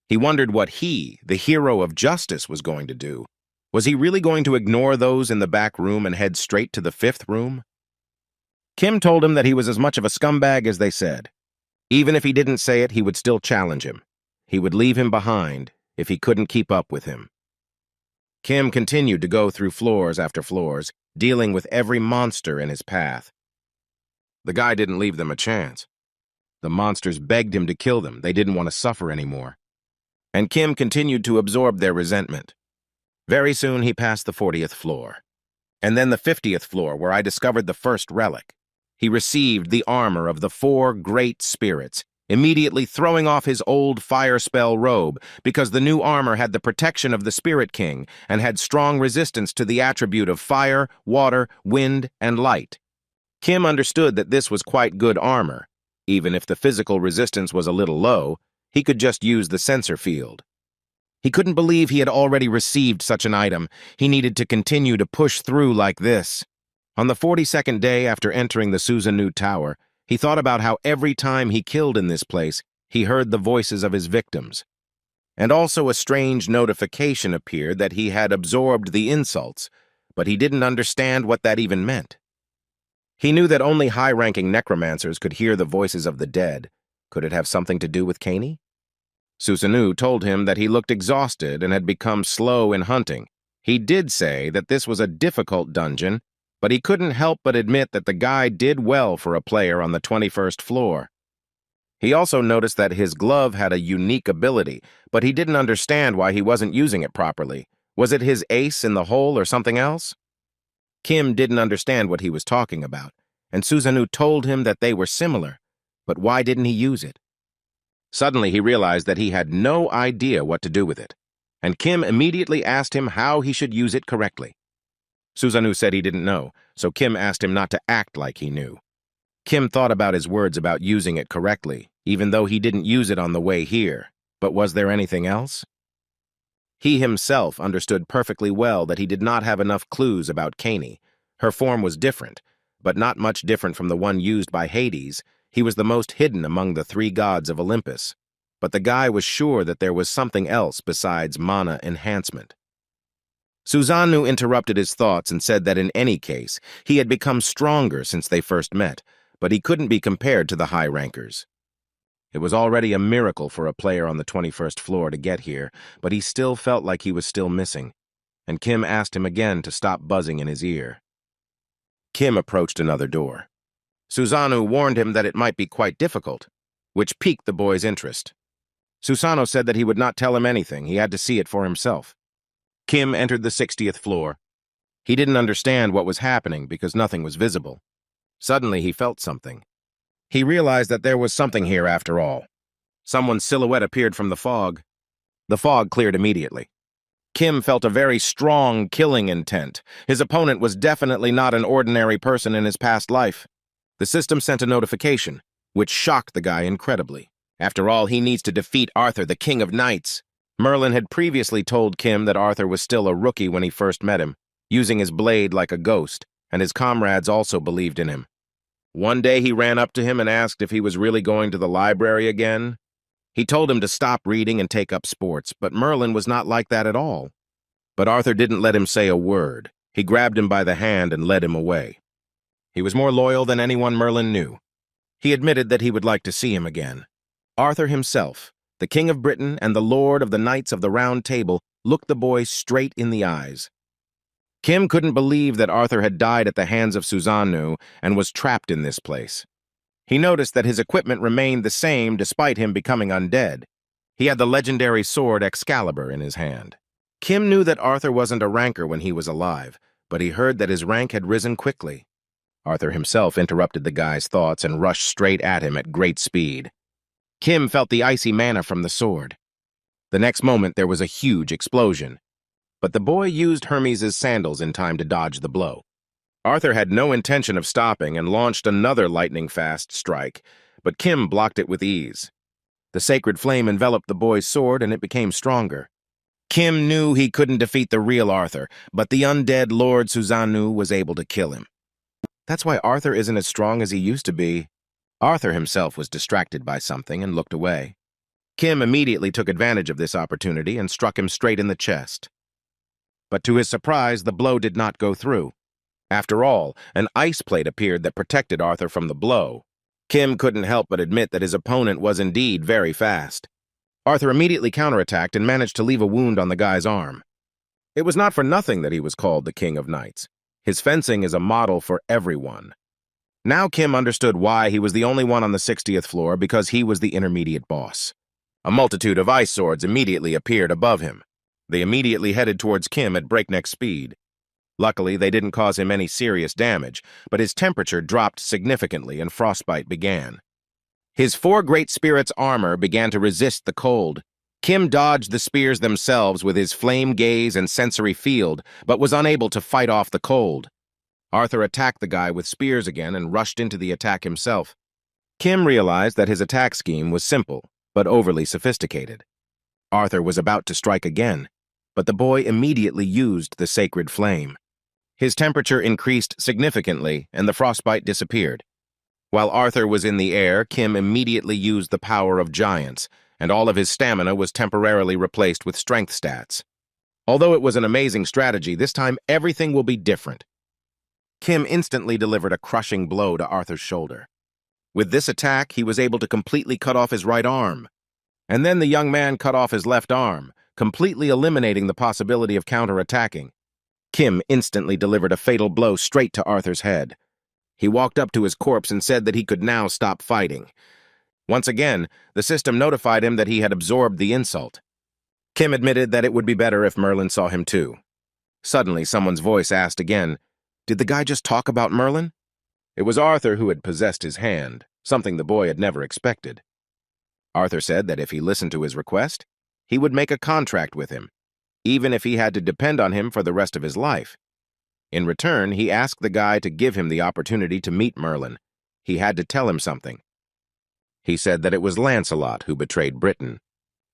He wondered what he, the hero of justice, was going to do. Was he really going to ignore those in the back room and head straight to the 5th room? Kim told him that he was as much of a scumbag as they said. Even if he didn't say it, he would still challenge him. He would leave him behind if he couldn't keep up with him. Kim continued to go through floors after floors, dealing with every monster in his path. The guy didn't leave them a chance. The monsters begged him to kill them. They didn't want to suffer anymore. And Kim continued to absorb their resentment. Very soon he passed the 40th floor. And then the 50th floor, where I discovered the first relic. He received the armor of the 4 great spirits, immediately throwing off his old fire spell robe because the new armor had the protection of the Spirit King and had strong resistance to the attribute of fire, water, wind, and light. Kim understood that this was quite good armor. Even if the physical resistance was a little low, he could just use the sensor field. He couldn't believe he had already received such an item. He needed to continue to push through like this. On the 42nd day after entering the Susanoo Tower, he thought about how every time he killed in this place, he heard the voices of his victims. And also a strange notification appeared that he had absorbed the insults, but he didn't understand what that even meant. He knew that only high-ranking necromancers could hear the voices of the dead. Could it have something to do with Kaney? Susanoo told him that he looked exhausted and had become slow in hunting. He did say that this was a difficult dungeon, but he couldn't help but admit that the guy did well for a player on the 21st floor. He also noticed that his glove had a unique ability, but he didn't understand why he wasn't using it properly. Was it his ace in the hole or something else? Kim didn't understand what he was talking about, and Susanoo told him that they were similar, but why didn't he use it? Suddenly he realized that he had no idea what to do with it, and Kim immediately asked him how he should use it correctly. Susanoo said he didn't know, so Kim asked him not to act like he knew. Kim thought about his words about using it correctly, even though he didn't use it on the way here. But was there anything else? He himself understood perfectly well that he did not have enough clues about Kani. Her form was different, but not much different from the one used by Hades. He was the most hidden among the three gods of Olympus. But the guy was sure that there was something else besides mana enhancement. Susanoo interrupted his thoughts and said that in any case, he had become stronger since they first met, but he couldn't be compared to the high rankers. It was already a miracle for a player on the 21st floor to get here, but he still felt like he was still missing, and Kim asked him again to stop buzzing in his ear. Kim approached another door. Susanoo warned him that it might be quite difficult, which piqued the boy's interest. Susanoo said that he would not tell him anything, he had to see it for himself. Kim entered the 60th floor. He didn't understand what was happening because nothing was visible. Suddenly he felt something. He realized that there was something here after all. Someone's silhouette appeared from the fog. The fog cleared immediately. Kim felt a very strong killing intent. His opponent was definitely not an ordinary person in his past life. The system sent a notification, which shocked the guy incredibly. After all, he needs to defeat Arthur, the King of Knights. Merlin had previously told Kim that Arthur was still a rookie when he first met him, using his blade like a ghost, and his comrades also believed in him. One day he ran up to him and asked if he was really going to the library again. He told him to stop reading and take up sports, but Merlin was not like that at all. But Arthur didn't let him say a word. He grabbed him by the hand and led him away. He was more loyal than anyone Merlin knew. He admitted that he would like to see him again. Arthur himself, the King of Britain and the Lord of the Knights of the Round Table, looked the boy straight in the eyes. Kim couldn't believe that Arthur had died at the hands of Susanoo and was trapped in this place. He noticed that his equipment remained the same despite him becoming undead. He had the legendary sword Excalibur in his hand. Kim knew that Arthur wasn't a ranker when he was alive, but he heard that his rank had risen quickly. Arthur himself interrupted the guy's thoughts and rushed straight at him at great speed. Kim felt the icy mana from the sword. The next moment there was a huge explosion, but the boy used Hermes' sandals in time to dodge the blow. Arthur had no intention of stopping and launched another lightning-fast strike, but Kim blocked it with ease. The sacred flame enveloped the boy's sword and it became stronger. Kim knew he couldn't defeat the real Arthur, but the undead Lord Susanoo was able to kill him. That's why Arthur isn't as strong as he used to be. Arthur himself was distracted by something and looked away. Kim immediately took advantage of this opportunity and struck him straight in the chest. But to his surprise, the blow did not go through. After all, an ice plate appeared that protected Arthur from the blow. Kim couldn't help but admit that his opponent was indeed very fast. Arthur immediately counterattacked and managed to leave a wound on the guy's arm. It was not for nothing that he was called the King of Knights. His fencing is a model for everyone. Now Kim understood why he was the only one on the 60th floor, because he was the intermediate boss. A multitude of ice swords immediately appeared above him. They immediately headed towards Kim at breakneck speed. Luckily, they didn't cause him any serious damage, but his temperature dropped significantly and frostbite began. His four great spirits' armor began to resist the cold. Kim dodged the spears themselves with his flame gaze and sensory field, but was unable to fight off the cold. Arthur attacked the guy with spears again and rushed into the attack himself. Kim realized that his attack scheme was simple, but overly sophisticated. Arthur was about to strike again, but the boy immediately used the sacred flame. His temperature increased significantly, and the frostbite disappeared. While Arthur was in the air, Kim immediately used the power of giants, and all of his stamina was temporarily replaced with strength stats. Although it was an amazing strategy, this time everything will be different. Kim instantly delivered a crushing blow to Arthur's shoulder. With this attack, he was able to completely cut off his right arm. And then the young man cut off his left arm, completely eliminating the possibility of counterattacking. Kim instantly delivered a fatal blow straight to Arthur's head. He walked up to his corpse and said that he could now stop fighting. Once again, the system notified him that he had absorbed the insult. Kim admitted that it would be better if Merlin saw him too. Suddenly, someone's voice asked again, "Did the guy just talk about Merlin?" It was Arthur who had possessed his hand, something the boy had never expected. Arthur said that if he listened to his request, he would make a contract with him, even if he had to depend on him for the rest of his life. In return, he asked the guy to give him the opportunity to meet Merlin. He had to tell him something. He said that it was Lancelot who betrayed Britain.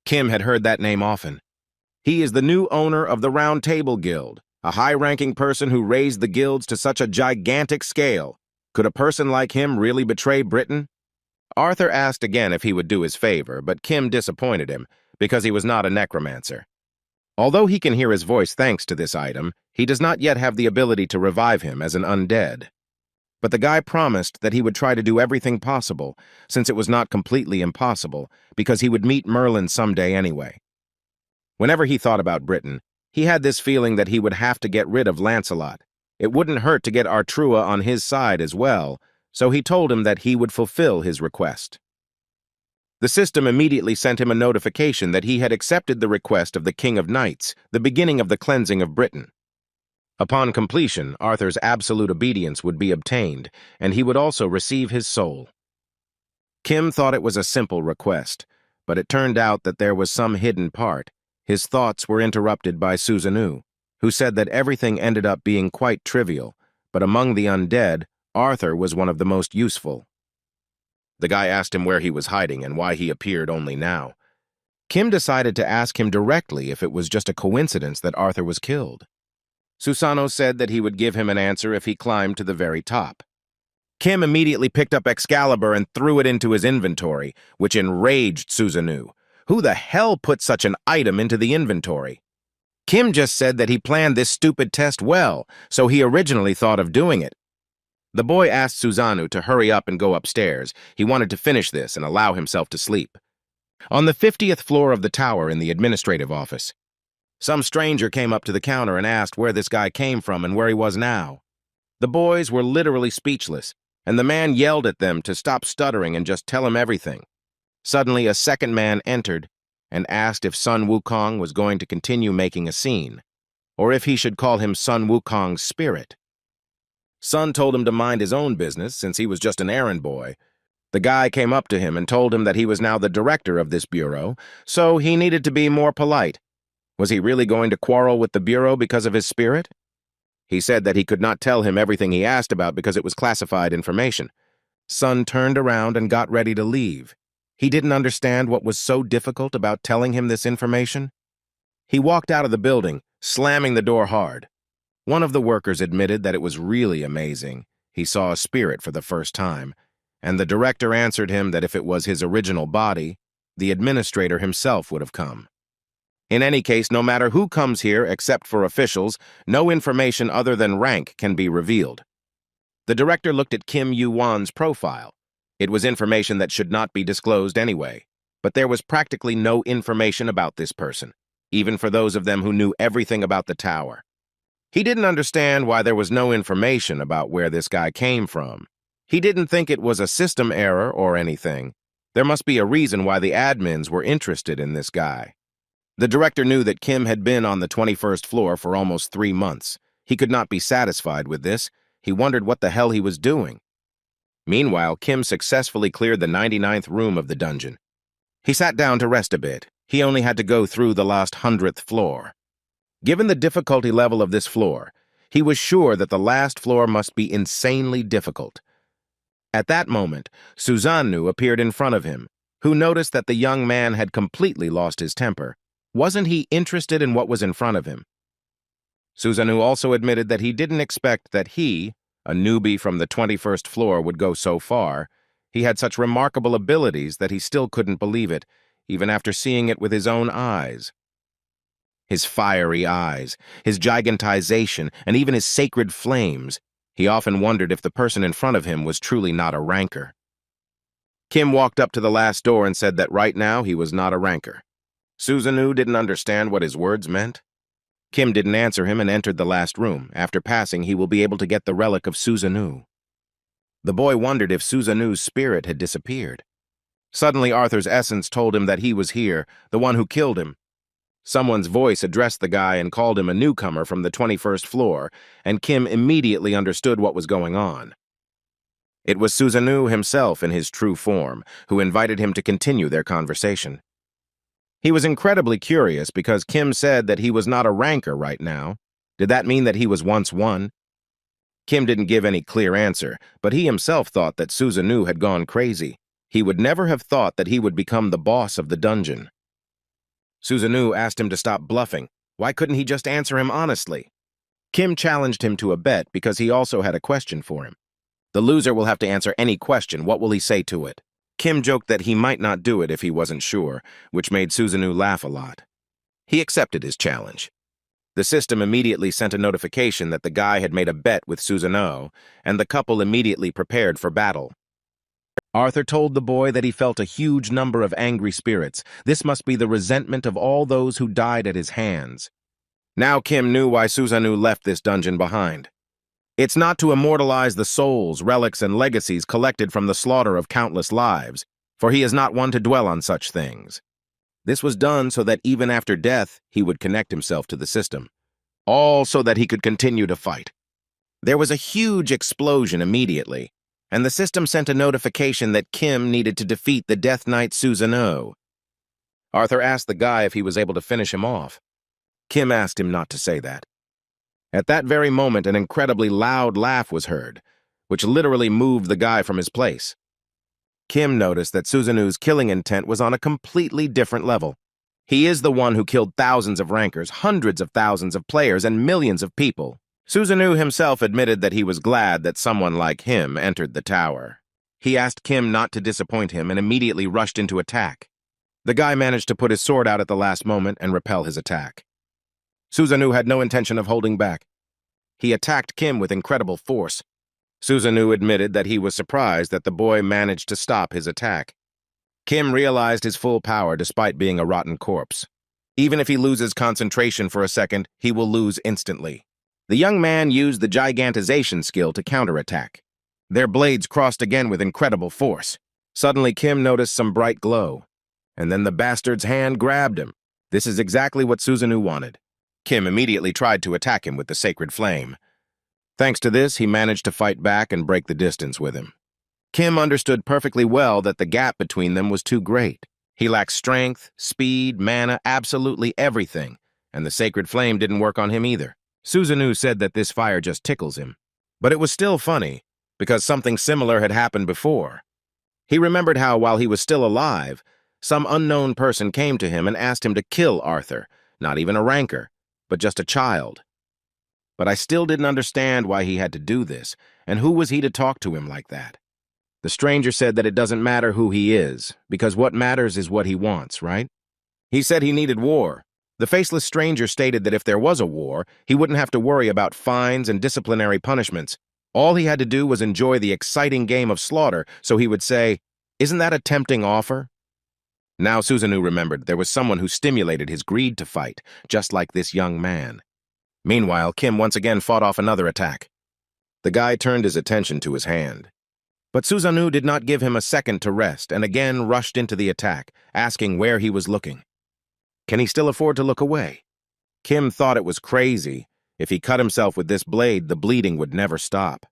Kim had heard that name often. He is the new owner of the Round Table Guild, a high-ranking person who raised the guilds to such a gigantic scale. Could a person like him really betray Britain? Arthur asked again if he would do his favor, but Kim disappointed him because he was not a necromancer. Although he can hear his voice thanks to this item, he does not yet have the ability to revive him as an undead. But the guy promised that he would try to do everything possible, since it was not completely impossible, because he would meet Merlin someday anyway. Whenever he thought about Britain, he had this feeling that he would have to get rid of Lancelot. It wouldn't hurt to get Artrua on his side as well, so he told him that he would fulfill his request. The system immediately sent him a notification that he had accepted the request of the King of Knights, the beginning of the cleansing of Britain. Upon completion, Arthur's absolute obedience would be obtained, and he would also receive his soul. Kim thought it was a simple request, but it turned out that there was some hidden part. His thoughts were interrupted by Susanoo, who said that everything ended up being quite trivial, but among the undead, Arthur was one of the most useful. The guy asked him where he was hiding and why he appeared only now. Kim decided to ask him directly if it was just a coincidence that Arthur was killed. Susanoo said that he would give him an answer if he climbed to the very top. Kim immediately picked up Excalibur and threw it into his inventory, which enraged Susanoo. Who the hell put such an item into the inventory? Kim just said that he planned this stupid test well, so he originally thought of doing it. The boy asked Susanoo to hurry up and go upstairs. He wanted to finish this and allow himself to sleep. On the 50th floor of the tower in the administrative office, some stranger came up to the counter and asked where this guy came from and where he was now. The boys were literally speechless, and the man yelled at them to stop stuttering and just tell him everything. Suddenly, a second man entered and asked if Sun Wukong was going to continue making a scene, or if he should call him Sun Wukong's spirit. Sun told him to mind his own business since he was just an errand boy. The guy came up to him and told him that he was now the director of this bureau, so he needed to be more polite. Was he really going to quarrel with the bureau because of his spirit? He said that he could not tell him everything he asked about because it was classified information. Sun turned around and got ready to leave. He didn't understand what was so difficult about telling him this information. He walked out of the building, slamming the door hard. One of the workers admitted that it was really amazing. He saw a spirit for the first time, and the director answered him that if it was his original body, the administrator himself would have come. In any case, no matter who comes here except for officials, no information other than rank can be revealed. The director looked at Kim Yu-won's profile. It was information that should not be disclosed anyway, but there was practically no information about this person, even for those of them who knew everything about the tower. He didn't understand why there was no information about where this guy came from. He didn't think it was a system error or anything. There must be a reason why the admins were interested in this guy. The director knew that Kim had been on the 21st floor for almost 3 months. He could not be satisfied with this. He wondered what the hell he was doing. Meanwhile, Kim successfully cleared the 99th room of the dungeon. He sat down to rest a bit. He only had to go through the last 100th floor. Given the difficulty level of this floor, he was sure that the last floor must be insanely difficult. At that moment, Susanoo appeared in front of him, who noticed that the young man had completely lost his temper. Wasn't he interested in what was in front of him? Susanoo also admitted that he didn't expect that he, a newbie from the 21st floor, would go so far. He had such remarkable abilities that he still couldn't believe it, even after seeing it with his own eyes. His fiery eyes, his gigantization, and even his sacred flames. He often wondered if the person in front of him was truly not a ranker. Kim walked up to the last door and said that right now he was not a ranker. Susanoo didn't understand what his words meant. Kim didn't answer him and entered the last room. After passing, he will be able to get the relic of Susanoo. The boy wondered if Susanoo's spirit had disappeared. Suddenly, Arthur's essence told him that he was here, the one who killed him. Someone's voice addressed the guy and called him a newcomer from the 21st floor, and Kim immediately understood what was going on. It was Susanoo himself in his true form, who invited him to continue their conversation. He was incredibly curious because Kim said that he was not a ranker right now. Did that mean that he was once one? Kim didn't give any clear answer, but he himself thought that Susanoo had gone crazy. He would never have thought that he would become the boss of the dungeon. Susanoo asked him to stop bluffing. Why couldn't he just answer him honestly? Kim challenged him to a bet because he also had a question for him. The loser will have to answer any question. What will he say to it? Kim joked that he might not do it if he wasn't sure, which made Susanoo laugh a lot. He accepted his challenge. The system immediately sent a notification that the guy had made a bet with Susanoo, and the couple immediately prepared for battle. Arthur told the boy that he felt a huge number of angry spirits. This must be the resentment of all those who died at his hands. Now Kim knew why Susanoo left this dungeon behind. It's not to immortalize the souls, relics, and legacies collected from the slaughter of countless lives, for he is not one to dwell on such things. This was done so that even after death, he would connect himself to the system, all so that he could continue to fight. There was a huge explosion immediately, and the system sent a notification that Kim needed to defeat the Death Knight Susanoo. Arthur asked the guy if he was able to finish him off. Kim asked him not to say that. At that very moment, an incredibly loud laugh was heard, which literally moved the guy from his place. Kim noticed that Susanoo's killing intent was on a completely different level. He is the one who killed thousands of rankers, hundreds of thousands of players, and millions of people. Susanoo himself admitted that he was glad that someone like him entered the tower. He asked Kim not to disappoint him and immediately rushed into attack. The guy managed to put his sword out at the last moment and repel his attack. Susanoo had no intention of holding back. He attacked Kim with incredible force. Susanoo admitted that he was surprised that the boy managed to stop his attack. Kim realized his full power despite being a rotten corpse. Even if he loses concentration for a second, he will lose instantly. The young man used the gigantization skill to counterattack. Their blades crossed again with incredible force. Suddenly, Kim noticed some bright glow. And then the bastard's hand grabbed him. This is exactly what Susanoo wanted. Kim immediately tried to attack him with the sacred flame. Thanks to this, he managed to fight back and break the distance with him. Kim understood perfectly well that the gap between them was too great. He lacked strength, speed, mana, absolutely everything, and the sacred flame didn't work on him either. Susanoo said that this fire just tickles him. But it was still funny, because something similar had happened before. He remembered how, while he was still alive, some unknown person came to him and asked him to kill Arthur, not even a ranker, but just a child. But I still didn't understand why he had to do this, and who was he to talk to him like that? The stranger said that it doesn't matter who he is, because what matters is what he wants, right? He said he needed war. The faceless stranger stated that if there was a war, he wouldn't have to worry about fines and disciplinary punishments. All he had to do was enjoy the exciting game of slaughter, so he would say, "Isn't that a tempting offer?" Now Susanoo remembered there was someone who stimulated his greed to fight, just like this young man. Meanwhile, Kim once again fought off another attack. The guy turned his attention to his hand. But Susanoo did not give him a second to rest and again rushed into the attack, asking where he was looking. Can he still afford to look away? Kim thought it was crazy. If he cut himself with this blade, the bleeding would never stop.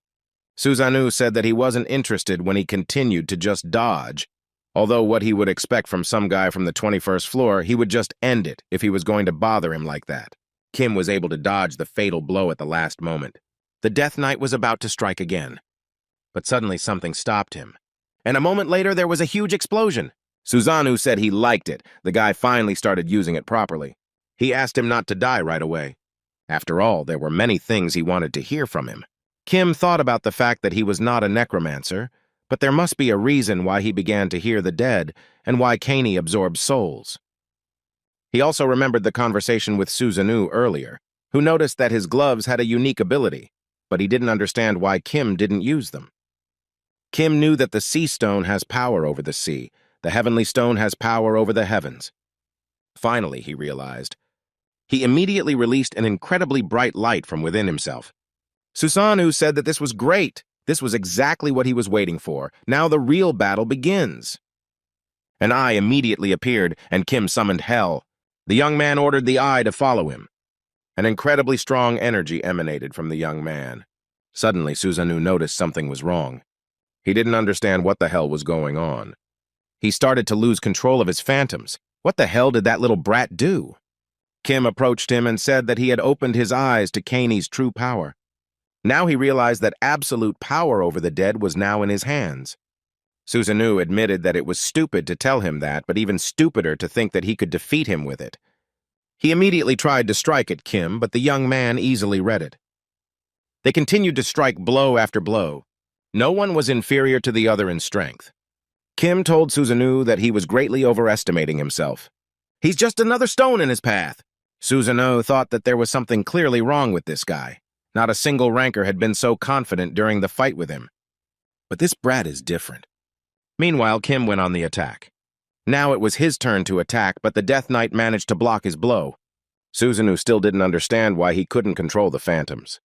Susanoo said that he wasn't interested when he continued to just dodge. Although what he would expect from some guy from the 21st floor, he would just end it if he was going to bother him like that. Kim was able to dodge the fatal blow at the last moment. The Death Knight was about to strike again. But suddenly something stopped him. And a moment later, there was a huge explosion. Susanoo said he liked it. The guy finally started using it properly. He asked him not to die right away. After all, there were many things he wanted to hear from him. Kim thought about the fact that he was not a necromancer, but there must be a reason why he began to hear the dead and why Kaney absorbs souls. He also remembered the conversation with Susanoo earlier, who noticed that his gloves had a unique ability, but he didn't understand why Kim didn't use them. Kim knew that the sea stone has power over the sea. The heavenly stone has power over the heavens. Finally, he realized. He immediately released an incredibly bright light from within himself. Susanoo said that this was great. This was exactly what he was waiting for. Now the real battle begins. An eye immediately appeared, and Kim summoned hell. The young man ordered the eye to follow him. An incredibly strong energy emanated from the young man. Suddenly, Susanoo noticed something was wrong. He didn't understand what the hell was going on. He started to lose control of his phantoms. What the hell did that little brat do? Kim approached him and said that he had opened his eyes to Kaney's true power. Now he realized that absolute power over the dead was now in his hands. Susanoo admitted that it was stupid to tell him that, but even stupider to think that he could defeat him with it. He immediately tried to strike at Kim, but the young man easily read it. They continued to strike blow after blow. No one was inferior to the other in strength. Kim told Susanoo that he was greatly overestimating himself. "He's just another stone in his path." Susanoo thought that there was something clearly wrong with this guy. Not a single ranker had been so confident during the fight with him. But this brat is different. Meanwhile, Kim went on the attack. Now it was his turn to attack, but the Death Knight managed to block his blow. Susanoo still didn't understand why he couldn't control the phantoms.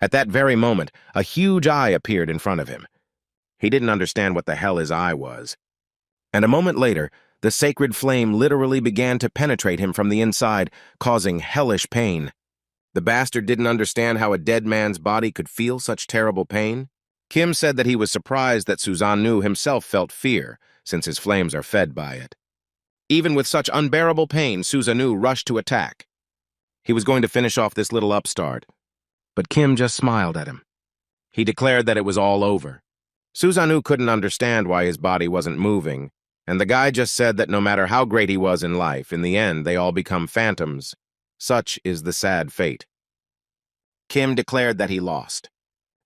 At that very moment, a huge eye appeared in front of him. He didn't understand what the hell his eye was. And a moment later, the sacred flame literally began to penetrate him from the inside, causing hellish pain. The bastard didn't understand how a dead man's body could feel such terrible pain. Kim said that he was surprised that Susanoo himself felt fear, since his flames are fed by it. Even with such unbearable pain, Susanoo rushed to attack. He was going to finish off this little upstart, but Kim just smiled at him. He declared that it was all over. Susanoo couldn't understand why his body wasn't moving, and the guy just said that no matter how great he was in life, in the end they all become phantoms. Such is the sad fate. Kim declared that he lost.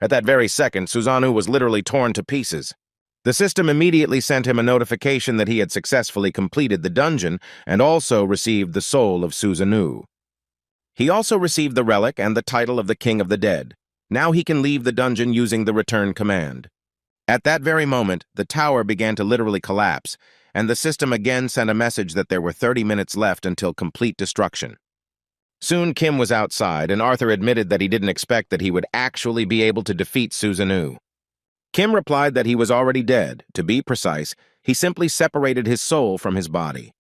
At that very second, Susanoo was literally torn to pieces. The system immediately sent him a notification that he had successfully completed the dungeon and also received the soul of Susanoo. He also received the relic and the title of the King of the Dead. Now he can leave the dungeon using the return command. At that very moment, the tower began to literally collapse, and the system again sent a message that there were 30 minutes left until complete destruction. Soon Kim was outside, and Arthur admitted that he didn't expect that he would actually be able to defeat Susanoo. Kim replied that he was already dead. To be precise, he simply separated his soul from his body.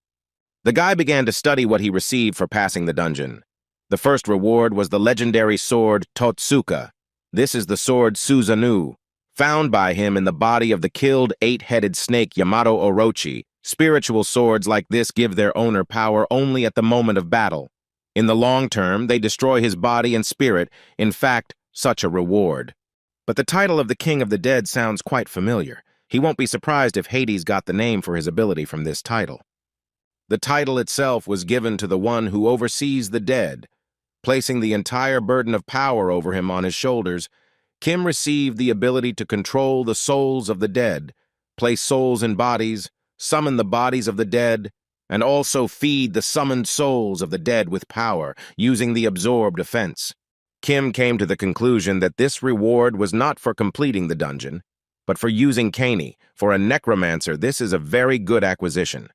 The guy began to study what he received for passing the dungeon. The first reward was the legendary sword Totsuka. This is the sword Susanoo, found by him in the body of the killed 8-headed snake Yamato Orochi. Spiritual swords like this give their owner power only at the moment of battle. In the long term, they destroy his body and spirit, in fact, such a reward. But the title of the King of the Dead sounds quite familiar. He won't be surprised if Hades got the name for his ability from this title. The title itself was given to the one who oversees the dead. Placing the entire burden of power over him on his shoulders, Kim received the ability to control the souls of the dead, place souls in bodies, summon the bodies of the dead, and also feed the summoned souls of the dead with power, using the absorbed offense. Kim came to the conclusion that this reward was not for completing the dungeon, but for using Kani. For a necromancer, this is a very good acquisition.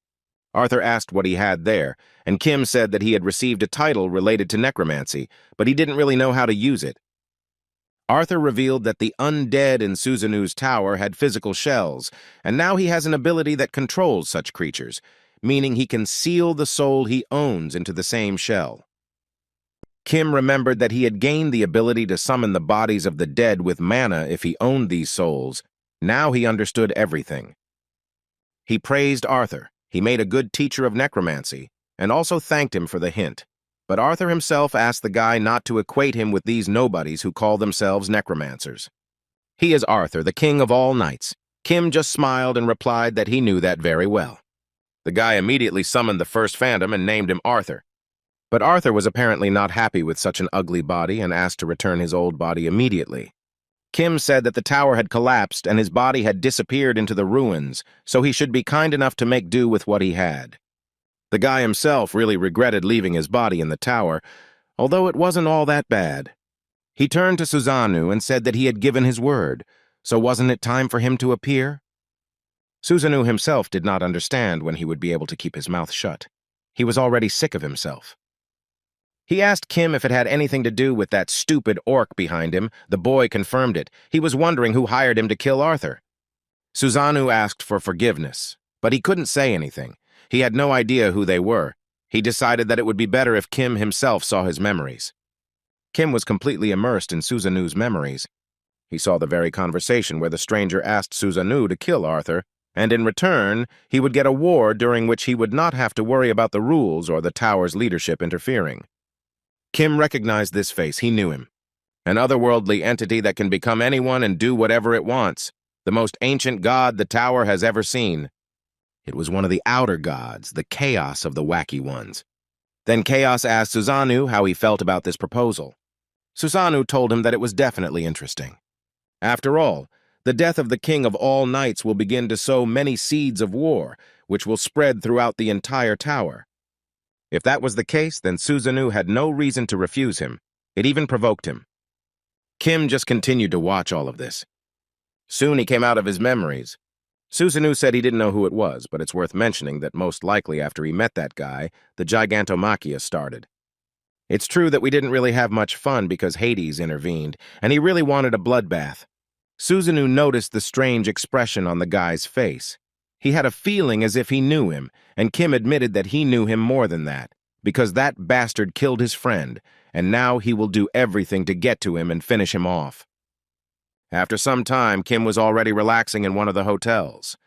Arthur asked what he had there, and Kim said that he had received a title related to necromancy, but he didn't really know how to use it. Arthur revealed that the undead in Susanoo's tower had physical shells, and now he has an ability that controls such creatures, meaning he can seal the soul he owns into the same shell. Kim remembered that he had gained the ability to summon the bodies of the dead with mana if he owned these souls. Now he understood everything. He praised Arthur. He made a good teacher of necromancy, and also thanked him for the hint. But Arthur himself asked the guy not to equate him with these nobodies who call themselves necromancers. He is Arthur, the king of all knights. Kim just smiled and replied that he knew that very well. The guy immediately summoned the first phantom and named him Arthur. But Arthur was apparently not happy with such an ugly body and asked to return his old body immediately. Kim said that the tower had collapsed and his body had disappeared into the ruins, so he should be kind enough to make do with what he had. The guy himself really regretted leaving his body in the tower, although it wasn't all that bad. He turned to Susanoo and said that he had given his word, so wasn't it time for him to appear? Susanoo himself did not understand when he would be able to keep his mouth shut. He was already sick of himself. He asked Kim if it had anything to do with that stupid orc behind him. The boy confirmed it. He was wondering who hired him to kill Arthur. Susanoo asked for forgiveness, but he couldn't say anything. He had no idea who they were. He decided that it would be better if Kim himself saw his memories. Kim was completely immersed in Susanoo's memories. He saw the very conversation where the stranger asked Susanoo to kill Arthur, and in return, he would get a war during which he would not have to worry about the rules or the tower's leadership interfering. Kim recognized this face. He knew him. an otherworldly entity that can become anyone and do whatever it wants, the most ancient god the tower has ever seen. It was one of the outer gods, the chaos of the wacky ones. Then Chaos asked Susanoo how he felt about this proposal. Susanoo told him that it was definitely interesting. After all, the death of the king of all knights will begin to sow many seeds of war, which will spread throughout the entire tower. If that was the case, then Susanoo had no reason to refuse him. It even provoked him. Kim just continued to watch all of this. Soon he came out of his memories. Susanoo said he didn't know who it was, but it's worth mentioning that most likely after he met that guy, the Gigantomachia started. It's true that we didn't really have much fun because Hades intervened, and he really wanted a bloodbath. Susanoo noticed the strange expression on the guy's face. He had a feeling as if he knew him, and Kim admitted that he knew him more than that, because that bastard killed his friend, and now he will do everything to get to him and finish him off. After some time, Kim was already relaxing in one of the hotels.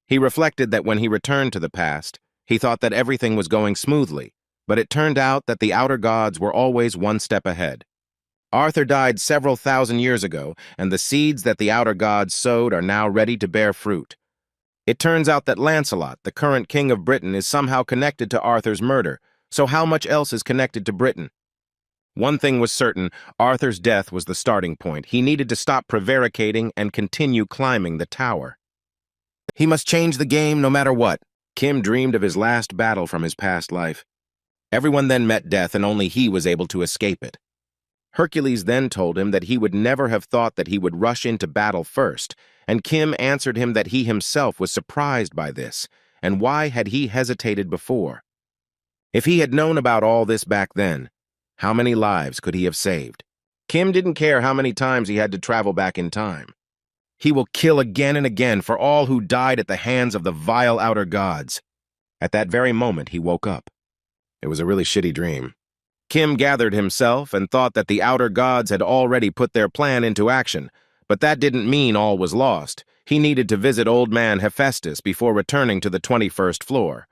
He reflected that when he returned to the past, he thought that everything was going smoothly, but it turned out that the outer gods were always one step ahead. Arthur died several thousand years ago, and the seeds that the outer gods sowed are now ready to bear fruit. It turns out that Lancelot, the current king of Britain, is somehow connected to Arthur's murder, so how much else is connected to Britain? One thing was certain, Arthur's death was the starting point. He needed to stop prevaricating and continue climbing the tower. He must change the game no matter what. Kim dreamed of his last battle from his past life. Everyone then met death and only he was able to escape it. Hercules then told him that he would never have thought that he would rush into battle first, and Kim answered him that he himself was surprised by this, and why had he hesitated before? If he had known about all this back then, how many lives could he have saved? Kim didn't care how many times he had to travel back in time. He will kill again and again for all who died at the hands of the vile outer gods. At that very moment, he woke up. It was a really shitty dream. Kim gathered himself and thought that the outer gods had already put their plan into action, but that didn't mean all was lost. He needed to visit old man Hephaestus before returning to the 21st floor.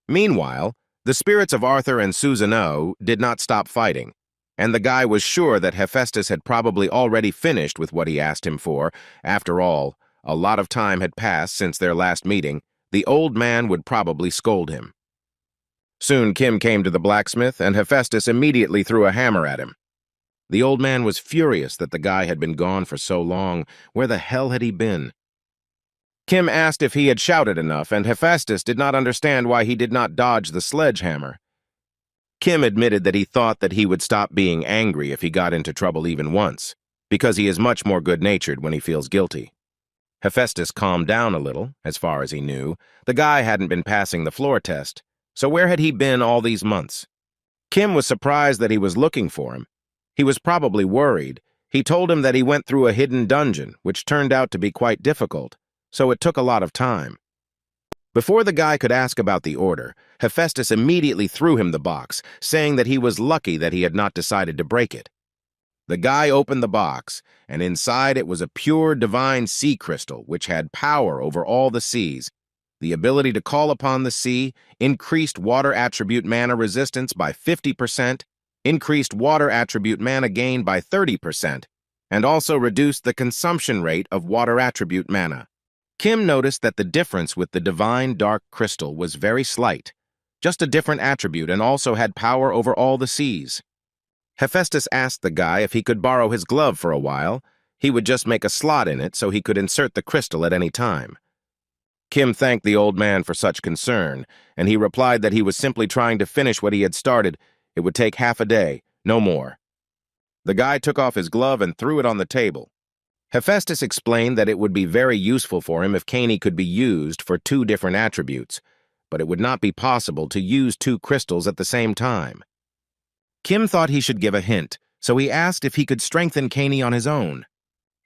Meanwhile, the spirits of Arthur and Susanoo did not stop fighting, and the guy was sure that Hephaestus had probably already finished with what he asked him for. After all, a lot of time had passed since their last meeting. The old man would probably scold him. Soon Kim came to the blacksmith, and Hephaestus immediately threw a hammer at him. The old man was furious that the guy had been gone for so long. Where the hell had he been? Kim asked if he had shouted enough, and Hephaestus did not understand why he did not dodge the sledgehammer. Kim admitted that he thought that he would stop being angry if he got into trouble even once, because he is much more good-natured when he feels guilty. Hephaestus calmed down a little, as far as he knew. The guy hadn't been passing the floor test, so where had he been all these months? Kim was surprised that he was looking for him. He was probably worried. He told him that he went through a hidden dungeon, which turned out to be quite difficult, so it took a lot of time. Before the guy could ask about the order, Hephaestus immediately threw him the box, saying that he was lucky that he had not decided to break it. The guy opened the box, and inside it was a pure divine sea crystal which had power over all the seas, the ability to call upon the sea, increased water attribute mana resistance by 50%, increased water attribute mana gain by 30%, and also reduced the consumption rate of water attribute mana. Kim noticed that the difference with the divine dark crystal was very slight, just a different attribute, and also had power over all the seas. Hephaestus asked the guy if he could borrow his glove for a while. He would just make a slot in it so he could insert the crystal at any time. Kim thanked the old man for such concern, and he replied that he was simply trying to finish what he had started. It would take half a day, no more. The guy took off his glove and threw it on the table. Hephaestus explained that it would be very useful for him if Caney could be used for 2 different attributes, but it would not be possible to use 2 crystals at the same time. Kim thought he should give a hint, so he asked if he could strengthen Caney on his own.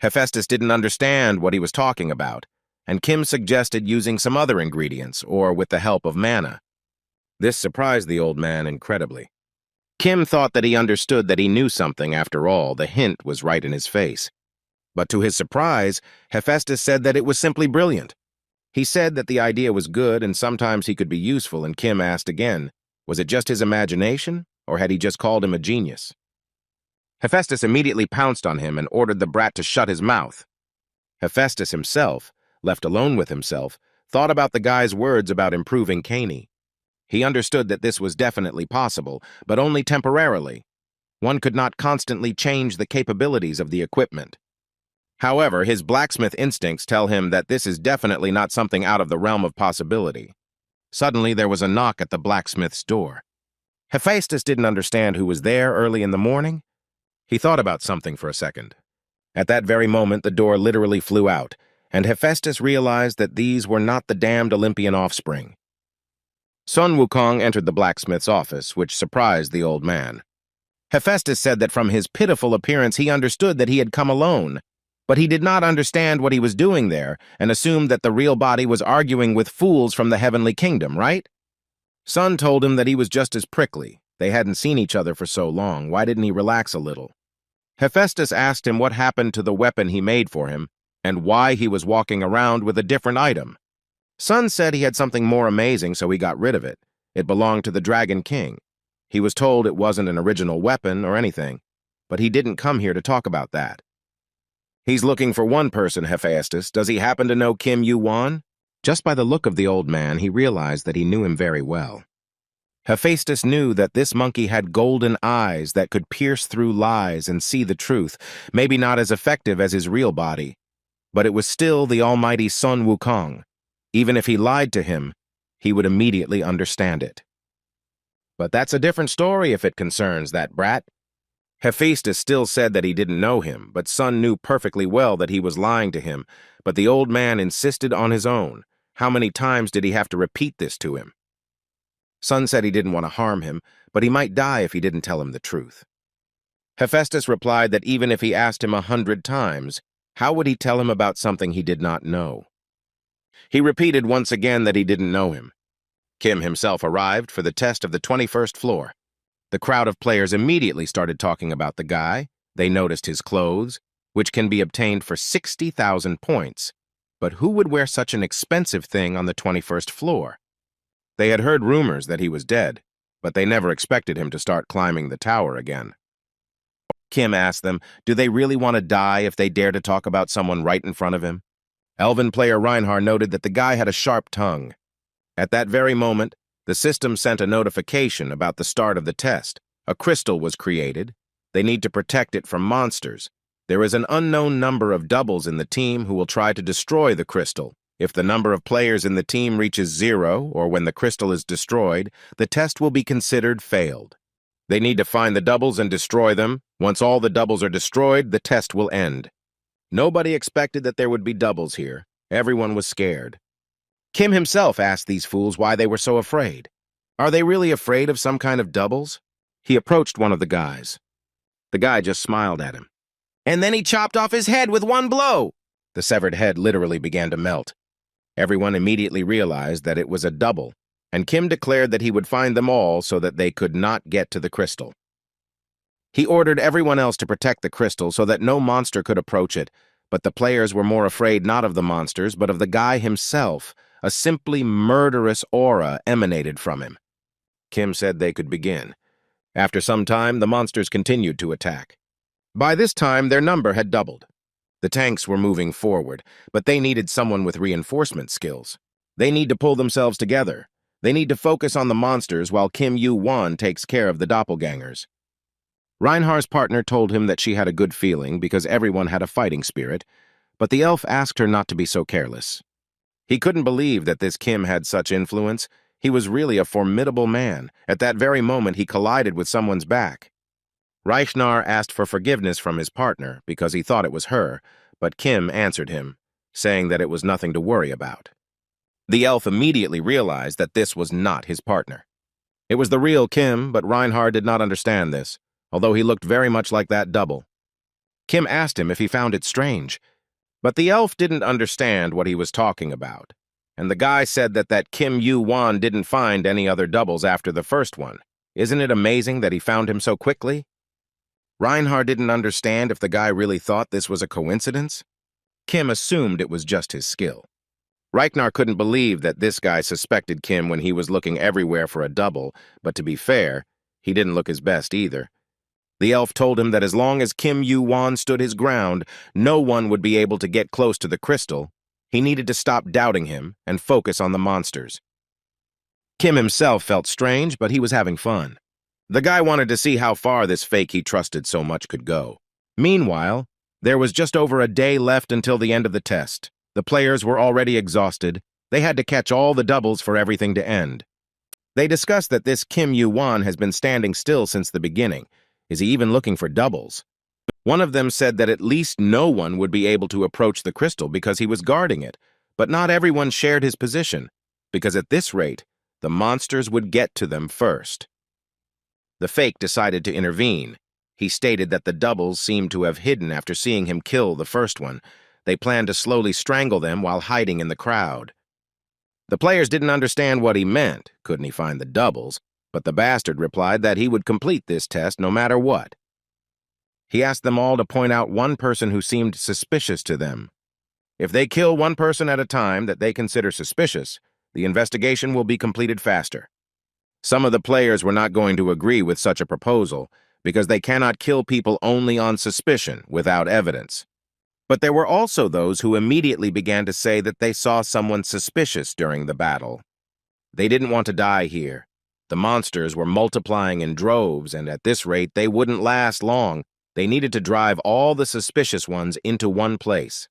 Hephaestus didn't understand what he was talking about, and Kim suggested using some other ingredients or with the help of mana. This surprised the old man incredibly. Kim thought that he understood that he knew something after all. The hint was right in his face. But to his surprise, Hephaestus said that it was simply brilliant. He said that the idea was good and sometimes he could be useful, and Kim asked again, was it just his imagination, or had he just called him a genius? Hephaestus immediately pounced on him and ordered the brat to shut his mouth. Hephaestus himself, left alone with himself, thought about the guy's words about improving Caney. He understood that this was definitely possible, but only temporarily. One could not constantly change the capabilities of the equipment. However, his blacksmith instincts tell him that this is definitely not something out of the realm of possibility. Suddenly, there was a knock at the blacksmith's door. Hephaestus didn't understand who was there early in the morning. He thought about something for a second. At that very moment, the door literally flew out, and Hephaestus realized that these were not the damned Olympian offspring. Sun Wukong entered the blacksmith's office, which surprised the old man. Hephaestus said that from his pitiful appearance he understood that he had come alone, but he did not understand what he was doing there and assumed that the real body was arguing with fools from the heavenly kingdom, right? Sun told him that he was just as prickly. They hadn't seen each other for so long. Why didn't he relax a little? Hephaestus asked him what happened to the weapon he made for him and why he was walking around with a different item. Sun said he had something more amazing, so he got rid of it. It belonged to the Dragon King. He was told it wasn't an original weapon or anything, but he didn't come here to talk about that. He's looking for one person, Hephaestus. Does he happen to know Kim Yu-won? Just by the look of the old man, he realized that he knew him very well. Hephaestus knew that this monkey had golden eyes that could pierce through lies and see the truth, maybe not as effective as his real body, but it was still the almighty Sun Wukong. Even if he lied to him, he would immediately understand it. But that's a different story if it concerns that brat. Hephaestus still said that he didn't know him, but Sun knew perfectly well that he was lying to him, but the old man insisted on his own. How many times did he have to repeat this to him? Sun said he didn't want to harm him, but he might die if he didn't tell him the truth. Hephaestus replied that even if he asked him 100 times, how would he tell him about something he did not know? He repeated once again that he didn't know him. Kim himself arrived for the test of the 21st floor. The crowd of players immediately started talking about the guy. They noticed his clothes, which can be obtained for 60,000 points. But who would wear such an expensive thing on the 21st floor? They had heard rumors that he was dead, but they never expected him to start climbing the tower again. Kim asked them, do they really want to die if they dare to talk about someone right in front of him? Elven player Reinhardt noted that the guy had a sharp tongue. At that very moment, the system sent a notification about the start of the test. A crystal was created. They need to protect it from monsters. There is an unknown number of doubles in the team who will try to destroy the crystal. If the number of players in the team reaches 0, or when the crystal is destroyed, the test will be considered failed. They need to find the doubles and destroy them. Once all the doubles are destroyed, the test will end. Nobody expected that there would be doubles here. Everyone was scared. Kim himself asked these fools why they were so afraid. Are they really afraid of some kind of doubles? He approached one of the guys. The guy just smiled at him. And then he chopped off his head with one blow. The severed head literally began to melt. Everyone immediately realized that it was a double, and Kim declared that he would find them all so that they could not get to the crystal. He ordered everyone else to protect the crystal so that no monster could approach it, but the players were more afraid not of the monsters, but of the guy himself. A simply murderous aura emanated from him. Kim said they could begin. After some time, the monsters continued to attack. By this time, their number had doubled. The tanks were moving forward, but they needed someone with reinforcement skills. They need to pull themselves together. They need to focus on the monsters while Kim Yu-won takes care of the doppelgangers. Reinhardt's partner told him that she had a good feeling because everyone had a fighting spirit, but the elf asked her not to be so careless. He couldn't believe that this Kim had such influence. He was really a formidable man. At that very moment, he collided with someone's back. Reinhardt asked for forgiveness from his partner because he thought it was her, but Kim answered him, saying that it was nothing to worry about. The elf immediately realized that this was not his partner. It was the real Kim, but Reinhardt did not understand this, although he looked very much like that double. Kim asked him if he found it strange, but the elf didn't understand what he was talking about, and the guy said that Kim Yu-won didn't find any other doubles after the first one. Isn't it amazing that he found him so quickly? Reinhardt didn't understand if the guy really thought this was a coincidence. Kim assumed it was just his skill. Reinhardt couldn't believe that this guy suspected Kim when he was looking everywhere for a double, but to be fair, he didn't look his best either. The elf told him that as long as Kim Yu-won stood his ground, no one would be able to get close to the crystal. He needed to stop doubting him and focus on the monsters. Kim himself felt strange, but he was having fun. The guy wanted to see how far this fake he trusted so much could go. Meanwhile, there was just over a day left until the end of the test. The players were already exhausted. They had to catch all the doubles for everything to end. They discussed that this Kim Yu-won has been standing still since the beginning. Is he even looking for doubles? One of them said that at least no one would be able to approach the crystal because he was guarding it, but not everyone shared his position, because at this rate, the monsters would get to them first. The fake decided to intervene. He stated that the doubles seemed to have hidden after seeing him kill the first one. They planned to slowly strangle them while hiding in the crowd. The players didn't understand what he meant, couldn't he find the doubles, but the bastard replied that he would complete this test no matter what. He asked them all to point out one person who seemed suspicious to them. If they kill one person at a time that they consider suspicious, the investigation will be completed faster. Some of the players were not going to agree with such a proposal because they cannot kill people only on suspicion without evidence. But there were also those who immediately began to say that they saw someone suspicious during the battle. They didn't want to die here. The monsters were multiplying in droves, and at this rate, they wouldn't last long. They needed to drive all the suspicious ones into one place.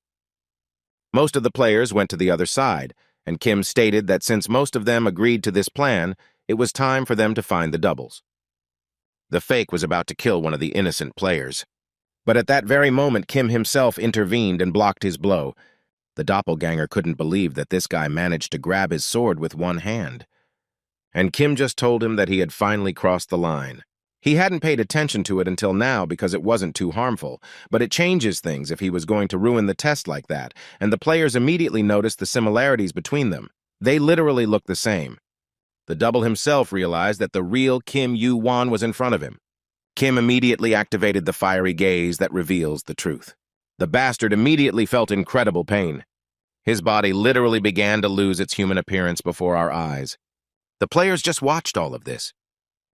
Most of the players went to the other side, and Kim stated that since most of them agreed to this plan, it was time for them to find the doubles. The fake was about to kill one of the innocent players. But at that very moment, Kim himself intervened and blocked his blow. The doppelganger couldn't believe that this guy managed to grab his sword with one hand. And Kim just told him that he had finally crossed the line. He hadn't paid attention to it until now because it wasn't too harmful, but it changes things if he was going to ruin the test like that, and the players immediately noticed the similarities between them. They literally looked the same. The double himself realized that the real Kim Yu-won was in front of him. Kim immediately activated the fiery gaze that reveals the truth. The bastard immediately felt incredible pain. His body literally began to lose its human appearance before our eyes. The players just watched all of this.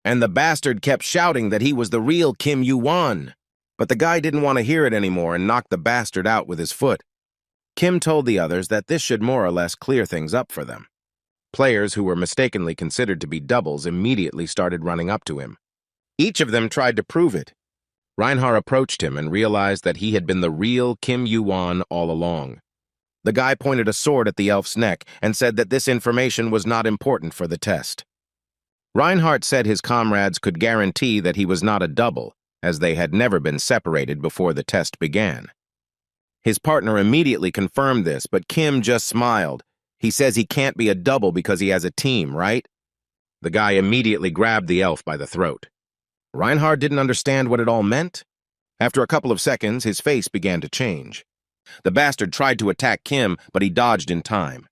And the bastard kept shouting that he was the real Kim Yu-won. But the guy didn't want to hear it anymore and knocked the bastard out with his foot. Kim told the others that this should more or less clear things up for them. Players who were mistakenly considered to be doubles immediately started running up to him. Each of them tried to prove it. Reinhardt approached him and realized that he had been the real Kim Yu-won all along. The guy pointed a sword at the elf's neck and said that this information was not important for the test. Reinhardt said his comrades could guarantee that he was not a double, as they had never been separated before the test began. His partner immediately confirmed this, but Kim just smiled. He says he can't be a double because he has a team, right? The guy immediately grabbed the elf by the throat. Reinhardt didn't understand what it all meant. After a couple of seconds, his face began to change. The bastard tried to attack Kim, but he dodged in time.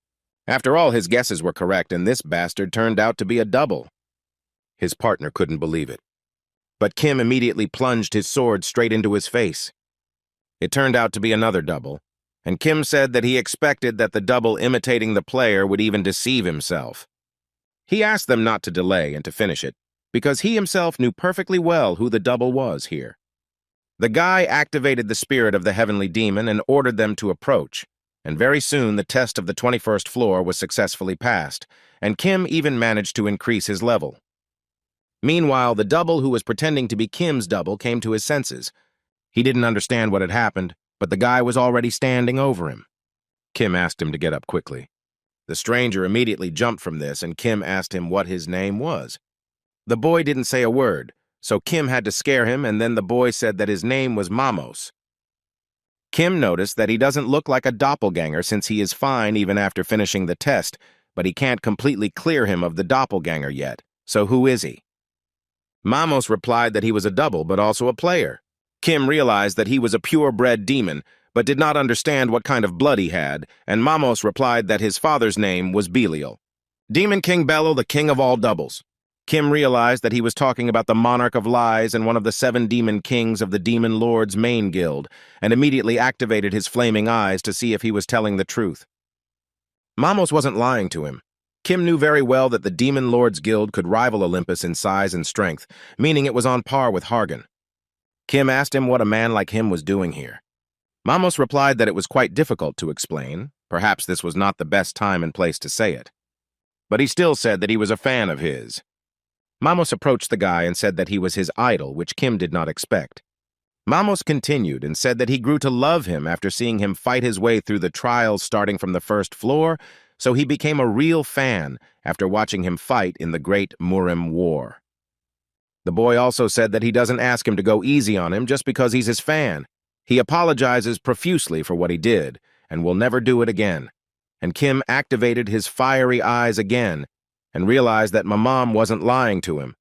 After all, his guesses were correct, and this bastard turned out to be a double. His partner couldn't believe it. But Kim immediately plunged his sword straight into his face. It turned out to be another double, and Kim said that he expected that the double imitating the player would even deceive himself. He asked them not to delay and to finish it, because he himself knew perfectly well who the double was here. The guy activated the spirit of the heavenly demon and ordered them to approach, and very soon the test of the 21st floor was successfully passed, and Kim even managed to increase his level. Meanwhile, the double who was pretending to be Kim's double came to his senses. He didn't understand what had happened, but the guy was already standing over him. Kim asked him to get up quickly. The stranger immediately jumped from this, and Kim asked him what his name was. The boy didn't say a word, so Kim had to scare him, and then the boy said that his name was Mamos. Kim noticed that he doesn't look like a doppelganger since he is fine even after finishing the test, but he can't completely clear him of the doppelganger yet, so who is he? Mamos replied that he was a double but also a player. Kim realized that he was a purebred demon, but did not understand what kind of blood he had, and Mamos replied that his father's name was Belial. Demon King Belial, the king of all doubles. Kim realized that he was talking about the monarch of lies and one of the 7 demon kings of the demon lord's main guild, and immediately activated his flaming eyes to see if he was telling the truth. Mamos wasn't lying to him. Kim knew very well that the demon lord's guild could rival Olympus in size and strength, meaning it was on par with Hargan. Kim asked him what a man like him was doing here. Mamos replied that it was quite difficult to explain. Perhaps this was not the best time and place to say it. But he still said that he was a fan of his. Mamos approached the guy and said that he was his idol, which Kim did not expect. Mamos continued and said that he grew to love him after seeing him fight his way through the trials starting from the first floor, so he became a real fan after watching him fight in the Great Murim War. The boy also said that he doesn't ask him to go easy on him just because he's his fan. He apologizes profusely for what he did and will never do it again. And Kim activated his fiery eyes again and realized that Mamam wasn't lying to him.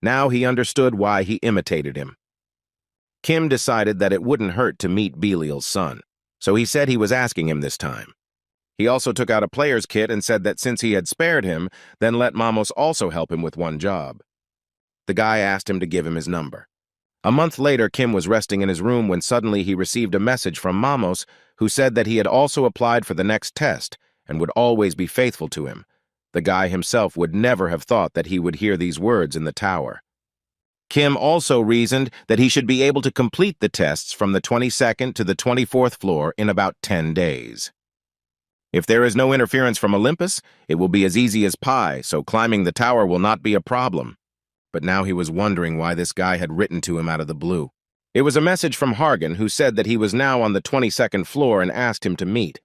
Now he understood why he imitated him. Kim decided that it wouldn't hurt to meet Belial's son, so he said he was asking him this time. He also took out a player's kit and said that since he had spared him, then let Mamos also help him with one job. The guy asked him to give him his number. A month later, Kim was resting in his room when suddenly he received a message from Mamos, who said that he had also applied for the next test and would always be faithful to him. The guy himself would never have thought that he would hear these words in the tower. Kim also reasoned that he should be able to complete the tests from the 22nd to the 24th floor in about 10 days. If there is no interference from Olympus, it will be as easy as pie, so climbing the tower will not be a problem. But now he was wondering why this guy had written to him out of the blue. It was a message from Hargan, who said that he was now on the 22nd floor and asked him to meet.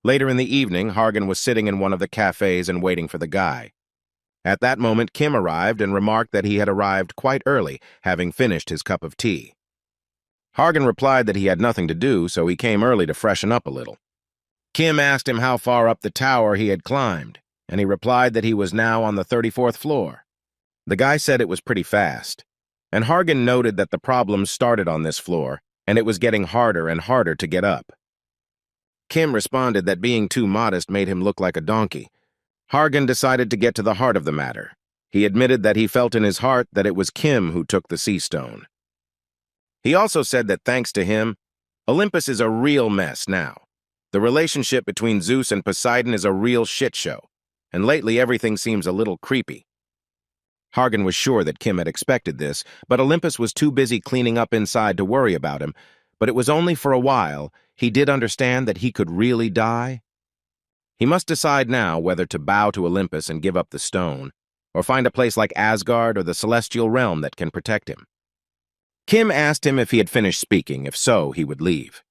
Later in the evening, Hargan was sitting in one of the cafes and waiting for the guy. At that moment, Kim arrived and remarked that he had arrived quite early, having finished his cup of tea. Hargan replied that he had nothing to do, so he came early to freshen up a little. Kim asked him how far up the tower he had climbed, and he replied that he was now on the 34th floor. The guy said it was pretty fast, and Hargan noted that the problems started on this floor, and it was getting harder and harder to get up. Kim responded that being too modest made him look like a donkey. Hargan decided to get to the heart of the matter. He admitted that he felt in his heart that it was Kim who took the sea stone. He also said that thanks to him, Olympus is a real mess now. The relationship between Zeus and Poseidon is a real shit show, and lately everything seems a little creepy. Hargan was sure that Kim had expected this, but Olympus was too busy cleaning up inside to worry about him. But it was only for a while. He did understand that he could really die. He must decide now whether to bow to Olympus and give up the stone, or find a place like Asgard or the celestial realm that can protect him. Kim asked him if he had finished speaking. If so, he would leave.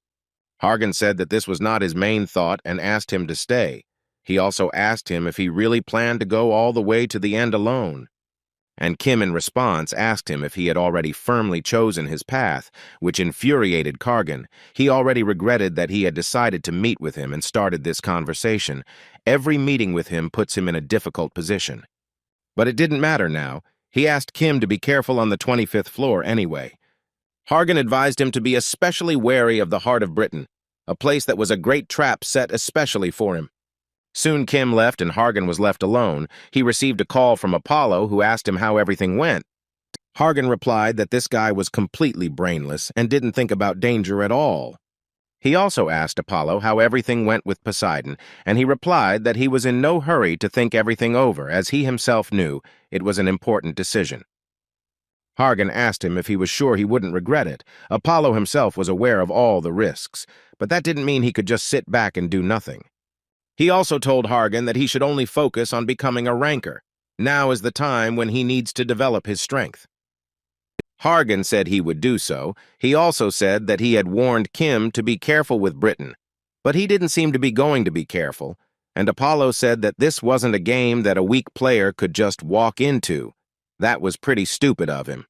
Hargan said that this was not his main thought and asked him to stay. He also asked him if he really planned to go all the way to the end alone. And Kim, in response, asked him if he had already firmly chosen his path, which infuriated Hargan. He already regretted that he had decided to meet with him and started this conversation. Every meeting with him puts him in a difficult position. But it didn't matter now. He asked Kim to be careful on the 25th floor anyway. Hargan advised him to be especially wary of the heart of Britain, a place that was a great trap set especially for him. Soon Kim left and Hargan was left alone. He received a call from Apollo, who asked him how everything went. Hargan replied that this guy was completely brainless and didn't think about danger at all. He also asked Apollo how everything went with Poseidon, and he replied that he was in no hurry to think everything over, as he himself knew it was an important decision. Hargan asked him if he was sure he wouldn't regret it. Apollo himself was aware of all the risks, but that didn't mean he could just sit back and do nothing. He also told Hargan that he should only focus on becoming a ranker. Now is the time when he needs to develop his strength. Hargan said he would do so. He also said that he had warned Kim to be careful with Britain, but he didn't seem to be going to be careful, and Apollo said that this wasn't a game that a weak player could just walk into. That was pretty stupid of him.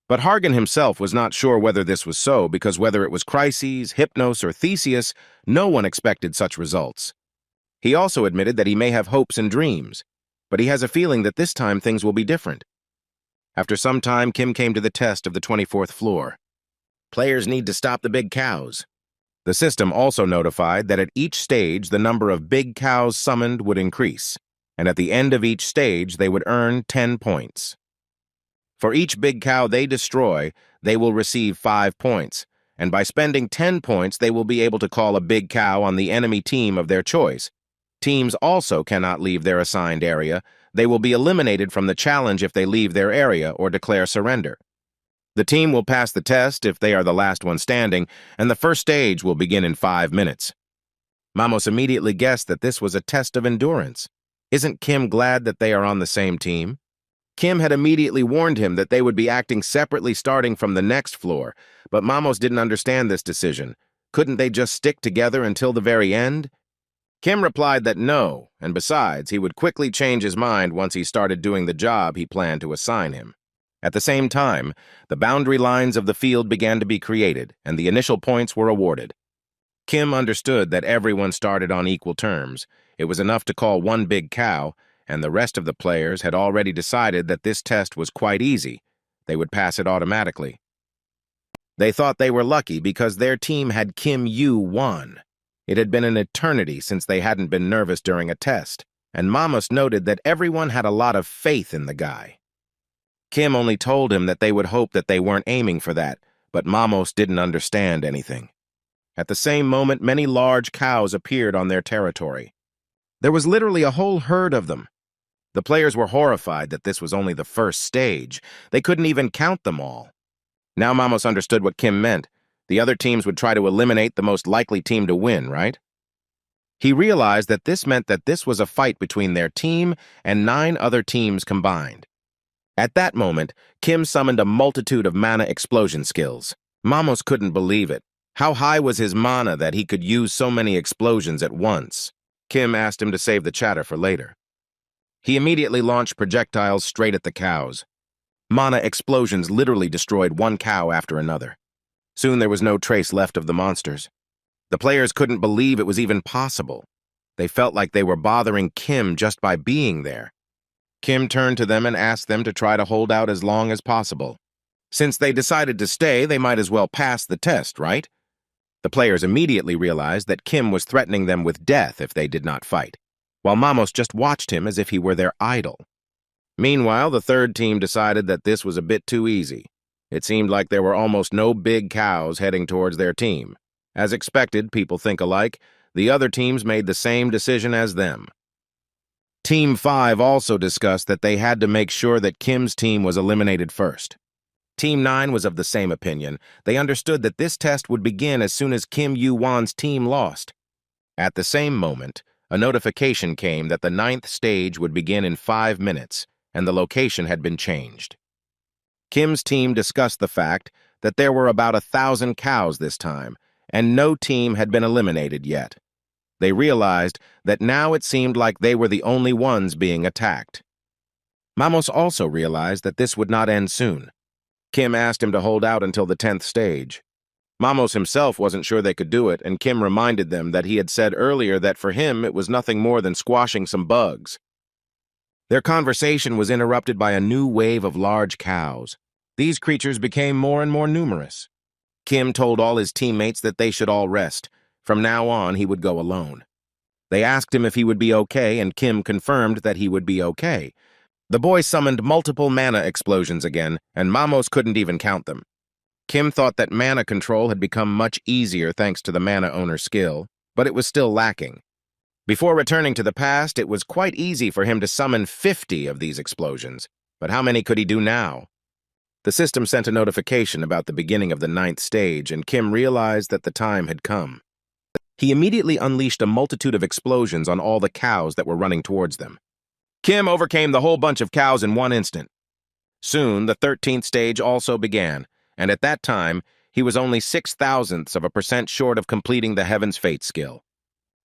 But Hargan himself was not sure whether this was so, because whether it was Chryses, Hypnos, or Theseus, no one expected such results. He also admitted that he may have hopes and dreams, but he has a feeling that this time things will be different. After some time, Kim came to the test of the 24th floor. Players need to stop the big cows. The system also notified that at each stage the number of big cows summoned would increase, and at the end of each stage they would earn 10 points. For each big cow they destroy, they will receive 5 points, and by spending 10 points they will be able to call a big cow on the enemy team of their choice. Teams also cannot leave their assigned area. They will be eliminated from the challenge if they leave their area or declare surrender. The team will pass the test if they are the last one standing, and the first stage will begin in 5 minutes. Mamos immediately guessed that this was a test of endurance. Isn't Kim glad that they are on the same team? Kim had immediately warned him that they would be acting separately starting from the next floor, but Mamos didn't understand this decision. Couldn't they just stick together until the very end? Kim replied that no, and besides, he would quickly change his mind once he started doing the job he planned to assign him. At the same time, the boundary lines of the field began to be created, and the initial points were awarded. Kim understood that everyone started on equal terms. It was enough to call one big cow, and the rest of the players had already decided that this test was quite easy. They would pass it automatically. They thought they were lucky because their team had Kim Yu-won. It had been an eternity since they hadn't been nervous during a test, and Mamos noted that everyone had a lot of faith in the guy. Kim only told him that they would hope that they weren't aiming for that, but Mamos didn't understand anything. At the same moment, many large cows appeared on their territory. There was literally a whole herd of them. The players were horrified that this was only the first stage. They couldn't even count them all. Now Mamos understood what Kim meant. The other teams would try to eliminate the most likely team to win, right? He realized that this meant that this was a fight between their team and 9 other teams combined. At that moment, Kim summoned a multitude of mana explosion skills. Mamos couldn't believe it. How high was his mana that he could use so many explosions at once? Kim asked him to save the chatter for later. He immediately launched projectiles straight at the cows. Mana explosions literally destroyed one cow after another. Soon there was no trace left of the monsters. The players couldn't believe it was even possible. They felt like they were bothering Kim just by being there. Kim turned to them and asked them to try to hold out as long as possible. Since they decided to stay, they might as well pass the test, right? The players immediately realized that Kim was threatening them with death if they did not fight, while Mamos just watched him as if he were their idol. Meanwhile, the third team decided that this was a bit too easy. It seemed like there were almost no big cows heading towards their team. As expected, people think alike, the other teams made the same decision as them. Team 5 also discussed that they had to make sure that Kim's team was eliminated first. Team 9 was of the same opinion. They understood that this test would begin as soon as Kim Yu-won's team lost. At the same moment, a notification came that the 9th stage would begin in 5 minutes, and the location had been changed. Kim's team discussed the fact that there were about 1,000 cows this time, and no team had been eliminated yet. They realized that now it seemed like they were the only ones being attacked. Mamos also realized that this would not end soon. Kim asked him to hold out until the 10th stage. Mamos himself wasn't sure they could do it, and Kim reminded them that he had said earlier that for him it was nothing more than squashing some bugs. Their conversation was interrupted by a new wave of large cows. These creatures became more and more numerous. Kim told all his teammates that they should all rest. From now on, he would go alone. They asked him if he would be okay, and Kim confirmed that he would be okay. The boy summoned multiple mana explosions again, and Mamos couldn't even count them. Kim thought that mana control had become much easier thanks to the mana owner skill, but it was still lacking. Before returning to the past, it was quite easy for him to summon 50 of these explosions, but how many could he do now? The system sent a notification about the beginning of the 9th stage, and Kim realized that the time had come. He immediately unleashed a multitude of explosions on all the cows that were running towards them. Kim overcame the whole bunch of cows in one instant. Soon, the 13th stage also began, and at that time, he was only 0.006% short of completing the Heaven's Fate skill.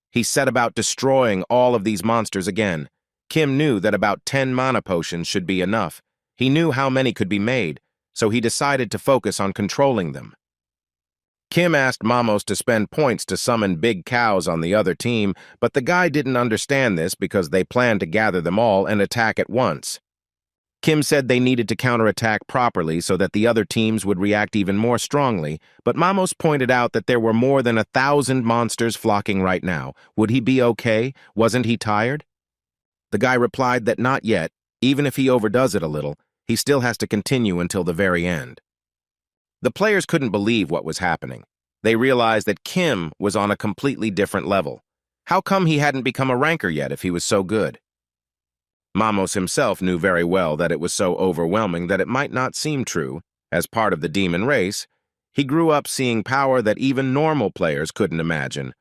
He set about destroying all of these monsters again. Kim knew that about 10 mana potions should be enough. He knew how many could be made, so he decided to focus on controlling them. Kim asked Mamos to spend points to summon big cows on the other team, but the guy didn't understand this because they planned to gather them all and attack at once. Kim said they needed to counterattack properly so that the other teams would react even more strongly, but Mamos pointed out that there were more than 1,000 monsters flocking right now. Would he be okay? Wasn't he tired? The guy replied that not yet. Even if he overdoes it a little, he still has to continue until the very end. The players couldn't believe what was happening. They realized that Kim was on a completely different level. How come he hadn't become a ranker yet if he was so good? Mamos himself knew very well that it was so overwhelming that it might not seem true, As part of the demon race, he grew up seeing power that even normal players couldn't imagine,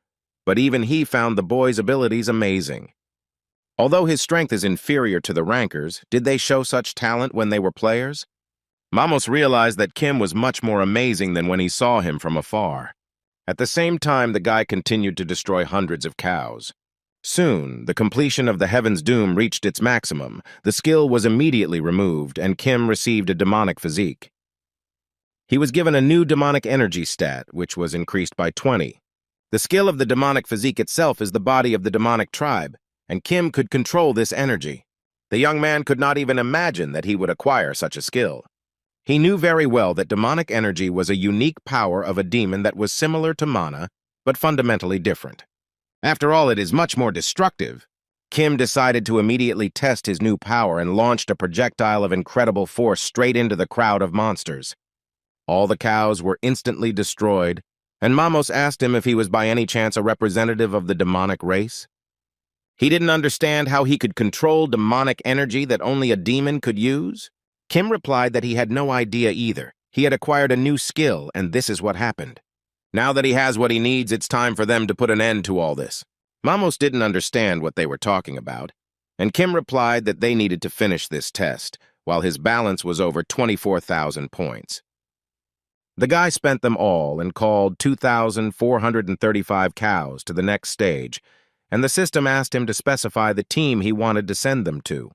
but even he found the boy's abilities amazing. Although his strength is inferior to the rankers, did they show such talent when they were players? Mamos realized that Kim was much more amazing than when he saw him from afar. At the same time, the guy continued to destroy hundreds of cows. Soon, the completion of the Heaven's Doom reached its maximum. The skill was immediately removed, and Kim received a demonic physique. He was given a new demonic energy stat, which was increased by 20. The skill of the demonic physique itself is the body of the demonic tribe, and Kim could control this energy. The young man could not even imagine that he would acquire such a skill. He knew very well that demonic energy was a unique power of a demon that was similar to mana, but fundamentally different. After all, it is much more destructive. Kim decided to immediately test his new power and launched a projectile of incredible force straight into the crowd of monsters. All the cows were instantly destroyed, and Mamos asked him if he was by any chance a representative of the demonic race. He didn't understand how he could control demonic energy that only a demon could use. Kim replied that he had no idea either. He had acquired a new skill, and this is what happened. Now that he has what he needs, it's time for them to put an end to all this. Mamos didn't understand what they were talking about, and Kim replied that they needed to finish this test, while his balance was over 24,000 points. The guy spent them all and called 2,435 cows to the next stage, and the system asked him to specify the team he wanted to send them to.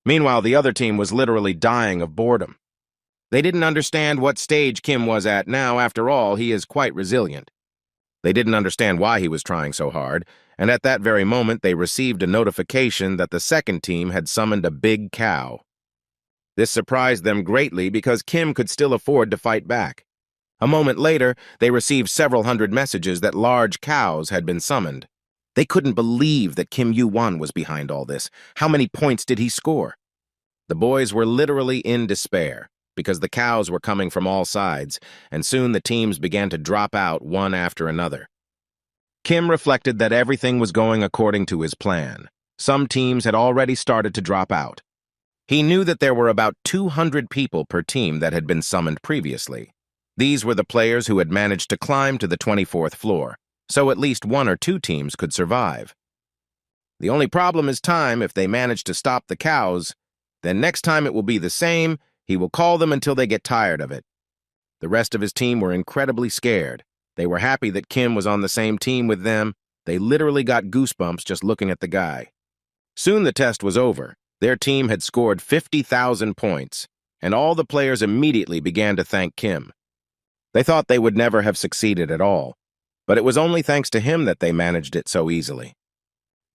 Meanwhile, the other team was literally dying of boredom. They didn't understand what stage Kim was at now. After all, he is quite resilient. They didn't understand why he was trying so hard, and at that very moment they received a notification that the second team had summoned a big cow. This surprised them greatly because Kim could still afford to fight back. A moment later, they received several hundred messages that large cows had been summoned. They couldn't believe that Kim Yu-won was behind all this. How many points did he score? The boys were literally in despair, because the cows were coming from all sides, and soon the teams began to drop out one after another. Kim reflected that everything was going according to his plan. Some teams had already started to drop out. He knew that there were about 200 people per team that had been summoned previously. These were the players who had managed to climb to the 24th floor, so at least one or two teams could survive. The only problem is time. If they manage to stop the cows, then next time it will be the same. He will call them until they get tired of it. The rest of his team were incredibly scared. They were happy that Kim was on the same team with them. They literally got goosebumps just looking at the guy. Soon the test was over. Their team had scored 50,000 points, and all the players immediately began to thank Kim. They thought they would never have succeeded at all, but it was only thanks to him that they managed it so easily.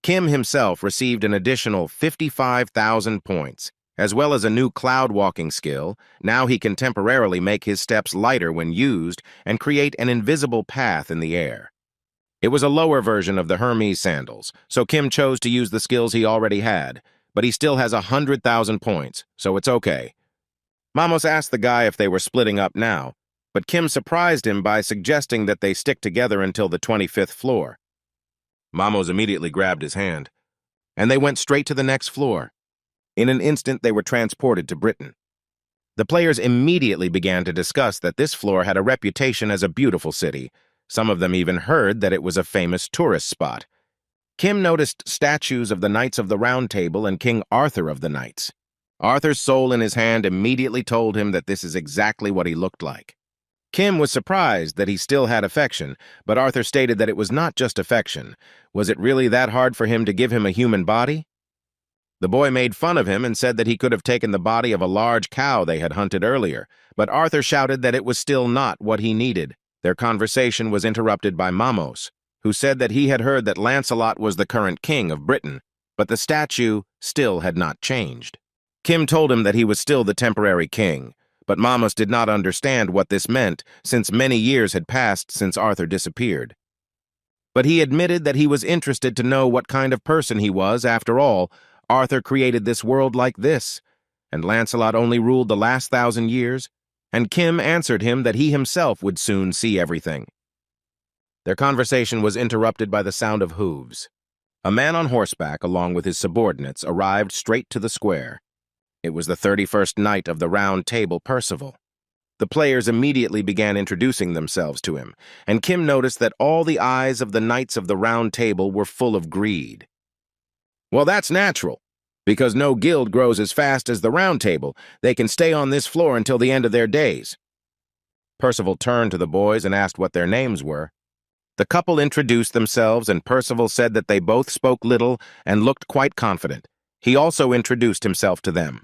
Kim himself received an additional 55,000 points, as well as a new cloud walking skill. Now he can temporarily make his steps lighter when used and create an invisible path in the air. It was a lower version of the Hermes sandals, so Kim chose to use the skills he already had, but he still has 100,000 points, so it's okay. Mamos asked the guy if they were splitting up now, but Kim surprised him by suggesting that they stick together until the 25th floor. Mamos immediately grabbed his hand, and they went straight to the next floor. In an instant, they were transported to Britain. The players immediately began to discuss that this floor had a reputation as a beautiful city. Some of them even heard that it was a famous tourist spot. Kim noticed statues of the Knights of the Round Table and King Arthur of the Knights. Arthur's soul in his hand immediately told him that this is exactly what he looked like. Kim was surprised that he still had affection, but Arthur stated that it was not just affection. Was it really that hard for him to give him a human body? The boy made fun of him and said that he could have taken the body of a large cow they had hunted earlier, but Arthur shouted that it was still not what he needed. Their conversation was interrupted by Mamos, who said that he had heard that Lancelot was the current king of Britain, but the statue still had not changed. Kim told him that he was still the temporary king, but Mamos did not understand what this meant since many years had passed since Arthur disappeared. But he admitted that he was interested to know what kind of person he was. After all, Arthur created this world like this, and Lancelot only ruled the last 1,000 years, and Kim answered him that he himself would soon see everything. Their conversation was interrupted by the sound of hooves. A man on horseback, along with his subordinates, arrived straight to the square. It was the 31st Knight of the Round Table, Percival. The players immediately began introducing themselves to him, and Kim noticed that all the eyes of the Knights of the Round Table were full of greed. Well, that's natural. Because no guild grows as fast as the Round Table, they can stay on this floor until the end of their days. Percival turned to the boys and asked what their names were. The couple introduced themselves, and Percival said that they both spoke little and looked quite confident. He also introduced himself to them.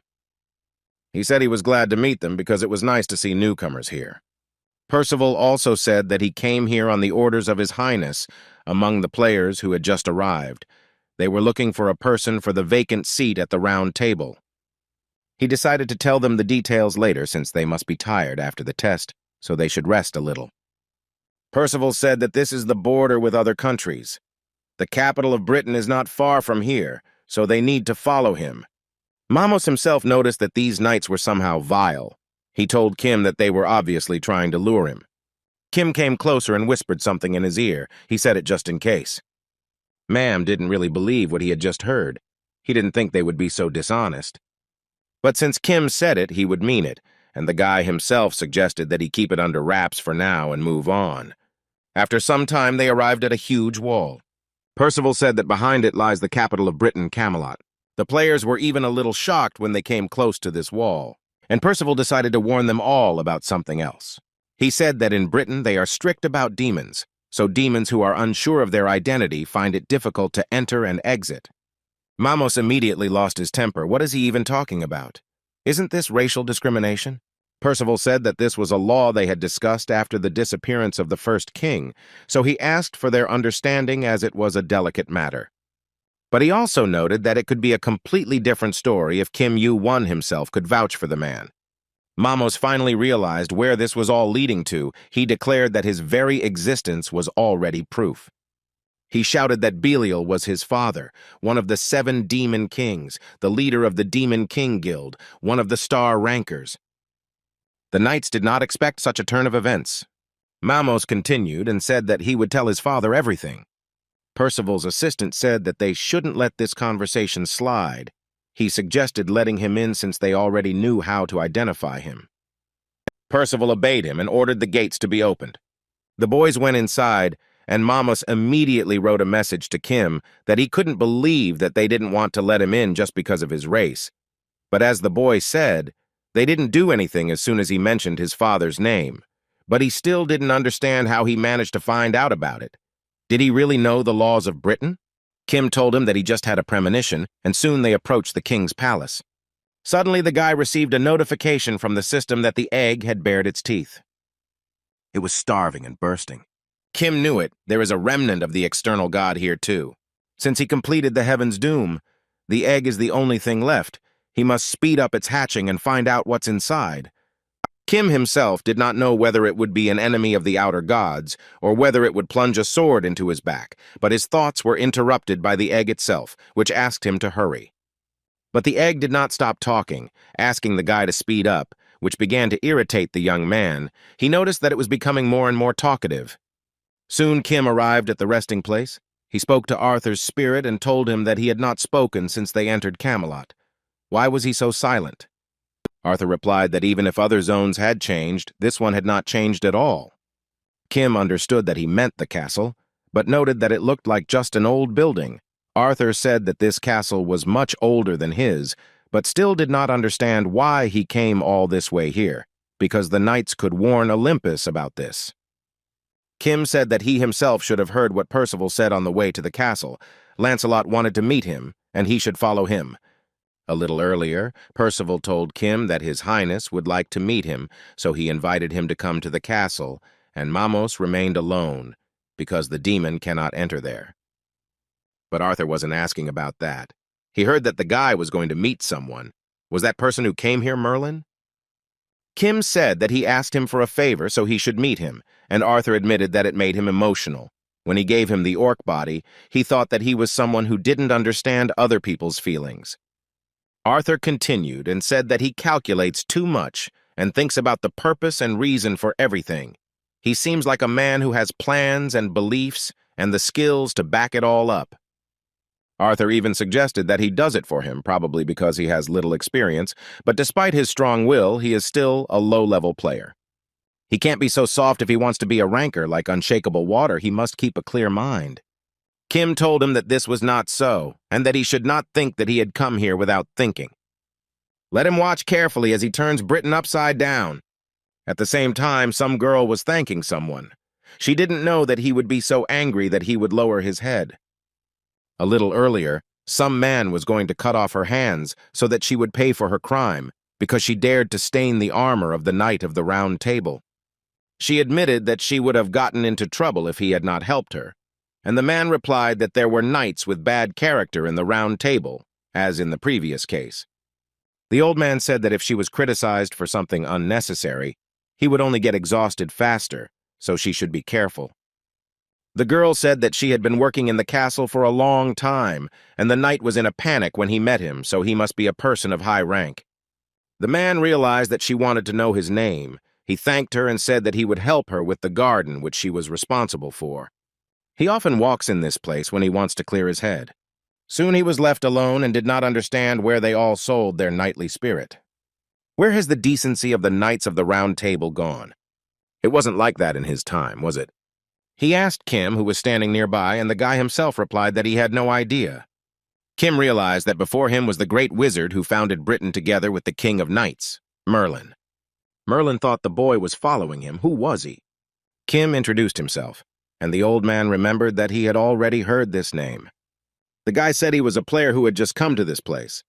He said he was glad to meet them because it was nice to see newcomers here. Percival also said that he came here on the orders of His Highness among the players who had just arrived. They were looking for a person for the vacant seat at the Round Table. He decided to tell them the details later since they must be tired after the test, so they should rest a little. Percival said that this is the border with other countries. The capital of Britain is not far from here, so they need to follow him. Mamos himself noticed that these knights were somehow vile. He told Kim that they were obviously trying to lure him. Kim came closer and whispered something in his ear. He said it just in case. Mam didn't really believe what he had just heard. He didn't think they would be so dishonest. But since Kim said it, he would mean it, and the guy himself suggested that he keep it under wraps for now and move on. After some time, they arrived at a huge wall. Percival said that behind it lies the capital of Britain, Camelot. The players were even a little shocked when they came close to this wall, and Percival decided to warn them all about something else. He said that in Britain they are strict about demons, so demons who are unsure of their identity find it difficult to enter and exit. Mamos immediately lost his temper. What is he even talking about? Isn't this racial discrimination? Percival said that this was a law they had discussed after the disappearance of the first king, so he asked for their understanding as it was a delicate matter. But he also noted that it could be a completely different story if Kim Yu-won himself could vouch for the man. Mamos finally realized where this was all leading to. He declared that his very existence was already proof. He shouted that Belial was his father, one of the 7 demon kings, the leader of the Demon King Guild, one of the star rankers. The knights did not expect such a turn of events. Mamos continued and said that he would tell his father everything. Percival's assistant said that they shouldn't let this conversation slide. He suggested letting him in since they already knew how to identify him. Percival obeyed him and ordered the gates to be opened. The boys went inside, and Mamos immediately wrote a message to Kim that he couldn't believe that they didn't want to let him in just because of his race. But as the boy said, they didn't do anything as soon as he mentioned his father's name. But he still didn't understand how he managed to find out about it. Did he really know the laws of Britain? Kim told him that he just had a premonition, and soon they approached the king's palace. Suddenly, the guy received a notification from the system that the egg had bared its teeth. It was starving and bursting. Kim knew it. There is a remnant of the external god here, too. Since he completed the heaven's doom, the egg is the only thing left. He must speed up its hatching and find out what's inside. Kim himself did not know whether it would be an enemy of the outer gods or whether it would plunge a sword into his back, but his thoughts were interrupted by the egg itself, which asked him to hurry. But the egg did not stop talking, asking the guy to speed up, which began to irritate the young man. He noticed that it was becoming more and more talkative. Soon Kim arrived at the resting place. He spoke to Arthur's spirit and told him that he had not spoken since they entered Camelot. Why was he so silent? Arthur replied that even if other zones had changed, this one had not changed at all. Kim understood that he meant the castle, but noted that it looked like just an old building. Arthur said that this castle was much older than his, but still did not understand why he came all this way here, because the knights could warn Olympus about this. Kim said that he himself should have heard what Percival said on the way to the castle. Lancelot wanted to meet him, and he should follow him. A little earlier, Percival told Kim that His Highness would like to meet him, so he invited him to come to the castle, and Mamos remained alone, because the demon cannot enter there. But Arthur wasn't asking about that. He heard that the guy was going to meet someone. Was that person who came here Merlin? Kim said that he asked him for a favor so he should meet him, and Arthur admitted that it made him emotional. When he gave him the orc body, he thought that he was someone who didn't understand other people's feelings. Arthur continued and said that he calculates too much and thinks about the purpose and reason for everything. He seems like a man who has plans and beliefs and the skills to back it all up. Arthur even suggested that he does it for him, probably because he has little experience, but despite his strong will, he is still a low-level player. He can't be so soft if he wants to be a ranker. Like unshakable water, he must keep a clear mind. Kim told him that this was not so, and that he should not think that he had come here without thinking. Let him watch carefully as he turns Britain upside down. At the same time, some girl was thanking someone. She didn't know that he would be so angry that he would lower his head. A little earlier, some man was going to cut off her hands so that she would pay for her crime, because she dared to stain the armor of the Knight of the Round Table. She admitted that she would have gotten into trouble if he had not helped her, and the man replied that there were knights with bad character in the Round Table, as in the previous case. The old man said that if she was criticized for something unnecessary, he would only get exhausted faster, so she should be careful. The girl said that she had been working in the castle for a long time, and the knight was in a panic when he met him, so he must be a person of high rank. The man realized that she wanted to know his name. He thanked her and said that he would help her with the garden which she was responsible for. He often walks in this place when he wants to clear his head. Soon he was left alone and did not understand where they all sold their knightly spirit. Where has the decency of the Knights of the Round Table gone? It wasn't like that in his time, was it? He asked Kim, who was standing nearby, and the guy himself replied that he had no idea. Kim realized that before him was the great wizard who founded Britain together with the King of Knights, Merlin. Merlin thought the boy was following him. Who was he? Kim introduced himself, and the old man remembered that he had already heard this name. The guy said he was a player who had just come to this place.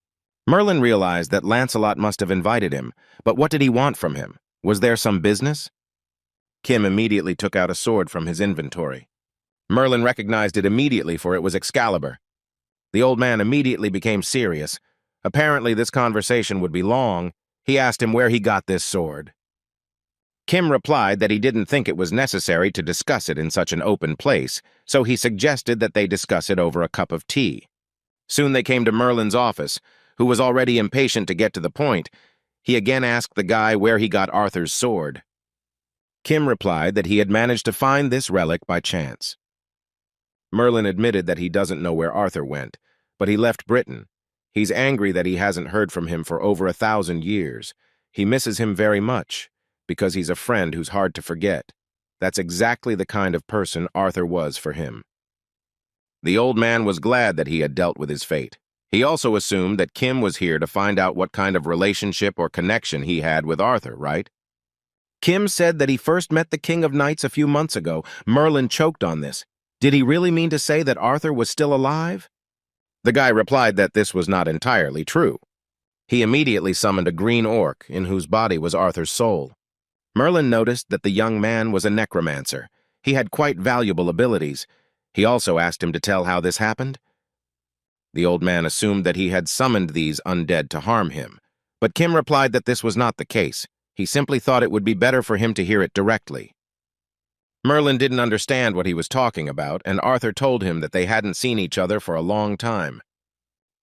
Merlin realized that Lancelot must have invited him, but what did he want from him? Was there some business? Kim immediately took out a sword from his inventory. Merlin recognized it immediately, for it was Excalibur. The old man immediately became serious. Apparently this conversation would be long. He asked him where he got this sword. Kim replied that he didn't think it was necessary to discuss it in such an open place, so he suggested that they discuss it over a cup of tea. Soon they came to Merlin's office, who was already impatient to get to the point. He again asked the guy where he got Arthur's sword. Kim replied that he had managed to find this relic by chance. Merlin admitted that he doesn't know where Arthur went, but he left Britain. He's angry that he hasn't heard from him for over 1,000 years. He misses him very much, because he's a friend who's hard to forget. That's exactly the kind of person Arthur was for him. The old man was glad that he had dealt with his fate. He also assumed that Kim was here to find out what kind of relationship or connection he had with Arthur, right? Kim said that he first met the King of Knights a few months ago. Merlin choked on this. Did he really mean to say that Arthur was still alive? The guy replied that this was not entirely true. He immediately summoned a green orc, in whose body was Arthur's soul. Merlin noticed that the young man was a necromancer. He had quite valuable abilities. He also asked him to tell how this happened. The old man assumed that he had summoned these undead to harm him, but Kim replied that this was not the case. He simply thought it would be better for him to hear it directly. Merlin didn't understand what he was talking about, and Arthur told him that they hadn't seen each other for a long time.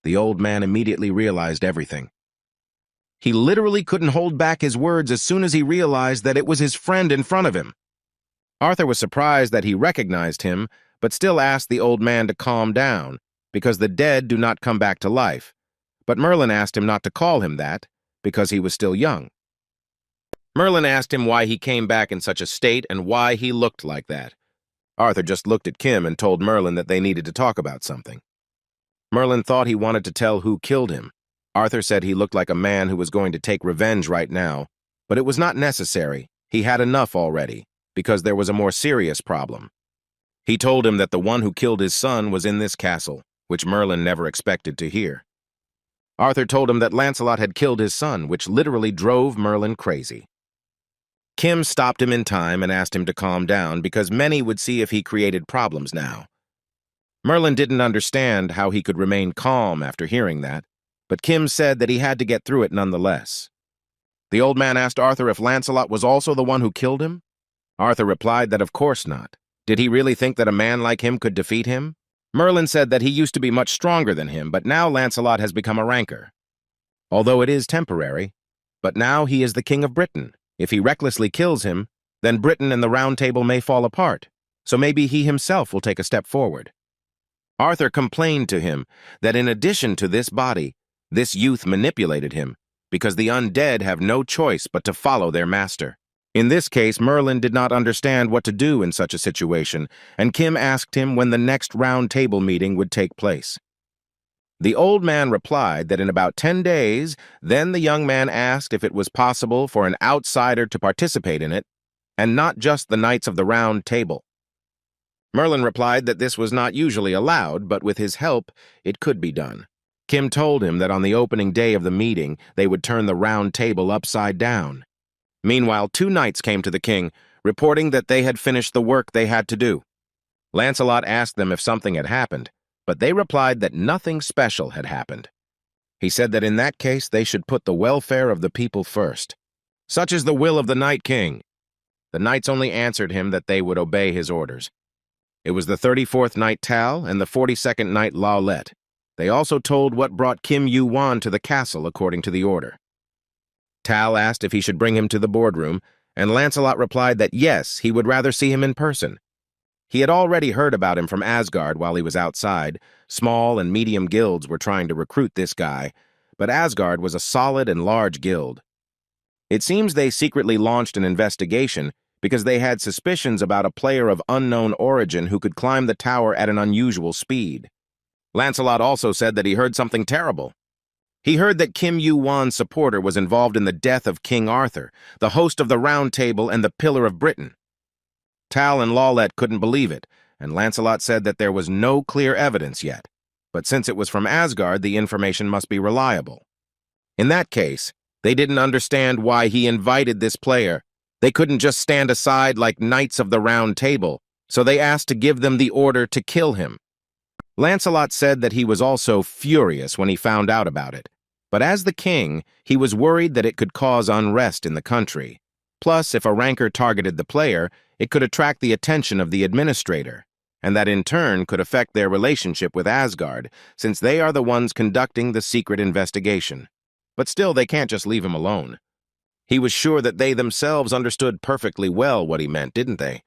The old man immediately realized everything. He literally couldn't hold back his words as soon as he realized that it was his friend in front of him. Arthur was surprised that he recognized him, but still asked the old man to calm down, because the dead do not come back to life. But Merlin asked him not to call him that, because he was still young. Merlin asked him why he came back in such a state and why he looked like that. Arthur just looked at Kim and told Merlin that they needed to talk about something. Merlin thought he wanted to tell who killed him. Arthur said he looked like a man who was going to take revenge right now, but it was not necessary. He had enough already, because there was a more serious problem. He told him that the one who killed his son was in this castle, which Merlin never expected to hear. Arthur told him that Lancelot had killed his son, which literally drove Merlin crazy. Kim stopped him in time and asked him to calm down because many would see if he created problems now. Merlin didn't understand how he could remain calm after hearing that, but Kim said that he had to get through it nonetheless. The old man asked Arthur if Lancelot was also the one who killed him. Arthur replied that of course not. Did he really think that a man like him could defeat him? Merlin said that he used to be much stronger than him, but now Lancelot has become a ranker. Although it is temporary, but now he is the King of Britain. If he recklessly kills him, then Britain and the Round Table may fall apart, so maybe he himself will take a step forward. Arthur complained to him that in addition to this body, this youth manipulated him, because the undead have no choice but to follow their master. In this case, Merlin did not understand what to do in such a situation, and Kim asked him when the next round table meeting would take place. The old man replied that in about 10 days, then the young man asked if it was possible for an outsider to participate in it, and not just the Knights of the Round Table. Merlin replied that this was not usually allowed, but with his help, it could be done. Kim told him that on the opening day of the meeting, they would turn the round table upside down. Meanwhile, 2 knights came to the king, reporting that they had finished the work they had to do. Lancelot asked them if something had happened, but they replied that nothing special had happened. He said that in that case they should put the welfare of the people first. Such is the will of the Night King. The knights only answered him that they would obey his orders. It was the 34th Knight Tal and the 42nd Knight Laolet. They also told what brought Kim Yu-wan to the castle according to the order. Tal asked if he should bring him to the boardroom, and Lancelot replied that yes, he would rather see him in person. He had already heard about him from Asgard while he was outside. Small and medium guilds were trying to recruit this guy, but Asgard was a solid and large guild. It seems they secretly launched an investigation because they had suspicions about a player of unknown origin who could climb the tower at an unusual speed. Lancelot also said that he heard something terrible. He heard that Kim Yu-wan's supporter was involved in the death of King Arthur, the host of the Round Table and the Pillar of Britain. Tal and Laolet couldn't believe it, and Lancelot said that there was no clear evidence yet, but since it was from Asgard, the information must be reliable. In that case, they didn't understand why he invited this player. They couldn't just stand aside like Knights of the Round Table, so they asked to give them the order to kill him. Lancelot said that he was also furious when he found out about it, but as the king, he was worried that it could cause unrest in the country. Plus, if a ranker targeted the player, it could attract the attention of the administrator, and that in turn could affect their relationship with Asgard, since they are the ones conducting the secret investigation. But still, they can't just leave him alone. He was sure that they themselves understood perfectly well what he meant, didn't they?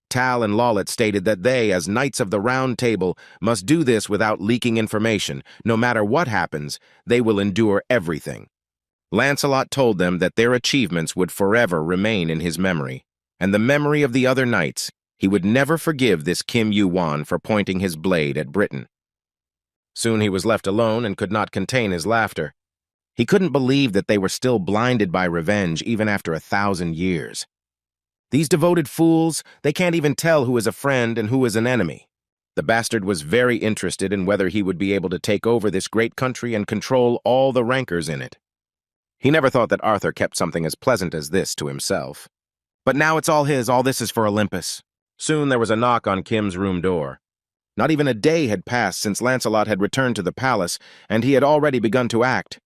Tal and Laolet stated that they, as Knights of the Round Table, must do this without leaking information. No matter what happens, they will endure everything. Lancelot told them that their achievements would forever remain in his memory, and the memory of the other knights. He would never forgive this Kim Yu-wan for pointing his blade at Britain. Soon he was left alone and could not contain his laughter. He couldn't believe that they were still blinded by revenge even after 1,000 years. These devoted fools, they can't even tell who is a friend and who is an enemy. The bastard was very interested in whether he would be able to take over this great country and control all the rankers in it. He never thought that Arthur kept something as pleasant as this to himself. But now it's all his, all this is for Olympus. Soon there was a knock on Kim's room door. Not even a day had passed since Lancelot had returned to the palace, and he had already begun to act.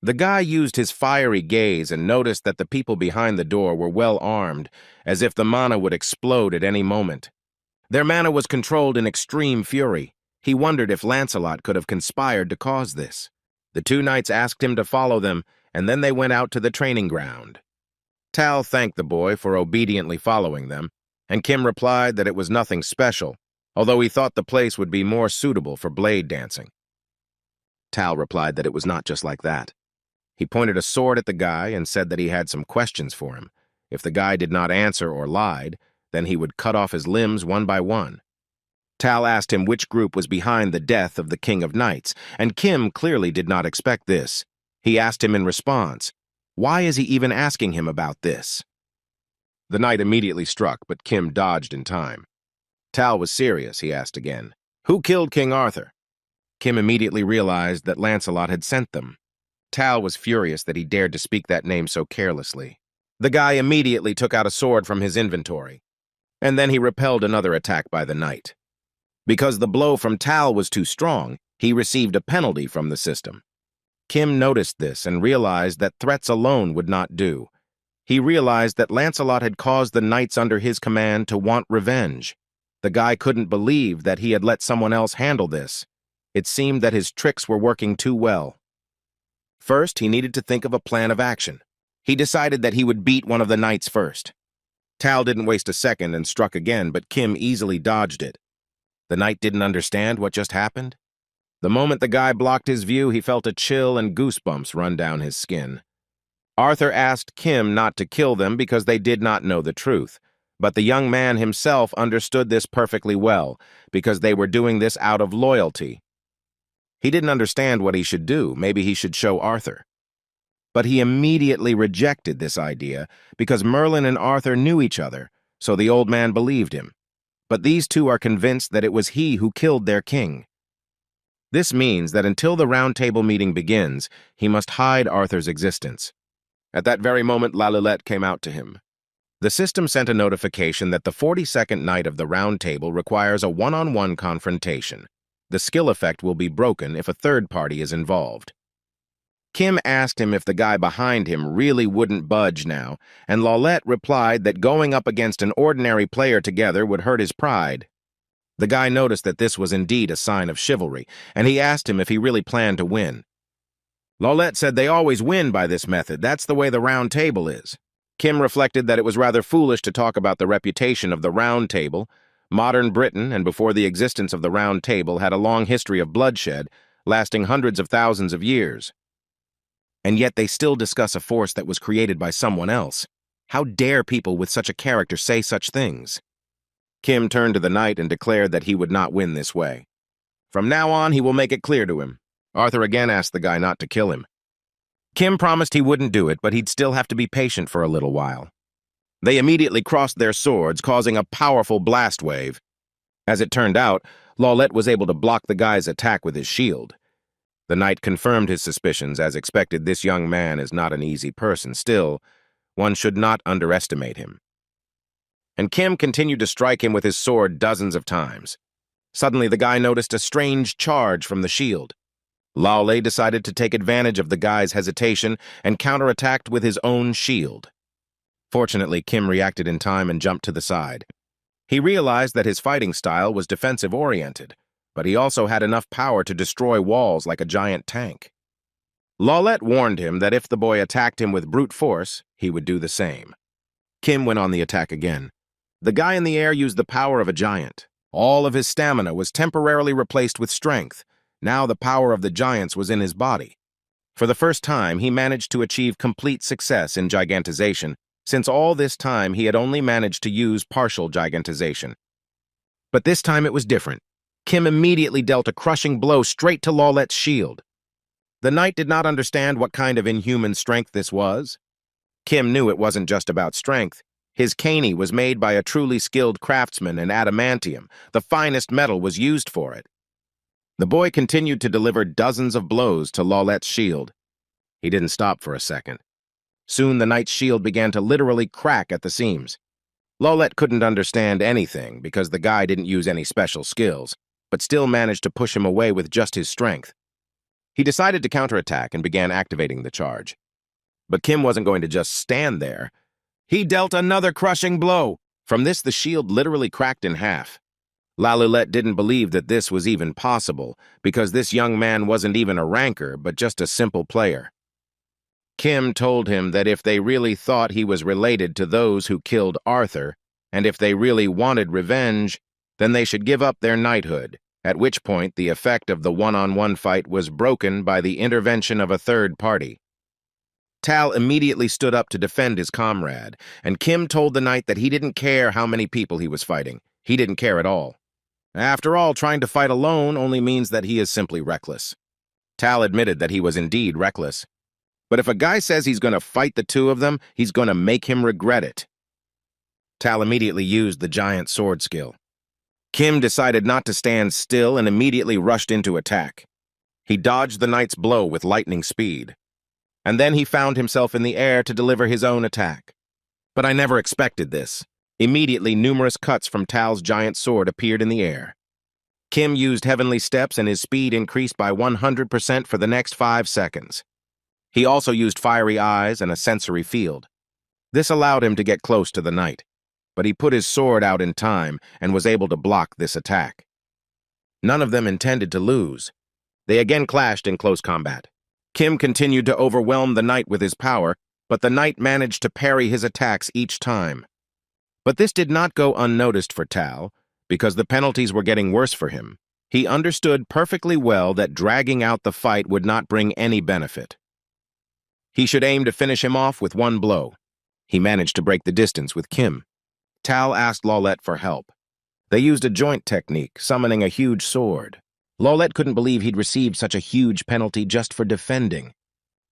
The guy used his fiery gaze and noticed that the people behind the door were well armed, as if the mana would explode at any moment. Their mana was controlled in extreme fury. He wondered if Lancelot could have conspired to cause this. The 2 knights asked him to follow them, and then they went out to the training ground. Tal thanked the boy for obediently following them, and Kim replied that it was nothing special, although he thought the place would be more suitable for blade dancing. Tal replied that it was not just like that. He pointed a sword at the guy and said that he had some questions for him. If the guy did not answer or lied, then he would cut off his limbs one by one. Tal asked him which group was behind the death of the King of Knights, and Kim clearly did not expect this. He asked him in response, why is he even asking him about this? The knight immediately struck, but Kim dodged in time. Tal was serious, he asked again. Who killed King Arthur? Kim immediately realized that Lancelot had sent them. Tal was furious that he dared to speak that name so carelessly. The guy immediately took out a sword from his inventory, and then he repelled another attack by the knight. Because the blow from Tal was too strong, he received a penalty from the system. Kim noticed this and realized that threats alone would not do. He realized that Lancelot had caused the knights under his command to want revenge. The guy couldn't believe that he had let someone else handle this. It seemed that his tricks were working too well. First, he needed to think of a plan of action. He decided that he would beat one of the knights first. Tal didn't waste a second and struck again, but Kim easily dodged it. The knight didn't understand what just happened. The moment the guy blocked his view, he felt a chill and goosebumps run down his skin. Arthur asked Kim not to kill them because they did not know the truth. But the young man himself understood this perfectly well, because they were doing this out of loyalty. He didn't understand what he should do. Maybe he should show Arthur. But he immediately rejected this idea because Merlin and Arthur knew each other, so the old man believed him. But these two are convinced that it was he who killed their king. This means that until the Round Table meeting begins, he must hide Arthur's existence. At that very moment, Lalulette came out to him. The system sent a notification that the 42nd night of the Round Table requires a one-on-one confrontation. The skill effect will be broken if a third party is involved. Kim asked him if the guy behind him really wouldn't budge now, and Lalulette replied that going up against an ordinary player together would hurt his pride. The guy noticed that this was indeed a sign of chivalry, and he asked him if he really planned to win. Lalulette said they always win by this method. That's the way the Round Table is. Kim reflected that it was rather foolish to talk about the reputation of the Round Table. Modern Britain, and before the existence of the Round Table, had a long history of bloodshed, lasting hundreds of thousands of years. And yet they still discuss a force that was created by someone else. How dare people with such a character say such things? Kim turned to the knight and declared that he would not win this way. From now on, he will make it clear to him. Arthur again asked the guy not to kill him. Kim promised he wouldn't do it, but he'd still have to be patient for a little while. They immediately crossed their swords, causing a powerful blast wave. As it turned out, Lalulette was able to block the guy's attack with his shield. The knight confirmed his suspicions. As expected, this young man is not an easy person. Still, one should not underestimate him. And Kim continued to strike him with his sword dozens of times. Suddenly, the guy noticed a strange charge from the shield. Lalulette decided to take advantage of the guy's hesitation and counterattacked with his own shield. Fortunately, Kim reacted in time and jumped to the side. He realized that his fighting style was defensive-oriented, but he also had enough power to destroy walls like a giant tank. Lalulette warned him that if the boy attacked him with brute force, he would do the same. Kim went on the attack again. The guy in the air used the power of a giant. All of his stamina was temporarily replaced with strength. Now the power of the giants was in his body. For the first time, he managed to achieve complete success in gigantization, since all this time he had only managed to use partial gigantization. But this time it was different. Kim immediately dealt a crushing blow straight to Lalulette's shield. The knight did not understand what kind of inhuman strength this was. Kim knew it wasn't just about strength. His cane was made by a truly skilled craftsman, and adamantium, the finest metal, was used for it. The boy continued to deliver dozens of blows to Lalulette's shield. He didn't stop for a second. Soon the knight's shield began to literally crack at the seams. Lalulette couldn't understand anything because the guy didn't use any special skills, but still managed to push him away with just his strength. He decided to counterattack and began activating the charge. But Kim wasn't going to just stand there. He dealt another crushing blow. From this, the shield literally cracked in half. Lalulette didn't believe that this was even possible, because this young man wasn't even a ranker, but just a simple player. Kim told him that if they really thought he was related to those who killed Arthur, and if they really wanted revenge, then they should give up their knighthood, at which point the effect of the one-on-one fight was broken by the intervention of a third party. Tal immediately stood up to defend his comrade, and Kim told the knight that he didn't care how many people he was fighting. He didn't care at all. After all, trying to fight alone only means that he is simply reckless. Tal admitted that he was indeed reckless. But if a guy says he's going to fight the two of them, he's going to make him regret it. Tal immediately used the giant sword skill. Kim decided not to stand still and immediately rushed into attack. He dodged the knight's blow with lightning speed. And then he found himself in the air to deliver his own attack. But I never expected this. Immediately, numerous cuts from Tal's giant sword appeared in the air. Kim used heavenly steps and his speed increased by 100% for the next 5 seconds. He also used fiery eyes and a sensory field. This allowed him to get close to the knight, but he put his sword out in time and was able to block this attack. None of them intended to lose. They again clashed in close combat. Kim continued to overwhelm the knight with his power, but the knight managed to parry his attacks each time. But this did not go unnoticed for Tal, because the penalties were getting worse for him. He understood perfectly well that dragging out the fight would not bring any benefit. He should aim to finish him off with one blow. He managed to break the distance with Kim. Tal asked Lawlette for help. They used a joint technique, summoning a huge sword. Lawlette couldn't believe he'd received such a huge penalty just for defending.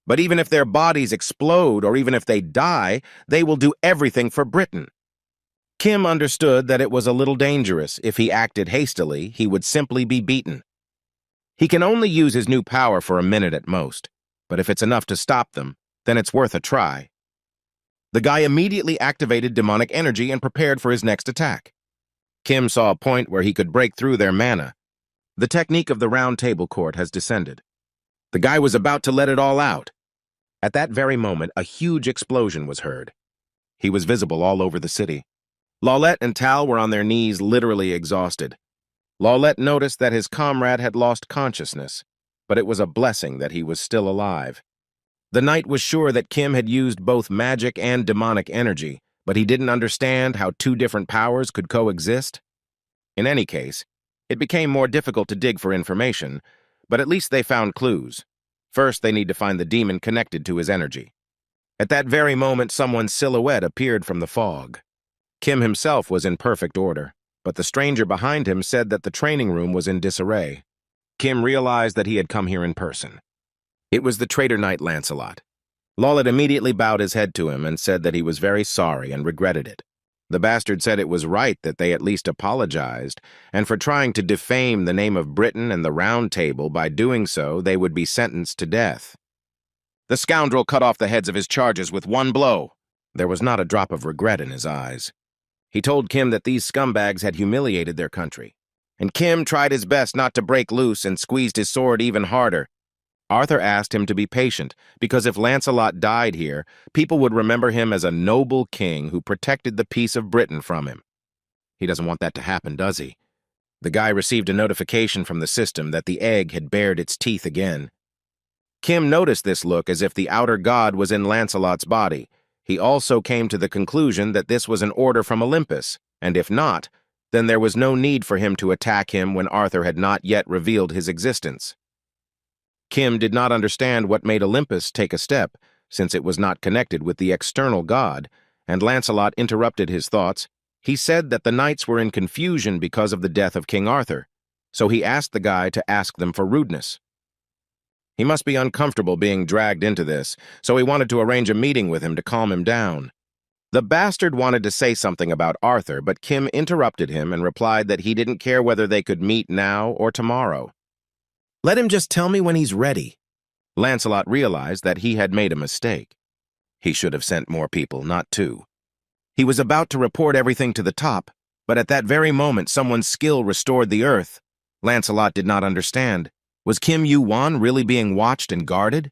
But even if their bodies explode, or even if they die, they will do everything for Britain. Kim understood that it was a little dangerous. If he acted hastily, he would simply be beaten. He can only use his new power for a minute at most, but if it's enough to stop them, then it's worth a try. The guy immediately activated demonic energy and prepared for his next attack. Kim saw a point where he could break through their mana. The technique of the round table court has descended. The guy was about to let it all out. At that very moment, a huge explosion was heard. He was visible all over the city. Lawlette and Tal were on their knees, literally exhausted. Lawlette noticed that his comrade had lost consciousness, but it was a blessing that he was still alive. The knight was sure that Kim had used both magic and demonic energy, but he didn't understand how two different powers could coexist. In any case, it became more difficult to dig for information, but at least they found clues. First, they need to find the demon connected to his energy. At that very moment, someone's silhouette appeared from the fog. Kim himself was in perfect order, but the stranger behind him said that the training room was in disarray. Kim realized that he had come here in person. It was the traitor knight Lancelot. Lawlette immediately bowed his head to him and said that he was very sorry and regretted it. The bastard said it was right that they at least apologized, and for trying to defame the name of Britain and the Round Table, by doing so, they would be sentenced to death. The scoundrel cut off the heads of his charges with one blow. There was not a drop of regret in his eyes. He told Kim that these scumbags had humiliated their country, and Kim tried his best not to break loose and squeezed his sword even harder. Arthur asked him to be patient, because if Lancelot died here, people would remember him as a noble king who protected the peace of Britain from him. He doesn't want that to happen, does he? The guy received a notification from the system that the egg had bared its teeth again. Kim noticed this look as if the outer god was in Lancelot's body. He also came to the conclusion that this was an order from Olympus, and if not, then there was no need for him to attack him when Arthur had not yet revealed his existence. Kim did not understand what made Olympus take a step, since it was not connected with the external god, and Lancelot interrupted his thoughts. He said that the knights were in confusion because of the death of King Arthur, so he asked the guy to ask them for rudeness. He must be uncomfortable being dragged into this, so he wanted to arrange a meeting with him to calm him down. The bastard wanted to say something about Arthur, but Kim interrupted him and replied that he didn't care whether they could meet now or tomorrow. Let him just tell me when he's ready. Lancelot realized that he had made a mistake. He should have sent more people, not two. He was about to report everything to the top, but at that very moment someone's skill restored the earth. Lancelot did not understand. Was Kim Yu-Wan really being watched and guarded?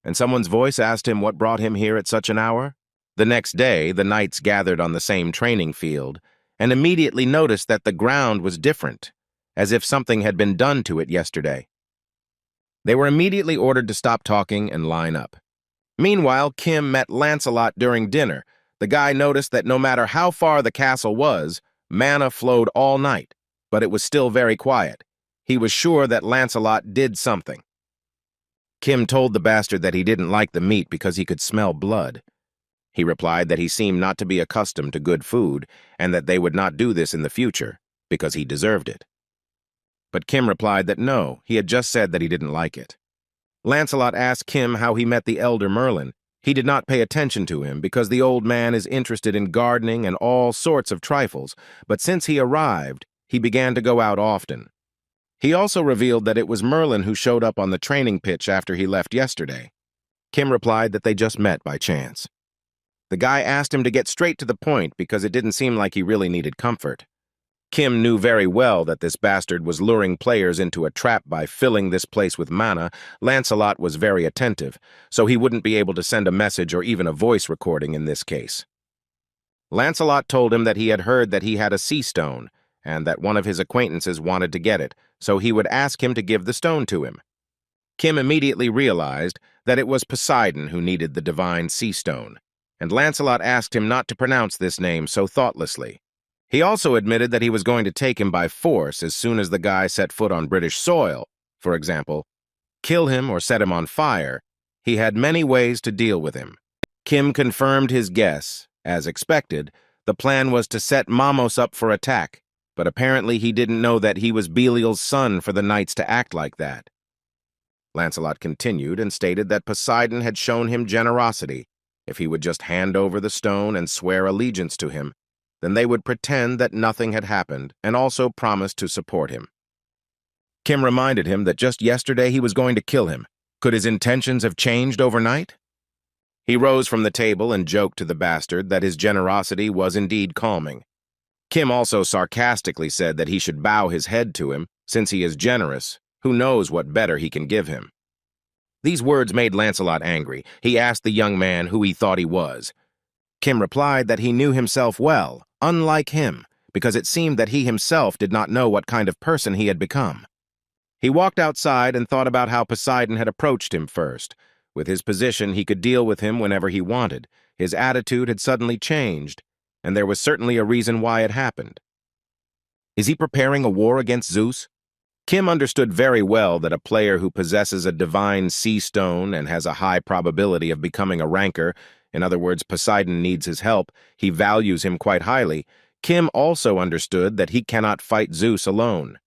And someone's voice asked him what brought him here at such an hour. The next day, the knights gathered on the same training field and immediately noticed that the ground was different, as if something had been done to it yesterday. They were immediately ordered to stop talking and line up. Meanwhile, Kim met Lancelot during dinner. The guy noticed that no matter how far the castle was, mana flowed all night, but it was still very quiet. He was sure that Lancelot did something. Kim told the bastard that he didn't like the meat because he could smell blood. He replied that he seemed not to be accustomed to good food and that they would not do this in the future because he deserved it. But Kim replied that no, he had just said that he didn't like it. Lancelot asked Kim how he met the elder Merlin. He did not pay attention to him because the old man is interested in gardening and all sorts of trifles, but since he arrived, he began to go out often. He also revealed that it was Merlin who showed up on the training pitch after he left yesterday. Kim replied that they just met by chance. The guy asked him to get straight to the point because it didn't seem like he really needed comfort. Kim knew very well that this bastard was luring players into a trap by filling this place with mana. Lancelot was very attentive, so he wouldn't be able to send a message or even a voice recording in this case. Lancelot told him that he had heard that he had a sea stone, and that one of his acquaintances wanted to get it, so he would ask him to give the stone to him. Kim immediately realized that it was Poseidon who needed the divine sea stone, and Lancelot asked him not to pronounce this name so thoughtlessly. He also admitted that he was going to take him by force as soon as the guy set foot on British soil. For example, kill him or set him on fire. He had many ways to deal with him. Kim confirmed his guess. As expected, the plan was to set Mamos up for attack, but apparently he didn't know that he was Belial's son for the knights to act like that. Lancelot continued and stated that Poseidon had shown him generosity. If he would just hand over the stone and swear allegiance to him, then they would pretend that nothing had happened and also promised to support him. Kim reminded him that just yesterday he was going to kill him. Could his intentions have changed overnight? He rose from the table and joked to the bastard that his generosity was indeed calming. Kim also sarcastically said that he should bow his head to him, since he is generous. Who knows what better he can give him? These words made Lancelot angry. He asked the young man who he thought he was. Kim replied that he knew himself well, unlike him, because it seemed that he himself did not know what kind of person he had become. He walked outside and thought about how Poseidon had approached him first. With his position, he could deal with him whenever he wanted. His attitude had suddenly changed, and there was certainly a reason why it happened. Is he preparing a war against Zeus? Kim understood very well that a player who possesses a divine sea stone and has a high probability of becoming a ranker, in other words, Poseidon needs his help, he values him quite highly. Kim also understood that he cannot fight Zeus alone.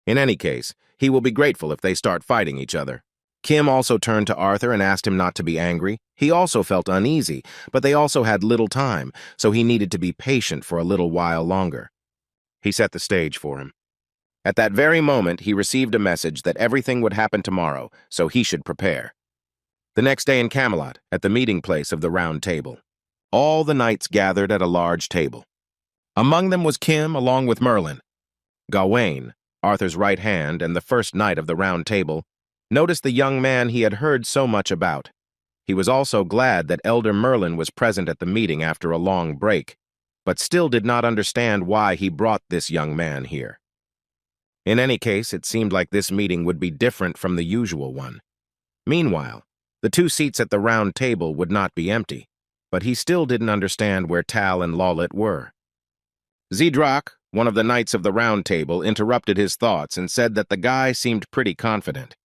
In any case, he will be grateful if they start fighting each other. Kim also turned to Arthur and asked him not to be angry. He also felt uneasy, but they also had little time, so he needed to be patient for a little while longer. He set the stage for him. At that very moment, he received a message that everything would happen tomorrow, so he should prepare. The next day in Camelot, at the meeting place of the Round Table, all the knights gathered at a large table. Among them was Kim along with Merlin. Gawain, Arthur's right hand and the first knight of the Round Table, noticed the young man he had heard so much about. He was also glad that Elder Merlin was present at the meeting after a long break, but still did not understand why he brought this young man here. In any case, it seemed like this meeting would be different from the usual one. Meanwhile, the two seats at the Round Table would not be empty, but he still didn't understand where Tal and Lawlet were. Zedrak, one of the knights of the Round Table, interrupted his thoughts and said that the guy seemed pretty confident.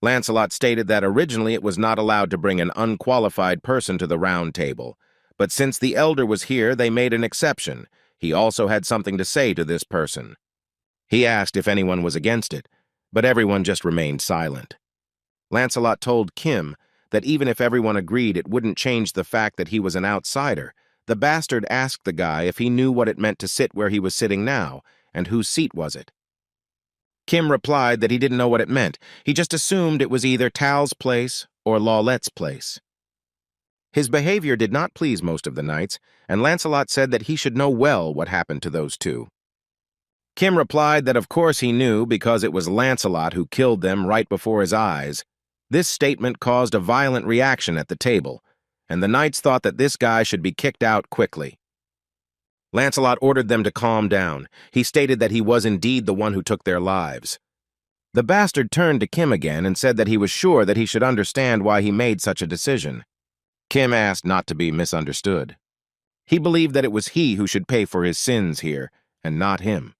Lancelot stated that originally it was not allowed to bring an unqualified person to the Round Table, but since the elder was here, they made an exception. He also had something to say to this person. He asked if anyone was against it, but everyone just remained silent. Lancelot told Kim that even if everyone agreed, it wouldn't change the fact that he was an outsider. The bastard asked the guy if he knew what it meant to sit where he was sitting now, and whose seat was it. Kim replied that he didn't know what it meant. He just assumed it was either Tal's place or Lawlet's place. His behavior did not please most of the knights, and Lancelot said that he should know well what happened to those two. Kim replied that of course he knew because it was Lancelot who killed them right before his eyes. This statement caused a violent reaction at the table, and the knights thought that this guy should be kicked out quickly. Lancelot ordered them to calm down. He stated that he was indeed the one who took their lives. The bastard turned to Kim again and said that he was sure that he should understand why he made such a decision. Kim asked not to be misunderstood. He believed that it was he who should pay for his sins here, and not him.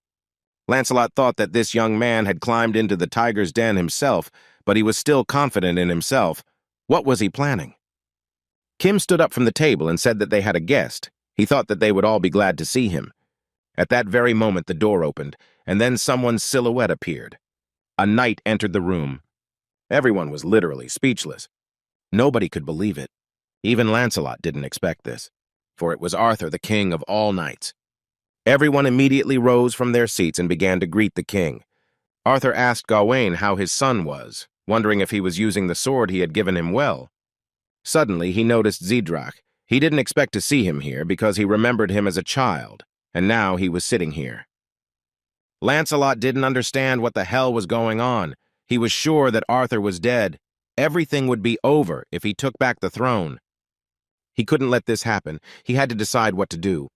Lancelot thought that this young man had climbed into the tiger's den himself, but he was still confident in himself. What was he planning? Kim stood up from the table and said that they had a guest. He thought that they would all be glad to see him. At that very moment, the door opened, and then someone's silhouette appeared. A knight entered the room. Everyone was literally speechless. Nobody could believe it. Even Lancelot didn't expect this, for it was Arthur, the king of all knights. Everyone immediately rose from their seats and began to greet the king. Arthur asked Gawain how his son was, wondering if he was using the sword he had given him well. Suddenly, he noticed Zedrak. He didn't expect to see him here because he remembered him as a child, and now he was sitting here. Lancelot didn't understand what the hell was going on. He was sure that Arthur was dead. Everything would be over if he took back the throne. He couldn't let this happen. He had to decide what to do.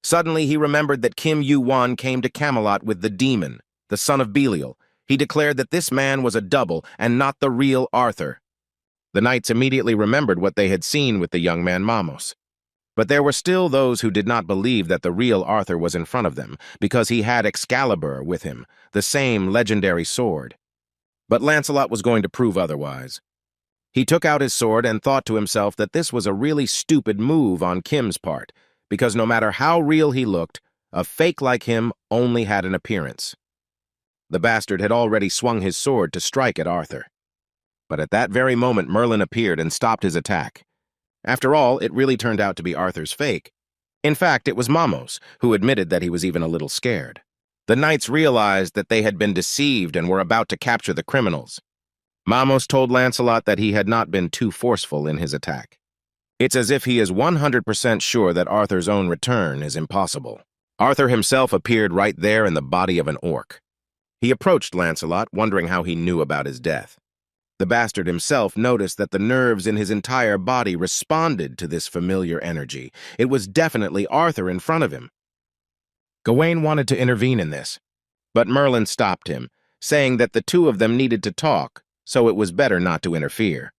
Suddenly, he remembered that Kim Yu-won came to Camelot with the demon, the son of Belial. He declared that this man was a double and not the real Arthur. The knights immediately remembered what they had seen with the young man Mamos. But there were still those who did not believe that the real Arthur was in front of them, because he had Excalibur with him, the same legendary sword. But Lancelot was going to prove otherwise. He took out his sword and thought to himself that this was a really stupid move on Kim's part, because no matter how real he looked, a fake like him only had an appearance. The bastard had already swung his sword to strike at Arthur. But at that very moment, Merlin appeared and stopped his attack. After all, it really turned out to be Arthur's fake. In fact, it was Mamos, who admitted that he was even a little scared. The knights realized that they had been deceived and were about to capture the criminals. Mamos told Lancelot that he had not been too forceful in his attack. It's as if he is 100% sure that Arthur's own return is impossible. Arthur himself appeared right there in the body of an orc. He approached Lancelot, wondering how he knew about his death. The bastard himself noticed that the nerves in his entire body responded to this familiar energy. It was definitely Arthur in front of him. Gawain wanted to intervene in this, but Merlin stopped him, saying that the two of them needed to talk, so it was better not to interfere.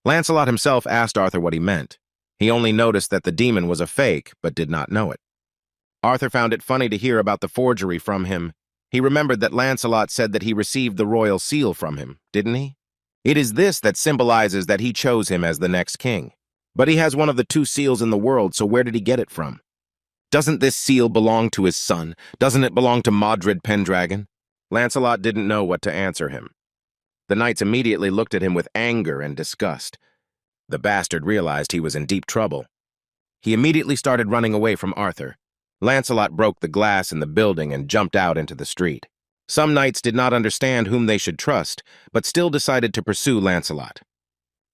Lancelot himself asked Arthur what he meant. He only noticed that the demon was a fake, but did not know it. Arthur found it funny to hear about the forgery from him. He remembered that Lancelot said that he received the royal seal from him, didn't he? It is this that symbolizes that he chose him as the next king. But he has one of the two seals in the world, so where did he get it from? Doesn't this seal belong to his son? Doesn't it belong to Modred Pendragon? Lancelot didn't know what to answer him. The knights immediately looked at him with anger and disgust. The bastard realized he was in deep trouble. He immediately started running away from Arthur. Lancelot broke the glass in the building and jumped out into the street. Some knights did not understand whom they should trust, but still decided to pursue Lancelot.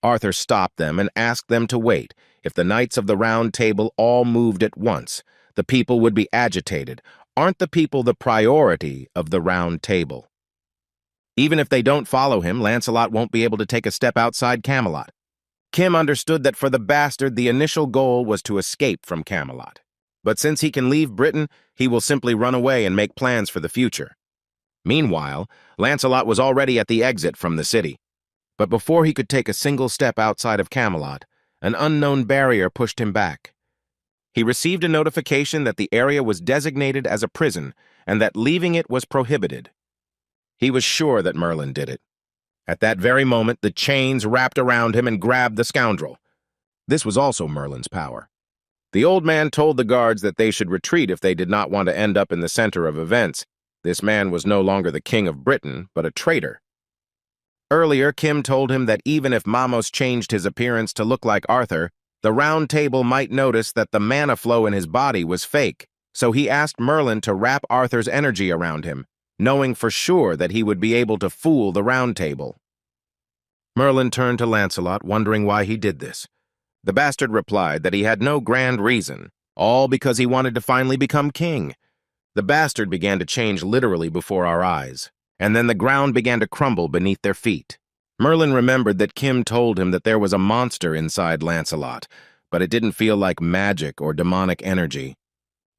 Arthur stopped them and asked them to wait. If the knights of the Round Table all moved at once, the people would be agitated. Aren't the people the priority of the Round Table? Even if they don't follow him, Lancelot won't be able to take a step outside Camelot. Kim understood that for the bastard, the initial goal was to escape from Camelot. But since he can leave Britain, he will simply run away and make plans for the future. Meanwhile, Lancelot was already at the exit from the city. But before he could take a single step outside of Camelot, an unknown barrier pushed him back. He received a notification that the area was designated as a prison and that leaving it was prohibited. He was sure that Merlin did it. At that very moment, the chains wrapped around him and grabbed the scoundrel. This was also Merlin's power. The old man told the guards that they should retreat if they did not want to end up in the center of events. This man was no longer the king of Britain, but a traitor. Earlier, Kim told him that even if Mamos changed his appearance to look like Arthur, the Round Table might notice that the mana flow in his body was fake, so he asked Merlin to wrap Arthur's energy around him, knowing for sure that he would be able to fool the Round Table. Merlin turned to Lancelot, wondering why he did this. The bastard replied that he had no grand reason, all because he wanted to finally become king. The bastard began to change literally before our eyes, and then the ground began to crumble beneath their feet. Merlin remembered that Kim told him that there was a monster inside Lancelot, but it didn't feel like magic or demonic energy.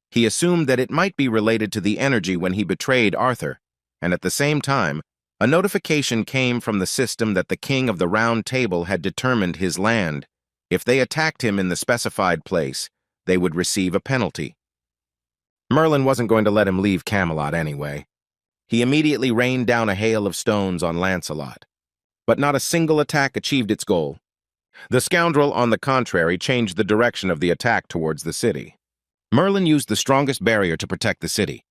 He assumed that it might be related to the energy when he betrayed Arthur, and at the same time, a notification came from the system that the king of the Round Table had determined his land. If they attacked him in the specified place, they would receive a penalty. Merlin wasn't going to let him leave Camelot anyway. He immediately rained down a hail of stones on Lancelot. But not a single attack achieved its goal. The scoundrel, on the contrary, changed the direction of the attack towards the city. Merlin used the strongest barrier to protect the city.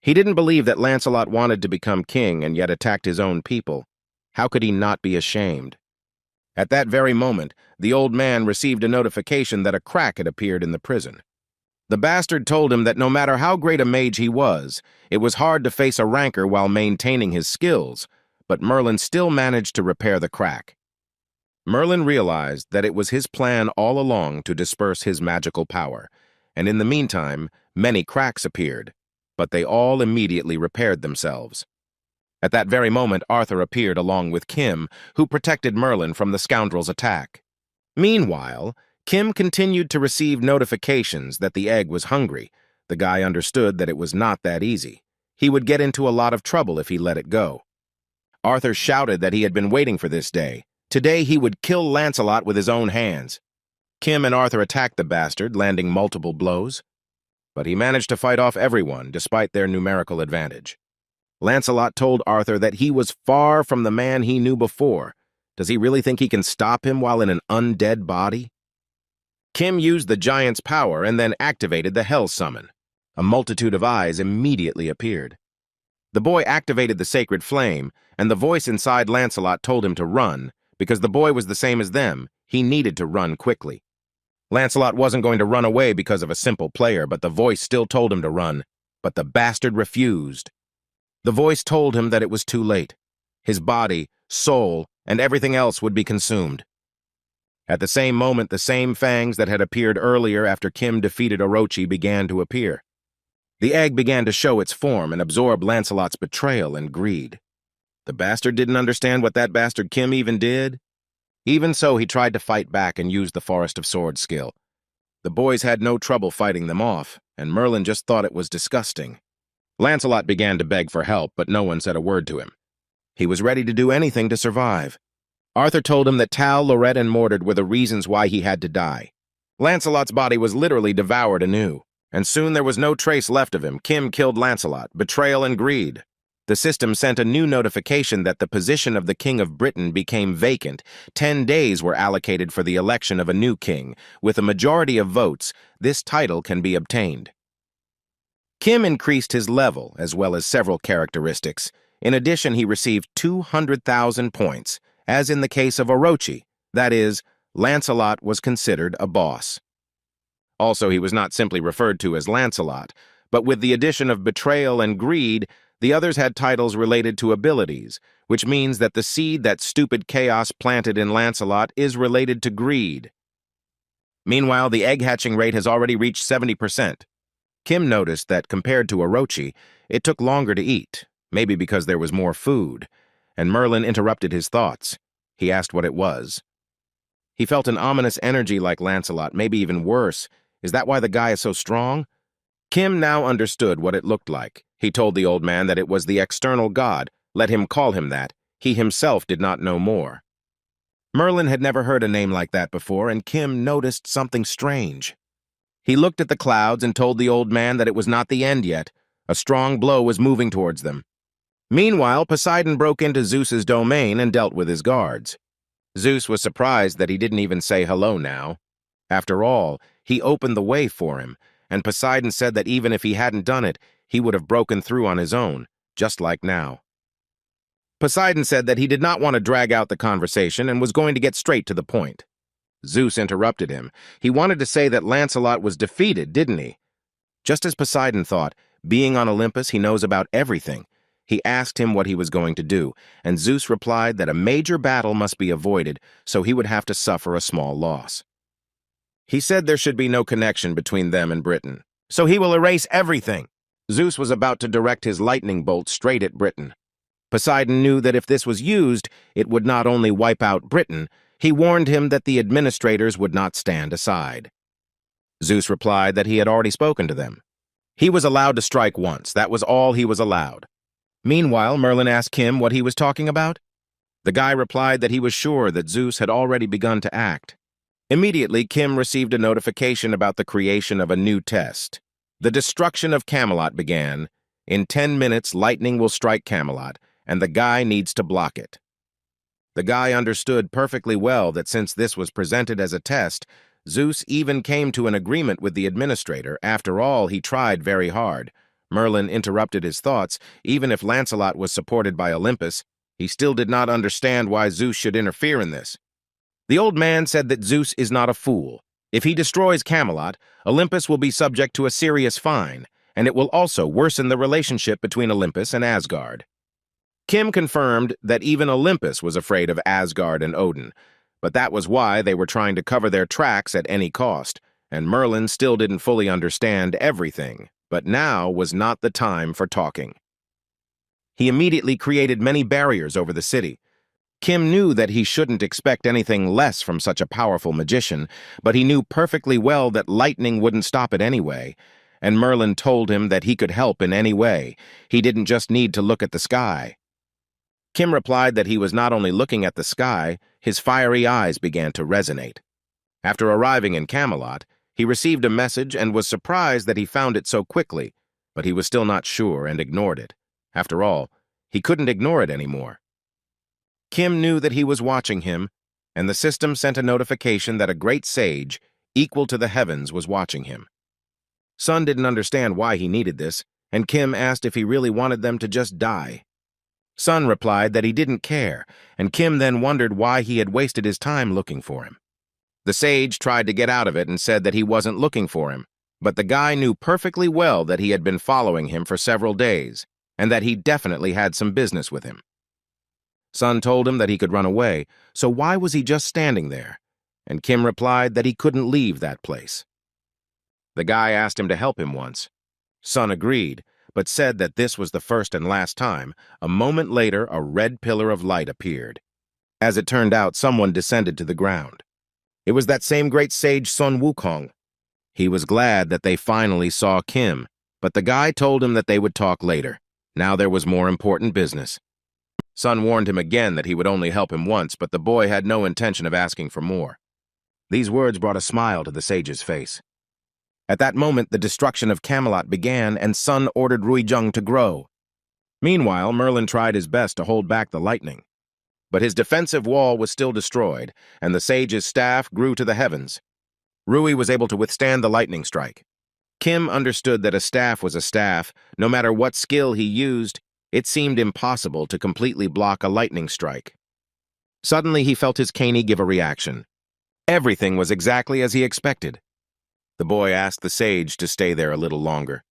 He didn't believe that Lancelot wanted to become king and yet attacked his own people. How could he not be ashamed? At that very moment, the old man received a notification that a crack had appeared in the prison. The bastard told him that no matter how great a mage he was, it was hard to face a rancor while maintaining his skills, but Merlin still managed to repair the crack. Merlin realized that it was his plan all along to disperse his magical power, and in the meantime, many cracks appeared, but they all immediately repaired themselves. At that very moment, Arthur appeared along with Kim, who protected Merlin from the scoundrel's attack. Meanwhile, Kim continued to receive notifications that the egg was hungry. The guy understood that it was not that easy. He would get into a lot of trouble if he let it go. Arthur shouted that he had been waiting for this day. Today he would kill Lancelot with his own hands. Kim and Arthur attacked the bastard, landing multiple blows. But he managed to fight off everyone, despite their numerical advantage. Lancelot told Arthur that he was far from the man he knew before, Does he really think he can stop him while in an undead body? Kim used the giant's power and then activated the Hell Summon. A multitude of eyes immediately appeared. The boy activated the sacred flame, and the voice inside Lancelot told him to run. Because the boy was the same as them, he needed to run quickly. Lancelot wasn't going to run away because of a simple player, but the voice still told him to run. But the bastard refused. The voice told him that it was too late. His body, soul, and everything else would be consumed. At the same moment, the same fangs that had appeared earlier after Kim defeated Orochi began to appear. The egg began to show its form and absorb Lancelot's betrayal and greed. The bastard didn't understand what that bastard Kim even did. Even so, he tried to fight back and used the Forest of Swords skill. The boys had no trouble fighting them off, and Merlin just thought it was disgusting. Lancelot began to beg for help, but no one said a word to him. He was ready to do anything to survive. Arthur told him that Tal, Lorette, and Mordred were the reasons why he had to die. Lancelot's body was literally devoured anew, and soon there was no trace left of him. Kim killed Lancelot, betrayal and greed. The system sent a new notification that the position of the King of Britain became vacant. 10 days were allocated for the election of a new king. With a majority of votes, this title can be obtained. Kim increased his level, as well as several characteristics. In addition, he received 200,000 points, as in the case of Orochi. That is, Lancelot was considered a boss. Also, he was not simply referred to as Lancelot, but with the addition of betrayal and greed, the others had titles related to abilities, which means that the seed that stupid chaos planted in Lancelot is related to greed. Meanwhile, the egg hatching rate has already reached 70%. Kim noticed that compared to Orochi, it took longer to eat, maybe because there was more food, and Merlin interrupted his thoughts. He asked what it was. He felt an ominous energy like Lancelot, maybe even worse. Is that why the guy is so strong? Kim now understood what it looked like. He told the old man that it was the external god. Let him call him that. He himself did not know more. Merlin had never heard a name like that before, and Kim noticed something strange. He looked at the clouds and told the old man that it was not the end yet. A strong blow was moving towards them. Meanwhile, Poseidon broke into Zeus's domain and dealt with his guards. Zeus was surprised that he didn't even say hello now. After all, he opened the way for him, and Poseidon said that even if he hadn't done it, he would have broken through on his own, just like now. Poseidon said that he did not want to drag out the conversation and was going to get straight to the point. Zeus interrupted him. He wanted to say that Lancelot was defeated, didn't he? Just as Poseidon thought, being on Olympus, he knows about everything. He asked him what he was going to do, and Zeus replied that a major battle must be avoided, so he would have to suffer a small loss. He said there should be no connection between them and Britain, so he will erase everything. Zeus was about to direct his lightning bolt straight at Britain. Poseidon knew that if this was used, it would not only wipe out Britain, he warned him that the administrators would not stand aside. Zeus replied that he had already spoken to them. He was allowed to strike once. That was all he was allowed. Meanwhile, Merlin asked Kim what he was talking about. The guy replied that he was sure that Zeus had already begun to act. Immediately, Kim received a notification about the creation of a new test. The destruction of Camelot began. In 10 minutes, lightning will strike Camelot, and the guy needs to block it. The guy understood perfectly well that since this was presented as a test, Zeus even came to an agreement with the administrator. After all, he tried very hard. Merlin interrupted his thoughts. Even if Lancelot was supported by Olympus, he still did not understand why Zeus should interfere in this. The old man said that Zeus is not a fool. If he destroys Camelot, Olympus will be subject to a serious fine, and it will also worsen the relationship between Olympus and Asgard. Kim confirmed that even Olympus was afraid of Asgard and Odin, but that was why they were trying to cover their tracks at any cost, and Merlin still didn't fully understand everything, but now was not the time for talking. He immediately created many barriers over the city. Kim knew that he shouldn't expect anything less from such a powerful magician, but he knew perfectly well that lightning wouldn't stop it anyway, and Merlin told him that he could help in any way. He didn't just need to look at the sky. Kim replied that he was not only looking at the sky, his fiery eyes began to resonate. After arriving in Camelot, he received a message and was surprised that he found it so quickly, but he was still not sure and ignored it. After all, he couldn't ignore it anymore. Kim knew that he was watching him, and the system sent a notification that a great sage, equal to the heavens, was watching him. Sun didn't understand why he needed this, and Kim asked if he really wanted them to just die. Sun replied that he didn't care, and Kim then wondered why he had wasted his time looking for him. The sage tried to get out of it and said that he wasn't looking for him, but the guy knew perfectly well that he had been following him for several days, and that he definitely had some business with him. Sun told him that he could run away, so why was he just standing there? And Kim replied that he couldn't leave that place. The guy asked him to help him once. Sun agreed, but said that this was the first and last time. A moment later, a red pillar of light appeared. As it turned out, someone descended to the ground. It was that same great sage Sun Wukong. He was glad that they finally saw Kim, but the guy told him that they would talk later. Now there was more important business. Sun warned him again that he would only help him once, but the boy had no intention of asking for more. These words brought a smile to the sage's face. At that moment, the destruction of Camelot began, and Sun ordered Ruijung to grow. Meanwhile, Merlin tried his best to hold back the lightning. But his defensive wall was still destroyed, and the sage's staff grew to the heavens. Rui was able to withstand the lightning strike. Kim understood that a staff was a staff. No matter what skill he used, it seemed impossible to completely block a lightning strike. Suddenly, he felt his cane give a reaction. Everything was exactly as he expected. The boy asked the sage to stay there a little longer,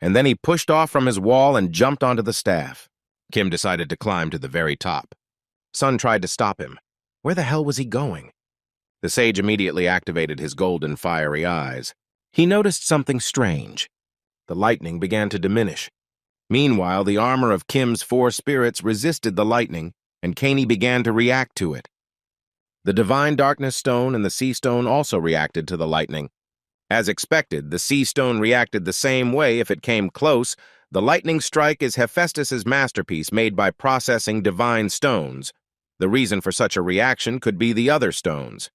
and then he pushed off from his wall and jumped onto the staff. Kim decided to climb to the very top. Sun tried to stop him. Where the hell was he going? The sage immediately activated his golden fiery eyes. He noticed something strange. The lightning began to diminish. Meanwhile, the armor of Kim's 4 spirits resisted the lightning, and Caney began to react to it. The Divine Darkness Stone and the Sea Stone also reacted to the lightning. As expected, the Sea Stone reacted the same way if it came close. The lightning strike is Hephaestus's masterpiece made by processing divine stones. The reason for such a reaction could be the other stones.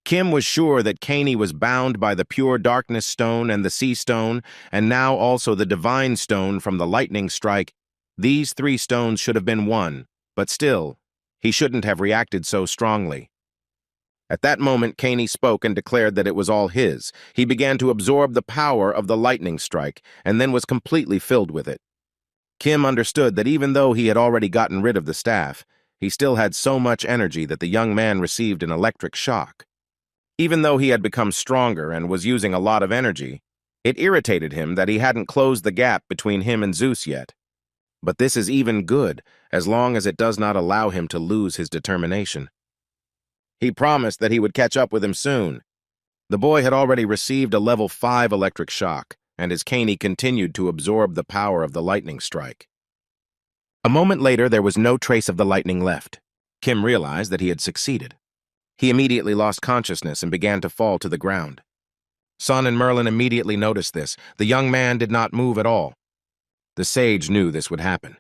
Kim was sure that Caney was bound by the Pure Darkness Stone and the Sea Stone, and now also the Divine Stone from the lightning strike. These 3 stones should have been one, but still, he shouldn't have reacted so strongly. At that moment, Caney spoke and declared that it was all his. He began to absorb the power of the lightning strike, and then was completely filled with it. Kim understood that even though he had already gotten rid of the staff, he still had so much energy that the young man received an electric shock. Even though he had become stronger and was using a lot of energy, it irritated him that he hadn't closed the gap between him and Zeus yet. But this is even good, as long as it does not allow him to lose his determination. He promised that he would catch up with him soon. The boy had already received a level 5 electric shock, and his Caney continued to absorb the power of the lightning strike. A moment later, there was no trace of the lightning left. Kim realized that he had succeeded. He immediately lost consciousness and began to fall to the ground. Sun and Merlin immediately noticed this. The young man did not move at all. The sage knew this would happen.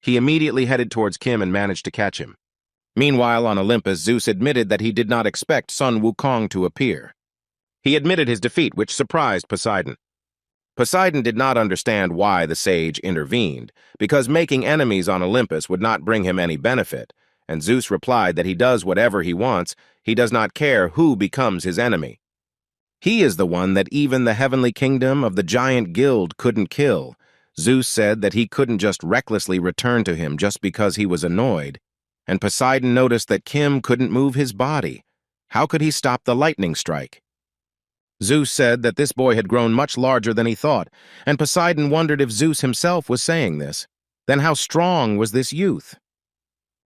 He immediately headed towards Kim and managed to catch him. Meanwhile, on Olympus, Zeus admitted that he did not expect Sun Wukong to appear. He admitted his defeat, which surprised Poseidon. Poseidon did not understand why the sage intervened, because making enemies on Olympus would not bring him any benefit, and Zeus replied that he does whatever he wants. He does not care who becomes his enemy. He is the one that even the heavenly kingdom of the giant guild couldn't kill. Zeus said that he couldn't just recklessly return to him just because he was annoyed. And Poseidon noticed that Kim couldn't move his body. How could he stop the lightning strike? Zeus said that this boy had grown much larger than he thought, and Poseidon wondered if Zeus himself was saying this. Then how strong was this youth?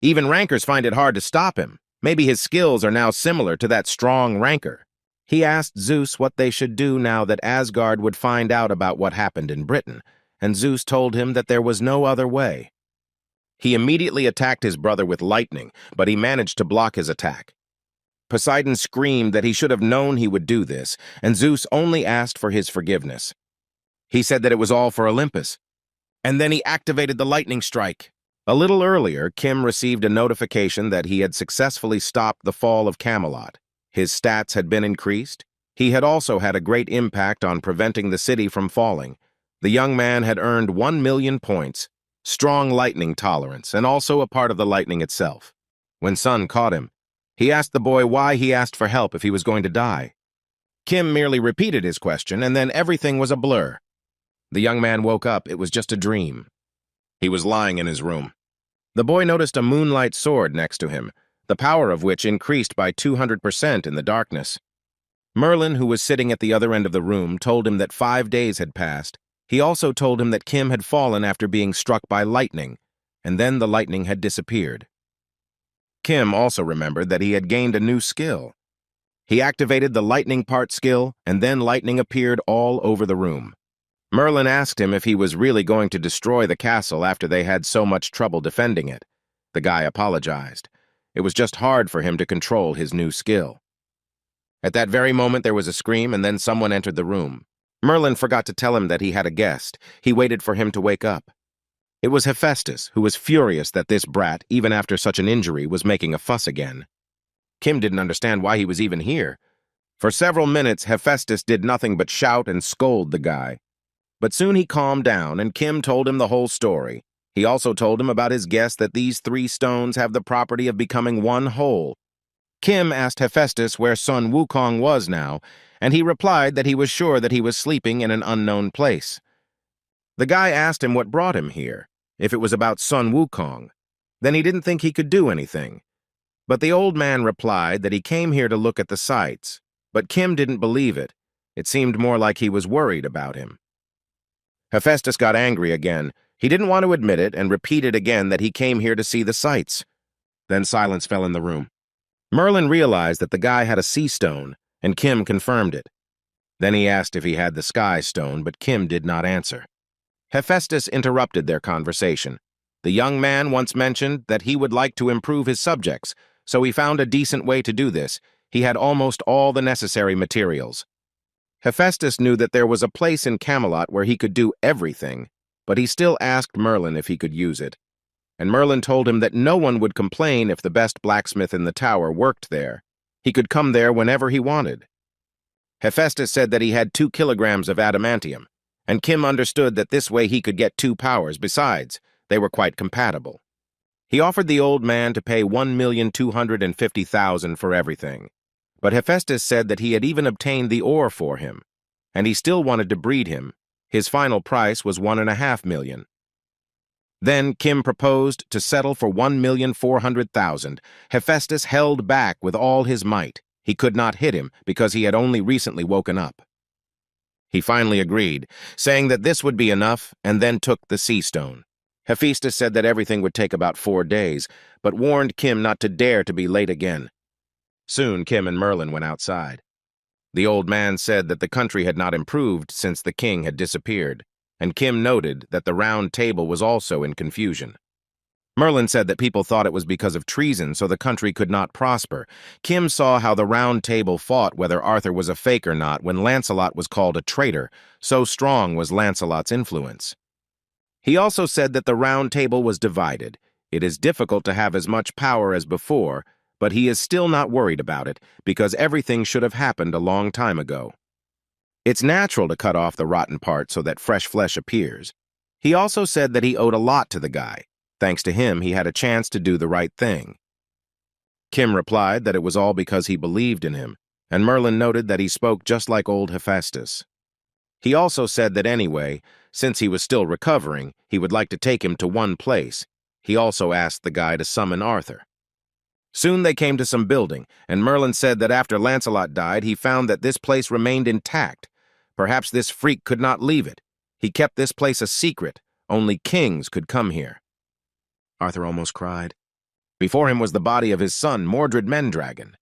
Even rankers find it hard to stop him. Maybe his skills are now similar to that strong ranker. He asked Zeus what they should do now that Asgard would find out about what happened in Britain, and Zeus told him that there was no other way. He immediately attacked his brother with lightning, but he managed to block his attack. Poseidon screamed that he should have known he would do this, and Zeus only asked for his forgiveness. He said that it was all for Olympus. And then he activated the lightning strike. A little earlier, Kim received a notification that he had successfully stopped the fall of Camelot. His stats had been increased. He had also had a great impact on preventing the city from falling. The young man had earned 1 million points, strong lightning tolerance, and also a part of the lightning itself. When Sun caught him, he asked the boy why he asked for help if he was going to die. Kim merely repeated his question, and then everything was a blur. The young man woke up. It was just a dream. He was lying in his room. The boy noticed a moonlight sword next to him, the power of which increased by 200% in the darkness. Merlin, who was sitting at the other end of the room, told him that 5 days had passed. He also told him that Kim had fallen after being struck by lightning, and then the lightning had disappeared. Kim also remembered that he had gained a new skill. He activated the lightning part skill, and then lightning appeared all over the room. Merlin asked him if he was really going to destroy the castle after they had so much trouble defending it. The guy apologized. It was just hard for him to control his new skill. At that very moment, there was a scream, and then someone entered the room. Merlin forgot to tell him that he had a guest. He waited for him to wake up. It was Hephaestus, who was furious that this brat, even after such an injury, was making a fuss again. Kim didn't understand why he was even here. For several minutes, Hephaestus did nothing but shout and scold the guy. But soon he calmed down, and Kim told him the whole story. He also told him about his guess that these 3 stones have the property of becoming one whole. Kim asked Hephaestus where Sun Wukong was now, and he replied that he was sure that he was sleeping in an unknown place. The guy asked him what brought him here, if it was about Sun Wukong. Then he didn't think he could do anything. But the old man replied that he came here to look at the sights. But Kim didn't believe it. It seemed more like he was worried about him. Hephaestus got angry again. He didn't want to admit it and repeated again that he came here to see the sights. Then silence fell in the room. Merlin realized that the guy had a sea stone, and Kim confirmed it. Then he asked if he had the sky stone, but Kim did not answer. Hephaestus interrupted their conversation. The young man once mentioned that he would like to improve his subjects, so he found a decent way to do this. He had almost all the necessary materials. Hephaestus knew that there was a place in Camelot where he could do everything, but he still asked Merlin if he could use it. And Merlin told him that no one would complain if the best blacksmith in the tower worked there. He could come there whenever he wanted. Hephaestus said that he had 2 kilograms of adamantium, and Kim understood that this way he could get 2 powers. Besides, they were quite compatible. He offered the old man to pay 1,250,000 for everything. But Hephaestus said that he had even obtained the ore for him, and he still wanted to breed him. His final price was 1.5 million. Then Kim proposed to settle for 1,400,000. Hephaestus held back with all his might. He could not hit him because he had only recently woken up. He finally agreed, saying that this would be enough, and then took the sea stone. Hephaestus said that everything would take about 4 days, but warned Kim not to dare to be late again. Soon Kim and Merlin went outside. The old man said that the country had not improved since the king had disappeared, and Kim noted that the round table was also in confusion. Merlin said that people thought it was because of treason, so the country could not prosper. Kim saw how the round table fought whether Arthur was a fake or not when Lancelot was called a traitor. So strong was Lancelot's influence. He also said that the round table was divided. It is difficult to have as much power as before, but he is still not worried about it because everything should have happened a long time ago. It's natural to cut off the rotten part so that fresh flesh appears. He also said that he owed a lot to the guy. Thanks to him, he had a chance to do the right thing. Kim replied that it was all because he believed in him, and Merlin noted that he spoke just like old Hephaestus. He also said that anyway, since he was still recovering, he would like to take him to one place. He also asked the guy to summon Arthur. Soon they came to some building, and Merlin said that after Lancelot died, he found that this place remained intact. Perhaps this freak could not leave it. He kept this place a secret. Only kings could come here. Arthur almost cried. Before him was the body of his son, Mordred Mendragon.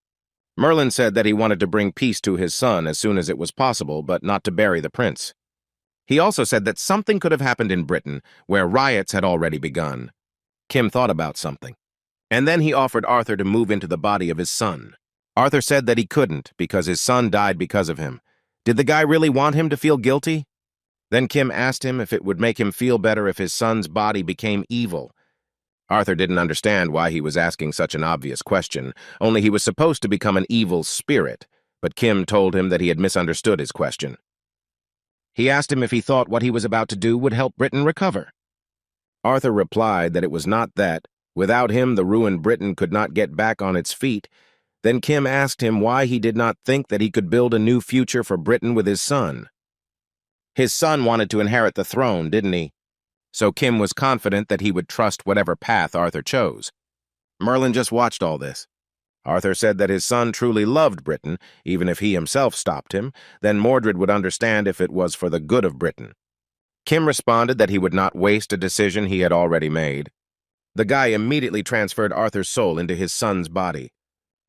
Merlin said that he wanted to bring peace to his son as soon as it was possible, but not to bury the prince. He also said that something could have happened in Britain, where riots had already begun. Kim thought about something. And then he offered Arthur to move into the body of his son. Arthur said that he couldn't because his son died because of him. Did the guy really want him to feel guilty? Then Kim asked him if it would make him feel better if his son's body became evil. Arthur didn't understand why he was asking such an obvious question, only he was supposed to become an evil spirit, but Kim told him that he had misunderstood his question. He asked him if he thought what he was about to do would help Britain recover. Arthur replied that it was not that, Without him, the ruined Britain could not get back on its feet. Then Kim asked him why he did not think that he could build a new future for Britain with his son. His son wanted to inherit the throne, didn't he? So Kim was confident that he would trust whatever path Arthur chose. Merlin just watched all this. Arthur said that his son truly loved Britain, even if he himself stopped him. Then Mordred would understand if it was for the good of Britain. Kim responded that he would not waste a decision he had already made. The guy immediately transferred Arthur's soul into his son's body.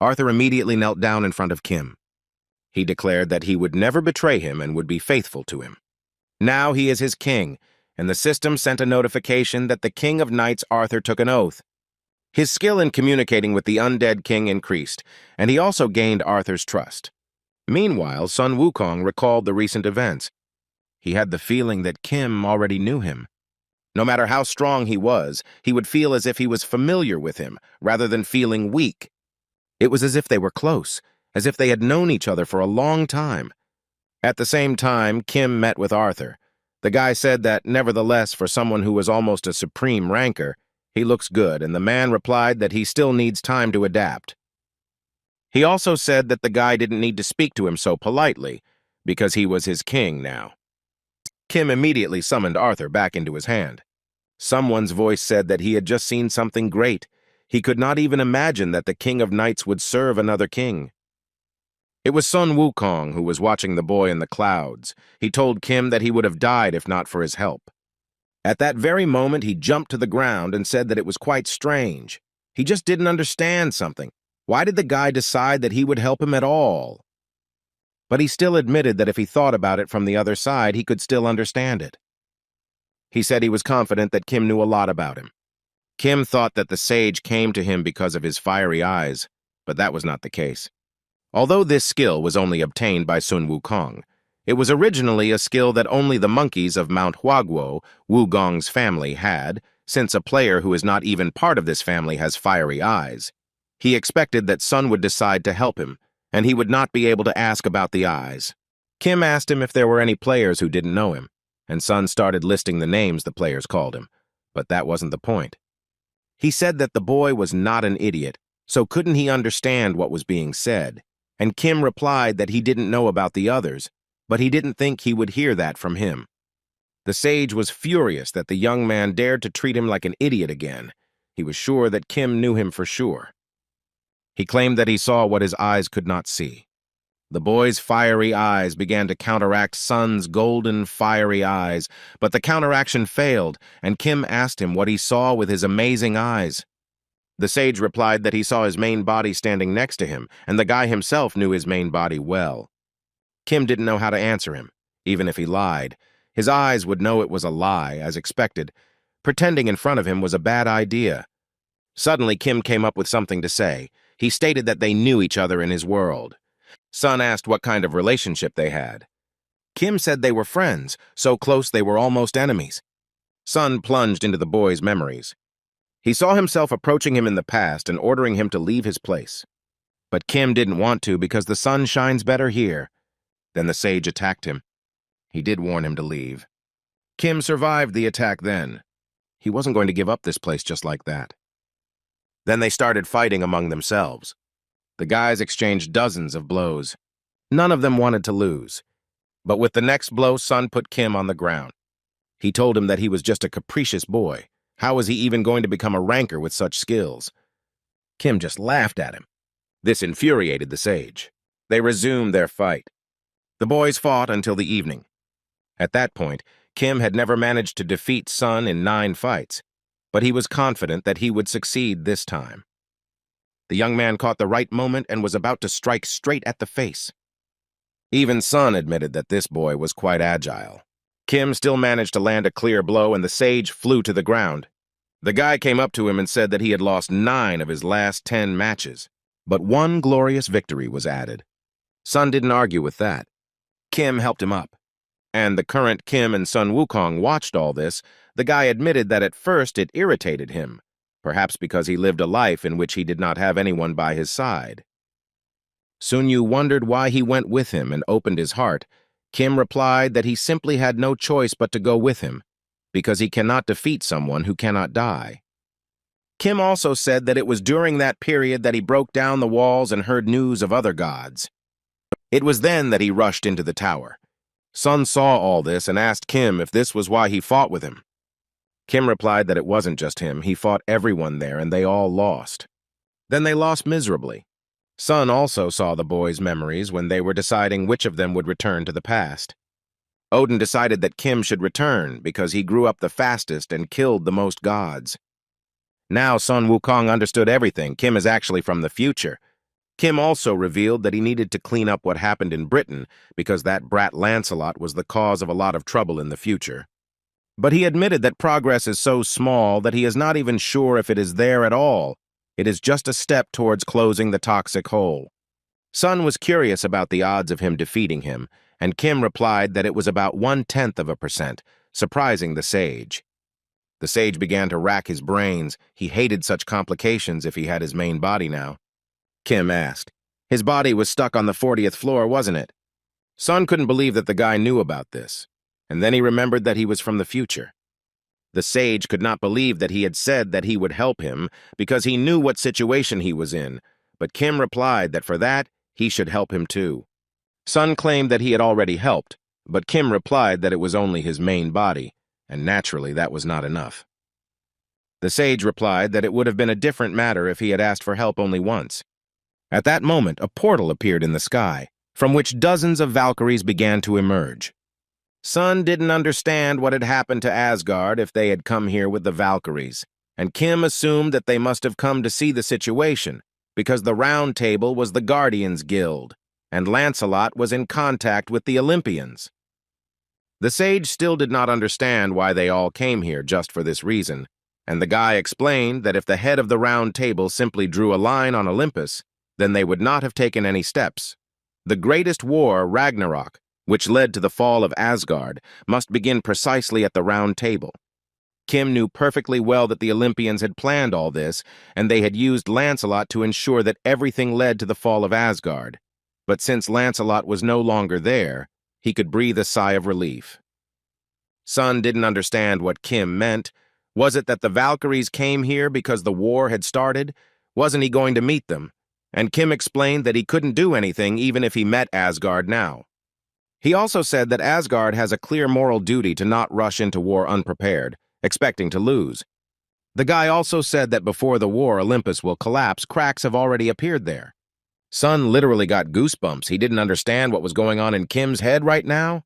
Arthur immediately knelt down in front of Kim. He declared that he would never betray him and would be faithful to him. Now he is his king, and the system sent a notification that the King of Knights Arthur took an oath. His skill in communicating with the undead king increased, and he also gained Arthur's trust. Meanwhile, Sun Wukong recalled the recent events. He had the feeling that Kim already knew him. No matter how strong he would feel as if he was familiar with him, rather than feeling weak. It was as if they were close, as if they had known each other for a long time. At the same time, Kim met with Arthur. The guy said that, nevertheless, for someone who was almost a supreme ranker, he looks good, and the man replied that he still needs time to adapt. He also said that the guy didn't need to speak to him so politely, because he was his king now. Kim immediately summoned Arthur back into his hand. Someone's voice said that he had just seen something great. He could not even imagine that the King of Knights would serve another king. It was Sun Wukong who was watching the boy in the clouds. He told Kim that he would have died if not for his help. At that very moment, he jumped to the ground and said that it was quite strange. He just didn't understand something. Why did the guy decide that he would help him at all? But he still admitted that if he thought about it from the other side, he could still understand it. He said he was confident that Kim knew a lot about him. Kim thought that the sage came to him because of his fiery eyes, but that was not the case. Although this skill was only obtained by Sun Wukong, it was originally a skill that only the monkeys of Mount Huaguo, Wugong's family, had, since a player who is not even part of this family has fiery eyes. He expected that Sun would decide to help him, and he would not be able to ask about the eyes. Kim asked him if there were any players who didn't know him, and Sun started listing the names the players called him, but that wasn't the point. He said that the boy was not an idiot, so couldn't he understand what was being said, and Kim replied that he didn't know about the others, but he didn't think he would hear that from him. The sage was furious that the young man dared to treat him like an idiot again. He was sure that Kim knew him for sure. He claimed that he saw what his eyes could not see. The boy's fiery eyes began to counteract Sun's golden, fiery eyes, but the counteraction failed, and Kim asked him what he saw with his amazing eyes. The sage replied that he saw his main body standing next to him, and the guy himself knew his main body well. Kim didn't know how to answer him, even if he lied. His eyes would know it was a lie, as expected. Pretending in front of him was a bad idea. Suddenly, Kim came up with something to say. He stated that they knew each other in his world. Sun asked what kind of relationship they had. Kim said they were friends, so close they were almost enemies. Sun plunged into the boy's memories. He saw himself approaching him in the past and ordering him to leave his place. But Kim didn't want to because the sun shines better here. Then the sage attacked him. He did warn him to leave. Kim survived the attack then. He wasn't going to give up this place just like that. Then they started fighting among themselves. The guys exchanged dozens of blows. None of them wanted to lose. But with the next blow, Sun put Kim on the ground. He told him that he was just a capricious boy. How was he even going to become a ranker with such skills? Kim just laughed at him. This infuriated the sage. They resumed their fight. The boys fought until the evening. At that point, Kim had never managed to defeat Sun in 9 fights, but he was confident that he would succeed this time. The young man caught the right moment and was about to strike straight at the face. Even Sun admitted that this boy was quite agile. Kim still managed to land a clear blow, and the sage flew to the ground. The guy came up to him and said that he had lost 9 of his last 10 matches, but 1 glorious victory was added. Sun didn't argue with that. Kim helped him up. And the current Kim and Sun Wukong watched all this. The guy admitted that at first it irritated him, perhaps because he lived a life in which he did not have anyone by his side. Sun Yu wondered why he went with him and opened his heart. Kim replied that he simply had no choice but to go with him, because he cannot defeat someone who cannot die. Kim also said that it was during that period that he broke down the walls and heard news of other gods. It was then that he rushed into the tower. Sun saw all this and asked Kim if this was why he fought with him. Kim replied that it wasn't just him, he fought everyone there and they all lost. Then they lost miserably. Sun also saw the boys' memories when they were deciding which of them would return to the past. Odin decided that Kim should return because he grew up the fastest and killed the most gods. Now Sun Wukong understood everything. Kim is actually from the future. Kim also revealed that he needed to clean up what happened in Britain because that brat Lancelot was the cause of a lot of trouble in the future. But he admitted that progress is so small that he is not even sure if it is there at all. It is just a step towards closing the toxic hole. Sun was curious about the odds of him defeating him, and Kim replied that it was about 0.1%, surprising the sage. The sage began to rack his brains. He hated such complications if he had his main body now. Kim asked. His body was stuck on the 40th floor, wasn't it? Sun couldn't believe that the guy knew about this, and then he remembered that he was from the future. The sage could not believe that he had said that he would help him because he knew what situation he was in, but Kim replied that for that, he should help him too. Sun claimed that he had already helped, but Kim replied that it was only his main body, and naturally that was not enough. The sage replied that it would have been a different matter if he had asked for help only once. At that moment, a portal appeared in the sky, from which dozens of Valkyries began to emerge. Sun didn't understand what had happened to Asgard if they had come here with the Valkyries, and Kim assumed that they must have come to see the situation, because the Round Table was the Guardians' Guild, and Lancelot was in contact with the Olympians. The sage still did not understand why they all came here just for this reason, and the guy explained that if the head of the Round Table simply drew a line on Olympus, then they would not have taken any steps. The greatest war, Ragnarok, which led to the fall of Asgard, must begin precisely at the Round Table. Kim knew perfectly well that the Olympians had planned all this, and they had used Lancelot to ensure that everything led to the fall of Asgard. But since Lancelot was no longer there, he could breathe a sigh of relief. Sun didn't understand what Kim meant. Was it that the Valkyries came here because the war had started? Wasn't he going to meet them? And Kim explained that he couldn't do anything even if he met Asgard now. He also said that Asgard has a clear moral duty to not rush into war unprepared, expecting to lose. The guy also said that before the war Olympus will collapse, cracks have already appeared there. Sun literally got goosebumps. He didn't understand what was going on in Kim's head right now.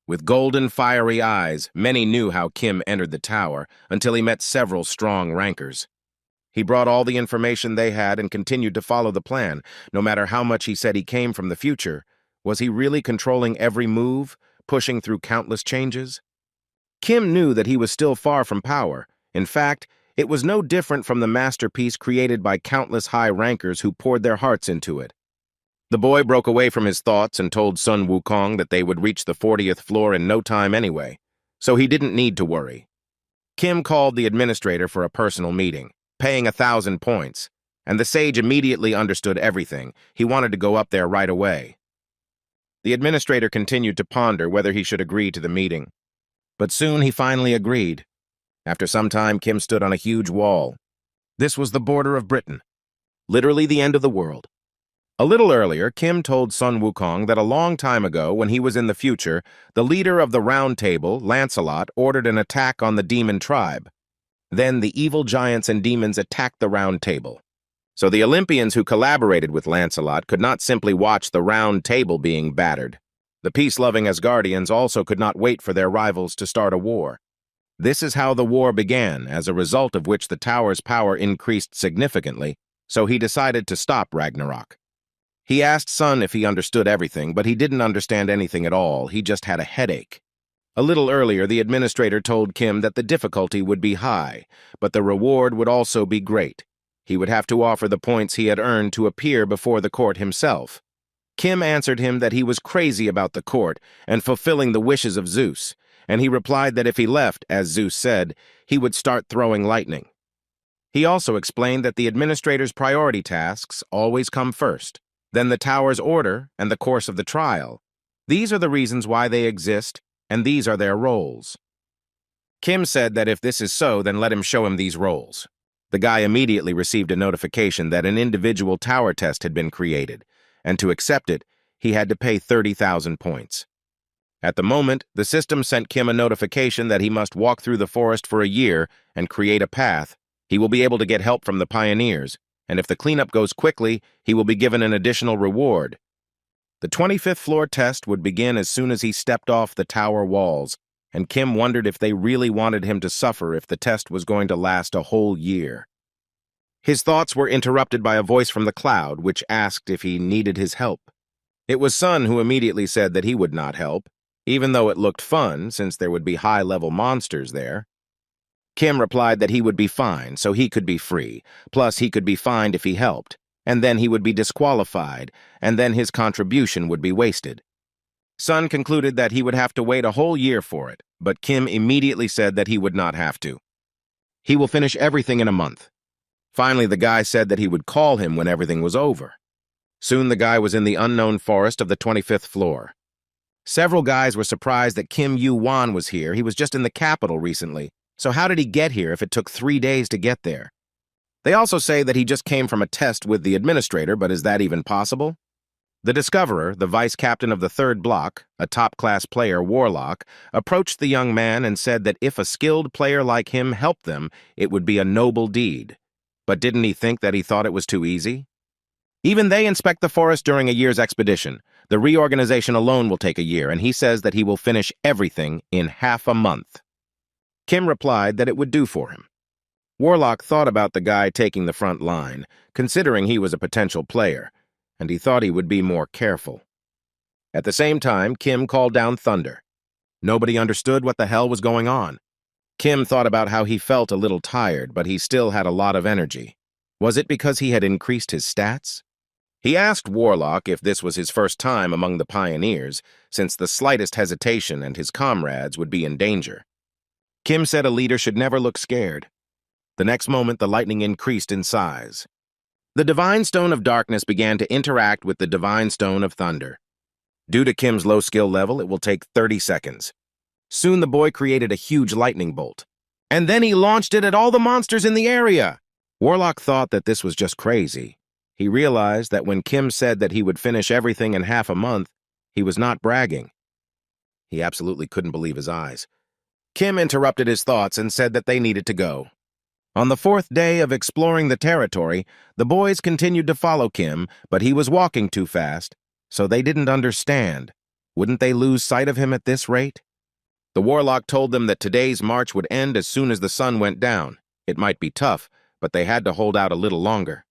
With golden, fiery eyes, many knew how Kim entered the tower until he met several strong rankers. He brought all the information they had and continued to follow the plan, no matter how much he said he came from the future. Was he really controlling every move, pushing through countless changes? Kim knew that he was still far from power. In fact, it was no different from the masterpiece created by countless high rankers who poured their hearts into it. The boy broke away from his thoughts and told Sun Wukong that they would reach the 40th floor in no time anyway, so he didn't need to worry. Kim called the administrator for a personal meeting, paying 1,000 points, and the sage immediately understood everything. He wanted to go up there right away. The administrator continued to ponder whether he should agree to the meeting. But soon he finally agreed. After some time, Kim stood on a huge wall. This was the border of Britain, literally the end of the world. A little earlier, Kim told Sun Wukong that a long time ago, when he was in the future, the leader of the Round Table, Lancelot, ordered an attack on the demon tribe. Then the evil giants and demons attacked the Round Table. So the Olympians who collaborated with Lancelot could not simply watch the Round Table being battered. The peace-loving Asgardians also could not wait for their rivals to start a war. This is how the war began, as a result of which the tower's power increased significantly, so he decided to stop Ragnarok. He asked Sun if he understood everything, but he didn't understand anything at all. He just had a headache. A little earlier, the administrator told Kim that the difficulty would be high, but the reward would also be great. He would have to offer the points he had earned to appear before the court himself. Kim answered him that he was crazy about the court and fulfilling the wishes of Zeus, and he replied that if he left, as Zeus said, he would start throwing lightning. He also explained that the administrator's priority tasks always come first, then the tower's order and the course of the trial. These are the reasons why they exist, and these are their roles. Kim said that if this is so, then let him show him these roles. The guy immediately received a notification that an individual tower test had been created, and to accept it, he had to pay 30,000 points. At the moment, the system sent Kim a notification that he must walk through the forest for a year and create a path. He will be able to get help from the pioneers, and if the cleanup goes quickly, he will be given an additional reward. The 25th floor test would begin as soon as he stepped off the tower walls, and Kim wondered if they really wanted him to suffer if the test was going to last a whole year. His thoughts were interrupted by a voice from the cloud, which asked if he needed his help. It was Sun who immediately said that he would not help, even though it looked fun since there would be high-level monsters there. Kim replied that he would be fine, so he could be free, plus he could be fined if he helped, and then he would be disqualified, and then his contribution would be wasted. Sun concluded that he would have to wait a whole year for it, but Kim immediately said that he would not have to. He will finish everything in a month. Finally, the guy said that he would call him when everything was over. Soon the guy was in the unknown forest of the 25th floor. Several guys were surprised that Kim Yu-Wan was here. He was just in the capital recently, so how did he get here if it took 3 days to get there? They also say that he just came from a test with the administrator, but is that even possible? The Discoverer, the vice captain of the third block, a top-class player, Warlock, approached the young man and said that if a skilled player like him helped them, it would be a noble deed. But didn't he think that he thought it was too easy? Even they inspect the forest during a year's expedition. The reorganization alone will take a year, and he says that he will finish everything in half a month. Kim replied that it would do for him. Warlock thought about the guy taking the front line, considering he was a potential player, and he thought he would be more careful. At the same time, Kim called down thunder. Nobody understood what the hell was going on. Kim thought about how he felt a little tired, but he still had a lot of energy. Was it because he had increased his stats? He asked Warlock if this was his first time among the pioneers, since the slightest hesitation and his comrades would be in danger. Kim said a leader should never look scared. The next moment, the lightning increased in size. The Divine Stone of Darkness began to interact with the Divine Stone of Thunder. Due to Kim's low skill level, it will take 30 seconds. Soon the boy created a huge lightning bolt. And then he launched it at all the monsters in the area. Warlock thought that this was just crazy. He realized that when Kim said that he would finish everything in half a month, he was not bragging. He absolutely couldn't believe his eyes. Kim interrupted his thoughts and said that they needed to go. On the 4th day of exploring the territory, the boys continued to follow Kim, but he was walking too fast, so they didn't understand. Wouldn't they lose sight of him at this rate? The Warlock told them that today's march would end as soon as the sun went down. It might be tough, but they had to hold out a little longer.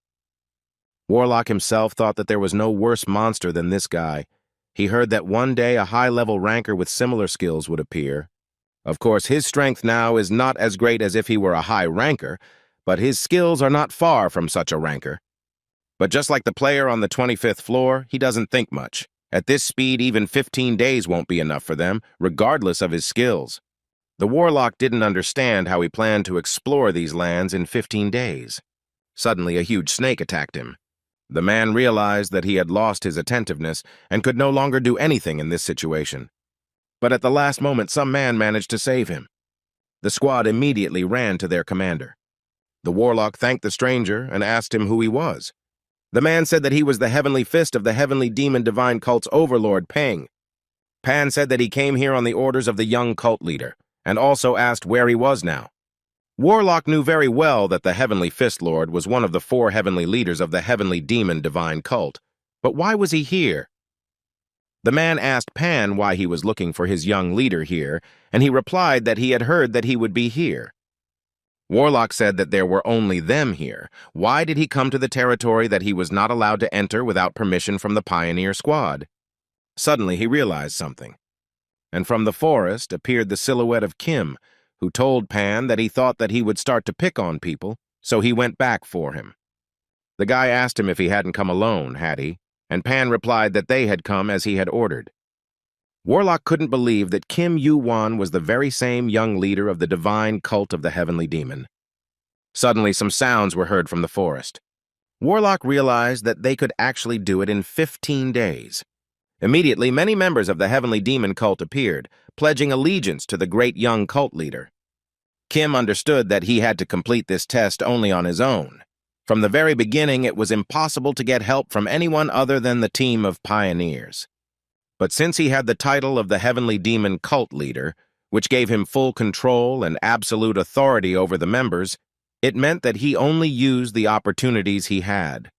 Warlock himself thought that there was no worse monster than this guy. He heard that one day a high-level ranker with similar skills would appear. Of course, his strength now is not as great as if he were a high ranker, but his skills are not far from such a ranker. But just like the player on the 25th floor, he doesn't think much. At this speed, even 15 days won't be enough for them, regardless of his skills. The Warlock didn't understand how he planned to explore these lands in 15 days. Suddenly, a huge snake attacked him. The man realized that he had lost his attentiveness and could no longer do anything in this situation. But at the last moment, some man managed to save him. The squad immediately ran to their commander. The Warlock thanked the stranger and asked him who he was. The man said that he was the Heavenly Fist of the Heavenly Demon Divine Cult's overlord, Peng. Pan said that he came here on the orders of the young cult leader, and also asked where he was now. Warlock knew very well that the Heavenly Fist Lord was one of the 4 heavenly leaders of the Heavenly Demon Divine Cult. But why was he here? The man asked Pan why he was looking for his young leader here, and he replied that he had heard that he would be here. Warlock said that there were only them here. Why did he come to the territory that he was not allowed to enter without permission from the Pioneer Squad? Suddenly he realized something. And from the forest appeared the silhouette of Kim, who told Pan that he thought that he would start to pick on people, so he went back for him. The guy asked him if he hadn't come alone, had he? And Pan replied that they had come as he had ordered. Warlock couldn't believe that Kim Yu-Wan was the very same young leader of the divine cult of the Heavenly Demon. Suddenly, some sounds were heard from the forest. Warlock realized that they could actually do it in 15 days. Immediately, many members of the Heavenly Demon cult appeared, pledging allegiance to the great young cult leader. Kim understood that he had to complete this test only on his own. From the very beginning, it was impossible to get help from anyone other than the team of pioneers. But since he had the title of the Heavenly Demon cult leader, which gave him full control and absolute authority over the members, it meant that he only used the opportunities he had.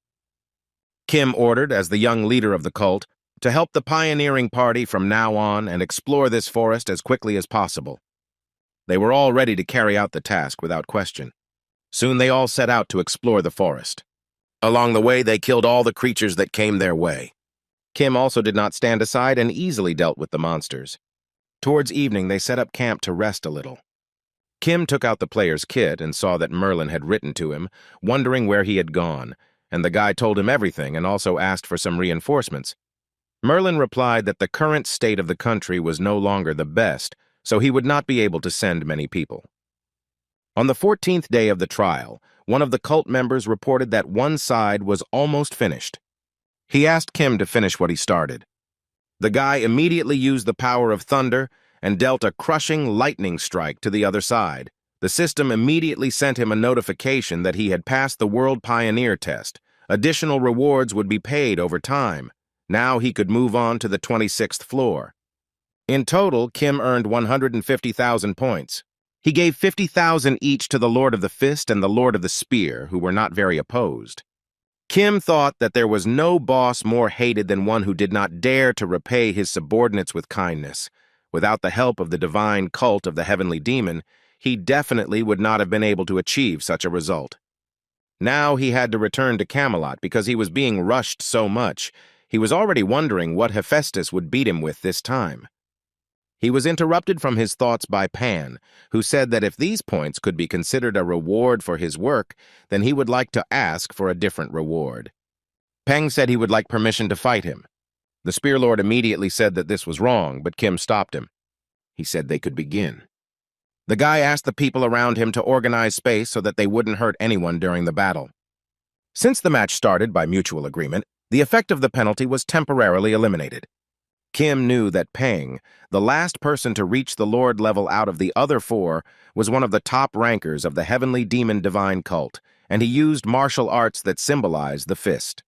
Kim ordered, as the young leader of the cult, to help the pioneering party from now on and explore this forest as quickly as possible. They were all ready to carry out the task without question. Soon they all set out to explore the forest. Along the way, they killed all the creatures that came their way. Kim also did not stand aside and easily dealt with the monsters. Towards evening, they set up camp to rest a little. Kim took out the player's kit and saw that Merlin had written to him, wondering where he had gone, and the guy told him everything and also asked for some reinforcements. Merlin replied that the current state of the country was no longer the best, so he would not be able to send many people. On the 14th day of the trial, one of the cult members reported that one side was almost finished. He asked Kim to finish what he started. The guy immediately used the power of thunder and dealt a crushing lightning strike to the other side. The system immediately sent him a notification that he had passed the World Pioneer test. Additional rewards would be paid over time. Now he could move on to the 26th floor. In total, Kim earned 150,000 points. He gave 50,000 each to the Lord of the Fist and the Lord of the Spear, who were not very opposed. Kim thought that there was no boss more hated than one who did not dare to repay his subordinates with kindness. Without the help of the divine cult of the Heavenly Demon, he definitely would not have been able to achieve such a result. Now he had to return to Camelot because he was being rushed so much. He was already wondering what Hephaestus would beat him with this time. He was interrupted from his thoughts by Pan, who said that if these points could be considered a reward for his work, then he would like to ask for a different reward. Peng said he would like permission to fight him. The Spear Lord immediately said that this was wrong, but Kim stopped him. He said they could begin. The guy asked the people around him to organize space so that they wouldn't hurt anyone during the battle. Since the match started by mutual agreement, the effect of the penalty was temporarily eliminated. Kim knew that Peng, the last person to reach the Lord level out of the other four, was one of the top rankers of the Heavenly Demon Divine Cult, and he used martial arts that symbolized the fist.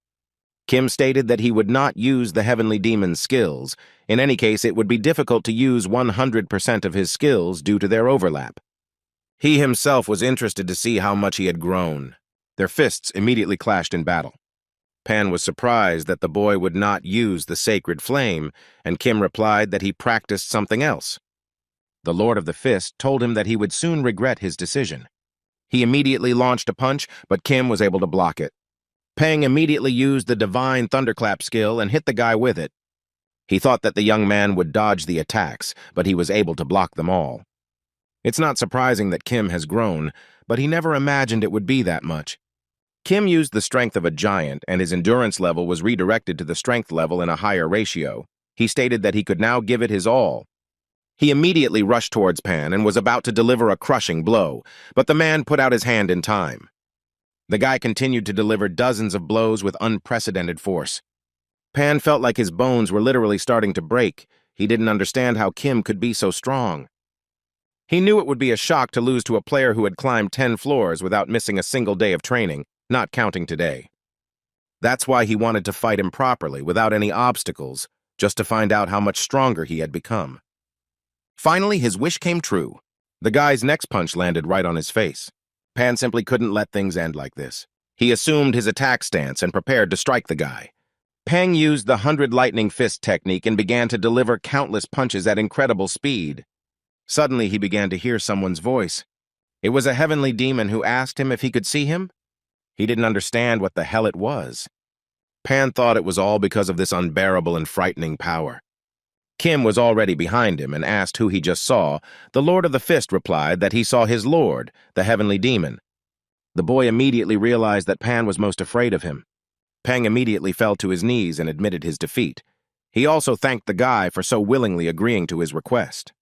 Kim stated that he would not use the Heavenly Demon's skills. In any case, it would be difficult to use 100% of his skills due to their overlap. He himself was interested to see how much he had grown. Their fists immediately clashed in battle. Pan was surprised that the boy would not use the sacred flame, and Kim replied that he practiced something else. The Lord of the Fist told him that he would soon regret his decision. He immediately launched a punch, but Kim was able to block it. Peng immediately used the divine thunderclap skill and hit the guy with it. He thought that the young man would dodge the attacks, but he was able to block them all. It's not surprising that Kim has grown, but he never imagined it would be that much. Kim used the strength of a giant, and his endurance level was redirected to the strength level in a higher ratio. He stated that he could now give it his all. He immediately rushed towards Pan and was about to deliver a crushing blow, but the man put out his hand in time. The guy continued to deliver dozens of blows with unprecedented force. Pan felt like his bones were literally starting to break. He didn't understand how Kim could be so strong. He knew it would be a shock to lose to a player who had climbed 10 floors without missing a single day of training, not counting today. That's why he wanted to fight him properly, without any obstacles, just to find out how much stronger he had become. Finally, his wish came true. The guy's next punch landed right on his face. Pan simply couldn't let things end like this. He assumed his attack stance and prepared to strike the guy. Peng used the 100 lightning fist technique and began to deliver countless punches at incredible speed. Suddenly, he began to hear someone's voice. It was a heavenly demon who asked him if he could see him. He didn't understand what the hell it was. Pan thought it was all because of this unbearable and frightening power. Kim was already behind him and asked who he just saw. The Lord of the Fist replied that he saw his lord, the heavenly demon. The boy immediately realized that Pan was most afraid of him. Peng immediately fell to his knees and admitted his defeat. He also thanked the guy for so willingly agreeing to his request.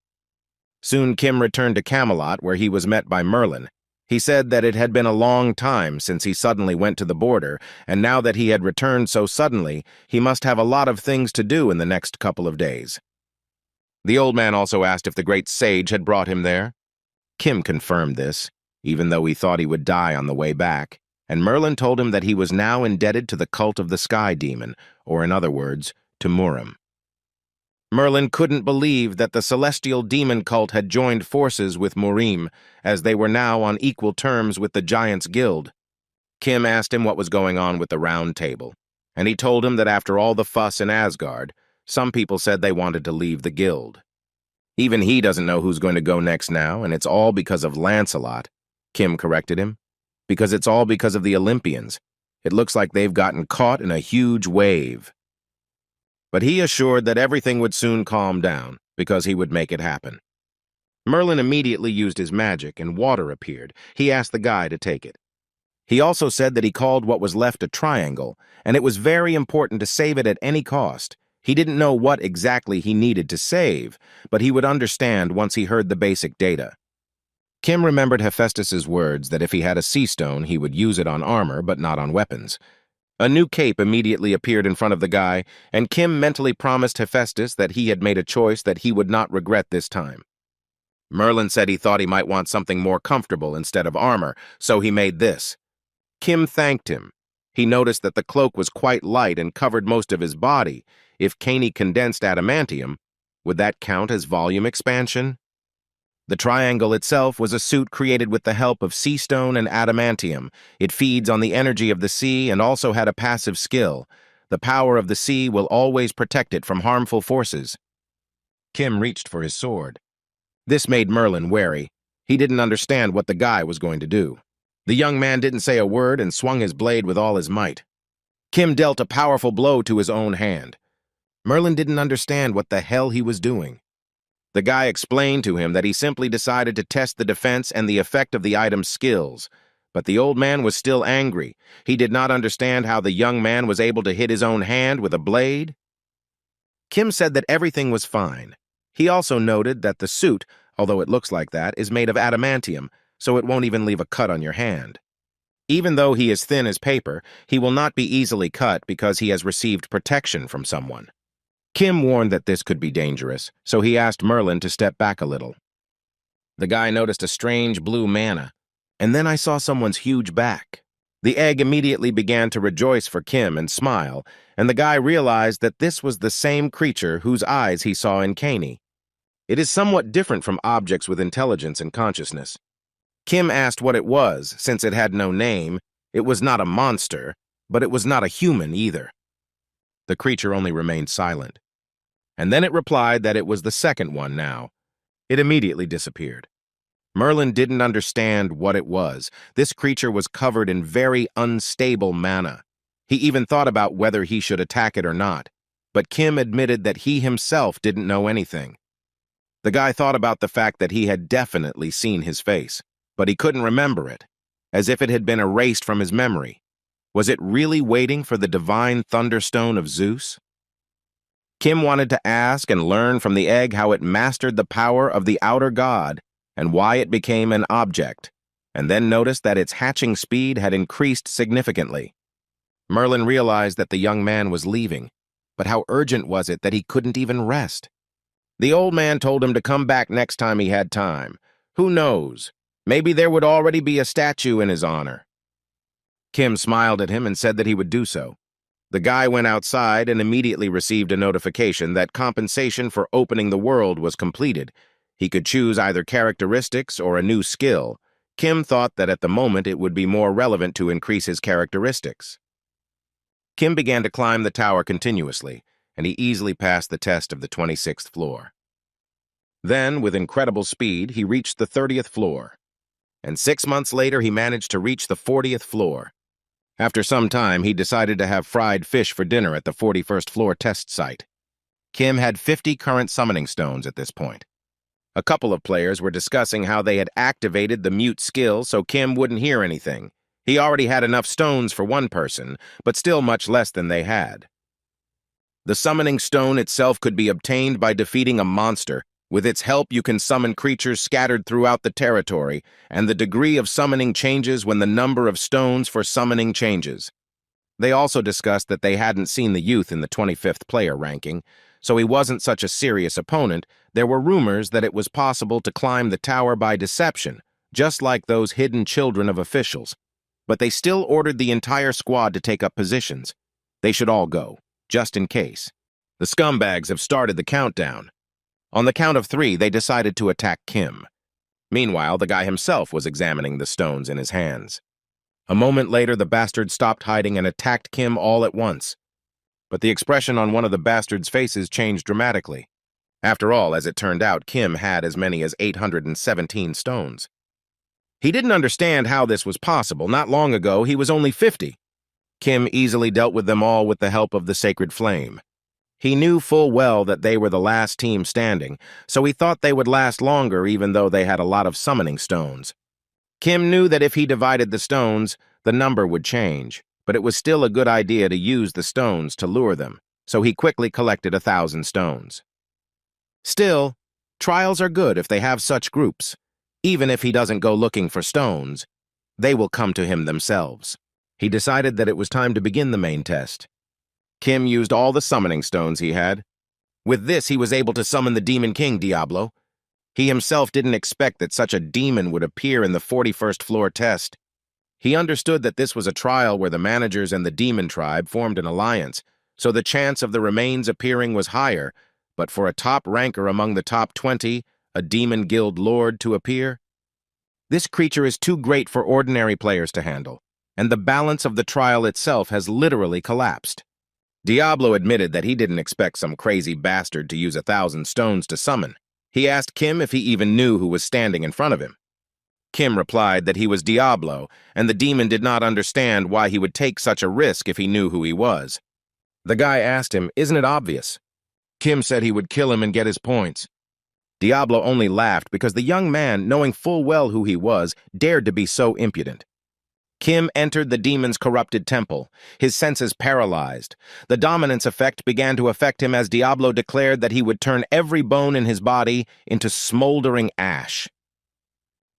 Soon Kim returned to Camelot, where he was met by Merlin. He said that it had been a long time since he suddenly went to the border, and now that he had returned so suddenly, he must have a lot of things to do in the next couple of days. The old man also asked if the great sage had brought him there. Kim confirmed this, even though he thought he would die on the way back, and Merlin told him that he was now indebted to the cult of the Sky Demon, or in other words, to Murim. Merlin couldn't believe that the celestial demon cult had joined forces with Murim, as they were now on equal terms with the Giants' Guild. Kim asked him what was going on with the Round Table, and he told him that after all the fuss in Asgard, some people said they wanted to leave the guild. Even he doesn't know who's going to go next now, and it's all because of Lancelot, Kim corrected him. Because it's all because of the Olympians. It looks like they've gotten caught in a huge wave. But he assured that everything would soon calm down, because he would make it happen. Merlin immediately used his magic, and water appeared. He asked the guy to take it. He also said that he called what was left a triangle, and it was very important to save it at any cost. He didn't know what exactly he needed to save, but he would understand once he heard the basic data. Kim remembered Hephaestus's words that if he had a sea stone, he would use it on armor, but not on weapons. A new cape immediately appeared in front of the guy, and Kim mentally promised Hephaestus that he had made a choice that he would not regret this time. Merlin said he thought he might want something more comfortable instead of armor, so he made this. Kim thanked him. He noticed that the cloak was quite light and covered most of his body. If Caney condensed adamantium, would that count as volume expansion? The triangle itself was a suit created with the help of sea stone and adamantium. It feeds on the energy of the sea and also had a passive skill. The power of the sea will always protect it from harmful forces. Kim reached for his sword. This made Merlin wary. He didn't understand what the guy was going to do. The young man didn't say a word and swung his blade with all his might. Kim dealt a powerful blow to his own hand. Merlin didn't understand what the hell he was doing. The guy explained to him that he simply decided to test the defense and the effect of the item's skills. But the old man was still angry. He did not understand how the young man was able to hit his own hand with a blade. Kim said that everything was fine. He also noted that the suit, although it looks like that, is made of adamantium, so it won't even leave a cut on your hand. Even though he is thin as paper, he will not be easily cut because he has received protection from someone. Kim warned that this could be dangerous, so he asked Merlin to step back a little. The guy noticed a strange blue manna, and then I saw someone's huge back. The egg immediately began to rejoice for Kim and smile, and the guy realized that this was the same creature whose eyes he saw in Caney. It is somewhat different from objects with intelligence and consciousness. Kim asked what it was, since it had no name. It was not a monster, but it was not a human either. The creature only remained silent. And then it replied that it was the second one now. It immediately disappeared. Merlin didn't understand what it was. This creature was covered in very unstable mana. He even thought about whether he should attack it or not. But Kim admitted that he himself didn't know anything. The guy thought about the fact that he had definitely seen his face, but he couldn't remember it, as if it had been erased from his memory. Was it really waiting for the divine thunderstone of Zeus? Kim wanted to ask and learn from the egg how it mastered the power of the outer god and why it became an object, and then noticed that its hatching speed had increased significantly. Merlin realized that the young man was leaving, but how urgent was it that he couldn't even rest? The old man told him to come back next time he had time. Who knows? Maybe there would already be a statue in his honor. Kim smiled at him and said that he would do so. The guy went outside and immediately received a notification that compensation for opening the world was completed. He could choose either characteristics or a new skill. Kim thought that at the moment it would be more relevant to increase his characteristics. Kim began to climb the tower continuously, and he easily passed the test of the 26th floor. Then, with incredible speed, he reached the 30th floor. And 6 months later, he managed to reach the 40th floor. After some time, he decided to have fried fish for dinner at the 41st floor test site. Kim had 50 current summoning stones at this point. A couple of players were discussing how they had activated the mute skill so Kim wouldn't hear anything. He already had enough stones for one person, but still much less than they had. The summoning stone itself could be obtained by defeating a monster. With its help, you can summon creatures scattered throughout the territory, and the degree of summoning changes when the number of stones for summoning changes. They also discussed that they hadn't seen the youth in the 25th player ranking, so he wasn't such a serious opponent. There were rumors that it was possible to climb the tower by deception, just like those hidden children of officials. But they still ordered the entire squad to take up positions. They should all go, just in case. The scumbags have started the countdown. On the count of 3, they decided to attack Kim. Meanwhile, the guy himself was examining the stones in his hands. A moment later, the bastards stopped hiding and attacked Kim all at once. But the expression on one of the bastards' faces changed dramatically. After all, as it turned out, Kim had as many as 817 stones. He didn't understand how this was possible. Not long ago, he was only 50. Kim easily dealt with them all with the help of the sacred flame. He knew full well that they were the last team standing, so he thought they would last longer even though they had a lot of summoning stones. Kim knew that if he divided the stones, the number would change, but it was still a good idea to use the stones to lure them, so he quickly collected 1,000 stones. Still, trials are good if they have such groups. Even if he doesn't go looking for stones, they will come to him themselves. He decided that it was time to begin the main test. Kim used all the summoning stones he had. With this, he was able to summon the Demon King, Diablo. He himself didn't expect that such a demon would appear in the 41st floor test. He understood that this was a trial where the managers and the demon tribe formed an alliance, so the chance of the remains appearing was higher, but for a top ranker among the top 20, a demon guild lord, to appear? This creature is too great for ordinary players to handle, and the balance of the trial itself has literally collapsed. Diablo admitted that he didn't expect some crazy bastard to use 1,000 stones to summon. He asked Kim if he even knew who was standing in front of him. Kim replied that he was Diablo, and the demon did not understand why he would take such a risk if he knew who he was. The guy asked him, "Isn't it obvious?" Kim said he would kill him and get his points. Diablo only laughed because the young man, knowing full well who he was, dared to be so impudent. Kim entered the demon's corrupted temple, his senses paralyzed. The dominance effect began to affect him as Diablo declared that he would turn every bone in his body into smoldering ash.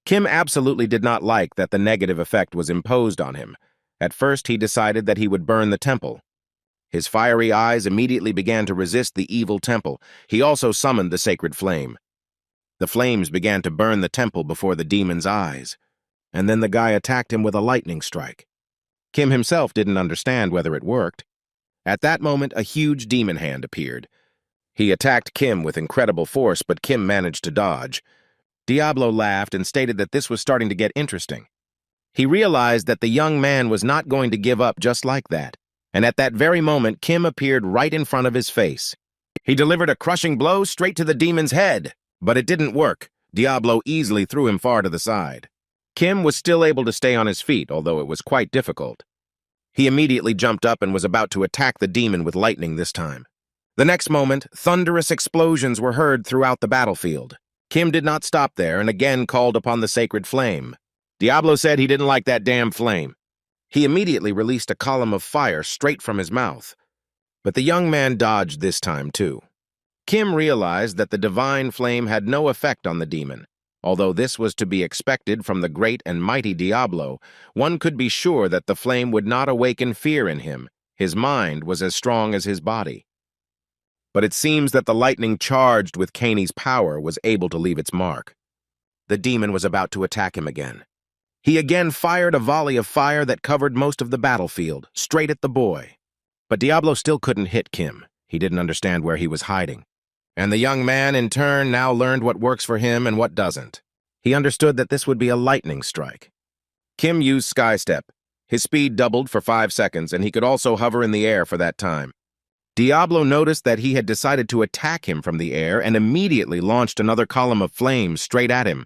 Kim absolutely did not like that the negative effect was imposed on him. At first, he decided that he would burn the temple. His fiery eyes immediately began to resist the evil temple. He also summoned the sacred flame. The flames began to burn the temple before the demon's eyes, and then the guy attacked him with a lightning strike. Kim himself didn't understand whether it worked. At that moment, a huge demon hand appeared. He attacked Kim with incredible force, but Kim managed to dodge. Diablo laughed and stated that this was starting to get interesting. He realized that the young man was not going to give up just like that, and at that very moment, Kim appeared right in front of his face. He delivered a crushing blow straight to the demon's head, but it didn't work. Diablo easily threw him far to the side. Kim was still able to stay on his feet, although it was quite difficult. He immediately jumped up and was about to attack the demon with lightning this time. The next moment, thunderous explosions were heard throughout the battlefield. Kim did not stop there and again called upon the sacred flame. Diablo said he didn't like that damn flame. He immediately released a column of fire straight from his mouth. But the young man dodged this time too. Kim realized that the divine flame had no effect on the demon. Although this was to be expected from the great and mighty Diablo, one could be sure that the flame would not awaken fear in him. His mind was as strong as his body. But it seems that the lightning charged with Kaney's power was able to leave its mark. The demon was about to attack him again. He again fired a volley of fire that covered most of the battlefield, straight at the boy. But Diablo still couldn't hit Kim. He didn't understand where he was hiding. And the young man, in turn, now learned what works for him and what doesn't. He understood that this would be a lightning strike. Kim used Skystep. His speed doubled for 5 seconds, and he could also hover in the air for that time. Diablo noticed that he had decided to attack him from the air and immediately launched another column of flames straight at him.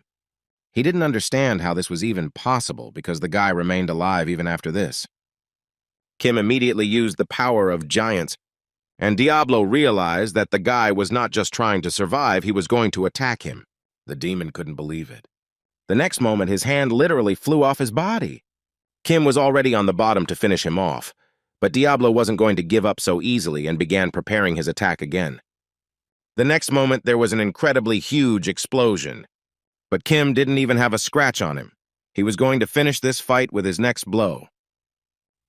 He didn't understand how this was even possible because the guy remained alive even after this. Kim immediately used the power of giants, and Diablo realized that the guy was not just trying to survive, he was going to attack him. The demon couldn't believe it. The next moment, his hand literally flew off his body. Kim was already on the bottom to finish him off, but Diablo wasn't going to give up so easily and began preparing his attack again. The next moment, there was an incredibly huge explosion, but Kim didn't even have a scratch on him. He was going to finish this fight with his next blow.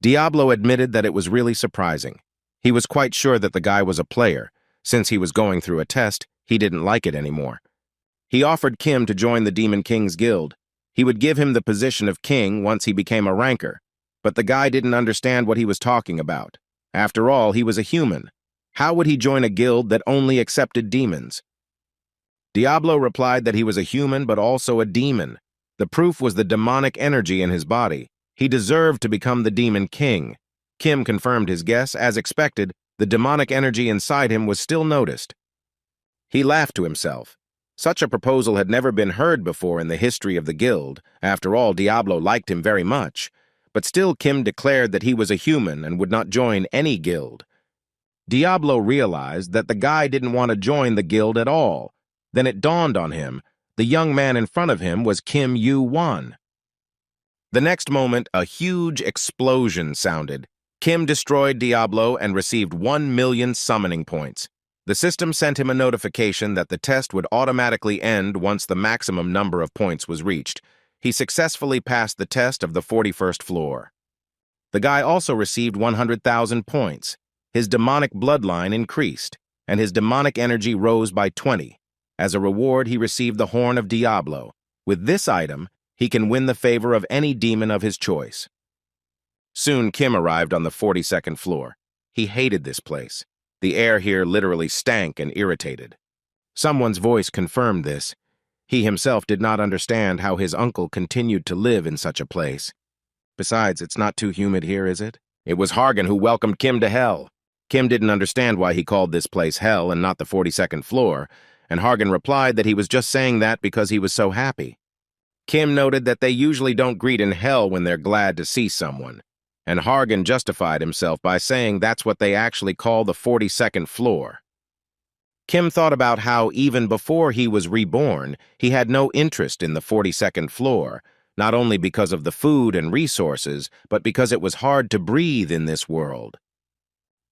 Diablo admitted that it was really surprising. He was quite sure that the guy was a player, Since he was going through a test, he didn't like it anymore. He offered Kim to join the Demon King's guild. He would give him the position of king once he became a ranker. But the guy didn't understand what he was talking about. After all, he was a human. How would he join a guild that only accepted demons? Diablo replied that he was a human but also a demon. The proof was the demonic energy in his body. He deserved to become the Demon King. Kim confirmed his guess. As expected, the demonic energy inside him was still noticed. He laughed to himself. Such a proposal had never been heard before in the history of the guild. After all, Diablo liked him very much. But still, Kim declared that he was a human and would not join any guild. Diablo realized that the guy didn't want to join the guild at all. Then it dawned on him. The young man in front of him was Kim Yu-won. The next moment, a huge explosion sounded. Kim destroyed Diablo and received 1 million summoning points. The system sent him a notification that the test would automatically end once the maximum number of points was reached. He successfully passed the test of the 41st floor. The guy also received 100,000 points. His demonic bloodline increased, and his demonic energy rose by 20. As a reward, he received the Horn of Diablo. With this item, he can win the favor of any demon of his choice. Soon, Kim arrived on the 42nd floor. He hated this place. The air here literally stank and irritated. Someone's voice confirmed this. He himself did not understand how his uncle continued to live in such a place. Besides, it's not too humid here, is it? It was Hargan who welcomed Kim to hell. Kim didn't understand why he called this place hell and not the 42nd floor, and Hargan replied that he was just saying that because he was so happy. Kim noted that they usually don't greet in hell when they're glad to see someone, and Hargan justified himself by saying that's what they actually call the 42nd floor. Kim thought about how even before he was reborn, he had no interest in the 42nd floor, not only because of the food and resources, but because it was hard to breathe in this world.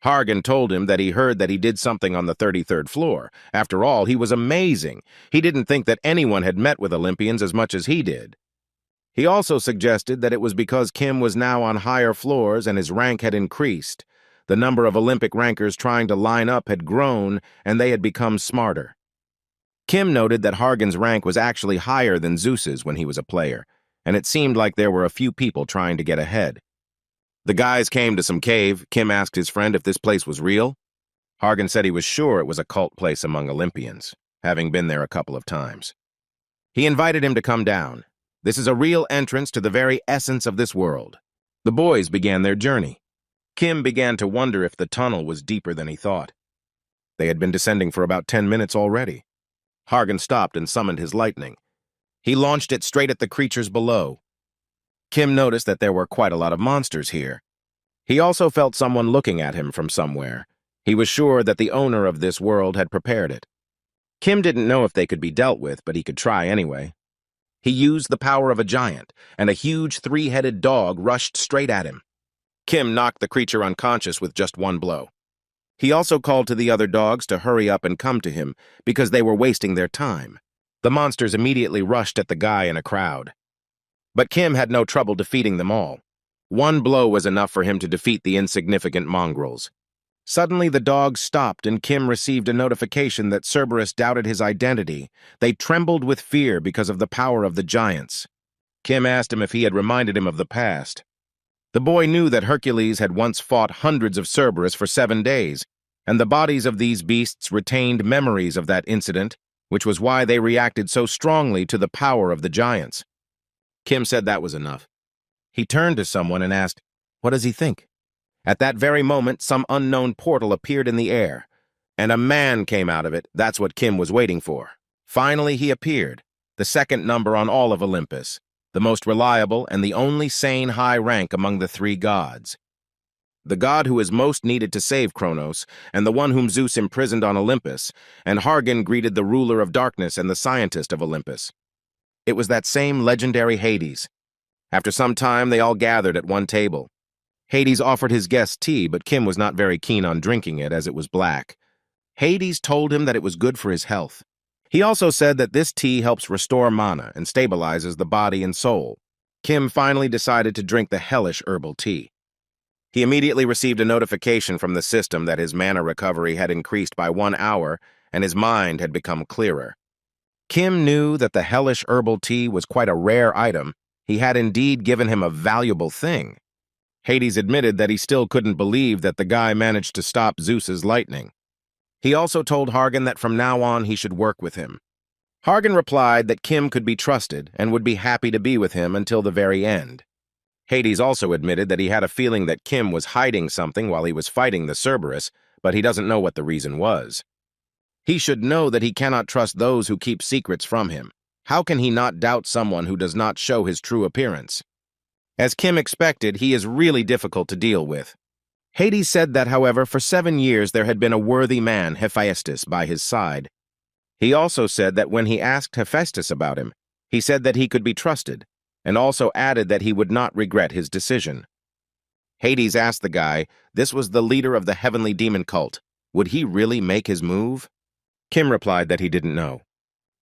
Hargan told him that he heard that he did something on the 33rd floor. After all, he was amazing. He didn't think that anyone had met with Olympians as much as he did. He also suggested that it was because Kim was now on higher floors and his rank had increased. The number of Olympic rankers trying to line up had grown, and they had become smarter. Kim noted that Hargan's rank was actually higher than Zeus's when he was a player, and it seemed like there were a few people trying to get ahead. The guys came to some cave. Kim asked his friend if this place was real. Hargan said he was sure it was a cult place among Olympians, having been there a couple of times. He invited him to come down. This is a real entrance to the very essence of this world. The boys began their journey. Kim began to wonder if the tunnel was deeper than he thought. They had been descending for about 10 minutes already. Hargan stopped and summoned his lightning. He launched it straight at the creatures below. Kim noticed that there were quite a lot of monsters here. He also felt someone looking at him from somewhere. He was sure that the owner of this world had prepared it. Kim didn't know if they could be dealt with, but he could try anyway. He used the power of a giant, and a huge 3-headed dog rushed straight at him. Kim knocked the creature unconscious with just one blow. He also called to the other dogs to hurry up and come to him, because they were wasting their time. The monsters immediately rushed at the guy in a crowd. But Kim had no trouble defeating them all. One blow was enough for him to defeat the insignificant mongrels. Suddenly, the dogs stopped, and Kim received a notification that Cerberus doubted his identity. They trembled with fear because of the power of the giants. Kim asked him if he had reminded him of the past. The boy knew that Hercules had once fought hundreds of Cerberus for 7 days, and the bodies of these beasts retained memories of that incident, which was why they reacted so strongly to the power of the giants. Kim said that was enough. He turned to someone and asked, "What does he think?" At that very moment, some unknown portal appeared in the air, and a man came out of it. That's what Kim was waiting for. Finally, he appeared, the second number on all of Olympus, the most reliable and the only sane high rank among the 3 gods. The god who is most needed to save Kronos, and the one whom Zeus imprisoned on Olympus, and Hargan greeted the ruler of darkness and the scientist of Olympus. It was that same legendary Hades. After some time, they all gathered at one table. Hades offered his guests tea, but Kim was not very keen on drinking it as it was black. Hades told him that it was good for his health. He also said that this tea helps restore mana and stabilizes the body and soul. Kim finally decided to drink the hellish herbal tea. He immediately received a notification from the system that his mana recovery had increased by 1 hour and his mind had become clearer. Kim knew that the hellish herbal tea was quite a rare item. He had indeed given him a valuable thing. Hades admitted that he still couldn't believe that the guy managed to stop Zeus's lightning. He also told Hargan that from now on he should work with him. Hargan replied that Kim could be trusted and would be happy to be with him until the very end. Hades also admitted that he had a feeling that Kim was hiding something while he was fighting the Cerberus, but he doesn't know what the reason was. He should know that he cannot trust those who keep secrets from him. How can he not doubt someone who does not show his true appearance? As Kim expected, he is really difficult to deal with. Hades said that, however, for 7 years there had been a worthy man, Hephaestus, by his side. He also said that when he asked Hephaestus about him, he said that he could be trusted, and also added that he would not regret his decision. Hades asked the guy, this was the leader of the heavenly demon cult. Would he really make his move? Kim replied that he didn't know.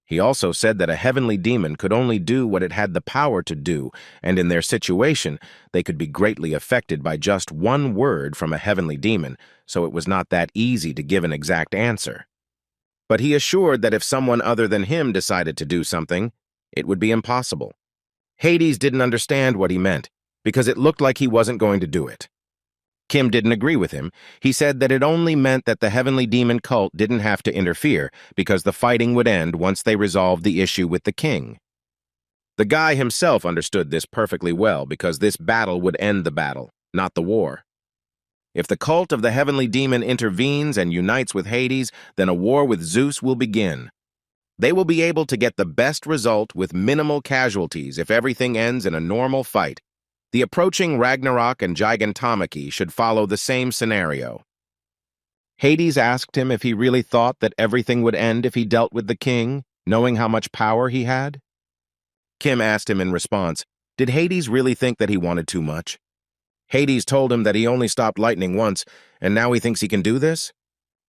He also said that a heavenly demon could only do what it had the power to do, and in their situation, they could be greatly affected by just one word from a heavenly demon, so it was not that easy to give an exact answer. But he assured that if someone other than him decided to do something, it would be impossible. Hades didn't understand what he meant, because it looked like he wasn't going to do it. Kim didn't agree with him. He said that it only meant that the heavenly demon cult didn't have to interfere, because the fighting would end once they resolved the issue with the king. The guy himself understood this perfectly well, because this battle would end the battle, not the war. If the cult of the heavenly demon intervenes and unites with Hades, then a war with Zeus will begin. They will be able to get the best result with minimal casualties if everything ends in a normal fight. The approaching Ragnarok and Gigantomachy should follow the same scenario. Hades asked him if he really thought that everything would end if he dealt with the king, knowing how much power he had. Kim asked him in response, did Hades really think that he wanted too much? Hades told him that he only stopped lightning once, and now he thinks he can do this?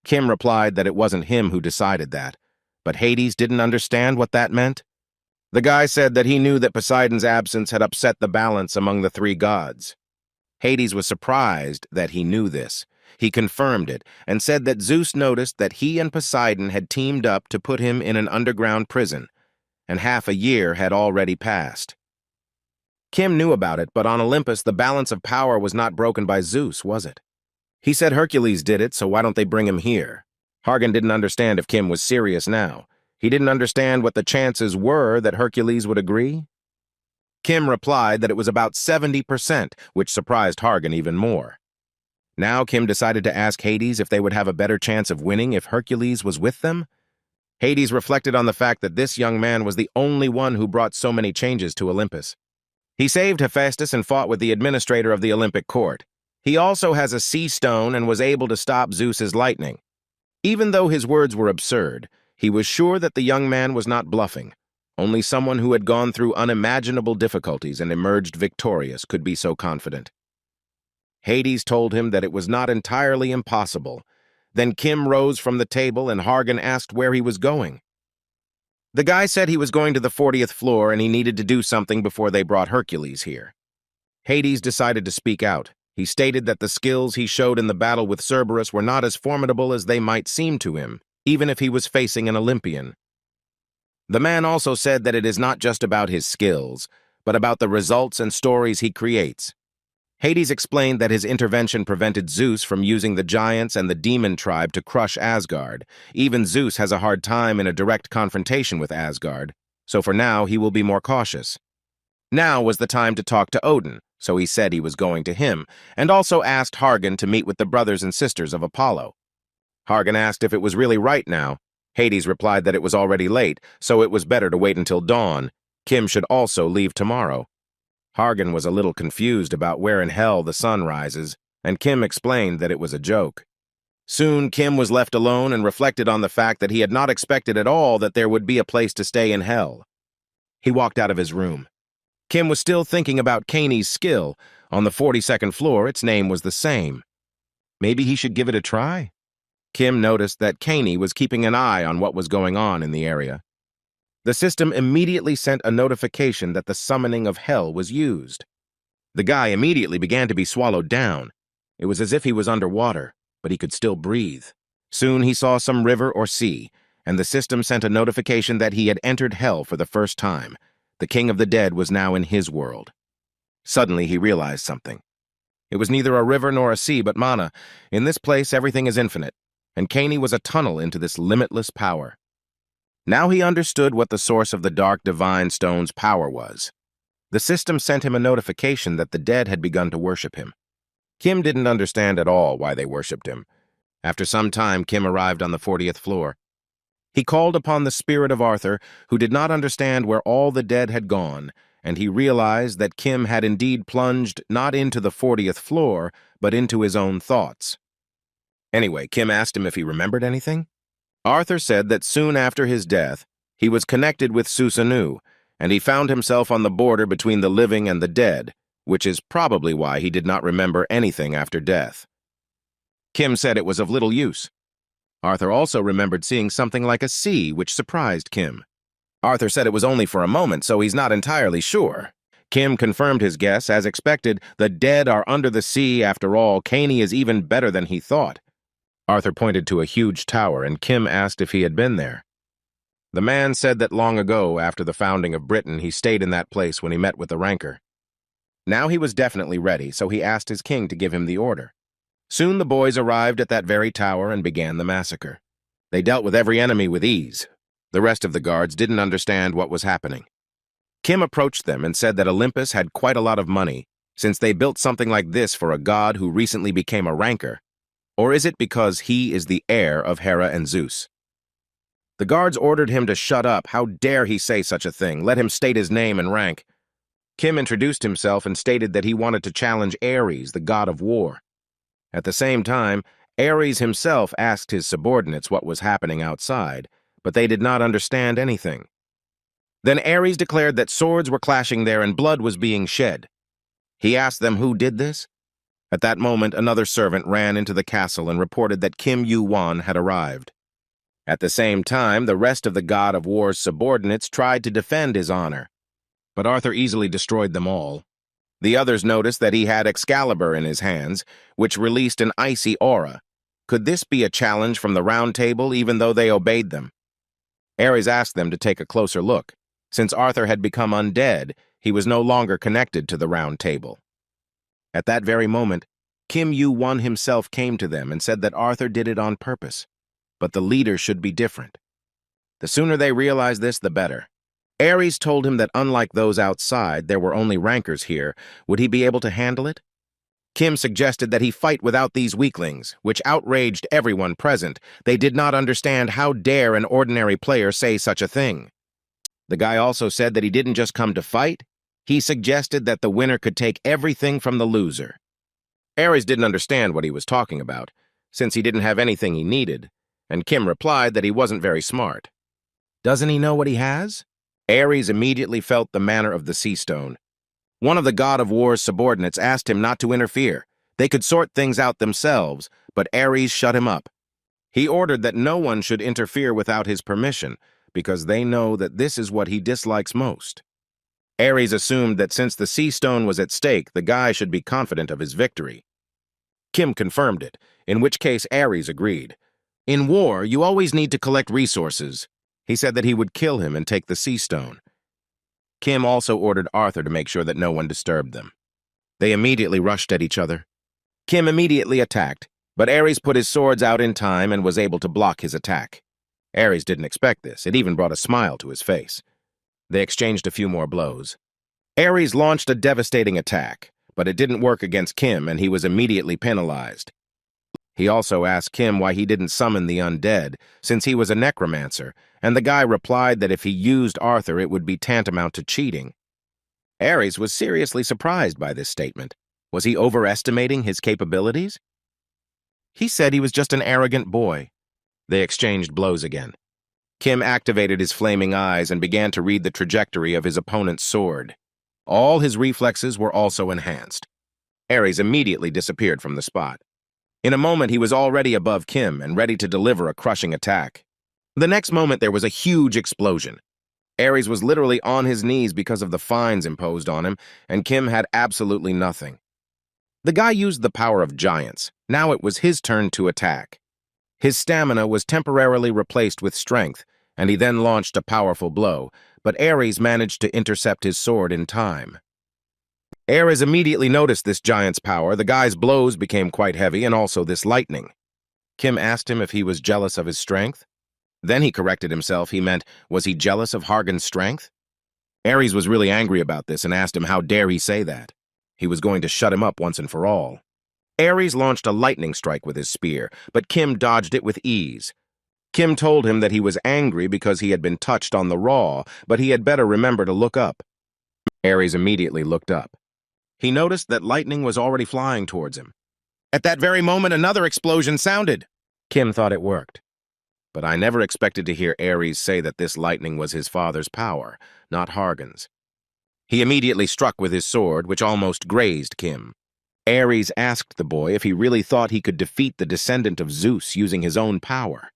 Kim replied that it wasn't him who decided that, but Hades didn't understand what that meant. The guy said that he knew that Poseidon's absence had upset the balance among the 3 gods. Hades was surprised that he knew this. He confirmed it and said that Zeus noticed that he and Poseidon had teamed up to put him in an underground prison, and half a year had already passed. Kim knew about it, but on Olympus the balance of power was not broken by Zeus, was it? He said Hercules did it, so why don't they bring him here? Hargan didn't understand if Kim was serious now. He didn't understand what the chances were that Hercules would agree. Kim replied that it was about 70%, which surprised Hargan even more. Now Kim decided to ask Hades if they would have a better chance of winning if Hercules was with them. Hades reflected on the fact that this young man was the only one who brought so many changes to Olympus. He saved Hephaestus and fought with the administrator of the Olympic court. He also has a sea stone and was able to stop Zeus's lightning. Even though his words were absurd, he was sure that the young man was not bluffing. Only someone who had gone through unimaginable difficulties and emerged victorious could be so confident. Hades told him that it was not entirely impossible. Then Kim rose from the table and Hargan asked where he was going. The guy said he was going to the 40th floor and he needed to do something before they brought Hercules here. Hades decided to speak out. He stated that the skills he showed in the battle with Cerberus were not as formidable as they might seem to him, even if he was facing an Olympian. The man also said that it is not just about his skills, but about the results and stories he creates. Hades explained that his intervention prevented Zeus from using the giants and the demon tribe to crush Asgard. Even Zeus has a hard time in a direct confrontation with Asgard, so for now he will be more cautious. Now was the time to talk to Odin, so he said he was going to him, and also asked Hargan to meet with the brothers and sisters of Apollo. Hargan asked if it was really right now. Hades replied that it was already late, so it was better to wait until dawn. Kim should also leave tomorrow. Hargan was a little confused about where in hell the sun rises, and Kim explained that it was a joke. Soon, Kim was left alone and reflected on the fact that he had not expected at all that there would be a place to stay in hell. He walked out of his room. Kim was still thinking about Kaney's skill. On the 42nd floor, its name was the same. Maybe he should give it a try? Kim noticed that Kaney was keeping an eye on what was going on in the area. The system immediately sent a notification that the summoning of hell was used. The guy immediately began to be swallowed down. It was as if he was underwater, but he could still breathe. Soon he saw some river or sea, and the system sent a notification that he had entered hell for the first time. The king of the dead was now in his world. Suddenly he realized something. It was neither a river nor a sea, but mana. In this place, everything is infinite, and Kani was a tunnel into this limitless power. Now he understood what the source of the dark divine stone's power was. The system sent him a notification that the dead had begun to worship him. Kim didn't understand at all why they worshipped him. After some time, Kim arrived on the 40th floor. He called upon the spirit of Arthur, who did not understand where all the dead had gone, and he realized that Kim had indeed plunged not into the 40th floor, but into his own thoughts. Anyway, Kim asked him if he remembered anything. Arthur said that soon after his death, he was connected with Susanoo, and he found himself on the border between the living and the dead, which is probably why he did not remember anything after death. Kim said it was of little use. Arthur also remembered seeing something like a sea, which surprised Kim. Arthur said it was only for a moment, so he's not entirely sure. Kim confirmed his guess. As expected, the dead are under the sea. After all, Kani is even better than he thought. Arthur pointed to a huge tower, and Kim asked if he had been there. The man said that long ago, after the founding of Britain, he stayed in that place when he met with the ranker. Now he was definitely ready, so he asked his king to give him the order. Soon the boys arrived at that very tower and began the massacre. They dealt with every enemy with ease. The rest of the guards didn't understand what was happening. Kim approached them and said that Olympus had quite a lot of money, since they built something like this for a god who recently became a ranker. Or is it because he is the heir of Hera and Zeus? The guards ordered him to shut up. How dare he say such a thing? Let him state his name and rank. Kim introduced himself and stated that he wanted to challenge Ares, the god of war. At the same time, Ares himself asked his subordinates what was happening outside, but they did not understand anything. Then Ares declared that swords were clashing there and blood was being shed. He asked them who did this. At that moment, another servant ran into the castle and reported that Kim Yu-won had arrived. At the same time, the rest of the god of war's subordinates tried to defend his honor, but Arthur easily destroyed them all. The others noticed that he had Excalibur in his hands, which released an icy aura. Could this be a challenge from the Round Table, even though they obeyed them? Ares asked them to take a closer look. Since Arthur had become undead, he was no longer connected to the Round Table. At that very moment, Kim Yu-won himself came to them and said that Arthur did it on purpose, but the leader should be different. The sooner they realized this, the better. Ares told him that unlike those outside, there were only rankers here. Would he be able to handle it? Kim suggested that he fight without these weaklings, which outraged everyone present. They did not understand how dare an ordinary player say such a thing. The guy also said that he didn't just come to fight. He suggested that the winner could take everything from the loser. Ares didn't understand what he was talking about, since he didn't have anything he needed, and Kim replied that he wasn't very smart. Doesn't he know what he has? Ares immediately felt the manner of the sea stone. One of the god of war's subordinates asked him not to interfere. They could sort things out themselves, but Ares shut him up. He ordered that no one should interfere without his permission, because they know that this is what he dislikes most. Ares assumed that since the sea stone was at stake, the guy should be confident of his victory. Kim confirmed it, in which case Ares agreed. In war, you always need to collect resources. He said that he would kill him and take the sea stone. Kim also ordered Arthur to make sure that no one disturbed them. They immediately rushed at each other. Kim immediately attacked, but Ares put his swords out in time and was able to block his attack. Ares didn't expect this. It even brought a smile to his face. They exchanged a few more blows. Ares launched a devastating attack, but it didn't work against Kim, and he was immediately penalized. He also asked Kim why he didn't summon the undead, since he was a necromancer, and the guy replied that if he used Arthur, it would be tantamount to cheating. Ares was seriously surprised by this statement. Was he overestimating his capabilities? He said he was just an arrogant boy. They exchanged blows again. Kim activated his flaming eyes and began to read the trajectory of his opponent's sword. All his reflexes were also enhanced. Ares immediately disappeared from the spot. In a moment, he was already above Kim and ready to deliver a crushing attack. The next moment, there was a huge explosion. Ares was literally on his knees because of the fines imposed on him, and Kim had absolutely nothing. The guy used the power of giants. Now it was his turn to attack. His stamina was temporarily replaced with strength, and he then launched a powerful blow, but Ares managed to intercept his sword in time. Ares immediately noticed this giant's power. The guy's blows became quite heavy, and also this lightning. Kim asked him if he was jealous of his strength. Then he corrected himself. He meant, was he jealous of Hargan's strength? Ares was really angry about this and asked him how dare he say that. He was going to shut him up once and for all. Ares launched a lightning strike with his spear, but Kim dodged it with ease. Kim told him that he was angry because he had been touched on the raw, but he had better remember to look up. Ares immediately looked up. He noticed that lightning was already flying towards him. At that very moment, another explosion sounded. Kim thought it worked. But I never expected to hear Ares say that this lightning was his father's power, not Hargan's. He immediately struck with his sword, which almost grazed Kim. Ares asked the boy if he really thought he could defeat the descendant of Zeus using his own power.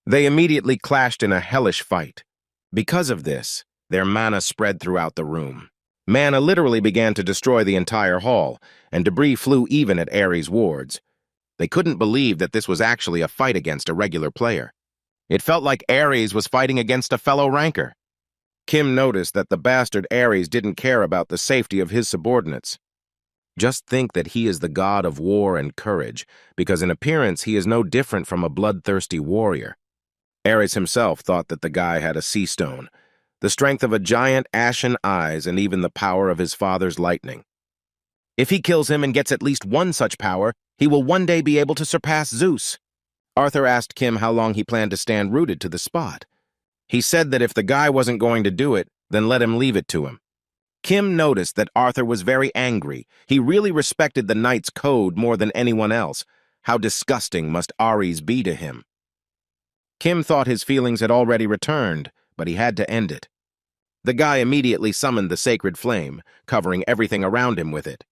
They immediately clashed in a hellish fight. Because of this, their mana spread throughout the room. Mana literally began to destroy the entire hall, and debris flew even at Ares' wards. They couldn't believe that this was actually a fight against a regular player. It felt like Ares was fighting against a fellow ranker. Kim noticed that the bastard Ares didn't care about the safety of his subordinates. Just think that he is the god of war and courage, because in appearance he is no different from a bloodthirsty warrior. Ares himself thought that the guy had a sea stone, the strength of a giant ashen eyes, and even the power of his father's lightning. If he kills him and gets at least one such power, he will one day be able to surpass Zeus. Arthur asked Kim how long he planned to stand rooted to the spot. He said that if the guy wasn't going to do it, then let him leave it to him. Kim noticed that Arthur was very angry. He really respected the knight's code more than anyone else. How disgusting must Ares be to him? Kim thought his feelings had already returned, but he had to end it. The guy immediately summoned the sacred flame, covering everything around him with it.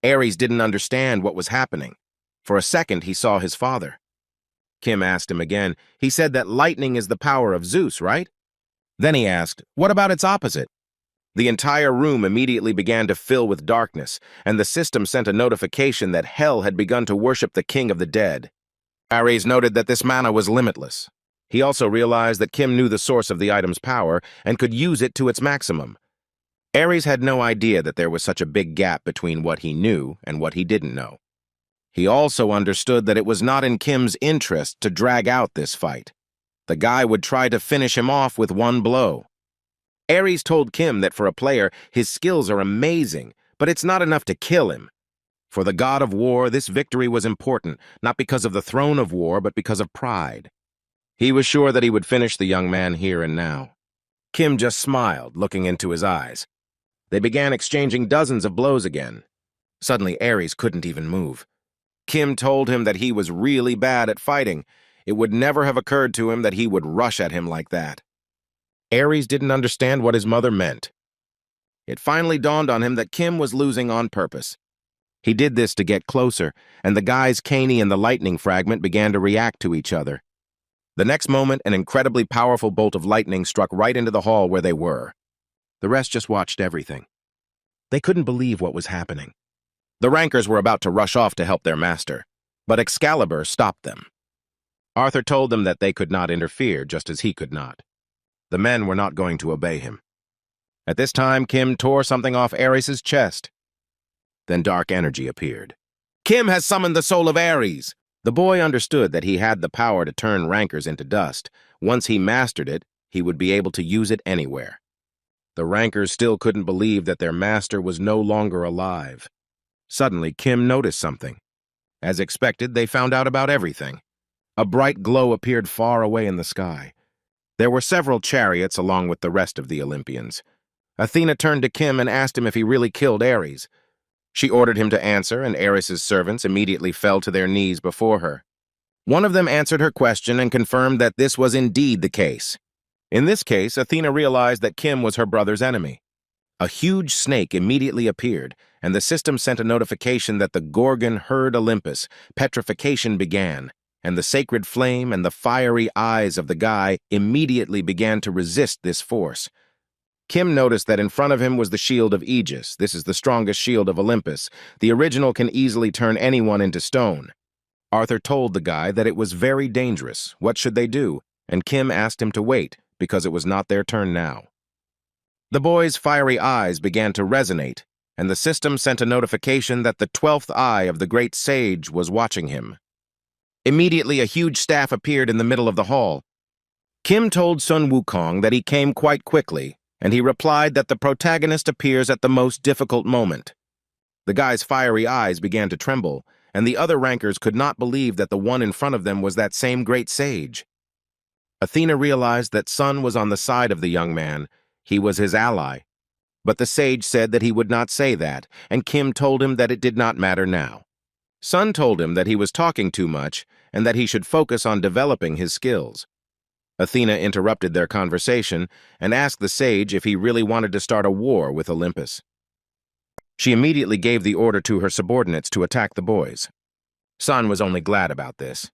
Ares didn't understand what was happening. For a second, he saw his father. Kim asked him again. He said that lightning is the power of Zeus, right? Then he asked, what about its opposite? The entire room immediately began to fill with darkness, and the system sent a notification that hell had begun to worship the king of the dead. Ares noted that this mana was limitless. He also realized that Kim knew the source of the item's power and could use it to its maximum. Ares had no idea that there was such a big gap between what he knew and what he didn't know. He also understood that it was not in Kim's interest to drag out this fight. The guy would try to finish him off with one blow. Ares told Kim that for a player, his skills are amazing, but it's not enough to kill him. For the god of war, this victory was important, not because of the throne of war, but because of pride. He was sure that he would finish the young man here and now. Kim just smiled, looking into his eyes. They began exchanging dozens of blows again. Suddenly, Ares couldn't even move. Kim told him that he was really bad at fighting. It would never have occurred to him that he would rush at him like that. Ares didn't understand what his mother meant. It finally dawned on him that Kim was losing on purpose. He did this to get closer, and the guy's Caney and the lightning fragment began to react to each other. The next moment, an incredibly powerful bolt of lightning struck right into the hall where they were. The rest just watched everything. They couldn't believe what was happening. The rankers were about to rush off to help their master, but Excalibur stopped them. Arthur told them that they could not interfere, just as he could not. The men were not going to obey him. At this time, Kim tore something off Ares' chest. Then dark energy appeared. Kim has summoned the soul of Ares! The boy understood that he had the power to turn rankers into dust. Once he mastered it, he would be able to use it anywhere. The rankers still couldn't believe that their master was no longer alive. Suddenly, Kim noticed something. As expected, they found out about everything. A bright glow appeared far away in the sky. There were several chariots along with the rest of the Olympians. Athena turned to Kim and asked him if he really killed Ares. She ordered him to answer, and Ares' servants immediately fell to their knees before her. One of them answered her question and confirmed that this was indeed the case. In this case, Athena realized that Kim was her brother's enemy. A huge snake immediately appeared, and the system sent a notification that the Gorgon heard Olympus. Petrification began, and the sacred flame and the fiery eyes of the guy immediately began to resist this force. Kim noticed that in front of him was the shield of Aegis. This is the strongest shield of Olympus. The original can easily turn anyone into stone. Arthur told the guy that it was very dangerous. What should they do? And Kim asked him to wait, because it was not their turn now. The boy's fiery eyes began to resonate, and the system sent a notification that the 12th eye of the great sage was watching him. Immediately, a huge staff appeared in the middle of the hall. Kim told Sun Wukong that he came quite quickly, and he replied that the protagonist appears at the most difficult moment. The guy's fiery eyes began to tremble, and the other rankers could not believe that the one in front of them was that same great sage. Athena realized that Sun was on the side of the young man. He was his ally. But the sage said that he would not say that, and Kim told him that it did not matter now. Sun told him that he was talking too much and that he should focus on developing his skills. Athena interrupted their conversation and asked the sage if he really wanted to start a war with Olympus. She immediately gave the order to her subordinates to attack the boys. Sun was only glad about this.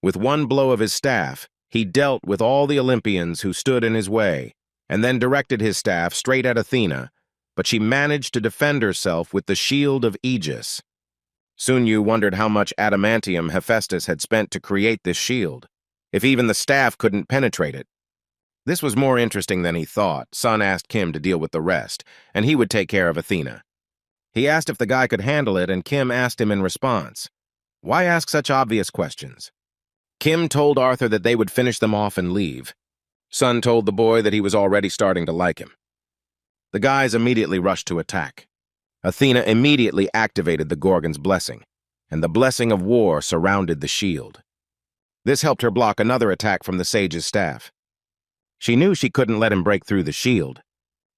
With one blow of his staff, he dealt with all the Olympians who stood in his way, and then directed his staff straight at Athena, but she managed to defend herself with the shield of Aegis. Sun Yu wondered how much adamantium Hephaestus had spent to create this shield, if even the staff couldn't penetrate it. This was more interesting than he thought. Sun asked Kim to deal with the rest, and he would take care of Athena. He asked if the guy could handle it, and Kim asked him in response, "Why ask such obvious questions?" Kim told Arthur that they would finish them off and leave. Sun told the boy that he was already starting to like him. The guys immediately rushed to attack. Athena immediately activated the Gorgon's blessing, and the blessing of war surrounded the shield. This helped her block another attack from the sage's staff. She knew she couldn't let him break through the shield.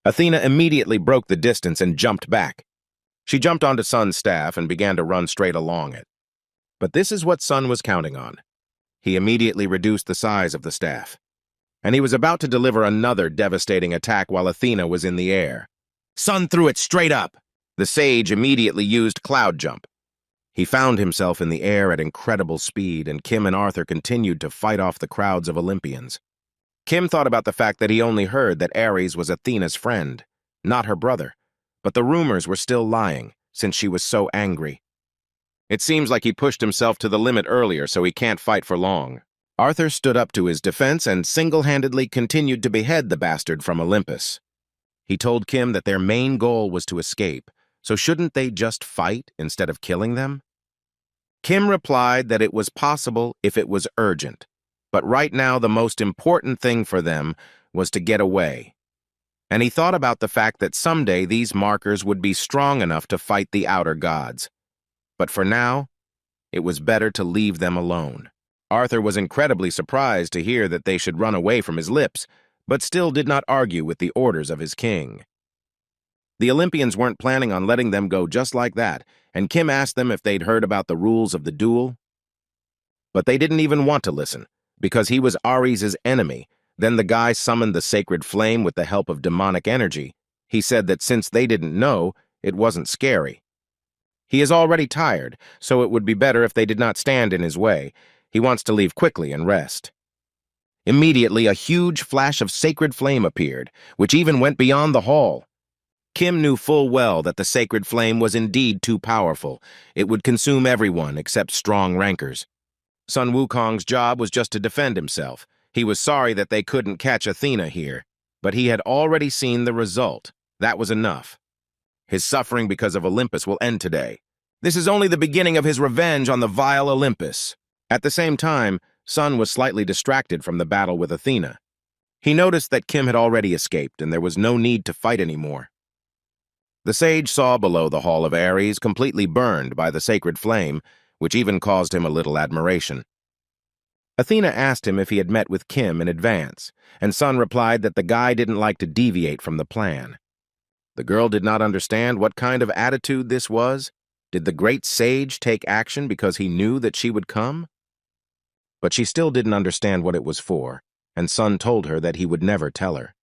Athena immediately broke the distance and jumped back. She jumped onto Sun's staff and began to run straight along it. But this is what Sun was counting on. He immediately reduced the size of the staff, and he was about to deliver another devastating attack while Athena was in the air. Sun threw it straight up. The sage immediately used Cloud Jump. He found himself in the air at incredible speed, and Kim and Arthur continued to fight off the crowds of Olympians. Kim thought about the fact that he only heard that Ares was Athena's friend, not her brother, but the rumors were still lying, since she was so angry. It seems like he pushed himself to the limit earlier, so he can't fight for long. Arthur stood up to his defense and single-handedly continued to behead the bastard from Olympus. He told Kim that their main goal was to escape, so shouldn't they just fight instead of killing them? Kim replied that it was possible if it was urgent, but right now the most important thing for them was to get away. And he thought about the fact that someday these markers would be strong enough to fight the outer gods. But for now, it was better to leave them alone. Arthur was incredibly surprised to hear that they should run away from his lips, but still did not argue with the orders of his king. The Olympians weren't planning on letting them go just like that, and Kim asked them if they'd heard about the rules of the duel. But they didn't even want to listen, because he was Ares' enemy. Then the guy summoned the sacred flame with the help of demonic energy. He said that since they didn't know, it wasn't scary. He is already tired, so it would be better if they did not stand in his way. He wants to leave quickly and rest. Immediately, a huge flash of sacred flame appeared, which even went beyond the hall. Kim knew full well that the sacred flame was indeed too powerful. It would consume everyone except strong rankers. Sun Wukong's job was just to defend himself. He was sorry that they couldn't catch Athena here, but he had already seen the result. That was enough. His suffering because of Olympus will end today. This is only the beginning of his revenge on the vile Olympus. At the same time, Sun was slightly distracted from the battle with Athena. He noticed that Kim had already escaped and there was no need to fight anymore. The sage saw below the Hall of Ares completely burned by the sacred flame, which even caused him a little admiration. Athena asked him if he had met with Kim in advance, and Sun replied that the guy didn't like to deviate from the plan. The girl did not understand what kind of attitude this was. Did the great sage take action because he knew that she would come? But she still didn't understand what it was for, and Sun told her that he would never tell her.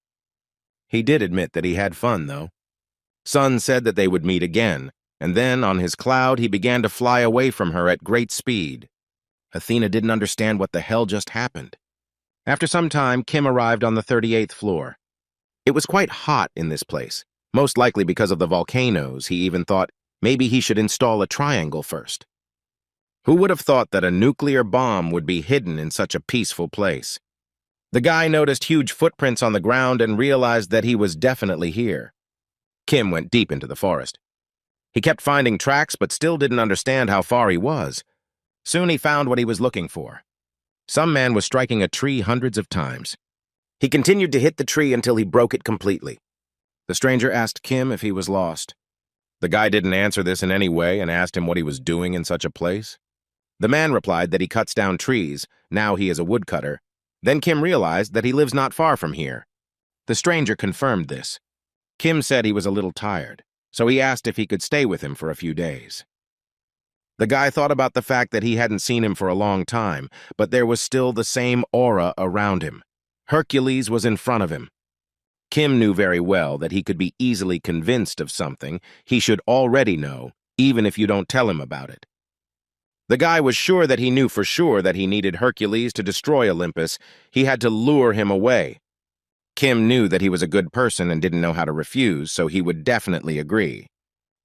He did admit that he had fun, though. Sun said that they would meet again, and then, on his cloud, he began to fly away from her at great speed. Athena didn't understand what the hell just happened. After some time, Kim arrived on the 38th floor. It was quite hot in this place, most likely because of the volcanoes. He even thought maybe he should install a triangle first. Who would have thought that a nuclear bomb would be hidden in such a peaceful place? The guy noticed huge footprints on the ground and realized that he was definitely here. Kim went deep into the forest. He kept finding tracks but still didn't understand how far he was. Soon he found what he was looking for. Some man was striking a tree hundreds of times. He continued to hit the tree until he broke it completely. The stranger asked Kim if he was lost. The guy didn't answer this in any way and asked him what he was doing in such a place. The man replied that he cuts down trees. Now he is a woodcutter. Then Kim realized that he lives not far from here. The stranger confirmed this. Kim said he was a little tired, so he asked if he could stay with him for a few days. The guy thought about the fact that he hadn't seen him for a long time, but there was still the same aura around him. Hercules was in front of him. Kim knew very well that he could be easily convinced of something he should already know, even if you don't tell him about it. The guy was sure that he knew for sure that he needed Hercules to destroy Olympus. He had to lure him away. Kim knew that he was a good person and didn't know how to refuse, so he would definitely agree.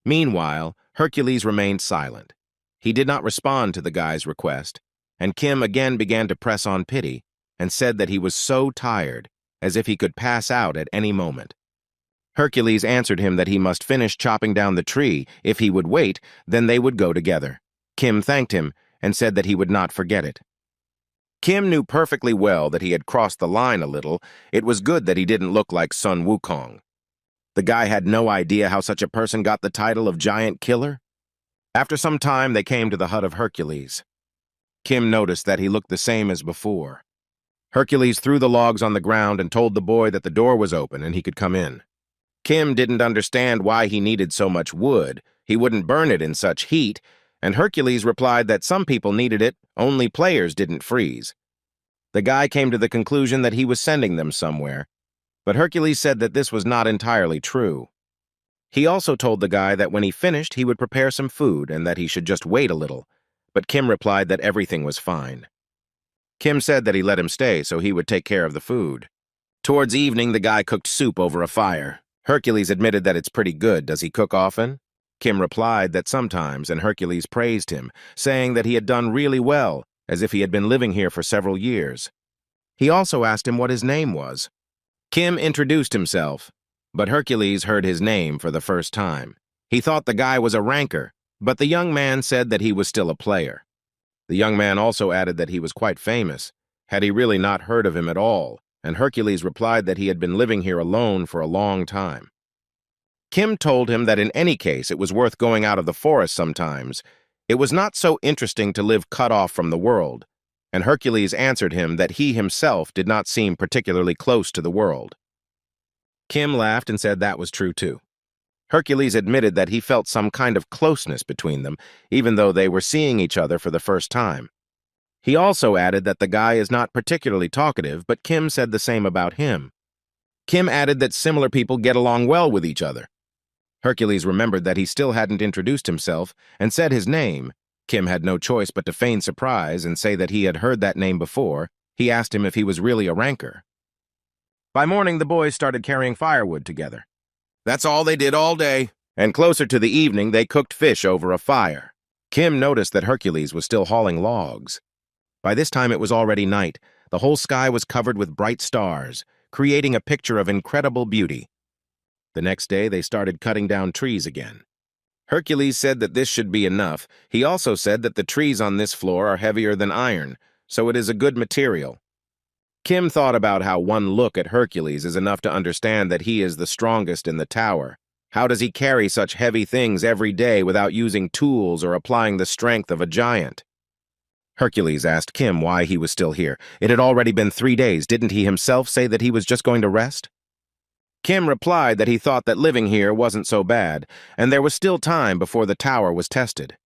Meanwhile, Hercules remained silent. He did not respond to the guy's request, and Kim again began to press on pity and said that he was so tired, as if he could pass out at any moment. Hercules answered him that he must finish chopping down the tree. If he would wait, then they would go together. Kim thanked him and said that he would not forget it. Kim knew perfectly well that he had crossed the line a little. It was good that he didn't look like Sun Wukong. The guy had no idea how such a person got the title of giant killer. After some time, they came to the hut of Hercules. Kim noticed that he looked the same as before. Hercules threw the logs on the ground and told the boy that the door was open and he could come in. Kim didn't understand why he needed so much wood. He wouldn't burn it in such heat, and Hercules replied that some people needed it, only players didn't freeze. The guy came to the conclusion that he was sending them somewhere, but Hercules said that this was not entirely true. He also told the guy that when he finished, he would prepare some food and that he should just wait a little, but Kim replied that everything was fine. Kim said that he let him stay so he would take care of the food. Towards evening, the guy cooked soup over a fire. Hercules admitted that it's pretty good. Does he cook often? Kim replied that sometimes, and Hercules praised him, saying that he had done really well, as if he had been living here for several years. He also asked him what his name was. Kim introduced himself, but Hercules heard his name for the first time. He thought the guy was a ranker, but the young man said that he was still a player. The young man also added that he was quite famous. Had he really not heard of him at all? And Hercules replied that he had been living here alone for a long time. Kim told him that in any case it was worth going out of the forest sometimes. It was not so interesting to live cut off from the world, and Hercules answered him that he himself did not seem particularly close to the world. Kim laughed and said that was true too. Hercules admitted that he felt some kind of closeness between them, even though they were seeing each other for the first time. He also added that the guy is not particularly talkative, but Kim said the same about him. Kim added that similar people get along well with each other. Hercules remembered that he still hadn't introduced himself and said his name. Kim had no choice but to feign surprise and say that he had heard that name before. He asked him if he was really a ranker. By morning, the boys started carrying firewood together. That's all they did all day, and closer to the evening, they cooked fish over a fire. Kim noticed that Hercules was still hauling logs. By this time, it was already night. The whole sky was covered with bright stars, creating a picture of incredible beauty. The next day, they started cutting down trees again. Hercules said that this should be enough. He also said that the trees on this floor are heavier than iron, so it is a good material. Kim thought about how one look at Hercules is enough to understand that he is the strongest in the tower. How does he carry such heavy things every day without using tools or applying the strength of a giant? Hercules asked Kim why he was still here. It had already been 3 days. Didn't he himself say that he was just going to rest? Kim replied that he thought that living here wasn't so bad, and there was still time before the tower was tested.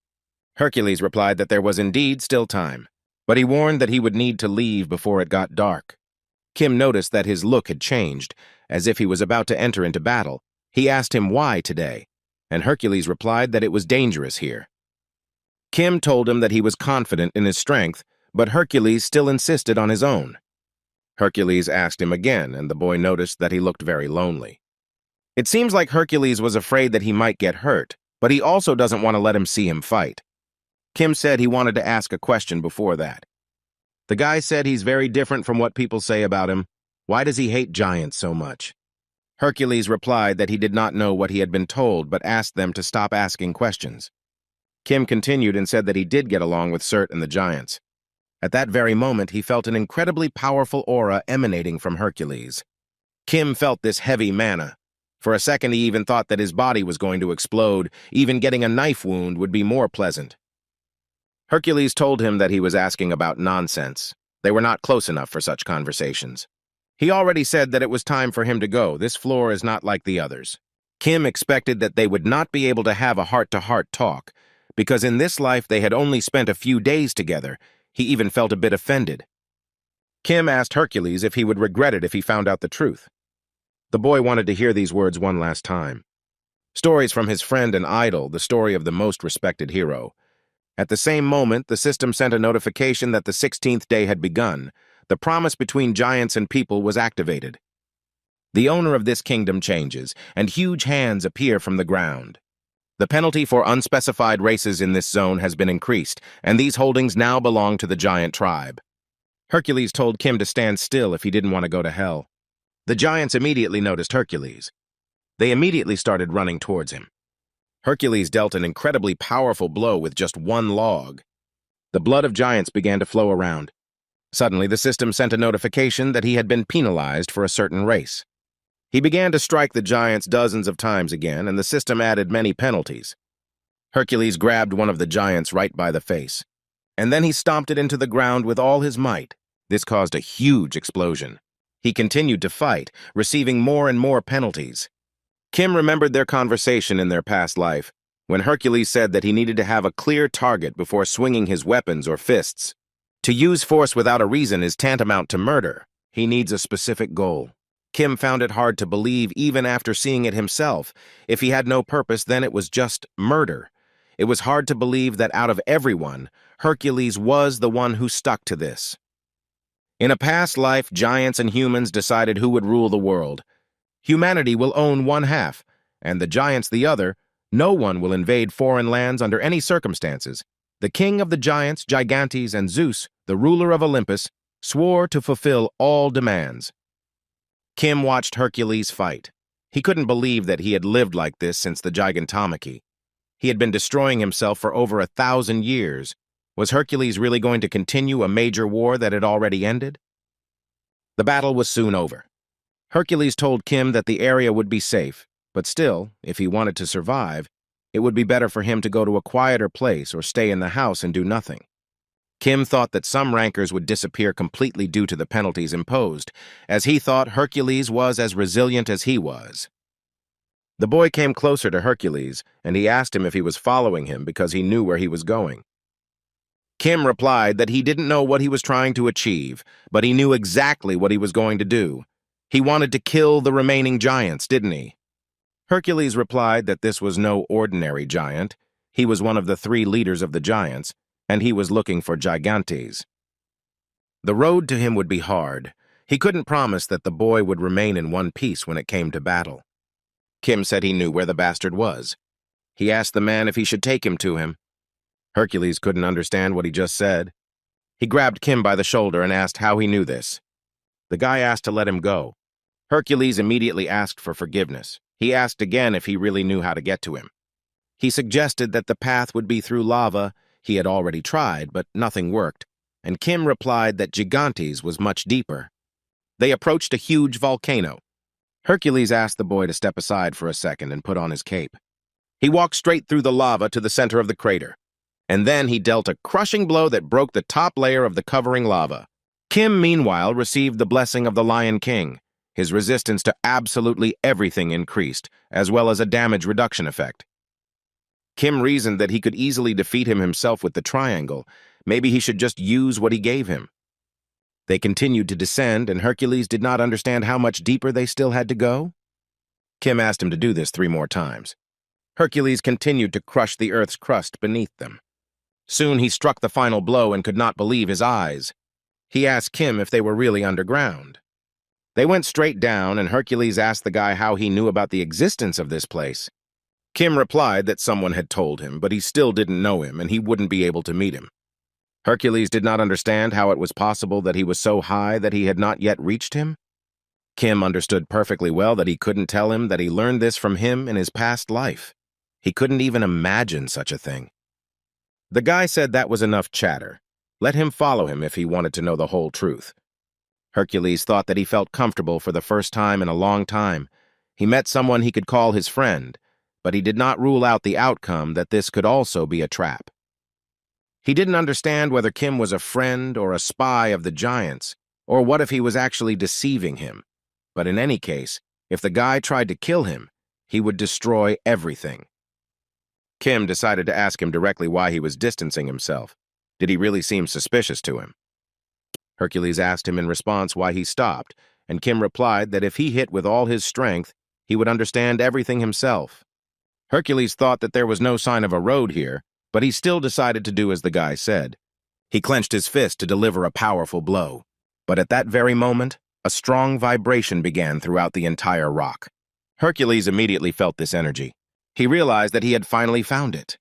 Hercules replied that there was indeed still time, but he warned that he would need to leave before it got dark. Kim noticed that his look had changed, as if he was about to enter into battle. He asked him why today, and Hercules replied that it was dangerous here. Kim told him that he was confident in his strength, but Hercules still insisted on his own. Hercules asked him again, and the boy noticed that he looked very lonely. It seems like Hercules was afraid that he might get hurt, but he also doesn't want to let him see him fight. Kim said he wanted to ask a question before that. The guy said he's very different from what people say about him. Why does he hate giants so much? Hercules replied that he did not know what he had been told, but asked them to stop asking questions. Kim continued and said that he did get along with Surt and the giants. At that very moment, he felt an incredibly powerful aura emanating from Hercules. Kim felt this heavy mana. For a second, he even thought that his body was going to explode. Even getting a knife wound would be more pleasant. Hercules told him that he was asking about nonsense. They were not close enough for such conversations. He already said that it was time for him to go. This floor is not like the others. Kim expected that they would not be able to have a heart-to-heart talk, because in this life they had only spent a few days together. He even felt a bit offended. Kim asked Hercules if he would regret it if he found out the truth. The boy wanted to hear these words one last time. Stories from his friend and idol, the story of the most respected hero. At the same moment, the system sent a notification that the 16th day had begun. The promise between giants and people was activated. The owner of this kingdom changes, and huge hands appear from the ground. The penalty for unspecified races in this zone has been increased, and these holdings now belong to the giant tribe. Hercules told Kim to stand still if he didn't want to go to hell. The giants immediately noticed Hercules. They immediately started running towards him. Hercules dealt an incredibly powerful blow with just one log. The blood of giants began to flow around. Suddenly, the system sent a notification that he had been penalized for a certain race. He began to strike the giants dozens of times again, and the system added many penalties. Hercules grabbed one of the giants right by the face, and then he stomped it into the ground with all his might. This caused a huge explosion. He continued to fight, receiving more and more penalties. Kim remembered their conversation in their past life, when Hercules said that he needed to have a clear target before swinging his weapons or fists. To use force without a reason is tantamount to murder. He needs a specific goal. Kim found it hard to believe even after seeing it himself. If he had no purpose, then it was just murder. It was hard to believe that out of everyone, Hercules was the one who stuck to this. In a past life, giants and humans decided who would rule the world. Humanity will own one half, and the giants the other. No one will invade foreign lands under any circumstances. The king of the giants, Gigantes, and Zeus, the ruler of Olympus, swore to fulfill all demands. Kim watched Hercules fight. He couldn't believe that he had lived like this since the Gigantomachy. He had been destroying himself for over 1,000 years. Was Hercules really going to continue a major war that had already ended? The battle was soon over. Hercules told Kim that the area would be safe, but still, if he wanted to survive, it would be better for him to go to a quieter place or stay in the house and do nothing. Kim thought that some rankers would disappear completely due to the penalties imposed, as he thought Hercules was as resilient as he was. The boy came closer to Hercules, and he asked him if he was following him because he knew where he was going. Kim replied that he didn't know what he was trying to achieve, but he knew exactly what he was going to do. He wanted to kill the remaining giants, didn't he? Hercules replied that this was no ordinary giant. He was one of the 3 leaders of the giants, and he was looking for Gigantes. The road to him would be hard. He couldn't promise that the boy would remain in one piece when it came to battle. Kim said he knew where the bastard was. He asked the man if he should take him to him. Hercules couldn't understand what he just said. He grabbed Kim by the shoulder and asked how he knew this. The guy asked to let him go. Hercules immediately asked for forgiveness. He asked again if he really knew how to get to him. He suggested that the path would be through lava. He had already tried, but nothing worked, and Kim replied that Gigantes was much deeper. They approached a huge volcano. Hercules asked the boy to step aside for a second and put on his cape. He walked straight through the lava to the center of the crater, and then he dealt a crushing blow that broke the top layer of the covering lava. Kim, meanwhile, received the blessing of the Lion King. His resistance to absolutely everything increased, as well as a damage reduction effect. Kim reasoned that he could easily defeat him himself with the triangle. Maybe he should just use what he gave him. They continued to descend, and Hercules did not understand how much deeper they still had to go. Kim asked him to do this 3 more times. Hercules continued to crush the earth's crust beneath them. Soon he struck the final blow and could not believe his eyes. He asked Kim if they were really underground. They went straight down, and Hercules asked the guy how he knew about the existence of this place. Kim replied that someone had told him, but he still didn't know him, and he wouldn't be able to meet him. Hercules did not understand how it was possible that he was so high that he had not yet reached him. Kim understood perfectly well that he couldn't tell him that he learned this from him in his past life. He couldn't even imagine such a thing. The guy said that was enough chatter. Let him follow him if he wanted to know the whole truth. Hercules thought that he felt comfortable for the first time in a long time. He met someone he could call his friend, but he did not rule out the outcome that this could also be a trap. He didn't understand whether Kim was a friend or a spy of the giants, or what if he was actually deceiving him. But in any case, if the guy tried to kill him, he would destroy everything. Kim decided to ask him directly why he was distancing himself. Did he really seem suspicious to him? Hercules asked him in response why he stopped, and Kim replied that if he hit with all his strength, he would understand everything himself. Hercules thought that there was no sign of a road here, but he still decided to do as the guy said. He clenched his fist to deliver a powerful blow, but at that very moment, a strong vibration began throughout the entire rock. Hercules immediately felt this energy. He realized that he had finally found it.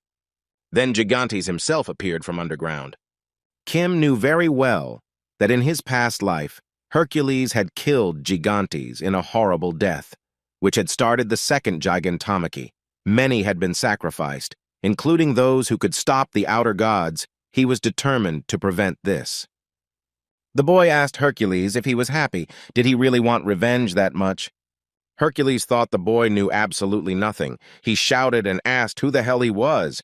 Then Gigantes himself appeared from underground. Kim knew very well that in his past life, Hercules had killed Gigantes in a horrible death, which had started the second gigantomachy. Many had been sacrificed, including those who could stop the outer gods. He was determined to prevent this. The boy asked Hercules if he was happy. Did he really want revenge that much? Hercules thought the boy knew absolutely nothing. He shouted and asked who the hell he was.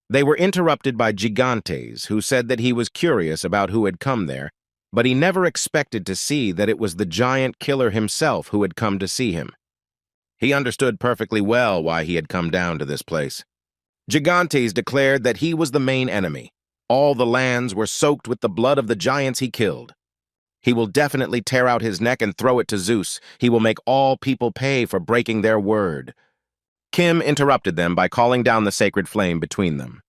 They were interrupted by Gigantes, who said that he was curious about who had come there, but he never expected to see that it was the giant killer himself who had come to see him. He understood perfectly well why he had come down to this place. Gigantes declared that he was the main enemy. All the lands were soaked with the blood of the giants he killed. He will definitely tear out his neck and throw it to Zeus. He will make all people pay for breaking their word. Kim interrupted them by calling down the sacred flame between them.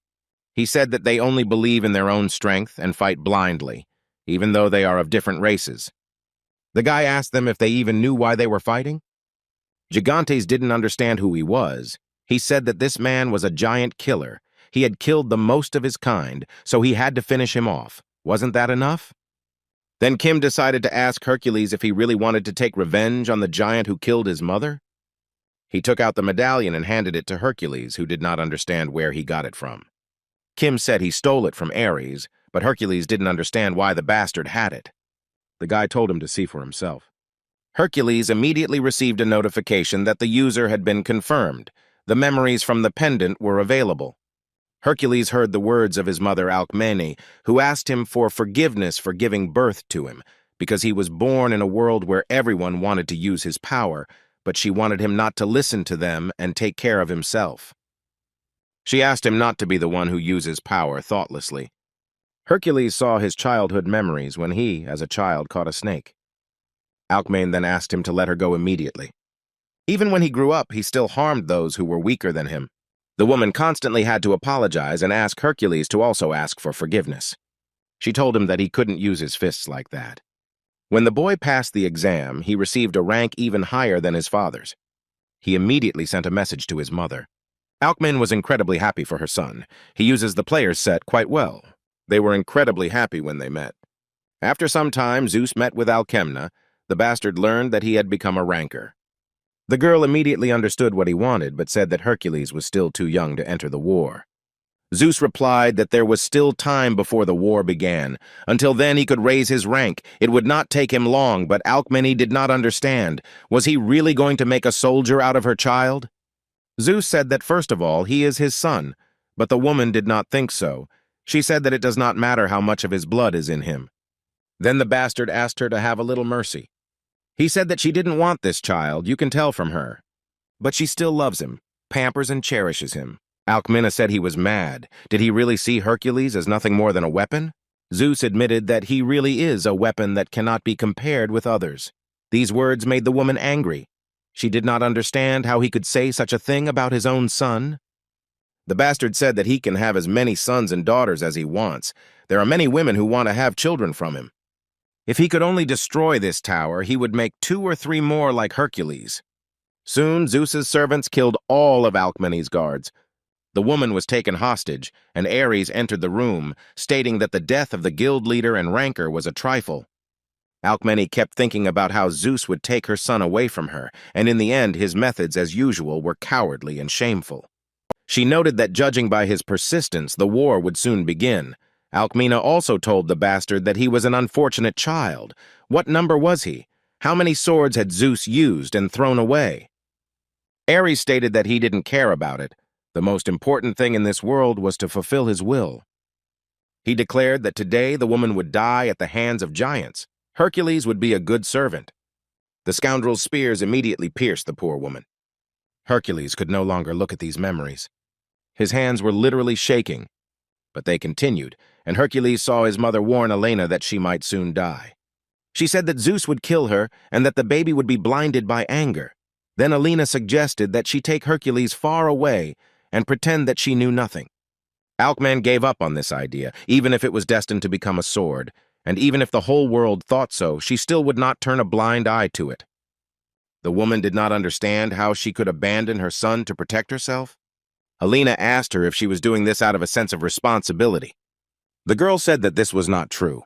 He said that they only believe in their own strength and fight blindly, even though they are of different races. The guy asked them if they even knew why they were fighting. Gigantes didn't understand who he was. He said that this man was a giant killer. He had killed the most of his kind, so he had to finish him off. Wasn't that enough? Then Kim decided to ask Hercules if he really wanted to take revenge on the giant who killed his mother. He took out the medallion and handed it to Hercules, who did not understand where he got it from. Kim said he stole it from Ares, but Hercules didn't understand why the bastard had it. The guy told him to see for himself. Hercules immediately received a notification that the user had been confirmed. The memories from the pendant were available. Hercules heard the words of his mother Alcmene, who asked him for forgiveness for giving birth to him, because he was born in a world where everyone wanted to use his power, but she wanted him not to listen to them and take care of himself. She asked him not to be the one who uses power thoughtlessly. Hercules saw his childhood memories when he, as a child, caught a snake. Alcmene then asked him to let her go immediately. Even when he grew up, he still harmed those who were weaker than him. The woman constantly had to apologize and ask Hercules to also ask for forgiveness. She told him that he couldn't use his fists like that. When the boy passed the exam, he received a rank even higher than his father's. He immediately sent a message to his mother. Alcmene was incredibly happy for her son. He uses the player's set quite well. They were incredibly happy when they met. After some time, Zeus met with Alcmene. The bastard learned that he had become a ranker. The girl immediately understood what he wanted, but said that Hercules was still too young to enter the war. Zeus replied that there was still time before the war began. Until then, he could raise his rank. It would not take him long, but Alcmene did not understand. Was he really going to make a soldier out of her child? Zeus said that first of all, he is his son, but the woman did not think so. She said that it does not matter how much of his blood is in him. Then the bastard asked her to have a little mercy. He said that she didn't want this child, you can tell from her. But she still loves him, pampers and cherishes him. Alcmene said he was mad. Did he really see Hercules as nothing more than a weapon? Zeus admitted that he really is a weapon that cannot be compared with others. These words made the woman angry. She did not understand how he could say such a thing about his own son. The bastard said that he can have as many sons and daughters as he wants. There are many women who want to have children from him. If he could only destroy this tower, he would make 2 or 3 more like Hercules. Soon, Zeus's servants killed all of Alcmene's guards. The woman was taken hostage, and Ares entered the room, stating that the death of the guild leader and ranker was a trifle. Alcmene kept thinking about how Zeus would take her son away from her, and in the end his methods, as usual, were cowardly and shameful. She noted that judging by his persistence, the war would soon begin. Alcmene also told the bastard that he was an unfortunate child. What number was he? How many swords had Zeus used and thrown away? Ares stated that he didn't care about it. The most important thing in this world was to fulfill his will. He declared that today the woman would die at the hands of giants. Hercules would be a good servant. The scoundrel's spears immediately pierced the poor woman. Hercules could no longer look at these memories. His hands were literally shaking. But they continued, and Hercules saw his mother warn Helena that she might soon die. She said that Zeus would kill her and that the baby would be blinded by anger. Then Helena suggested that she take Hercules far away and pretend that she knew nothing. Alcmene gave up on this idea, even if it was destined to become a sword, and even if the whole world thought so, she still would not turn a blind eye to it. The woman did not understand how she could abandon her son to protect herself. Helena asked her if she was doing this out of a sense of responsibility. The girl said that this was not true.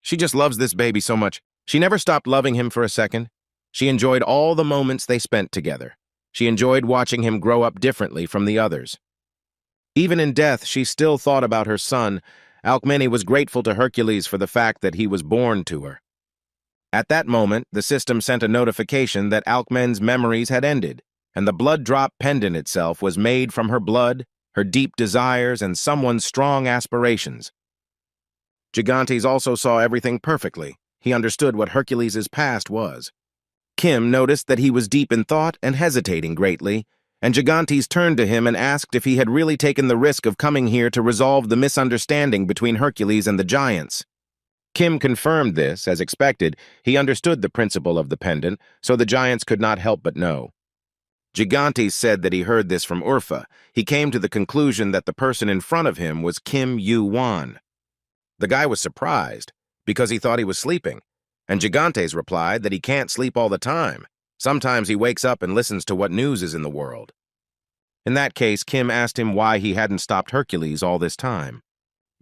She just loves this baby so much. She never stopped loving him for a second. She enjoyed all the moments they spent together. She enjoyed watching him grow up differently from the others. Even in death, she still thought about her son. Alcmene was grateful to Hercules for the fact that he was born to her. At that moment, the system sent a notification that Alcmene's memories had ended, and the blood drop pendant itself was made from her blood, her deep desires, and someone's strong aspirations. Gigantes also saw everything perfectly. He understood what Hercules' past was. Kim noticed that he was deep in thought and hesitating greatly, and Gigantes turned to him and asked if he had really taken the risk of coming here to resolve the misunderstanding between Hercules and the giants. Kim confirmed this. As expected, he understood the principle of the pendant, so the giants could not help but know. Gigantes said that he heard this from Urfa. He came to the conclusion that the person in front of him was Kim Yu-Wan. The guy was surprised, because he thought he was sleeping, and Gigantes replied that he can't sleep all the time. Sometimes he wakes up and listens to what news is in the world. In that case, Kim asked him why he hadn't stopped Hercules all this time.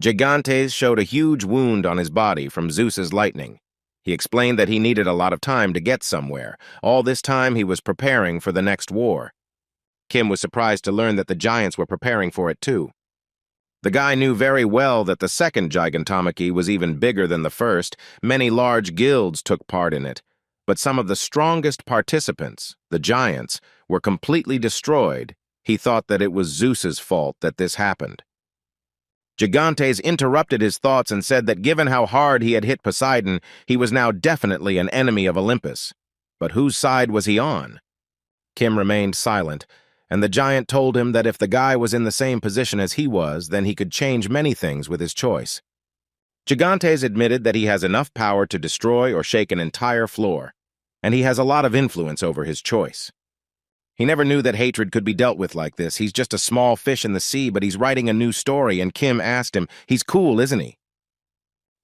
Gigantes showed a huge wound on his body from Zeus's lightning. He explained that he needed a lot of time to get somewhere. All this time he was preparing for the next war. Kim was surprised to learn that the giants were preparing for it too. The guy knew very well that the second Gigantomachy was even bigger than the first. Many large guilds took part in it, but some of the strongest participants, the giants, were completely destroyed. He thought that it was Zeus's fault that this happened. Gigantes interrupted his thoughts and said that given how hard he had hit Poseidon, he was now definitely an enemy of Olympus. But whose side was he on? Kim remained silent, and the giant told him that if the guy was in the same position as he was, then he could change many things with his choice. Gigantes admitted that he has enough power to destroy or shake an entire floor, and he has a lot of influence over his choice. He never knew that hatred could be dealt with like this. He's just a small fish in the sea, but he's writing a new story, and Kim asked him, "He's cool, isn't he?"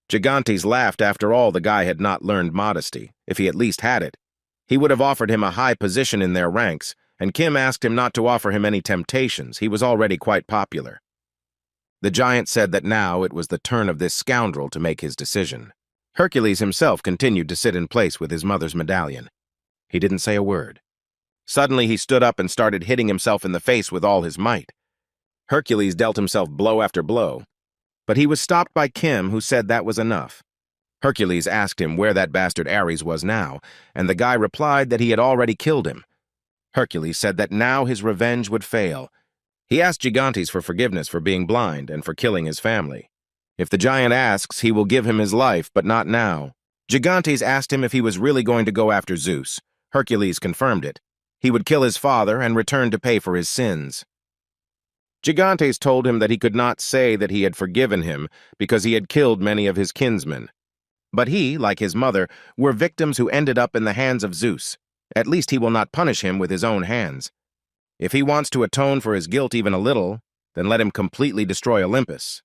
Gigantes laughed. After all, the guy had not learned modesty. If he at least had it, he would have offered him a high position in their ranks, and Kim asked him not to offer him any temptations. He was already quite popular. The giant said that now it was the turn of this scoundrel to make his decision. Hercules himself continued to sit in place with his mother's medallion. He didn't say a word. Suddenly he stood up and started hitting himself in the face with all his might. Hercules dealt himself blow after blow, but he was stopped by Kim, who said that was enough. Hercules asked him where that bastard Ares was now, and the guy replied that he had already killed him. Hercules said that now his revenge would fail. He asked Gigantes for forgiveness for being blind and for killing his family. If the giant asks, he will give him his life, but not now. Gigantes asked him if he was really going to go after Zeus. Hercules confirmed it. He would kill his father and return to pay for his sins. Gigantes told him that he could not say that he had forgiven him because he had killed many of his kinsmen. But he, like his mother, were victims who ended up in the hands of Zeus. At least he will not punish him with his own hands. If he wants to atone for his guilt even a little, then let him completely destroy Olympus.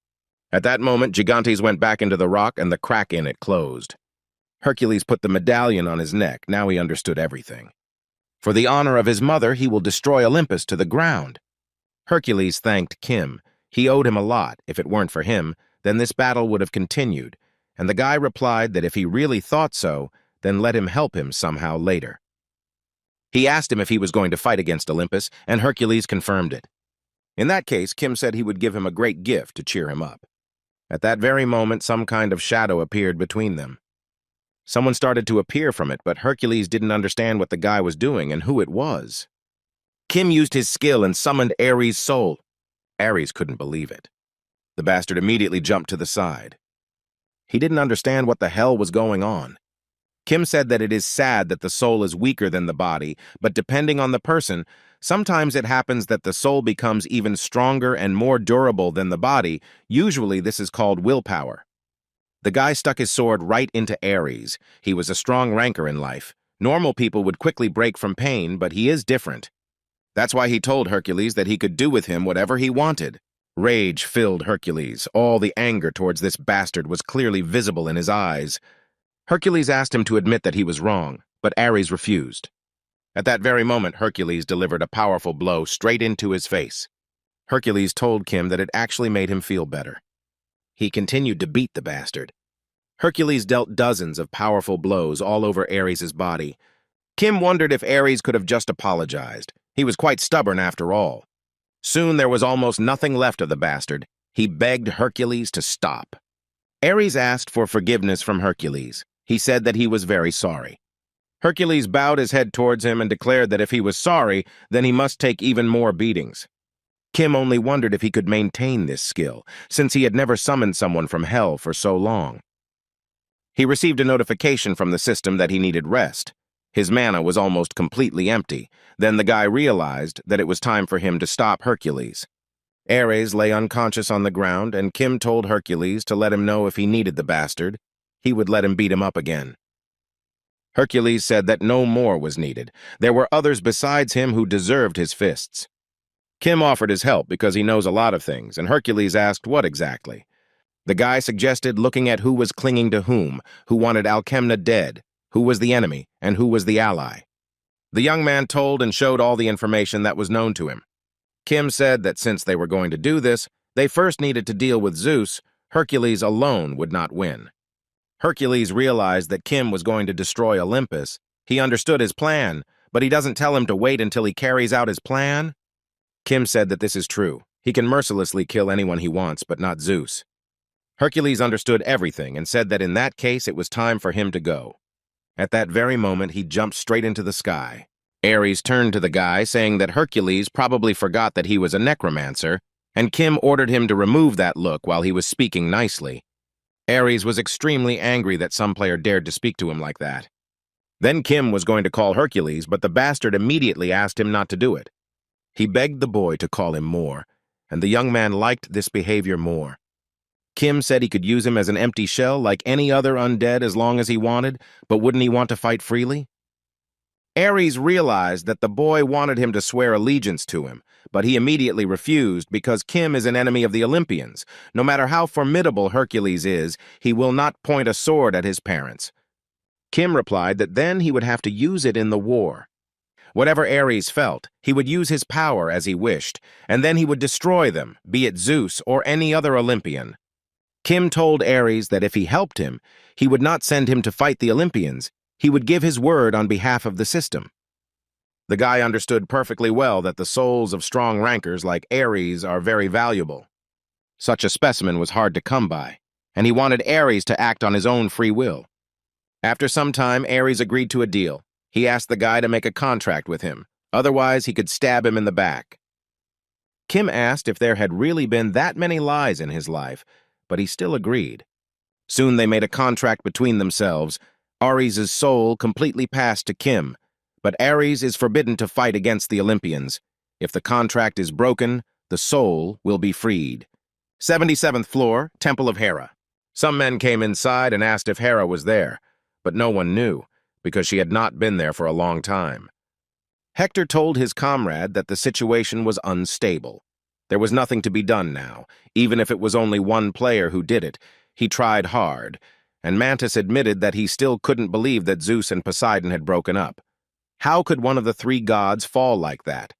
At that moment, Gigantes went back into the rock and the crack in it closed. Hercules put the medallion on his neck. Now he understood everything. For the honor of his mother, he will destroy Olympus to the ground. Hercules thanked Kim. He owed him a lot. If it weren't for him, then this battle would have continued, and the guy replied that if he really thought so, then let him help him somehow later. He asked him if he was going to fight against Olympus, and Hercules confirmed it. In that case, Kim said he would give him a great gift to cheer him up. At that very moment, some kind of shadow appeared between them. Someone started to appear from it, but Hercules didn't understand what the guy was doing and who it was. Kim used his skill and summoned Ares' soul. Ares couldn't believe it. The bastard immediately jumped to the side. He didn't understand what the hell was going on. Kim said that it is sad that the soul is weaker than the body, but depending on the person, sometimes it happens that the soul becomes even stronger and more durable than the body. Usually this is called willpower. The guy stuck his sword right into Ares. He was a strong ranker in life. Normal people would quickly break from pain, but he is different. That's why he told Hercules that he could do with him whatever he wanted. Rage filled Hercules. All the anger towards this bastard was clearly visible in his eyes. Hercules asked him to admit that he was wrong, but Ares refused. At that very moment, Hercules delivered a powerful blow straight into his face. Hercules told Kim that it actually made him feel better. He continued to beat the bastard. Hercules dealt dozens of powerful blows all over Ares' body. Kim wondered if Ares could have just apologized. He was quite stubborn after all. Soon there was almost nothing left of the bastard. He begged Hercules to stop. Ares asked for forgiveness from Hercules. He said that he was very sorry. Hercules bowed his head towards him and declared that if he was sorry, then he must take even more beatings. Kim only wondered if he could maintain this skill, since he had never summoned someone from hell for so long. He received a notification from the system that he needed rest. His mana was almost completely empty. Then the guy realized that it was time for him to stop Hercules. Ares lay unconscious on the ground, and Kim told Hercules to let him know if he needed the bastard. He would let him beat him up again. Hercules said that no more was needed. There were others besides him who deserved his fists. Kim offered his help because he knows a lot of things, and Hercules asked what exactly. The guy suggested looking at who was clinging to whom, who wanted Alcmena dead, who was the enemy, and who was the ally. The young man told and showed all the information that was known to him. Kim said that since they were going to do this, they first needed to deal with Zeus. Hercules alone would not win. Hercules realized that Kim was going to destroy Olympus. He understood his plan, but he doesn't tell him to wait until he carries out his plan. Kim said that this is true. He can mercilessly kill anyone he wants, but not Zeus. Hercules understood everything and said that in that case it was time for him to go. At that very moment, he jumped straight into the sky. Ares turned to the guy, saying that Hercules probably forgot that he was a necromancer, and Kim ordered him to remove that look while he was speaking nicely. Ares was extremely angry that some player dared to speak to him like that. Then Kim was going to call Hercules, but the bastard immediately asked him not to do it. He begged the boy to call him more, and the young man liked this behavior more. Kim said he could use him as an empty shell like any other undead as long as he wanted, but wouldn't he want to fight freely? Ares realized that the boy wanted him to swear allegiance to him, but he immediately refused because Kim is an enemy of the Olympians. No matter how formidable Hercules is, he will not point a sword at his parents. Kim replied that then he would have to use it in the war. Whatever Ares felt, he would use his power as he wished, and then he would destroy them, be it Zeus or any other Olympian. Kim told Ares that if he helped him, he would not send him to fight the Olympians. He would give his word on behalf of the system. The guy understood perfectly well that the souls of strong rankers like Ares are very valuable. Such a specimen was hard to come by, and he wanted Ares to act on his own free will. After some time, Ares agreed to a deal. He asked the guy to make a contract with him, otherwise he could stab him in the back. Kim asked if there had really been that many lies in his life, but he still agreed. Soon they made a contract between themselves. Ares' soul completely passed to Kim, but Ares is forbidden to fight against the Olympians. If the contract is broken, the soul will be freed. 77th floor, Temple of Hera. Some men came inside and asked if Hera was there, but no one knew, because she had not been there for a long time. Hector told his comrade that the situation was unstable. There was nothing to be done now, even if it was only one player who did it. He tried hard, and Mantis admitted that he still couldn't believe that Zeus and Poseidon had broken up. How could one of the three gods fall like that?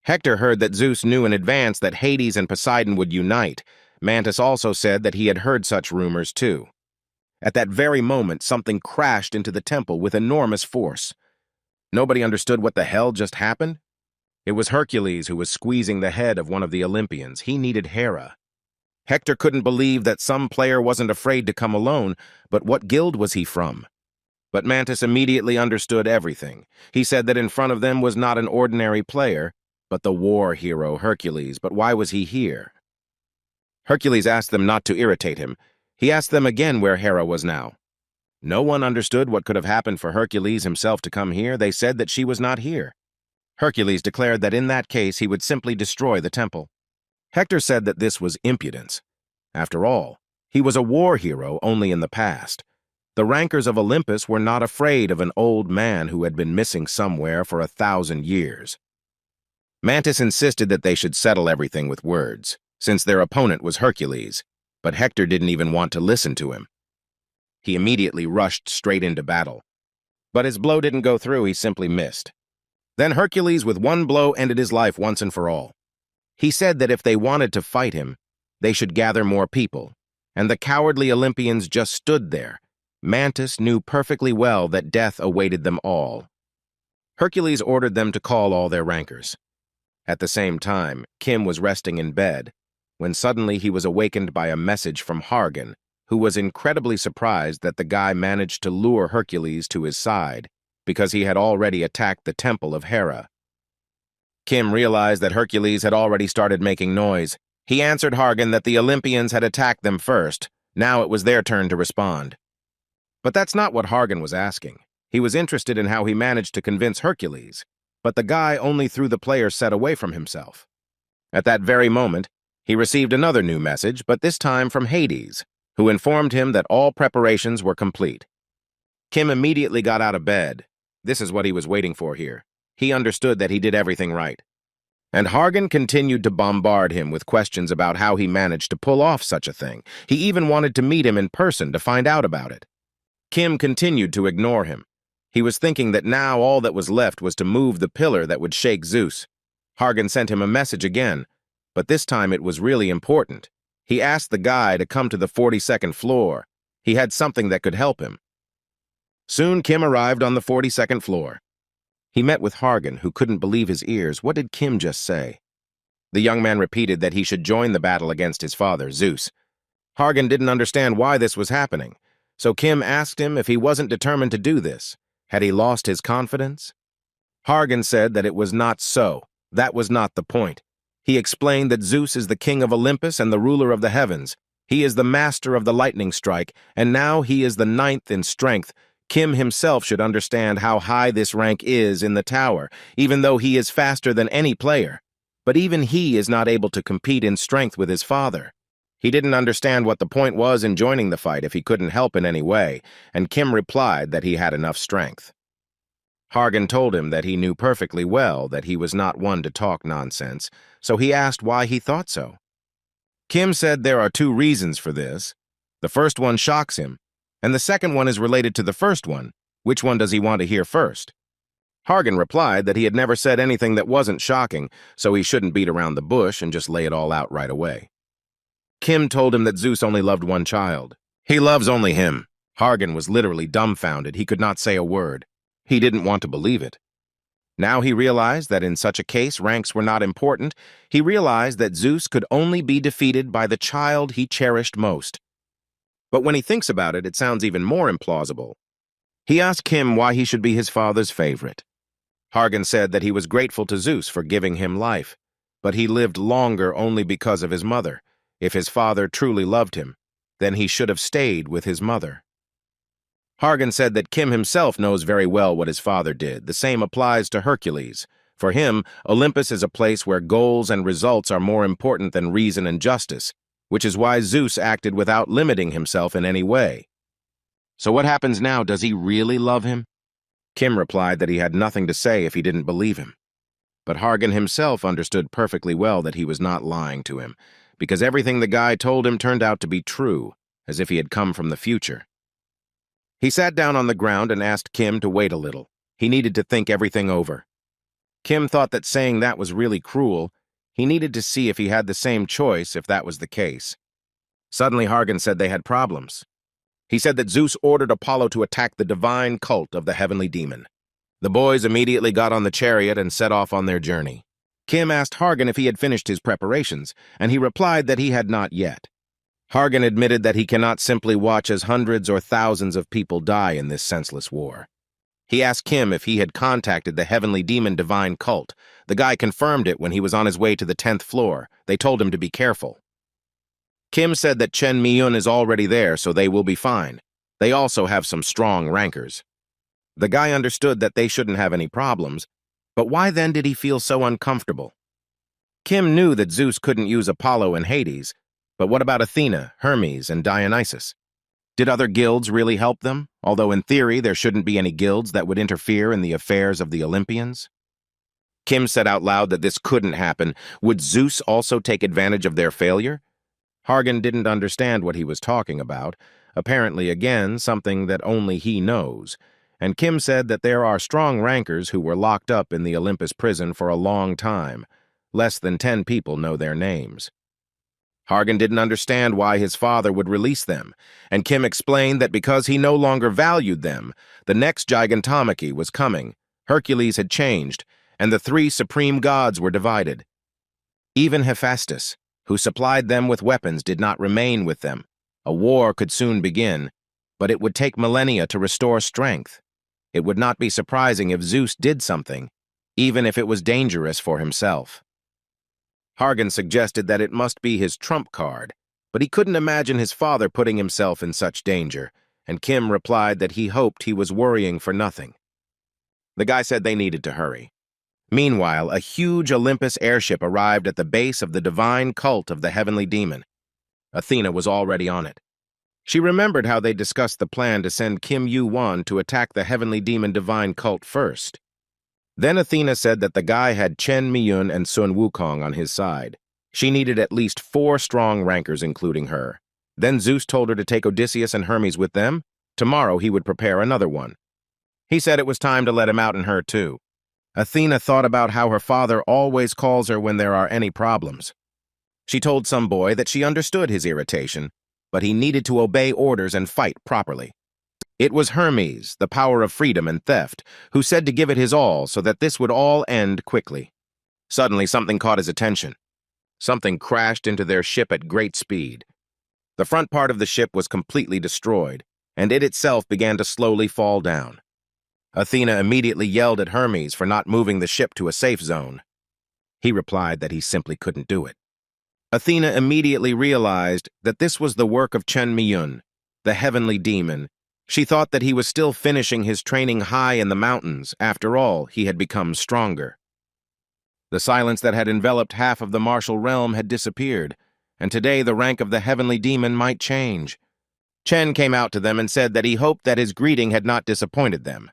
Hector heard that Zeus knew in advance that Hades and Poseidon would unite. Mantis also said that he had heard such rumors too. At that very moment, something crashed into the temple with enormous force. Nobody understood what the hell just happened. It was Hercules who was squeezing the head of one of the Olympians. He needed Hera. Hector couldn't believe that some player wasn't afraid to come alone, but what guild was he from? But Mantis immediately understood everything. He said that in front of them was not an ordinary player, but the war hero Hercules. But why was he here? Hercules asked them not to irritate him. He asked them again where Hera was now. No one understood what could have happened for Hercules himself to come here. They said that she was not here. Hercules declared that in that case he would simply destroy the temple. Hector said that this was impudence. After all, he was a war hero only in the past. The rankers of Olympus were not afraid of an old man who had been missing somewhere for 1,000 years. Mantis insisted that they should settle everything with words, since their opponent was Hercules, but Hector didn't even want to listen to him. He immediately rushed straight into battle. But his blow didn't go through, he simply missed. Then Hercules with one blow ended his life once and for all. He said that if they wanted to fight him, they should gather more people, and the cowardly Olympians just stood there. Mantis knew perfectly well that death awaited them all. Hercules ordered them to call all their rankers. At the same time, Kim was resting in bed, when suddenly he was awakened by a message from Hargan, who was incredibly surprised that the guy managed to lure Hercules to his side, because he had already attacked the temple of Hera. Kim realized that Hercules had already started making noise. He answered Hargan that the Olympians had attacked them first. Now it was their turn to respond. But that's not what Hargan was asking. He was interested in how he managed to convince Hercules, but the guy only threw the player's set away from himself. At that very moment, he received another new message, but this time from Hades, who informed him that all preparations were complete. Kim immediately got out of bed. This is what he was waiting for here. He understood that he did everything right. And Hargan continued to bombard him with questions about how he managed to pull off such a thing. He even wanted to meet him in person to find out about it. Kim continued to ignore him. He was thinking that now all that was left was to move the pillar that would shake Zeus. Hargan sent him a message again, but this time it was really important. He asked the guy to come to the 42nd floor. He had something that could help him. Soon Kim arrived on the 42nd floor. He met with Hargan, who couldn't believe his ears. What did Kim just say? The young man repeated that he should join the battle against his father, Zeus. Hargan didn't understand why this was happening, so Kim asked him if he wasn't determined to do this. Had he lost his confidence? Hargan said that it was not so. That was not the point. He explained that Zeus is the king of Olympus and the ruler of the heavens. He is the master of the lightning strike, and now he is the 9th in strength. Kim himself should understand how high this rank is in the tower, even though he is faster than any player. But even he is not able to compete in strength with his father. He didn't understand what the point was in joining the fight if he couldn't help in any way, and Kim replied that he had enough strength. Hargan told him that he knew perfectly well that he was not one to talk nonsense, so he asked why he thought so. Kim said there are 2 reasons for this. The first one shocks him, and the second one is related to the first one. Which one does he want to hear first? Hargan replied that he had never said anything that wasn't shocking, so he shouldn't beat around the bush and just lay it all out right away. Kim told him that Zeus only loved one child. He loves only him. Hargan was literally dumbfounded. He could not say a word. He didn't want to believe it. Now he realized that in such a case ranks were not important. He realized that Zeus could only be defeated by the child he cherished most. But when he thinks about it, it sounds even more implausible. He asked Kim why he should be his father's favorite. Hargan said that he was grateful to Zeus for giving him life, but he lived longer only because of his mother. If his father truly loved him, then he should have stayed with his mother. Hargan said that Kim himself knows very well what his father did. The same applies to Hercules. For him, Olympus is a place where goals and results are more important than reason and justice, which is why Zeus acted without limiting himself in any way. So what happens now? Does he really love him? Kim replied that he had nothing to say if he didn't believe him. But Hargan himself understood perfectly well that he was not lying to him, because everything the guy told him turned out to be true, as if he had come from the future. He sat down on the ground and asked Kim to wait a little. He needed to think everything over. Kim thought that saying that was really cruel. He needed to see if he had the same choice if that was the case. Suddenly, Hargan said they had problems. He said that Zeus ordered Apollo to attack the divine cult of the heavenly demon. The boys immediately got on the chariot and set off on their journey. Kim asked Hargan if he had finished his preparations, and he replied that he had not yet. Hargan admitted that he cannot simply watch as hundreds or thousands of people die in this senseless war. He asked Kim if he had contacted the heavenly demon divine cult. The guy confirmed it when he was on his way to the 10th floor. They told him to be careful. Kim said that Chen Miyun is already there, so they will be fine. They also have some strong rankers. The guy understood that they shouldn't have any problems, but why then did he feel so uncomfortable? Kim knew that Zeus couldn't use Apollo and Hades, but what about Athena, Hermes, and Dionysus? Did other guilds really help them, although in theory there shouldn't be any guilds that would interfere in the affairs of the Olympians? Kim said out loud that this couldn't happen. Would Zeus also take advantage of their failure? Hargan didn't understand what he was talking about, apparently again something that only he knows, and Kim said that there are strong rankers who were locked up in the Olympus prison for a long time. Less than 10 people know their names. Hargan didn't understand why his father would release them, and Kim explained that because he no longer valued them, the next gigantomachy was coming, Hercules had changed, and the 3 supreme gods were divided. Even Hephaestus, who supplied them with weapons, did not remain with them. A war could soon begin, but it would take millennia to restore strength. It would not be surprising if Zeus did something, even if it was dangerous for himself. Hargan suggested that it must be his trump card, but he couldn't imagine his father putting himself in such danger, and Kim replied that he hoped he was worrying for nothing. The guy said they needed to hurry. Meanwhile, a huge Olympus airship arrived at the base of the divine cult of the heavenly demon. Athena was already on it. She remembered how they discussed the plan to send Kim Yu-won to attack the heavenly demon divine cult first. Then Athena said that the guy had Chen Miyun and Sun Wukong on his side. She needed at least 4 strong rankers, including her. Then Zeus told her to take Odysseus and Hermes with them. Tomorrow he would prepare another one. He said it was time to let him out and her too. Athena thought about how her father always calls her when there are any problems. She told some boy that she understood his irritation, but he needed to obey orders and fight properly. It was Hermes, the power of freedom and theft, who said to give it his all so that this would all end quickly. Suddenly, something caught his attention. Something crashed into their ship at great speed. The front part of the ship was completely destroyed, and it itself began to slowly fall down. Athena immediately yelled at Hermes for not moving the ship to a safe zone. He replied that he simply couldn't do it. Athena immediately realized that this was the work of Chen Miyun, the heavenly demon. She thought that he was still finishing his training high in the mountains. After all, he had become stronger. The silence that had enveloped half of the martial realm had disappeared, and today the rank of the heavenly demon might change. Chen came out to them and said that he hoped that his greeting had not disappointed them.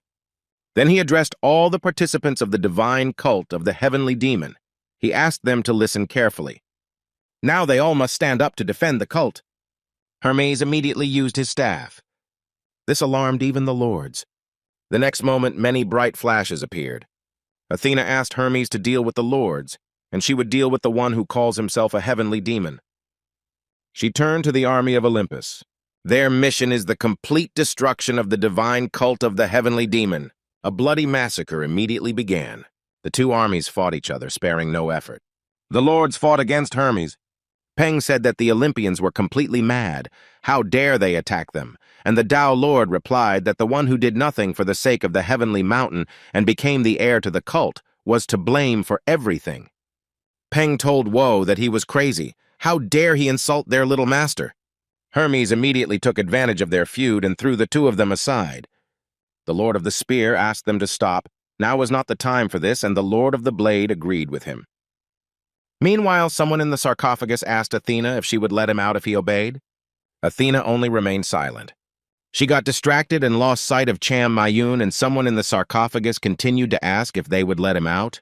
Then he addressed all the participants of the divine cult of the heavenly demon. He asked them to listen carefully. Now they all must stand up to defend the cult. Hermes immediately used his staff. This alarmed even the lords. The next moment, many bright flashes appeared. Athena asked Hermes to deal with the lords, and she would deal with the one who calls himself a heavenly demon. She turned to the army of Olympus. Their mission is the complete destruction of the divine cult of the heavenly demon. A bloody massacre immediately began. The 2 armies fought each other, sparing no effort. The lords fought against Hermes. Peng said that the Olympians were completely mad. How dare they attack them? And the Tao Lord replied that the one who did nothing for the sake of the heavenly mountain and became the heir to the cult was to blame for everything. Peng told Woe that he was crazy. How dare he insult their little master? Hermes immediately took advantage of their feud and threw the 2 of them aside. The Lord of the Spear asked them to stop. Now was not the time for this, and the Lord of the Blade agreed with him. Meanwhile, someone in the sarcophagus asked Athena if she would let him out if he obeyed. Athena only remained silent. She got distracted and lost sight of Cham Mayun, and someone in the sarcophagus continued to ask if they would let him out.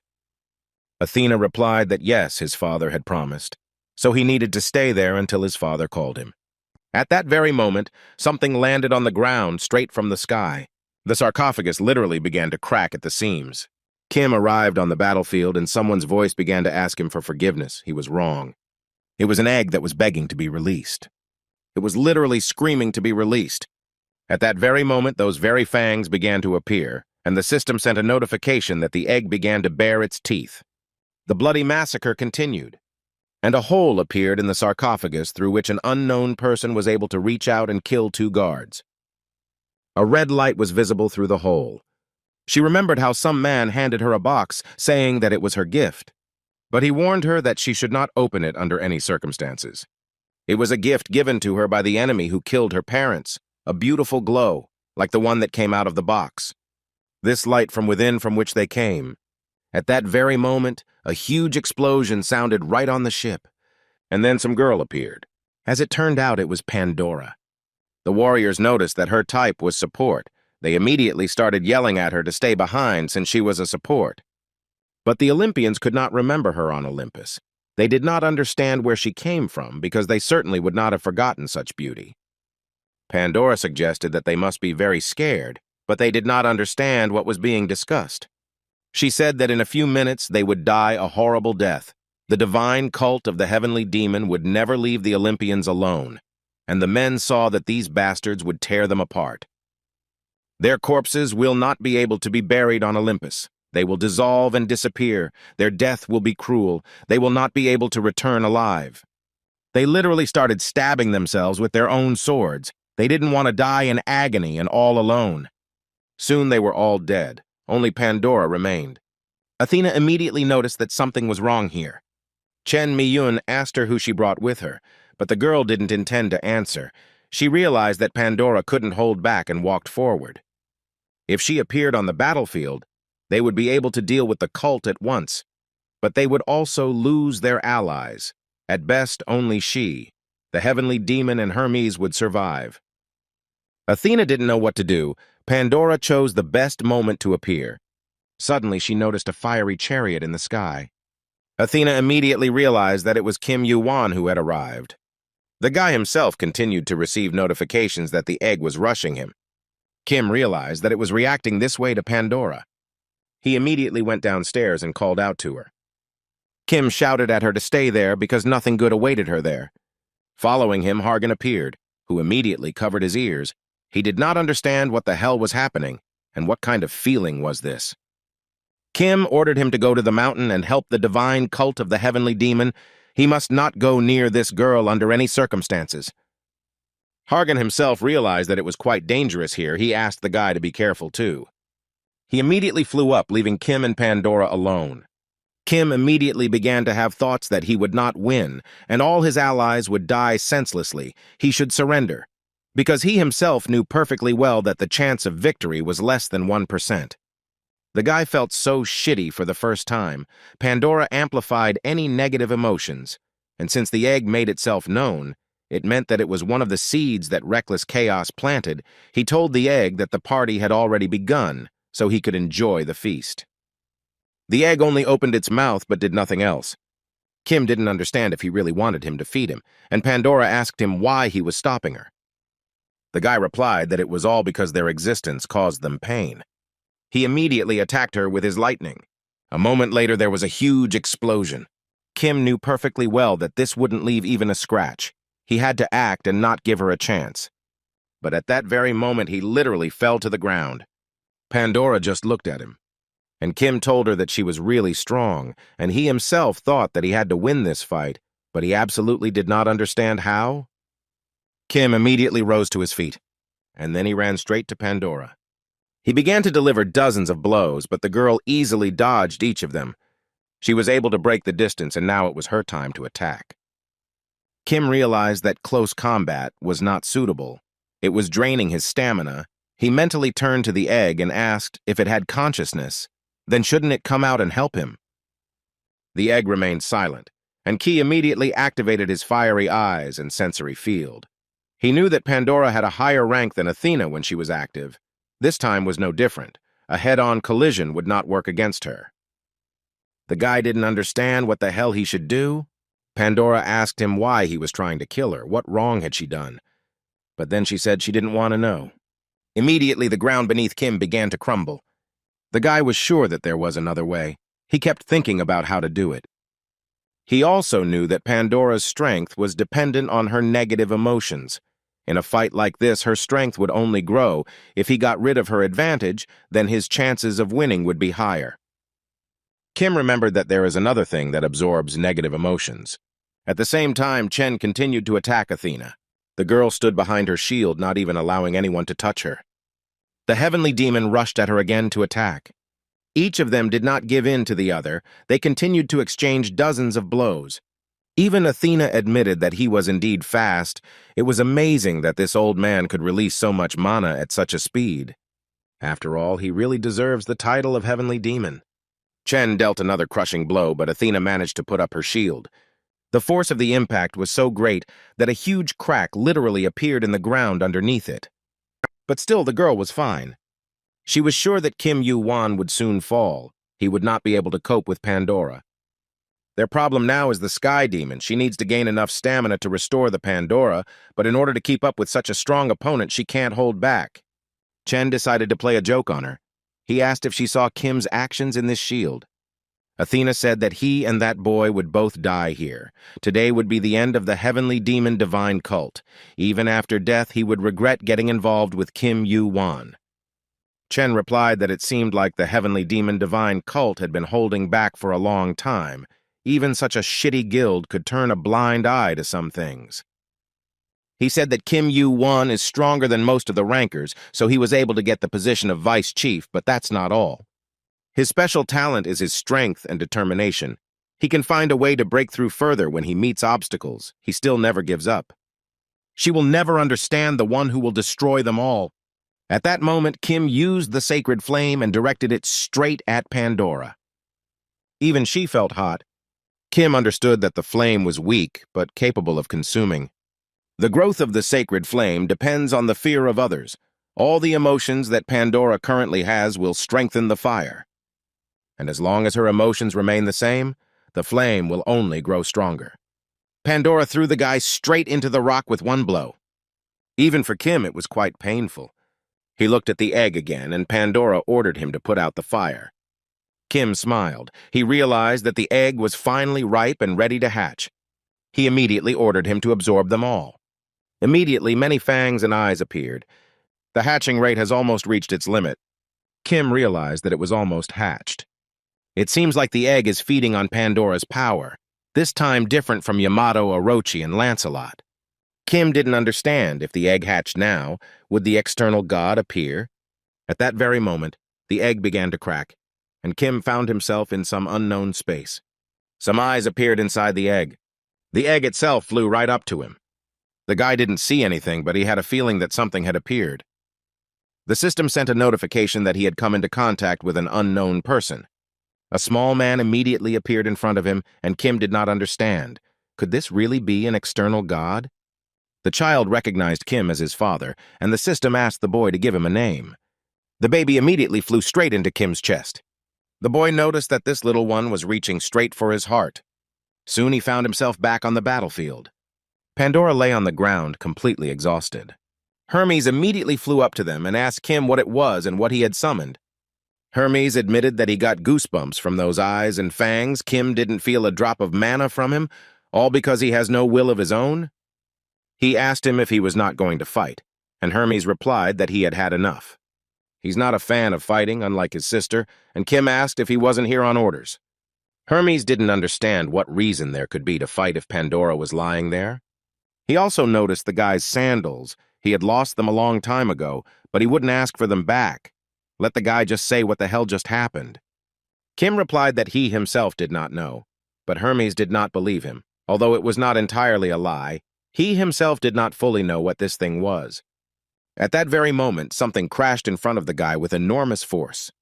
Athena replied that yes, his father had promised, so he needed to stay there until his father called him. At that very moment, something landed on the ground straight from the sky. The sarcophagus literally began to crack at the seams. Kim arrived on the battlefield and someone's voice began to ask him for forgiveness. He was wrong. It was an egg that was begging to be released. It was literally screaming to be released. At that very moment, those very fangs began to appear, and the system sent a notification that the egg began to bare its teeth. The bloody massacre continued, and a hole appeared in the sarcophagus through which an unknown person was able to reach out and kill 2 guards. A red light was visible through the hole. She remembered how some man handed her a box, saying that it was her gift. But he warned her that she should not open it under any circumstances. It was a gift given to her by the enemy who killed her parents, a beautiful glow, like the one that came out of the box. This light from within from which they came. At that very moment, a huge explosion sounded right on the ship, and then some girl appeared. As it turned out, it was Pandora. The warriors noticed that her type was support. They immediately started yelling at her to stay behind since she was a support. But the Olympians could not remember her on Olympus. They did not understand where she came from because they certainly would not have forgotten such beauty. Pandora suggested that they must be very scared, but they did not understand what was being discussed. She said that in a few minutes they would die a horrible death. The divine cult of the heavenly demon would never leave the Olympians alone, and the men saw that these bastards would tear them apart. Their corpses will not be able to be buried on Olympus. They will dissolve and disappear. Their death will be cruel. They will not be able to return alive. They literally started stabbing themselves with their own swords. They didn't want to die in agony and all alone. Soon they were all dead. Only Pandora remained. Athena immediately noticed that something was wrong here. Chen Miyun asked her who she brought with her, but the girl didn't intend to answer. She realized that Pandora couldn't hold back and walked forward. If she appeared on the battlefield, they would be able to deal with the cult at once, but they would also lose their allies. At best, only she, the heavenly demon, and Hermes would survive. Athena didn't know what to do. Pandora chose the best moment to appear. Suddenly, she noticed a fiery chariot in the sky. Athena immediately realized that it was Kim Yuan who had arrived. The guy himself continued to receive notifications that the egg was rushing him. Kim realized that it was reacting this way to Pandora. He immediately went downstairs and called out to her. Kim shouted at her to stay there because nothing good awaited her there. Following him, Hargan appeared, who immediately covered his ears. He did not understand what the hell was happening, and what kind of feeling was this. Kim ordered him to go to the mountain and help the divine cult of the heavenly demon. He must not go near this girl under any circumstances. Hargan himself realized that it was quite dangerous here. He asked the guy to be careful too. He immediately flew up, leaving Kim and Pandora alone. Kim immediately began to have thoughts that he would not win, and all his allies would die senselessly. He should surrender, because he himself knew perfectly well that the chance of victory was less than 1%. The guy felt so shitty for the first time. Pandora amplified any negative emotions, and since the egg made itself known, it meant that it was one of the seeds that reckless chaos planted. He told the egg that the party had already begun, so he could enjoy the feast. The egg only opened its mouth but did nothing else. Kim didn't understand if he really wanted him to feed him, and Pandora asked him why he was stopping her. The guy replied that it was all because their existence caused them pain. He immediately attacked her with his lightning. A moment later, there was a huge explosion. Kim knew perfectly well that this wouldn't leave even a scratch. He had to act and not give her a chance. But at that very moment, he literally fell to the ground. Pandora just looked at him. And Kim told her that she was really strong, and he himself thought that he had to win this fight, but he absolutely did not understand how. Kim immediately rose to his feet, and then he ran straight to Pandora. He began to deliver dozens of blows, but the girl easily dodged each of them. She was able to break the distance, and now it was her time to attack. Kim realized that close combat was not suitable. It was draining his stamina. He mentally turned to the egg and asked if it had consciousness. Then shouldn't it come out and help him? The egg remained silent, and Ki immediately activated his fiery eyes and sensory field. He knew that Pandora had a higher rank than Athena when she was active. This time was no different. A head-on collision would not work against her. The guy didn't understand what the hell he should do. Pandora asked him why he was trying to kill her. What wrong had she done? But then she said she didn't want to know. Immediately, the ground beneath Kim began to crumble. The guy was sure that there was another way. He kept thinking about how to do it. He also knew that Pandora's strength was dependent on her negative emotions. In a fight like this, her strength would only grow. If he got rid of her advantage, then his chances of winning would be higher. Kim remembered that there is another thing that absorbs negative emotions. At the same time, Chen continued to attack Athena. The girl stood behind her shield, not even allowing anyone to touch her. The heavenly demon rushed at her again to attack. Each of them did not give in to the other. They continued to exchange dozens of blows. Even Athena admitted that he was indeed fast. It was amazing that this old man could release so much mana at such a speed. After all, he really deserves the title of heavenly demon. Chen dealt another crushing blow, but Athena managed to put up her shield. The force of the impact was so great that a huge crack literally appeared in the ground underneath it. But still, the girl was fine. She was sure that Kim Yu-won would soon fall. He would not be able to cope with Pandora. Their problem now is the Sky Demon. She needs to gain enough stamina to restore the Pandora, but in order to keep up with such a strong opponent, she can't hold back. Chen decided to play a joke on her. He asked if she saw Kim's actions in this shield. Athena said that he and that boy would both die here. Today would be the end of the heavenly demon divine cult. Even after death, he would regret getting involved with Kim Yu-won. Chen replied that it seemed like the heavenly demon divine cult had been holding back for a long time. Even such a shitty guild could turn a blind eye to some things. He said that Kim Yu-won is stronger than most of the rankers, so he was able to get the position of vice chief, but that's not all. His special talent is his strength and determination. He can find a way to break through further when he meets obstacles. He still never gives up. She will never understand the one who will destroy them all. At that moment, Kim used the sacred flame and directed it straight at Pandora. Even she felt hot. Kim understood that the flame was weak, but capable of consuming. The growth of the sacred flame depends on the fear of others. All the emotions that Pandora currently has will strengthen the fire. And as long as her emotions remain the same, the flame will only grow stronger. Pandora threw the guy straight into the rock with one blow. Even for Kim, it was quite painful. He looked at the egg again, and Pandora ordered him to put out the fire. Kim smiled. He realized that the egg was finally ripe and ready to hatch. He immediately ordered him to absorb them all. Immediately, many fangs and eyes appeared. The hatching rate has almost reached its limit. Kim realized that it was almost hatched. It seems like the egg is feeding on Pandora's power, this time different from Yamato, Orochi, and Lancelot. Kim didn't understand. If the egg hatched now, would the external god appear? At that very moment, the egg began to crack, and Kim found himself in some unknown space. Some eyes appeared inside the egg. The egg itself flew right up to him. The guy didn't see anything, but he had a feeling that something had appeared. The system sent a notification that he had come into contact with an unknown person. A small man immediately appeared in front of him, and Kim did not understand. Could this really be an external god? The child recognized Kim as his father, and the system asked the boy to give him a name. The baby immediately flew straight into Kim's chest. The boy noticed that this little one was reaching straight for his heart. Soon he found himself back on the battlefield. Pandora lay on the ground, completely exhausted. Hermes immediately flew up to them and asked Kim what it was and what he had summoned. Hermes admitted that he got goosebumps from those eyes and fangs. Kim didn't feel a drop of mana from him, all because he has no will of his own. He asked him if he was not going to fight, and Hermes replied that he had had enough. He's not a fan of fighting, unlike his sister, and Kim asked if he wasn't here on orders. Hermes didn't understand what reason there could be to fight if Pandora was lying there. He also noticed the guy's sandals. He had lost them a long time ago, but he wouldn't ask for them back. Let the guy just say what the hell just happened. Kim replied that he himself did not know, but Hermes did not believe him. Although it was not entirely a lie, he himself did not fully know what this thing was. At that very moment, something crashed in front of the guy with enormous force.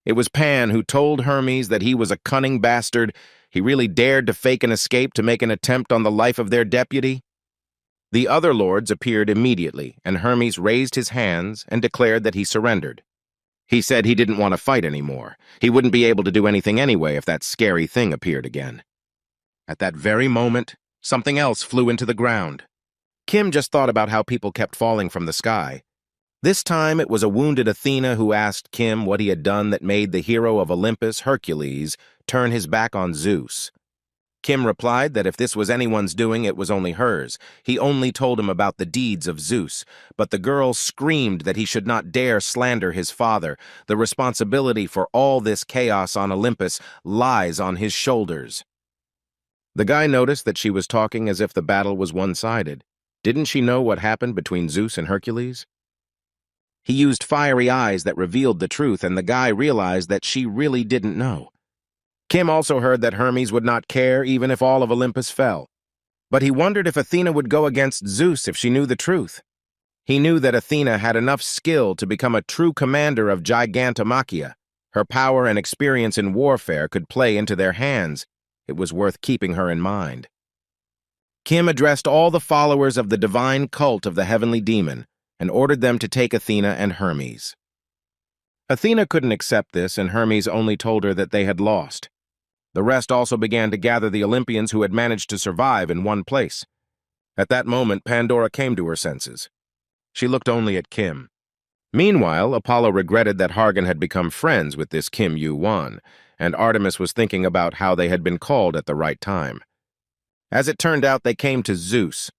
It was Pan who told Hermes that he was a cunning bastard. He really dared to fake an escape to make an attempt on the life of their deputy. The other lords appeared immediately, and Hermes raised his hands and declared that he surrendered. He said he didn't want to fight anymore. He wouldn't be able to do anything anyway if that scary thing appeared again. At that very moment, something else flew into the ground. Kim just thought about how people kept falling from the sky. This time it was a wounded Athena who asked Kim what he had done that made the hero of Olympus, Hercules, turn his back on Zeus. Kim replied that if this was anyone's doing, it was only hers. He only told him about the deeds of Zeus, but the girl screamed that he should not dare slander his father. The responsibility for all this chaos on Olympus lies on his shoulders. The guy noticed that she was talking as if the battle was one-sided. Didn't she know what happened between Zeus and Hercules? He used fiery eyes that revealed the truth, and the guy realized that she really didn't know. Kim also heard that Hermes would not care even if all of Olympus fell. But he wondered if Athena would go against Zeus if she knew the truth. He knew that Athena had enough skill to become a true commander of Gigantomachia. Her power and experience in warfare could play into their hands. It was worth keeping her in mind. Kim addressed all the followers of the divine cult of the heavenly demon and ordered them to take Athena and Hermes. Athena couldn't accept this, and Hermes only told her that they had lost. The rest also began to gather the Olympians who had managed to survive in one place. At that moment, Pandora came to her senses. She looked only at Kim. Meanwhile, Apollo regretted that Hargan had become friends with this Kim Yu-won, and Artemis was thinking about how they had been called at the right time. As it turned out, they came to Zeus.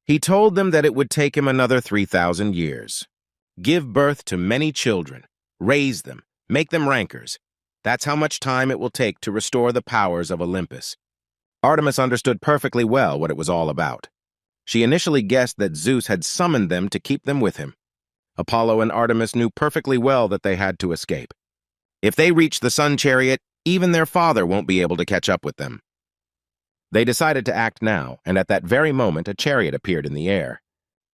He told them that it would take him another 3,000 years. Give birth to many children, raise them, make them rankers. That's how much time it will take to restore the powers of Olympus. Artemis understood perfectly well what it was all about. She initially guessed that Zeus had summoned them to keep them with him. Apollo and Artemis knew perfectly well that they had to escape. If they reach the sun chariot, even their father won't be able to catch up with them. They decided to act now, and at that very moment a chariot appeared in the air.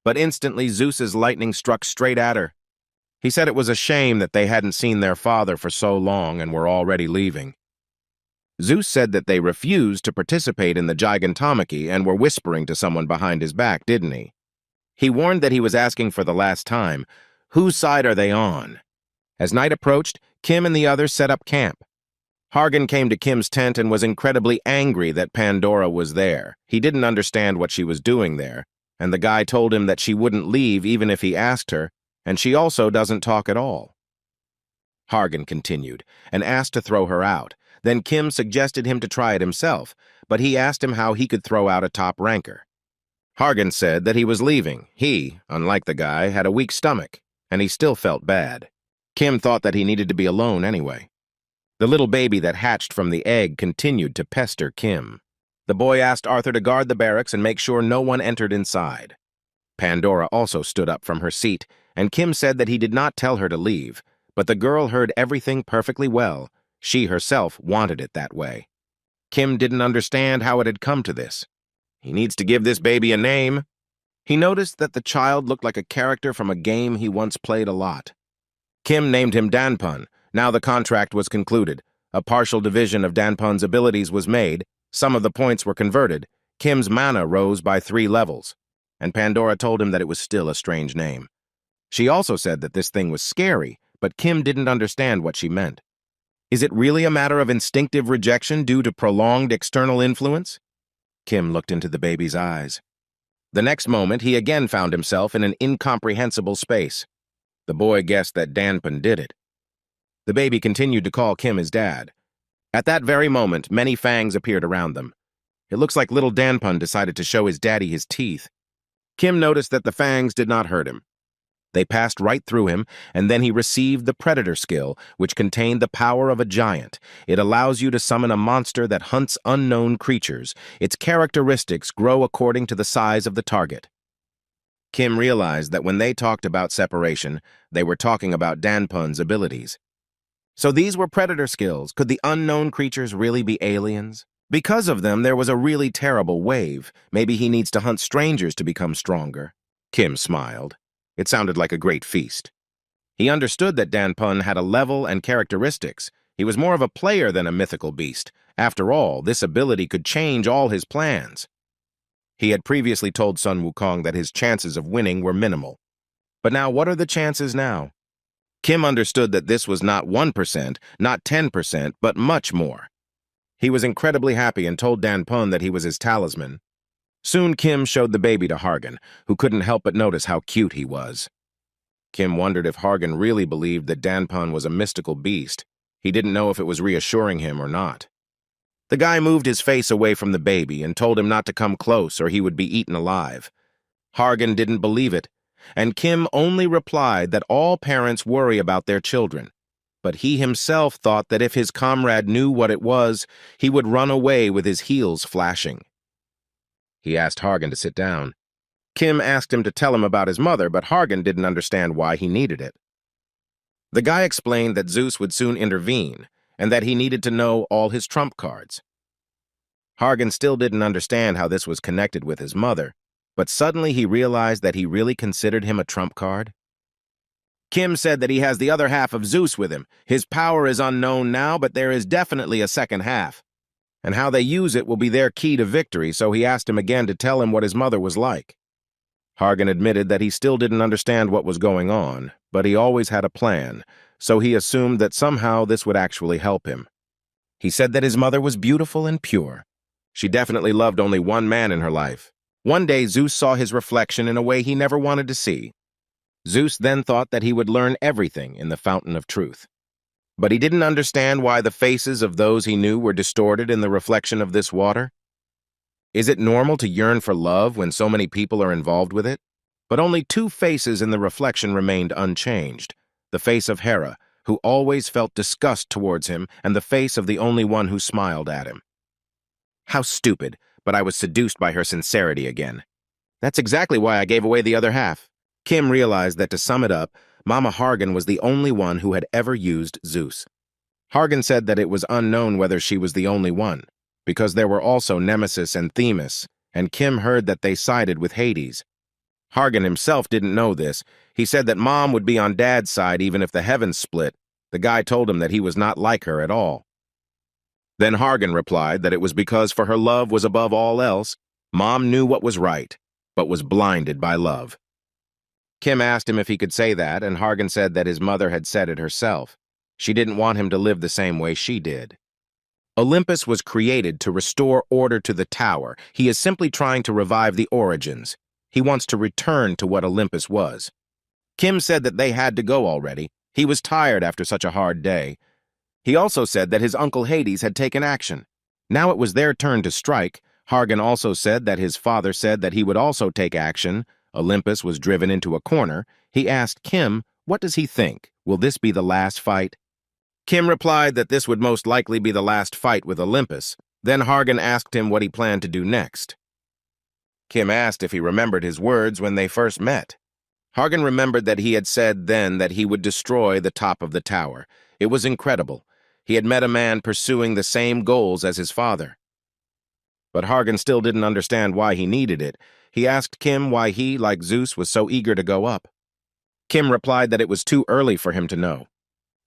But instantly Zeus's lightning struck straight at her. He said it was a shame that they hadn't seen their father for so long and were already leaving. Zeus said that they refused to participate in the Gigantomachy and were whispering to someone behind his back, didn't he? He warned that he was asking for the last time, whose side are they on? As night approached, Kim and the others set up camp. Hargan came to Kim's tent and was incredibly angry that Pandora was there. He didn't understand what she was doing there, and the guy told him that she wouldn't leave even if he asked her, and she also doesn't talk at all. Hargan continued and asked to throw her out. Then Kim suggested him to try it himself, but he asked him how he could throw out a top ranker. Hargan said that he was leaving. He, unlike the guy, had a weak stomach, and he still felt bad. Kim thought that he needed to be alone anyway. The little baby that hatched from the egg continued to pester Kim. The boy asked Arthur to guard the barracks and make sure no one entered inside. Pandora also stood up from her seat, and Kim said that he did not tell her to leave, but the girl heard everything perfectly well. She herself wanted it that way. Kim didn't understand how it had come to this. He needs to give this baby a name. He noticed that the child looked like a character from a game he once played a lot. Kim named him Danpun. Now the contract was concluded. A partial division of Danpun's abilities was made. Some of the points were converted. Kim's mana rose by 3 levels, and Pandora told him that it was still a strange name. She also said that this thing was scary, but Kim didn't understand what she meant. Is it really a matter of instinctive rejection due to prolonged external influence? Kim looked into the baby's eyes. The next moment, he again found himself in an incomprehensible space. The boy guessed that Danpun did it. The baby continued to call Kim his dad. At that very moment, many fangs appeared around them. It looks like little Danpun decided to show his daddy his teeth. Kim noticed that the fangs did not hurt him. They passed right through him, and then he received the Predator skill, which contained the power of a giant. It allows you to summon a monster that hunts unknown creatures. Its characteristics grow according to the size of the target. Kim realized that when they talked about separation, they were talking about Danpun's abilities. So these were Predator skills. Could the unknown creatures really be aliens? Because of them, there was a really terrible wave. Maybe he needs to hunt strangers to become stronger. Kim smiled. It sounded like a great feast. He understood that Danpun had a level and characteristics. He was more of a player than a mythical beast. After all, this ability could change all his plans. He had previously told Sun Wukong that his chances of winning were minimal. But now, what are the chances now? Kim understood that this was not 1%, not 10%, but much more. He was incredibly happy and told Danpun that he was his talisman. Soon Kim showed the baby to Hargan, who couldn't help but notice how cute he was. Kim wondered if Hargan really believed that Danpun was a mystical beast. He didn't know if it was reassuring him or not. The guy moved his face away from the baby and told him not to come close or he would be eaten alive. Hargan didn't believe it, and Kim only replied that all parents worry about their children. But he himself thought that if his comrade knew what it was, he would run away with his heels flashing. He asked Hargan to sit down. Kim asked him to tell him about his mother, but Hargan didn't understand why he needed it. The guy explained that Zeus would soon intervene, and that he needed to know all his trump cards. Hargan still didn't understand how this was connected with his mother, but suddenly he realized that he really considered him a trump card. Kim said that he has the other half of Zeus with him. His power is unknown now, but there is definitely a second half. And how they use it will be their key to victory, so he asked him again to tell him what his mother was like. Hargan admitted that he still didn't understand what was going on, but he always had a plan, so he assumed that somehow this would actually help him. He said that his mother was beautiful and pure. She definitely loved only one man in her life. One day, Zeus saw his reflection in a way he never wanted to see. Zeus then thought that he would learn everything in the fountain of truth. But he didn't understand why the faces of those he knew were distorted in the reflection of this water. Is it normal to yearn for love when so many people are involved with it? But only two faces in the reflection remained unchanged. The face of Hera, who always felt disgust towards him, and the face of the only one who smiled at him. How stupid, but I was seduced by her sincerity again. That's exactly why I gave away the other half. Kim realized that to sum it up, Mama Hargan was the only one who had ever used Zeus. Hargan said that it was unknown whether she was the only one, because there were also Nemesis and Themis, and Kim heard that they sided with Hades. Hargan himself didn't know this. He said that Mom would be on Dad's side even if the heavens split. The guy told him that he was not like her at all. Then Hargan replied that it was because for her love was above all else, Mom knew what was right, but was blinded by love. Kim asked him if he could say that, and Hargan said that his mother had said it herself. She didn't want him to live the same way she did. Olympus was created to restore order to the tower. He is simply trying to revive the origins. He wants to return to what Olympus was. Kim said that they had to go already. He was tired after such a hard day. He also said that his uncle Hades had taken action. Now it was their turn to strike. Hargan also said that his father said that he would also take action. Olympus was driven into a corner. He asked Kim, what does he think? Will this be the last fight? Kim replied that this would most likely be the last fight with Olympus. Then Hargan asked him what he planned to do next. Kim asked if he remembered his words when they first met. Hargan remembered that he had said then that he would destroy the top of the tower. It was incredible. He had met a man pursuing the same goals as his father. But Hargan still didn't understand why he needed it. He asked Kim why he, like Zeus, was so eager to go up. Kim replied that it was too early for him to know.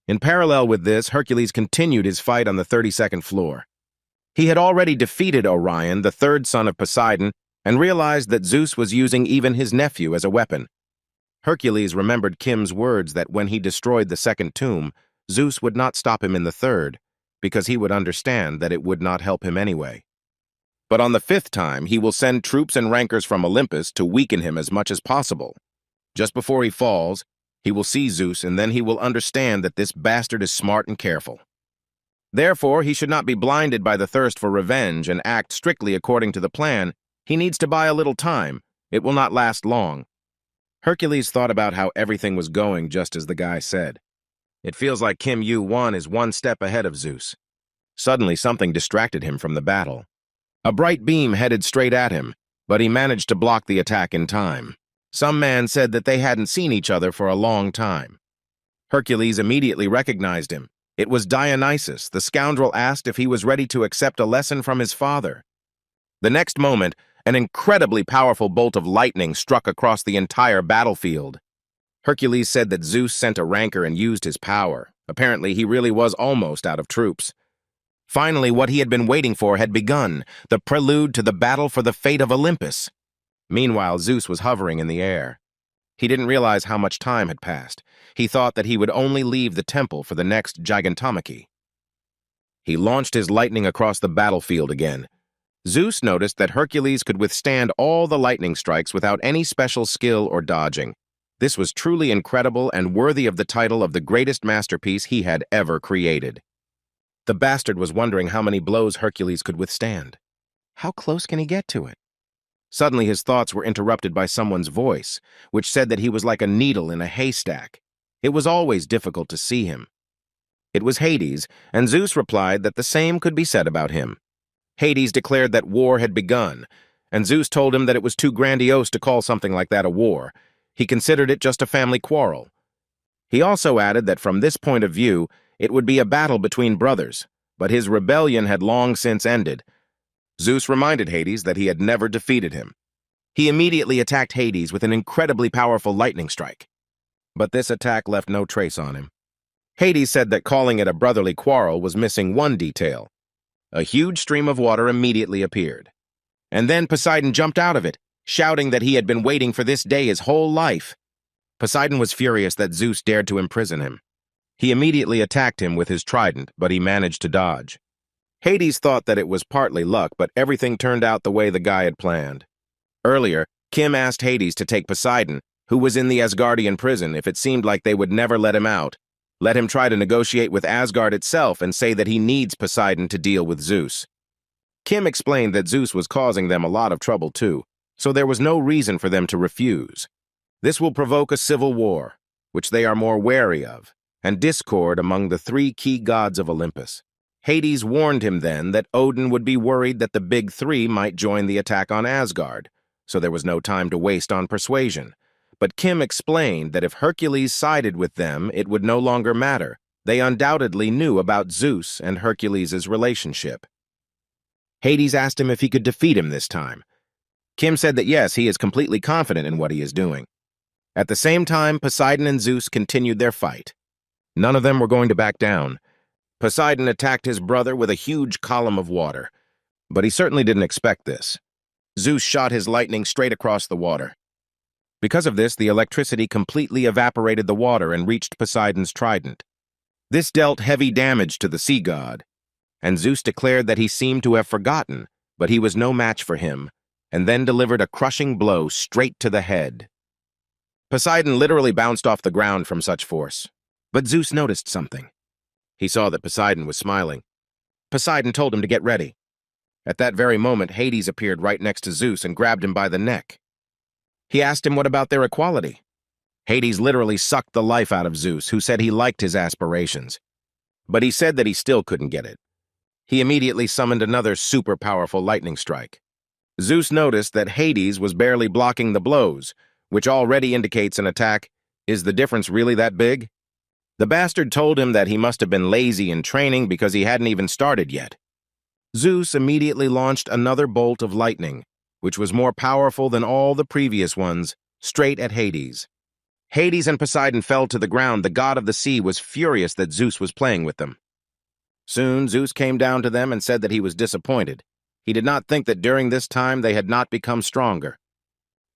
In parallel with this, Hercules continued his fight on the 32nd floor. He had already defeated Orion, the third son of Poseidon, and realized that Zeus was using even his nephew as a weapon. Hercules remembered Kim's words that when he destroyed the second tomb, Zeus would not stop him in the third, because he would understand that it would not help him anyway. But on the 5th time, he will send troops and rankers from Olympus to weaken him as much as possible. Just before he falls, he will see Zeus, and then he will understand that this bastard is smart and careful. Therefore, he should not be blinded by the thirst for revenge and act strictly according to the plan. He needs to buy a little time. It will not last long. Hercules thought about how everything was going just as the guy said. It feels like Kim Yu-won is one step ahead of Zeus. Suddenly, something distracted him from the battle. A bright beam headed straight at him, but he managed to block the attack in time. Some man said that they hadn't seen each other for a long time. Hercules immediately recognized him. It was Dionysus. The scoundrel asked if he was ready to accept a lesson from his father. The next moment, an incredibly powerful bolt of lightning struck across the entire battlefield. Hercules said that Zeus sent a ranker and used his power. Apparently, he really was almost out of troops. Finally, what he had been waiting for had begun, the prelude to the battle for the fate of Olympus. Meanwhile, Zeus was hovering in the air. He didn't realize how much time had passed. He thought that he would only leave the temple for the next gigantomachy. He launched his lightning across the battlefield again. Zeus noticed that Hercules could withstand all the lightning strikes without any special skill or dodging. This was truly incredible and worthy of the title of the greatest masterpiece he had ever created. The bastard was wondering how many blows Hercules could withstand. How close can he get to it? Suddenly his thoughts were interrupted by someone's voice, which said that he was like a needle in a haystack. It was always difficult to see him. It was Hades, and Zeus replied that the same could be said about him. Hades declared that war had begun, and Zeus told him that it was too grandiose to call something like that a war. He considered it just a family quarrel. He also added that from this point of view, it would be a battle between brothers, but his rebellion had long since ended. Zeus reminded Hades that he had never defeated him. He immediately attacked Hades with an incredibly powerful lightning strike. But this attack left no trace on him. Hades said that calling it a brotherly quarrel was missing one detail. A huge stream of water immediately appeared. And then Poseidon jumped out of it, shouting that he had been waiting for this day his whole life. Poseidon was furious that Zeus dared to imprison him. He immediately attacked him with his trident, but he managed to dodge. Hades thought that it was partly luck, but everything turned out the way the guy had planned. Earlier, Kim asked Hades to take Poseidon, who was in the Asgardian prison, if it seemed like they would never let him out. Let him try to negotiate with Asgard itself and say that he needs Poseidon to deal with Zeus. Kim explained that Zeus was causing them a lot of trouble too, so there was no reason for them to refuse. This will provoke a civil war, which they are more wary of, and discord among the three key gods of Olympus. Hades warned him then that Odin would be worried that the big three might join the attack on Asgard, so there was no time to waste on persuasion. But Kim explained that if Hercules sided with them, it would no longer matter. They undoubtedly knew about Zeus and Hercules' relationship. Hades asked him if he could defeat him this time. Kim said that yes, he is completely confident in what he is doing. At the same time, Poseidon and Zeus continued their fight. None of them were going to back down. Poseidon attacked his brother with a huge column of water, but he certainly didn't expect this. Zeus shot his lightning straight across the water. Because of this, the electricity completely evaporated the water and reached Poseidon's trident. This dealt heavy damage to the sea god, and Zeus declared that he seemed to have forgotten, but he was no match for him, and then delivered a crushing blow straight to the head. Poseidon literally bounced off the ground from such force, but Zeus noticed something. He saw that Poseidon was smiling. Poseidon told him to get ready. At that very moment, Hades appeared right next to Zeus and grabbed him by the neck. He asked him what about their equality. Hades literally sucked the life out of Zeus, who said he liked his aspirations. But he said that he still couldn't get it. He immediately summoned another super powerful lightning strike. Zeus noticed that Hades was barely blocking the blows, which already indicates an attack. Is the difference really that big? The bastard told him that he must have been lazy in training because he hadn't even started yet. Zeus immediately launched another bolt of lightning, which was more powerful than all the previous ones, straight at Hades. Hades and Poseidon fell to the ground. The god of the sea was furious that Zeus was playing with them. Soon, Zeus came down to them and said that he was disappointed. He did not think that during this time they had not become stronger.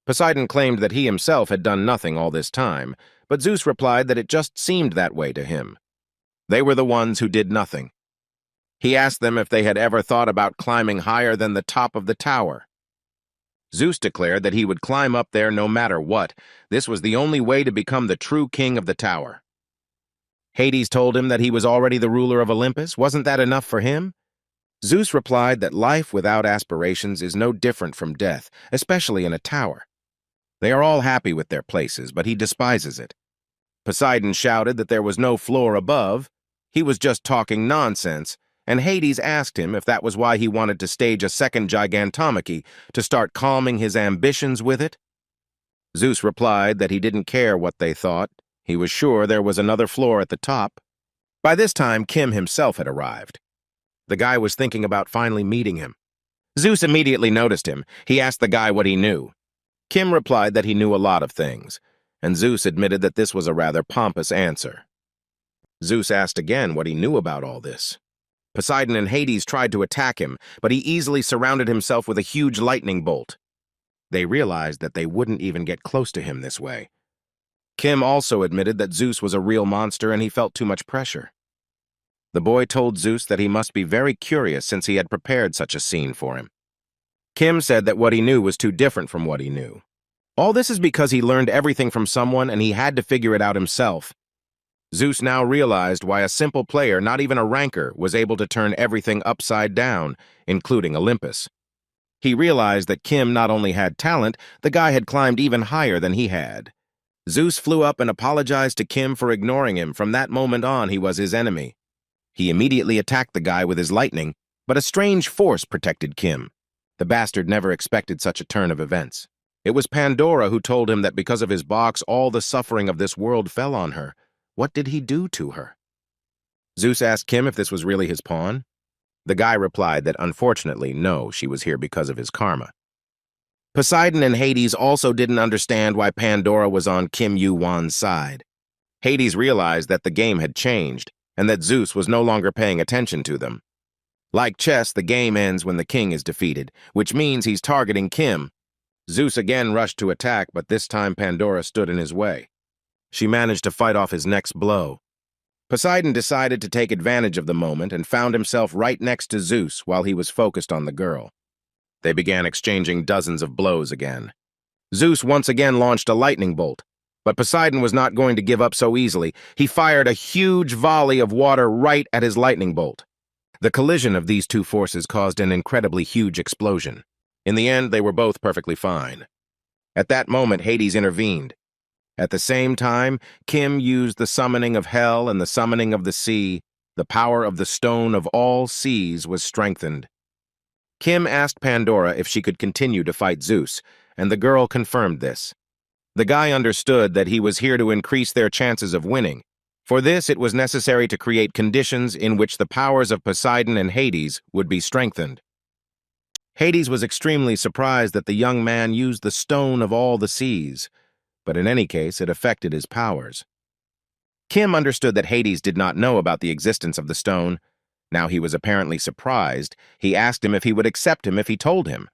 Poseidon claimed that he himself had done nothing all this time, but Zeus replied that it just seemed that way to him. They were the ones who did nothing. He asked them if they had ever thought about climbing higher than the top of the tower. Zeus declared that he would climb up there no matter what. This was the only way to become the true king of the tower. Hades told him that he was already the ruler of Olympus. Wasn't that enough for him? Zeus replied that life without aspirations is no different from death, especially in a tower. They are all happy with their places, but he despises it. Poseidon shouted that there was no floor above. He was just talking nonsense, and Hades asked him if that was why he wanted to stage a second gigantomachy, to start calming his ambitions with it. Zeus replied that he didn't care what they thought. He was sure there was another floor at the top. By this time, Kim himself had arrived. The guy was thinking about finally meeting him. Zeus immediately noticed him. He asked the guy what he knew. Kim replied that he knew a lot of things, and Zeus admitted that this was a rather pompous answer. Zeus asked again what he knew about all this. Poseidon and Hades tried to attack him, but he easily surrounded himself with a huge lightning bolt. They realized that they wouldn't even get close to him this way. Kim also admitted that Zeus was a real monster and he felt too much pressure. The boy told Zeus that he must be very curious since he had prepared such a scene for him. Kim said that what he knew was too different from what he knew. All this is because he learned everything from someone and he had to figure it out himself. Zeus now realized why a simple player, not even a ranker, was able to turn everything upside down, including Olympus. He realized that Kim not only had talent, the guy had climbed even higher than he had. Zeus flew up and apologized to Kim for ignoring him. From that moment on, he was his enemy. He immediately attacked the guy with his lightning, but a strange force protected Kim. The bastard never expected such a turn of events. It was Pandora who told him that because of his box, all the suffering of this world fell on her. What did he do to her? Zeus asked Kim if this was really his pawn. The guy replied that unfortunately, no, she was here because of his karma. Poseidon and Hades also didn't understand why Pandora was on Kim Yu-won's side. Hades realized that the game had changed and that Zeus was no longer paying attention to them. Like chess, the game ends when the king is defeated, which means he's targeting Kim. Zeus again rushed to attack, but this time Pandora stood in his way. She managed to fight off his next blow. Poseidon decided to take advantage of the moment and found himself right next to Zeus while he was focused on the girl. They began exchanging dozens of blows again. Zeus once again launched a lightning bolt, but Poseidon was not going to give up so easily. He fired a huge volley of water right at his lightning bolt. The collision of these two forces caused an incredibly huge explosion. In the end, they were both perfectly fine. At that moment, Hades intervened. At the same time, Kim used the summoning of hell and the summoning of the sea. The power of the stone of all seas was strengthened. Kim asked Pandora if she could continue to fight Zeus, and the girl confirmed this. The guy understood that he was here to increase their chances of winning. For this, it was necessary to create conditions in which the powers of Poseidon and Hades would be strengthened. Hades was extremely surprised that the young man used the stone of all the seas, but in any case, it affected his powers. Kim understood that Hades did not know about the existence of the stone. Now he was apparently surprised. He asked him if he would accept him if he told him.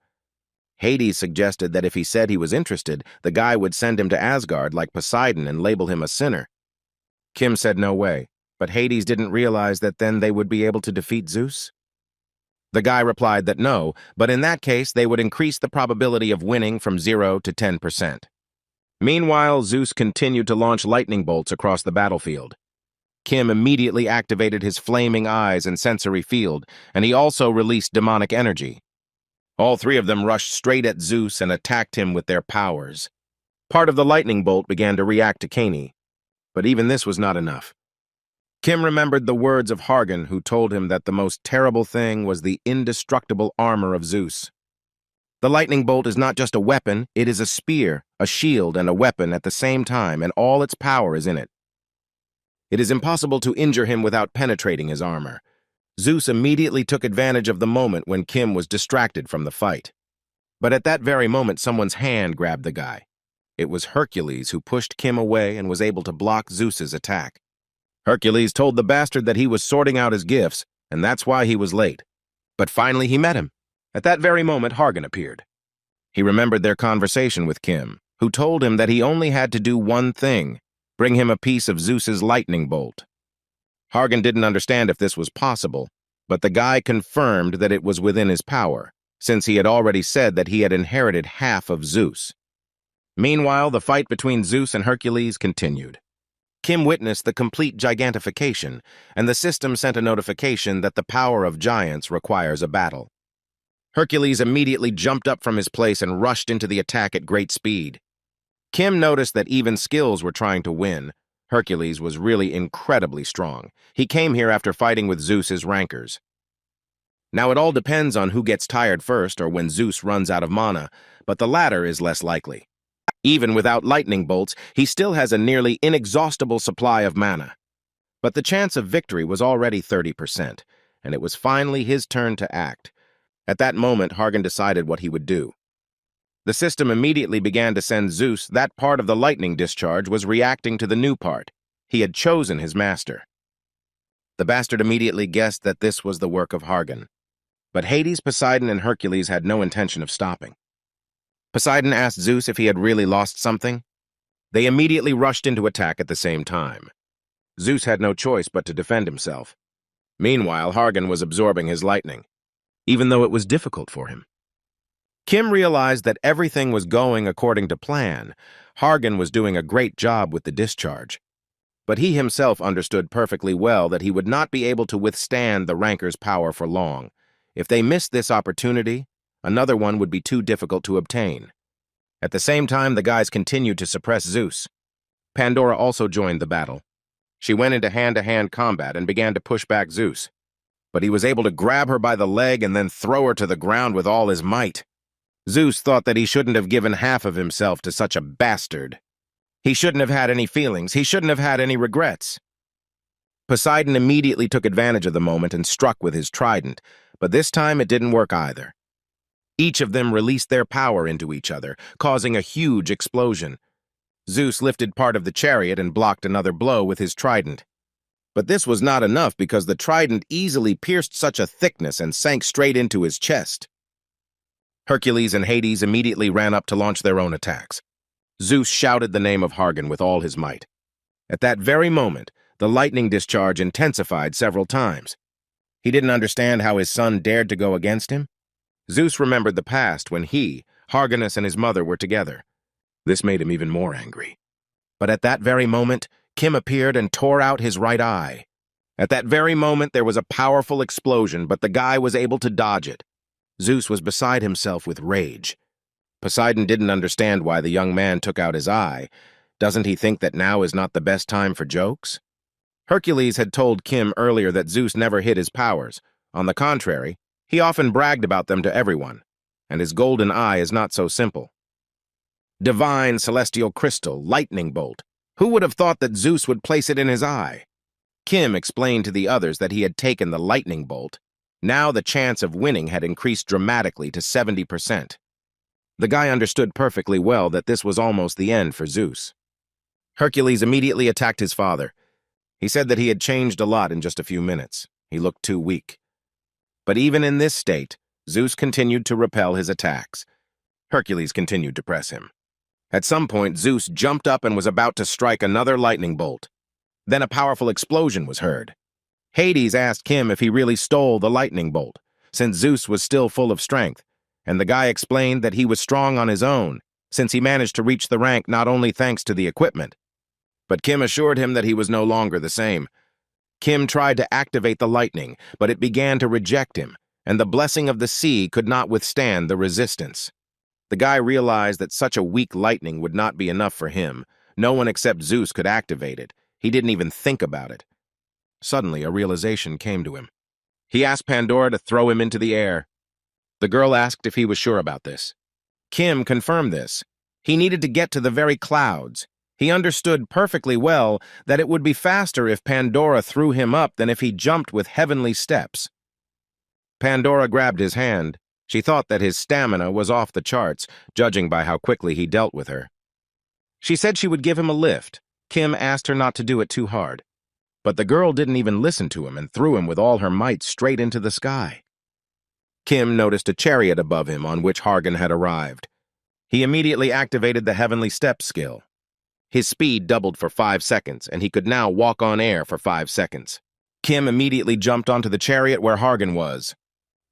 Hades suggested that if he said he was interested, the guy would send him to Asgard like Poseidon and label him a sinner. Kim said no way, but Hades didn't realize that then they would be able to defeat Zeus. The guy replied that no, but in that case they would increase the probability of winning from 0 to 10%. Meanwhile, Zeus continued to launch lightning bolts across the battlefield. Kim immediately activated his flaming eyes and sensory field, and he also released demonic energy. All three of them rushed straight at Zeus and attacked him with their powers. Part of the lightning bolt began to react to Kani, but even this was not enough. Kim remembered the words of Hargan, who told him that the most terrible thing was the indestructible armor of Zeus. The lightning bolt is not just a weapon, it is a spear, a shield, and a weapon at the same time, and all its power is in it. It is impossible to injure him without penetrating his armor. Zeus immediately took advantage of the moment when Kim was distracted from the fight. But at that very moment, someone's hand grabbed the guy. It was Hercules who pushed Kim away and was able to block Zeus's attack. Hercules told the bastard that he was sorting out his gifts, and that's why he was late. But finally he met him. At that very moment, Hargan appeared. He remembered their conversation with Kim, who told him that he only had to do one thing, bring him a piece of Zeus's lightning bolt. Hargan didn't understand if this was possible, but the guy confirmed that it was within his power, since he had already said that he had inherited half of Zeus. Meanwhile, the fight between Zeus and Hercules continued. Kim witnessed the complete gigantification, and the system sent a notification that the power of giants requires a battle. Hercules immediately jumped up from his place and rushed into the attack at great speed. Kim noticed that even skills were trying to win. Hercules was really incredibly strong. He came here after fighting with Zeus's rankers. Now it all depends on who gets tired first or when Zeus runs out of mana, but the latter is less likely. Even without lightning bolts, he still has a nearly inexhaustible supply of mana. But the chance of victory was already 30%, and it was finally his turn to act. At that moment, Hargan decided what he would do. The system immediately began to send Zeus that part of the lightning discharge was reacting to the new part. He had chosen his master. The bastard immediately guessed that this was the work of Hargan. But Hades, Poseidon, and Hercules had no intention of stopping. Poseidon asked Zeus if he had really lost something. They immediately rushed into attack at the same time. Zeus had no choice but to defend himself. Meanwhile, Hargan was absorbing his lightning, even though it was difficult for him. Kim realized that everything was going according to plan. Hargan was doing a great job with the discharge. But he himself understood perfectly well that he would not be able to withstand the ranker's power for long. If they missed this opportunity, another one would be too difficult to obtain. At the same time, the guys continued to suppress Zeus. Pandora also joined the battle. She went into hand-to-hand combat and began to push back Zeus. But he was able to grab her by the leg and then throw her to the ground with all his might. Zeus thought that he shouldn't have given half of himself to such a bastard. He shouldn't have had any feelings. He shouldn't have had any regrets. Poseidon immediately took advantage of the moment and struck with his trident, but this time it didn't work either. Each of them released their power into each other, causing a huge explosion. Zeus lifted part of the chariot and blocked another blow with his trident. But this was not enough because the trident easily pierced such a thickness and sank straight into his chest. Hercules and Hades immediately ran up to launch their own attacks. Zeus shouted the name of Hargan with all his might. At that very moment, the lightning discharge intensified several times. He didn't understand how his son dared to go against him. Zeus remembered the past when he, Harganus, and his mother were together. This made him even more angry. But at that very moment, Kim appeared and tore out his right eye. At that very moment, there was a powerful explosion, but the guy was able to dodge it. Zeus was beside himself with rage. Poseidon didn't understand why the young man took out his eye. Doesn't he think that now is not the best time for jokes? Hercules had told Kim earlier that Zeus never hid his powers. On the contrary, he often bragged about them to everyone, and his golden eye is not so simple. Divine celestial crystal, lightning bolt. Who would have thought that Zeus would place it in his eye? Kim explained to the others that he had taken the lightning bolt. Now the chance of winning had increased dramatically to 70%. The guy understood perfectly well that this was almost the end for Zeus. Hercules immediately attacked his father. He said that he had changed a lot in just a few minutes. He looked too weak. But even in this state, Zeus continued to repel his attacks. Hercules continued to press him. At some point, Zeus jumped up and was about to strike another lightning bolt. Then a powerful explosion was heard. Hades asked Kim if he really stole the lightning bolt, since Zeus was still full of strength, and the guy explained that he was strong on his own, since he managed to reach the rank not only thanks to the equipment. But Kim assured him that he was no longer the same. Kim tried to activate the lightning, but it began to reject him, and the blessing of the sea could not withstand the resistance. The guy realized that such a weak lightning would not be enough for him. No one except Zeus could activate it. He didn't even think about it. Suddenly, a realization came to him. He asked Pandora to throw him into the air. The girl asked if he was sure about this. Kim confirmed this. He needed to get to the very clouds. He understood perfectly well that it would be faster if Pandora threw him up than if he jumped with heavenly steps. Pandora grabbed his hand. She thought that his stamina was off the charts, judging by how quickly he dealt with her. She said she would give him a lift. Kim asked her not to do it too hard. But the girl didn't even listen to him and threw him with all her might straight into the sky. Kim noticed a chariot above him on which Hargan had arrived. He immediately activated the Heavenly Steps skill. His speed doubled for 5 seconds, and he could now walk on air for 5 seconds. Kim immediately jumped onto the chariot where Hargan was.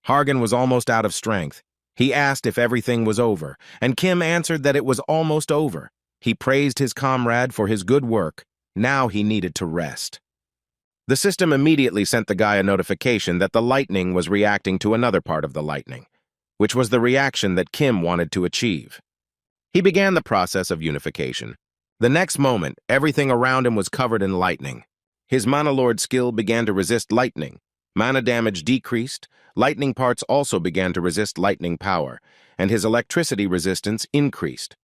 Hargan was almost out of strength. He asked if everything was over, and Kim answered that it was almost over. He praised his comrade for his good work. Now he needed to rest. The system immediately sent the guy a notification that the lightning was reacting to another part of the lightning, which was the reaction that Kim wanted to achieve. He began the process of unification. The next moment, everything around him was covered in lightning. His Mana Lord skill began to resist lightning. Mana damage decreased, lightning parts also began to resist lightning power, and his electricity resistance increased.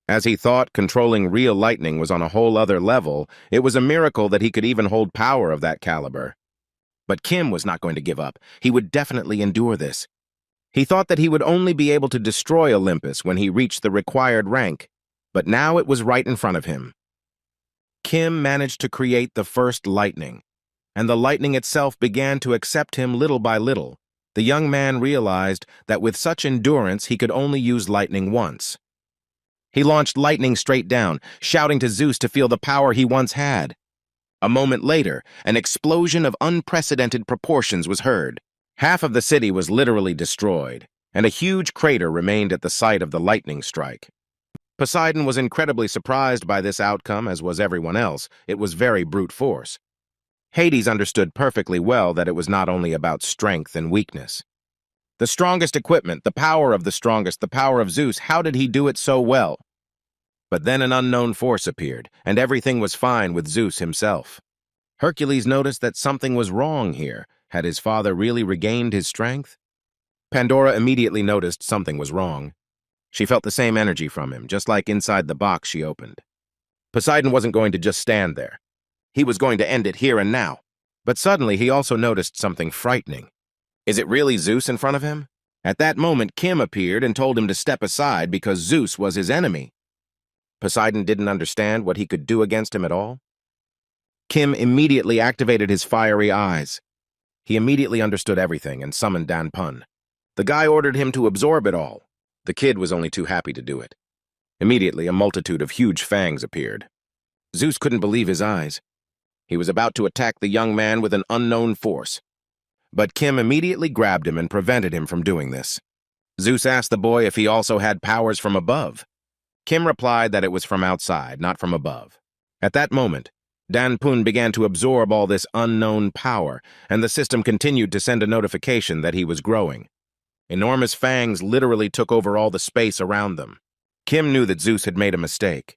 As he thought controlling real lightning was on a whole other level, it was a miracle that he could even hold power of that caliber. But Kim was not going to give up. He would definitely endure this. He thought that he would only be able to destroy Olympus when he reached the required rank, but now it was right in front of him. Kim managed to create the first lightning, and the lightning itself began to accept him little by little. The young man realized that with such endurance he could only use lightning once. He launched lightning straight down, shouting to Zeus to feel the power he once had. A moment later, an explosion of unprecedented proportions was heard. Half of the city was literally destroyed, and a huge crater remained at the site of the lightning strike. Poseidon was incredibly surprised by this outcome, as was everyone else. It was very brute force. Hades understood perfectly well that it was not only about strength and weakness. The strongest equipment, the power of the strongest, the power of Zeus, how did he do it so well? But then an unknown force appeared, and everything was fine with Zeus himself. Hercules noticed that something was wrong here. Had his father really regained his strength? Pandora immediately noticed something was wrong. She felt the same energy from him, just like inside the box she opened. Poseidon wasn't going to just stand there. He was going to end it here and now. But suddenly he also noticed something frightening. Is it really Zeus in front of him? At that moment, Kim appeared and told him to step aside because Zeus was his enemy. Poseidon didn't understand what he could do against him at all. Kim immediately activated his fiery eyes. He immediately understood everything and summoned Danpun. The guy ordered him to absorb it all. The kid was only too happy to do it. Immediately, a multitude of huge fangs appeared. Zeus couldn't believe his eyes. He was about to attack the young man with an unknown force. But Kim immediately grabbed him and prevented him from doing this. Zeus asked the boy if he also had powers from above. Kim replied that it was from outside, not from above. At that moment, Danpun began to absorb all this unknown power, and the system continued to send a notification that he was growing. Enormous fangs literally took over all the space around them. Kim knew that Zeus had made a mistake.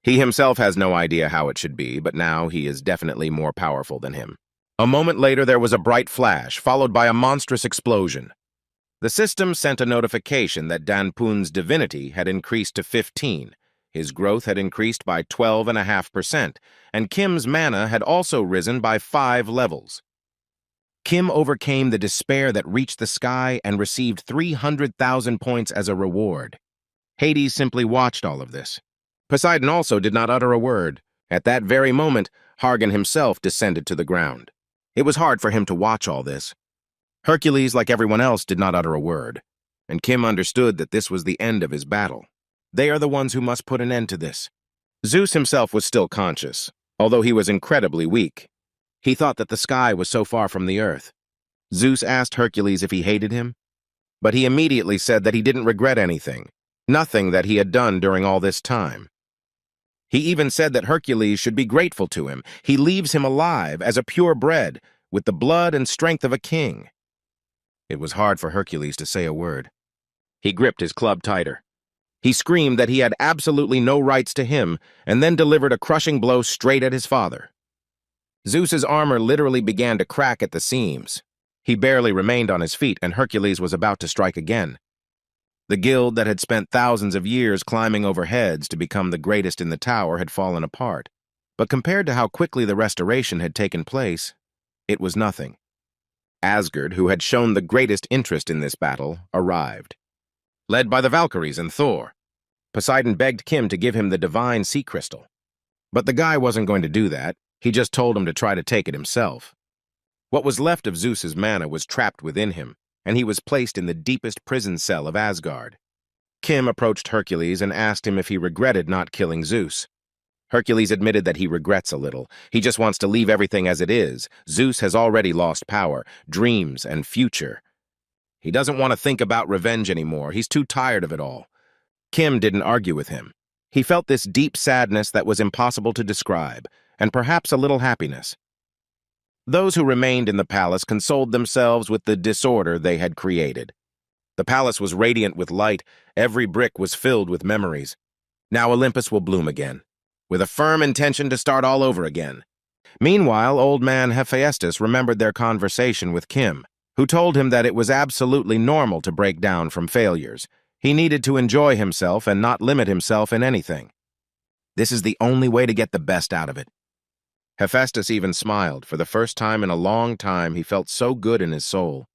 He himself has no idea how it should be, but now he is definitely more powerful than him. A moment later, there was a bright flash, followed by a monstrous explosion. The system sent a notification that Danpun's divinity had increased to 15. His growth had increased by 12.5%, and Kim's mana had also risen by 5 levels. Kim overcame the despair that reached the sky and received 300,000 points as a reward. Hades simply watched all of this. Poseidon also did not utter a word. At that very moment, Hargan himself descended to the ground. It was hard for him to watch all this. Hercules, like everyone else, did not utter a word, and Kim understood that this was the end of his battle. They are the ones who must put an end to this. Zeus himself was still conscious, although he was incredibly weak. He thought that the sky was so far from the earth. Zeus asked Hercules if he hated him, but he immediately said that he didn't regret anything, nothing that he had done during all this time. He even said that Hercules should be grateful to him. He leaves him alive as a purebred, with the blood and strength of a king. It was hard for Hercules to say a word. He gripped his club tighter. He screamed that he had absolutely no rights to him, and then delivered a crushing blow straight at his father. Zeus's armor literally began to crack at the seams. He barely remained on his feet, and Hercules was about to strike again. The guild that had spent thousands of years climbing over heads to become the greatest in the tower had fallen apart. But compared to how quickly the restoration had taken place, it was nothing. Asgard, who had shown the greatest interest in this battle, arrived. Led by the Valkyries and Thor, Poseidon begged Kim to give him the divine sea crystal. But the guy wasn't going to do that. He just told him to try to take it himself. What was left of Zeus's mana was trapped within him, and he was placed in the deepest prison cell of Asgard. Kim approached Hercules and asked him if he regretted not killing Zeus. Hercules admitted that he regrets a little. He just wants to leave everything as it is. Zeus has already lost power, dreams, and future. He doesn't want to think about revenge anymore. He's too tired of it all. Kim didn't argue with him. He felt this deep sadness that was impossible to describe, and perhaps a little happiness. Those who remained in the palace consoled themselves with the disorder they had created. The palace was radiant with light. Every brick was filled with memories. Now Olympus will bloom again, with a firm intention to start all over again. Meanwhile, old man Hephaestus remembered their conversation with Kim, who told him that it was absolutely normal to break down from failures. He needed to enjoy himself and not limit himself in anything. This is the only way to get the best out of it. Hephaestus even smiled. For the first time in a long time, he felt so good in his soul.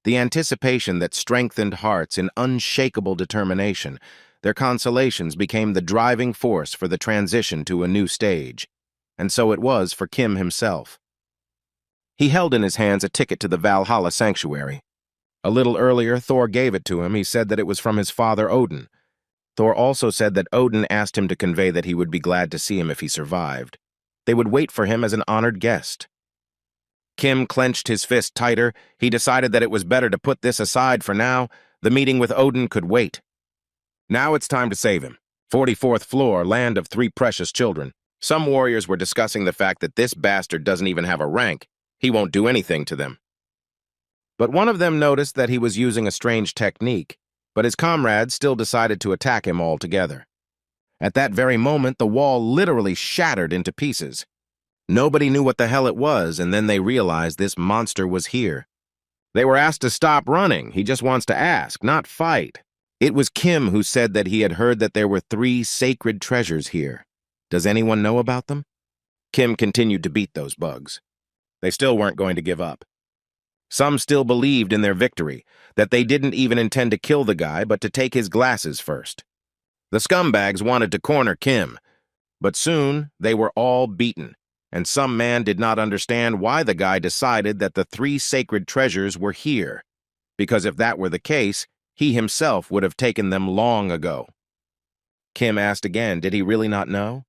The anticipation that strengthened hearts in unshakable determination, their consolations became the driving force for the transition to a new stage. And so it was for Kim himself. He held in his hands a ticket to the Valhalla sanctuary. A little earlier, Thor gave it to him. He said that it was from his father Odin. Thor also said that Odin asked him to convey that he would be glad to see him if he survived. They would wait for him as an honored guest. Kim clenched his fist tighter. He decided that it was better to put this aside for now. The meeting with Odin could wait. Now it's time to save him. 44th floor, land of 3 precious children. Some warriors were discussing the fact that this bastard doesn't even have a rank. He won't do anything to them. But one of them noticed that he was using a strange technique, but his comrades still decided to attack him altogether. At that very moment, the wall literally shattered into pieces. Nobody knew what the hell it was, and then they realized this monster was here. They were asked to stop running. He just wants to ask, not fight. It was Kim who said that he had heard that there were 3 sacred treasures here. Does anyone know about them? Kim continued to beat those bugs. They still weren't going to give up. Some still believed in their victory, that they didn't even intend to kill the guy, but to take his glasses first. The scumbags wanted to corner Kim, but soon they were all beaten, and some man did not understand why the guy decided that the 3 sacred treasures were here, because if that were the case, he himself would have taken them long ago. Kim asked again, did he really not know?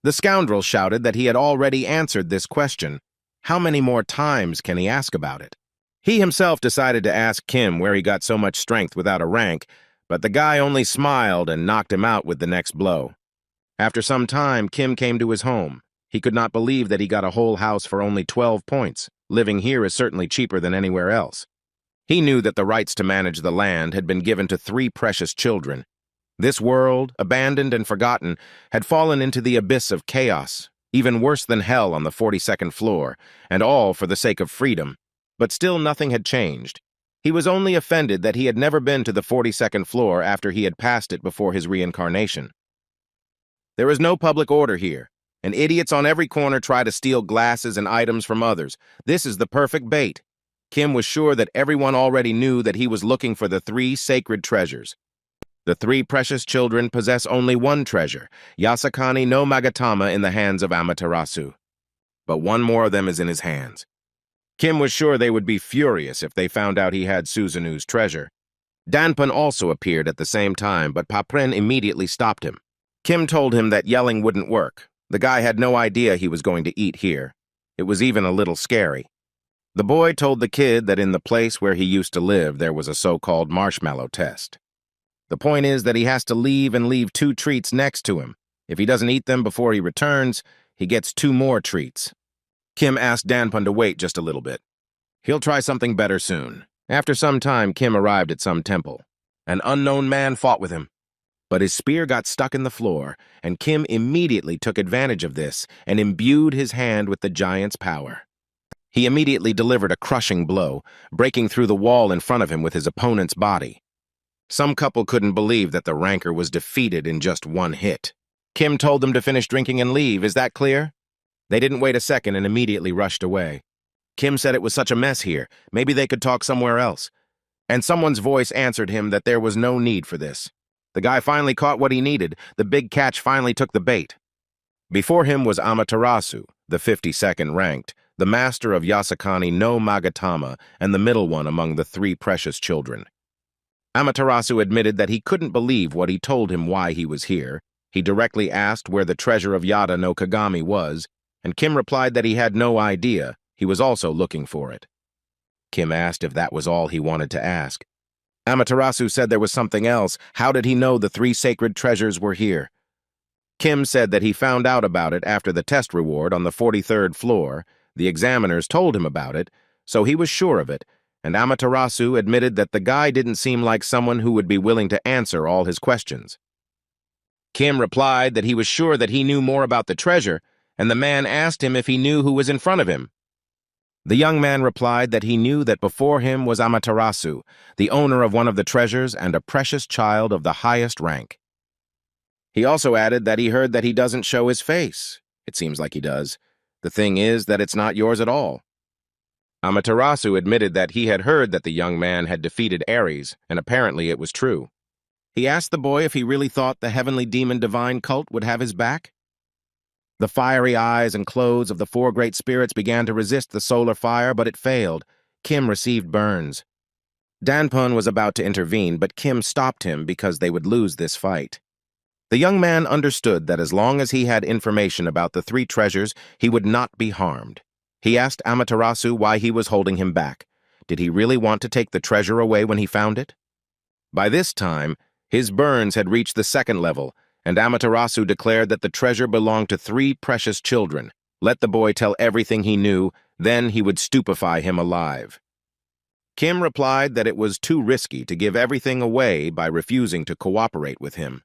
The scoundrel shouted that he had already answered this question. How many more times can he ask about it? He himself decided to ask Kim where he got so much strength without a rank, but the guy only smiled and knocked him out with the next blow. After some time, Kim came to his home. He could not believe that he got a whole house for only 12 points. Living here is certainly cheaper than anywhere else. He knew that the rights to manage the land had been given to 3 precious children. This world, abandoned and forgotten, had fallen into the abyss of chaos, even worse than hell on the 42nd floor, and all for the sake of freedom. But still nothing had changed. He was only offended that he had never been to the 42nd floor after he had passed it before his reincarnation. There is no public order here, and idiots on every corner try to steal glasses and items from others. This is the perfect bait. Kim was sure that everyone already knew that he was looking for the 3 sacred treasures. The 3 precious children possess only one treasure, Yasakani no Magatama in the hands of Amaterasu. But one more of them is in his hands. Kim was sure they would be furious if they found out he had Suzanu's treasure. Danpun also appeared at the same time, but Papren immediately stopped him. Kim told him that yelling wouldn't work. The guy had no idea he was going to eat here. It was even a little scary. The boy told the kid that in the place where he used to live there was a so-called marshmallow test. The point is that he has to leave and leave 2 treats next to him. If he doesn't eat them before he returns, he gets 2 more treats. Kim asked Danpun to wait just a little bit. He'll try something better soon. After some time, Kim arrived at some temple. An unknown man fought with him. But his spear got stuck in the floor, and Kim immediately took advantage of this and imbued his hand with the giant's power. He immediately delivered a crushing blow, breaking through the wall in front of him with his opponent's body. Some couple couldn't believe that the ranker was defeated in just 1 hit. Kim told them to finish drinking and leave. Is that clear? They didn't wait a second and immediately rushed away. Kim said it was such a mess here. Maybe they could talk somewhere else. And someone's voice answered him that there was no need for this. The guy finally caught what he needed. The big catch finally took the bait. Before him was Amaterasu, the 52nd ranked, the master of Yasakani no Magatama, and the middle one among the 3 precious children. Amaterasu admitted that he couldn't believe what he told him why he was here. He directly asked where the treasure of Yada no Kagami was, and Kim replied that he had no idea. He was also looking for it. Kim asked if that was all he wanted to ask. Amaterasu said there was something else. How did he know the 3 sacred treasures were here? Kim said that he found out about it after the test reward on the 43rd floor. The examiners told him about it, so he was sure of it, and Amaterasu admitted that the guy didn't seem like someone who would be willing to answer all his questions. Kim replied that he was sure that he knew more about the treasure, and the man asked him if he knew who was in front of him. The young man replied that he knew that before him was Amaterasu, the owner of one of the treasures and a precious child of the highest rank. He also added that he heard that he doesn't show his face. It seems like he does. The thing is that it's not yours at all. Amaterasu admitted that he had heard that the young man had defeated Ares, and apparently it was true. He asked the boy if he really thought the heavenly demon divine cult would have his back. The fiery eyes and clothes of the 4 great spirits began to resist the solar fire, but it failed. Kim received burns. Danpun was about to intervene, but Kim stopped him because they would lose this fight. The young man understood that as long as he had information about the 3 treasures, he would not be harmed. He asked Amaterasu why he was holding him back. Did he really want to take the treasure away when he found it? By this time, his burns had reached the second level, and Amaterasu declared that the treasure belonged to 3 precious children. Let the boy tell everything he knew, then he would stupefy him alive. Kim replied that it was too risky to give everything away by refusing to cooperate with him.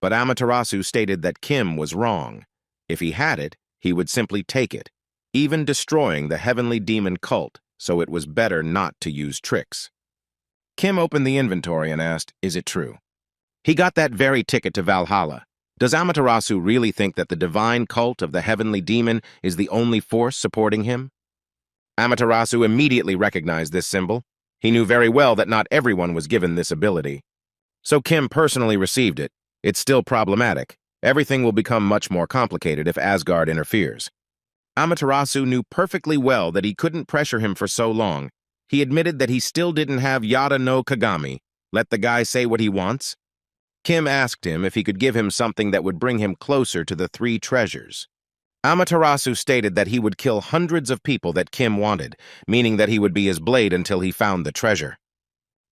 But Amaterasu stated that Kim was wrong. If he had it, he would simply take it, even destroying the heavenly demon cult, so it was better not to use tricks. Kim opened the inventory and asked, "Is it true?" He got that very ticket to Valhalla. Does Amaterasu really think that the divine cult of the heavenly demon is the only force supporting him? Amaterasu immediately recognized this symbol. He knew very well that not everyone was given this ability. So Kim personally received it. It's still problematic. Everything will become much more complicated if Asgard interferes. Amaterasu knew perfectly well that he couldn't pressure him for so long. He admitted that he still didn't have Yada no Kagami. Let the guy say what he wants. Kim asked him if he could give him something that would bring him closer to the 3 treasures. Amaterasu stated that he would kill hundreds of people that Kim wanted, meaning that he would be his blade until he found the treasure.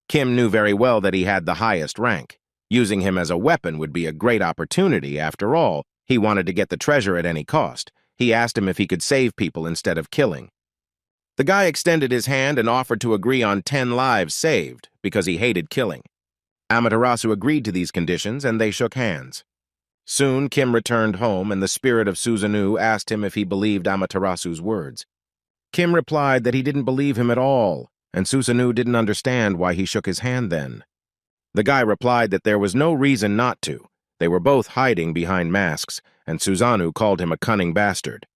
Kim knew very well that he had the highest rank. Using him as a weapon would be a great opportunity. After all, he wanted to get the treasure at any cost. He asked him if he could save people instead of killing. The guy extended his hand and offered to agree on 10 lives saved because he hated killing. Amaterasu agreed to these conditions and they shook hands. Soon, Kim returned home and the spirit of Susanoo asked him if he believed Amaterasu's words. Kim replied that he didn't believe him at all, and Susanoo didn't understand why he shook his hand then. The guy replied that there was no reason not to. They were both hiding behind masks, and Susanoo called him a cunning bastard.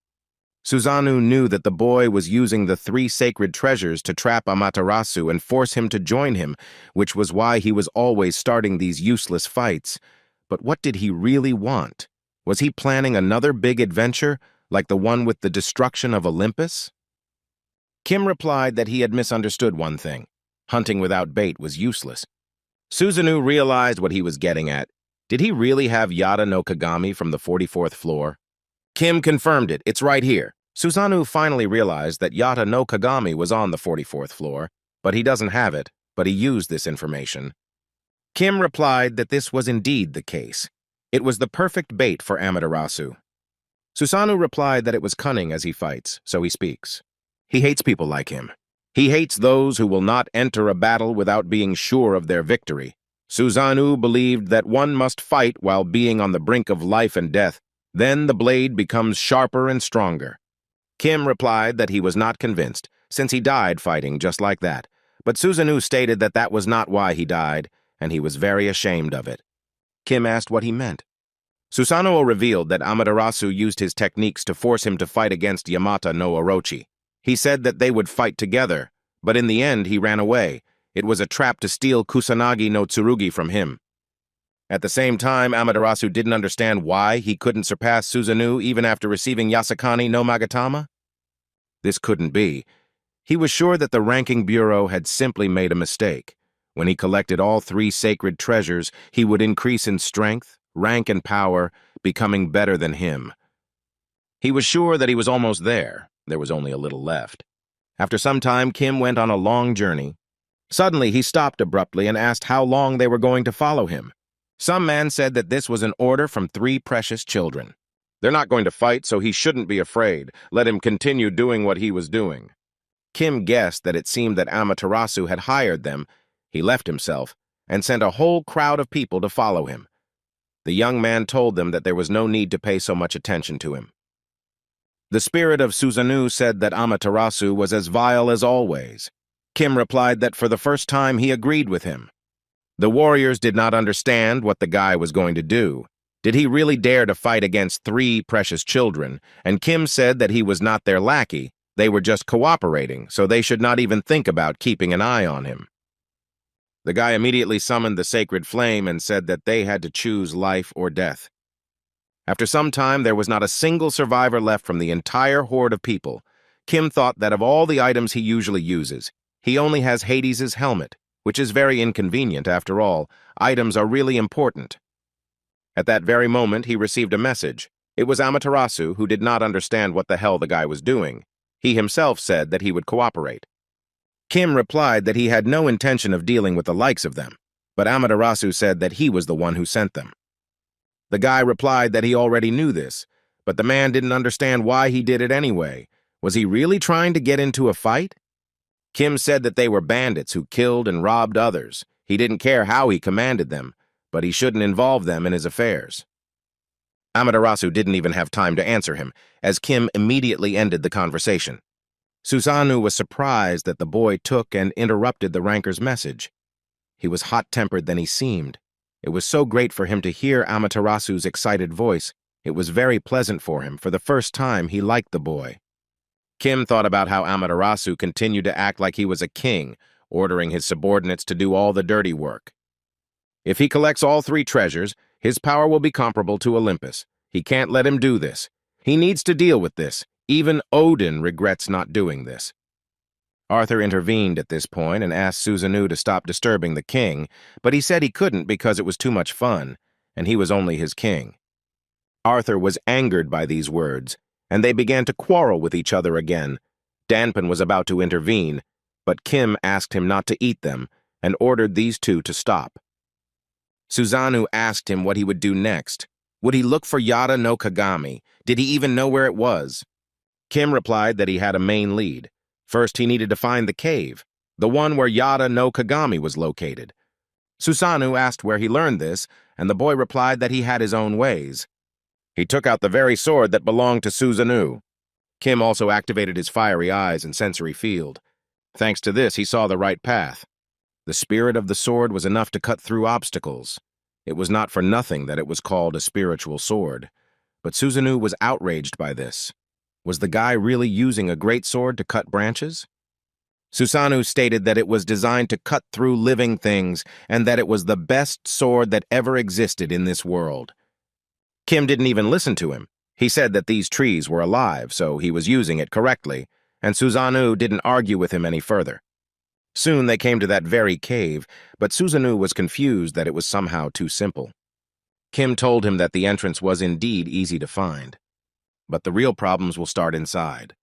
Susanoo knew that the boy was using the 3 sacred treasures to trap Amaterasu and force him to join him, which was why he was always starting these useless fights. But what did he really want? Was he planning another big adventure, like the one with the destruction of Olympus? Kim replied that he had misunderstood one thing. Hunting without bait was useless. Susanoo realized what he was getting at. Did he really have Yada no Kagami from the 44th floor? Kim confirmed it. It's right here. Susanoo finally realized that Yada no Kagami was on the 44th floor, but he doesn't have it, but he used this information. Kim replied that this was indeed the case. It was the perfect bait for Amaterasu. Susanoo replied that it was cunning as he fights, so he speaks. He hates people like him. He hates those who will not enter a battle without being sure of their victory. Susanoo believed that one must fight while being on the brink of life and death. Then the blade becomes sharper and stronger. Kim replied that he was not convinced, since he died fighting just like that. But Susanoo stated that that was not why he died, and he was very ashamed of it. Kim asked what he meant. Susanoo revealed that Amaterasu used his techniques to force him to fight against Yamata no Orochi. He said that they would fight together, but in the end he ran away. It was a trap to steal Kusanagi no Tsurugi from him. At the same time, Amaterasu didn't understand why he couldn't surpass Susanoo even after receiving Yasakani no Magatama. This couldn't be. He was sure that the ranking bureau had simply made a mistake. When he collected all 3 sacred treasures, he would increase in strength, rank, and power, becoming better than him. He was sure that he was almost there. There was only a little left. After some time, Kim went on a long journey. Suddenly, he stopped abruptly and asked how long they were going to follow him. Some man said that this was an order from 3 precious children. They're not going to fight, so he shouldn't be afraid. Let him continue doing what he was doing. Kim guessed that it seemed that Amaterasu had hired them. He left himself and sent a whole crowd of people to follow him. The young man told them that there was no need to pay so much attention to him. The spirit of Susanoo said that Amaterasu was as vile as always. Kim replied that for the first time he agreed with him. The warriors did not understand what the guy was going to do. Did he really dare to fight against 3 precious children? And Kim said that he was not their lackey. They were just cooperating, so they should not even think about keeping an eye on him. The guy immediately summoned the sacred flame and said that they had to choose life or death. After some time, there was not a single survivor left from the entire horde of people. Kim thought that of all the items he usually uses, he only has Hades' helmet, which is very inconvenient after all. Items are really important. At that very moment, he received a message. It was Amaterasu, who did not understand what the hell the guy was doing. He himself said that he would cooperate. Kim replied that he had no intention of dealing with the likes of them, but Amaterasu said that he was the one who sent them. The guy replied that he already knew this, but the man didn't understand why he did it anyway. Was he really trying to get into a fight? Kim said that they were bandits who killed and robbed others. He didn't care how he commanded them, but he shouldn't involve them in his affairs. Amaterasu didn't even have time to answer him, as Kim immediately ended the conversation. Susanoo was surprised that the boy took and interrupted the ranker's message. He was hot-tempered than he seemed. It was so great for him to hear Amaterasu's excited voice. It was very pleasant for him. For the first time, he liked the boy. Kim thought about how Amaterasu continued to act like he was a king, ordering his subordinates to do all the dirty work. If he collects all 3 treasures, his power will be comparable to Olympus. He can't let him do this. He needs to deal with this. Even Odin regrets not doing this. Arthur intervened at this point and asked Susanoo to stop disturbing the king, but he said he couldn't because it was too much fun, and he was only his king. Arthur was angered by these words, and they began to quarrel with each other again. Danpin was about to intervene, but Kim asked him not to eat them and ordered these 2 to stop. Susanoo asked him what he would do next. Would he look for Yata no Kagami? Did he even know where it was? Kim replied that he had a main lead. First, he needed to find the cave, the one where Yata no Kagami was located. Susanoo asked where he learned this, and the boy replied that he had his own ways. He took out the very sword that belonged to Susanoo. Kim also activated his fiery eyes and sensory field. Thanks to this, he saw the right path. The spirit of the sword was enough to cut through obstacles. It was not for nothing that it was called a spiritual sword. But Susanoo was outraged by this. Was the guy really using a great sword to cut branches? Susanoo stated that it was designed to cut through living things and that it was the best sword that ever existed in this world. Kim didn't even listen to him. He said that these trees were alive, so he was using it correctly, and Susanoo didn't argue with him any further. Soon they came to that very cave, but Susanoo was confused that it was somehow too simple. Kim told him that the entrance was indeed easy to find. But the real problems will start inside.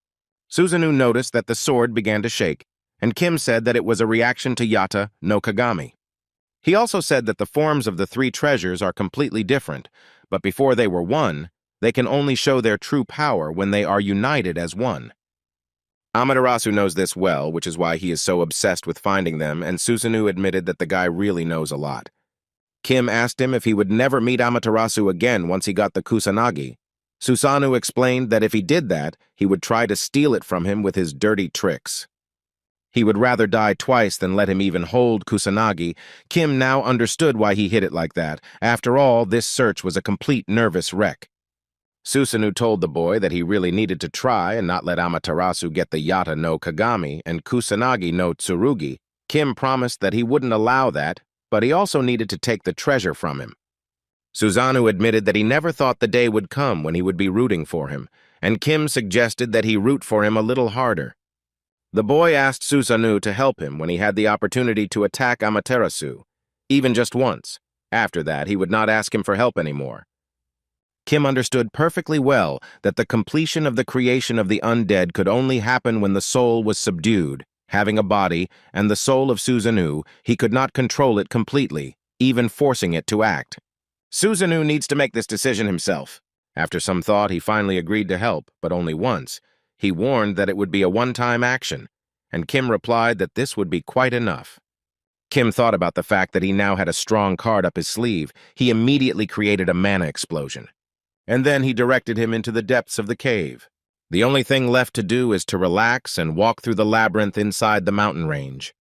Susanoo noticed that the sword began to shake, and Kim said that it was a reaction to Yata no Kagami. He also said that the forms of the 3 treasures are completely different, but before they were one, they can only show their true power when they are united as one. Amaterasu knows this well, which is why he is so obsessed with finding them, and Susanoo admitted that the guy really knows a lot. Kim asked him if he would never meet Amaterasu again once he got the Kusanagi. Susanoo explained that if he did that, he would try to steal it from him with his dirty tricks. He would rather die twice than let him even hold Kusanagi. Kim now understood why he hid it like that. After all, this search was a complete nervous wreck. Susanoo told the boy that he really needed to try and not let Amaterasu get the Yata no Kagami and Kusanagi no Tsurugi. Kim promised that he wouldn't allow that, but he also needed to take the treasure from him. Susanoo admitted that he never thought the day would come when he would be rooting for him, and Kim suggested that he root for him a little harder. The boy asked Susanoo to help him when he had the opportunity to attack Amaterasu, even just once. After that, he would not ask him for help anymore. Kim understood perfectly well that the completion of the creation of the undead could only happen when the soul was subdued. Having a body and the soul of Susanoo, he could not control it completely, even forcing it to act. Susanoo needs to make this decision himself. After some thought, he finally agreed to help, but only once. He warned that it would be a one-time action, and Kim replied that this would be quite enough. Kim thought about the fact that he now had a strong card up his sleeve. He immediately created a mana explosion. And then he directed him into the depths of the cave. The only thing left to do is to relax and walk through the labyrinth inside the mountain range.